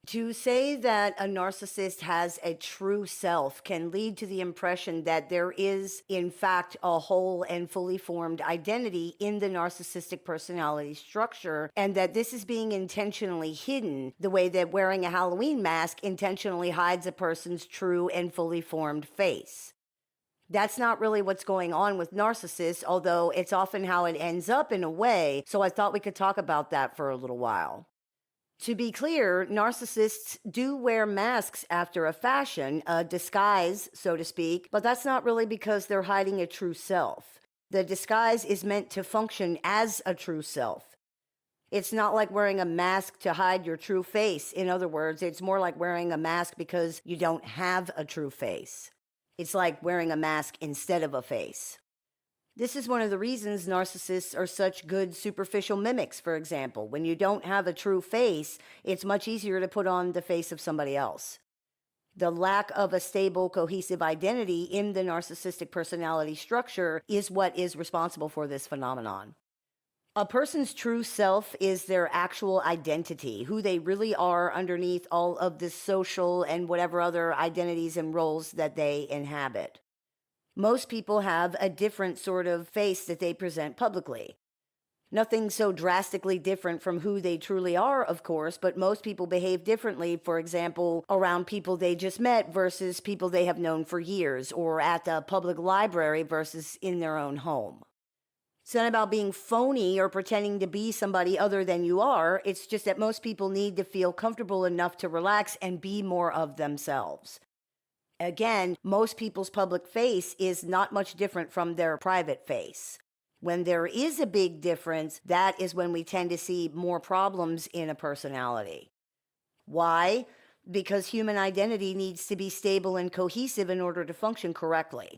To say that a narcissist has a true self can lead to the impression that there is, in fact, a whole and fully formed identity in the narcissistic personality structure, and that this is being intentionally hidden, the way that wearing a Halloween mask intentionally hides a person's true and fully formed face. That's not really what's going on with narcissists, although it's often how it ends up in a way, so I thought we could talk about that for a little while. To be clear, narcissists do wear masks after a fashion, a disguise, so to speak, but that's not really because they're hiding a true self. The disguise is meant to function as a true self. It's not like wearing a mask to hide your true face. In other words, it's more like wearing a mask because you don't have a true face. It's like wearing a mask instead of a face. This is one of the reasons narcissists are such good superficial mimics, for example. When you don't have a true face, it's much easier to put on the face of somebody else. The lack of a stable, cohesive identity in the narcissistic personality structure is what is responsible for this phenomenon. A person's true self is their actual identity, who they really are underneath all of the social and whatever other identities and roles that they inhabit. Most people have a different sort of face that they present publicly. Nothing so drastically different from who they truly are, of course, but most people behave differently, for example, around people they just met versus people they have known for years, or at the public library versus in their own home. It's not about being phony or pretending to be somebody other than you are. It's just that most people need to feel comfortable enough to relax and be more of themselves. Again, most people's public face is not much different from their private face. When there is a big difference, that is when we tend to see more problems in a personality. Why? Because human identity needs to be stable and cohesive in order to function correctly.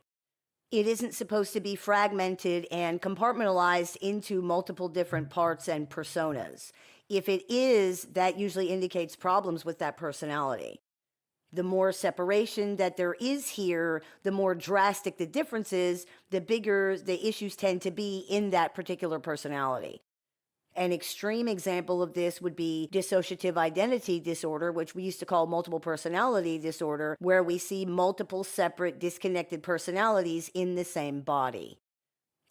It isn't supposed to be fragmented and compartmentalized into multiple different parts and personas. If it is, that usually indicates problems with that personality. The more separation that there is here, the more drastic the difference is, the bigger the issues tend to be in that particular personality. An extreme example of this would be dissociative identity disorder, which we used to call multiple personality disorder, where we see multiple separate disconnected personalities in the same body.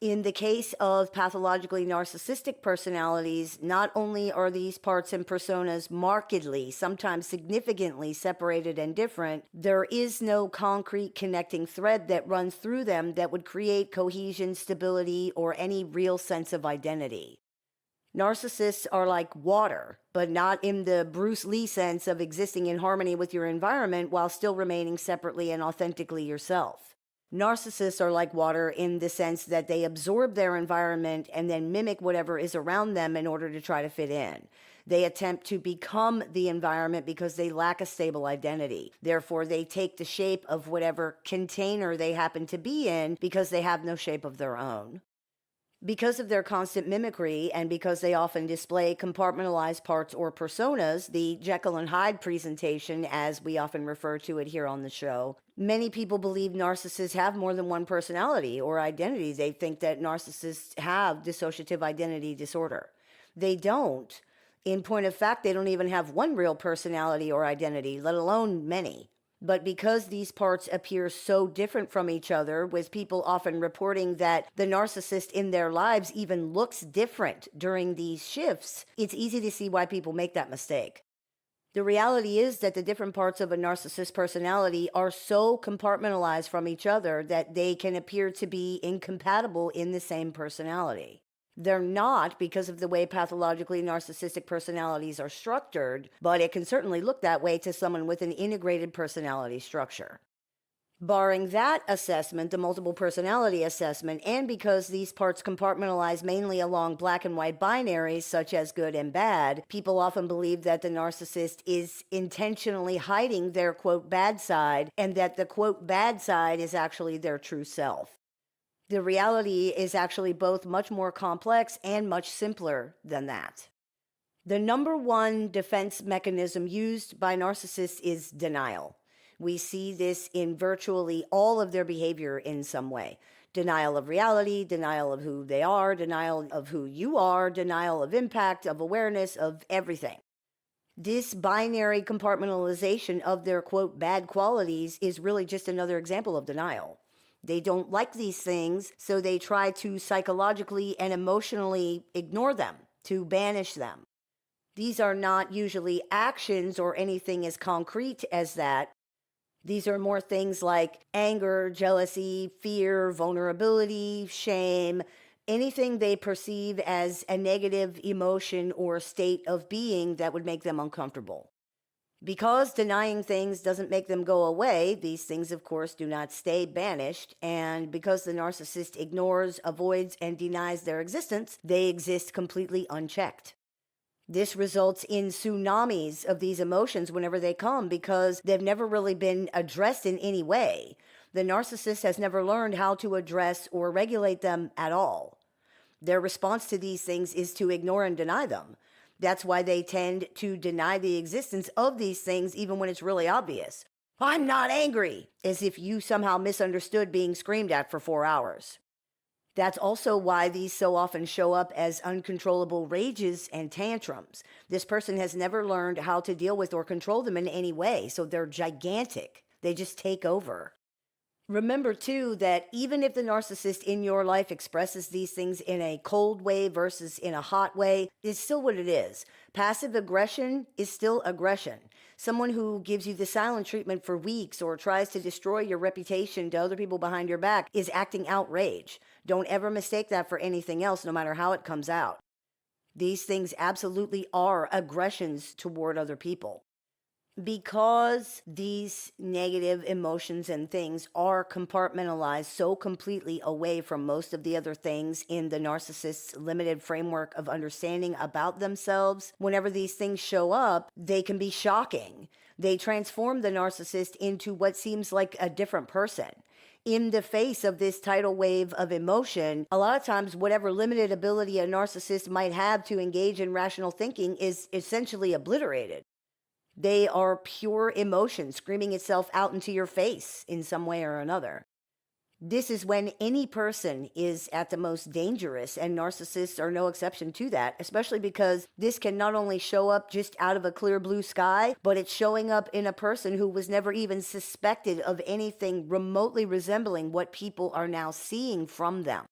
In the case of pathologically narcissistic personalities, not only are these parts and personas markedly, sometimes significantly separated and different, there is no concrete connecting thread that runs through them that would create cohesion, stability, or any real sense of identity. Narcissists are like water, but not in the Bruce Lee sense of existing in harmony with your environment while still remaining separately and authentically yourself. Narcissists are like water in the sense that they absorb their environment and then mimic whatever is around them in order to try to fit in. They attempt to become the environment because they lack a stable identity. Therefore, they take the shape of whatever container they happen to be in because they have no shape of their own. Because of their constant mimicry and because they often display compartmentalized parts or personas, the Jekyll and Hyde presentation, as we often refer to it here on the show, many people believe narcissists have more than one personality or identity. They think that narcissists have dissociative identity disorder. They don't. In point of fact, they don't even have one real personality or identity, let alone many. But because these parts appear so different from each other, with people often reporting that the narcissist in their lives even looks different during these shifts, it's easy to see why people make that mistake. The reality is that the different parts of a narcissist personality are so compartmentalized from each other that they can appear to be incompatible in the same personality. They're not because of the way pathologically narcissistic personalities are structured, but it can certainly look that way to someone with an integrated personality structure. Barring that assessment, the multiple personality assessment, and because these parts compartmentalize mainly along black and white binaries such as good and bad, people often believe that the narcissist is intentionally hiding their quote bad side and that the quote bad side is actually their true self. The reality is actually both much more complex and much simpler than that. The number one defense mechanism used by narcissists is denial. We see this in virtually all of their behavior in some way. Denial of reality, denial of who they are, denial of who you are, denial of impact, of awareness, of everything. This binary compartmentalization of their quote bad qualities is really just another example of denial. They don't like these things, so they try to psychologically and emotionally ignore them, to banish them. These are not usually actions or anything as concrete as that. These are more things like anger, jealousy, fear, vulnerability, shame, anything they perceive as a negative emotion or state of being that would make them uncomfortable. Because denying things doesn't make them go away, these things, of course, do not stay banished, and because the narcissist ignores, avoids, and denies their existence, they exist completely unchecked. This results in tsunamis of these emotions whenever they come because they've never really been addressed in any way. The narcissist has never learned how to address or regulate them at all. Their response to these things is to ignore and deny them. That's why they tend to deny the existence of these things even when it's really obvious. I'm not angry, as if you somehow misunderstood being screamed at for 4 hours. That's also why these so often show up as uncontrollable rages and tantrums. This person has never learned how to deal with or control them in any way, so they're gigantic. They just take over. Remember, too, that even if the narcissist in your life expresses these things in a cold way versus in a hot way, it's still what it is. Passive aggression is still aggression. Someone who gives you the silent treatment for weeks or tries to destroy your reputation to other people behind your back is acting outrage. Don't ever mistake that for anything else, no matter how it comes out. These things absolutely are aggressions toward other people. because these negative emotions and things are compartmentalized so completely away from most of the other things in the narcissist's limited framework of understanding about themselves, whenever these things show up, they can be shocking. They transform the narcissist into what seems like a different person. In the face of this tidal wave of emotion, a lot of times whatever limited ability a narcissist might have to engage in rational thinking is essentially obliterated. They are pure emotion screaming itself out into your face in some way or another. This is when any person is at the most dangerous, and narcissists are no exception to that, especially because this can not only show up just out of a clear blue sky, but it's showing up in a person who was never even suspected of anything remotely resembling what people are now seeing from them.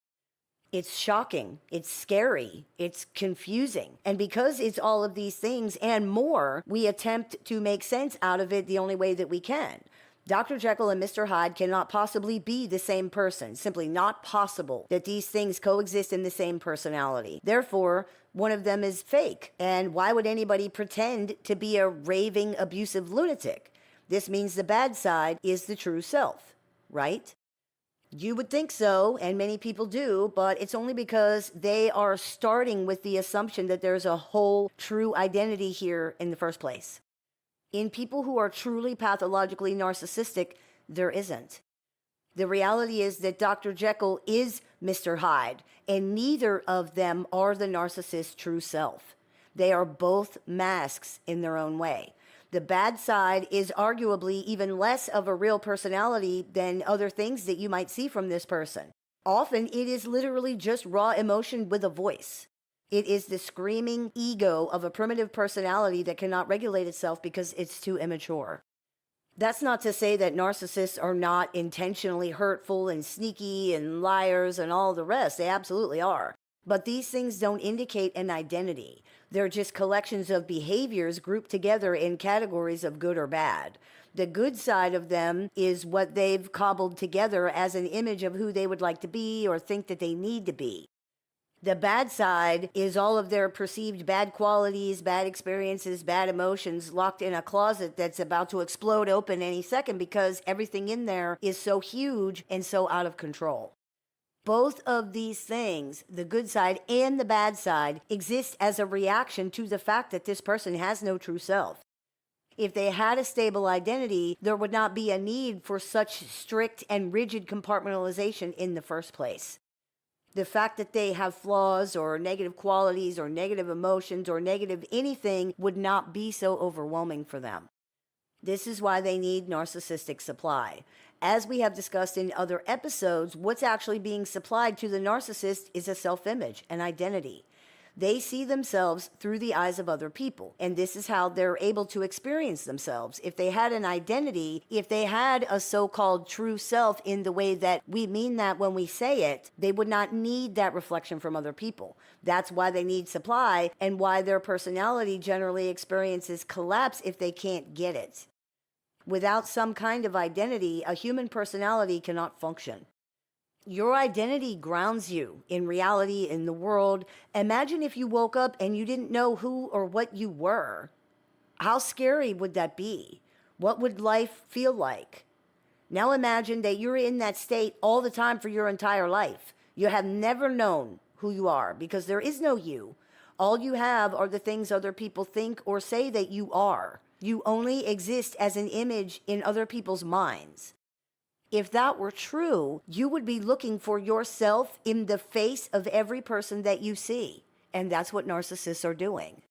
It's shocking, it's scary, it's confusing. And because it's all of these things and more, we attempt to make sense out of it the only way that we can. Dr. Jekyll and Mr. Hyde cannot possibly be the same person. Simply not possible that these things coexist in the same personality. Therefore, one of them is fake. And why would anybody pretend to be a raving, abusive lunatic? This means the bad side is the true self, right? You would think so, and many people do, but it's only because they are starting with the assumption that there's a whole true identity here in the first place. In people who are truly pathologically narcissistic, there isn't. The reality is that Dr. Jekyll is Mr. Hyde, and neither of them are the narcissist's true self. They are both masks in their own way. The bad side is arguably even less of a real personality than other things that you might see from this person. Often it is literally just raw emotion with a voice. It is the screaming ego of a primitive personality that cannot regulate itself because it's too immature. That's not to say that narcissists are not intentionally hurtful and sneaky and liars and all the rest. They absolutely are. But these things don't indicate an identity. They're just collections of behaviors grouped together in categories of good or bad. The good side of them is what they've cobbled together as an image of who they would like to be or think that they need to be. The bad side is all of their perceived bad qualities, bad experiences, bad emotions locked in a closet that's about to explode open any second because everything in there is so huge and so out of control. Both of these things, the good side and the bad side, exist as a reaction to the fact that this person has no true self. If they had a stable identity, there would not be a need for such strict and rigid compartmentalization in the first place. The fact that they have flaws or negative qualities or negative emotions or negative anything would not be so overwhelming for them. This is why they need narcissistic supply. As we have discussed in other episodes, what's actually being supplied to the narcissist is a self-image, an identity. They see themselves through the eyes of other people, and this is how they're able to experience themselves. If they had an identity, if they had a so-called true self in the way that we mean that when we say it, they would not need that reflection from other people. That's why they need supply and why their personality generally experiences collapse if they can't get it. Without some kind of identity, a human personality cannot function. Your identity grounds you in reality, in the world. Imagine if you woke up and you didn't know who or what you were. How scary would that be? What would life feel like? Now imagine that you're in that state all the time for your entire life. You have never known who you are because there is no you. All you have are the things other people think or say that you are. You only exist as an image in other people's minds. If that were true, you would be looking for yourself in the face of every person that you see. And that's what narcissists are doing.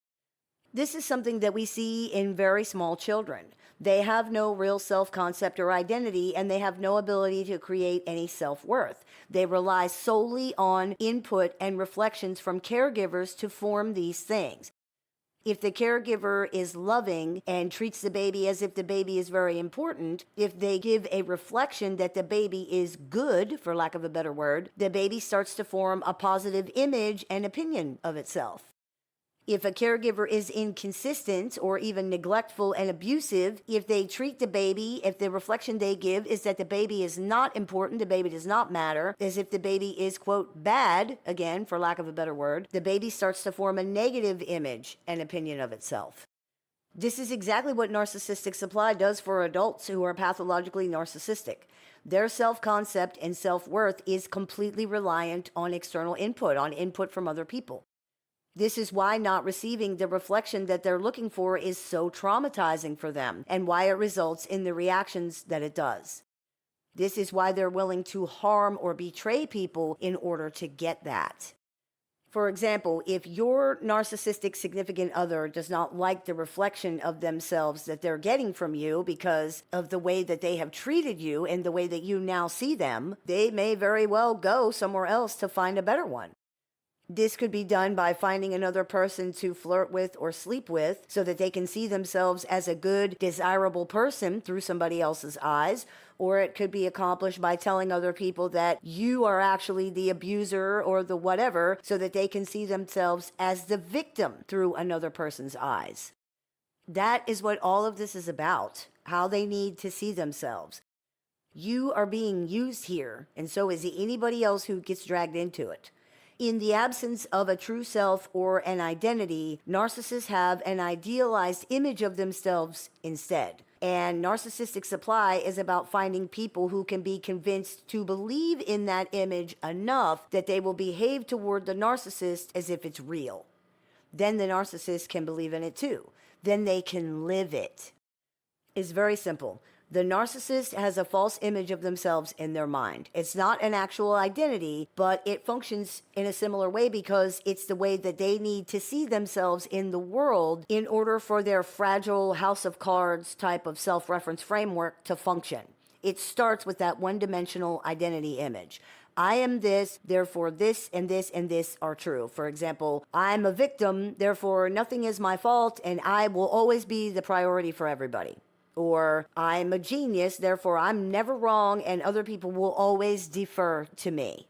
This is something that we see in very small children. They have no real self-concept or identity, and they have no ability to create any self-worth. They rely solely on input and reflections from caregivers to form these things. If the caregiver is loving and treats the baby as if the baby is very important, if they give a reflection that the baby is good, for lack of a better word, the baby starts to form a positive image and opinion of itself. If a caregiver is inconsistent or even neglectful and abusive, if they treat the baby, if the reflection they give is that the baby is not important, the baby does not matter, as if the baby is, quote, bad, again, for lack of a better word, the baby starts to form a negative image and opinion of itself. This is exactly what narcissistic supply does for adults who are pathologically narcissistic. Their self-concept and self-worth is completely reliant on external input, on input from other people. This is why not receiving the reflection that they're looking for is so traumatizing for them, and why it results in the reactions that it does. This is why they're willing to harm or betray people in order to get that. For example, if your narcissistic significant other does not like the reflection of themselves that they're getting from you because of the way that they have treated you and the way that you now see them, they may very well go somewhere else to find a better one. This could be done by finding another person to flirt with or sleep with so that they can see themselves as a good, desirable person through somebody else's eyes. Or it could be accomplished by telling other people that you are actually the abuser or the whatever so that they can see themselves as the victim through another person's eyes. That is what all of this is about, how they need to see themselves. You are being used here, and so is anybody else who gets dragged into it. In the absence of a true self or an identity, narcissists have an idealized image of themselves instead. And narcissistic supply is about finding people who can be convinced to believe in that image enough that they will behave toward the narcissist as if it's real. Then the narcissist can believe in it too. Then they can live it. It's very simple. The narcissist has a false image of themselves in their mind. It's not an actual identity, but it functions in a similar way because it's the way that they need to see themselves in the world in order for their fragile house of cards type of self-reference framework to function. It starts with that one-dimensional identity image. I am this, therefore this and this and this are true. For example, I'm a victim, therefore nothing is my fault, and I will always be the priority for everybody. Or I'm a genius, therefore I'm never wrong and other people will always defer to me.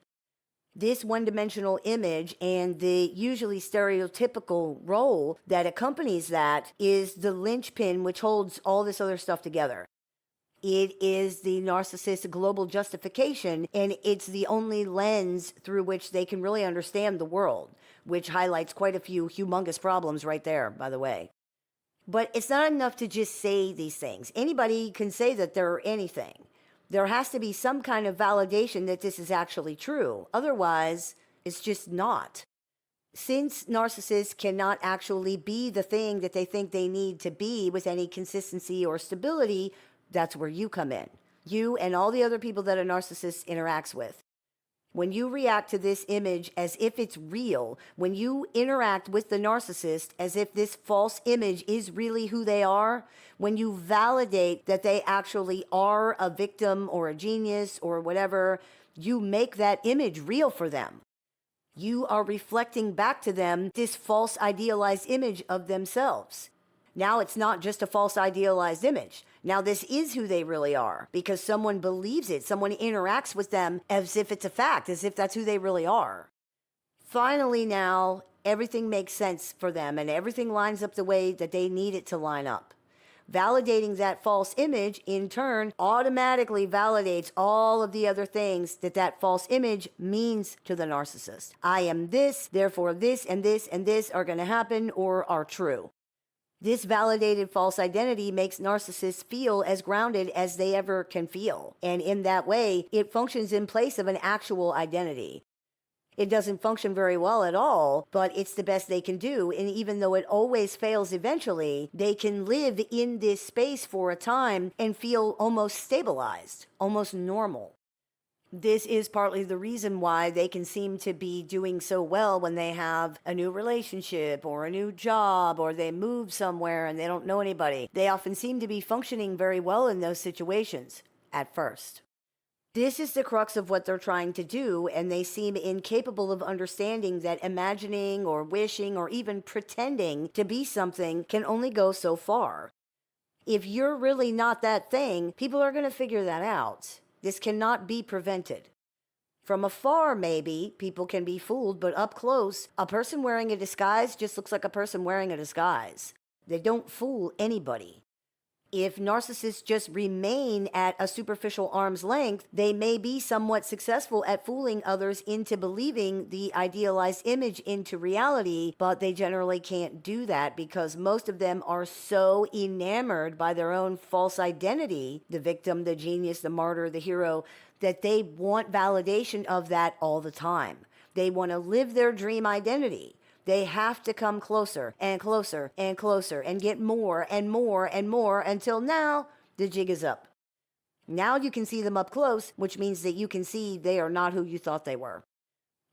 This one-dimensional image and the usually stereotypical role that accompanies that is the linchpin which holds all this other stuff together. It is the narcissist's global justification, and it's the only lens through which they can really understand the world, which highlights quite a few humongous problems right there, by the way. But it's not enough to just say these things. Anybody can say that they're anything. There has to be some kind of validation that this is actually true. Otherwise, it's just not. Since narcissists cannot actually be the thing that they think they need to be with any consistency or stability, that's where you come in. You and all the other people that a narcissist interacts with. When you react to this image as if it's real, when you interact with the narcissist as if this false image is really who they are, when you validate that they actually are a victim or a genius or whatever, you make that image real for them. You are reflecting back to them this false idealized image of themselves. Now it's not just a false idealized image. Now this is who they really are because someone believes it. Someone interacts with them as if it's a fact, as if that's who they really are. Finally now, everything makes sense for them and everything lines up the way that they need it to line up. Validating that false image, in turn, automatically validates all of the other things that that false image means to the narcissist. I am this, therefore this and this and this are going to happen or are true. This validated false identity makes narcissists feel as grounded as they ever can feel. And in that way, it functions in place of an actual identity. It doesn't function very well at all, but it's the best they can do. And even though it always fails eventually, they can live in this space for a time and feel almost stabilized, almost normal. This is partly the reason why they can seem to be doing so well when they have a new relationship or a new job or they move somewhere and they don't know anybody. They often seem to be functioning very well in those situations at first. This is the crux of what they're trying to do, and they seem incapable of understanding that imagining or wishing or even pretending to be something can only go so far. If you're really not that thing, people are going to figure that out. This cannot be prevented. From afar, maybe, people can be fooled, but up close, a person wearing a disguise just looks like a person wearing a disguise. They don't fool anybody. If narcissists just remain at a superficial arm's length, they may be somewhat successful at fooling others into believing the idealized image into reality, but they generally can't do that because most of them are so enamored by their own false identity, the victim, the genius, the martyr, the hero, that they want validation of that all the time. They want to live their dream identity. They have to come closer and closer and closer and get more and more and more until now the jig is up. Now you can see them up close, which means that you can see they are not who you thought they were.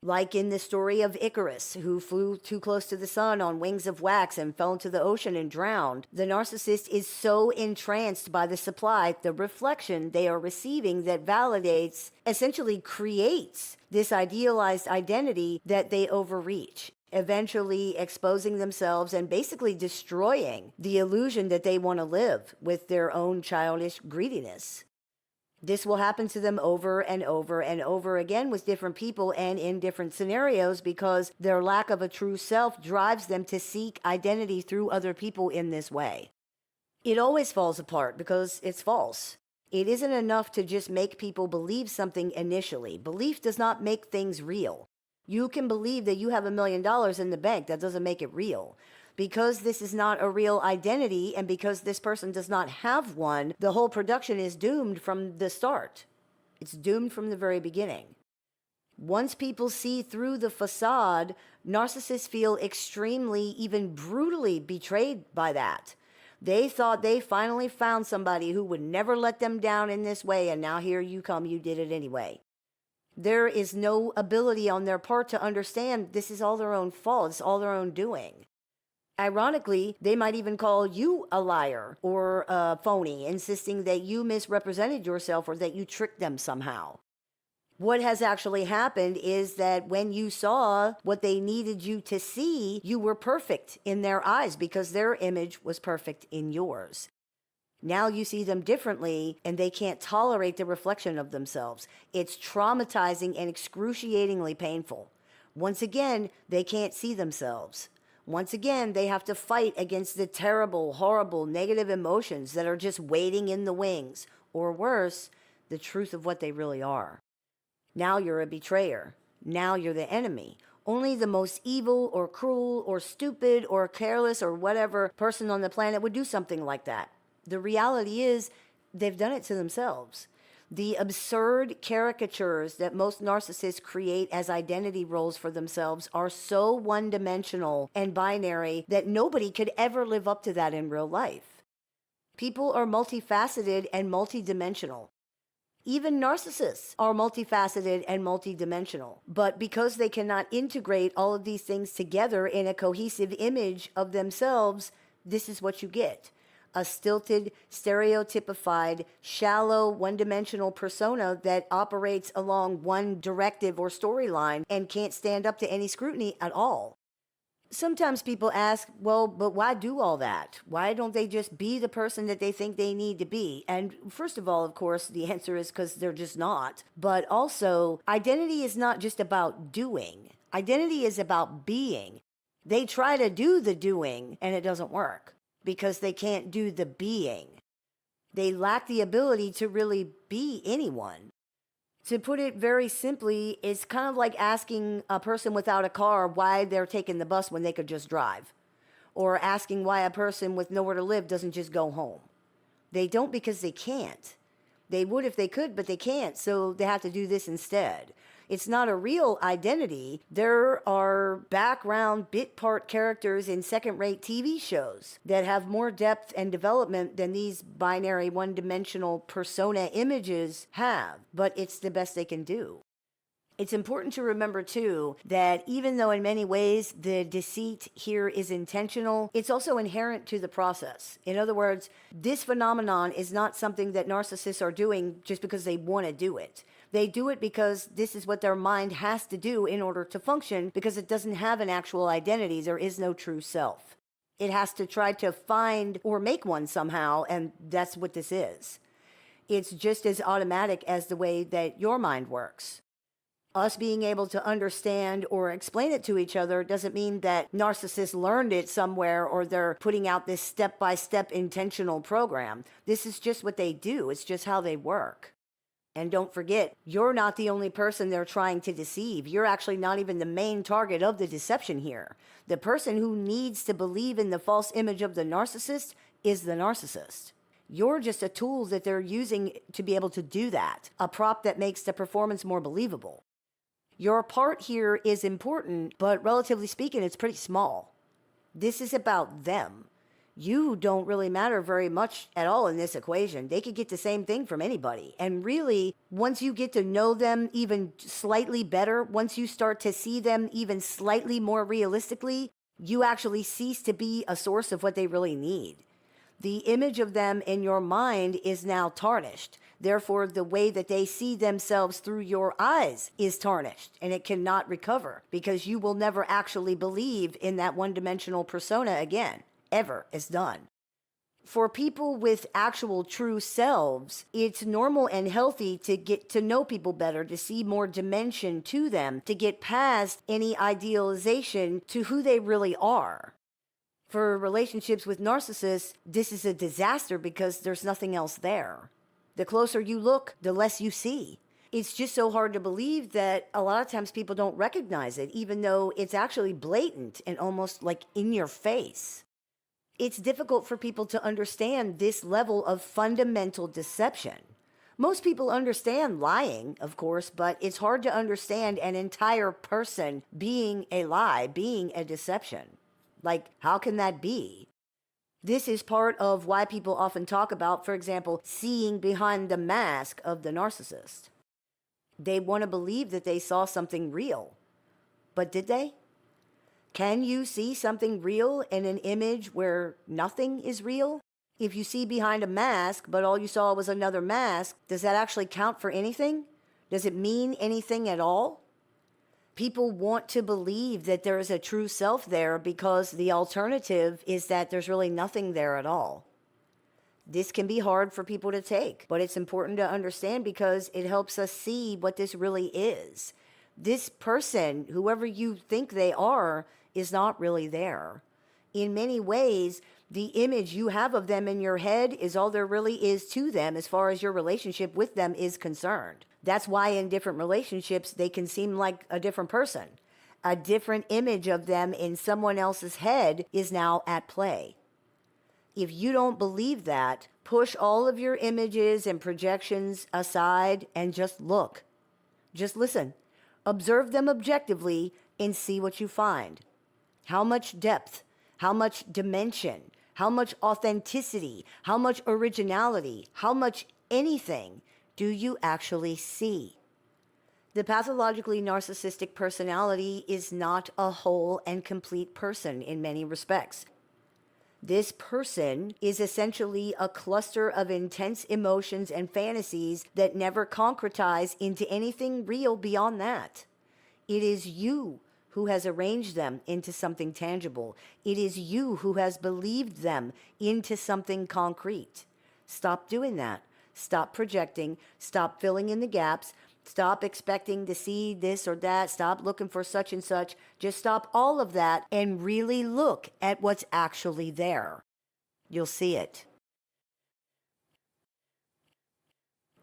Like in the story of Icarus, who flew too close to the sun on wings of wax and fell into the ocean and drowned. The narcissist is so entranced by the supply, the reflection they are receiving that validates, essentially creates this idealized identity that they overreach, eventually exposing themselves and basically destroying the illusion that they want to live with their own childish greediness. This will happen to them over and over and over again with different people and in different scenarios because their lack of a true self drives them to seek identity through other people in this way. It always falls apart because it's false. It isn't enough to just make people believe something initially. Belief does not make things real. You can believe that you have $1 million in the bank. That doesn't make it real. Because this is not a real identity and because this person does not have one, the whole production is doomed from the start. It's doomed from the very beginning. Once people see through the facade, narcissists feel extremely, even brutally betrayed by that. They thought they finally found somebody who would never let them down in this way, and now here you come, you did it anyway. There is no ability on their part to understand this is all their own fault, it's all their own doing. Ironically, they might even call you a liar or a phony, insisting that you misrepresented yourself or that you tricked them somehow. What has actually happened is that when you saw what they needed you to see, you were perfect in their eyes because their image was perfect in yours. Now you see them differently and they can't tolerate the reflection of themselves. It's traumatizing and excruciatingly painful. Once again, they can't see themselves. Once again, they have to fight against the terrible, horrible, negative emotions that are just waiting in the wings, or worse, the truth of what they really are. Now you're a betrayer. Now you're the enemy. Only the most evil or cruel or stupid or careless or whatever person on the planet would do something like that. The reality is they've done it to themselves. The absurd caricatures that most narcissists create as identity roles for themselves are so one-dimensional and binary that nobody could ever live up to that in real life. People are multifaceted and multidimensional. Even narcissists are multifaceted and multidimensional. But because they cannot integrate all of these things together in a cohesive image of themselves, this is what you get. A stilted, stereotypified, shallow, one-dimensional persona that operates along one directive or storyline and can't stand up to any scrutiny at all. Sometimes people ask, well, but why do all that? Why don't they just be the person that they think they need to be? And first of all, of course, the answer is because they're just not. But also, identity is not just about doing. Identity is about being. They try to do the doing, and it doesn't work because they can't do the being. They lack the ability to really be anyone. To put it very simply, it's kind of like asking a person without a car why they're taking the bus when they could just drive, or asking why a person with nowhere to live doesn't just go home. They don't because they can't. They would if they could, but they can't, so they have to do this instead. It's not a real identity. There are background bit part characters in second-rate TV shows that have more depth and development than these binary one-dimensional persona images have, but it's the best they can do. It's important to remember, too, that even though in many ways the deceit here is intentional, it's also inherent to the process. In other words, this phenomenon is not something that narcissists are doing just because they want to do it. They do it because this is what their mind has to do in order to function, because it doesn't have an actual identity. There is no true self. It has to try to find or make one somehow, and that's what this is. It's just as automatic as the way that your mind works. Us being able to understand or explain it to each other doesn't mean that narcissists learned it somewhere or they're putting out this step-by-step intentional program. This is just what they do. It's just how they work. And don't forget, you're not the only person they're trying to deceive. You're actually not even the main target of the deception here. The person who needs to believe in the false image of the narcissist is the narcissist. You're just a tool that they're using to be able to do that, a prop that makes the performance more believable. Your part here is important, but relatively speaking, it's pretty small. This is about them. You don't really matter very much at all in this equation. They could get the same thing from anybody. And really, once you get to know them even slightly better, once you start to see them even slightly more realistically, you actually cease to be a source of what they really need. The image of them in your mind is now tarnished. Therefore, the way that they see themselves through your eyes is tarnished, and it cannot recover because you will never actually believe in that one-dimensional persona again. Ever. It's done. For people with actual true selves, it's normal and healthy to get to know people better, to see more dimension to them, to get past any idealization to who they really are. For relationships with narcissists, this is a disaster because there's nothing else there. The closer you look, the less you see. It's just so hard to believe that a lot of times people don't recognize it, even though it's actually blatant and almost like in your face. It's difficult for people to understand this level of fundamental deception. Most people understand lying, of course, but it's hard to understand an entire person being a lie, being a deception. Like, how can that be? This is part of why people often talk about, for example, seeing behind the mask of the narcissist. They want to believe that they saw something real. But did they? Can you see something real in an image where nothing is real? If you see behind a mask, but all you saw was another mask, does that actually count for anything? Does it mean anything at all? People want to believe that there is a true self there because the alternative is that there's really nothing there at all. This can be hard for people to take, but it's important to understand because it helps us see what this really is. This person, whoever you think they are, is not really there. In many ways, the image you have of them in your head is all there really is to them as far as your relationship with them is concerned. That's why in different relationships, they can seem like a different person. A different image of them in someone else's head is now at play. If you don't believe that, push all of your images and projections aside and just look. Just listen. Observe them objectively and see what you find. How much depth, how much dimension, how much authenticity, how much originality, how much anything do you actually see? The pathologically narcissistic personality is not a whole and complete person in many respects. This person is essentially a cluster of intense emotions and fantasies that never concretize into anything real beyond that. It is you who has arranged them into something tangible. It is you who has believed them into something concrete. Stop doing that. Stop projecting. Stop filling in the gaps. Stop expecting to see this or that. Stop looking for such and such. Just stop all of that and really look at what's actually there. You'll see it.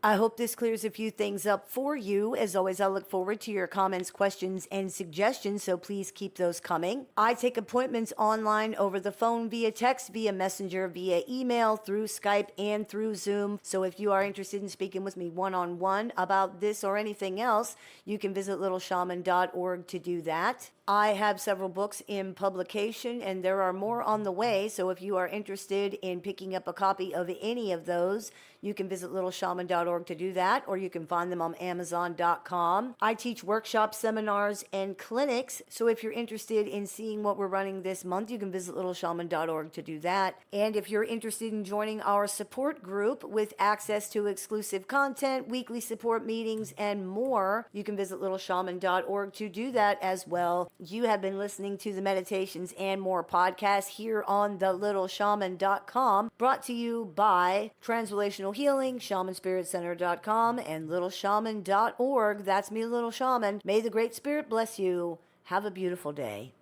I hope this clears a few things up for you. As always, I look forward to your comments, questions, and suggestions, so please keep those coming. I take appointments online, over the phone, via text, via messenger, via email, through Skype, and through Zoom. So if you are interested in speaking with me one-on-one about this or anything else, you can visit LittleShaman.org to do that. I have several books in publication, and there are more on the way, so if you are interested in picking up a copy of any of those, you can visit LittleShaman.org to do that, or you can find them on Amazon.com. I teach workshops, seminars, and clinics, so if you're interested in seeing what we're running this month, you can visit LittleShaman.org to do that. And if you're interested in joining our support group with access to exclusive content, weekly support meetings, and more, you can visit LittleShaman.org to do that as well. You have been listening to the Meditations and More podcast here on the LittleShaman.com, brought to you by Transrelational Healing, ShamanSpiritCenter.com, and LittleShaman.org. That's me, Little Shaman. May the Great Spirit bless you. Have a beautiful day.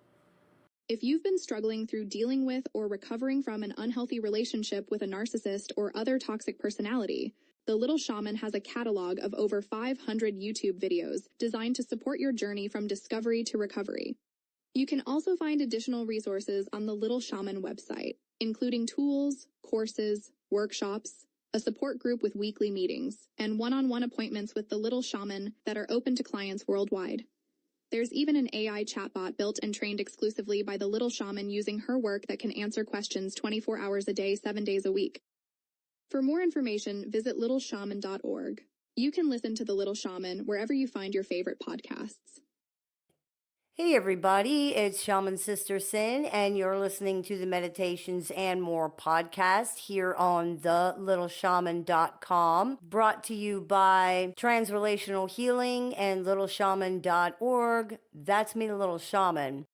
If you've been struggling through dealing with or recovering from an unhealthy relationship with a narcissist or other toxic personality, the Little Shaman has a catalog of over 500 YouTube videos designed to support your journey from discovery to recovery. You can also find additional resources on the Little Shaman website, including tools, courses, workshops, a support group with weekly meetings, and one-on-one appointments with the Little Shaman that are open to clients worldwide. There's even an AI chatbot built and trained exclusively by the Little Shaman using her work that can answer questions 24 hours a day, 7 days a week. For more information, visit LittleShaman.org. You can listen to The Little Shaman wherever you find your favorite podcasts. Hey everybody, it's Shaman Sister Sin, and you're listening to the Meditations and More podcast here on the LittleShaman.com, brought to you by Transrelational Healing and LittleShaman.org. That's me, the Little Shaman.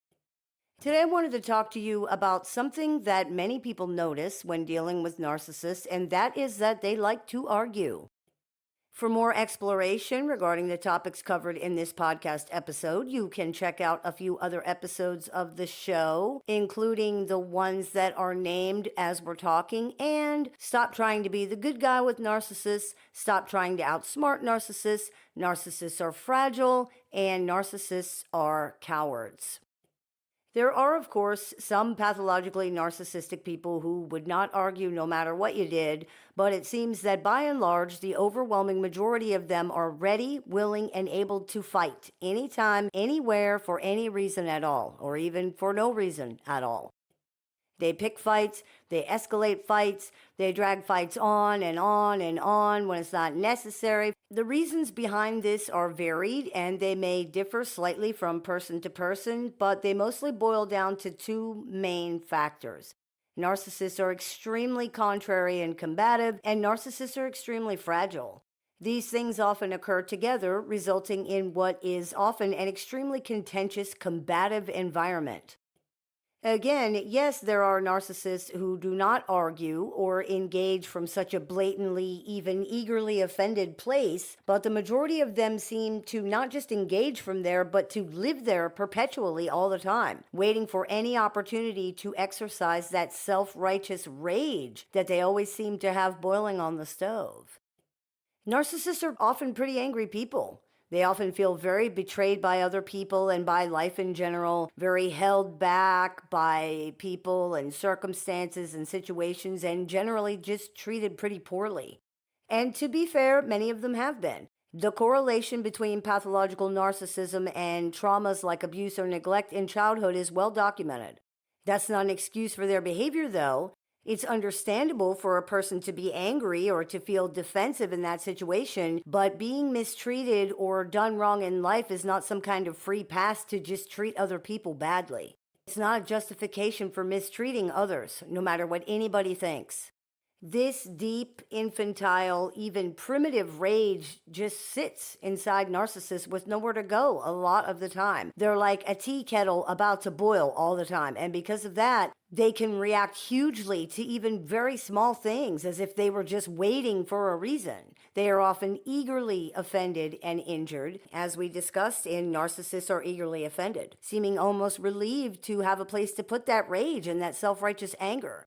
Today I wanted to talk to you about something that many people notice when dealing with narcissists, and that is that they like to argue. For more exploration regarding the topics covered in this podcast episode, you can check out a few other episodes of the show, including the ones that are named as we're talking, and Stop Trying to Be the Good Guy with Narcissists, Stop Trying to Outsmart Narcissists, Narcissists Are Fragile, and Narcissists Are Cowards. There are, of course, some pathologically narcissistic people who would not argue no matter what you did, but it seems that by and large, the overwhelming majority of them are ready, willing, and able to fight anytime, anywhere, for any reason at all, or even for no reason at all. They pick fights, they escalate fights, they drag fights on and on and on when it's not necessary. The reasons behind this are varied and they may differ slightly from person to person, but they mostly boil down to two main factors. Narcissists are extremely contrary and combative, and narcissists are extremely fragile. These things often occur together, resulting in what is often an extremely contentious, combative environment. Again, yes, there are narcissists who do not argue or engage from such a blatantly, even eagerly offended place, but the majority of them seem to not just engage from there, but to live there perpetually all the time, waiting for any opportunity to exercise that self-righteous rage that they always seem to have boiling on the stove. Narcissists are often pretty angry people. They often feel very betrayed by other people and by life in general, very held back by people and circumstances and situations, and generally just treated pretty poorly. And to be fair, many of them have been. The correlation between pathological narcissism and traumas like abuse or neglect in childhood is well documented. That's not an excuse for their behavior, though. It's understandable for a person to be angry or to feel defensive in that situation, but being mistreated or done wrong in life is not some kind of free pass to just treat other people badly. It's not a justification for mistreating others, no matter what anybody thinks. This deep, infantile, even primitive rage just sits inside narcissists with nowhere to go a lot of the time. They're like a tea kettle about to boil all the time, and because of that, they can react hugely to even very small things as if they were just waiting for a reason. They are often eagerly offended and injured. As we discussed in Narcissists Are Eagerly Offended, seeming almost relieved to have a place to put that rage and that self-righteous anger.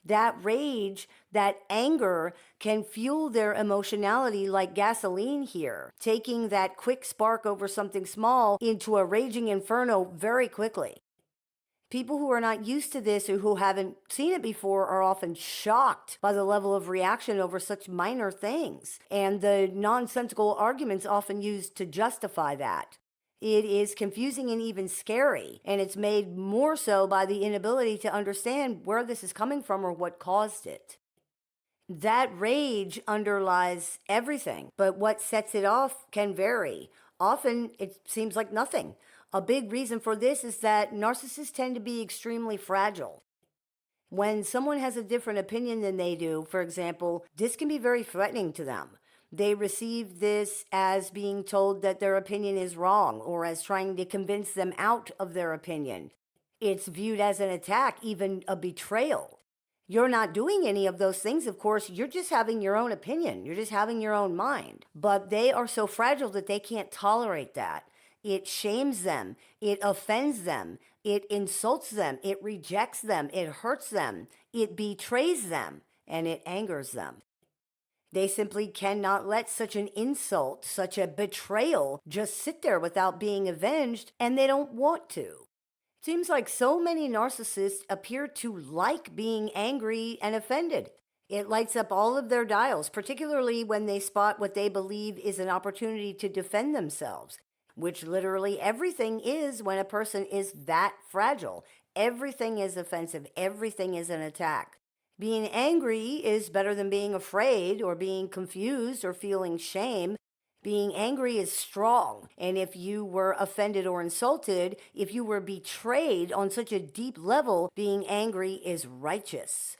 That rage, that anger can fuel their emotionality like gasoline here, taking that quick spark over something small into a raging inferno very quickly. People who are not used to this or who haven't seen it before are often shocked by the level of reaction over such minor things, and the nonsensical arguments often used to justify that. It is confusing and even scary, and it's made more so by the inability to understand where this is coming from or what caused it. That rage underlies everything, but what sets it off can vary. Often it seems like nothing. A big reason for this is that narcissists tend to be extremely fragile. When someone has a different opinion than they do, for example, this can be very threatening to them. They receive this as being told that their opinion is wrong or as trying to convince them out of their opinion. It's viewed as an attack, even a betrayal. You're not doing any of those things, of course. You're just having your own opinion. You're just having your own mind. But they are so fragile that they can't tolerate that. It shames them. It offends them. It insults them. It rejects them. It hurts them. It betrays them. And it angers them. They simply cannot let such an insult, such a betrayal, just sit there without being avenged, and they don't want to. Seems like so many narcissists appear to like being angry and offended. It lights up all of their dials, particularly when they spot what they believe is an opportunity to defend themselves, which literally everything is when a person is that fragile. Everything is offensive. Everything is an attack. Being angry is better than being afraid or being confused or feeling shame. Being angry is strong. And if you were offended or insulted, if you were betrayed on such a deep level, being angry is righteous.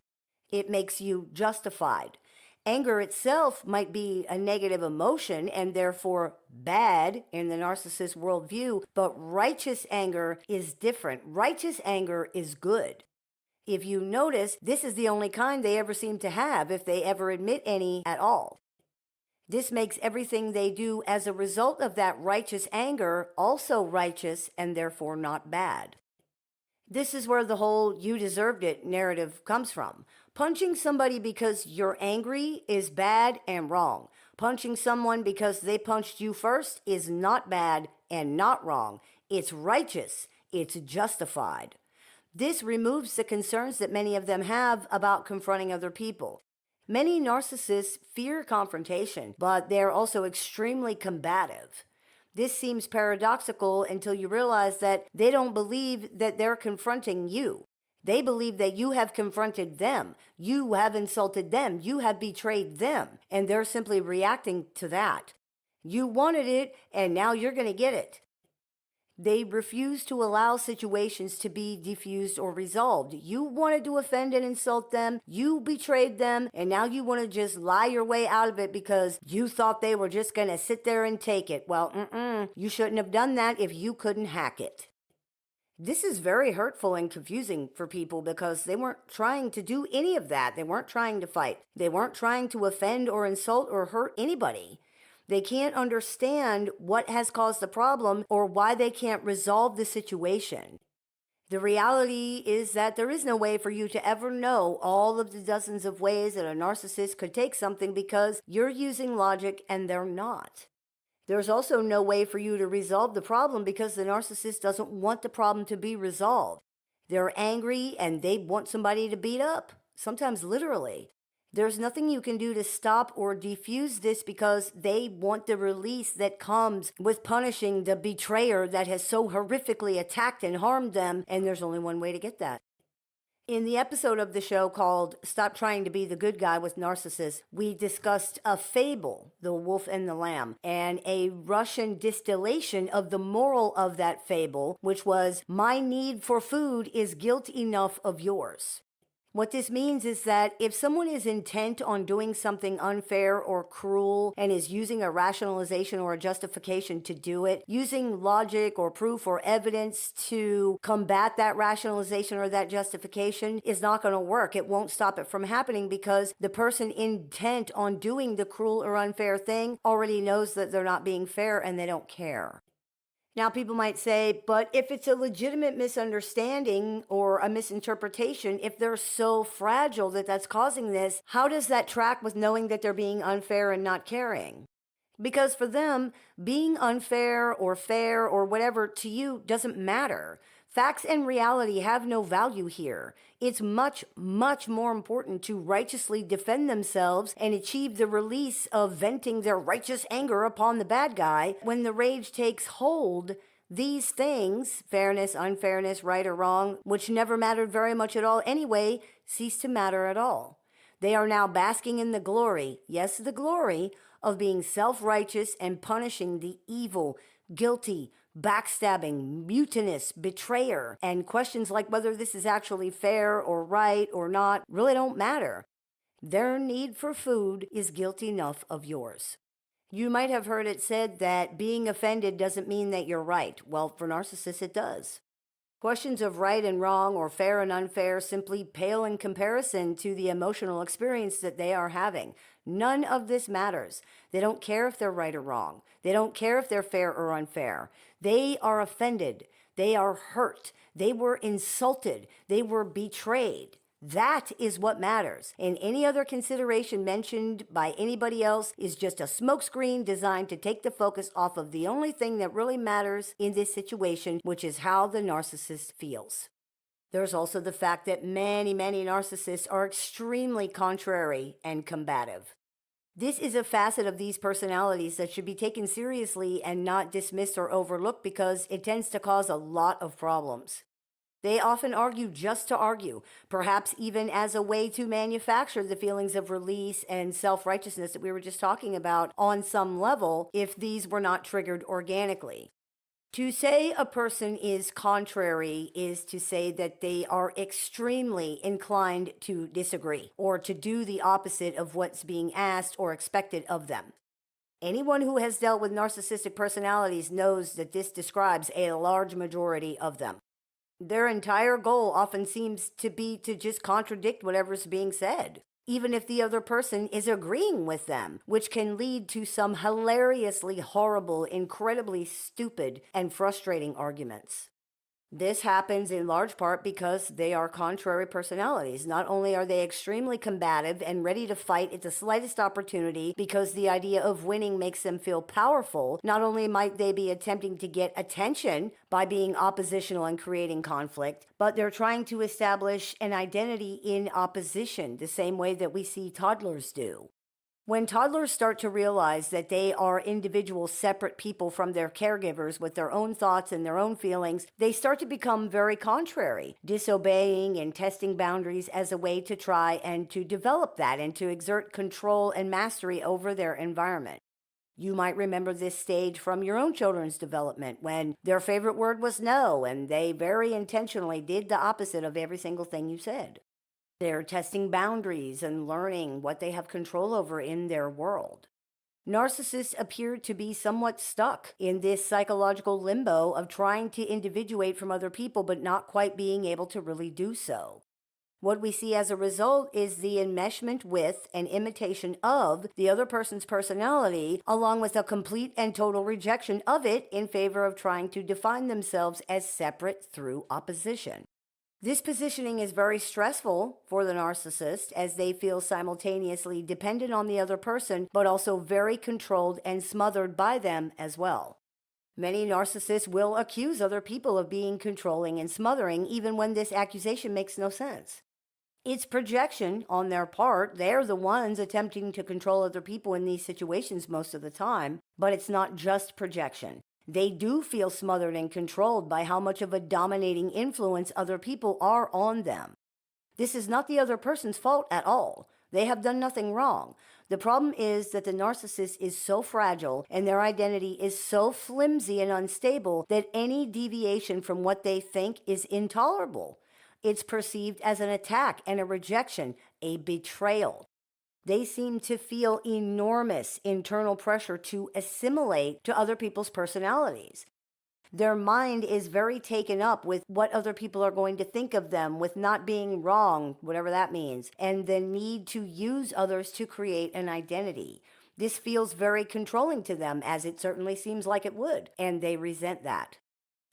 It makes you justified. Anger itself might be a negative emotion and therefore bad in the narcissist worldview, but righteous anger is different. Righteous anger is good. If you notice, this is the only kind they ever seem to have, if they ever admit any at all. This makes everything they do as a result of that righteous anger also righteous and therefore not bad. This is where the whole "you deserved it" narrative comes from. Punching somebody because you're angry is bad and wrong. Punching someone because they punched you first is not bad and not wrong. It's righteous. It's justified. This removes the concerns that many of them have about confronting other people. Many narcissists fear confrontation, but they're also extremely combative. This seems paradoxical until you realize that they don't believe that they're confronting you. They believe that you have confronted them, you have insulted them, you have betrayed them, and they're simply reacting to that. You wanted it, and now you're going to get it. They refuse to allow situations to be diffused or resolved. You wanted to offend and insult them, you betrayed them, and now you want to just lie your way out of it because you thought they were just going to sit there and take it. Well, you shouldn't have done that if you couldn't hack it. This is very hurtful and confusing for people because they weren't trying to do any of that. They weren't trying to fight. They weren't trying to offend or insult or hurt anybody. They can't understand what has caused the problem or why they can't resolve the situation. The reality is that there is no way for you to ever know all of the dozens of ways that a narcissist could take something because you're using logic and they're not. There's also no way for you to resolve the problem because the narcissist doesn't want the problem to be resolved. They're angry and they want somebody to beat up, sometimes literally. There's nothing you can do to stop or defuse this because they want the release that comes with punishing the betrayer that has so horrifically attacked and harmed them, and there's only one way to get that. In the episode of the show called "Stop Trying to Be the Good Guy with Narcissists," we discussed a fable, The Wolf and the Lamb, and a Russian distillation of the moral of that fable, which was, "My need for food is guilt enough of yours." What this means is that if someone is intent on doing something unfair or cruel and is using a rationalization or a justification to do it, using logic or proof or evidence to combat that rationalization or that justification is not going to work. It won't stop it from happening because the person intent on doing the cruel or unfair thing already knows that they're not being fair and they don't care. Now, people might say, but if it's a legitimate misunderstanding or a misinterpretation, if they're so fragile that that's causing this, how does that track with knowing that they're being unfair and not caring? Because for them, being unfair or fair or whatever to you doesn't matter. Facts and reality have no value here. It's much, much more important to righteously defend themselves and achieve the release of venting their righteous anger upon the bad guy. When the rage takes hold, these things, fairness, unfairness, right or wrong, which never mattered very much at all anyway, cease to matter at all. They are now basking in the glory, yes, the glory, of being self-righteous and punishing the evil, guilty, backstabbing, mutinous betrayer, and questions like whether this is actually fair or right or not really don't matter. Their need for food is guilt enough of yours. You might have heard it said that being offended doesn't mean that you're right. Well, for narcissists, it does. Questions of right and wrong or fair and unfair simply pale in comparison to the emotional experience that they are having. None of this matters. They don't care if they're right or wrong. They don't care if they're fair or unfair. They are offended. They are hurt. They were insulted. They were betrayed. That is what matters. And any other consideration mentioned by anybody else is just a smokescreen designed to take the focus off of the only thing that really matters in this situation, which is how the narcissist feels. There's also the fact that many narcissists are extremely contrary and combative. This is a facet of these personalities that should be taken seriously and not dismissed or overlooked because it tends to cause a lot of problems. They often argue just to argue, perhaps even as a way to manufacture the feelings of release and self-righteousness that we were just talking about on some level if these were not triggered organically. To say a person is contrary is to say that they are extremely inclined to disagree or to do the opposite of what's being asked or expected of them. Anyone who has dealt with narcissistic personalities knows that this describes a large majority of them. Their entire goal often seems to be to just contradict whatever's being said, even if the other person is agreeing with them, which can lead to some hilariously horrible, incredibly stupid, and frustrating arguments. This happens in large part because they are contrary personalities. Not only are they extremely combative and ready to fight at the slightest opportunity because the idea of winning makes them feel powerful, not only might they be attempting to get attention by being oppositional and creating conflict, but they're trying to establish an identity in opposition, the same way that we see toddlers do. When toddlers start to realize that they are individual separate people from their caregivers with their own thoughts and their own feelings, they start to become very contrary, disobeying and testing boundaries as a way to try and to develop that and to exert control and mastery over their environment. You might remember this stage from your own children's development when their favorite word was no, and they very intentionally did the opposite of every single thing you said. They're testing boundaries and learning what they have control over in their world. Narcissists appear to be somewhat stuck in this psychological limbo of trying to individuate from other people but not quite being able to really do so. What we see as a result is the enmeshment with and imitation of the other person's personality, along with a complete and total rejection of it in favor of trying to define themselves as separate through opposition. This positioning is very stressful for the narcissist as they feel simultaneously dependent on the other person, but also very controlled and smothered by them as well. Many narcissists will accuse other people of being controlling and smothering, even when this accusation makes no sense. It's projection on their part. They're the ones attempting to control other people in these situations most of the time, but it's not just projection. They do feel smothered and controlled by how much of a dominating influence other people are on them. This is not the other person's fault at all. They have done nothing wrong. The problem is that the narcissist is so fragile and their identity is so flimsy and unstable that any deviation from what they think is intolerable. It's perceived as an attack and a rejection, a betrayal. They seem to feel enormous internal pressure to assimilate to other people's personalities. Their mind is very taken up with what other people are going to think of them, with not being wrong, whatever that means, and the need to use others to create an identity. This feels very controlling to them, as it certainly seems like it would, and they resent that.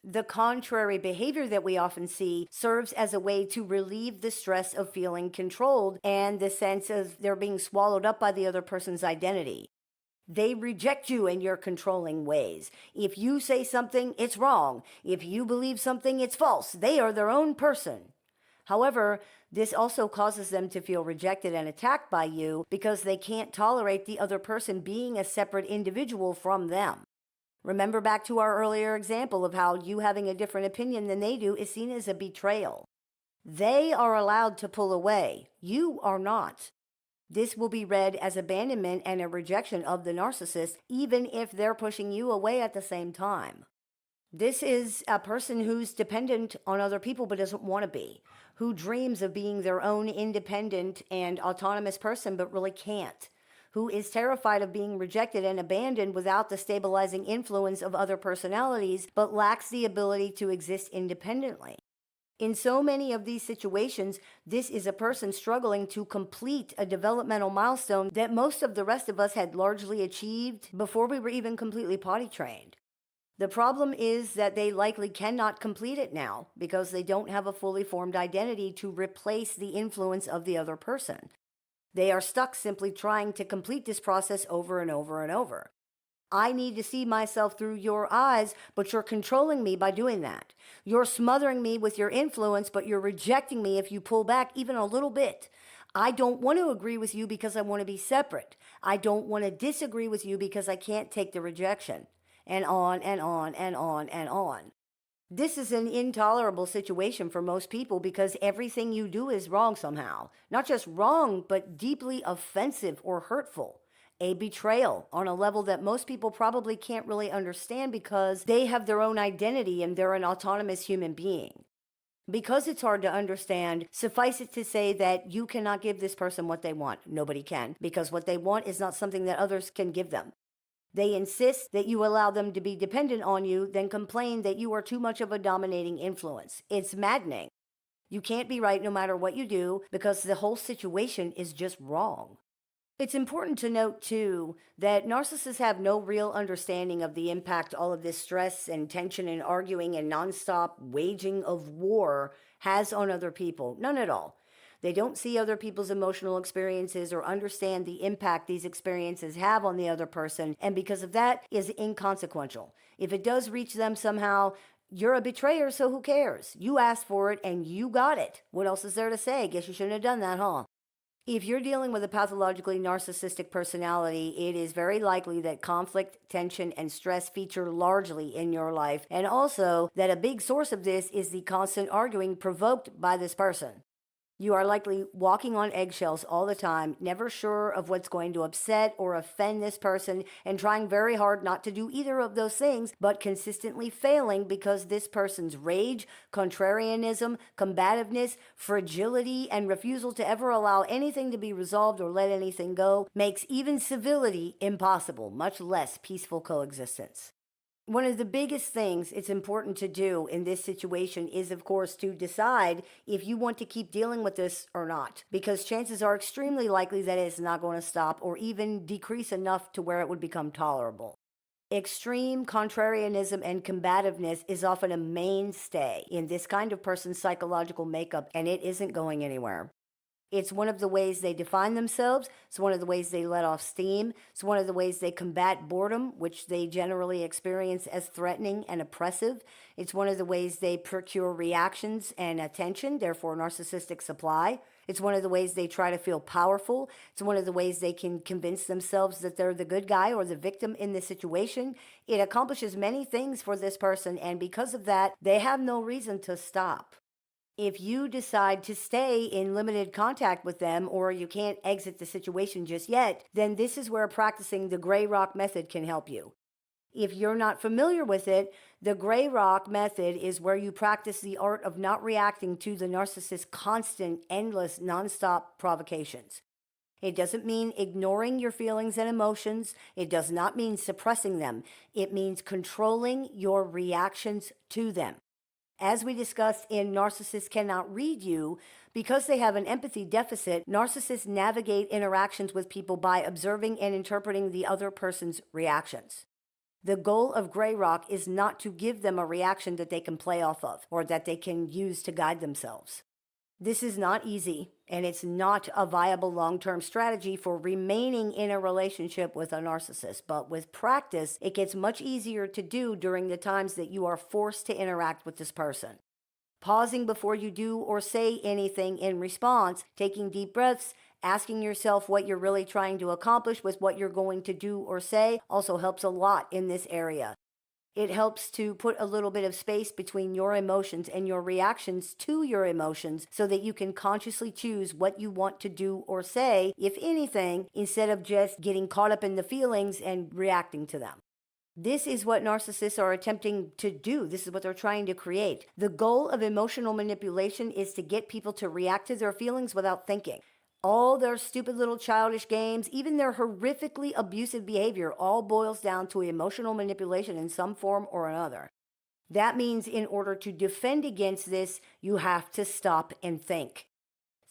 The contrary behavior that we often see serves as a way to relieve the stress of feeling controlled and the sense of they're being swallowed up by the other person's identity. They reject you in your controlling ways. If you say something, it's wrong. If you believe something, it's false. They are their own person. However, this also causes them to feel rejected and attacked by you because they can't tolerate the other person being a separate individual from them. Remember back to our earlier example of how you having a different opinion than they do is seen as a betrayal. They are allowed to pull away. You are not. This will be read as abandonment and a rejection of the narcissist, even if they're pushing you away at the same time. This is a person who's dependent on other people but doesn't want to be, who dreams of being their own independent and autonomous person but really can't, who is terrified of being rejected and abandoned without the stabilizing influence of other personalities, but lacks the ability to exist independently. In so many of these situations, this is a person struggling to complete a developmental milestone that most of the rest of us had largely achieved before we were even completely potty trained. The problem is that they likely cannot complete it now because they don't have a fully formed identity to replace the influence of the other person. They are stuck simply trying to complete this process over and over and over. I need to see myself through your eyes, but you're controlling me by doing that. You're smothering me with your influence, but you're rejecting me if you pull back even a little bit. I don't want to agree with you because I want to be separate. I don't want to disagree with you because I can't take the rejection. And on and on and on and on. This is an intolerable situation for most people because everything you do is wrong somehow. Not just wrong, but deeply offensive or hurtful. A betrayal on a level that most people probably can't really understand because they have their own identity and they're an autonomous human being. Because it's hard to understand, suffice it to say that you cannot give this person what they want. Nobody can, because what they want is not something that others can give them. They insist that you allow them to be dependent on you, then complain that you are too much of a dominating influence. It's maddening. You can't be right no matter what you do because the whole situation is just wrong. It's important to note, too, that narcissists have no real understanding of the impact all of this stress and tension and arguing and nonstop waging of war has on other people. None at all. They don't see other people's emotional experiences or understand the impact these experiences have on the other person, and because of that, is inconsequential. If it does reach them somehow, you're a betrayer, so who cares? You asked for it and you got it. What else is there to say? Guess you shouldn't have done that, huh? If you're dealing with a pathologically narcissistic personality, it is very likely that conflict, tension, and stress feature largely in your life, and also that a big source of this is the constant arguing provoked by this person. You are likely walking on eggshells all the time, never sure of what's going to upset or offend this person, and trying very hard not to do either of those things, but consistently failing because this person's rage, contrarianism, combativeness, fragility, and refusal to ever allow anything to be resolved or let anything go makes even civility impossible, much less peaceful coexistence. One of the biggest things it's important to do in this situation is, of course, to decide if you want to keep dealing with this or not, because chances are extremely likely that it's not going to stop or even decrease enough to where it would become tolerable. Extreme contrarianism and combativeness is often a mainstay in this kind of person's psychological makeup, and it isn't going anywhere. It's one of the ways they define themselves. It's one of the ways they let off steam. It's one of the ways they combat boredom, which they generally experience as threatening and oppressive. It's one of the ways they procure reactions and attention, therefore narcissistic supply. It's one of the ways they try to feel powerful. It's one of the ways they can convince themselves that they're the good guy or the victim in the situation. It accomplishes many things for this person, and because of that, they have no reason to stop. If you decide to stay in limited contact with them or you can't exit the situation just yet, then this is where practicing the gray rock method can help you. If you're not familiar with it, the gray rock method is where you practice the art of not reacting to the narcissist's constant, endless, nonstop provocations. It doesn't mean ignoring your feelings and emotions. It does not mean suppressing them. It means controlling your reactions to them. As we discussed in Narcissists Cannot Read You, because they have an empathy deficit, narcissists navigate interactions with people by observing and interpreting the other person's reactions. The goal of Gray Rock is not to give them a reaction that they can play off of or that they can use to guide themselves. This is not easy, and it's not a viable long-term strategy for remaining in a relationship with a narcissist. But with practice, it gets much easier to do during the times that you are forced to interact with this person. Pausing before you do or say anything in response, taking deep breaths, asking yourself what you're really trying to accomplish with what you're going to do or say also helps a lot in this area. It helps to put a little bit of space between your emotions and your reactions to your emotions so that you can consciously choose what you want to do or say, if anything, instead of just getting caught up in the feelings and reacting to them. This is what narcissists are attempting to do. This is what they're trying to create. The goal of emotional manipulation is to get people to react to their feelings without thinking. All their stupid little childish games, even their horrifically abusive behavior, all boils down to emotional manipulation in some form or another. That means in order to defend against this, you have to stop and think.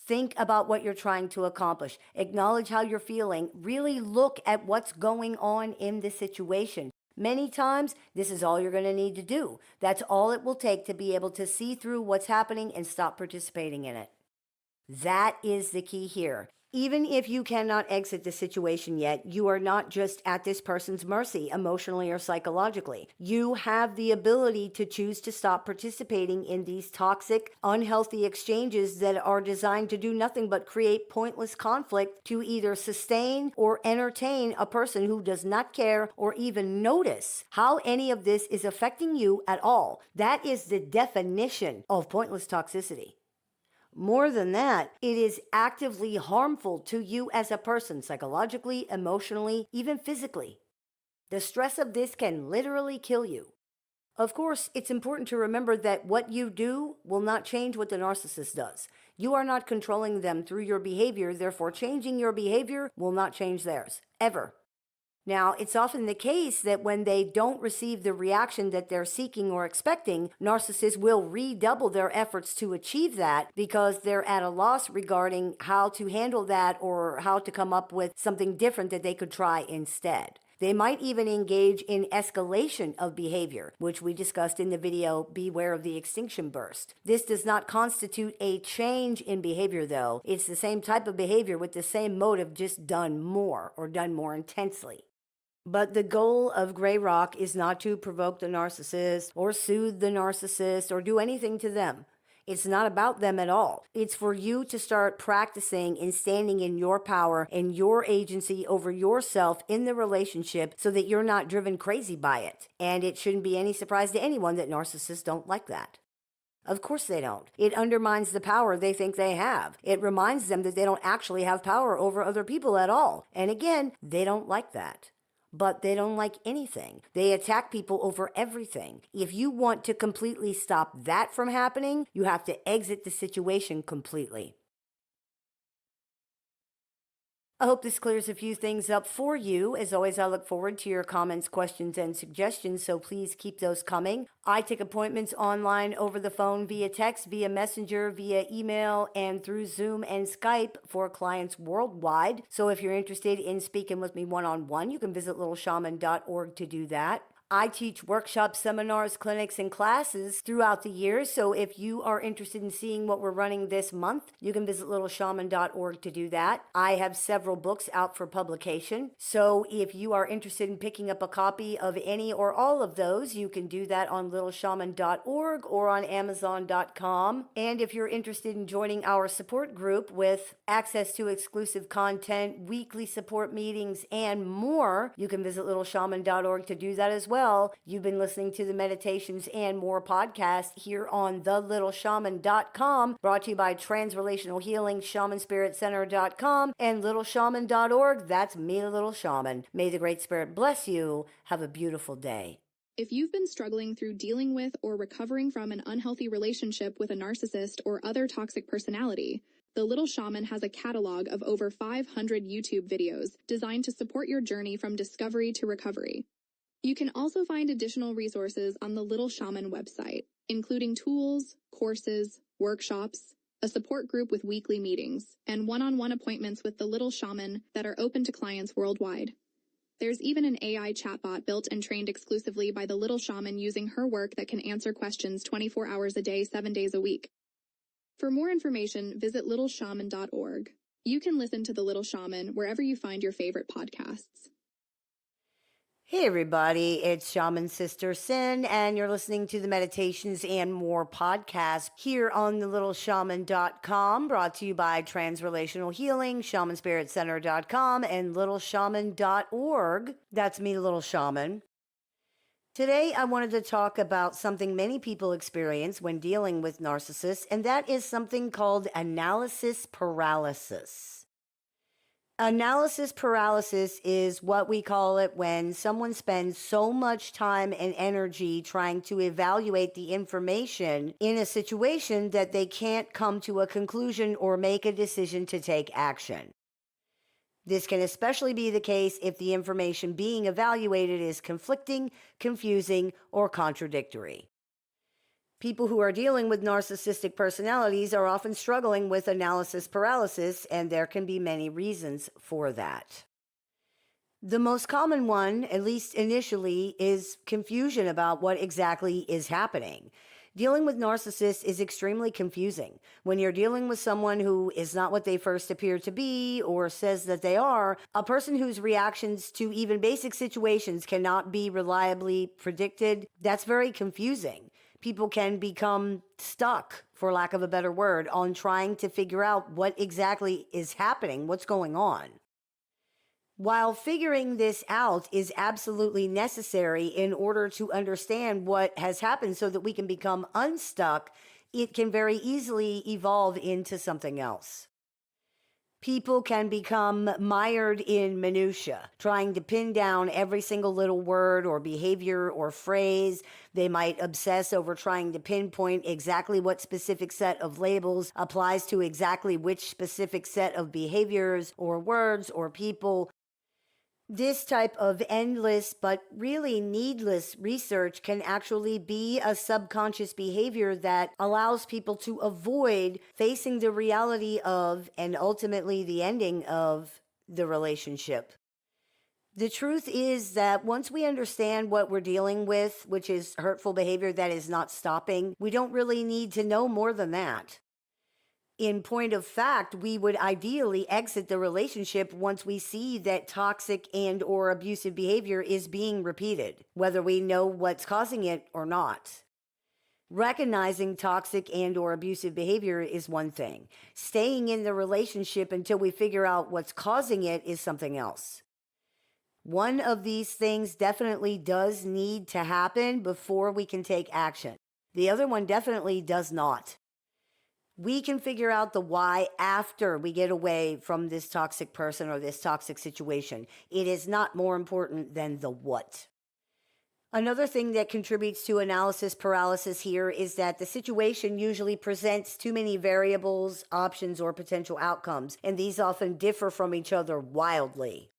Think about what you're trying to accomplish. Acknowledge how you're feeling. Really look at what's going on in the situation. Many times, this is all you're going to need to do. That's all it will take to be able to see through what's happening and stop participating in it. That is the key here. Even if you cannot exit the situation yet, you are not just at this person's mercy, emotionally or psychologically. You have the ability to choose to stop participating in these toxic, unhealthy exchanges that are designed to do nothing but create pointless conflict to either sustain or entertain a person who does not care or even notice how any of this is affecting you at all. That is the definition of pointless toxicity. More than that, it is actively harmful to you as a person, psychologically, emotionally, even physically. The stress of this can literally kill you. Of course, it's important to remember that what you do will not change what the narcissist does. You are not controlling them through your behavior, therefore changing your behavior will not change theirs, ever. Now, it's often the case that when they don't receive the reaction that they're seeking or expecting, narcissists will redouble their efforts to achieve that because they're at a loss regarding how to handle that or how to come up with something different that they could try instead. They might even engage in escalation of behavior, which we discussed in the video, Beware of the Extinction Burst. This does not constitute a change in behavior, though. It's the same type of behavior with the same motive, just done more or done more intensely. But the goal of Gray Rock is not to provoke the narcissist or soothe the narcissist or do anything to them. It's not about them at all. It's for you to start practicing and standing in your power and your agency over yourself in the relationship so that you're not driven crazy by it. And it shouldn't be any surprise to anyone that narcissists don't like that. Of course they don't. It undermines the power they think they have. It reminds them that they don't actually have power over other people at all. And again, they don't like that. But they don't like anything. They attack people over everything. If you want to completely stop that from happening, you have to exit the situation completely. I hope this clears a few things up for you. As always, I look forward to your comments, questions, and suggestions, so please keep those coming. I take appointments online, over the phone, via text, via messenger, via email, and through Zoom and Skype for clients worldwide. So if you're interested in speaking with me one-on-one, you can visit LittleShaman.org to do that. I teach workshops, seminars, clinics, and classes throughout the year. So if you are interested in seeing what we're running this month, you can visit littleshaman.org to do that. I have several books out for publication. So if you are interested in picking up a copy of any or all of those, you can do that on littleshaman.org or on amazon.com. And if you're interested in joining our support group with access to exclusive content, weekly support meetings, and more, you can visit littleshaman.org to do that as well. You've been listening to the Meditations and More podcast here on thelittleshaman.com, brought to you by Transrelational Healing, ShamanSpiritCenter.com, and LittleShaman.org. That's me, the Little Shaman. May the Great Spirit bless you. Have a beautiful day. If you've been struggling through dealing with or recovering from an unhealthy relationship with a narcissist or other toxic personality, the Little Shaman has a catalog of over 500 YouTube videos designed to support your journey from discovery to recovery. You can also find additional resources on the Little Shaman website, including tools, courses, workshops, a support group with weekly meetings, and one-on-one appointments with the Little Shaman that are open to clients worldwide. There's even an AI chatbot built and trained exclusively by the Little Shaman using her work that can answer questions 24 hours a day, 7 days a week. For more information, visit littleshaman.org. You can listen to the Little Shaman wherever you find your favorite podcasts. Hey everybody, it's Shaman Sister Sin, and you're listening to the Meditations and More podcast here on the LittleShaman.com, brought to you by Transrelational Healing, ShamanSpiritCenter.com, and LittleShaman.org. That's me, Little Shaman. Today, I wanted to talk about something many people experience when dealing with narcissists, and that is something called analysis paralysis. Analysis paralysis is what we call it when someone spends so much time and energy trying to evaluate the information in a situation that they can't come to a conclusion or make a decision to take action. This can especially be the case if the information being evaluated is conflicting, confusing, or contradictory. People who are dealing with narcissistic personalities are often struggling with analysis paralysis, and there can be many reasons for that. The most common one, at least initially, is confusion about what exactly is happening. Dealing with narcissists is extremely confusing. When you're dealing with someone who is not what they first appear to be or says that they are, a person whose reactions to even basic situations cannot be reliably predicted, that's very confusing. People can become stuck, for lack of a better word, on trying to figure out what exactly is happening, what's going on. While figuring this out is absolutely necessary in order to understand what has happened so that we can become unstuck, it can very easily evolve into something else. People can become mired in minutia, trying to pin down every single little word or behavior or phrase. They might obsess over trying to pinpoint exactly what specific set of labels applies to exactly which specific set of behaviors or words or people. This type of endless but really needless research can actually be a subconscious behavior that allows people to avoid facing the reality of and ultimately the ending of the relationship. The truth is that once we understand what we're dealing with, which is hurtful behavior that is not stopping, we don't really need to know more than that. In point of fact, we would ideally exit the relationship once we see that toxic and or abusive behavior is being repeated, whether we know what's causing it or not. Recognizing toxic and or abusive behavior is one thing. Staying in the relationship until we figure out what's causing it is something else. One of these things definitely does need to happen before we can take action. The other one definitely does not. We can figure out the why after we get away from this toxic person or this toxic situation. It is not more important than the what. Another thing that contributes to analysis paralysis here is that the situation usually presents too many variables, options, or potential outcomes, and these often differ from each other wildly.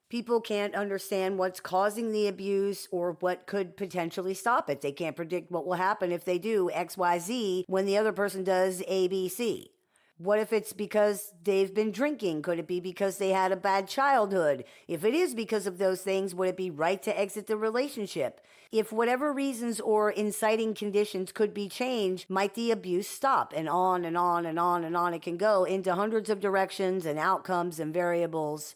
People can't understand what's causing the abuse or what could potentially stop it. They can't predict what will happen if they do X, Y, Z when the other person does A, B, C. What if it's because they've been drinking? Could it be because they had a bad childhood? If it is because of those things, would it be right to exit the relationship? If whatever reasons or inciting conditions could be changed, might the abuse stop? And on and on and on and on it can go into hundreds of directions and outcomes and variables.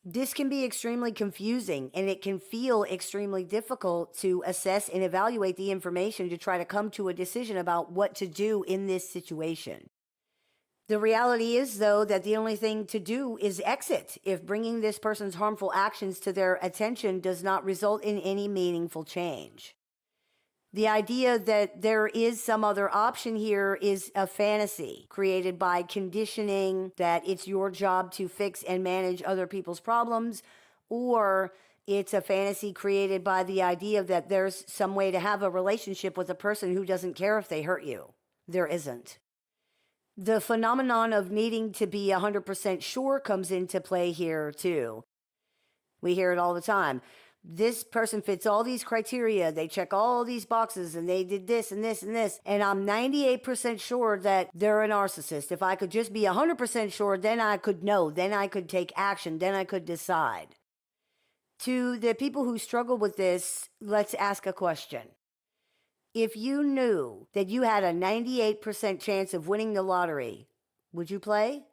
This can be extremely confusing, and it can feel extremely difficult to assess and evaluate the information to try to come to a decision about what to do in this situation. The reality is, though, that the only thing to do is exit if bringing this person's harmful actions to their attention does not result in any meaningful change. The idea that there is some other option here is a fantasy created by conditioning that it's your job to fix and manage other people's problems, or it's a fantasy created by the idea that there's some way to have a relationship with a person who doesn't care if they hurt you. There isn't. The phenomenon of needing to be 100% sure comes into play here too. We hear it all the time. This person fits all these criteria, they check all these boxes, and they did this and this and this, and I'm 98% sure that they're a narcissist. If I could just be 100% sure, then I could know, then I could take action, then I could decide. To the people who struggle with this, let's ask a question. If you knew that you had a 98% chance of winning the lottery, would you play?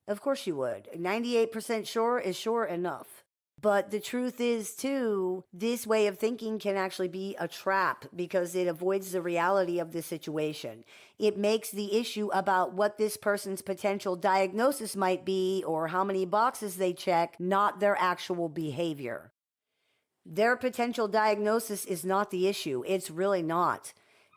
Of course you would. 98% sure is sure enough. But the truth is, too, this way of thinking can actually be a trap because it avoids the reality of the situation. It makes the issue about what this person's potential diagnosis might be or how many boxes they check, not their actual behavior. Their potential diagnosis is not the issue. It's really not.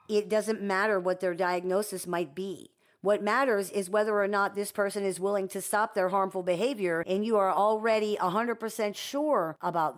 It doesn't matter what their diagnosis might be. What matters is whether or not this person is willing to stop their harmful behavior, and you are already 100% sure about that.